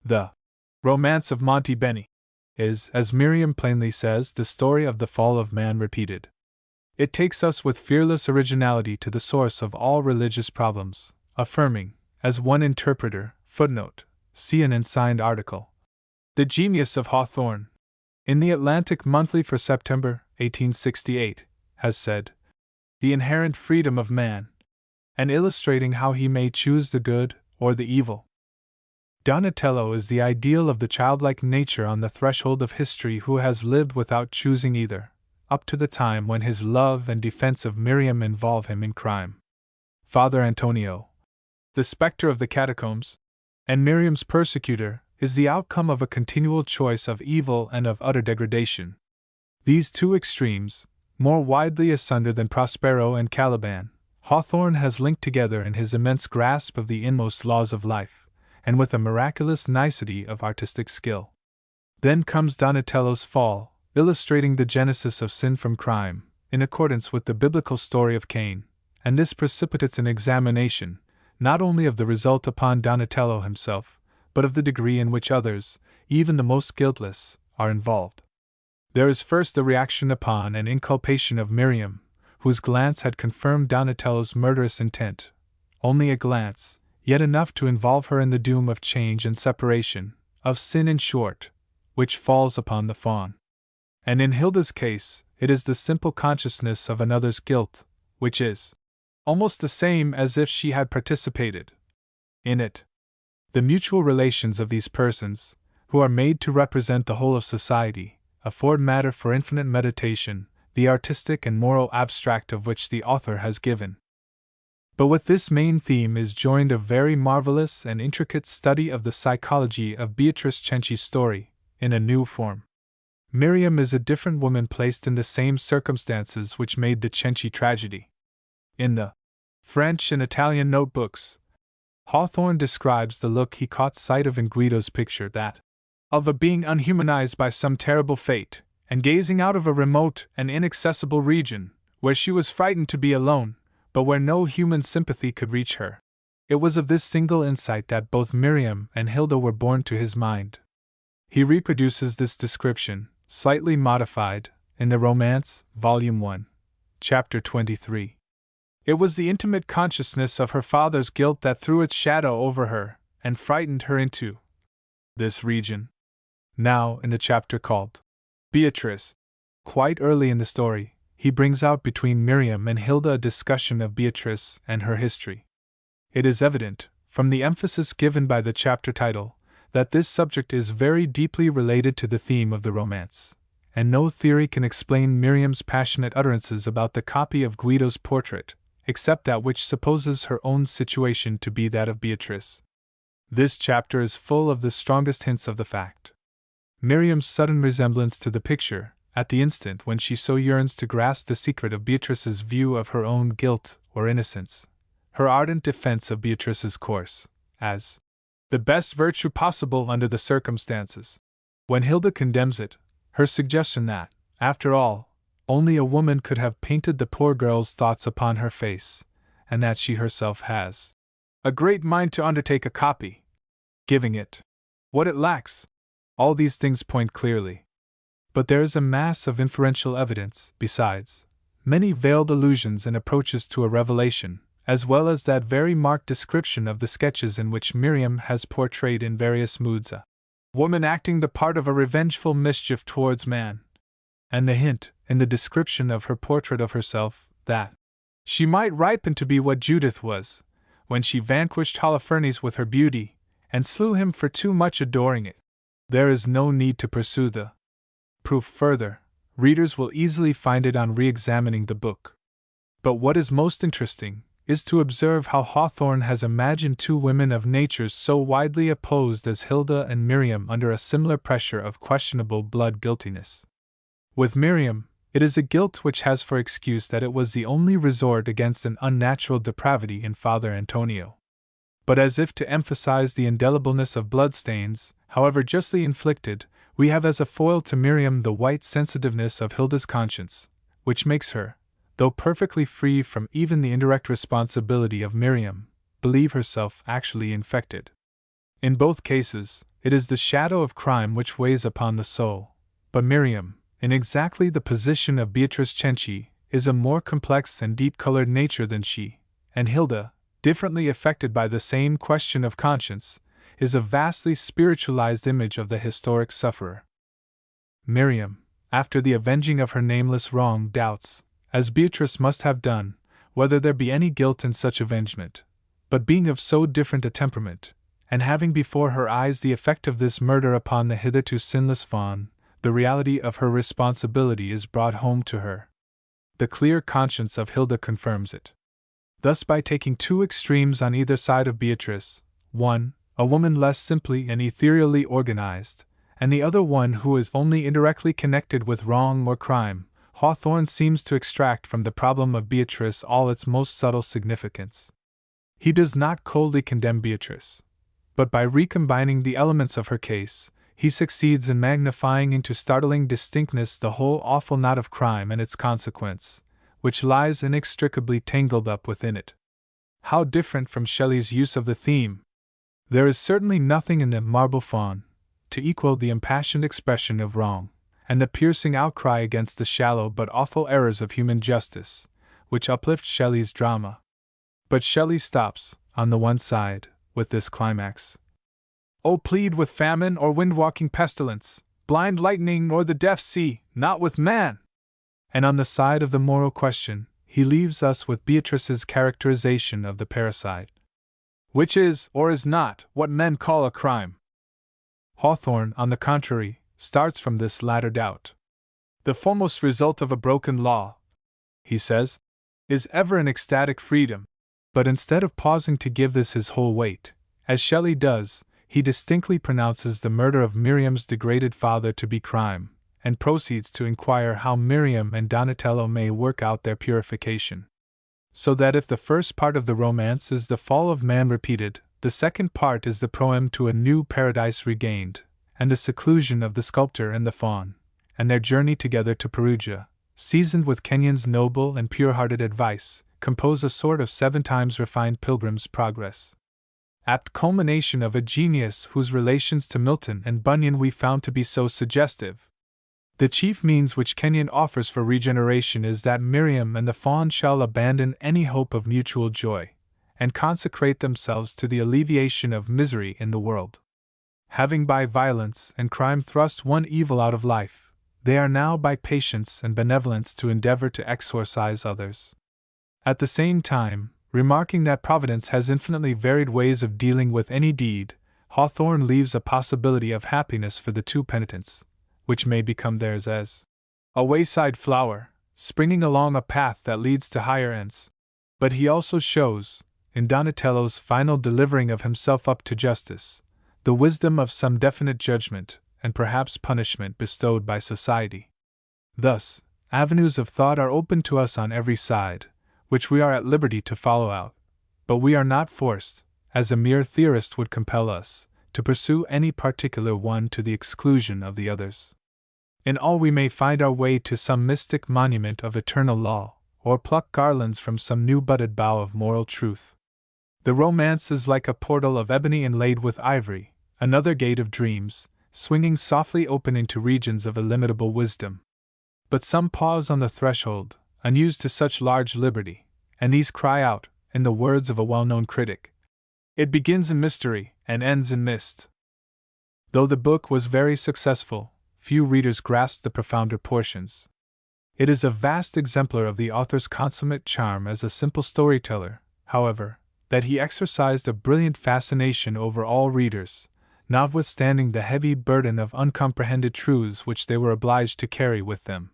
The Romance of Monte Beni is, as Miriam plainly says, the story of the fall of man repeated. It takes us with fearless originality to the source of all religious problems, affirming, as one interpreter, footnote, see an unsigned article, the genius of Hawthorne in the Atlantic Monthly for September 1868, has said, "The inherent freedom of man," and illustrating how he may choose the good or the evil. Donatello is the ideal of the childlike nature on the threshold of history who has lived without choosing either, up to the time when his love and defense of Miriam involve him in crime. Father Antonio, the spectre of the catacombs, and Miriam's persecutor, is the outcome of a continual choice of evil and of utter degradation. These two extremes, more widely asunder than Prospero and Caliban, Hawthorne has linked together in his immense grasp of the inmost laws of life, and with a miraculous nicety of artistic skill. Then comes Donatello's fall, illustrating the genesis of sin from crime, in accordance with the biblical story of Cain, and this precipitates an examination, not only of the result upon Donatello himself, but of the degree in which others, even the most guiltless, are involved. There is first the reaction upon and inculpation of Miriam, whose glance had confirmed Donatello's murderous intent, only a glance, yet enough to involve her in the doom of change and separation, of sin in short, which falls upon the faun. And in Hilda's case, it is the simple consciousness of another's guilt, which is almost the same as if she had participated in it. The mutual relations of these persons, who are made to represent the whole of society, afford matter for infinite meditation, the artistic and moral abstract of which the author has given. But with this main theme is joined a very marvelous and intricate study of the psychology of Beatrice Cenci's story, in a new form. Miriam is a different woman placed in the same circumstances which made the Cenci tragedy. In the French and Italian notebooks, Hawthorne describes the look he caught sight of in Guido's picture, that of a being unhumanized by some terrible fate, and gazing out of a remote and inaccessible region, where she was frightened to be alone, but where no human sympathy could reach her. It was of this single insight that both Miriam and Hilda were born to his mind. He reproduces this description, slightly modified, in the Romance, Volume 1, Chapter 23. It was the intimate consciousness of her father's guilt that threw its shadow over her, and frightened her into this region. Now, in the chapter called Beatrice, quite early in the story, he brings out between Miriam and Hilda a discussion of Beatrice and her history. It is evident, from the emphasis given by the chapter title, that this subject is very deeply related to the theme of the romance, and no theory can explain Miriam's passionate utterances about the copy of Guido's portrait, except that which supposes her own situation to be that of Beatrice. This chapter is full of the strongest hints of the fact. Miriam's sudden resemblance to the picture, at the instant when she so yearns to grasp the secret of Beatrice's view of her own guilt or innocence, her ardent defense of Beatrice's course, as the best virtue possible under the circumstances, when Hilda condemns it, her suggestion that, after all, only a woman could have painted the poor girl's thoughts upon her face, and that she herself has a great mind to undertake a copy, giving it what it lacks. All these things point clearly. But there is a mass of inferential evidence, besides, many veiled allusions and approaches to a revelation, as well as that very marked description of the sketches in which Miriam has portrayed in various moods a woman acting the part of a revengeful mischief towards man, and the hint, in the description of her portrait of herself, that she might ripen to be what Judith was, when she vanquished Holofernes with her beauty, and slew him for too much adoring it. There is no need to pursue the proof further, readers will easily find it on re-examining the book. But what is most interesting is to observe how Hawthorne has imagined two women of natures so widely opposed as Hilda and Miriam under a similar pressure of questionable blood guiltiness. With Miriam, it is a guilt which has for excuse that it was the only resort against an unnatural depravity in Father Antonio. But as if to emphasize the indelibleness of bloodstains, however justly inflicted, we have as a foil to Miriam the white sensitiveness of Hilda's conscience, which makes her, though perfectly free from even the indirect responsibility of Miriam, believe herself actually infected. In both cases, it is the shadow of crime which weighs upon the soul, but Miriam, in exactly the position of Beatrice Cenci, is a more complex and deep-colored nature than she, and Hilda, differently affected by the same question of conscience, is a vastly spiritualized image of the historic sufferer. Miriam, after the avenging of her nameless wrong, doubts, as Beatrice must have done, whether there be any guilt in such avengement. But being of so different a temperament, and having before her eyes the effect of this murder upon the hitherto sinless Fawn, the reality of her responsibility is brought home to her. The clear conscience of Hilda confirms it. Thus, by taking two extremes on either side of Beatrice, one, a woman less simply and ethereally organized, and the other one who is only indirectly connected with wrong or crime, Hawthorne seems to extract from the problem of Beatrice all its most subtle significance. He does not coldly condemn Beatrice, but by recombining the elements of her case, he succeeds in magnifying into startling distinctness the whole awful knot of crime and its consequence, which lies inextricably tangled up within it. How different from Shelley's use of the theme! There is certainly nothing in the Marble Faun to equal the impassioned expression of wrong, and the piercing outcry against the shallow but awful errors of human justice, which uplift Shelley's drama. But Shelley stops, on the one side, with this climax. "Oh, plead with famine or wind-walking pestilence, blind lightning or the deaf sea, not with man!" And on the side of the moral question, he leaves us with Beatrice's characterization of the parricide. "Which is, or is not, what men call a crime." Hawthorne, on the contrary, starts from this latter doubt. "The foremost result of a broken law," he says, "is ever an ecstatic freedom." But instead of pausing to give this his whole weight, as Shelley does, he distinctly pronounces the murder of Miriam's degraded father to be crime, and proceeds to inquire how Miriam and Donatello may work out their purification. So that if the first part of the romance is the fall of man repeated, the second part is the proem to a new paradise regained, and the seclusion of the sculptor and the faun, and their journey together to Perugia, seasoned with Kenyon's noble and pure-hearted advice, compose a sort of 7 times refined Pilgrim's Progress. Apt culmination of a genius whose relations to Milton and Bunyan we found to be so suggestive. The chief means which Kenyon offers for regeneration is that Miriam and the faun shall abandon any hope of mutual joy, and consecrate themselves to the alleviation of misery in the world. Having by violence and crime thrust one evil out of life, they are now by patience and benevolence to endeavor to exorcise others. At the same time, remarking that Providence has infinitely varied ways of dealing with any deed, Hawthorne leaves a possibility of happiness for the two penitents, which may become theirs as a wayside flower, springing along a path that leads to higher ends. But he also shows, in Donatello's final delivering of himself up to justice, the wisdom of some definite judgment, and perhaps punishment bestowed by society. Thus, avenues of thought are open to us on every side, which we are at liberty to follow out, but we are not forced, as a mere theorist would compel us, to pursue any particular one to the exclusion of the others. In all we may find our way to some mystic monument of eternal law, or pluck garlands from some new-budded bough of moral truth. The romance is like a portal of ebony inlaid with ivory, another gate of dreams, swinging softly open into regions of illimitable wisdom. But some pause on the threshold, unused to such large liberty, and these cry out, in the words of a well-known critic, "It begins in mystery, and ends in mist." Though the book was very successful, few readers grasped the profounder portions. It is a vast exemplar of the author's consummate charm as a simple storyteller, however, that he exercised a brilliant fascination over all readers, notwithstanding the heavy burden of uncomprehended truths which they were obliged to carry with them.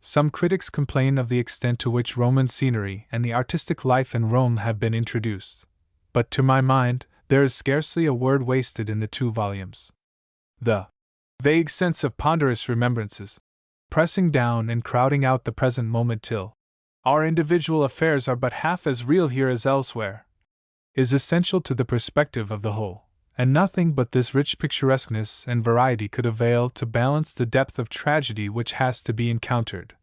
Some critics complain of the extent to which Roman scenery and the artistic life in Rome have been introduced, but to my mind, there is scarcely a word wasted in the 2 volumes. The vague sense of ponderous remembrances, pressing down and crowding out the present moment till our individual affairs are but half as real here as elsewhere, is essential to the perspective of the whole, and nothing but this rich picturesqueness and variety could avail to balance the depth of tragedy which has to be encountered,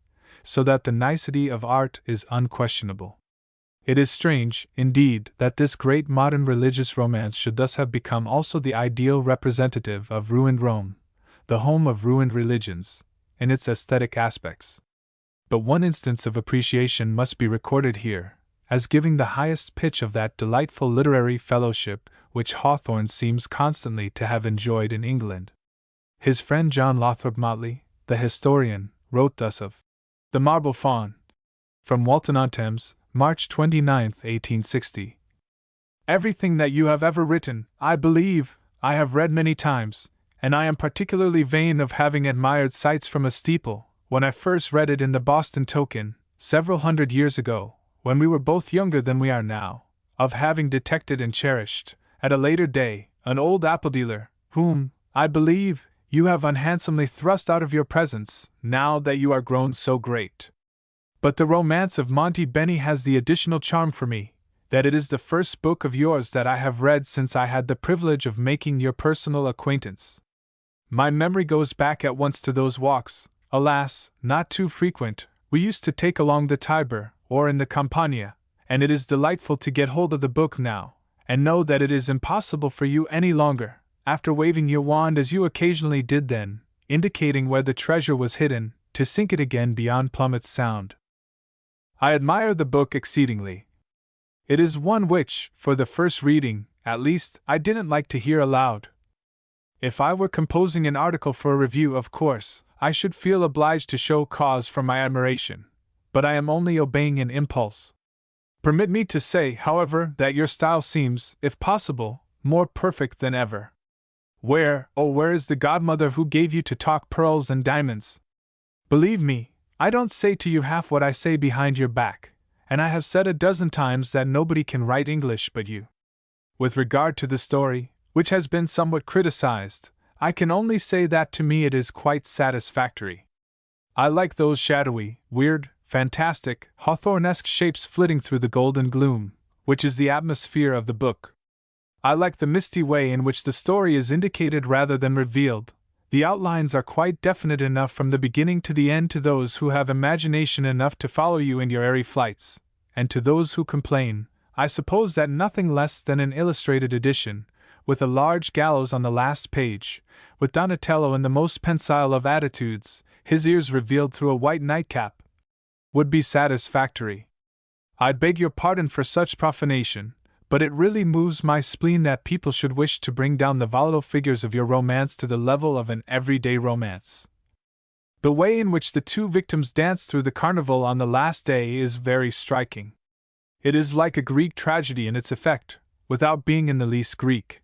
so that the nicety of art is unquestionable. It is strange, indeed, that this great modern religious romance should thus have become also the ideal representative of ruined Rome, the home of ruined religions, in its aesthetic aspects. But one instance of appreciation must be recorded here, as giving the highest pitch of that delightful literary fellowship which Hawthorne seems constantly to have enjoyed in England. His friend John Lothrop Motley, the historian, wrote thus of The Marble Faun. From Walton-on-Thames, March 29, 1860. Everything that you have ever written, I believe, I have read many times, and I am particularly vain of having admired Sights from a Steeple, when I first read it in the Boston Token, several 100 years ago, when we were both younger than we are now, of having detected and cherished, at a later day, an old apple dealer, whom, I believe, you have unhandsomely thrust out of your presence, now that you are grown so great. But the romance of Monty Benny has the additional charm for me, that it is the first book of yours that I have read since I had the privilege of making your personal acquaintance. My memory goes back at once to those walks, alas, not too frequent, we used to take along the Tiber, or in the Campagna, and it is delightful to get hold of the book now, and know that it is impossible for you any longer, after waving your wand as you occasionally did then, indicating where the treasure was hidden, to sink it again beyond Plummet's Sound. I admire the book exceedingly. It is one which, for the first reading, at least, I didn't like to hear aloud. If I were composing an article for a review, of course, I should feel obliged to show cause for my admiration, but I am only obeying an impulse. Permit me to say, however, that your style seems, if possible, more perfect than ever. Where, oh, where is the godmother who gave you to talk pearls and diamonds? Believe me, I don't say to you half what I say behind your back, and I have said a dozen times that nobody can write English but you. With regard to the story, which has been somewhat criticized, I can only say that to me it is quite satisfactory. I like those shadowy, weird, fantastic, Hawthornesque shapes flitting through the golden gloom, which is the atmosphere of the book. I like the misty way in which the story is indicated rather than revealed. The outlines are quite definite enough from the beginning to the end to those who have imagination enough to follow you in your airy flights, and to those who complain, I suppose, that nothing less than an illustrated edition, with a large gallows on the last page, with Donatello in the most pensile of attitudes, his ears revealed through a white nightcap, would be satisfactory. I beg your pardon for such profanation, but it really moves my spleen that people should wish to bring down the volatile figures of your romance to the level of an everyday romance. The way in which the two victims dance through the carnival on the last day is very striking. It is like a Greek tragedy in its effect, without being in the least Greek.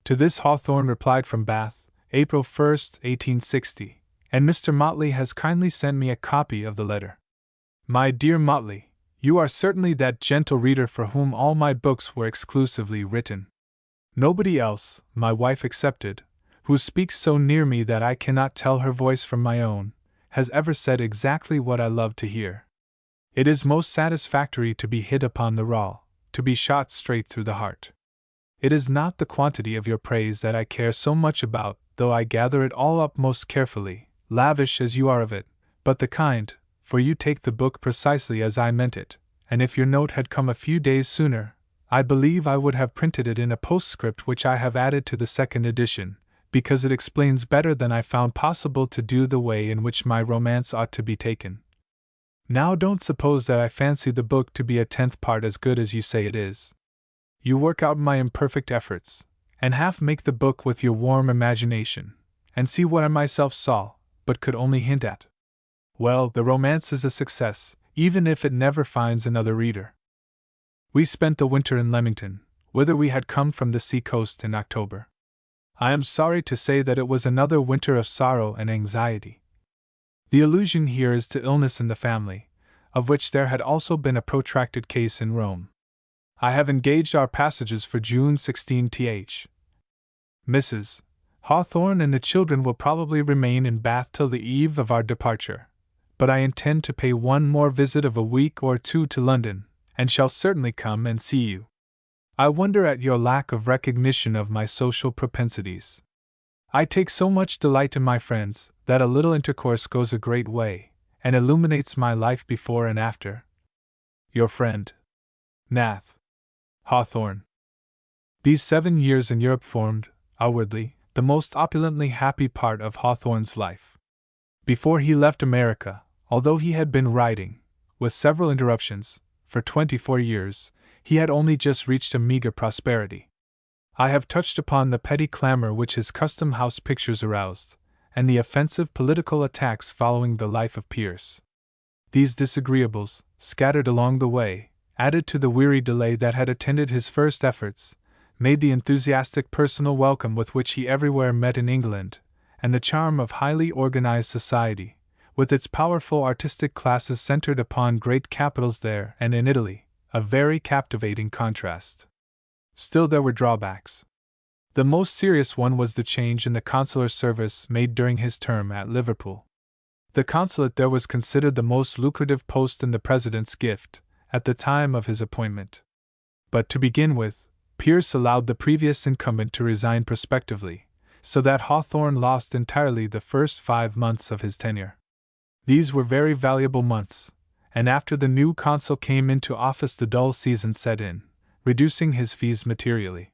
To this Hawthorne replied from Bath, April 1, 1860, and Mr. Motley has kindly sent me a copy of the letter. My dear Motley, you are certainly that gentle reader for whom all my books were exclusively written. Nobody else, my wife excepted, who speaks so near me that I cannot tell her voice from my own, has ever said exactly what I love to hear. It is most satisfactory to be hit upon the raw, to be shot straight through the heart. It is not the quantity of your praise that I care so much about, though I gather it all up most carefully, lavish as you are of it, but the kind, for you take the book precisely as I meant it, and if your note had come a few days sooner, I believe I would have printed it in a postscript which I have added to the second edition, because it explains better than I found possible to do the way in which my romance ought to be taken. Now don't suppose that I fancy the book to be a 10th part as good as you say it is. You work out my imperfect efforts, and half make the book with your warm imagination, and see what I myself saw, but could only hint at. Well, the romance is a success, even if it never finds another reader. We spent the winter in Leamington, whither we had come from the sea-coast in October. I am sorry to say that it was another winter of sorrow and anxiety. The allusion here is to illness in the family, of which there had also been a protracted case in Rome. I have engaged our passages for June 16th. Mrs. Hawthorne and the children will probably remain in Bath till the eve of our departure, but I intend to pay one more visit of a week or two to London, and shall certainly come and see you. I wonder at your lack of recognition of my social propensities. I take so much delight in my friends, that a little intercourse goes a great way, and illuminates my life before and after. Your friend, Nath. Hawthorne. These 7 years in Europe formed, outwardly, the most opulently happy part of Hawthorne's life. Before he left America, although he had been writing, with several interruptions, for 24 years, he had only just reached a meager prosperity. I have touched upon the petty clamor which his custom house pictures aroused, and the offensive political attacks following the life of Pierce. These disagreeables, scattered along the way, added to the weary delay that had attended his first efforts, made the enthusiastic personal welcome with which he everywhere met in England, and the charm of highly organized society, with its powerful artistic classes centered upon great capitals there and in Italy, a very captivating contrast. Still there were drawbacks. The most serious one was the change in the consular service made during his term at Liverpool. The consulate there was considered the most lucrative post in the President's gift, at the time of his appointment. But to begin with, Pierce allowed the previous incumbent to resign prospectively, so that Hawthorne lost entirely the first 5 months of his tenure. These were very valuable months, and after the new consul came into office the dull season set in, reducing his fees materially.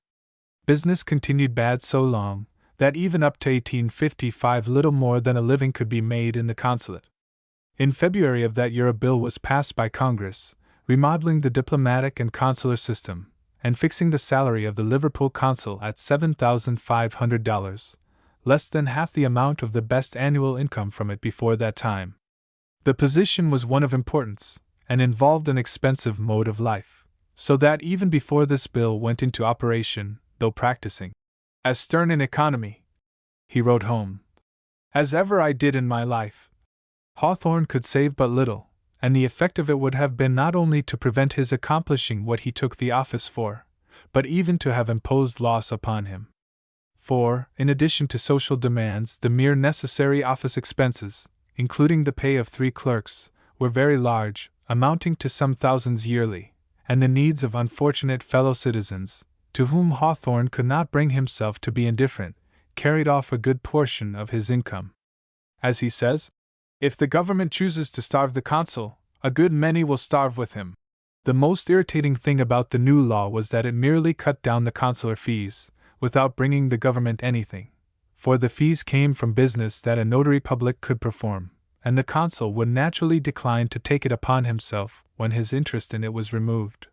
Business continued bad so long that even up to 1855 little more than a living could be made in the consulate. In February of that year a bill was passed by Congress, remodeling the diplomatic and consular system, and fixing the salary of the Liverpool consul at $7,500, less than half the amount of the best annual income from it before that time. The position was one of importance, and involved an expensive mode of life, so that even before this bill went into operation, though practicing as stern in economy, he wrote home, as ever I did in my life, Hawthorne could save but little, and the effect of it would have been not only to prevent his accomplishing what he took the office for, but even to have imposed loss upon him. For, in addition to social demands, the mere necessary office expenses, including the pay of 3 clerks, were very large, amounting to some thousands yearly, and the needs of unfortunate fellow citizens, to whom Hawthorne could not bring himself to be indifferent, carried off a good portion of his income. As he says, if the government chooses to starve the consul, a good many will starve with him. The most irritating thing about the new law was that it merely cut down the consular fees, without bringing the government anything, for the fees came from business that a notary public could perform, and the consul would naturally decline to take it upon himself when his interest in it was removed.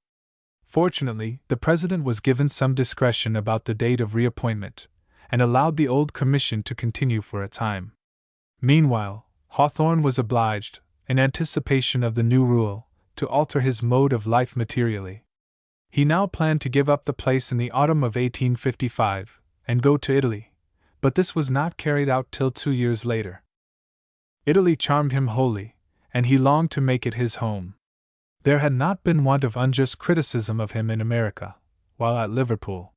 Fortunately, the President was given some discretion about the date of reappointment, and allowed the old commission to continue for a time. Meanwhile, Hawthorne was obliged, in anticipation of the new rule, to alter his mode of life materially. He now planned to give up the place in the autumn of 1855, and go to Italy, but this was not carried out till 2 years later. Italy charmed him wholly, and he longed to make it his home. There had not been want of unjust criticism of him in America, while at Liverpool.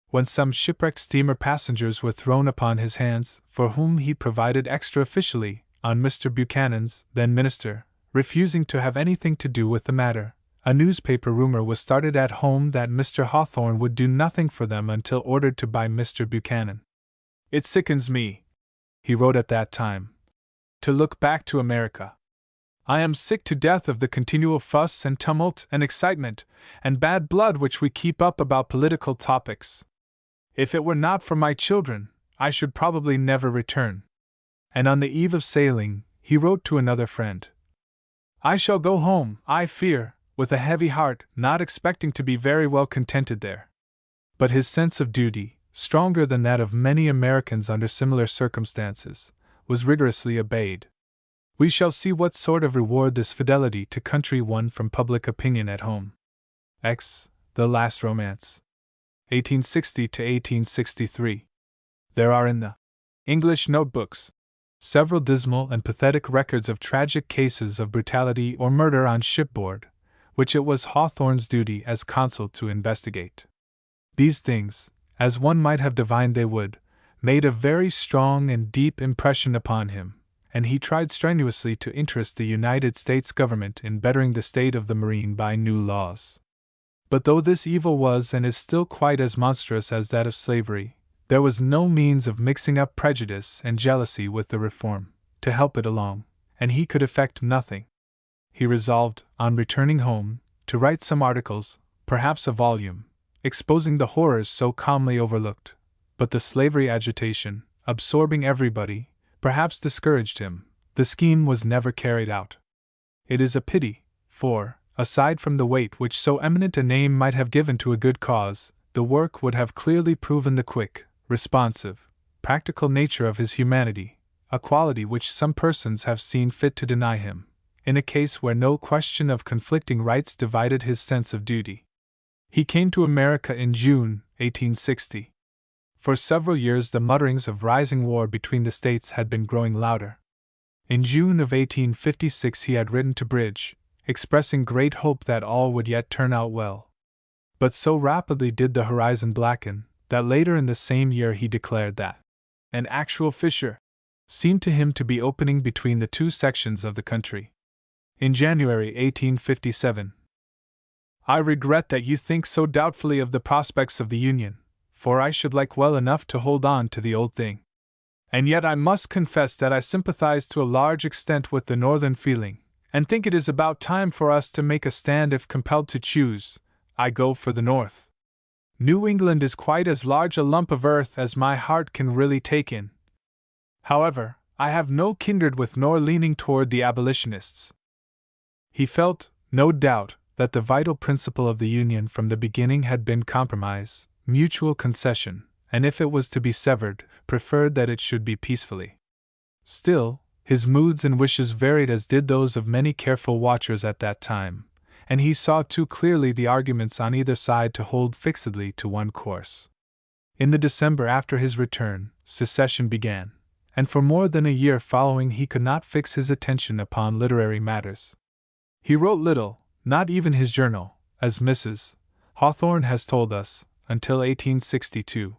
When some shipwrecked steamer passengers were thrown upon his hands, for whom he provided extra-officially, on Mr. Buchanan's, then minister, refusing to have anything to do with the matter, a newspaper rumor was started at home that Mr. Hawthorne would do nothing for them until ordered to by Mr. Buchanan. It sickens me, he wrote at that time, to look back to America. I am sick to death of the continual fuss and tumult and excitement and bad blood which we keep up about political topics. If it were not for my children, I should probably never return. And on the eve of sailing, he wrote to another friend, I shall go home, I fear, with a heavy heart, not expecting to be very well contented there. But his sense of duty, stronger than that of many Americans under similar circumstances, was rigorously obeyed. We shall see what sort of reward this fidelity to country won from public opinion at home. X. The Last Romance. 1860 to 1863. There are in the English notebooks several dismal and pathetic records of tragic cases of brutality or murder on shipboard, which it was Hawthorne's duty as consul to investigate. These things, as one might have divined they would, made a very strong and deep impression upon him, and he tried strenuously to interest the United States government in bettering the state of the marine by new laws. But though this evil was and is still quite as monstrous as that of slavery, there was no means of mixing up prejudice and jealousy with the reform, to help it along, and he could effect nothing. He resolved, on returning home, to write some articles, perhaps a volume, exposing the horrors so calmly overlooked, but the slavery agitation, absorbing everybody, perhaps discouraged him. The scheme was never carried out. It is a pity, for, aside from the weight which so eminent a name might have given to a good cause, the work would have clearly proven the quick, responsive, practical nature of his humanity, a quality which some persons have seen fit to deny him, in a case where no question of conflicting rights divided his sense of duty. He came to America in June, 1860. For several years the mutterings of rising war between the states had been growing louder. In June of 1856 he had written to Bridge, expressing great hope that all would yet turn out well. But so rapidly did the horizon blacken, that later in the same year he declared that an actual fissure seemed to him to be opening between the two sections of the country. In January 1857, I regret that you think so doubtfully of the prospects of the Union, for I should like well enough to hold on to the old thing. And yet I must confess that I sympathize to a large extent with the Northern feeling, and think it is about time for us to make a stand if compelled to choose. I go for the North. New England is quite as large a lump of earth as my heart can really take in. However, I have no kindred with nor leaning toward the abolitionists. He felt, no doubt, that the vital principle of the Union from the beginning had been compromise, mutual concession, and if it was to be severed, preferred that it should be peacefully. Still, his moods and wishes varied as did those of many careful watchers at that time, and he saw too clearly the arguments on either side to hold fixedly to one course. In the December after his return, secession began, and for more than a year following he could not fix his attention upon literary matters. He wrote little, not even his journal, as Mrs. Hawthorne has told us, until 1862.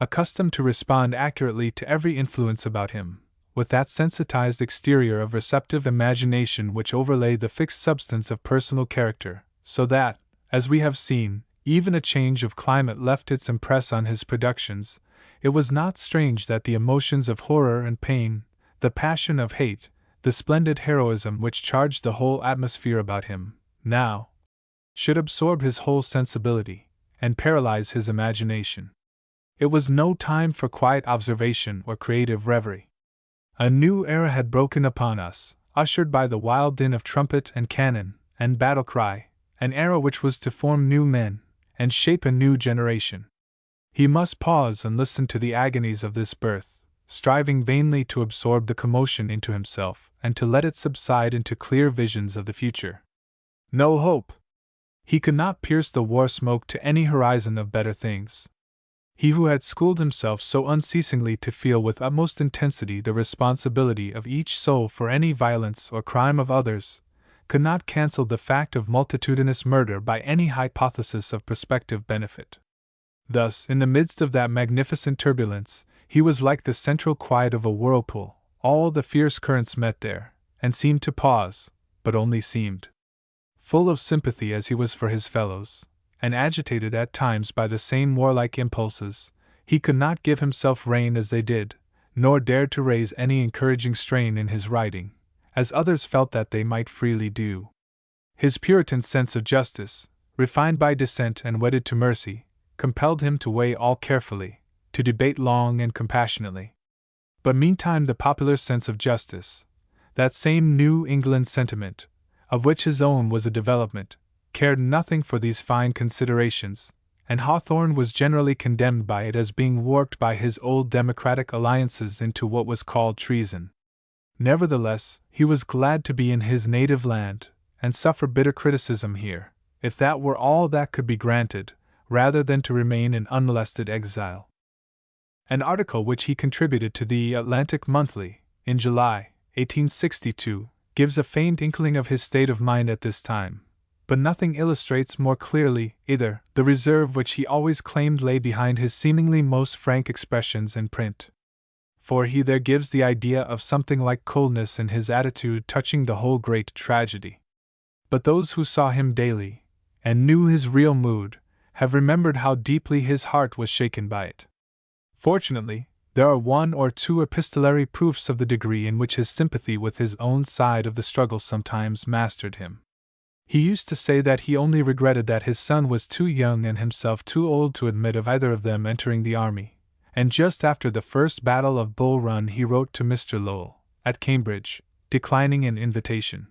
Accustomed to respond accurately to every influence about him, with that sensitized exterior of receptive imagination which overlaid the fixed substance of personal character, so that, as we have seen, even a change of climate left its impress on his productions, it was not strange that the emotions of horror and pain, the passion of hate, the splendid heroism which charged the whole atmosphere about him, now, should absorb his whole sensibility, and paralyze his imagination. It was no time for quiet observation or creative reverie. A new era had broken upon us, ushered by the wild din of trumpet and cannon and battle cry, an era which was to form new men and shape a new generation. He must pause and listen to the agonies of this birth, striving vainly to absorb the commotion into himself and to let it subside into clear visions of the future. No hope! He could not pierce the war smoke to any horizon of better things. He who had schooled himself so unceasingly to feel with utmost intensity the responsibility of each soul for any violence or crime of others, could not cancel the fact of multitudinous murder by any hypothesis of prospective benefit. Thus, in the midst of that magnificent turbulence, he was like the central quiet of a whirlpool. All the fierce currents met there, and seemed to pause, but only seemed. Full of sympathy as he was for his fellows, and agitated at times by the same warlike impulses, he could not give himself rein as they did, nor dared to raise any encouraging strain in his writing, as others felt that they might freely do. His Puritan sense of justice, refined by dissent and wedded to mercy, compelled him to weigh all carefully, to debate long and compassionately. But meantime the popular sense of justice, that same New England sentiment, of which his own was a development, cared nothing for these fine considerations, and Hawthorne was generally condemned by it as being warped by his old democratic alliances into what was called treason. Nevertheless, he was glad to be in his native land, and suffer bitter criticism here, if that were all that could be granted, rather than to remain in unmolested exile. An article which he contributed to the Atlantic Monthly, in July, 1862, gives a faint inkling of his state of mind at this time, but nothing illustrates more clearly, either, the reserve which he always claimed lay behind his seemingly most frank expressions in print. For he there gives the idea of something like coldness in his attitude touching the whole great tragedy. But those who saw him daily, and knew his real mood, have remembered how deeply his heart was shaken by it. Fortunately, there are one or two epistolary proofs of the degree in which his sympathy with his own side of the struggle sometimes mastered him. He used to say that he only regretted that his son was too young and himself too old to admit of either of them entering the army, and just after the first battle of Bull Run he wrote to Mr. Lowell, at Cambridge, declining an invitation.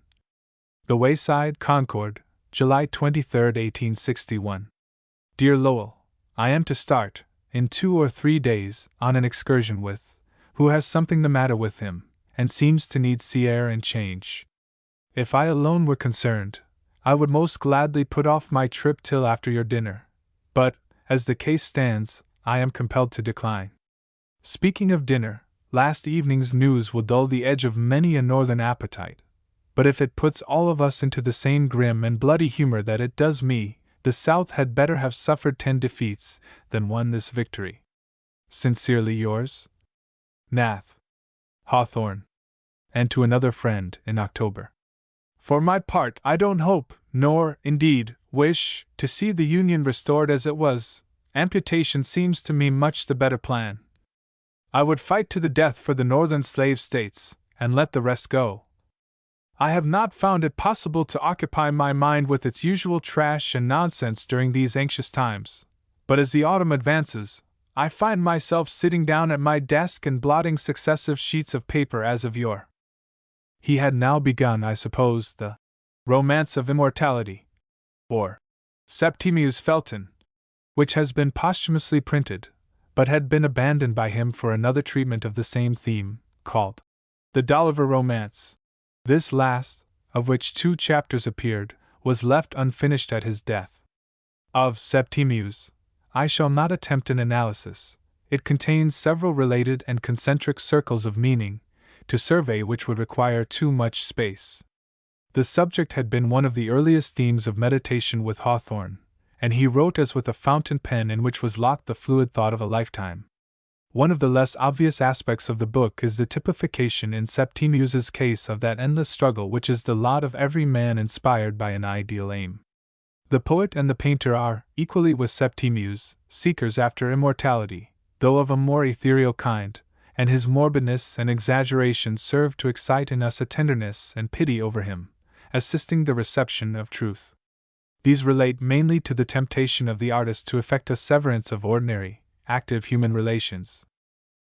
The Wayside, Concord, July 23, 1861. Dear Lowell, I am to start, in 2 or 3 days, on an excursion with who has something the matter with him, and seems to need sea air and change. If I alone were concerned, I would most gladly put off my trip till after your dinner, but, as the case stands, I am compelled to decline. Speaking of dinner, last evening's news will dull the edge of many a northern appetite, but if it puts all of us into the same grim and bloody humor that it does me, the South had better have suffered 10 defeats than won this victory. Sincerely yours, Nath. Hawthorne. And to another friend, in October. For my part, I don't hope, nor, indeed, wish, to see the Union restored as it was. Amputation seems to me much the better plan. I would fight to the death for the northern slave states, and let the rest go. I have not found it possible to occupy my mind with its usual trash and nonsense during these anxious times, but as the autumn advances, I find myself sitting down at my desk and blotting successive sheets of paper as of yore. He had now begun, I suppose, the Romance of Immortality, or Septimius Felton, which has been posthumously printed, but had been abandoned by him for another treatment of the same theme, called The Dolliver Romance. This last, of which 2 chapters appeared, was left unfinished at his death. Of Septimius, I shall not attempt an analysis. It contains several related and concentric circles of meaning, to survey which would require too much space. The subject had been one of the earliest themes of meditation with Hawthorne, and he wrote as with a fountain pen in which was locked the fluid thought of a lifetime. One of the less obvious aspects of the book is the typification in Septimius's case of that endless struggle which is the lot of every man inspired by an ideal aim. The poet and the painter are, equally with Septimius, seekers after immortality, though of a more ethereal kind, and his morbidness and exaggeration serve to excite in us a tenderness and pity over him, assisting the reception of truth. These relate mainly to the temptation of the artist to effect a severance of ordinary, active human relations.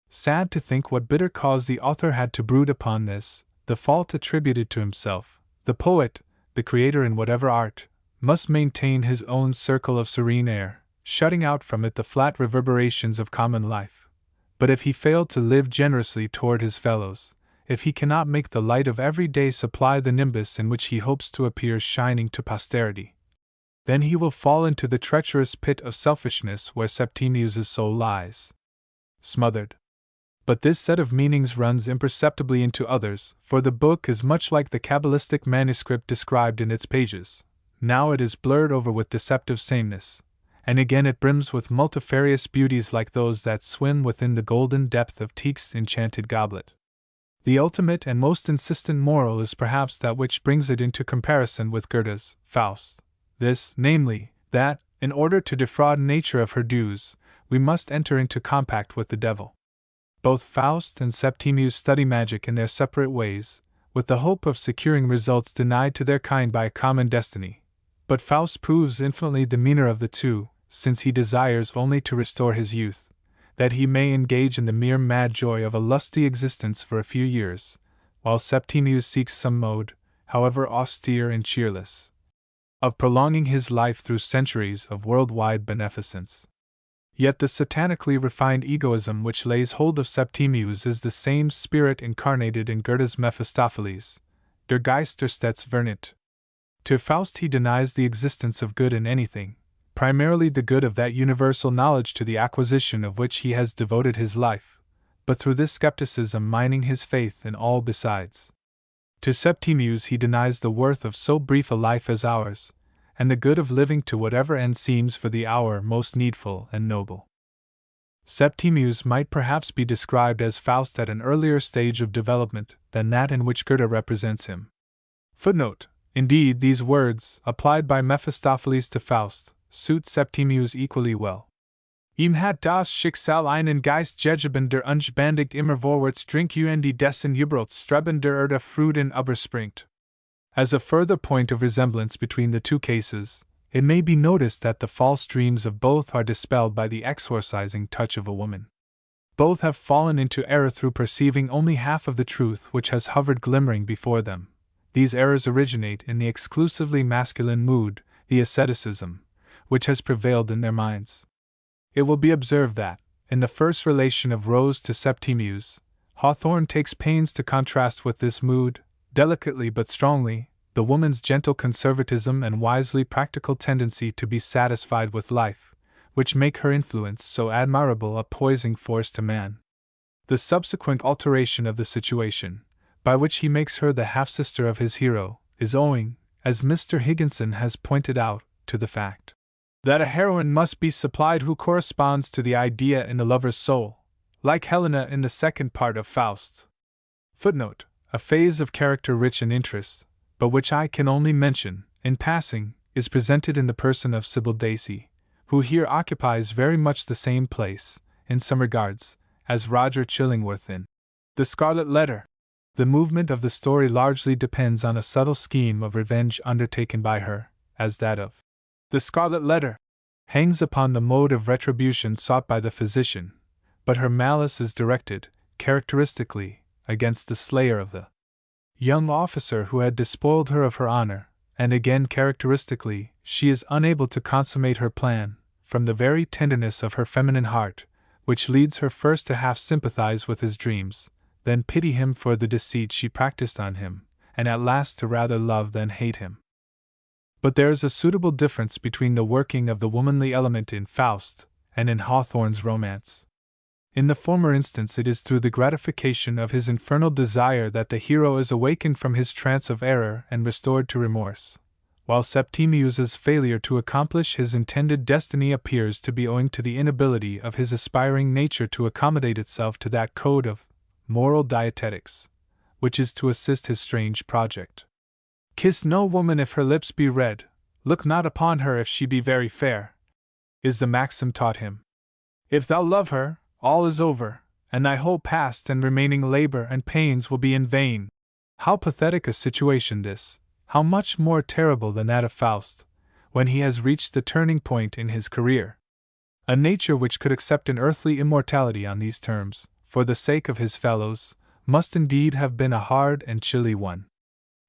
Sad to think what bitter cause the author had to brood upon this, the fault attributed to himself. The poet, the creator in whatever art, must maintain his own circle of serene air, shutting out from it the flat reverberations of common life. But if he failed to live generously toward his fellows, if he cannot make the light of every day supply the nimbus in which he hopes to appear shining to posterity, then he will fall into the treacherous pit of selfishness where Septimius's soul lies, smothered. But this set of meanings runs imperceptibly into others, for the book is much like the Kabbalistic manuscript described in its pages. Now it is blurred over with deceptive sameness, and again it brims with multifarious beauties like those that swim within the golden depth of Tieck's enchanted goblet. The ultimate and most insistent moral is perhaps that which brings it into comparison with Goethe's Faust. This, namely, that, in order to defraud nature of her dues, we must enter into compact with the devil. Both Faust and Septimius study magic in their separate ways, with the hope of securing results denied to their kind by a common destiny. But Faust proves infinitely the meaner of the two, since he desires only to restore his youth, that he may engage in the mere mad joy of a lusty existence for a few years, while Septimius seeks some mode, however austere and cheerless, of prolonging his life through centuries of worldwide beneficence. Yet the satanically refined egoism which lays hold of Septimius is the same spirit incarnated in Goethe's Mephistopheles, Der Geist der Stets vernit. To Faust he denies the existence of good in anything, primarily the good of that universal knowledge to the acquisition of which he has devoted his life, but through this skepticism mining his faith in all besides. To Septimius he denies the worth of so brief a life as ours, and the good of living to whatever end seems for the hour most needful and noble. Septimius might perhaps be described as Faust at an earlier stage of development than that in which Goethe represents him. Footnote: Indeed, these words, applied by Mephistopheles to Faust, suit Septimius equally well. Ihm hat das Schicksal einen Geist gegeben der ungebändigt immer vorwärts dringt und dessen Übrigstreben der Erde Freuden überspringt. As a further point of resemblance between the two cases, it may be noticed that the false dreams of both are dispelled by the exorcising touch of a woman. Both have fallen into error through perceiving only half of the truth which has hovered glimmering before them. These errors originate in the exclusively masculine mood, the asceticism, which has prevailed in their minds. It will be observed that, in the first relation of Rose to Septimius, Hawthorne takes pains to contrast with this mood, delicately but strongly, the woman's gentle conservatism and wisely practical tendency to be satisfied with life, which make her influence so admirable a poising force to man. The subsequent alteration of the situation, by which he makes her the half-sister of his hero, is owing, as Mr. Higginson has pointed out, to the fact that a heroine must be supplied who corresponds to the idea in the lover's soul, like Helena in the second part of Faust. Footnote: a phase of character rich in interest, but which I can only mention, in passing, is presented in the person of Sybil Dacey, who here occupies very much the same place, in some regards, as Roger Chillingworth in The Scarlet Letter. The movement of the story largely depends on a subtle scheme of revenge undertaken by her, as that of The Scarlet Letter hangs upon the mode of retribution sought by the physician, but her malice is directed, characteristically, against the slayer of the young officer who had despoiled her of her honor, and again characteristically, she is unable to consummate her plan, from the very tenderness of her feminine heart, which leads her first to half sympathize with his dreams, then pity him for the deceit she practiced on him, and at last to rather love than hate him. But there is a suitable difference between the working of the womanly element in Faust and in Hawthorne's romance. In the former instance, it is through the gratification of his infernal desire that the hero is awakened from his trance of error and restored to remorse, while Septimius's failure to accomplish his intended destiny appears to be owing to the inability of his aspiring nature to accommodate itself to that code of moral dietetics, which is to assist his strange project. Kiss no woman if her lips be red, look not upon her if she be very fair, is the maxim taught him. If thou love her, all is over, and thy whole past and remaining labor and pains will be in vain. How pathetic a situation this, how much more terrible than that of Faust, when he has reached the turning point in his career. A nature which could accept an earthly immortality on these terms, for the sake of his fellows, must indeed have been a hard and chilly one.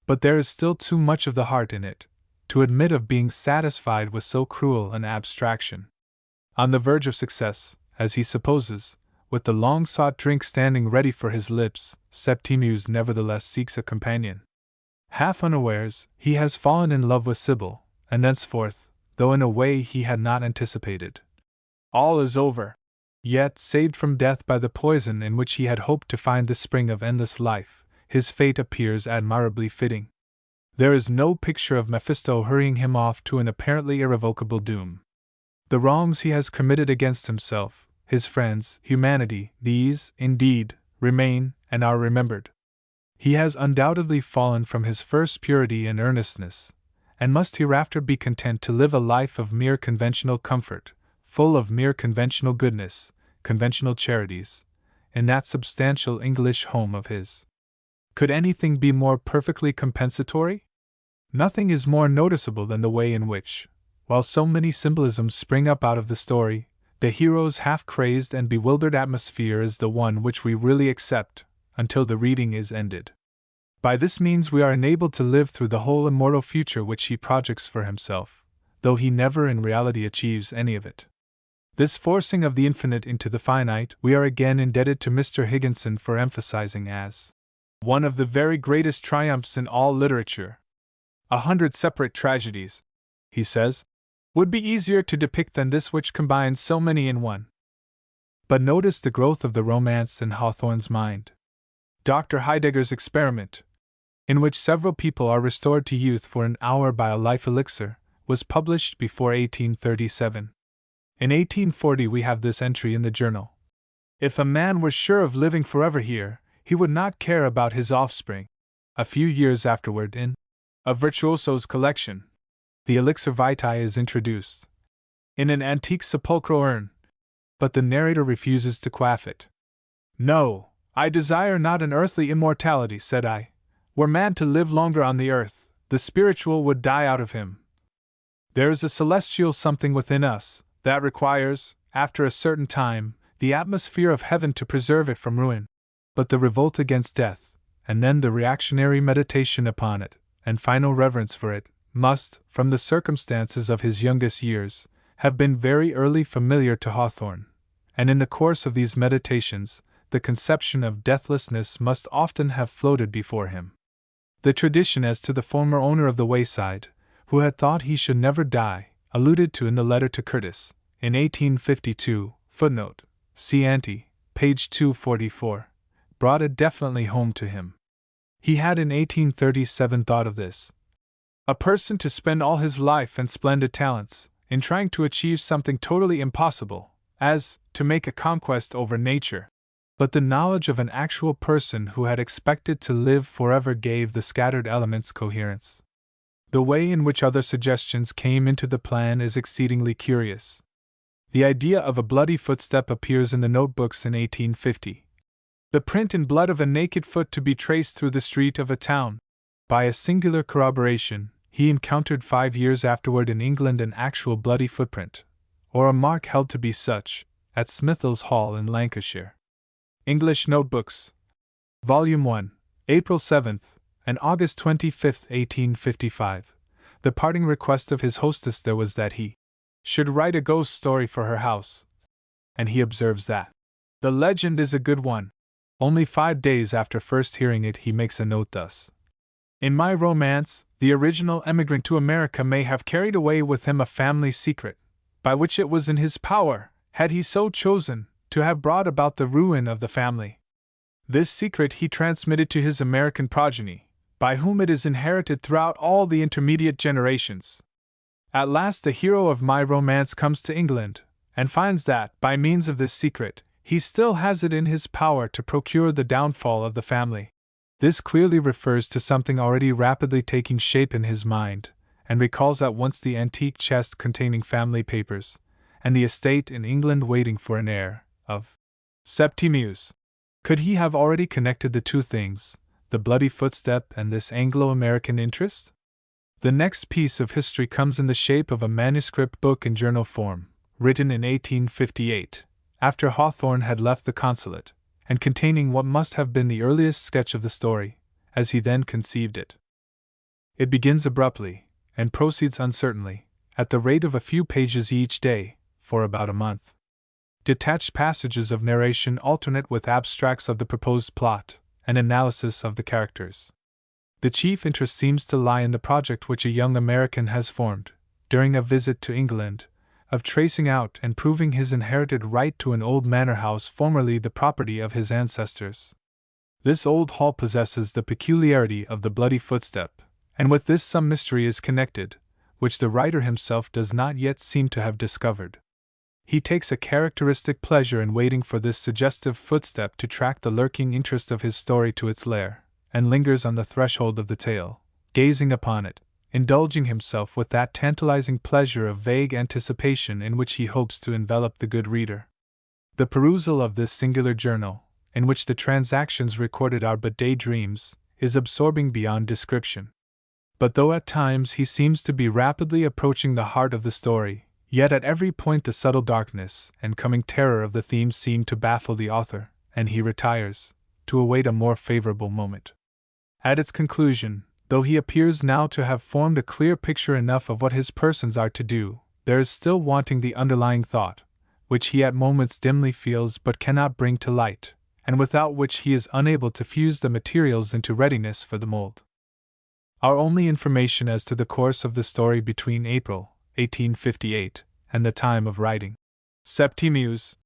But there is still too much of the heart in it, to admit of being satisfied with so cruel an abstraction. On the verge of success, as he supposes, with the long-sought drink standing ready for his lips, Septimius nevertheless seeks a companion. Half unawares, he has fallen in love with Sybil, and thenceforth, though in a way he had not anticipated, all is over. Yet, saved from death by the poison in which he had hoped to find the spring of endless life, his fate appears admirably fitting. There is no picture of Mephisto hurrying him off to an apparently irrevocable doom. The wrongs he has committed against himself, his friends, humanity, these, indeed, remain and are remembered. He has undoubtedly fallen from his first purity and earnestness, and must hereafter be content to live a life of mere conventional comfort, full of mere conventional goodness, conventional charities, in that substantial English home of his. Could anything be more perfectly compensatory? Nothing is more noticeable than the way in which, while so many symbolisms spring up out of the story, the hero's half-crazed and bewildered atmosphere is the one which we really accept, until the reading is ended. By this means we are enabled to live through the whole immortal future which he projects for himself, though he never in reality achieves any of it. This forcing of the infinite into the finite we are again indebted to Mr. Higginson for emphasizing as one of the very greatest triumphs in all literature. 100 separate tragedies, he says, would be easier to depict than this which combines so many in one. But notice the growth of the romance in Hawthorne's mind. Dr. Heidegger's Experiment, in which several people are restored to youth for an hour by a life elixir, was published before 1837. In 1840 we have this entry in the journal: "If a man were sure of living forever here, he would not care about his offspring." A few years afterward, in a virtuoso's collection, the elixir vitae is introduced, in an antique sepulchral urn, but the narrator refuses to quaff it. "No, I desire not an earthly immortality," said I. "Were man to live longer on the earth, the spiritual would die out of him. There is a celestial something within us that requires, after a certain time, the atmosphere of heaven to preserve it from ruin. But the revolt against death, and then the reactionary meditation upon it, and final reverence for it, must, from the circumstances of his youngest years, have been very early familiar to Hawthorne, and in the course of these meditations, the conception of deathlessness must often have floated before him. The tradition as to the former owner of the wayside, who had thought he should never die, alluded to in the letter to Curtis, in 1852, footnote, see ante, page 244, brought it definitely home to him. He had in 1837 thought of this: a person to spend all his life and splendid talents in trying to achieve something totally impossible, as to make a conquest over nature. But the knowledge of an actual person who had expected to live forever gave the scattered elements coherence. The way in which other suggestions came into the plan is exceedingly curious. The idea of a bloody footstep appears in the notebooks in 1850. The print in blood of a naked foot to be traced through the street of a town. By a singular corroboration, he encountered 5 years afterward in England an actual bloody footprint, or a mark held to be such, at Smithills Hall in Lancashire. English Notebooks, Volume 1, April 7 and August 25, 1855. The parting request of his hostess there was that he should write a ghost story for her house. And he observes that the legend is a good one. Only 5 days after first hearing it, he makes a note thus: in my romance, the original emigrant to America may have carried away with him a family secret, by which it was in his power, had he so chosen, to have brought about the ruin of the family. This secret he transmitted to his American progeny, by whom it is inherited throughout all the intermediate generations. At last the hero of my romance comes to England, and finds that, by means of this secret, he still has it in his power to procure the downfall of the family. This clearly refers to something already rapidly taking shape in his mind, and recalls at once the antique chest containing family papers, and the estate in England waiting for an heir, of Septimius. Could he have already connected the two things, the bloody footstep and this Anglo-American interest? The next piece of history comes in the shape of a manuscript book in journal form, written in 1858, after Hawthorne had left the consulate, and containing what must have been the earliest sketch of the story, as he then conceived it. It begins abruptly, and proceeds uncertainly, at the rate of a few pages each day, for about a month. Detached passages of narration alternate with abstracts of the proposed plot, and analysis of the characters. The chief interest seems to lie in the project which a young American has formed, during a visit to England, of tracing out and proving his inherited right to an old manor house formerly the property of his ancestors. This old hall possesses the peculiarity of the bloody footstep, and with this some mystery is connected, which the writer himself does not yet seem to have discovered. He takes a characteristic pleasure in waiting for this suggestive footstep to track the lurking interest of his story to its lair, and lingers on the threshold of the tale, gazing upon it, indulging himself with that tantalizing pleasure of vague anticipation in which he hopes to envelop the good reader. The perusal of this singular journal, in which the transactions recorded are but daydreams, is absorbing beyond description. But though at times he seems to be rapidly approaching the heart of the story, yet at every point the subtle darkness and coming terror of the theme seem to baffle the author, and he retires, to await a more favorable moment. At its conclusion, though he appears now to have formed a clear picture enough of what his persons are to do, there is still wanting the underlying thought, which he at moments dimly feels but cannot bring to light, and without which he is unable to fuse the materials into readiness for the mold. Our only information as to the course of the story between April 1858, and the time of writing Septimius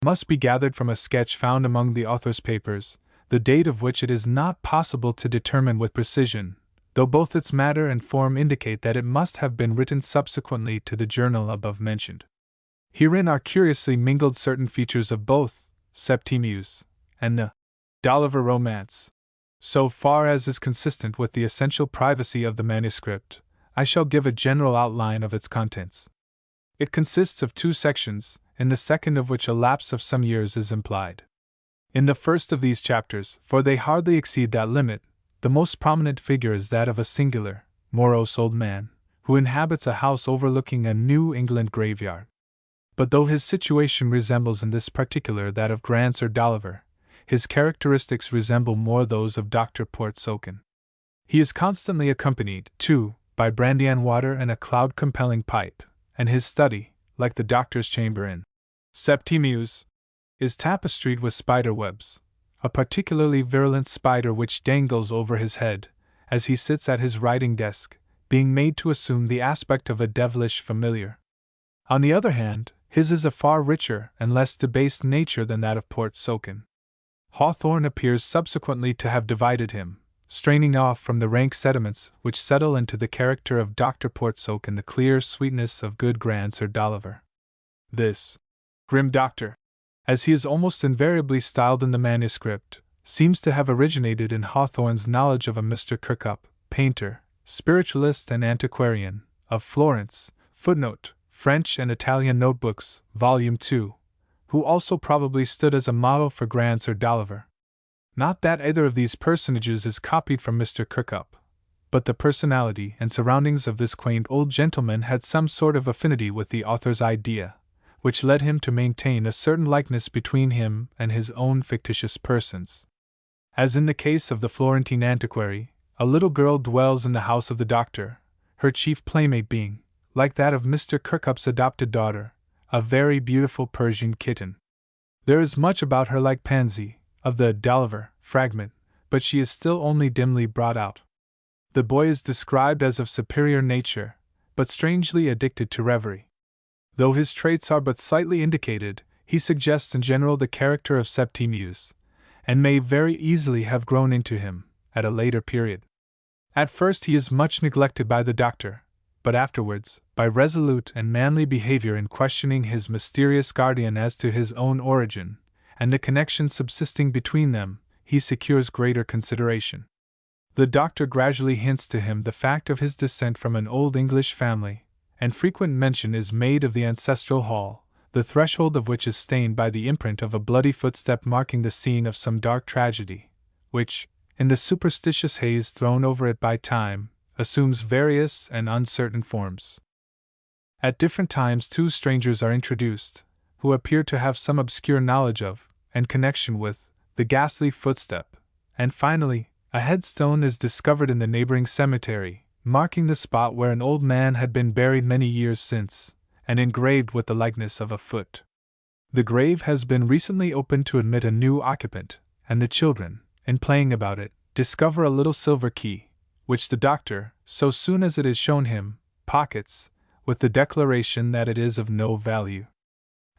must be gathered from a sketch found among the author's papers, the date of which it is not possible to determine with precision, though both its matter and form indicate that it must have been written subsequently to the journal above mentioned. Herein are curiously mingled certain features of both Septimius and the Dolliver romance. So far as is consistent with the essential privacy of the manuscript, I shall give a general outline of its contents. It consists of 2 sections, in the second of which a lapse of some years is implied. In the first of these chapters, for they hardly exceed that limit, the most prominent figure is that of a singular, morose old man, who inhabits a house overlooking a New England graveyard. But though his situation resembles in this particular that of Grand Sir Dolliver, his characteristics resemble more those of Dr. Portsoken. He is constantly accompanied, too, by brandy and water and a cloud-compelling pipe, and his study, like the doctor's chamber in Septimius, is tapestried with spider webs, a particularly virulent spider which dangles over his head, as he sits at his writing desk, being made to assume the aspect of a devilish familiar. On the other hand, his is a far richer and less debased nature than that of Portsoken. Hawthorne appears subsequently to have divided him, straining off from the rank sediments which settle into the character of Dr. Portsoken the clear sweetness of good Grand Sir Dolliver. This grim doctor, as he is almost invariably styled in the manuscript, seems to have originated in Hawthorne's knowledge of a Mr. Kirkup, painter, spiritualist and antiquarian, of Florence, footnote, French and Italian Notebooks, Volume 2, who also probably stood as a model for Grand Sir Dolliver. Not that either of these personages is copied from Mr. Kirkup, but the personality and surroundings of this quaint old gentleman had some sort of affinity with the author's idea, which led him to maintain a certain likeness between him and his own fictitious persons. As in the case of the Florentine antiquary, a little girl dwells in the house of the doctor, her chief playmate being, like that of Mr. Kirkup's adopted daughter, a very beautiful Persian kitten. There is much about her like Pansy, of the Dolliver fragment, but she is still only dimly brought out. The boy is described as of superior nature, but strangely addicted to reverie. Though his traits are but slightly indicated, he suggests in general the character of Septimius, and may very easily have grown into him, at a later period. At first he is much neglected by the doctor, but afterwards, by resolute and manly behavior in questioning his mysterious guardian as to his own origin, and the connection subsisting between them, he secures greater consideration. The doctor gradually hints to him the fact of his descent from an old English family, and frequent mention is made of the ancestral hall, the threshold of which is stained by the imprint of a bloody footstep marking the scene of some dark tragedy, which, in the superstitious haze thrown over it by time, assumes various and uncertain forms. At different times two strangers are introduced, who appear to have some obscure knowledge of, and connection with, the ghastly footstep, and finally, a headstone is discovered in the neighboring cemetery, marking the spot where an old man had been buried many years since, and engraved with the likeness of a foot. The grave has been recently opened to admit a new occupant, and the children, in playing about it, discover a little silver key, which the doctor, so soon as it is shown him, pockets, with the declaration that it is of no value.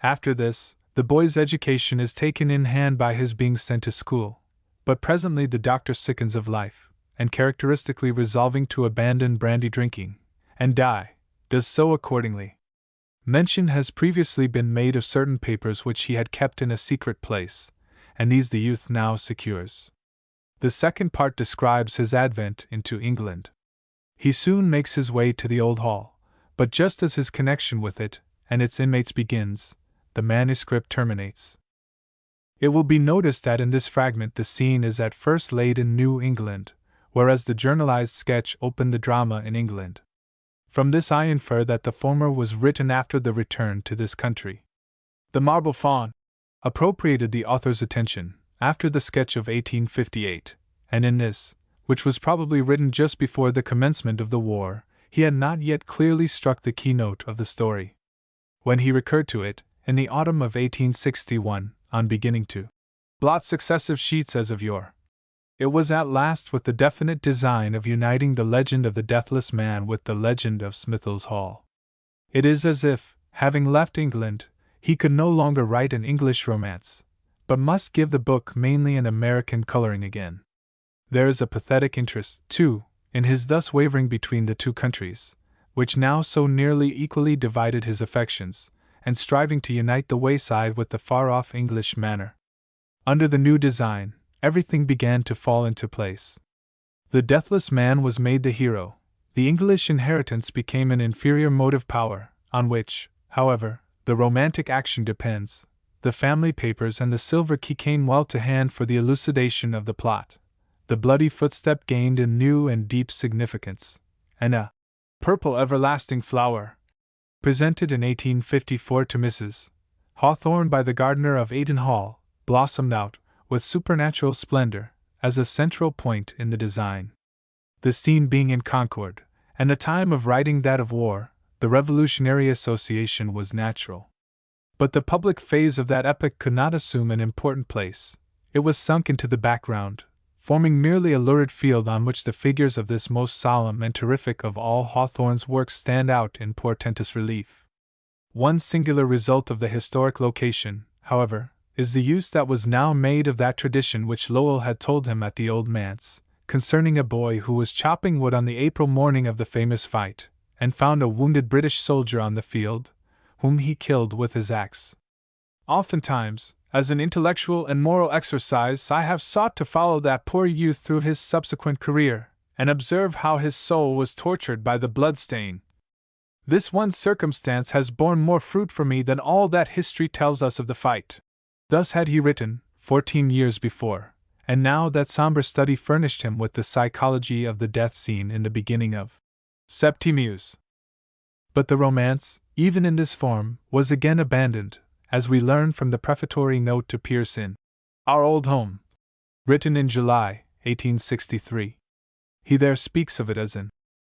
After this, the boy's education is taken in hand by his being sent to school, but presently the doctor sickens of life, and characteristically resolving to abandon brandy drinking, and die, does so accordingly. Mention has previously been made of certain papers which he had kept in a secret place, and these the youth now secures. The second part describes his advent into England. He soon makes his way to the old hall, but just as his connection with it and its inmates begins, the manuscript terminates. It will be noticed that in this fragment the scene is at first laid in New England, whereas the journalized sketch opened the drama in England. From this I infer that the former was written after the return to this country. The Marble Faun appropriated the author's attention after the sketch of 1858, and in this, which was probably written just before the commencement of the war, he had not yet clearly struck the keynote of the story. When he recurred to it, in the autumn of 1861, on beginning to blot successive sheets as of yore, it was at last with the definite design of uniting the legend of the Deathless Man with the legend of Smithil's Hall. It is as if, having left England, he could no longer write an English romance, but must give the book mainly an American coloring again. There is a pathetic interest, too, in his thus wavering between the two countries, which now so nearly equally divided his affections, and striving to unite the wayside with the far-off English manor. Under the new design, everything began to fall into place. The Deathless Man was made the hero, the English inheritance became an inferior motive power, on which, however, the romantic action depends. The family papers and the silver key came well to hand for the elucidation of the plot. The bloody footstep gained a new and deep significance, and a purple everlasting flower, presented in 1854 to Mrs. Hawthorne by the gardener of Ayton Hall, blossomed out, with supernatural splendor, as a central point in the design. The scene being in Concord, and the time of writing that of war, the Revolutionary Association was natural. But the public phase of that epoch could not assume an important place. It was sunk into the background, forming merely a lurid field on which the figures of this most solemn and terrific of all Hawthorne's works stand out in portentous relief. One singular result of the historic location, however, is the use that was now made of that tradition which Lowell had told him at the old manse, concerning a boy who was chopping wood on the April morning of the famous fight, and found a wounded British soldier on the field, whom he killed with his axe. Oftentimes, as an intellectual and moral exercise, I have sought to follow that poor youth through his subsequent career, and observe how his soul was tortured by the bloodstain. This one circumstance has borne more fruit for me than all that history tells us of the fight. Thus had he written, 14 years before, and now that somber study furnished him with the psychology of the death scene in the beginning of Septimius. But the romance, even in this form, was again abandoned, as we learn from the prefatory note to Pierce in Our Old Home, written in July, 1863. He there speaks of it as an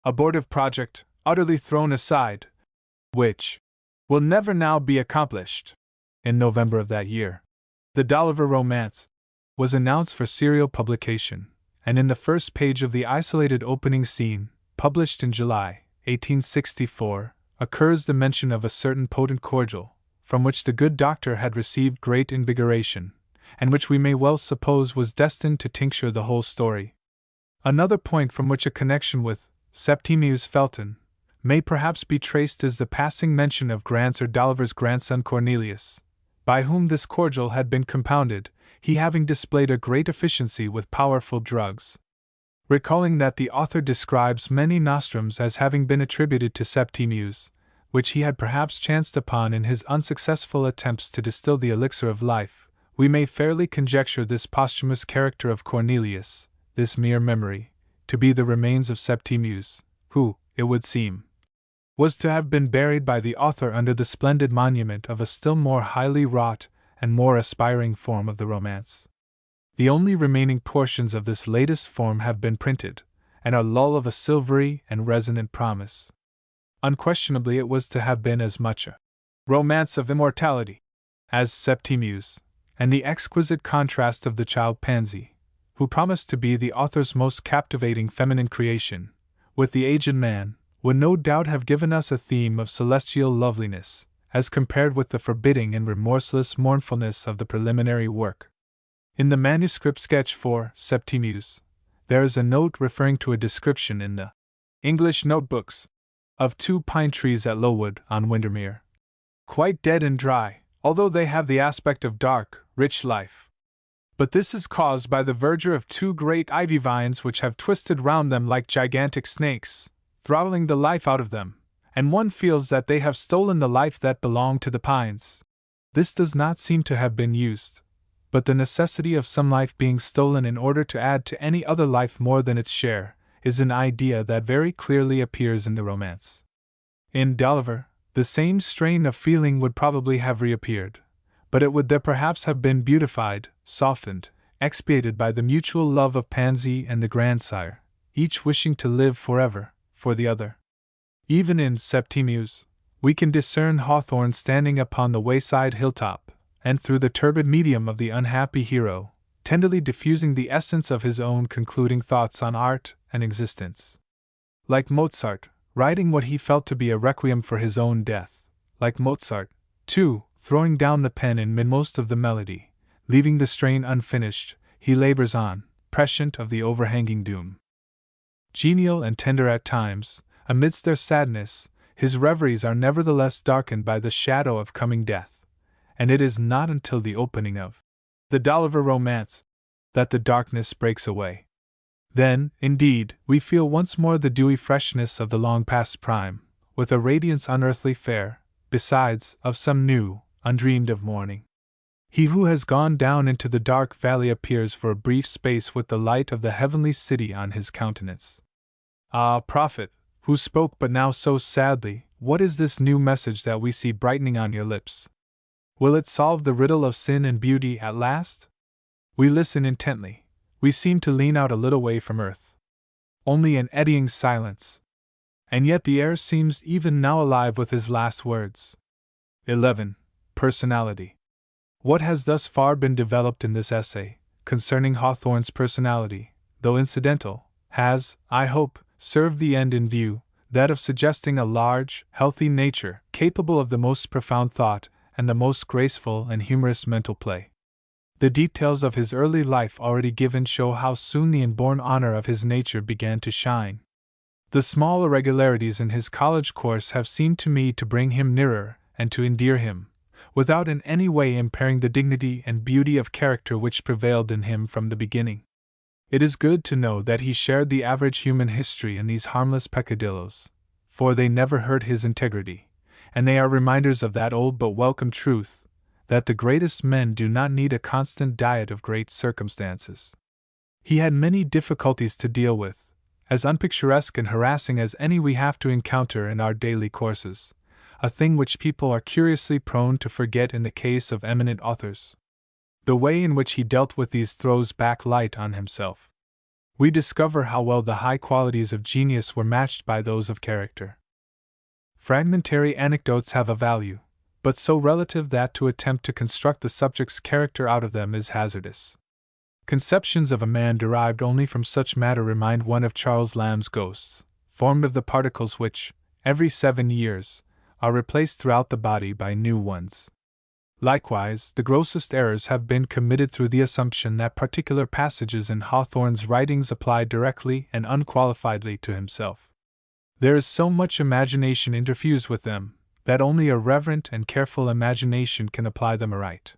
abortive project, utterly thrown aside, which will never now be accomplished. In November of that year, the Dolliver romance was announced for serial publication, and in the first page of the isolated opening scene, published in July, 1864, occurs the mention of a certain potent cordial, from which the good doctor had received great invigoration, and which we may well suppose was destined to tincture the whole story. Another point from which a connection with Septimius Felton may perhaps be traced is the passing mention of Grant's or Dolliver's grandson Cornelius, by whom this cordial had been compounded, he having displayed a great efficiency with powerful drugs. Recalling that the author describes many nostrums as having been attributed to Septimius, which he had perhaps chanced upon in his unsuccessful attempts to distill the elixir of life, we may fairly conjecture this posthumous character of Cornelius, this mere memory, to be the remains of Septimius, who, it would seem, was to have been buried by the author under the splendid monument of a still more highly wrought and more aspiring form of the romance. The only remaining portions of this latest form have been printed, and are lull of a silvery and resonant promise. Unquestionably it was to have been as much a romance of immortality as Septimius, and the exquisite contrast of the child Pansy, who promised to be the author's most captivating feminine creation, with the aged man, would no doubt have given us a theme of celestial loveliness, as compared with the forbidding and remorseless mournfulness of the preliminary work. In the manuscript sketch for Septimius, there is a note referring to a description in the English notebooks of 2 pine trees at Lowood on Windermere, quite dead and dry, although they have the aspect of dark, rich life. But this is caused by the verdure of 2 great ivy vines which have twisted round them like gigantic snakes, throttling the life out of them, and one feels that they have stolen the life that belonged to the pines. This does not seem to have been used, but the necessity of some life being stolen in order to add to any other life more than its share, is an idea that very clearly appears in the romance. In Dolliver, the same strain of feeling would probably have reappeared, but it would there perhaps have been beautified, softened, expiated by the mutual love of Pansy and the grandsire, each wishing to live forever for the other. Even in Septimius, we can discern Hawthorne standing upon the wayside hilltop, and through the turbid medium of the unhappy hero, tenderly diffusing the essence of his own concluding thoughts on art and existence. Like Mozart, writing what he felt to be a requiem for his own death, like Mozart, too, throwing down the pen in midmost of the melody, leaving the strain unfinished, he labors on, prescient of the overhanging doom. Genial and tender at times, amidst their sadness, his reveries are nevertheless darkened by the shadow of coming death, and it is not until the opening of the Dolliver romance that the darkness breaks away. Then, indeed, we feel once more the dewy freshness of the long-past prime, with a radiance unearthly fair, besides, of some new, undreamed-of morning. He who has gone down into the dark valley appears for a brief space with the light of the heavenly city on his countenance. Ah, prophet, who spoke but now so sadly, what is this new message that we see brightening on your lips? Will it solve the riddle of sin and beauty at last? We listen intently. We seem to lean out a little way from earth. Only an eddying silence. And yet the air seems even now alive with his last words. 11. Personality. What has thus far been developed in this essay, concerning Hawthorne's personality, though incidental, has, I hope, served the end in view, that of suggesting a large, healthy nature capable of the most profound thought and the most graceful and humorous mental play. The details of his early life already given show how soon the inborn honor of his nature began to shine. The small irregularities in his college course have seemed to me to bring him nearer and to endear him, without in any way impairing the dignity and beauty of character which prevailed in him from the beginning. It is good to know that he shared the average human history in these harmless peccadilloes, for they never hurt his integrity, and they are reminders of that old but welcome truth, that the greatest men do not need a constant diet of great circumstances. He had many difficulties to deal with, as unpicturesque and harassing as any we have to encounter in our daily courses, a thing which people are curiously prone to forget in the case of eminent authors. The way in which he dealt with these throws back light on himself. We discover how well the high qualities of genius were matched by those of character. Fragmentary anecdotes have a value, but so relative that to attempt to construct the subject's character out of them is hazardous. Conceptions of a man derived only from such matter remind one of Charles Lamb's ghosts, formed of the particles which, every 7 years, are replaced throughout the body by new ones. Likewise, the grossest errors have been committed through the assumption that particular passages in Hawthorne's writings apply directly and unqualifiedly to himself. There is so much imagination interfused with them, that only a reverent and careful imagination can apply them aright.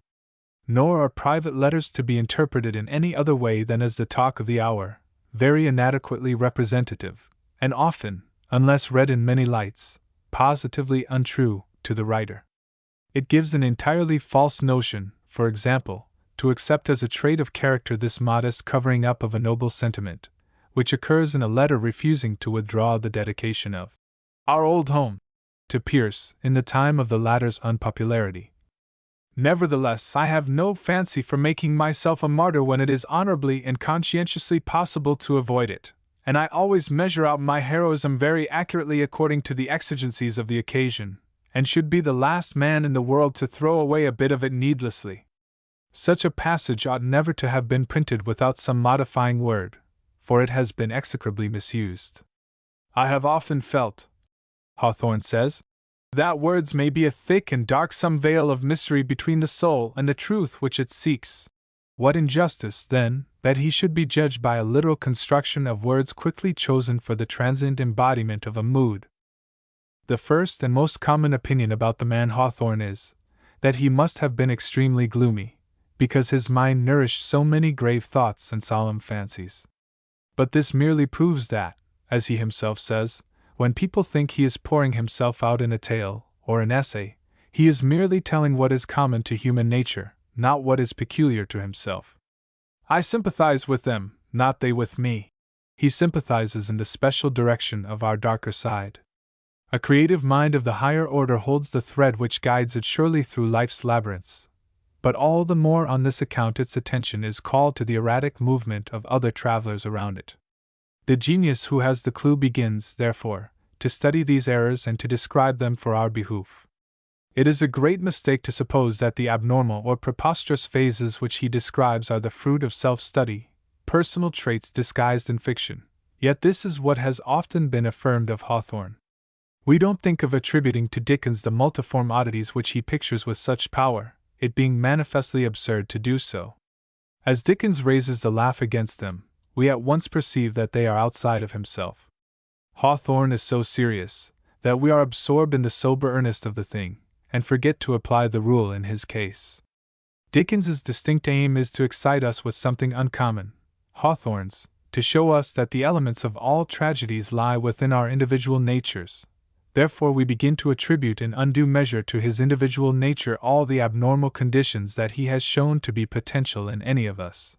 Nor are private letters to be interpreted in any other way than as the talk of the hour, very inadequately representative, and often, unless read in many lights, positively untrue to the writer. It gives an entirely false notion, for example, to accept as a trait of character this modest covering up of a noble sentiment, which occurs in a letter refusing to withdraw the dedication of Our Old Home to Pierce in the time of the latter's unpopularity. Nevertheless, I have no fancy for making myself a martyr when it is honorably and conscientiously possible to avoid it, and I always measure out my heroism very accurately according to the exigencies of the occasion, and should be the last man in the world to throw away a bit of it needlessly. Such a passage ought never to have been printed without some modifying word, for it has been execrably misused. I have often felt, Hawthorne says, that words may be a thick and darksome veil of mystery between the soul and the truth which it seeks. What injustice, then, that he should be judged by a literal construction of words quickly chosen for the transient embodiment of a mood. The first and most common opinion about the man Hawthorne is, that he must have been extremely gloomy, because his mind nourished so many grave thoughts and solemn fancies. But this merely proves that, as he himself says, when people think he is pouring himself out in a tale, or an essay, he is merely telling what is common to human nature, not what is peculiar to himself. I sympathize with them, not they with me. He sympathizes in the special direction of our darker side. A creative mind of the higher order holds the thread which guides it surely through life's labyrinths, but all the more on this account its attention is called to the erratic movement of other travelers around it. The genius who has the clue begins, therefore, to study these errors and to describe them for our behoof. It is a great mistake to suppose that the abnormal or preposterous phases which he describes are the fruit of self-study, personal traits disguised in fiction, yet this is what has often been affirmed of Hawthorne. We don't think of attributing to Dickens the multiform oddities which he pictures with such power, it being manifestly absurd to do so. As Dickens raises the laugh against them, we at once perceive that they are outside of himself. Hawthorne is so serious, that we are absorbed in the sober earnest of the thing, and forget to apply the rule in his case. Dickens's distinct aim is to excite us with something uncommon, Hawthorne's, to show us that the elements of all tragedies lie within our individual natures. Therefore we begin to attribute in undue measure to his individual nature all the abnormal conditions that he has shown to be potential in any of us.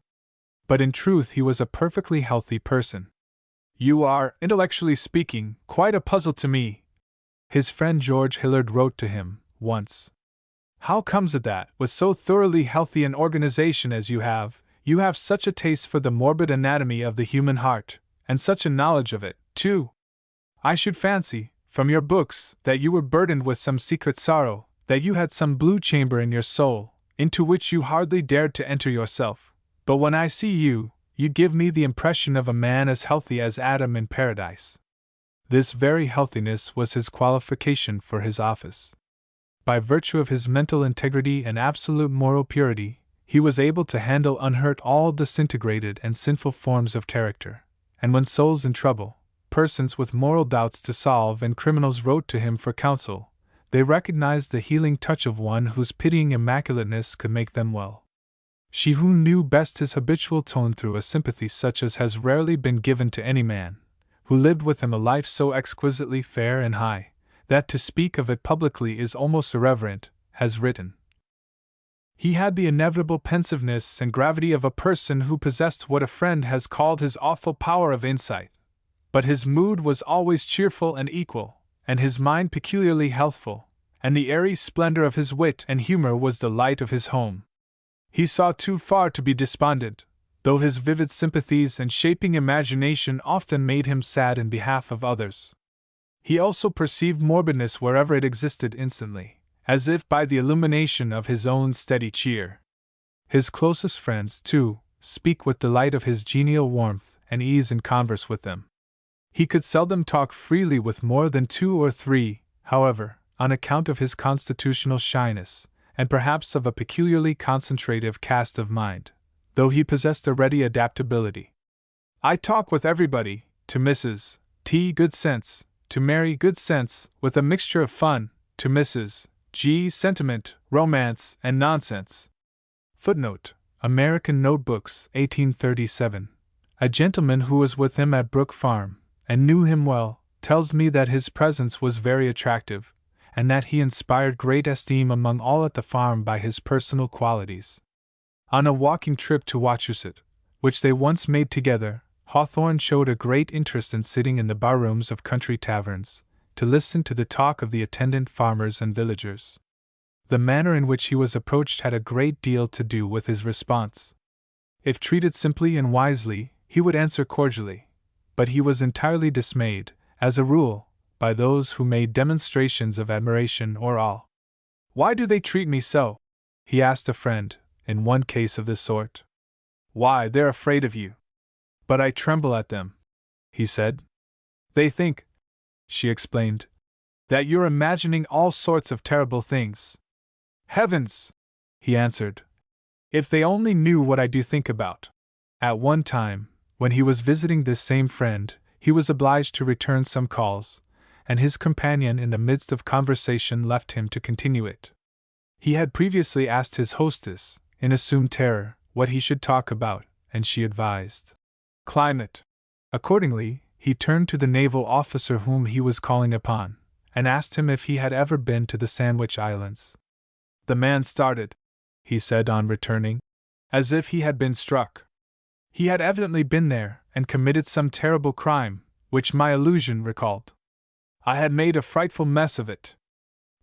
But in truth he was a perfectly healthy person. You are, intellectually speaking, quite a puzzle to me, his friend George Hillard wrote to him, once. How comes it that, with so thoroughly healthy an organization as you have such a taste for the morbid anatomy of the human heart, and such a knowledge of it, too? I should fancy, from your books, that you were burdened with some secret sorrow, that you had some blue chamber in your soul, into which you hardly dared to enter yourself, but when I see you, you give me the impression of a man as healthy as Adam in paradise. This very healthiness was his qualification for his office. By virtue of his mental integrity and absolute moral purity, he was able to handle unhurt all disintegrated and sinful forms of character, and when souls in trouble, persons with moral doubts to solve, and criminals wrote to him for counsel, they recognized the healing touch of one whose pitying immaculateness could make them well. She who knew best his habitual tone through a sympathy such as has rarely been given to any man, who lived with him a life so exquisitely fair and high, that to speak of it publicly is almost irreverent, has written. He had the inevitable pensiveness and gravity of a person who possessed what a friend has called his awful power of insight, but his mood was always cheerful and equal, and his mind peculiarly healthful, and the airy splendor of his wit and humor was the light of his home. He saw too far to be despondent, though his vivid sympathies and shaping imagination often made him sad in behalf of others. He also perceived morbidness wherever it existed instantly, as if by the illumination of his own steady cheer. His closest friends, too, speak with delight of his genial warmth and ease in converse with them. He could seldom talk freely with more than 2 or 3, however, on account of his constitutional shyness, and perhaps of a peculiarly concentrative cast of mind, though he possessed a ready adaptability. I talk with everybody, to Mrs. T. Good sense, to Mary Good sense, with a mixture of fun, to Mrs. G. Sentiment, romance, and nonsense. Footnote: American Notebooks, 1837. A gentleman who was with him at Brook Farm, and knew him well, tells me that his presence was very attractive, and that he inspired great esteem among all at the farm by his personal qualities. On a walking trip to Wachusett, which they once made together, Hawthorne showed a great interest in sitting in the barrooms of country taverns, to listen to the talk of the attendant farmers and villagers. The manner in which he was approached had a great deal to do with his response. If treated simply and wisely, he would answer cordially, but he was entirely dismayed, as a rule, by those who made demonstrations of admiration or awe. "Why do they treat me so?" he asked a friend, in one case of this sort. "Why, they're afraid of you." "But I tremble at them," he said. "They think," she explained, "that you're imagining all sorts of terrible things." "Heavens!" he answered. "If they only knew what I do think about." At one time, when he was visiting this same friend, he was obliged to return some calls, and his companion in the midst of conversation left him to continue it. He had previously asked his hostess, in assumed terror, what he should talk about, and she advised climate. Accordingly, he turned to the naval officer whom he was calling upon, and asked him if he had ever been to the Sandwich Islands. The man started, he said on returning, as if he had been struck. He had evidently been there, and committed some terrible crime, which my illusion recalled. I had made a frightful mess of it.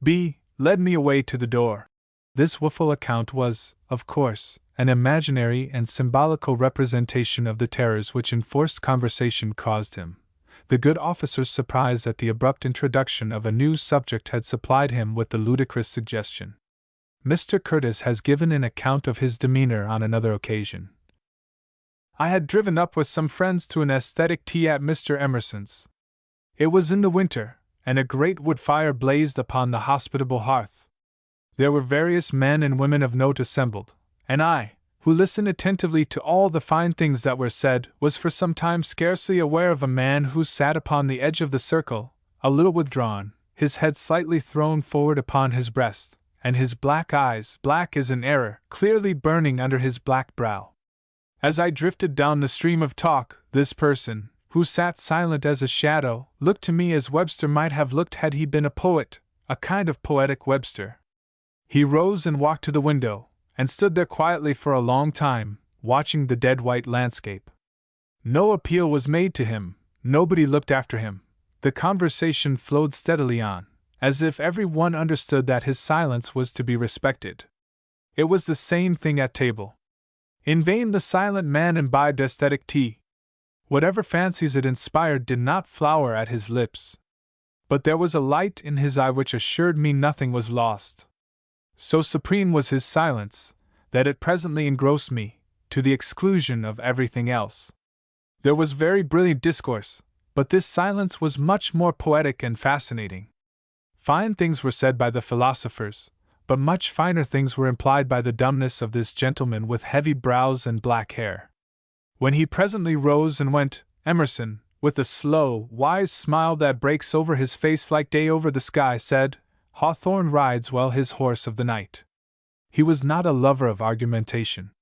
B. led me away to the door. This woeful account was, of course, an imaginary and symbolical representation of the terrors which enforced conversation caused him. The good officer's surprise at the abrupt introduction of a new subject had supplied him with the ludicrous suggestion. Mr. Curtis has given an account of his demeanor on another occasion. I had driven up with some friends to an aesthetic tea at Mr. Emerson's. It was in the winter, and a great wood fire blazed upon the hospitable hearth. There were various men and women of note assembled, and I, who listened attentively to all the fine things that were said, was for some time scarcely aware of a man who sat upon the edge of the circle, a little withdrawn, his head slightly thrown forward upon his breast, and his black eyes, black as an error, clearly burning under his black brow. As I drifted down the stream of talk, this person, who sat silent as a shadow, looked to me as Webster might have looked had he been a poet, a kind of poetic Webster. He rose and walked to the window, and stood there quietly for a long time, watching the dead white landscape. No appeal was made to him, nobody looked after him. The conversation flowed steadily on, as if every one understood that his silence was to be respected. It was the same thing at table. In vain the silent man imbibed aesthetic tea. Whatever fancies it inspired did not flower at his lips. But there was a light in his eye which assured me nothing was lost. So supreme was his silence, that it presently engrossed me, to the exclusion of everything else. There was very brilliant discourse, but this silence was much more poetic and fascinating. Fine things were said by the philosophers, but much finer things were implied by the dumbness of this gentleman with heavy brows and black hair. When he presently rose and went, Emerson, with a slow, wise smile that breaks over his face like day over the sky, said, "Hawthorne rides well his horse of the night." He was not a lover of argumentation.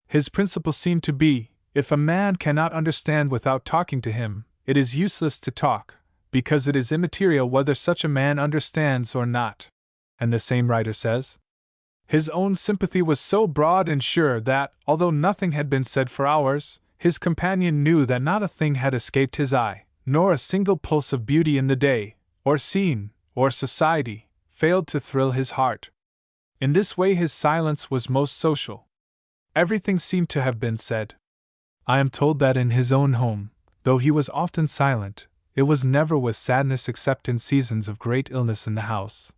His principle seemed to be, if a man cannot understand without talking to him, it is useless to talk, because it is immaterial whether such a man understands or not. And the same writer says, his own sympathy was so broad and sure that, although nothing had been said for hours, his companion knew that not a thing had escaped his eye, nor a single pulse of beauty in the day, or scene, or society, failed to thrill his heart. In this way his silence was most social. Everything seemed to have been said. I am told that in his own home, though he was often silent, it was never with sadness except in seasons of great illness in the house,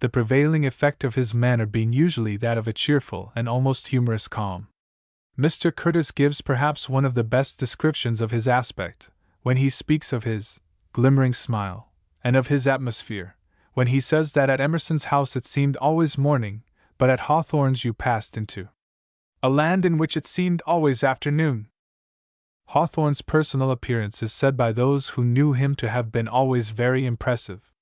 the prevailing effect of his manner being usually that of a cheerful and almost humorous calm. Mr. Curtis gives perhaps one of the best descriptions of his aspect, when he speaks of his glimmering smile, and of his atmosphere, when he says that at Emerson's house it seemed always morning, but at Hawthorne's you passed into a land in which it seemed always afternoon. Hawthorne's personal appearance is said by those who knew him to have been always very impressive.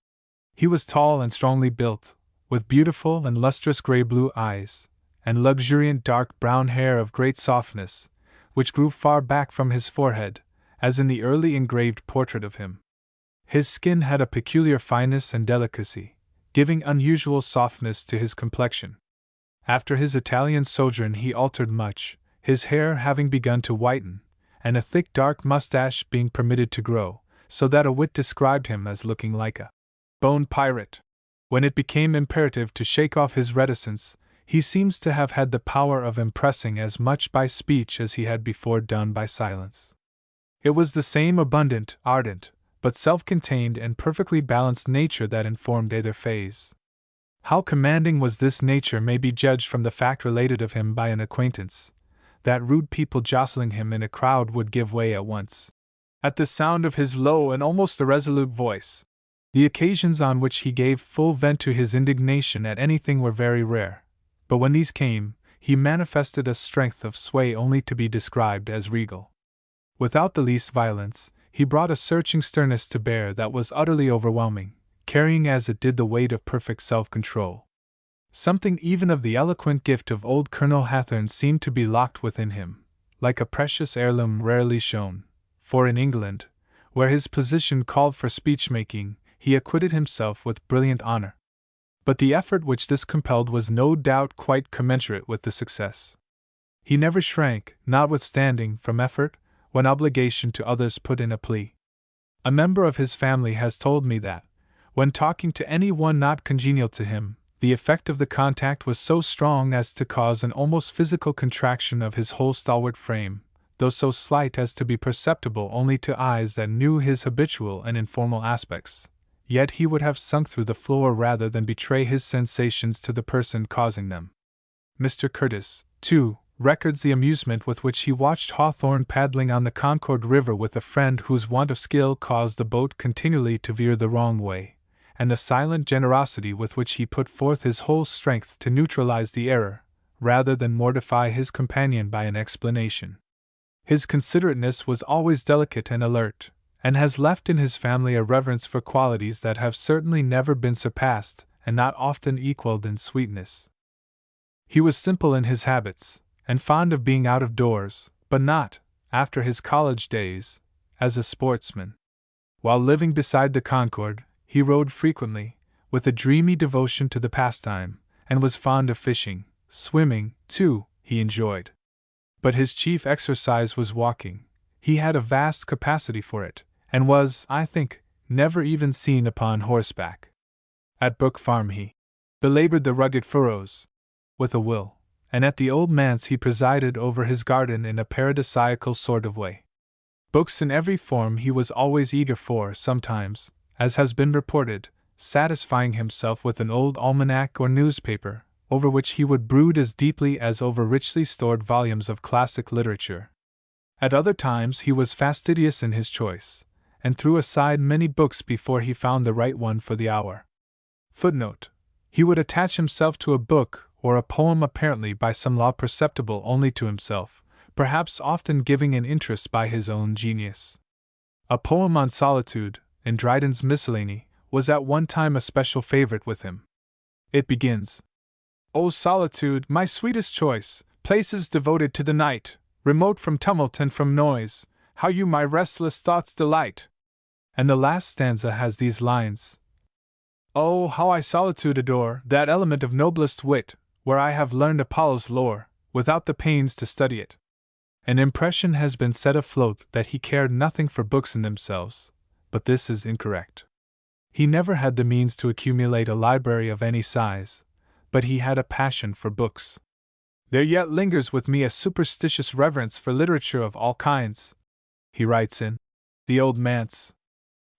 He was tall and strongly built, with beautiful and lustrous gray-blue eyes, and luxuriant dark brown hair of great softness, which grew far back from his forehead, as in the early engraved portrait of him. His skin had a peculiar fineness and delicacy, giving unusual softness to his complexion. After his Italian sojourn he altered much, his hair having begun to whiten, and a thick dark mustache being permitted to grow, so that a wit described him as looking like a bone pirate. When it became imperative to shake off his reticence, he seems to have had the power of impressing as much by speech as he had before done by silence. It was the same abundant, ardent, but self-contained and perfectly balanced nature that informed either phase. How commanding was this nature may be judged from the fact related of him by an acquaintance, that rude people jostling him in a crowd would give way at once, at the sound of his low and almost irresolute voice. The occasions on which he gave full vent to his indignation at anything were very rare, but when these came, he manifested a strength of sway only to be described as regal. Without the least violence, he brought a searching sternness to bear that was utterly overwhelming, carrying as it did the weight of perfect self-control. Something even of the eloquent gift of old Colonel Hawthorne seemed to be locked within him, like a precious heirloom rarely shown, for in England, where his position called for speech-making, he acquitted himself with brilliant honor. But the effort which this compelled was no doubt quite commensurate with the success. He never shrank, notwithstanding, from effort, when obligation to others put in a plea. A member of his family has told me that, when talking to any one not congenial to him, the effect of the contact was so strong as to cause an almost physical contraction of his whole stalwart frame, though so slight as to be perceptible only to eyes that knew his habitual and informal aspects. Yet he would have sunk through the floor rather than betray his sensations to the person causing them. Mr. Curtis, too, records the amusement with which he watched Hawthorne paddling on the Concord River with a friend whose want of skill caused the boat continually to veer the wrong way, and the silent generosity with which he put forth his whole strength to neutralize the error, rather than mortify his companion by an explanation. His considerateness was always delicate and alert, and has left in his family a reverence for qualities that have certainly never been surpassed, and not often equaled in sweetness. He was simple in his habits, and fond of being out of doors, but not, after his college days, as a sportsman. While living beside the Concord, he rode frequently, with a dreamy devotion to the pastime, and was fond of fishing. Swimming, too, he enjoyed. But his chief exercise was walking. He had a vast capacity for it, and was, I think, never even seen upon horseback. At Brook Farm he belabored the rugged furrows with a will, and at the old manse he presided over his garden in a paradisiacal sort of way. Books in every form he was always eager for, sometimes, as has been reported, satisfying himself with an old almanac or newspaper, over which he would brood as deeply as over richly stored volumes of classic literature. At other times he was fastidious in his choice, and threw aside many books before he found the right one for the hour. Footnote: he would attach himself to a book or a poem apparently by some law perceptible only to himself, perhaps often giving an interest by his own genius. A poem on solitude, in Dryden's Miscellany, was at one time a special favorite with him. It begins, "O solitude, my sweetest choice, places devoted to the night, remote from tumult and from noise, how you my restless thoughts delight." And the last stanza has these lines, "Oh, how I solitude adore, that element of noblest wit, where I have learned Apollo's lore, without the pains to study it." An impression has been set afloat that he cared nothing for books in themselves, but this is incorrect. He never had the means to accumulate a library of any size, but he had a passion for books. "There yet lingers with me a superstitious reverence for literature of all kinds," he writes in The Old Manse.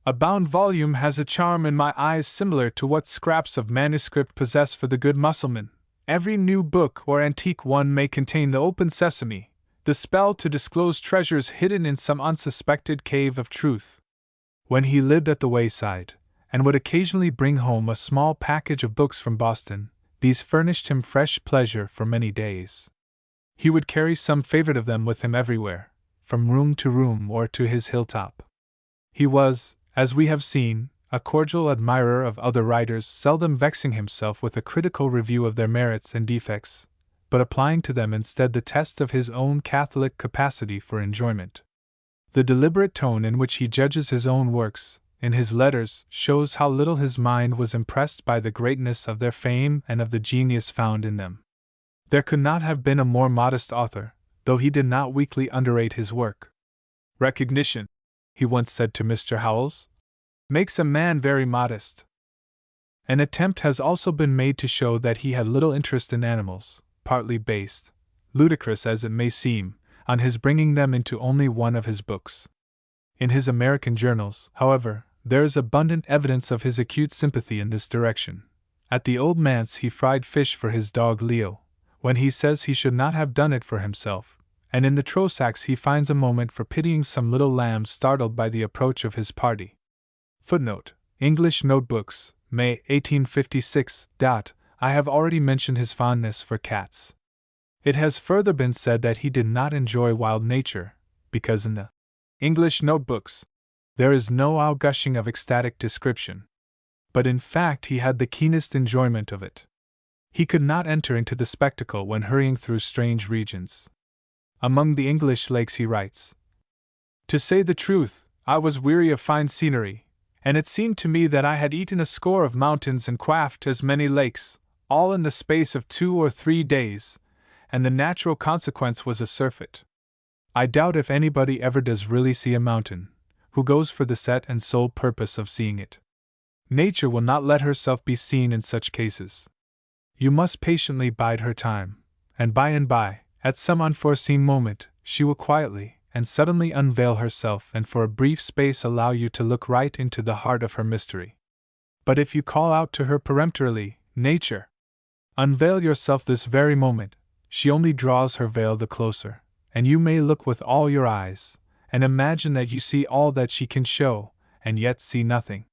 "A bound volume has a charm in my eyes similar to what scraps of manuscript possess for the good Mussulman. Every new book or antique one may contain the open sesame, the spell to disclose treasures hidden in some unsuspected cave of truth." When he lived at the wayside, and would occasionally bring home a small package of books from Boston, these furnished him fresh pleasure for many days. He would carry some favorite of them with him everywhere, from room to room or to his hilltop. He was, as we have seen, a cordial admirer of other writers, seldom vexing himself with a critical review of their merits and defects, but applying to them instead the test of his own catholic capacity for enjoyment. The deliberate tone in which he judges his own works, in his letters, shows how little his mind was impressed by the greatness of their fame and of the genius found in them. There could not have been a more modest author, though he did not weakly underrate his work. "Recognition," he once said to Mr. Howells, "makes a man very modest." An attempt has also been made to show that he had little interest in animals, partly based, ludicrous as it may seem, on his bringing them into only one of his books. In his American journals, however, there is abundant evidence of his acute sympathy in this direction. At the Old Manse he fried fish for his dog Leo, when he says he should not have done it for himself, and in the Trossachs he finds a moment for pitying some little lambs startled by the approach of his party. Footnote: English Notebooks, May 1856. I have already mentioned his fondness for cats. It has further been said that he did not enjoy wild nature, because in the English Notebooks there is no outgushing of ecstatic description. But in fact he had the keenest enjoyment of it. He could not enter into the spectacle when hurrying through strange regions. Among the English lakes he writes, "To say the truth, I was weary of fine scenery, and it seemed to me that I had eaten a score of mountains and quaffed as many lakes, all in the space of 2 or 3 days, and the natural consequence was a surfeit. I doubt if anybody ever does really see a mountain, who goes for the set and sole purpose of seeing it. Nature will not let herself be seen in such cases. You must patiently bide her time, and by, at some unforeseen moment, she will quietly and suddenly unveil herself and for a brief space allow you to look right into the heart of her mystery. But if you call out to her peremptorily, 'Nature, unveil yourself this very moment,' she only draws her veil the closer, and you may look with all your eyes, and imagine that you see all that she can show, and yet see nothing.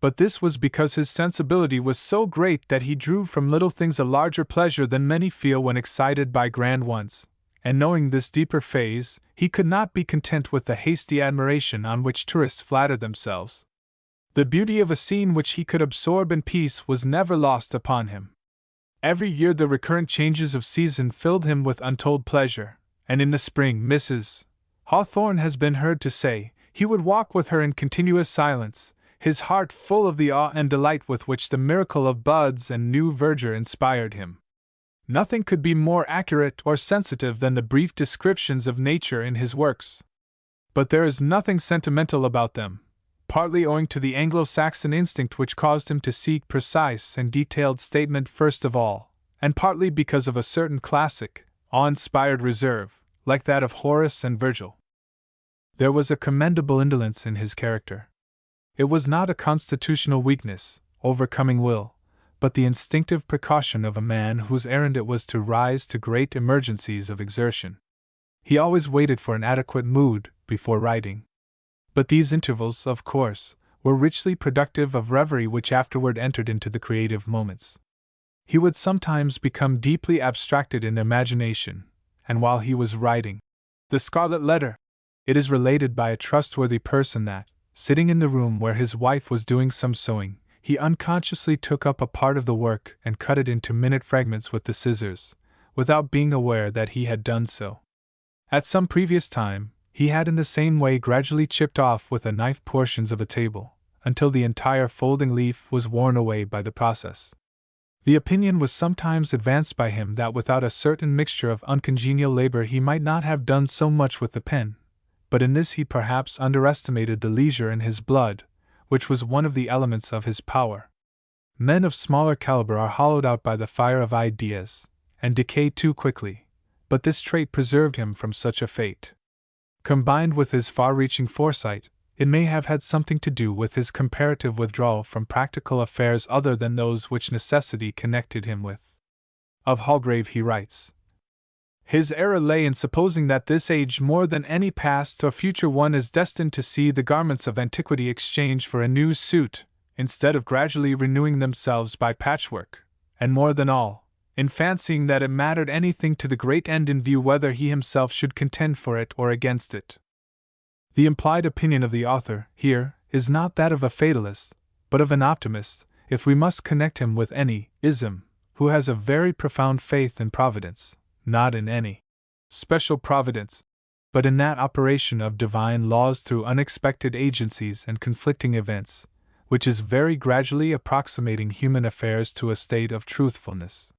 But this was because his sensibility was so great that he drew from little things a larger pleasure than many feel when excited by grand ones, and knowing this deeper phase, he could not be content with the hasty admiration on which tourists flatter themselves. The beauty of a scene which he could absorb in peace was never lost upon him. Every year the recurrent changes of season filled him with untold pleasure, and in the spring Mrs. Hawthorne has been heard to say, he would walk with her in continuous silence, his heart full of the awe and delight with which the miracle of buds and new verdure inspired him. Nothing could be more accurate or sensitive than the brief descriptions of nature in his works. But there is nothing sentimental about them, partly owing to the Anglo-Saxon instinct which caused him to seek precise and detailed statement first of all, and partly because of a certain classic, awe-inspired reserve, like that of Horace and Virgil. There was a commendable indolence in his character. It was not a constitutional weakness, overcoming will, but the instinctive precaution of a man whose errand it was to rise to great emergencies of exertion. He always waited for an adequate mood before writing. But these intervals, of course, were richly productive of reverie which afterward entered into the creative moments. He would sometimes become deeply abstracted in imagination, and while he was writing The Scarlet Letter, it is related by a trustworthy person that, sitting in the room where his wife was doing some sewing, he unconsciously took up a part of the work and cut it into minute fragments with the scissors, without being aware that he had done so. At some previous time, he had in the same way gradually chipped off with a knife portions of a table, until the entire folding leaf was worn away by the process. The opinion was sometimes advanced by him that without a certain mixture of uncongenial labor he might not have done so much with the pen, but in this he perhaps underestimated the leisure in his blood, which was one of the elements of his power. Men of smaller caliber are hollowed out by the fire of ideas, and decay too quickly, but this trait preserved him from such a fate. Combined with his far-reaching foresight, it may have had something to do with his comparative withdrawal from practical affairs other than those which necessity connected him with. Of Halgrave he writes, "His error lay in supposing that this age more than any past or future one is destined to see the garments of antiquity exchanged for a new suit, instead of gradually renewing themselves by patchwork, and more than all, in fancying that it mattered anything to the great end in view whether he himself should contend for it or against it." The implied opinion of the author, here, is not that of a fatalist, but of an optimist, if we must connect him with any ism, who has a very profound faith in Providence, not in any special providence, but in that operation of divine laws through unexpected agencies and conflicting events, which is very gradually approximating human affairs to a state of truthfulness.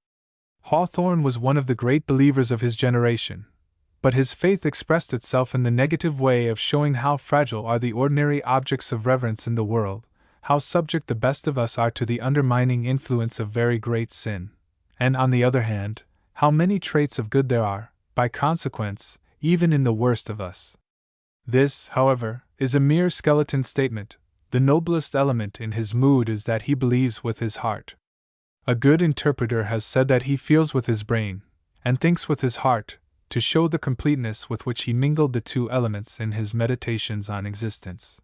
Hawthorne was one of the great believers of his generation, but his faith expressed itself in the negative way of showing how fragile are the ordinary objects of reverence in the world, how subject the best of us are to the undermining influence of very great sin, and on the other hand, how many traits of good there are, by consequence, even in the worst of us. This, however, is a mere skeleton statement. The noblest element in his mood is that he believes with his heart. A good interpreter has said that he feels with his brain, and thinks with his heart, to show the completeness with which he mingled the two elements in his meditations on existence.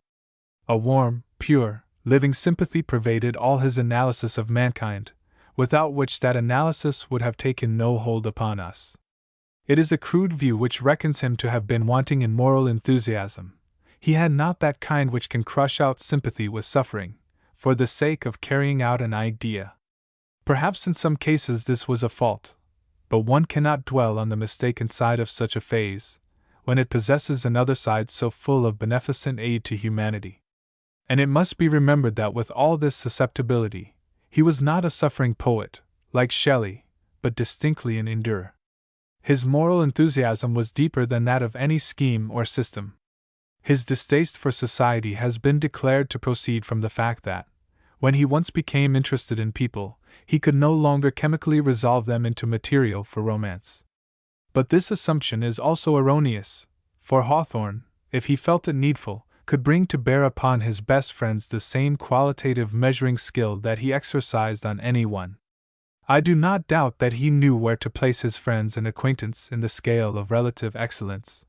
A warm, pure, living sympathy pervaded all his analysis of mankind, without which that analysis would have taken no hold upon us. It is a crude view which reckons him to have been wanting in moral enthusiasm. He had not that kind which can crush out sympathy with suffering, for the sake of carrying out an idea. Perhaps in some cases this was a fault, but one cannot dwell on the mistaken side of such a phase, when it possesses another side so full of beneficent aid to humanity. And it must be remembered that with all this susceptibility, he was not a suffering poet, like Shelley, but distinctly an endurer. His moral enthusiasm was deeper than that of any scheme or system. His distaste for society has been declared to proceed from the fact that, when he once became interested in people, he could no longer chemically resolve them into material for romance. But this assumption is also erroneous, for Hawthorne, if he felt it needful, could bring to bear upon his best friends the same qualitative measuring skill that he exercised on any one. I do not doubt that he knew where to place his friends and acquaintance in the scale of relative excellence.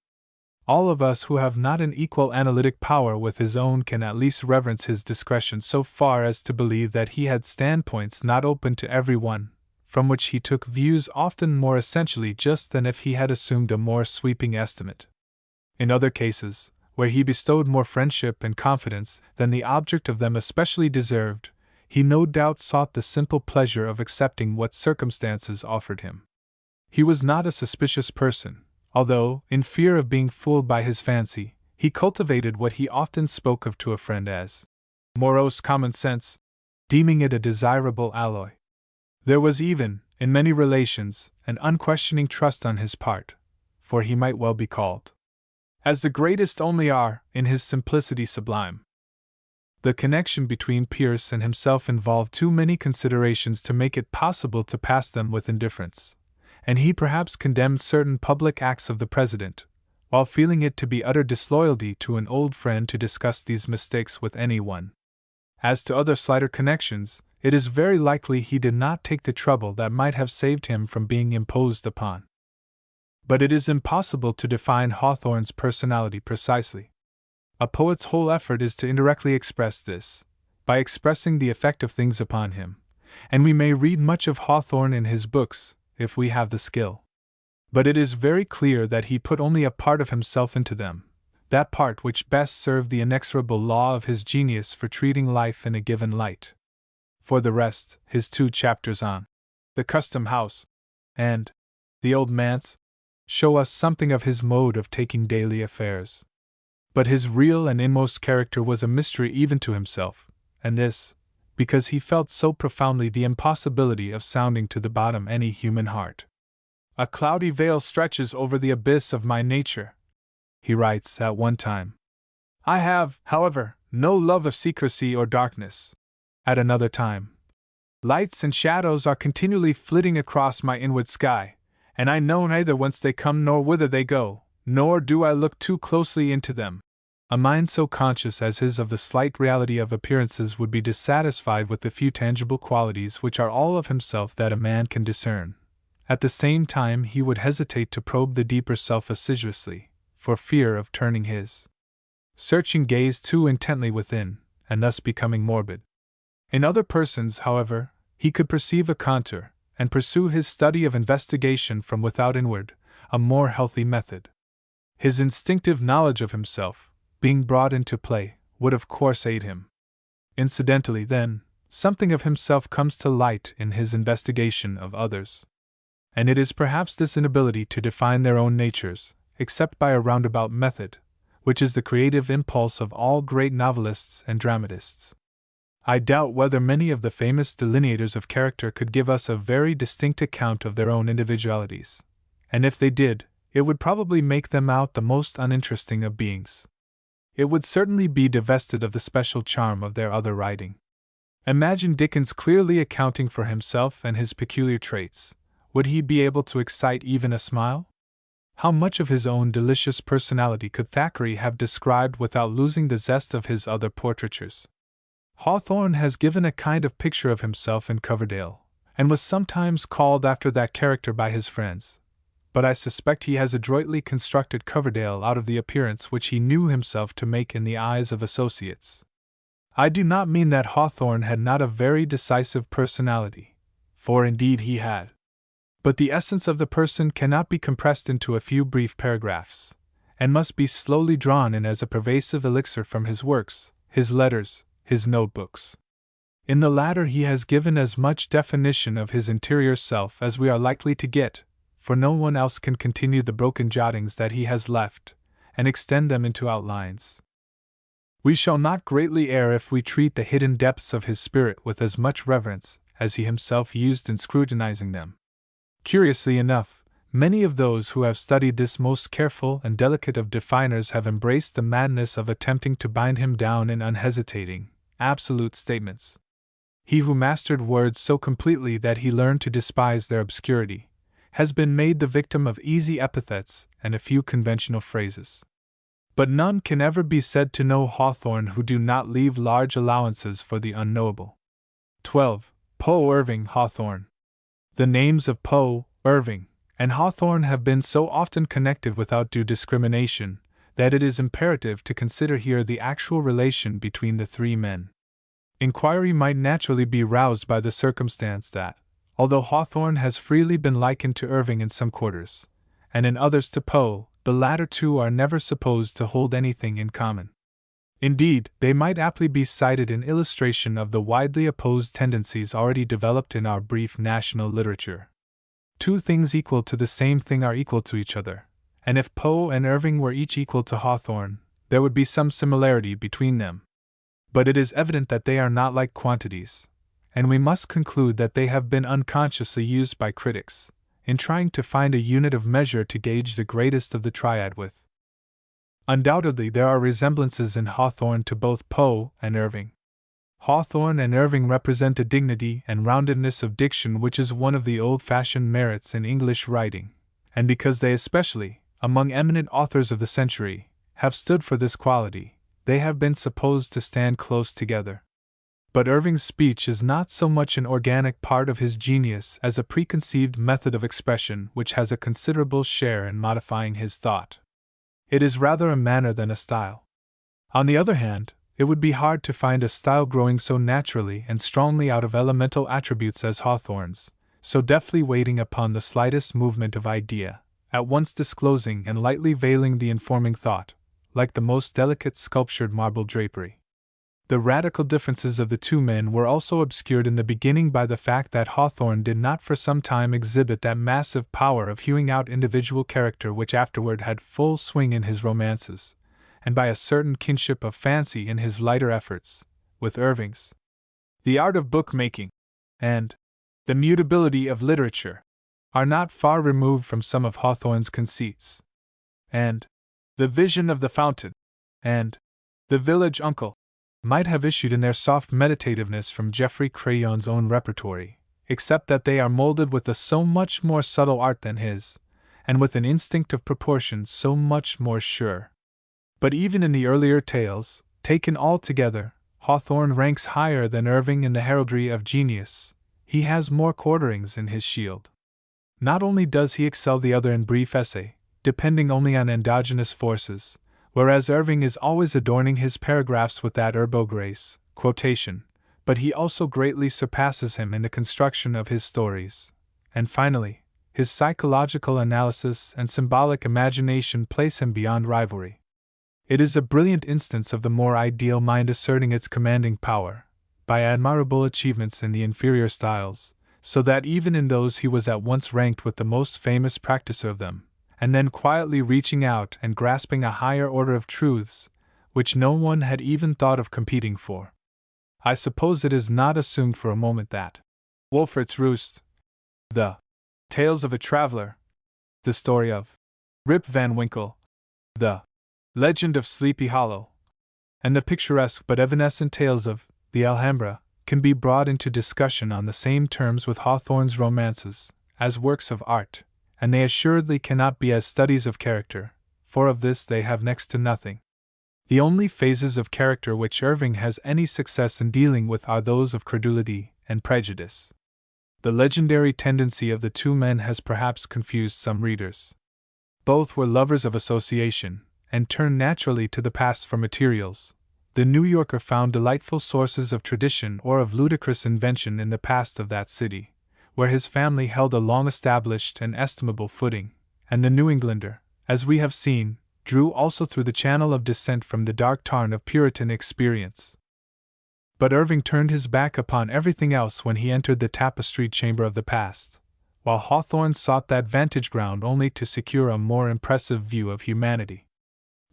All of us who have not an equal analytic power with his own can at least reverence his discretion so far as to believe that he had standpoints not open to every one, from which he took views often more essentially just than if he had assumed a more sweeping estimate. In other cases, where he bestowed more friendship and confidence than the object of them especially deserved, he no doubt sought the simple pleasure of accepting what circumstances offered him. He was not a suspicious person, although, in fear of being fooled by his fancy, he cultivated what he often spoke of to a friend as morose common sense, deeming it a desirable alloy. There was even, in many relations, an unquestioning trust on his part, for he might well be called, as the greatest only are, in his simplicity sublime. The connection between Pierce and himself involved too many considerations to make it possible to pass them with indifference, and he perhaps condemned certain public acts of the President, while feeling it to be utter disloyalty to an old friend to discuss these mistakes with anyone. As to other slighter connections, it is very likely he did not take the trouble that might have saved him from being imposed upon. But it is impossible to define Hawthorne's personality precisely. A poet's whole effort is to indirectly express this, by expressing the effect of things upon him, and we may read much of Hawthorne in his books, if we have the skill. But it is very clear that he put only a part of himself into them, that part which best served the inexorable law of his genius for treating life in a given light. For the rest, his 2 chapters on the Custom House and the Old Manse show us something of his mode of taking daily affairs. But his real and inmost character was a mystery even to himself, and this, because he felt so profoundly the impossibility of sounding to the bottom any human heart. A cloudy veil stretches over the abyss of my nature, he writes at one time. I have, however, no love of secrecy or darkness. At another time, lights and shadows are continually flitting across my inward sky, and I know neither whence they come nor whither they go, nor do I look too closely into them. A mind so conscious as his of the slight reality of appearances would be dissatisfied with the few tangible qualities which are all of himself that a man can discern. At the same time he would hesitate to probe the deeper self assiduously, for fear of turning his searching gaze too intently within, and thus becoming morbid. In other persons, however, he could perceive a contour, and pursue his study of investigation from without inward, a more healthy method. His instinctive knowledge of himself, being brought into play, would of course aid him. Incidentally, then, something of himself comes to light in his investigation of others. And it is perhaps this inability to define their own natures, except by a roundabout method, which is the creative impulse of all great novelists and dramatists. I doubt whether many of the famous delineators of character could give us a very distinct account of their own individualities, and if they did, it would probably make them out the most uninteresting of beings. It would certainly be divested of the special charm of their other writing. Imagine Dickens clearly accounting for himself and his peculiar traits. Would he be able to excite even a smile? How much of his own delicious personality could Thackeray have described without losing the zest of his other portraitures? Hawthorne has given a kind of picture of himself in Coverdale, and was sometimes called after that character by his friends. But I suspect he has adroitly constructed Coverdale out of the appearance which he knew himself to make in the eyes of associates. I do not mean that Hawthorne had not a very decisive personality, for indeed he had. But the essence of the person cannot be compressed into a few brief paragraphs, and must be slowly drawn in as a pervasive elixir from his works, his letters, his notebooks. In the latter he has given as much definition of his interior self as we are likely to get, for no one else can continue the broken jottings that he has left, and extend them into outlines. We shall not greatly err if we treat the hidden depths of his spirit with as much reverence as he himself used in scrutinizing them. Curiously enough, many of those who have studied this most careful and delicate of definers have embraced the madness of attempting to bind him down in unhesitating, absolute statements. He who mastered words so completely that he learned to despise their obscurity, has been made the victim of easy epithets and a few conventional phrases. But none can ever be said to know Hawthorne who do not leave large allowances for the unknowable. 12. Poe, Irving, Hawthorne. The names of Poe, Irving, and Hawthorne have been so often connected without due discrimination that it is imperative to consider here the actual relation between the three men. Inquiry might naturally be roused by the circumstance that, although Hawthorne has freely been likened to Irving in some quarters, and in others to Poe, the latter two are never supposed to hold anything in common. Indeed, they might aptly be cited in illustration of the widely opposed tendencies already developed in our brief national literature. Two things equal to the same thing are equal to each other, and if Poe and Irving were each equal to Hawthorne, there would be some similarity between them. But it is evident that they are not like quantities, and we must conclude that they have been unconsciously used by critics, in trying to find a unit of measure to gauge the greatest of the triad with. Undoubtedly there are resemblances in Hawthorne to both Poe and Irving. Hawthorne and Irving represent a dignity and roundedness of diction which is one of the old-fashioned merits in English writing, and because they especially, among eminent authors of the century, have stood for this quality, they have been supposed to stand close together. But Irving's speech is not so much an organic part of his genius as a preconceived method of expression which has a considerable share in modifying his thought. It is rather a manner than a style. On the other hand, it would be hard to find a style growing so naturally and strongly out of elemental attributes as Hawthorne's, so deftly waiting upon the slightest movement of idea, at once disclosing and lightly veiling the informing thought, like the most delicate sculptured marble drapery. The radical differences of the two men were also obscured in the beginning by the fact that Hawthorne did not for some time exhibit that massive power of hewing out individual character which afterward had full swing in his romances, and by a certain kinship of fancy in his lighter efforts, with Irving's The Art of Bookmaking and The Mutability of Literature are not far removed from some of Hawthorne's conceits. And The Vision of the Fountain and The Village Uncle might have issued in their soft meditativeness from Geoffrey Crayon's own repertory, except that they are molded with a so much more subtle art than his, and with an instinct of proportion so much more sure. But even in the earlier tales, taken all together, Hawthorne ranks higher than Irving in the heraldry of genius. He has more quarterings in his shield. Not only does he excel the other in brief essay, depending only on endogenous forces, whereas Irving is always adorning his paragraphs with that erbo grace, quotation, but he also greatly surpasses him in the construction of his stories. And finally, his psychological analysis and symbolic imagination place him beyond rivalry. It is a brilliant instance of the more ideal mind asserting its commanding power, by admirable achievements in the inferior styles, so that even in those he was at once ranked with the most famous practicer of them, and then quietly reaching out and grasping a higher order of truths, which no one had even thought of competing for. I suppose it is not assumed for a moment that Wolfert's Roost, the Tales of a Traveler, the story of Rip Van Winkle, the Legend of Sleepy Hollow, and the picturesque but evanescent tales of the Alhambra can be brought into discussion on the same terms with Hawthorne's romances, as works of art, and they assuredly cannot be as studies of character, for of this they have next to nothing. The only phases of character which Irving has any success in dealing with are those of credulity and prejudice. The legendary tendency of the two men has perhaps confused some readers. Both were lovers of association, and turned naturally to the past for materials. The New Yorker found delightful sources of tradition or of ludicrous invention in the past of that city, where his family held a long-established and estimable footing, and the New Englander, as we have seen, drew also through the channel of descent from the dark tarn of Puritan experience. But Irving turned his back upon everything else when he entered the tapestried chamber of the past, while Hawthorne sought that vantage ground only to secure a more impressive view of humanity.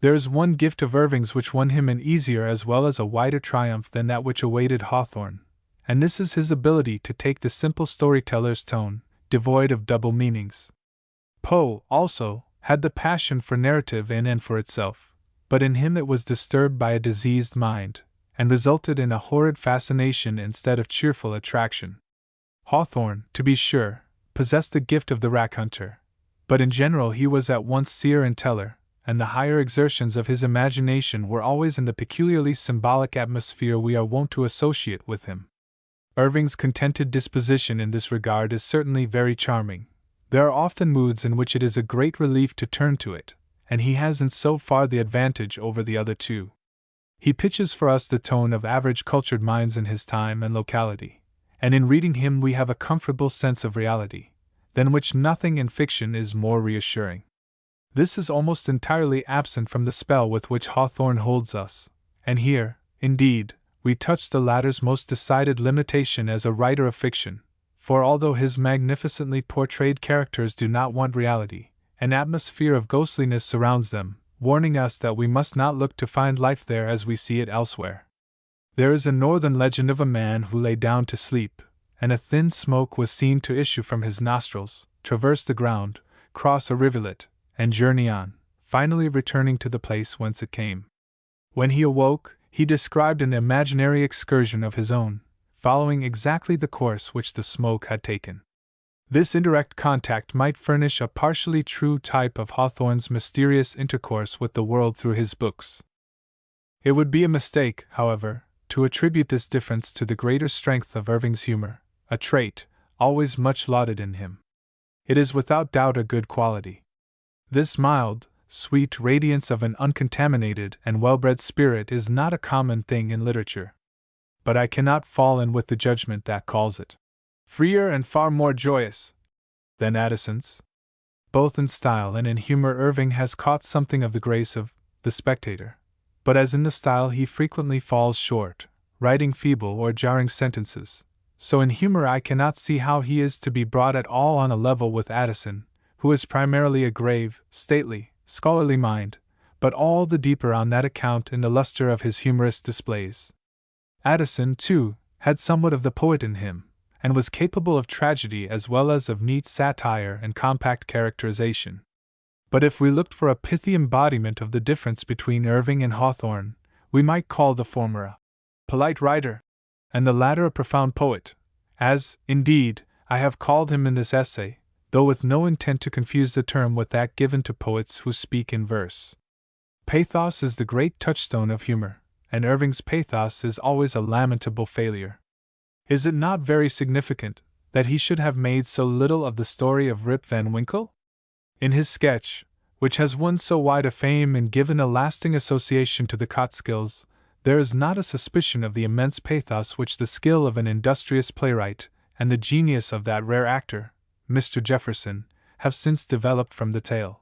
There is one gift of Irving's which won him an easier as well as a wider triumph than that which awaited Hawthorne, and this is his ability to take the simple storyteller's tone, devoid of double meanings. Poe, also, had the passion for narrative in and for itself, but in him it was disturbed by a diseased mind, and resulted in a horrid fascination instead of cheerful attraction. Hawthorne, to be sure, possessed the gift of the rack-hunter, but in general he was at once seer and teller, and the higher exertions of his imagination were always in the peculiarly symbolic atmosphere we are wont to associate with him. Irving's contented disposition in this regard is certainly very charming. There are often moods in which it is a great relief to turn to it, and he has in so far the advantage over the other two. He pitches for us the tone of average cultured minds in his time and locality, and in reading him we have a comfortable sense of reality, than which nothing in fiction is more reassuring. This is almost entirely absent from the spell with which Hawthorne holds us, and here, indeed, we touch the latter's most decided limitation as a writer of fiction, for although his magnificently portrayed characters do not want reality, an atmosphere of ghostliness surrounds them, warning us that we must not look to find life there as we see it elsewhere. There is a northern legend of a man who lay down to sleep, and a thin smoke was seen to issue from his nostrils, traverse the ground, cross a rivulet, and journey on, finally returning to the place whence it came. When he awoke, he described an imaginary excursion of his own, following exactly the course which the smoke had taken. This indirect contact might furnish a partially true type of Hawthorne's mysterious intercourse with the world through his books. It would be a mistake, however, to to attribute this difference to the greater strength of Irving's humor, a trait always much lauded in him. It is without doubt a good quality. This mild, sweet radiance of an uncontaminated and well-bred spirit is not a common thing in literature. But I cannot fall in with the judgment that calls it freer and far more joyous than Addison's. Both in style and in humor Irving has caught something of the grace of The Spectator, but as in the style he frequently falls short, writing feeble or jarring sentences, so in humor I cannot see how he is to be brought at all on a level with Addison, who is primarily a grave, stately, scholarly mind, but all the deeper on that account in the luster of his humorous displays. Addison, too, had somewhat of the poet in him, and was capable of tragedy as well as of neat satire and compact characterization. But if we looked for a pithy embodiment of the difference between Irving and Hawthorne, we might call the former a polite writer, and the latter a profound poet, as, indeed, I have called him in this essay, though with no intent to confuse the term with that given to poets who speak in verse. Pathos is the great touchstone of humor, and Irving's pathos is always a lamentable failure. Is it not very significant that he should have made so little of the story of Rip Van Winkle? In his sketch, which has won so wide a fame and given a lasting association to the Catskills, there is not a suspicion of the immense pathos which the skill of an industrious playwright and the genius of that rare actor, Mr. Jefferson, have since developed from the tale.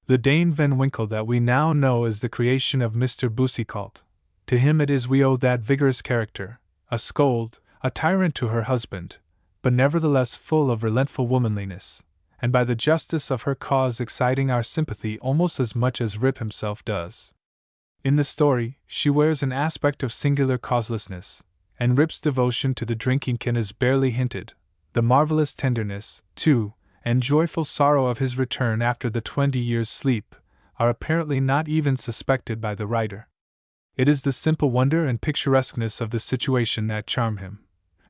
The Dane Van Winkle that we now know is the creation of Mr. Boucicault. To him it is we owe that vigorous character, a scold, a tyrant to her husband, but nevertheless full of relentful womanliness, and by the justice of her cause exciting our sympathy almost as much as Rip himself does. In the story, she wears an aspect of singular causelessness, and Rip's devotion to the drinking can is barely hinted. The marvelous tenderness, too, and joyful sorrow of his return after the 20 years' sleep, are apparently not even suspected by the writer. It is the simple wonder and picturesqueness of the situation that charm him,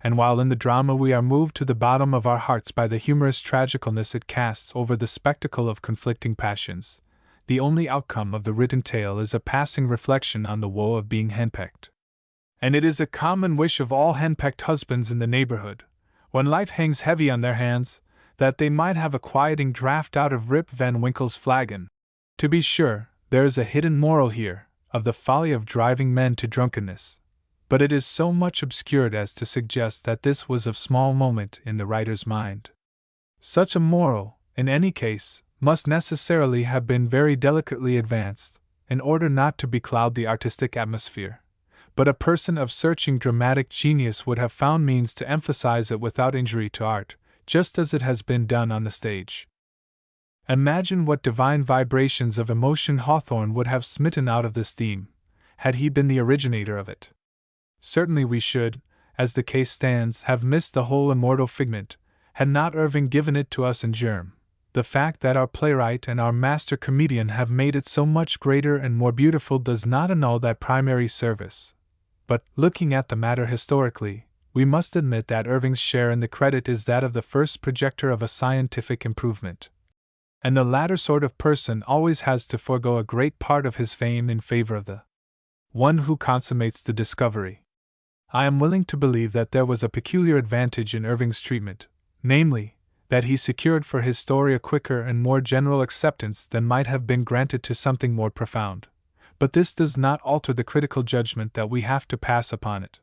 and while in the drama we are moved to the bottom of our hearts by the humorous tragicalness it casts over the spectacle of conflicting passions, the only outcome of the written tale is a passing reflection on the woe of being henpecked. And it is a common wish of all henpecked husbands in the neighborhood, when life hangs heavy on their hands, that they might have a quieting draught out of Rip Van Winkle's flagon. To be sure, there is a hidden moral here, of the folly of driving men to drunkenness, but it is so much obscured as to suggest that this was of small moment in the writer's mind. Such a moral, in any case, must necessarily have been very delicately advanced, in order not to becloud the artistic atmosphere, but a person of searching dramatic genius would have found means to emphasize it without injury to art, just as it has been done on the stage. Imagine what divine vibrations of emotion Hawthorne would have smitten out of this theme, had he been the originator of it. Certainly we should, as the case stands, have missed the whole immortal figment, had not Irving given it to us in germ. The fact that our playwright and our master comedian have made it so much greater and more beautiful does not annul that primary service. But, looking at the matter historically, we must admit that Irving's share in the credit is that of the first projector of a scientific improvement. And the latter sort of person always has to forego a great part of his fame in favor of the one who consummates the discovery. I am willing to believe that there was a peculiar advantage in Irving's treatment, namely, that he secured for his story a quicker and more general acceptance than might have been granted to something more profound. But this does not alter the critical judgment that we have to pass upon it.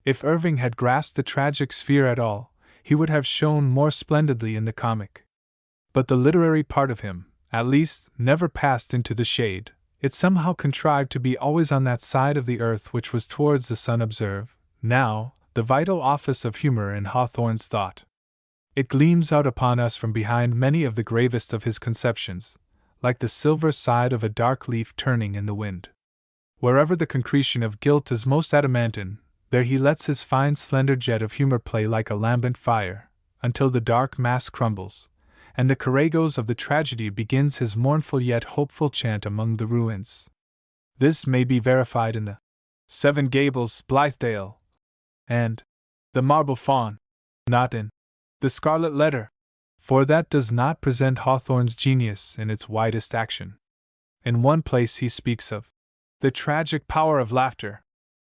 If Irving had grasped the tragic sphere at all, he would have shone more splendidly in the comic. But the literary part of him, at least, never passed into the shade. It somehow contrived to be always on that side of the earth which was towards the sun. Observe, now, the vital office of humor in Hawthorne's thought. It gleams out upon us from behind many of the gravest of his conceptions, like the silver side of a dark leaf turning in the wind. Wherever the concretion of guilt is most adamantine, there he lets his fine slender jet of humor play like a lambent fire, until the dark mass crumbles, and the Corregos of the tragedy begins his mournful yet hopeful chant among the ruins. This may be verified in the Seven Gables, Blithedale, and the Marble Faun, not in the Scarlet Letter, for that does not present Hawthorne's genius in its widest action. In one place he speaks of the tragic power of laughter,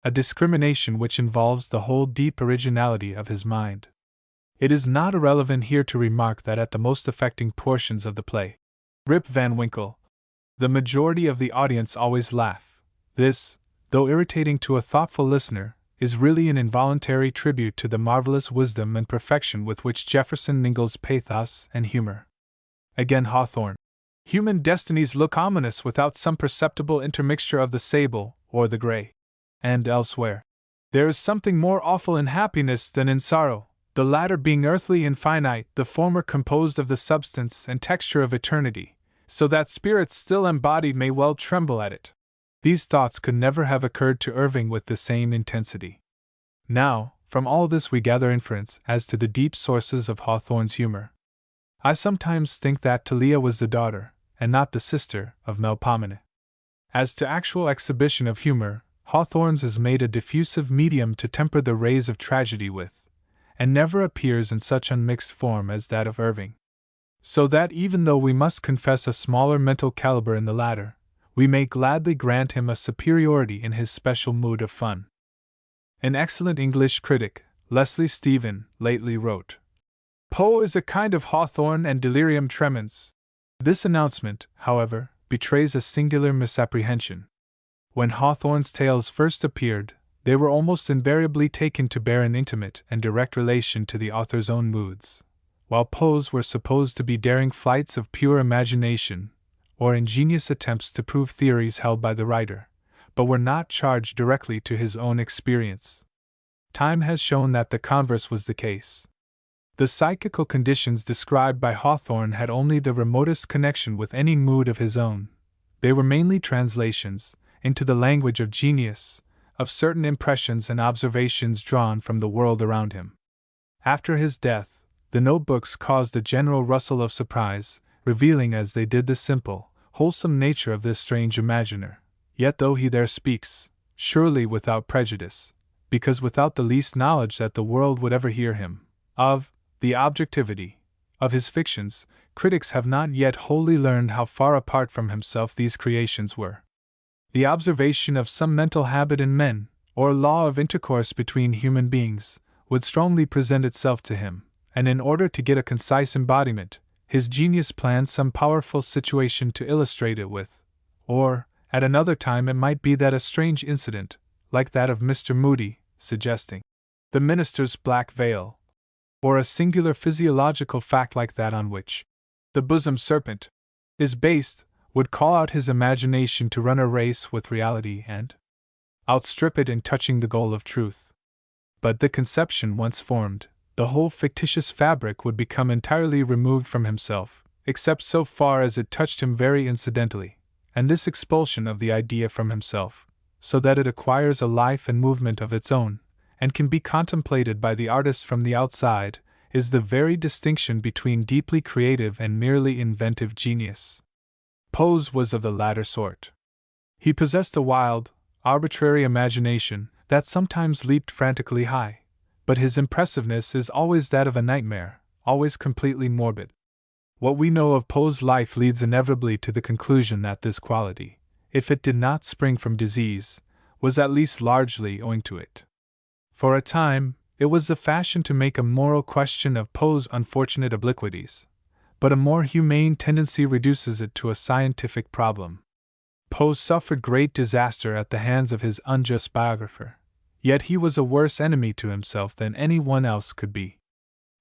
a discrimination which involves the whole deep originality of his mind. It is not irrelevant here to remark that at the most affecting portions of the play, Rip Van Winkle, the majority of the audience always laugh. This, though irritating to a thoughtful listener, is really an involuntary tribute to the marvelous wisdom and perfection with which Jefferson mingles pathos and humor. Again Hawthorne. Human destinies look ominous without some perceptible intermixture of the sable or the gray. And elsewhere. There is something more awful in happiness than in sorrow, the latter being earthly and finite, the former composed of the substance and texture of eternity, so that spirits still embodied may well tremble at it. These thoughts could never have occurred to Irving with the same intensity. Now, from all this we gather inference as to the deep sources of Hawthorne's humor. I sometimes think that Talia was the daughter, and not the sister, of Melpomene. As to actual exhibition of humor, Hawthorne's is made a diffusive medium to temper the rays of tragedy with, and never appears in such unmixed form as that of Irving. So that even though we must confess a smaller mental caliber in the latter, we may gladly grant him a superiority in his special mood of fun. An excellent English critic, Leslie Stephen, lately wrote, "Poe is a kind of Hawthorne and delirium tremens." This announcement, however, betrays a singular misapprehension. When Hawthorne's tales first appeared, they were almost invariably taken to bear an intimate and direct relation to the author's own moods, while Poe's were supposed to be daring flights of pure imagination, or ingenious attempts to prove theories held by the writer, but were not charged directly to his own experience. Time has shown that the converse was the case. The psychical conditions described by Hawthorne had only the remotest connection with any mood of his own. They were mainly translations, into the language of genius, of certain impressions and observations drawn from the world around him. After his death, the notebooks caused a general rustle of surprise, revealing as they did the simple, wholesome nature of this strange imaginer. Yet though he there speaks, surely without prejudice, because without the least knowledge that the world would ever hear him, of the objectivity of his fictions, critics have not yet wholly learned how far apart from himself these creations were. The observation of some mental habit in men, or law of intercourse between human beings, would strongly present itself to him, and in order to get a concise embodiment, his genius planned some powerful situation to illustrate it with, or, at another time it might be that a strange incident, like that of Mr. Moody, suggesting the minister's black veil, or a singular physiological fact like that on which the bosom serpent is based, would call out his imagination to run a race with reality and outstrip it in touching the goal of truth. But the conception once formed, the whole fictitious fabric would become entirely removed from himself, except so far as it touched him very incidentally, and this expulsion of the idea from himself, so that it acquires a life and movement of its own, and can be contemplated by the artist from the outside, is the very distinction between deeply creative and merely inventive genius. Poe's was of the latter sort. He possessed a wild, arbitrary imagination that sometimes leaped frantically high, but his impressiveness is always that of a nightmare, always completely morbid. What we know of Poe's life leads inevitably to the conclusion that this quality, if it did not spring from disease, was at least largely owing to it. For a time, it was the fashion to make a moral question of Poe's unfortunate obliquities, but a more humane tendency reduces it to a scientific problem. Poe suffered great disaster at the hands of his unjust biographer, yet he was a worse enemy to himself than any one else could be.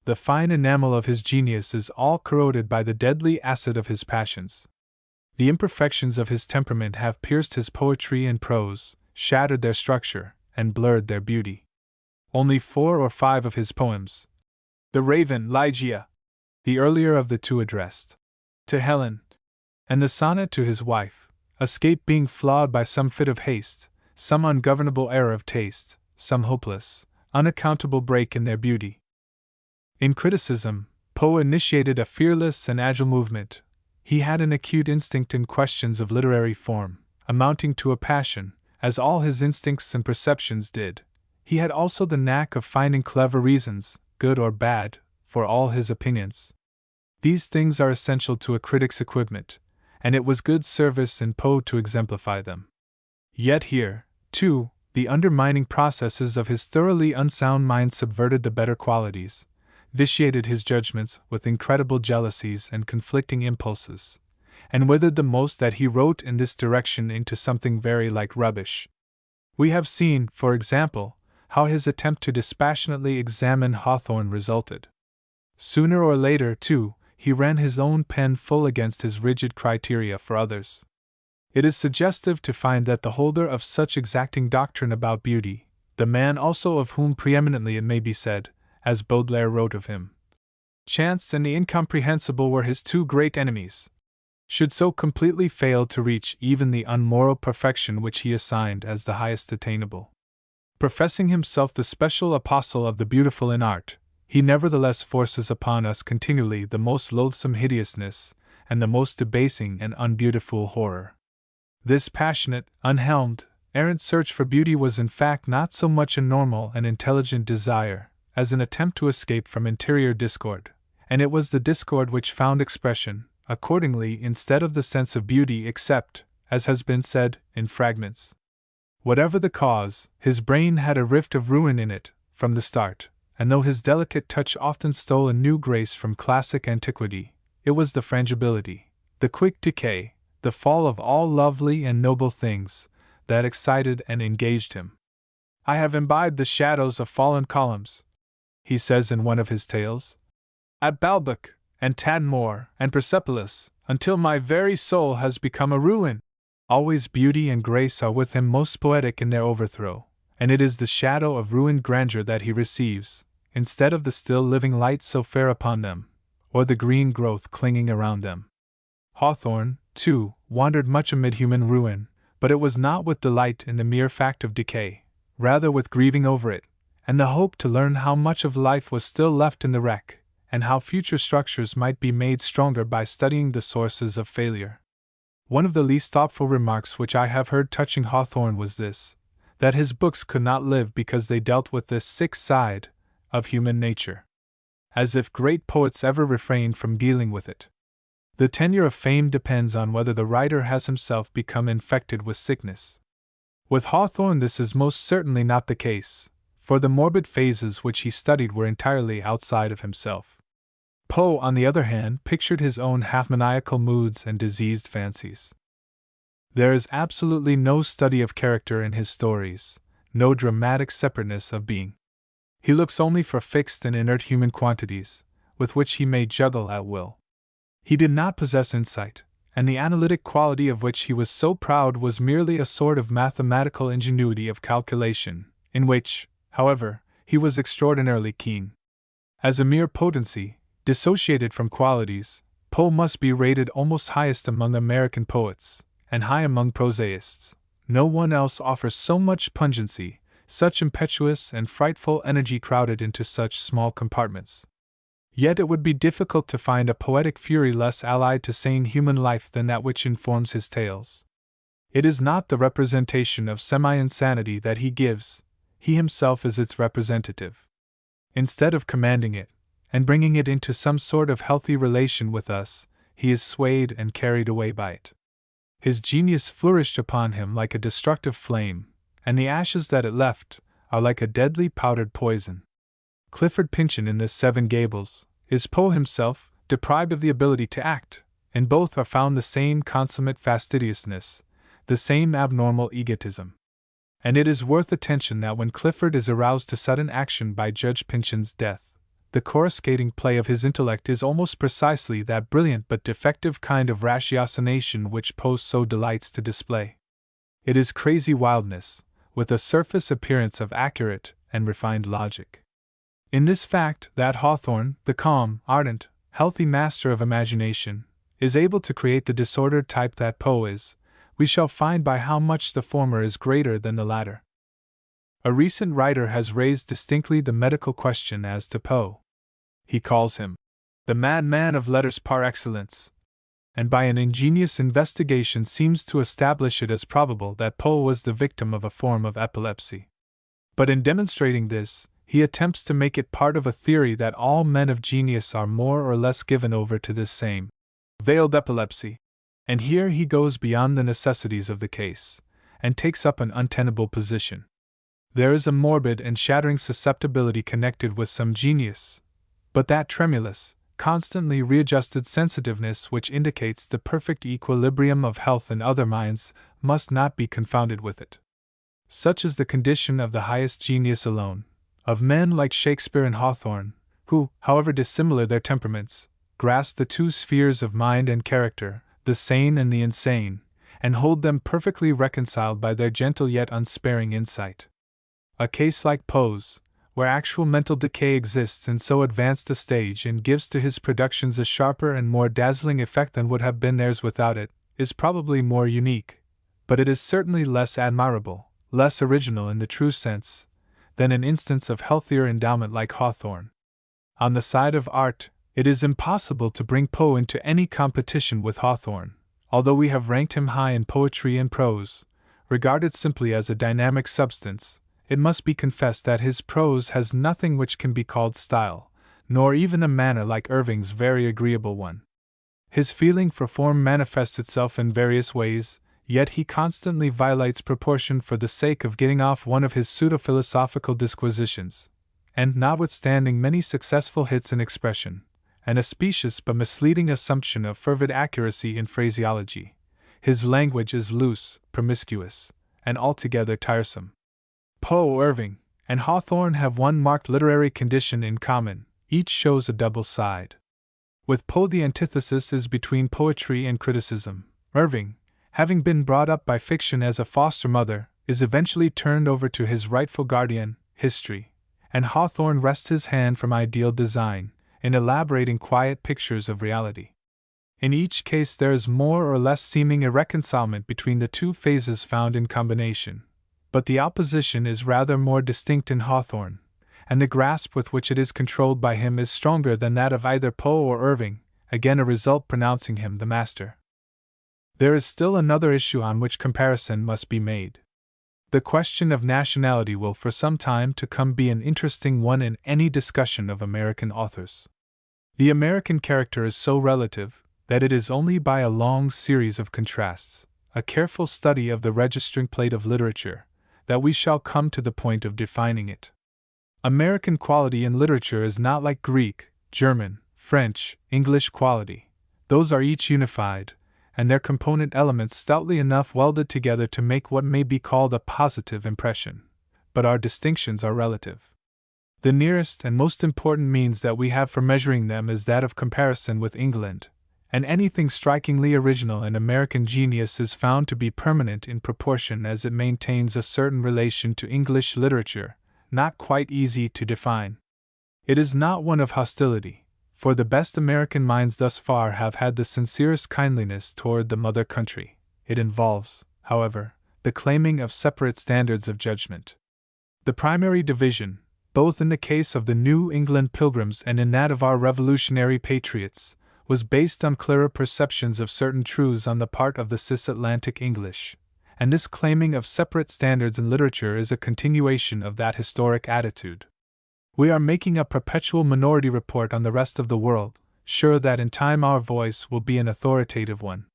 The fine enamel of his genius is all corroded by the deadly acid of his passions. The imperfections of his temperament have pierced his poetry and prose, shattered their structure, and blurred their beauty. Only 4 or 5 of his poems, The Raven, Ligeia, the earlier of the two addressed to Helen, and the sonnet to his wife, escape being flawed by some fit of haste, some ungovernable error of taste, some hopeless, unaccountable break in their beauty. In criticism, Poe initiated a fearless and agile movement. He had an acute instinct in questions of literary form, amounting to a passion, as all his instincts and perceptions did. He had also the knack of finding clever reasons, good or bad, for all his opinions. These things are essential to a critic's equipment, and it was good service in Poe to exemplify them. Yet here, too, The undermining processes of his thoroughly unsound mind subverted the better qualities, vitiated his judgments with incredible jealousies and conflicting impulses, and withered the most that he wrote in this direction into something very like rubbish. We have seen, for example, how his attempt to dispassionately examine Hawthorne resulted. Sooner or later, too, he ran his own pen full against his rigid criteria for others. It is suggestive to find that the holder of such exacting doctrine about beauty, the man also of whom preeminently it may be said, as Baudelaire wrote of him, chance and the incomprehensible were his two great enemies, should so completely fail to reach even the unmoral perfection which he assigned as the highest attainable. Professing himself the special apostle of the beautiful in art, he nevertheless forces upon us continually the most loathsome hideousness and the most debasing and unbeautiful horror. This passionate, unhelmed, errant search for beauty was in fact not so much a normal and intelligent desire as an attempt to escape from interior discord, and it was the discord which found expression, accordingly, instead of the sense of beauty except, as has been said, in fragments. Whatever the cause, his brain had a rift of ruin in it, from the start, and though his delicate touch often stole a new grace from classic antiquity, it was the frangibility, the quick decay, the fall of all lovely and noble things, that excited and engaged him. "I have imbibed the shadows of fallen columns," he says in one of his tales, "at Balbec, and Tadmor, and Persepolis, until my very soul has become a ruin." Always beauty and grace are with him most poetic in their overthrow, and it is the shadow of ruined grandeur that he receives, instead of the still living light so fair upon them, or the green growth clinging around them. Hawthorne, too, wandered much amid human ruin, but it was not with delight in the mere fact of decay, rather with grieving over it, and the hope to learn how much of life was still left in the wreck, and how future structures might be made stronger by studying the sources of failure. One of the least thoughtful remarks which I have heard touching Hawthorne was this, that his books could not live because they dealt with this sick side of human nature. As if great poets ever refrained from dealing with it. The tenure of fame depends on whether the writer has himself become infected with sickness. With Hawthorne this is most certainly not the case, for the morbid phases which he studied were entirely outside of himself. Poe, on the other hand, pictured his own half-maniacal moods and diseased fancies. There is absolutely no study of character in his stories, no dramatic separateness of being. He looks only for fixed and inert human quantities, with which he may juggle at will. He did not possess insight, and the analytic quality of which he was so proud was merely a sort of mathematical ingenuity of calculation, in which, however, he was extraordinarily keen. As a mere potency, dissociated from qualities, Poe must be rated almost highest among American poets, and high among prosaists. No one else offers so much pungency, such impetuous and frightful energy crowded into such small compartments. Yet it would be difficult to find a poetic fury less allied to sane human life than that which informs his tales. It is not the representation of semi-insanity that he gives, he himself is its representative. Instead of commanding it, and bringing it into some sort of healthy relation with us, he is swayed and carried away by it. His genius flourished upon him like a destructive flame, and the ashes that it left are like a deadly powdered poison. Clifford Pynchon in the Seven Gables is Poe himself, deprived of the ability to act. In both are found the same consummate fastidiousness, the same abnormal egotism. And it is worth attention that when Clifford is aroused to sudden action by Judge Pynchon's death, the coruscating play of his intellect is almost precisely that brilliant but defective kind of ratiocination which Poe so delights to display. It is crazy wildness, with a surface appearance of accurate and refined logic. In this fact, that Hawthorne, the calm, ardent, healthy master of imagination, is able to create the disordered type that Poe is, we shall find by how much the former is greater than the latter. A recent writer has raised distinctly the medical question as to Poe. He calls him the madman of letters par excellence, and by an ingenious investigation seems to establish it as probable that Poe was the victim of a form of epilepsy. But in demonstrating this, he attempts to make it part of a theory that all men of genius are more or less given over to this same veiled epilepsy. And here he goes beyond the necessities of the case, and takes up an untenable position. There is a morbid and shattering susceptibility connected with some genius, but that tremulous, constantly readjusted sensitiveness which indicates the perfect equilibrium of health in other minds must not be confounded with it. Such is the condition of the highest genius alone, of men like Shakespeare and Hawthorne, who, however dissimilar their temperaments, grasp the two spheres of mind and character, the sane and the insane, and hold them perfectly reconciled by their gentle yet unsparing insight. A case like Poe's, where actual mental decay exists in so advanced a stage and gives to his productions a sharper and more dazzling effect than would have been theirs without it, is probably more unique, but it is certainly less admirable, less original in the true sense, than an instance of healthier endowment like Hawthorne. On the side of art, it is impossible to bring Poe into any competition with Hawthorne, although we have ranked him high in poetry and prose. Regarded simply as a dynamic substance, it must be confessed that his prose has nothing which can be called style, nor even a manner like Irving's very agreeable one. His feeling for form manifests itself in various ways, yet he constantly violates proportion for the sake of getting off one of his pseudo-philosophical disquisitions, and notwithstanding many successful hits in expression, and a specious but misleading assumption of fervid accuracy in phraseology, his language is loose, promiscuous, and altogether tiresome. Poe, Irving, and Hawthorne have one marked literary condition in common: each shows a double side. With Poe the antithesis is between poetry and criticism. Irving, having been brought up by fiction as a foster mother, is eventually turned over to his rightful guardian, history, and Hawthorne rests his hand from ideal design, in elaborating quiet pictures of reality. In each case there is more or less seeming irreconcilment between the two phases found in combination, but the opposition is rather more distinct in Hawthorne, and the grasp with which it is controlled by him is stronger than that of either Poe or Irving, again a result pronouncing him the master. There is still another issue on which comparison must be made. The question of nationality will for some time to come be an interesting one in any discussion of American authors. The American character is so relative that it is only by a long series of contrasts, a careful study of the registering plate of literature, that we shall come to the point of defining it. American quality in literature is not like Greek, German, French, English quality. Those are each unified, and their component elements stoutly enough welded together to make what may be called a positive impression, but our distinctions are relative. The nearest and most important means that we have for measuring them is that of comparison with England, and anything strikingly original in American genius is found to be permanent in proportion as it maintains a certain relation to English literature, not quite easy to define. It is not one of hostility, for the best American minds thus far have had the sincerest kindliness toward the mother country. It involves, however, the claiming of separate standards of judgment. The primary division, both in the case of the New England Pilgrims and in that of our Revolutionary patriots, was based on clearer perceptions of certain truths on the part of the cis-Atlantic English, and this claiming of separate standards in literature is a continuation of that historic attitude. We are making a perpetual minority report on the rest of the world, sure that in time our voice will be an authoritative one.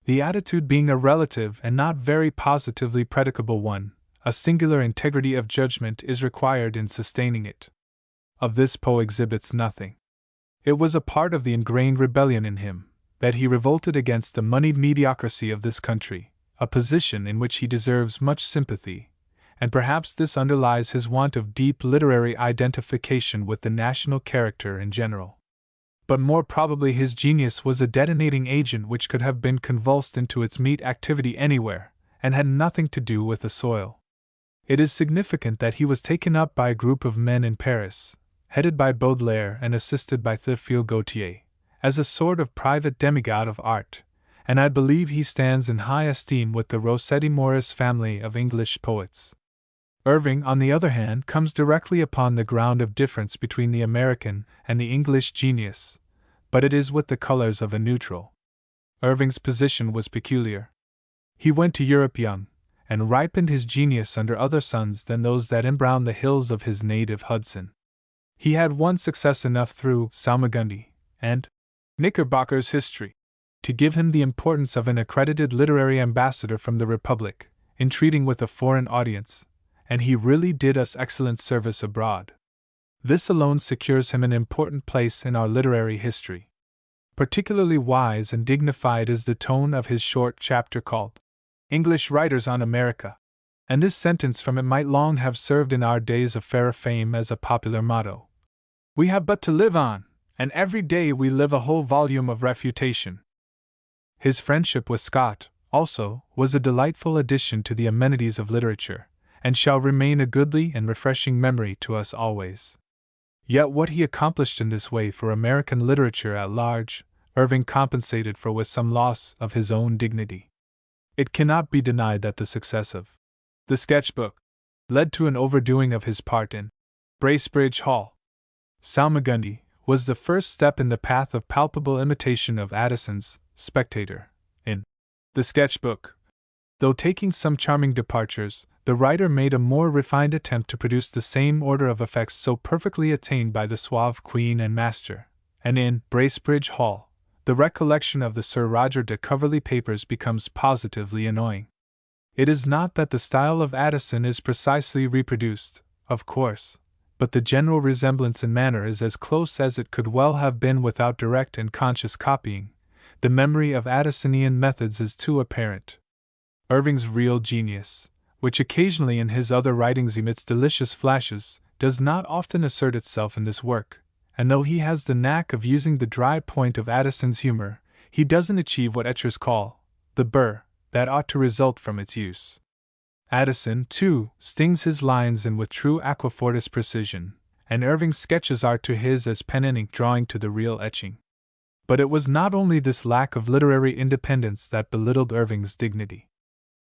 The attitude being a relative and not very positively predicable one, a singular integrity of judgment is required in sustaining it. Of this Poe exhibits nothing. It was a part of the ingrained rebellion in him, that he revolted against the moneyed mediocrity of this country, a position in which he deserves much sympathy, and perhaps this underlies his want of deep literary identification with the national character in general. But more probably his genius was a detonating agent which could have been convulsed into its meat activity anywhere, and had nothing to do with the soil. It is significant that he was taken up by a group of men in Paris, headed by Baudelaire and assisted by Théophile Gautier, as a sort of private demigod of art, and I believe he stands in high esteem with the Rossetti Morris family of English poets. Irving, on the other hand, comes directly upon the ground of difference between the American and the English genius, but it is with the colors of a neutral. Irving's position was peculiar. He went to Europe young, and ripened his genius under other suns than those that embrowned the hills of his native Hudson. He had won success enough through Salmagundi and Knickerbocker's History to give him the importance of an accredited literary ambassador from the Republic, in treating with a foreign audience, and he really did us excellent service abroad. This alone secures him an important place in our literary history. Particularly wise and dignified is the tone of his short chapter called English Writers on America, and this sentence from it might long have served in our days of fairer fame as a popular motto. We have but to live on, and every day we live a whole volume of refutation. His friendship with Scott, also, was a delightful addition to the amenities of literature, and shall remain a goodly and refreshing memory to us always. Yet what he accomplished in this way for American literature at large, Irving compensated for with some loss of his own dignity. It cannot be denied that the success of the sketchbook led to an overdoing of his part in Bracebridge Hall. Salmagundi was the first step in the path of palpable imitation of Addison's Spectator in the sketchbook. Though taking some charming departures, the writer made a more refined attempt to produce the same order of effects so perfectly attained by the suave Queen and Master, and in Bracebridge Hall, the recollection of the Sir Roger de Coverley papers becomes positively annoying. It is not that the style of Addison is precisely reproduced, of course, but the general resemblance in manner is as close as it could well have been without direct and conscious copying. The memory of Addisonian methods is too apparent. Irving's real genius, which occasionally in his other writings emits delicious flashes, does not often assert itself in this work, and though he has the knack of using the dry point of Addison's humor, he doesn't achieve what etchers call the burr that ought to result from its use. Addison, too, stings his lines in with true aquafortis precision, and Irving's sketches are to his as pen and ink drawing to the real etching. But it was not only this lack of literary independence that belittled Irving's dignity.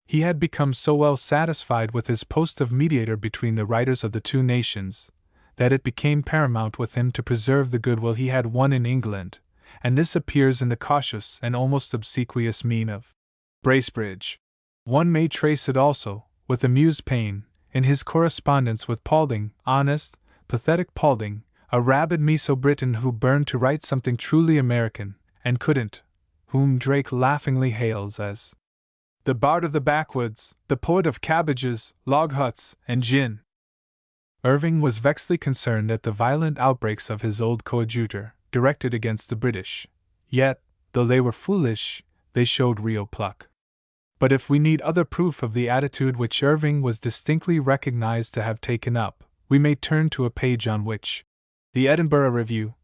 He had become so well satisfied with his post of mediator between the writers of the two nations, that it became paramount with him to preserve the goodwill he had won in England, and this appears in the cautious and almost obsequious mien of Bracebridge. One may trace it also, with amused pain, in his correspondence with Paulding, honest, pathetic Paulding, a rabid Meso-Briton who burned to write something truly American, and couldn't, whom Drake laughingly hails as the bard of the backwoods, the poet of cabbages, log huts, and gin. Irving was vexedly concerned at the violent outbreaks of his old coadjutor, directed against the British, yet, though they were foolish, they showed real pluck. But if we need other proof of the attitude which Irving was distinctly recognized to have taken up, we may turn to a page on which the Edinburgh Review,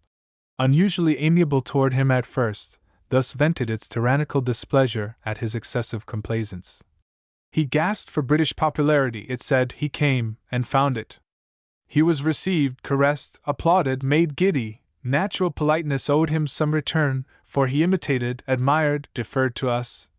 unusually amiable toward him at first, thus vented its tyrannical displeasure at his excessive complaisance. He gasped for British popularity, it said. He came, and found it. He was received, caressed, applauded, made giddy. Natural politeness owed him some return, for he imitated, admired, deferred to us.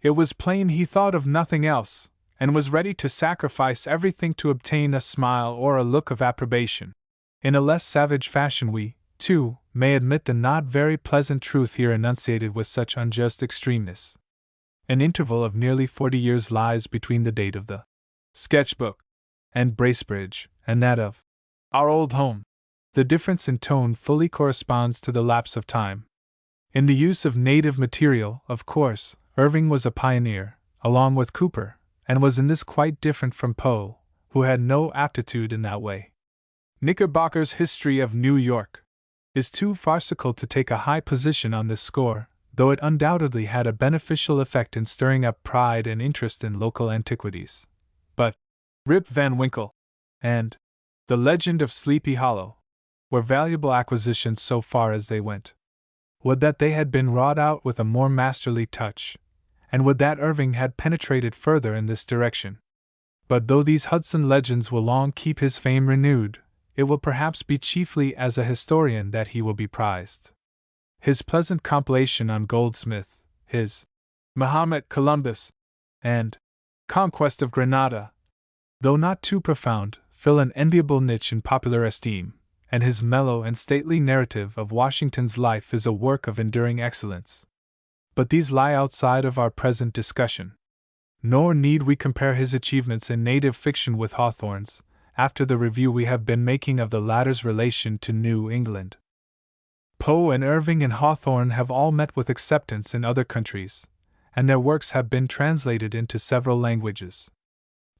It was plain he thought of nothing else, and was ready to sacrifice everything to obtain a smile or a look of approbation. In a less savage fashion we, too, may admit the not very pleasant truth here enunciated with such unjust extremeness. An interval of nearly 40 years lies between the date of the sketchbook and Bracebridge, and that of our old home. The difference in tone fully corresponds to the lapse of time. In the use of native material, of course, Irving was a pioneer, along with Cooper, and was in this quite different from Poe, who had no aptitude in that way. Knickerbocker's History of New York is too farcical to take a high position on this score, though it undoubtedly had a beneficial effect in stirring up pride and interest in local antiquities. But Rip Van Winkle and The Legend of Sleepy Hollow were valuable acquisitions so far as they went. Would that they had been wrought out with a more masterly touch, and would that Irving had penetrated further in this direction. But though these Hudson legends will long keep his fame renewed, it will perhaps be chiefly as a historian that he will be prized. His pleasant compilation on Goldsmith, his Mahomet Columbus, and Conquest of Granada, though not too profound, fill an enviable niche in popular esteem, and his mellow and stately narrative of Washington's life is a work of enduring excellence. But these lie outside of our present discussion. Nor need we compare his achievements in native fiction with Hawthorne's, after the review we have been making of the latter's relation to New England. Poe and Irving and Hawthorne have all met with acceptance in other countries, and their works have been translated into several languages.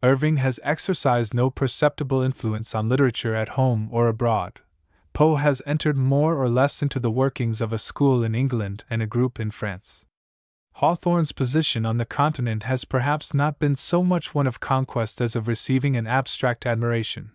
Irving has exercised no perceptible influence on literature at home or abroad. Poe has entered more or less into the workings of a school in England and a group in France. Hawthorne's position on the continent has perhaps not been so much one of conquest as of receiving an abstract admiration,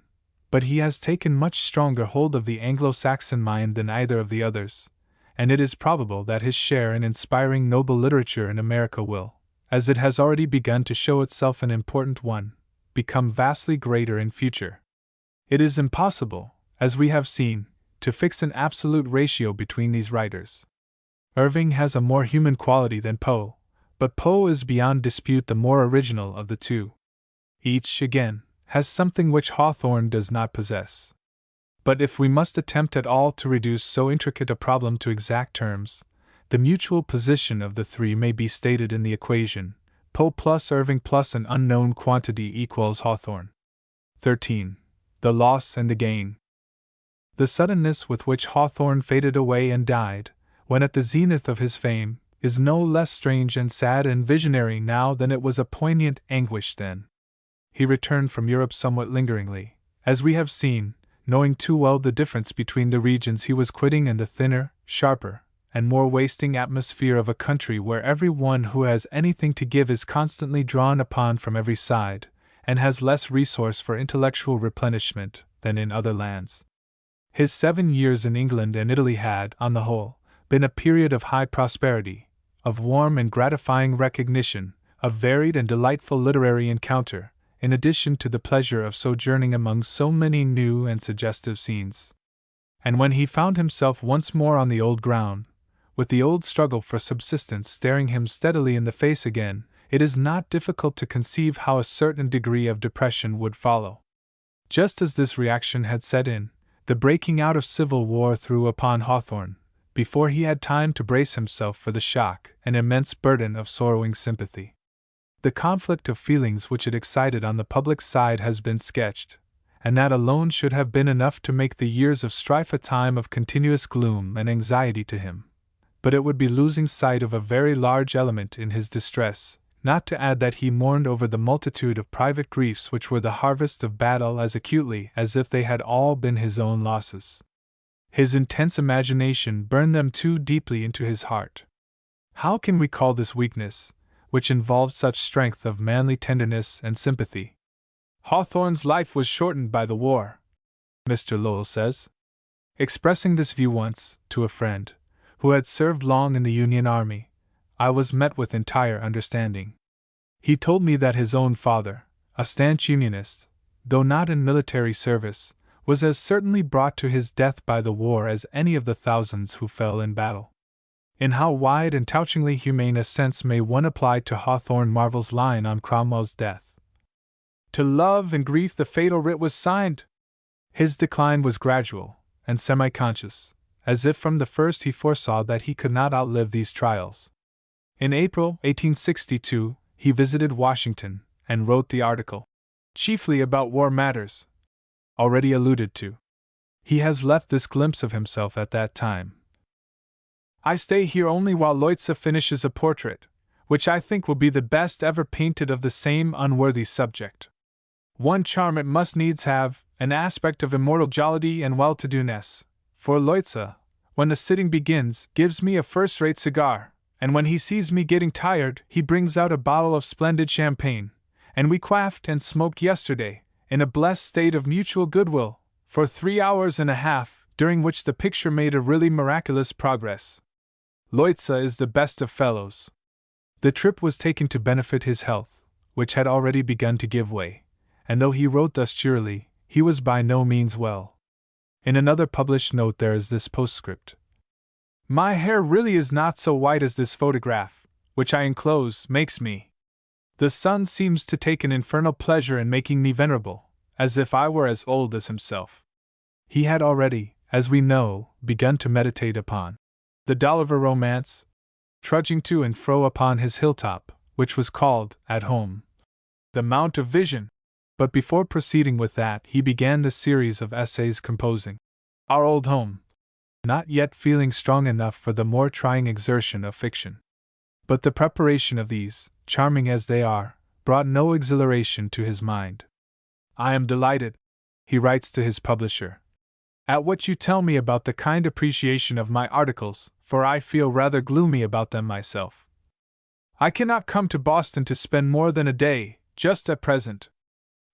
but he has taken much stronger hold of the Anglo-Saxon mind than either of the others, and it is probable that his share in inspiring noble literature in America will, as it has already begun to show itself an important one, become vastly greater in future. It is impossible, as we have seen, to fix an absolute ratio between these writers. Irving has a more human quality than Poe, but Poe is beyond dispute the more original of the two. Each, again, has something which Hawthorne does not possess. But if we must attempt at all to reduce so intricate a problem to exact terms, the mutual position of the three may be stated in the equation: Poe plus Irving plus an unknown quantity equals Hawthorne. 13. The loss and the gain. The suddenness with which Hawthorne faded away and died, when at the zenith of his fame, is no less strange and sad and visionary now than it was a poignant anguish then. He returned from Europe somewhat lingeringly, as we have seen, knowing too well the difference between the regions he was quitting and the thinner, sharper, and more wasting atmosphere of a country where every one who has anything to give is constantly drawn upon from every side, and has less resource for intellectual replenishment than in other lands. His 7 years in England and Italy had, on the whole, been a period of high prosperity, of warm and gratifying recognition, of varied and delightful literary encounter, in addition to the pleasure of sojourning among so many new and suggestive scenes. And when he found himself once more on the old ground, with the old struggle for subsistence staring him steadily in the face again, it is not difficult to conceive how a certain degree of depression would follow. Just as this reaction had set in, the breaking out of civil war threw upon Hawthorne, before he had time to brace himself for the shock, an immense burden of sorrowing sympathy. The conflict of feelings which it excited on the public side has been sketched, and that alone should have been enough to make the years of strife a time of continuous gloom and anxiety to him. But it would be losing sight of a very large element in his distress, not to add that he mourned over the multitude of private griefs which were the harvest of battle as acutely as if they had all been his own losses. His intense imagination burned them too deeply into his heart. How can we call this weakness, which involved such strength of manly tenderness and sympathy? Hawthorne's life was shortened by the war, Mr. Lowell says. Expressing this view once, to a friend, who had served long in the Union Army, I was met with entire understanding. He told me that his own father, a stanch Unionist, though not in military service, was as certainly brought to his death by the war as any of the thousands who fell in battle. In how wide and touchingly humane a sense may one apply to Hawthorne Marvell's line on Cromwell's death: "To love and grief the fatal writ was signed." His decline was gradual and semi-conscious, as if from the first he foresaw that he could not outlive these trials. In April 1862, he visited Washington and wrote the article, chiefly about war matters, already alluded to. He has left this glimpse of himself at that time: "I stay here only while Leutze finishes a portrait, which I think will be the best ever painted of the same unworthy subject. One charm it must needs have, an aspect of immortal jollity and well-to-do-ness, for Leutze, when the sitting begins, gives me a first-rate cigar, and when he sees me getting tired, he brings out a bottle of splendid champagne, and we quaffed and smoked yesterday, in a blessed state of mutual goodwill, for 3 hours and a half, during which the picture made a really miraculous progress. Leutze is the best of fellows." The trip was taken to benefit his health, which had already begun to give way, and though he wrote thus cheerily, he was by no means well. In another published note there is this postscript: "My hair really is not so white as this photograph, which I enclose, makes me. The sun seems to take an infernal pleasure in making me venerable, as if I were as old as himself." He had already, as we know, begun to meditate upon the Dolliver romance, trudging to and fro upon his hilltop, which was called, at home, the Mount of Vision. But before proceeding with that, he began the series of essays composing Our Old Home, not yet feeling strong enough for the more trying exertion of fiction. But the preparation of these, charming as they are, brought no exhilaration to his mind. "I am delighted," he writes to his publisher, "at what you tell me about the kind appreciation of my articles, for I feel rather gloomy about them myself. I cannot come to Boston to spend more than a day, just at present.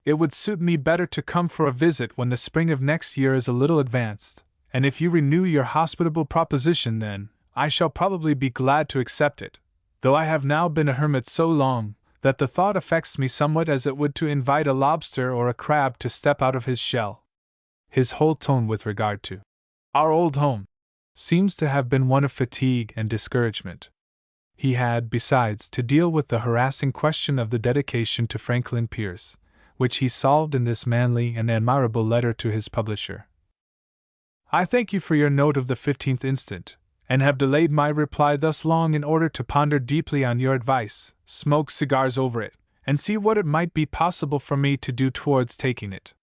It would suit me better to come for a visit when the spring of next year is a little advanced, and if you renew your hospitable proposition then, I shall probably be glad to accept it, though I have now been a hermit so long, that the thought affects me somewhat as it would to invite a lobster or a crab to step out of his shell." His whole tone with regard to our old home seems to have been one of fatigue and discouragement. He had, besides, to deal with the harassing question of the dedication to Franklin Pierce, which he solved in this manly and admirable letter to his publisher. "I thank you for your note of the 15th instant, and have delayed my reply thus long in order to ponder deeply on your advice, smoke cigars over it, and see what it might be possible for me to do towards taking it.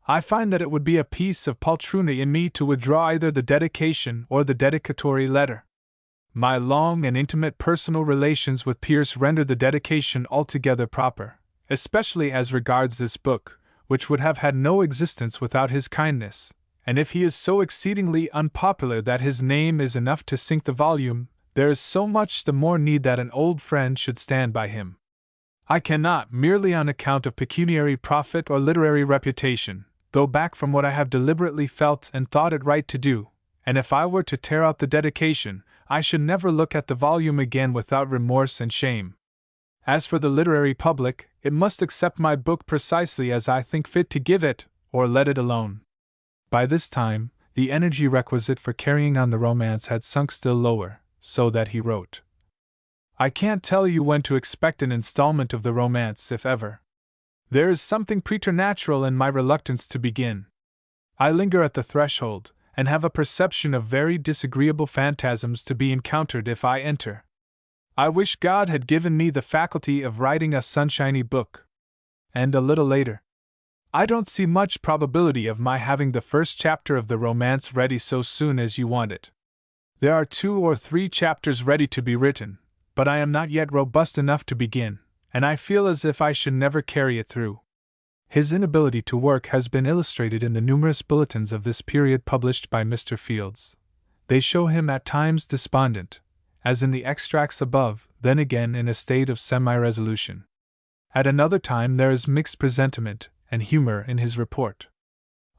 I find that it would be a piece of poltroonery in me to withdraw either the dedication or the dedicatory letter. My long and intimate personal relations with Pierce render the dedication altogether proper, especially as regards this book, which would have had no existence without his kindness, and if he is so exceedingly unpopular that his name is enough to sink the volume, there is so much the more need that an old friend should stand by him. I cannot, merely on account of pecuniary profit or literary reputation, go back from what I have deliberately felt and thought it right to do, and if I were to tear out the dedication, I should never look at the volume again without remorse and shame. As for the literary public, it must accept my book precisely as I think fit to give it, or let it alone." By this time, the energy requisite for carrying on the romance had sunk still lower, so that he wrote, "I can't tell you when to expect an installment of the romance, if ever. There is something preternatural in my reluctance to begin. I linger at the threshold, and have a perception of very disagreeable phantasms to be encountered if I enter. I wish God had given me the faculty of writing a sunshiny book." And a little later, "I don't see much probability of my having the first chapter of the romance ready so soon as you want it. There are 2 or 3 chapters ready to be written, but I am not yet robust enough to begin, and I feel as if I should never carry it through." His inability to work has been illustrated in the numerous bulletins of this period published by Mr. Fields. They show him at times despondent, as in the extracts above, then again in a state of semi-resolution. At another time there is mixed presentiment and humor in his report.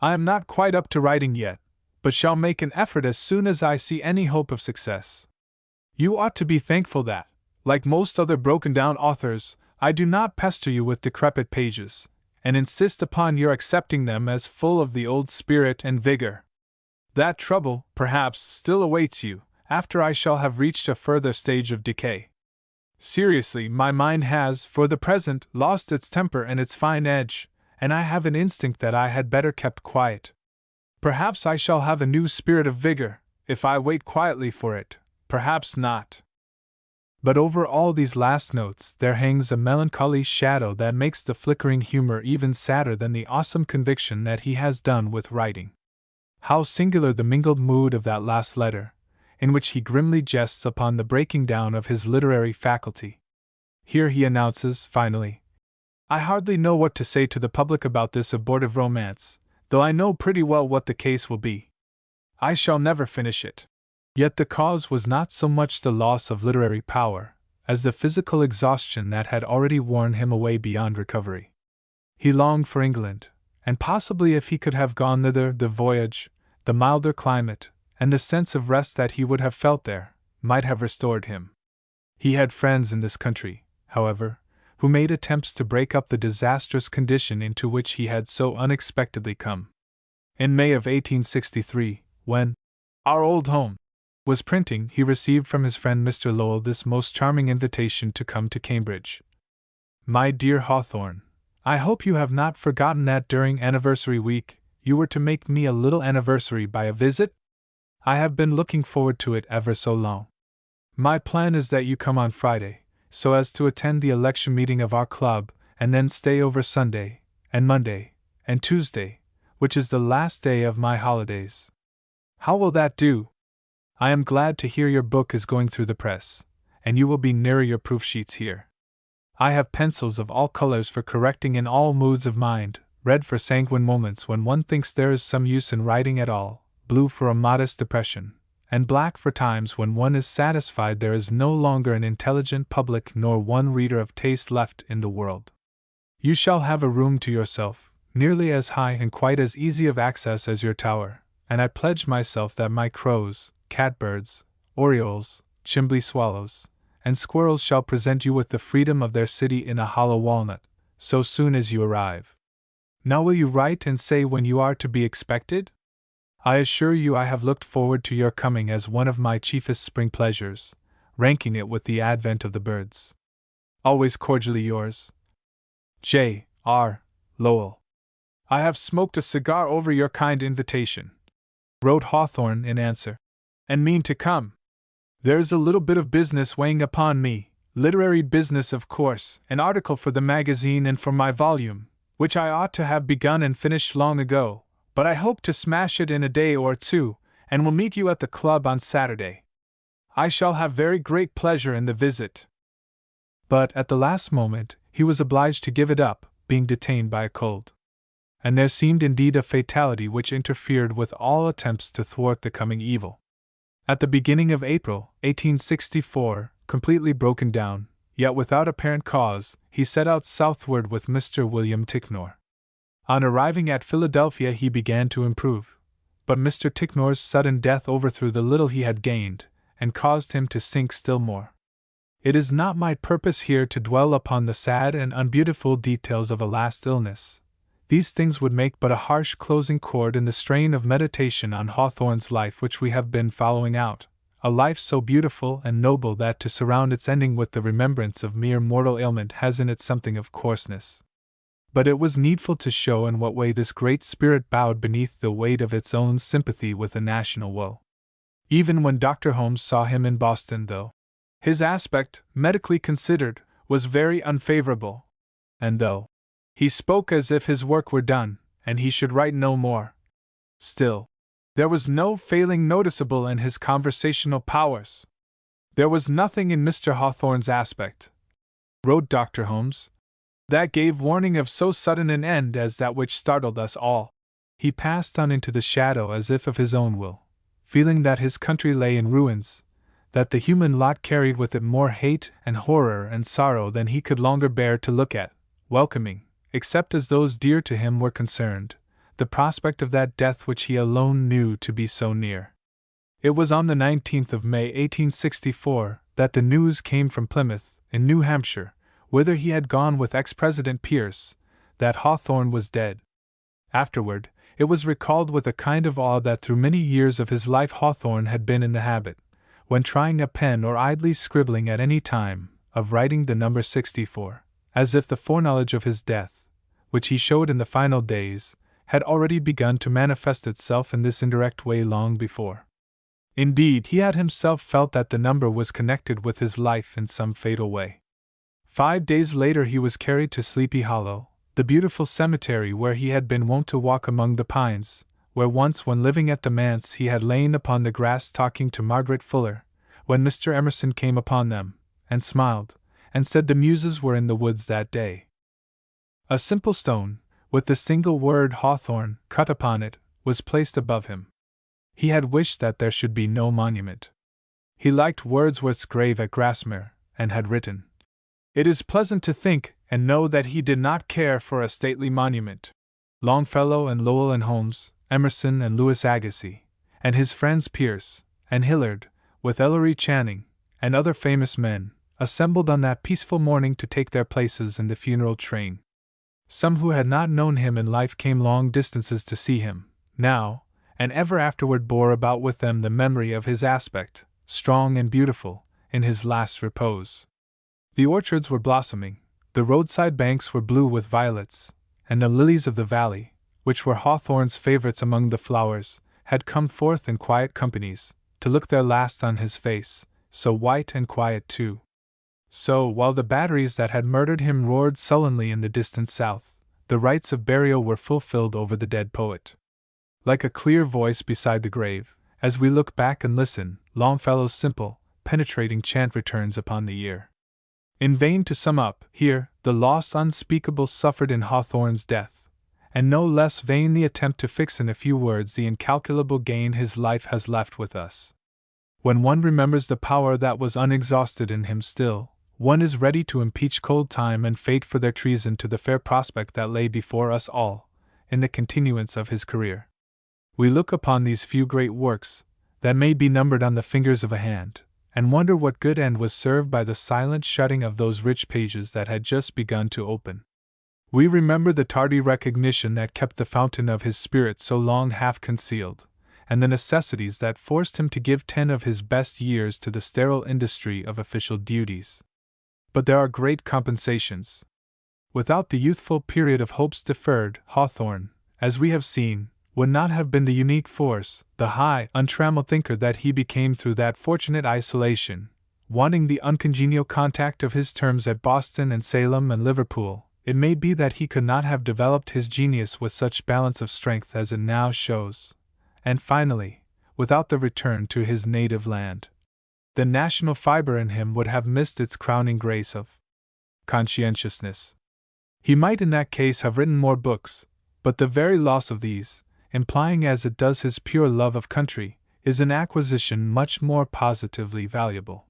"I am not quite up to writing yet, but shall make an effort as soon as I see any hope of success. You ought to be thankful that, like most other broken-down authors, I do not pester you with decrepit pages, and insist upon your accepting them as full of the old spirit and vigor. That trouble, perhaps, still awaits you, after I shall have reached a further stage of decay. Seriously, my mind has, for the present, lost its temper and its fine edge, and I have an instinct that I had better kept quiet. Perhaps I shall have a new spirit of vigor, if I wait quietly for it, perhaps not." But over all these last notes there hangs a melancholy shadow that makes the flickering humor even sadder than the awesome conviction that he has done with writing. How singular the mingled mood of that last letter, in which he grimly jests upon the breaking down of his literary faculty. Here he announces, finally, "I hardly know what to say to the public about this abortive romance, though I know pretty well what the case will be. I shall never finish it." Yet the cause was not so much the loss of literary power, as the physical exhaustion that had already worn him away beyond recovery. He longed for England, and possibly if he could have gone thither, the voyage, the milder climate, and the sense of rest that he would have felt there, might have restored him. He had friends in this country, however, who made attempts to break up the disastrous condition into which he had so unexpectedly come. In May of 1863, when Our Old Home was printing, he received from his friend Mr. Lowell this most charming invitation to come to Cambridge. "My dear Hawthorne, I hope you have not forgotten that during anniversary week you were to make me a little anniversary by a visit? I have been looking forward to it ever so long. My plan is that you come on Friday, so as to attend the election meeting of our club, and then stay over Sunday, and Monday, and Tuesday, which is the last day of my holidays. How will that do? I am glad to hear your book is going through the press, and you will be nearer your proof sheets here. I have pencils of all colors for correcting in all moods of mind, red for sanguine moments when one thinks there is some use in writing at all, blue for a modest depression, and black for times when one is satisfied there is no longer an intelligent public nor one reader of taste left in the world. You shall have a room to yourself, nearly as high and quite as easy of access as your tower, and I pledge myself that my crows, catbirds, orioles, chimbly swallows, and squirrels shall present you with the freedom of their city in a hollow walnut, so soon as you arrive. Now will you write and say when you are to be expected? I assure you I have looked forward to your coming as one of my chiefest spring pleasures, ranking it with the advent of the birds. Always cordially yours, J. R. Lowell. I have smoked a cigar over your kind invitation, wrote Hawthorne in answer, and mean to come. There's a little bit of business weighing upon me, literary business of course, an article for the magazine and for my volume, which I ought to have begun and finished long ago, but I hope to smash it in a day or two, and will meet you at the club on Saturday. I shall have very great pleasure in the visit. But at the last moment, he was obliged to give it up, being detained by a cold. And there seemed indeed a fatality which interfered with all attempts to thwart the coming evil. At the beginning of April, 1864, completely broken down, yet without apparent cause, he set out southward with Mr. William Ticknor. On arriving at Philadelphia he began to improve, but Mr. Ticknor's sudden death overthrew the little he had gained, and caused him to sink still more. It is not my purpose here to dwell upon the sad and unbeautiful details of a last illness. These things would make but a harsh closing chord in the strain of meditation on Hawthorne's life which we have been following out, a life so beautiful and noble that to surround its ending with the remembrance of mere mortal ailment has in it something of coarseness. But it was needful to show in what way this great spirit bowed beneath the weight of its own sympathy with a national woe. Even when Dr. Holmes saw him in Boston, though his aspect, medically considered, was very unfavorable, and though he spoke as if his work were done, and he should write no more, still, there was no failing noticeable in his conversational powers. There was nothing in Mr. Hawthorne's aspect, wrote Dr. Holmes, that gave warning of so sudden an end as that which startled us all. He passed on into the shadow as if of his own will, feeling that his country lay in ruins, that the human lot carried with it more hate and horror and sorrow than he could longer bear to look at, welcoming, except as those dear to him were concerned, the prospect of that death which he alone knew to be so near. It was on the 19th of May 1864 that the news came from Plymouth, in New Hampshire, whither he had gone with ex-President Pierce, that Hawthorne was dead. Afterward, it was recalled with a kind of awe that through many years of his life Hawthorne had been in the habit, when trying a pen or idly scribbling at any time, of writing the number 64, as if the foreknowledge of his death, which he showed in the final days, had already begun to manifest itself in this indirect way long before. Indeed, he had himself felt that the number was connected with his life in some fatal way. 5 days later he was carried to Sleepy Hollow, the beautiful cemetery where he had been wont to walk among the pines, where once when living at the manse he had lain upon the grass talking to Margaret Fuller, when Mr. Emerson came upon them, and smiled, and said the muses were in the woods that day. A simple stone, with the single word Hawthorne cut upon it, was placed above him. He had wished that there should be no monument. He liked Wordsworth's grave at Grasmere, and had written, "It is pleasant to think and know that he did not care for a stately monument." Longfellow and Lowell and Holmes, Emerson and Louis Agassiz, and his friends Pierce and Hillard, with Ellery Channing, and other famous men, assembled on that peaceful morning to take their places in the funeral train. Some who had not known him in life came long distances to see him, now, and ever afterward bore about with them the memory of his aspect, strong and beautiful, in his last repose. The orchards were blossoming, the roadside banks were blue with violets, and the lilies of the valley, which were Hawthorne's favorites among the flowers, had come forth in quiet companies, to look their last on his face, so white and quiet too. So, while the batteries that had murdered him roared sullenly in the distant south, the rites of burial were fulfilled over the dead poet. Like a clear voice beside the grave, as we look back and listen, Longfellow's simple, penetrating chant returns upon the ear. In vain to sum up, here, the loss unspeakable suffered in Hawthorne's death, and no less vain the attempt to fix in a few words the incalculable gain his life has left with us. When one remembers the power that was unexhausted in him still, one is ready to impeach cold time and fate for their treason to the fair prospect that lay before us all, in the continuance of his career. We look upon these few great works, that may be numbered on the fingers of a hand, and wonder what good end was served by the silent shutting of those rich pages that had just begun to open. We remember the tardy recognition that kept the fountain of his spirit so long half concealed, and the necessities that forced him to give 10 of his best years to the sterile industry of official duties. But there are great compensations. Without the youthful period of hopes deferred, Hawthorne, as we have seen, would not have been the unique force, the high, untrammeled thinker that he became through that fortunate isolation, wanting the uncongenial contact of his terms at Boston and Salem and Liverpool. It may be that he could not have developed his genius with such balance of strength as it now shows, and finally, without the return to his native land. The national fiber in him would have missed its crowning grace of conscientiousness. He might in that case have written more books, but the very loss of these, implying as it does his pure love of country, is an acquisition much more positively valuable.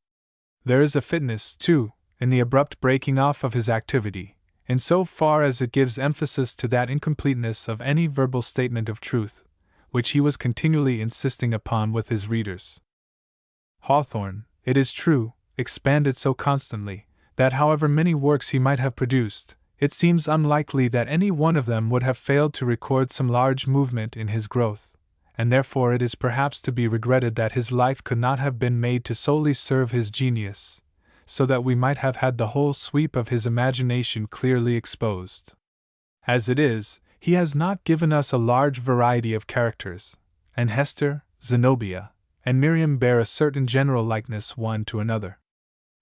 There is a fitness, too, in the abrupt breaking off of his activity, in so far as it gives emphasis to that incompleteness of any verbal statement of truth, which he was continually insisting upon with his readers. Hawthorne, it is true, expanded so constantly, that however many works he might have produced, it seems unlikely that any one of them would have failed to record some large movement in his growth, and therefore it is perhaps to be regretted that his life could not have been made to solely serve his genius, so that we might have had the whole sweep of his imagination clearly exposed. As it is, he has not given us a large variety of characters, and Hester, Zenobia, and Miriam bear a certain general likeness one to another.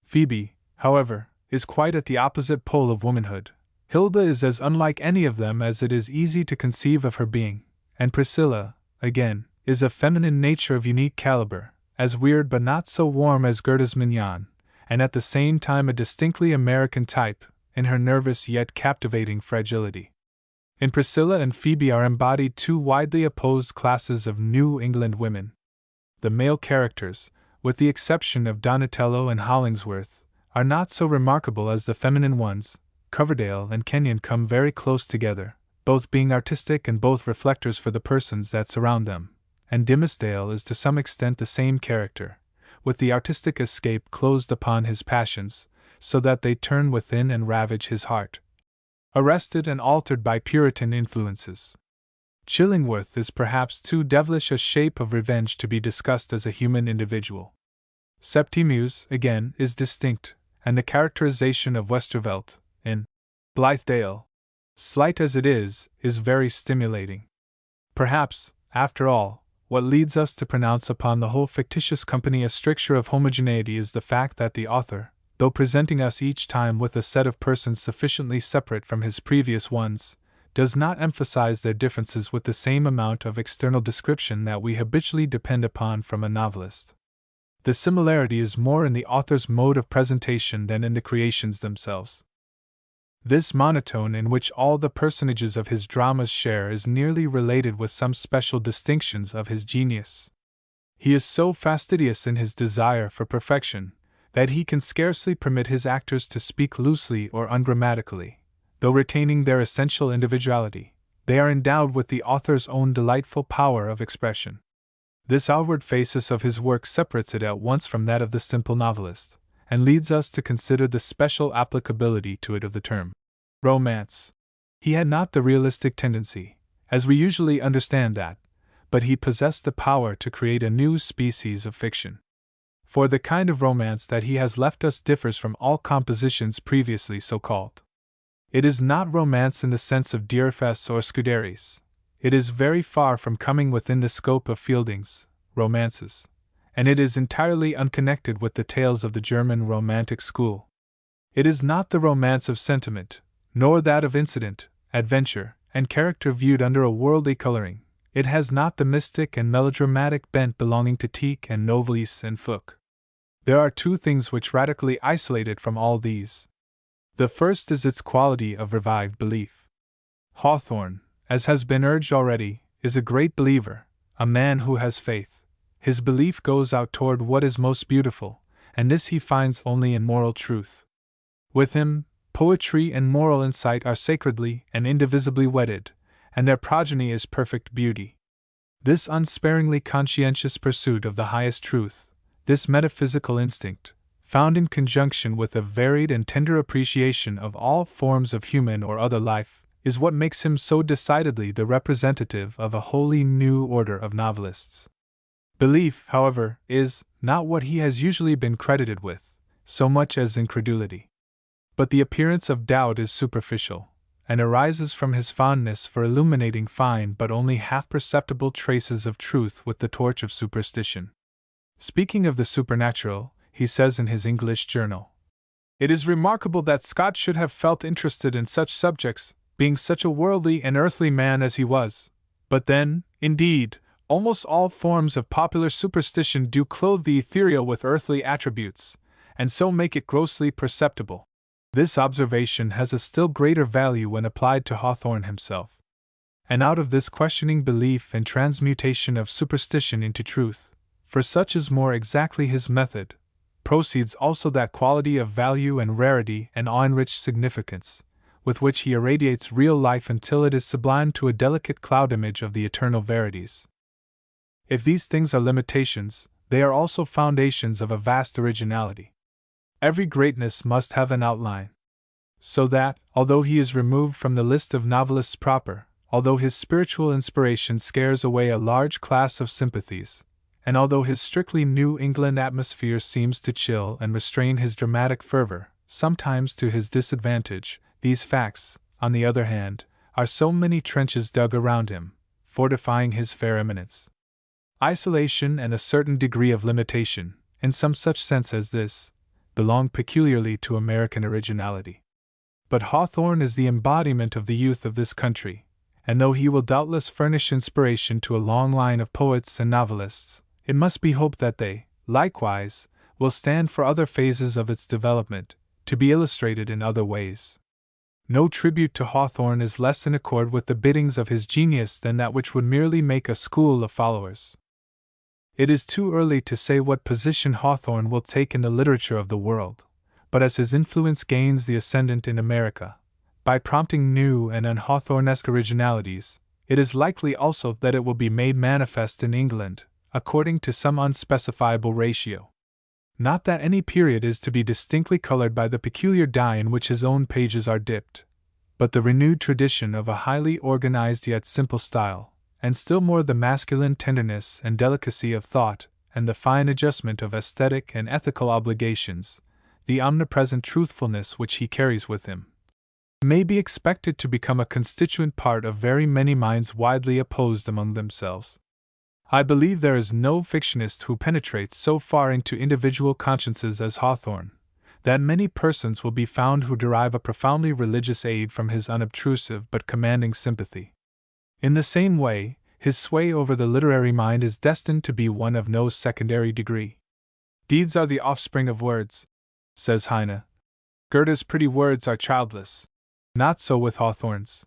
Phoebe, however, is quite at the opposite pole of womanhood. Hilda is as unlike any of them as it is easy to conceive of her being, and Priscilla, again, is a feminine nature of unique caliber, as weird but not so warm as Gerda's mignon, and at the same time a distinctly American type, in her nervous yet captivating fragility. In Priscilla and Phoebe are embodied two widely opposed classes of New England women. The male characters, with the exception of Donatello and Hollingsworth, are not so remarkable as the feminine ones. Coverdale and Kenyon come very close together, both being artistic and both reflectors for the persons that surround them, and Dimmesdale is to some extent the same character, with the artistic escape closed upon his passions, so that they turn within and ravage his heart. Arrested and altered by Puritan influences. Chillingworth is perhaps too devilish a shape of revenge to be discussed as a human individual. Septimius, again, is distinct, and the characterization of Westervelt, in Blithedale, slight as it is very stimulating. Perhaps, after all, what leads us to pronounce upon the whole fictitious company a stricture of homogeneity is the fact that the author, though presenting us each time with a set of persons sufficiently separate from his previous ones, does not emphasize their differences with the same amount of external description that we habitually depend upon from a novelist. The similarity is more in the author's mode of presentation than in the creations themselves. This monotone in which all the personages of his dramas share is nearly related with some special distinctions of his genius. He is so fastidious in his desire for perfection that he can scarcely permit his actors to speak loosely or ungrammatically. Though retaining their essential individuality, they are endowed with the author's own delightful power of expression. This outward phasis of his work separates it at once from that of the simple novelist, and leads us to consider the special applicability to it of the term romance. He had not the realistic tendency, as we usually understand that, but he possessed the power to create a new species of fiction. For the kind of romance that he has left us differs from all compositions previously so called. It is not romance in the sense of Deerfess or Scuderies. It is very far from coming within the scope of Fielding's romances, and it is entirely unconnected with the tales of the German Romantic school. It is not the romance of sentiment, nor that of incident, adventure, and character viewed under a worldly coloring. It has not the mystic and melodramatic bent belonging to Tieck and Novalis and Fouque. There are two things which radically isolate it from all these. The first is its quality of revived belief. Hawthorne, as has been urged already, is a great believer, a man who has faith. His belief goes out toward what is most beautiful, and this he finds only in moral truth. With him, poetry and moral insight are sacredly and indivisibly wedded, and their progeny is perfect beauty. This unsparingly conscientious pursuit of the highest truth, this metaphysical instinct, found in conjunction with a varied and tender appreciation of all forms of human or other life, is what makes him so decidedly the representative of a wholly new order of novelists. Belief, however, is not what he has usually been credited with, so much as incredulity. But the appearance of doubt is superficial, and arises from his fondness for illuminating fine but only half-perceptible traces of truth with the torch of superstition. Speaking of the supernatural, he says in his English journal, "It is remarkable that Scott should have felt interested in such subjects, being such a worldly and earthly man as he was. But then, indeed, almost all forms of popular superstition do clothe the ethereal with earthly attributes, and so make it grossly perceptible." This observation has a still greater value when applied to Hawthorne himself. And out of this questioning belief and transmutation of superstition into truth, for such is more exactly his method, proceeds also that quality of value and rarity and awe-enriched significance, with which he irradiates real life until it is sublimed to a delicate cloud image of the eternal verities. If these things are limitations, they are also foundations of a vast originality. Every greatness must have an outline. So that, although he is removed from the list of novelists proper, although his spiritual inspiration scares away a large class of sympathies, and although his strictly New England atmosphere seems to chill and restrain his dramatic fervor, sometimes to his disadvantage, these facts, on the other hand, are so many trenches dug around him, fortifying his fair eminence. Isolation and a certain degree of limitation, in some such sense as this, belong peculiarly to American originality. But Hawthorne is the embodiment of the youth of this country, and though he will doubtless furnish inspiration to a long line of poets and novelists, it must be hoped that they, likewise, will stand for other phases of its development, to be illustrated in other ways. No tribute to Hawthorne is less in accord with the biddings of his genius than that which would merely make a school of followers. It is too early to say what position Hawthorne will take in the literature of the world, but as his influence gains the ascendant in America, by prompting new and un-Hawthornesque originalities, it is likely also that it will be made manifest in England, according to some unspecifiable ratio. Not that any period is to be distinctly colored by the peculiar dye in which his own pages are dipped, but the renewed tradition of a highly organized yet simple style, and still more the masculine tenderness and delicacy of thought, and the fine adjustment of aesthetic and ethical obligations, the omnipresent truthfulness which he carries with him, may be expected to become a constituent part of very many minds widely opposed among themselves. I believe there is no fictionist who penetrates so far into individual consciences as Hawthorne, that many persons will be found who derive a profoundly religious aid from his unobtrusive but commanding sympathy. In the same way, his sway over the literary mind is destined to be one of no secondary degree. Deeds are the offspring of words, says Heine. Goethe's pretty words are childless. Not so with Hawthorne's.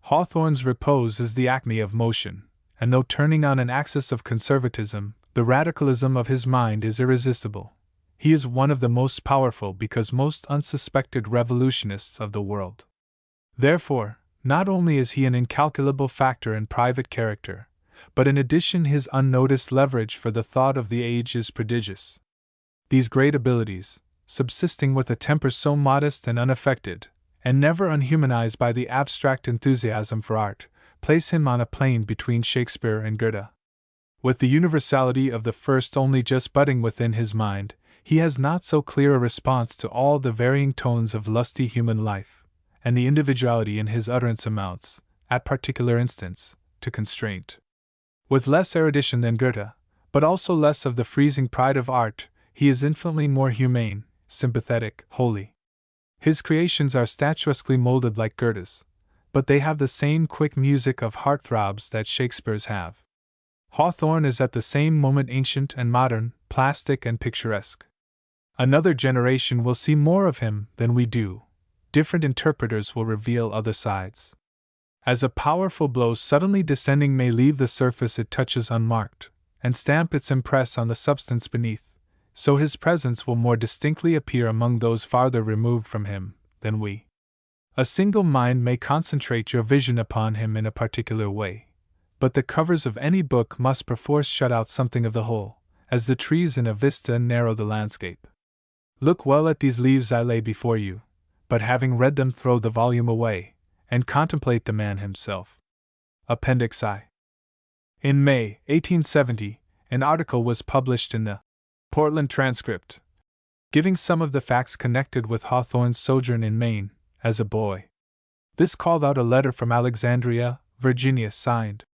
Hawthorne's repose is the acme of motion, and though turning on an axis of conservatism, the radicalism of his mind is irresistible. He is one of the most powerful because most unsuspected revolutionists of the world. Therefore, not only is he an incalculable factor in private character, but in addition his unnoticed leverage for the thought of the age is prodigious. These great abilities, subsisting with a temper so modest and unaffected, and never unhumanized by the abstract enthusiasm for art, place him on a plane between Shakespeare and Goethe. With the universality of the first only just budding within his mind, he has not so clear a response to all the varying tones of lusty human life, and the individuality in his utterance amounts, at particular instants, to constraint. With less erudition than Goethe, but also less of the freezing pride of art, he is infinitely more humane, sympathetic, holy. His creations are statuesquely molded like Goethe's, but they have the same quick music of heart-throbs that Shakespeare's have. Hawthorne is at the same moment ancient and modern, plastic and picturesque. Another generation will see more of him than we do. Different interpreters will reveal other sides. As a powerful blow suddenly descending may leave the surface it touches unmarked, and stamp its impress on the substance beneath, so his presence will more distinctly appear among those farther removed from him than we. A single mind may concentrate your vision upon him in a particular way, but the covers of any book must perforce shut out something of the whole, as the trees in a vista narrow the landscape. Look well at these leaves I lay before you, but having read them throw the volume away, and contemplate the man himself. Appendix I. In May, 1870, an article was published in the Portland Transcript, giving some of the facts connected with Hawthorne's sojourn in Maine, as a boy. This called out a letter from Alexandria, Virginia, signed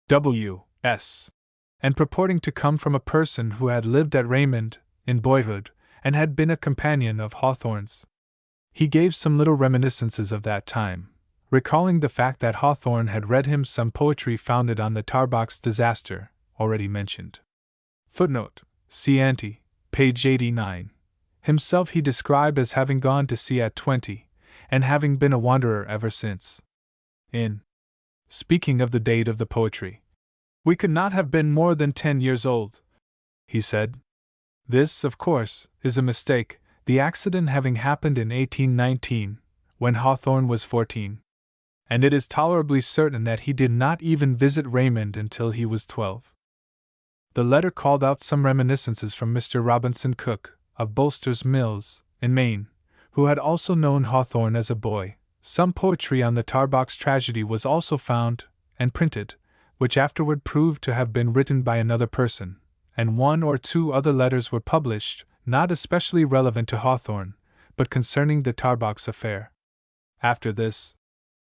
W.S., and purporting to come from a person who had lived at Raymond, in boyhood, and had been a companion of Hawthorne's. He gave some little reminiscences of that time, recalling the fact that Hawthorne had read him some poetry founded on the Tarbox disaster, already mentioned. Footnote: see ante, page 89. Himself he described as having gone to sea at 20, and having been a wanderer ever since. In speaking of the date of the poetry, "We could not have been more than 10 years old," he said. This, of course, is a mistake, the accident having happened in 1819, when Hawthorne was 14. And it is tolerably certain that he did not even visit Raymond until he was 12. The letter called out some reminiscences from Mr. Robinson Cook, of Bolster's Mills, in Maine, who had also known Hawthorne as a boy. Some poetry on the Tarbox tragedy was also found and printed, which afterward proved to have been written by another person, and 1 or 2 other letters were published, not especially relevant to Hawthorne, but concerning the Tarbox affair. After this,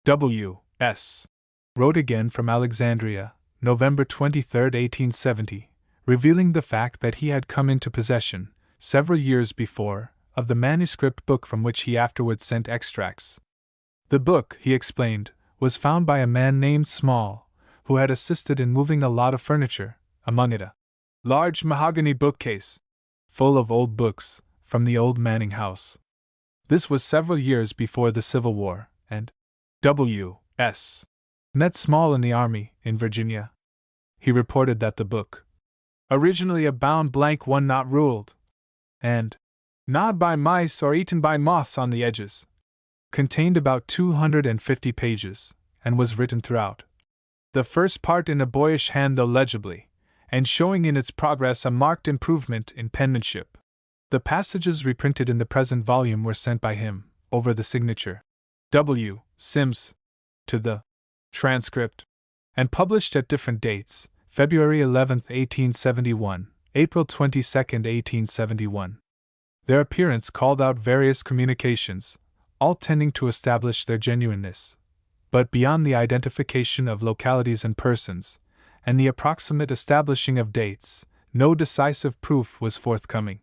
W.S. wrote again from Alexandria, November 23, 1870, revealing the fact that he had come into possession, several years before, of the manuscript book from which he afterwards sent extracts. The book, he explained, was found by a man named Small, who had assisted in moving a lot of furniture, among it a large mahogany bookcase, full of old books, from the old Manning house. This was several years before the Civil War, and W.S. met Small in the army, in Virginia. He reported that the book, originally a bound blank one not ruled, and gnawed by mice or eaten by moths on the edges, contained about 250 pages, and was written throughout. The first part in a boyish hand though legibly, and showing in its progress a marked improvement in penmanship. The passages reprinted in the present volume were sent by him, over the signature W. Sims, to the Transcript, and published at different dates, February 11, 1871, April 22, 1871. Their appearance called out various communications, all tending to establish their genuineness, but beyond the identification of localities and persons, and the approximate establishing of dates, no decisive proof was forthcoming.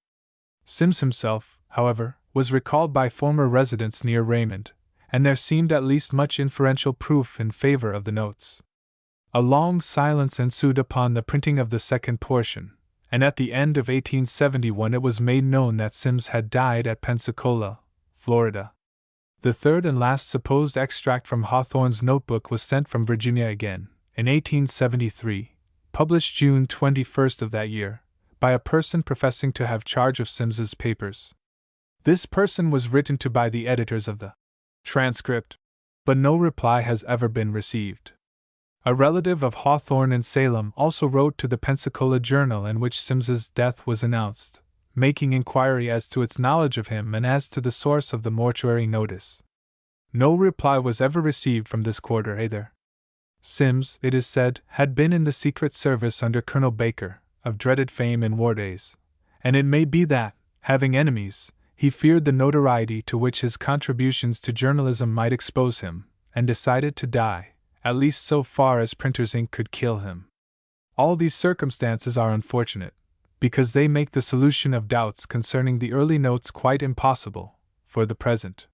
Sims himself, however, was recalled by former residents near Raymond, and there seemed at least much inferential proof in favor of the notes. A long silence ensued upon the printing of the second portion, and at the end of 1871 it was made known that Sims had died at Pensacola, Florida. The third and last supposed extract from Hawthorne's notebook was sent from Virginia again, in 1873, published June 21 of that year, by a person professing to have charge of Sims's papers. This person was written to by the editors of the Transcript, but no reply has ever been received. A relative of Hawthorne in Salem also wrote to the Pensacola Journal in which Sims's death was announced, making inquiry as to its knowledge of him and as to the source of the mortuary notice. No reply was ever received from this quarter either. Sims, it is said, had been in the Secret Service under Colonel Baker, of dreaded fame in war days, and it may be that, having enemies, he feared the notoriety to which his contributions to journalism might expose him, and decided to die, at least so far as printer's ink could kill him. All these circumstances are unfortunate, because they make the solution of doubts concerning the early notes quite impossible, for the present.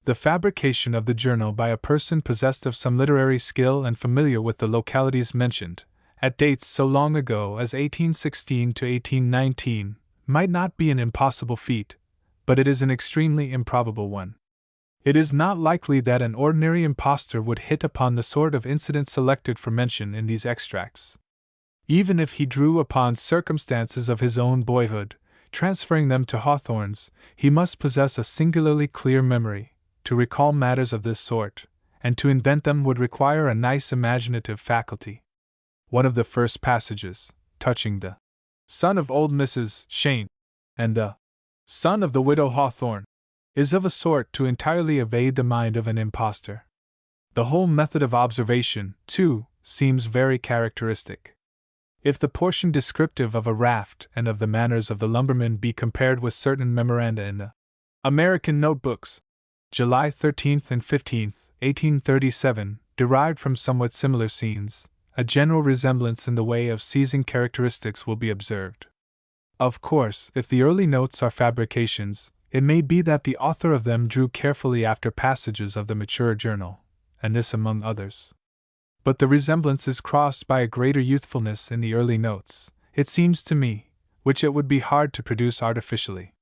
The fabrication of the journal by a person possessed of some literary skill and familiar with the localities mentioned, at dates so long ago as 1816 to 1819, might not be an impossible feat, but it is an extremely improbable one. It is not likely that an ordinary impostor would hit upon the sort of incident selected for mention in these extracts. Even if he drew upon circumstances of his own boyhood, transferring them to Hawthorne's, he must possess a singularly clear memory to recall matters of this sort, and to invent them would require a nice imaginative faculty. One of the first passages, touching the son of old Mrs. Shane and the son of the widow Hawthorne, is of a sort to entirely evade the mind of an impostor. The whole method of observation, too, seems very characteristic. If the portion descriptive of a raft and of the manners of the lumberman be compared with certain memoranda in the American Notebooks, July 13th and 15th, 1837, derived from somewhat similar scenes, a general resemblance in the way of seizing characteristics will be observed. Of course, if the early notes are fabrications, it may be that the author of them drew carefully after passages of the mature journal, and this among others. But the resemblance is crossed by a greater youthfulness in the early notes, it seems to me, which it would be hard to produce artificially.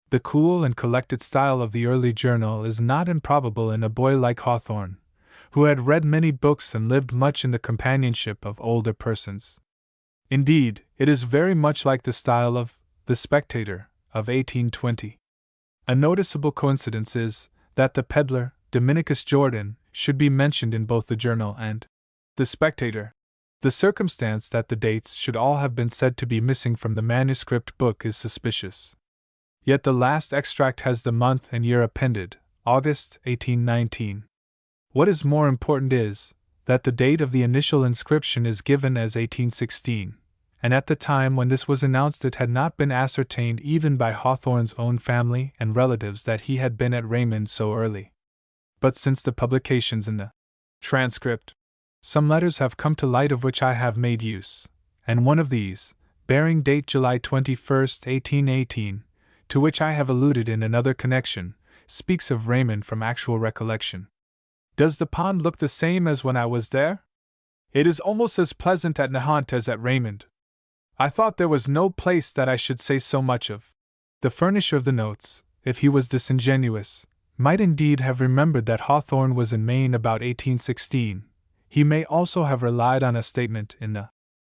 The cool and collected style of the early journal is not improbable in a boy like Hawthorne, who had read many books and lived much in the companionship of older persons. Indeed, it is very much like the style of The Spectator of 1820. A noticeable coincidence is that the peddler, Dominicus Jordan, should be mentioned in both the journal and The Spectator. The circumstance that the dates should all have been said to be missing from the manuscript book is suspicious. Yet the last extract has the month and year appended, August 1819. What is more important is that the date of the initial inscription is given as 1816, and at the time when this was announced it had not been ascertained even by Hawthorne's own family and relatives that he had been at Raymond so early. But since the publications in the transcript, some letters have come to light of which I have made use, and one of these, bearing date July 21st, 1818, to which I have alluded in another connection, speaks of Raymond from actual recollection. Does the pond look the same as when I was there? It is almost as pleasant at Nahant as at Raymond. I thought there was no place that I should say so much of. The furnisher of the notes, if he was disingenuous, might indeed have remembered that Hawthorne was in Maine about 1816. He may also have relied on a statement in the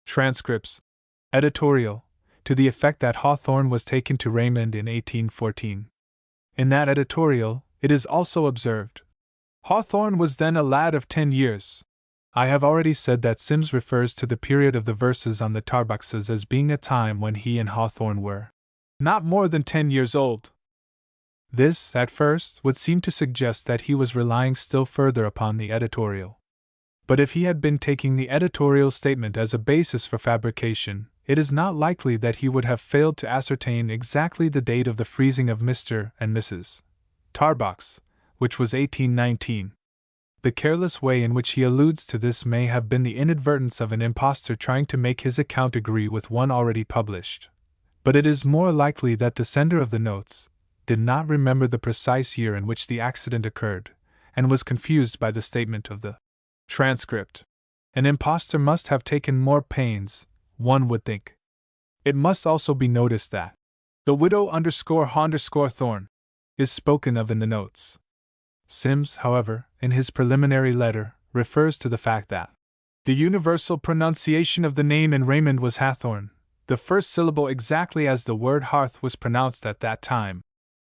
transcripts editorial to the effect that Hawthorne was taken to Raymond in 1814. In that editorial, it is also observed, Hawthorne was then a lad of 10 years. I have already said that Sims refers to the period of the verses on the Tarboxes as being a time when he and Hawthorne were not more than 10 years old. This, at first, would seem to suggest that he was relying still further upon the editorial. But if he had been taking the editorial statement as a basis for fabrication, it is not likely that he would have failed to ascertain exactly the date of the freezing of Mr. and Mrs. Tarbox, which was 1819. The careless way in which he alludes to this may have been the inadvertence of an impostor trying to make his account agree with one already published. But it is more likely that the sender of the notes did not remember the precise year in which the accident occurred, and was confused by the statement of the transcript. An impostor must have taken more pains, one would think. It must also be noticed that the widow _Thorne is spoken of in the notes. Sims, however, in his preliminary letter, refers to the fact that the universal pronunciation of the name in Raymond was Hathorne, the first syllable exactly as the word hearth was pronounced at that time,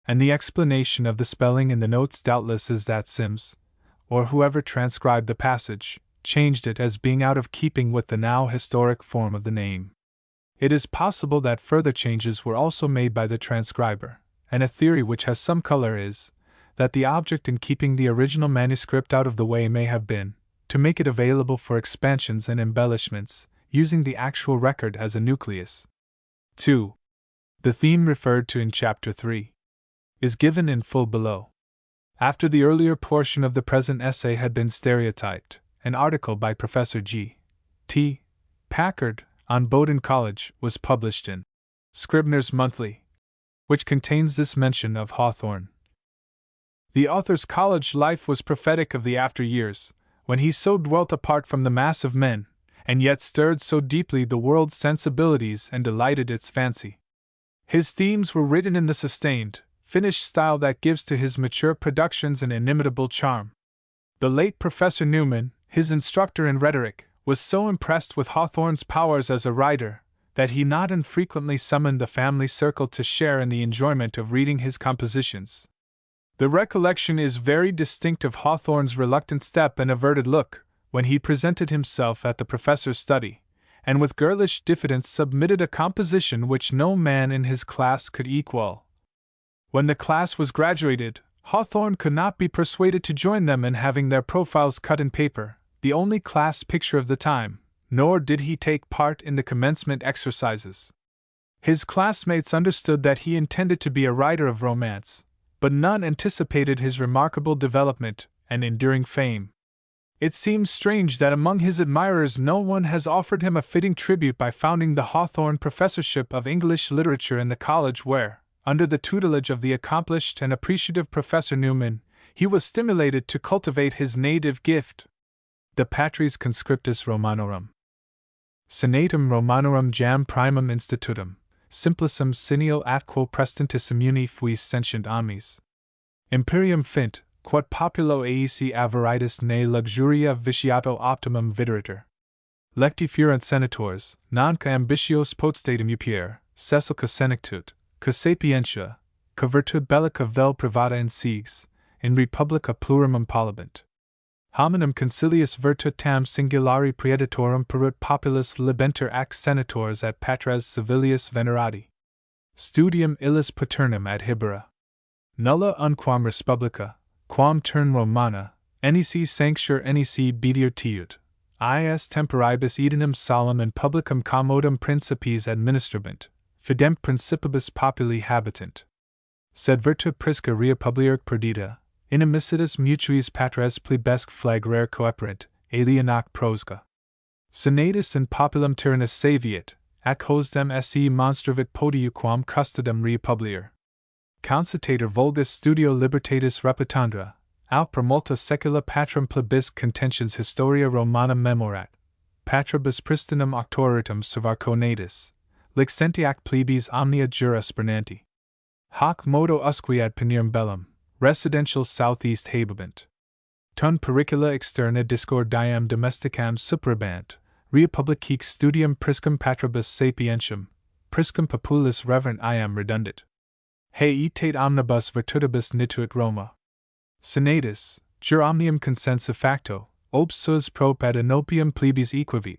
and the explanation of the spelling in the notes doubtless is that Sims, or whoever transcribed the passage, changed it as being out of keeping with the now historic form of the name. It is possible that further changes were also made by the transcriber, and a theory which has some color is that the object in keeping the original manuscript out of the way may have been to make it available for expansions and embellishments, using the actual record as a nucleus. 2. The theme referred to in Chapter 3 is given in full below. After the earlier portion of the present essay had been stereotyped, an article by Professor G. T. Packard on Bowdoin College was published in Scribner's Monthly, which contains this mention of Hawthorne. The author's college life was prophetic of the after years, when he so dwelt apart from the mass of men, and yet stirred so deeply the world's sensibilities and delighted its fancy. His themes were written in the sustained, finished style that gives to his mature productions an inimitable charm. The late Professor Newman, his instructor in rhetoric, was so impressed with Hawthorne's powers as a writer that he not infrequently summoned the family circle to share in the enjoyment of reading his compositions. The recollection is very distinct of Hawthorne's reluctant step and averted look when he presented himself at the professor's study, and with girlish diffidence submitted a composition which no man in his class could equal. When the class was graduated, Hawthorne could not be persuaded to join them in having their profiles cut in paper, the only class picture of the time, nor did he take part in the commencement exercises. His classmates understood that he intended to be a writer of romance, but none anticipated his remarkable development and enduring fame. It seems strange that among his admirers no one has offered him a fitting tribute by founding the Hawthorne Professorship of English Literature in the college where, under the tutelage of the accomplished and appreciative Professor Newman, he was stimulated to cultivate his native gift. De Patris Conscriptus Romanorum. Senatum Romanorum jam primum institutum, simplicem cineo atquo prestantissum uni fuis sentient omnes. Imperium fint, quod populo aeci avaritis ne luxuria vitiato optimum videritur. Lecti fuerunt senators, non ca ambitios potestatem upier, sessilca senectut, ca sapientia, ca virtud bellica vel privata in siegs, in republica plurimum polibant. Hominum concilius virtut tam singulari praeditorum perut populus libenter ac senators at patres civilius venerati. Studium illis paternum ad hibera. Nulla unquam respublica, quam turn Romana, nec sancture nec bidiutiut, ias temporibus edinum solemn and publicum commodum principes administrabant, fidem principibus populi habitant. Sed virtut prisca rea publier perdita, inimicitus mutuis patres plebesque flagrare coeperant, alienac prosga. Senatus in populum tyrannus saviet, ac hosdem se monstravit podiuquam custodem rea publier. Concitator vulgus studio libertatis repetandra, aut per multa secula patrum plebisque contentions historia Romana memorat, patribus pristinum auctoritum servarco natus, licenti ac plebes omnia jura spernanti. Hoc modo usque ad penirum bellum, residential southeast habebant. Tun pericula externa discordiam domesticam suprabant, rea publicique studium priscum patribus sapientium, priscum populis reverent iam redundit. He etate omnibus virtutibus nituit Roma. Senatus, jur omnium consensa facto, obsus prop ad inopium plebis equivit,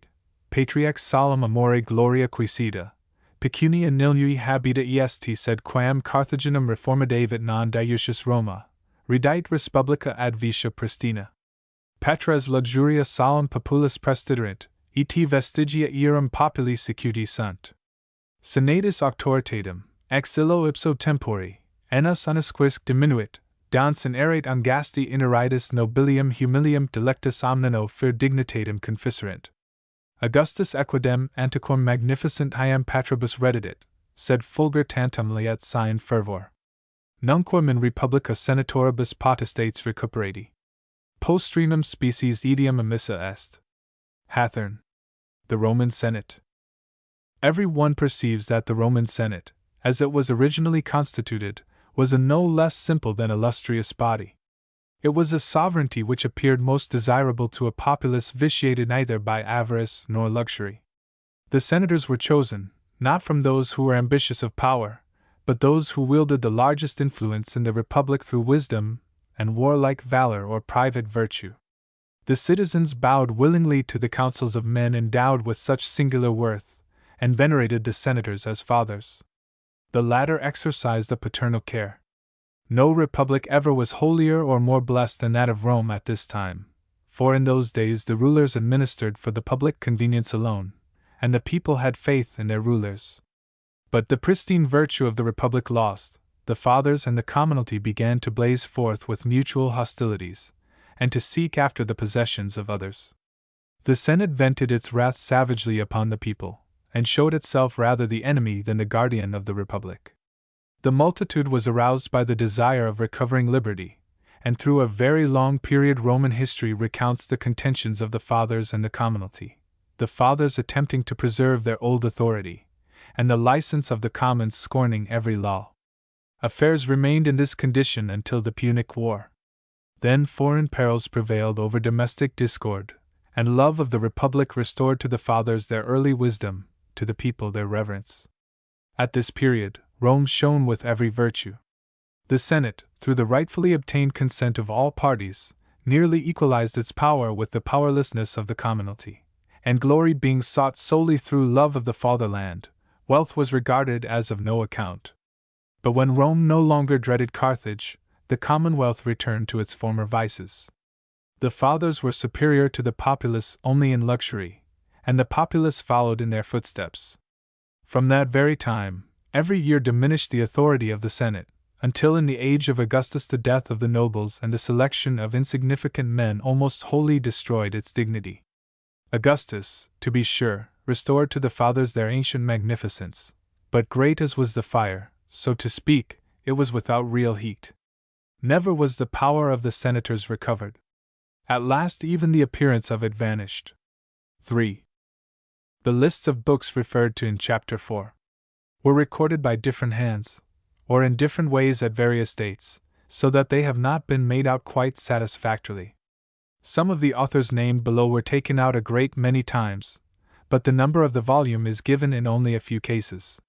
patriax solemn amore gloria quisida, pecunia nil habita est sed quam Carthaginum reformadavit non diucius Roma, redite respublica ad vitia pristina. Patres luxuria solemn populus prestiderint, et vestigia earum populi secuti sunt. Senatus auctoritatem, ex illo ipso tempori, enus unusquisque diminuit, dans in erate angasti ineritis nobilium humilium delectus omnino fer dignitatem confisserent. Augustus equidem antiquam magnificent iam patribus redidit, sed fulgur tantum liet scion fervor. Nunquam in republica senatoribus potestates recuperati. Postrinum species idiom emissa est. Hawthorne. The Roman Senate. Every one perceives that the Roman Senate, as it was originally constituted, was a no less simple than illustrious body. It was a sovereignty which appeared most desirable to a populace vitiated neither by avarice nor luxury. The senators were chosen, not from those who were ambitious of power, but those who wielded the largest influence in the republic through wisdom and warlike valor or private virtue. The citizens bowed willingly to the counsels of men endowed with such singular worth, and venerated the senators as fathers. The latter exercised a paternal care. No republic ever was holier or more blessed than that of Rome at this time, for in those days the rulers administered for the public convenience alone, and the people had faith in their rulers. But the pristine virtue of the republic lost, the fathers and the commonalty began to blaze forth with mutual hostilities, and to seek after the possessions of others. The Senate vented its wrath savagely upon the people, and showed itself rather the enemy than the guardian of the republic. The multitude was aroused by the desire of recovering liberty, and through a very long period Roman history recounts the contentions of the fathers and the commonalty, the fathers attempting to preserve their old authority, and the license of the Commons scorning every law. Affairs remained in this condition until the Punic War. Then foreign perils prevailed over domestic discord, and love of the Republic restored to the fathers their early wisdom, to the people their reverence. At this period, Rome shone with every virtue. The Senate, through the rightfully obtained consent of all parties, nearly equalized its power with the powerlessness of the commonalty, and glory being sought solely through love of the fatherland, wealth was regarded as of no account. But when Rome no longer dreaded Carthage, the Commonwealth returned to its former vices. The fathers were superior to the populace only in luxury, and the populace followed in their footsteps. From that very time, every year diminished the authority of the Senate, until in the age of Augustus the death of the nobles and the selection of insignificant men almost wholly destroyed its dignity. Augustus, to be sure, restored to the fathers their ancient magnificence, but great as was the fire, so to speak, it was without real heat. Never was the power of the senators recovered. At last even the appearance of it vanished. 3. The lists of books referred to in Chapter 4 were recorded by different hands, or in different ways at various dates, so that they have not been made out quite satisfactorily. Some of the authors named below were taken out a great many times, but the number of the volume is given in only a few cases.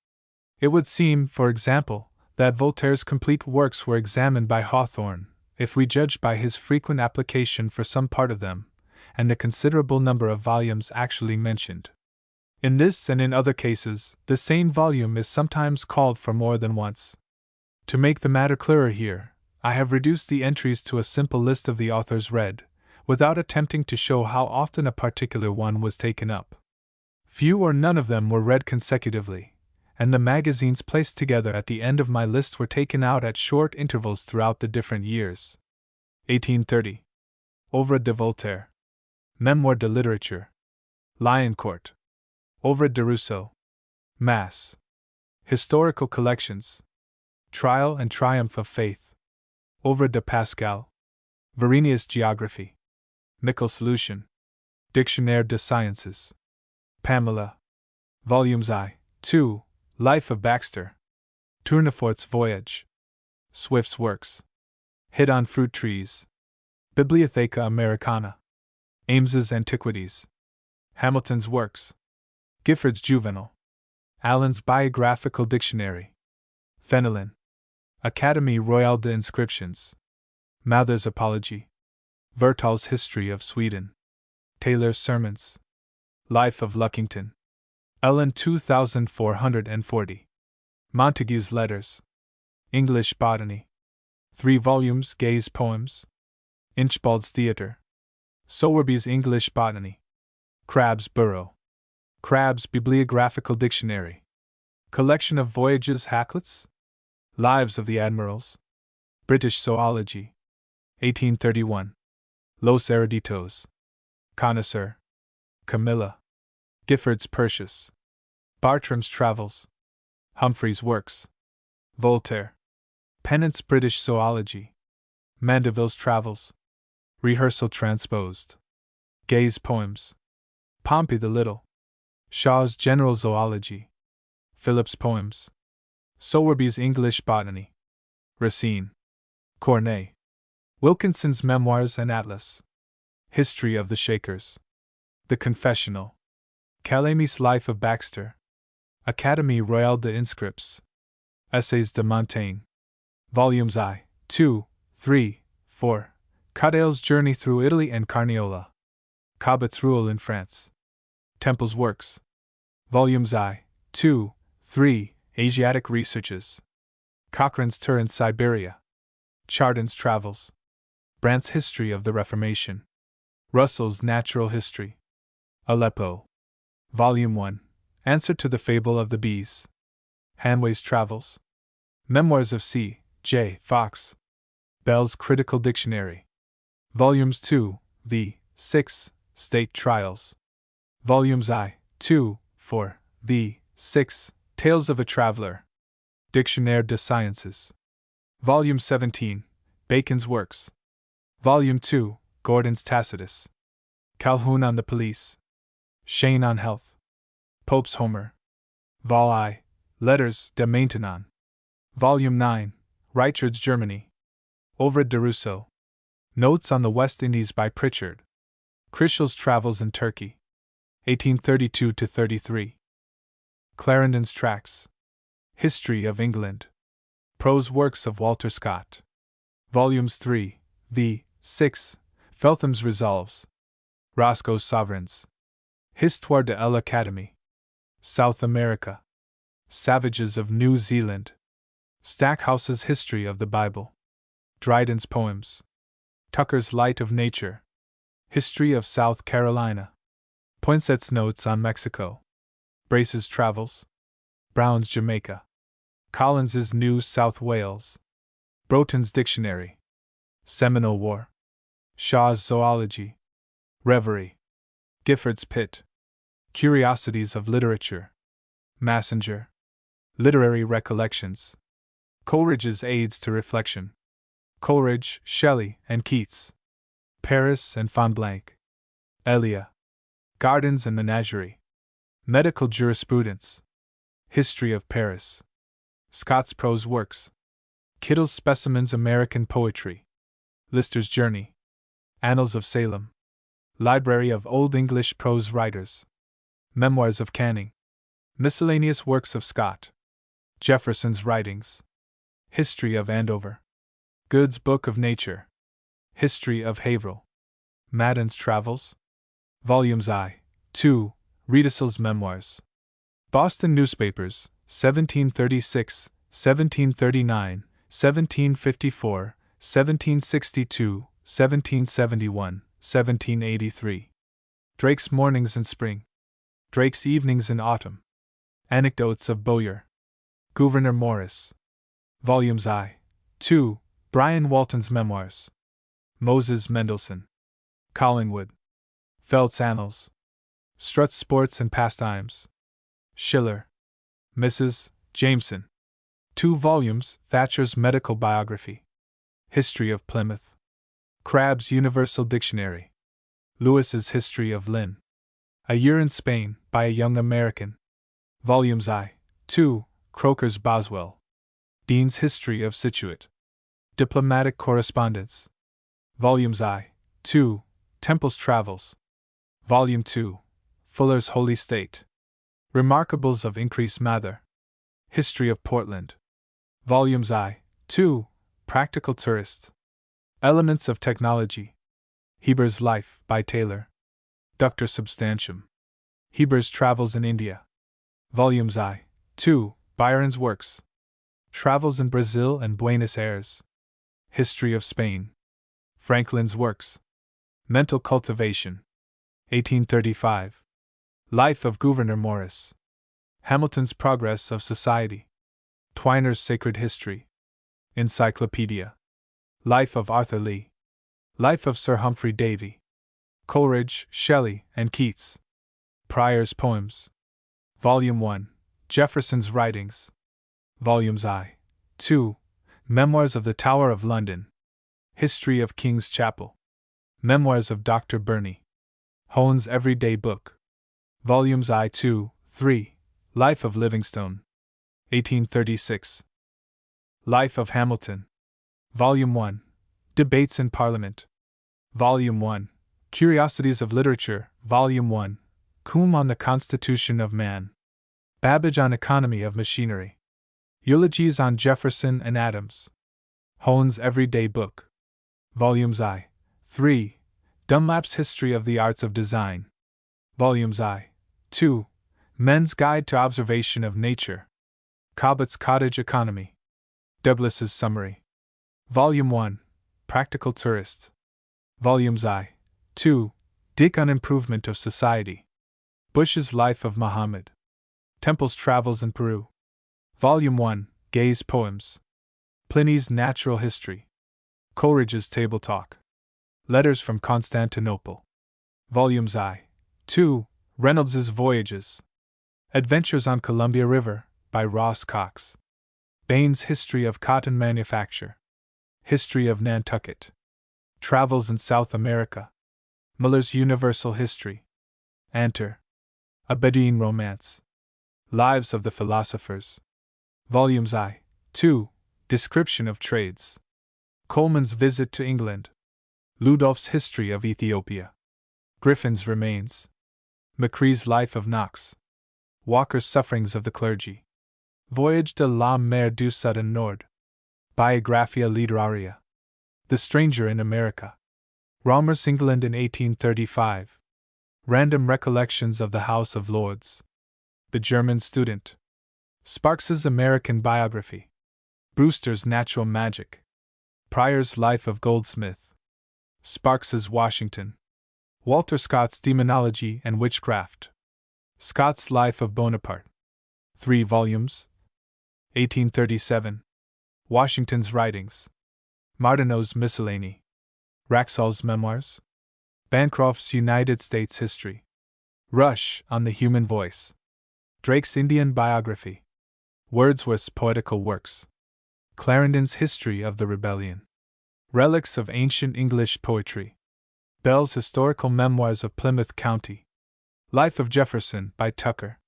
It would seem, for example, that Voltaire's complete works were examined by Hawthorne, if we judge by his frequent application for some part of them, and the considerable number of volumes actually mentioned. In this and in other cases, the same volume is sometimes called for more than once. To make the matter clearer here, I have reduced the entries to a simple list of the authors read, without attempting to show how often a particular one was taken up. Few or none of them were read consecutively, and the magazines placed together at the end of my list were taken out at short intervals throughout the different years. 1830. Ouvre de Voltaire. Mémoire de littérature. Lioncourt. Ouvre de Rousseau. Mass. Historical collections. Trial and Triumph of Faith. Ouvre de Pascal. Varenius Geography. Mickle Solution. Dictionnaire des Sciences. Pamela. Volumes I, II, Life of Baxter. Tournefort's Voyage. Swift's Works. Hit on Fruit Trees. Bibliotheca Americana. Ames's Antiquities. Hamilton's Works. Gifford's Juvenal. Allen's Biographical Dictionary. Fenelon. Académie Royale de Inscriptions. Mather's Apology. Vertal's History of Sweden. Taylor's Sermons. Life of Luckington. Ellen 2440. Montague's Letters. English Botany. 3 volumes Gay's Poems. Inchbald's Theatre. Sowerby's English Botany. Crabbe's Burrow. Crabbe's Bibliographical Dictionary. Collection of Voyages Hacklets. Lives of the Admirals. British Zoology. 1831. Los Eruditos. Connoisseur. Camilla. Gifford's Persius. Bartram's Travels. Humphrey's Works. Voltaire. Pennant's British Zoology. Mandeville's Travels. Rehearsal transposed. Gay's Poems. Pompey the Little. Shaw's General Zoology. Phillips' Poems. Sowerby's English Botany. Racine. Corneille. Wilkinson's Memoirs and Atlas. History of the Shakers. The Confessional. Calamy's Life of Baxter. Académie Royale de Inscripts. Essays de Montaigne. Volumes I, II, III, IV. Cadell's Journey Through Italy and Carniola. Cobbett's Rule in France. Temple's Works. Volumes I, II, III, Asiatic Researches. Cochrane's Tour in Siberia. Chardin's Travels. Brandt's History of the Reformation. Russell's Natural History. Aleppo. Volume 1. Answer to the Fable of the Bees. Hanway's Travels. Memoirs of C. J. Fox. Bell's Critical Dictionary. Volumes 2, v. 6, State Trials. Volumes I, 2, 4, v. 6, Tales of a Traveler. Dictionnaire des Sciences. Volume 17, Bacon's Works. Volume 2, Gordon's Tacitus. Calhoun on the Police. Shane on Health. Pope's Homer. Vol I. Letters de Maintenon. Volume 9. Richard's Germany. Ovid de Rousseau. Notes on the West Indies by Pritchard. Critchl's Travels in Turkey. 1832-33. Clarendon's Tracts. History of England. Prose Works of Walter Scott. Volumes 3, v. 6. Feltham's Resolves. Roscoe's Sovereigns. Histoire de l'Académie. South America. Savages of New Zealand. Stackhouse's History of the Bible. Dryden's Poems. Tucker's Light of Nature. History of South Carolina. Poinset's Notes on Mexico. Brace's Travels. Brown's Jamaica. Collins's New South Wales. Broughton's Dictionary. Seminole War. Shaw's Zoology. Reverie. Gifford's Pit. Curiosities of Literature. Massenger. Literary Recollections. Coleridge's Aids to Reflection. Coleridge, Shelley, and Keats. Paris and Fonblanque. Elia. Gardens and Menagerie. Medical Jurisprudence. History of Paris. Scott's Prose Works. Kittle's Specimens American Poetry. Lister's Journey. Annals of Salem. Library of Old English Prose Writers. Memoirs of Canning. Miscellaneous Works of Scott. Jefferson's Writings. History of Andover. Good's Book of Nature. History of Haverhill. Madden's Travels. Volumes I, II, Riedessel's Memoirs. Boston Newspapers, 1736, 1739, 1754, 1762, 1771, 1783. Drake's Mornings in Spring. Drake's Evenings in Autumn. Anecdotes of Bowyer. Gouverneur Morris. Volumes I, II, Brian Walton's Memoirs. Moses Mendelssohn. Collingwood. Felt's Annals. Strutt's Sports and Pastimes. Schiller. Mrs. Jameson. 2 volumes, Thatcher's Medical Biography. History of Plymouth. Crabb's Universal Dictionary. Lewis's History of Lynn. A Year in Spain, by a Young American. Volumes I, II, Croker's Boswell. Dean's History of Scituate. Diplomatic Correspondence. Volumes I, II, Temple's Travels. Volume 2, Fuller's Holy State. Remarkables of Increase Mather. History of Portland. Volumes I, II, Practical Tourist. Elements of Technology. Heber's Life, by Taylor. Ductor Substantium. Heber's Travels in India. Volumes I, II, Byron's Works. Travels in Brazil and Buenos Aires. History of Spain. Franklin's Works. Mental Cultivation. 1835. Life of Gouverneur Morris. Hamilton's Progress of Society. Twiner's Sacred History. Encyclopedia. Life of Arthur Lee. Life of Sir Humphrey Davy. Coleridge, Shelley, and Keats. Prior's Poems. Volume 1, Jefferson's Writings. Volumes I, II, Memoirs of the Tower of London. History of King's Chapel. Memoirs of Dr. Burney. Hone's Everyday Book. Volumes I, II, III, Life of Livingstone. 1836. Life of Hamilton. Volume 1, Debates in Parliament. Volume 1, Curiosities of Literature. Volume 1, Combe on the Constitution of Man. Babbage on Economy of Machinery. Eulogies on Jefferson and Adams. Hone's Everyday Book. Volumes I, III, Dunlap's History of the Arts of Design. Volumes I, II, Men's Guide to Observation of Nature. Cobbett's Cottage Economy. Douglas's Summary. Volume 1, Practical Tourist. Volumes I, II, Dick on Improvement of Society. Bush's Life of Muhammad. Temple's Travels in Peru. Volume 1, Gay's Poems. Pliny's Natural History. Coleridge's Table Talk. Letters from Constantinople. Volumes I, II, Reynolds's Voyages. Adventures on Columbia River, by Ross Cox. Bain's History of Cotton Manufacture. History of Nantucket. Travels in South America. Miller's Universal History. Anter. A Bedouin Romance. Lives of the Philosophers. Volumes I, 2, Description of Trades. Coleman's Visit to England. Ludolf's History of Ethiopia. Griffin's Remains. Macree's Life of Knox. Walker's Sufferings of the Clergy. Voyage de la Mer du Sud and Nord. Biographia Literaria. The Stranger in America. Raumer's England in 1835. Random Recollections of the House of Lords. The German Student. Sparks's American Biography. Brewster's Natural Magic. Pryor's Life of Goldsmith. Sparks's Washington. Walter Scott's Demonology and Witchcraft. Scott's Life of Bonaparte. 3 volumes. 1837. Washington's Writings. Martineau's Miscellany. Wraxall's Memoirs. Bancroft's United States History. Rush on the Human Voice. Drake's Indian Biography. Wordsworth's Poetical Works. Clarendon's History of the Rebellion. Relics of Ancient English Poetry. Bell's Historical Memoirs of Plymouth County. Life of Jefferson by Tucker.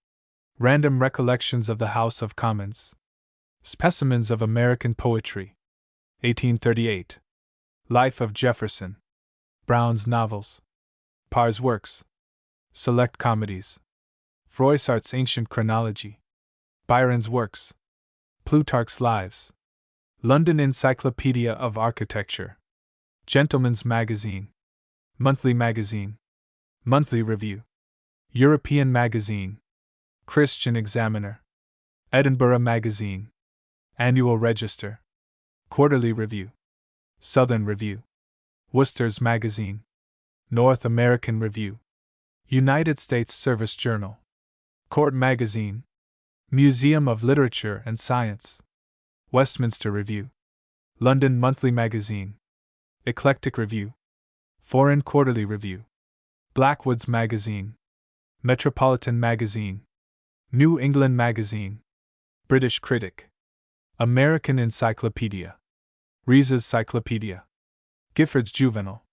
Random Recollections of the House of Commons. Specimens of American Poetry. 1838. Life of Jefferson. Brown's Novels. Parr's Works. Select Comedies. Froissart's Ancient Chronology. Byron's Works. Plutarch's Lives. London Encyclopedia of Architecture. Gentleman's Magazine. Monthly Magazine. Monthly Review. European Magazine. Christian Examiner. Edinburgh Magazine. Annual Register. Quarterly Review. Southern Review. Worcester's Magazine. North American Review. United States Service Journal. Court Magazine. Museum of Literature and Science. Westminster Review. London Monthly Magazine. Eclectic Review. Foreign Quarterly Review. Blackwood's Magazine. Metropolitan Magazine. New England Magazine. British Critic. American Encyclopedia. Rees's Cyclopedia. Gifford's Juvenal.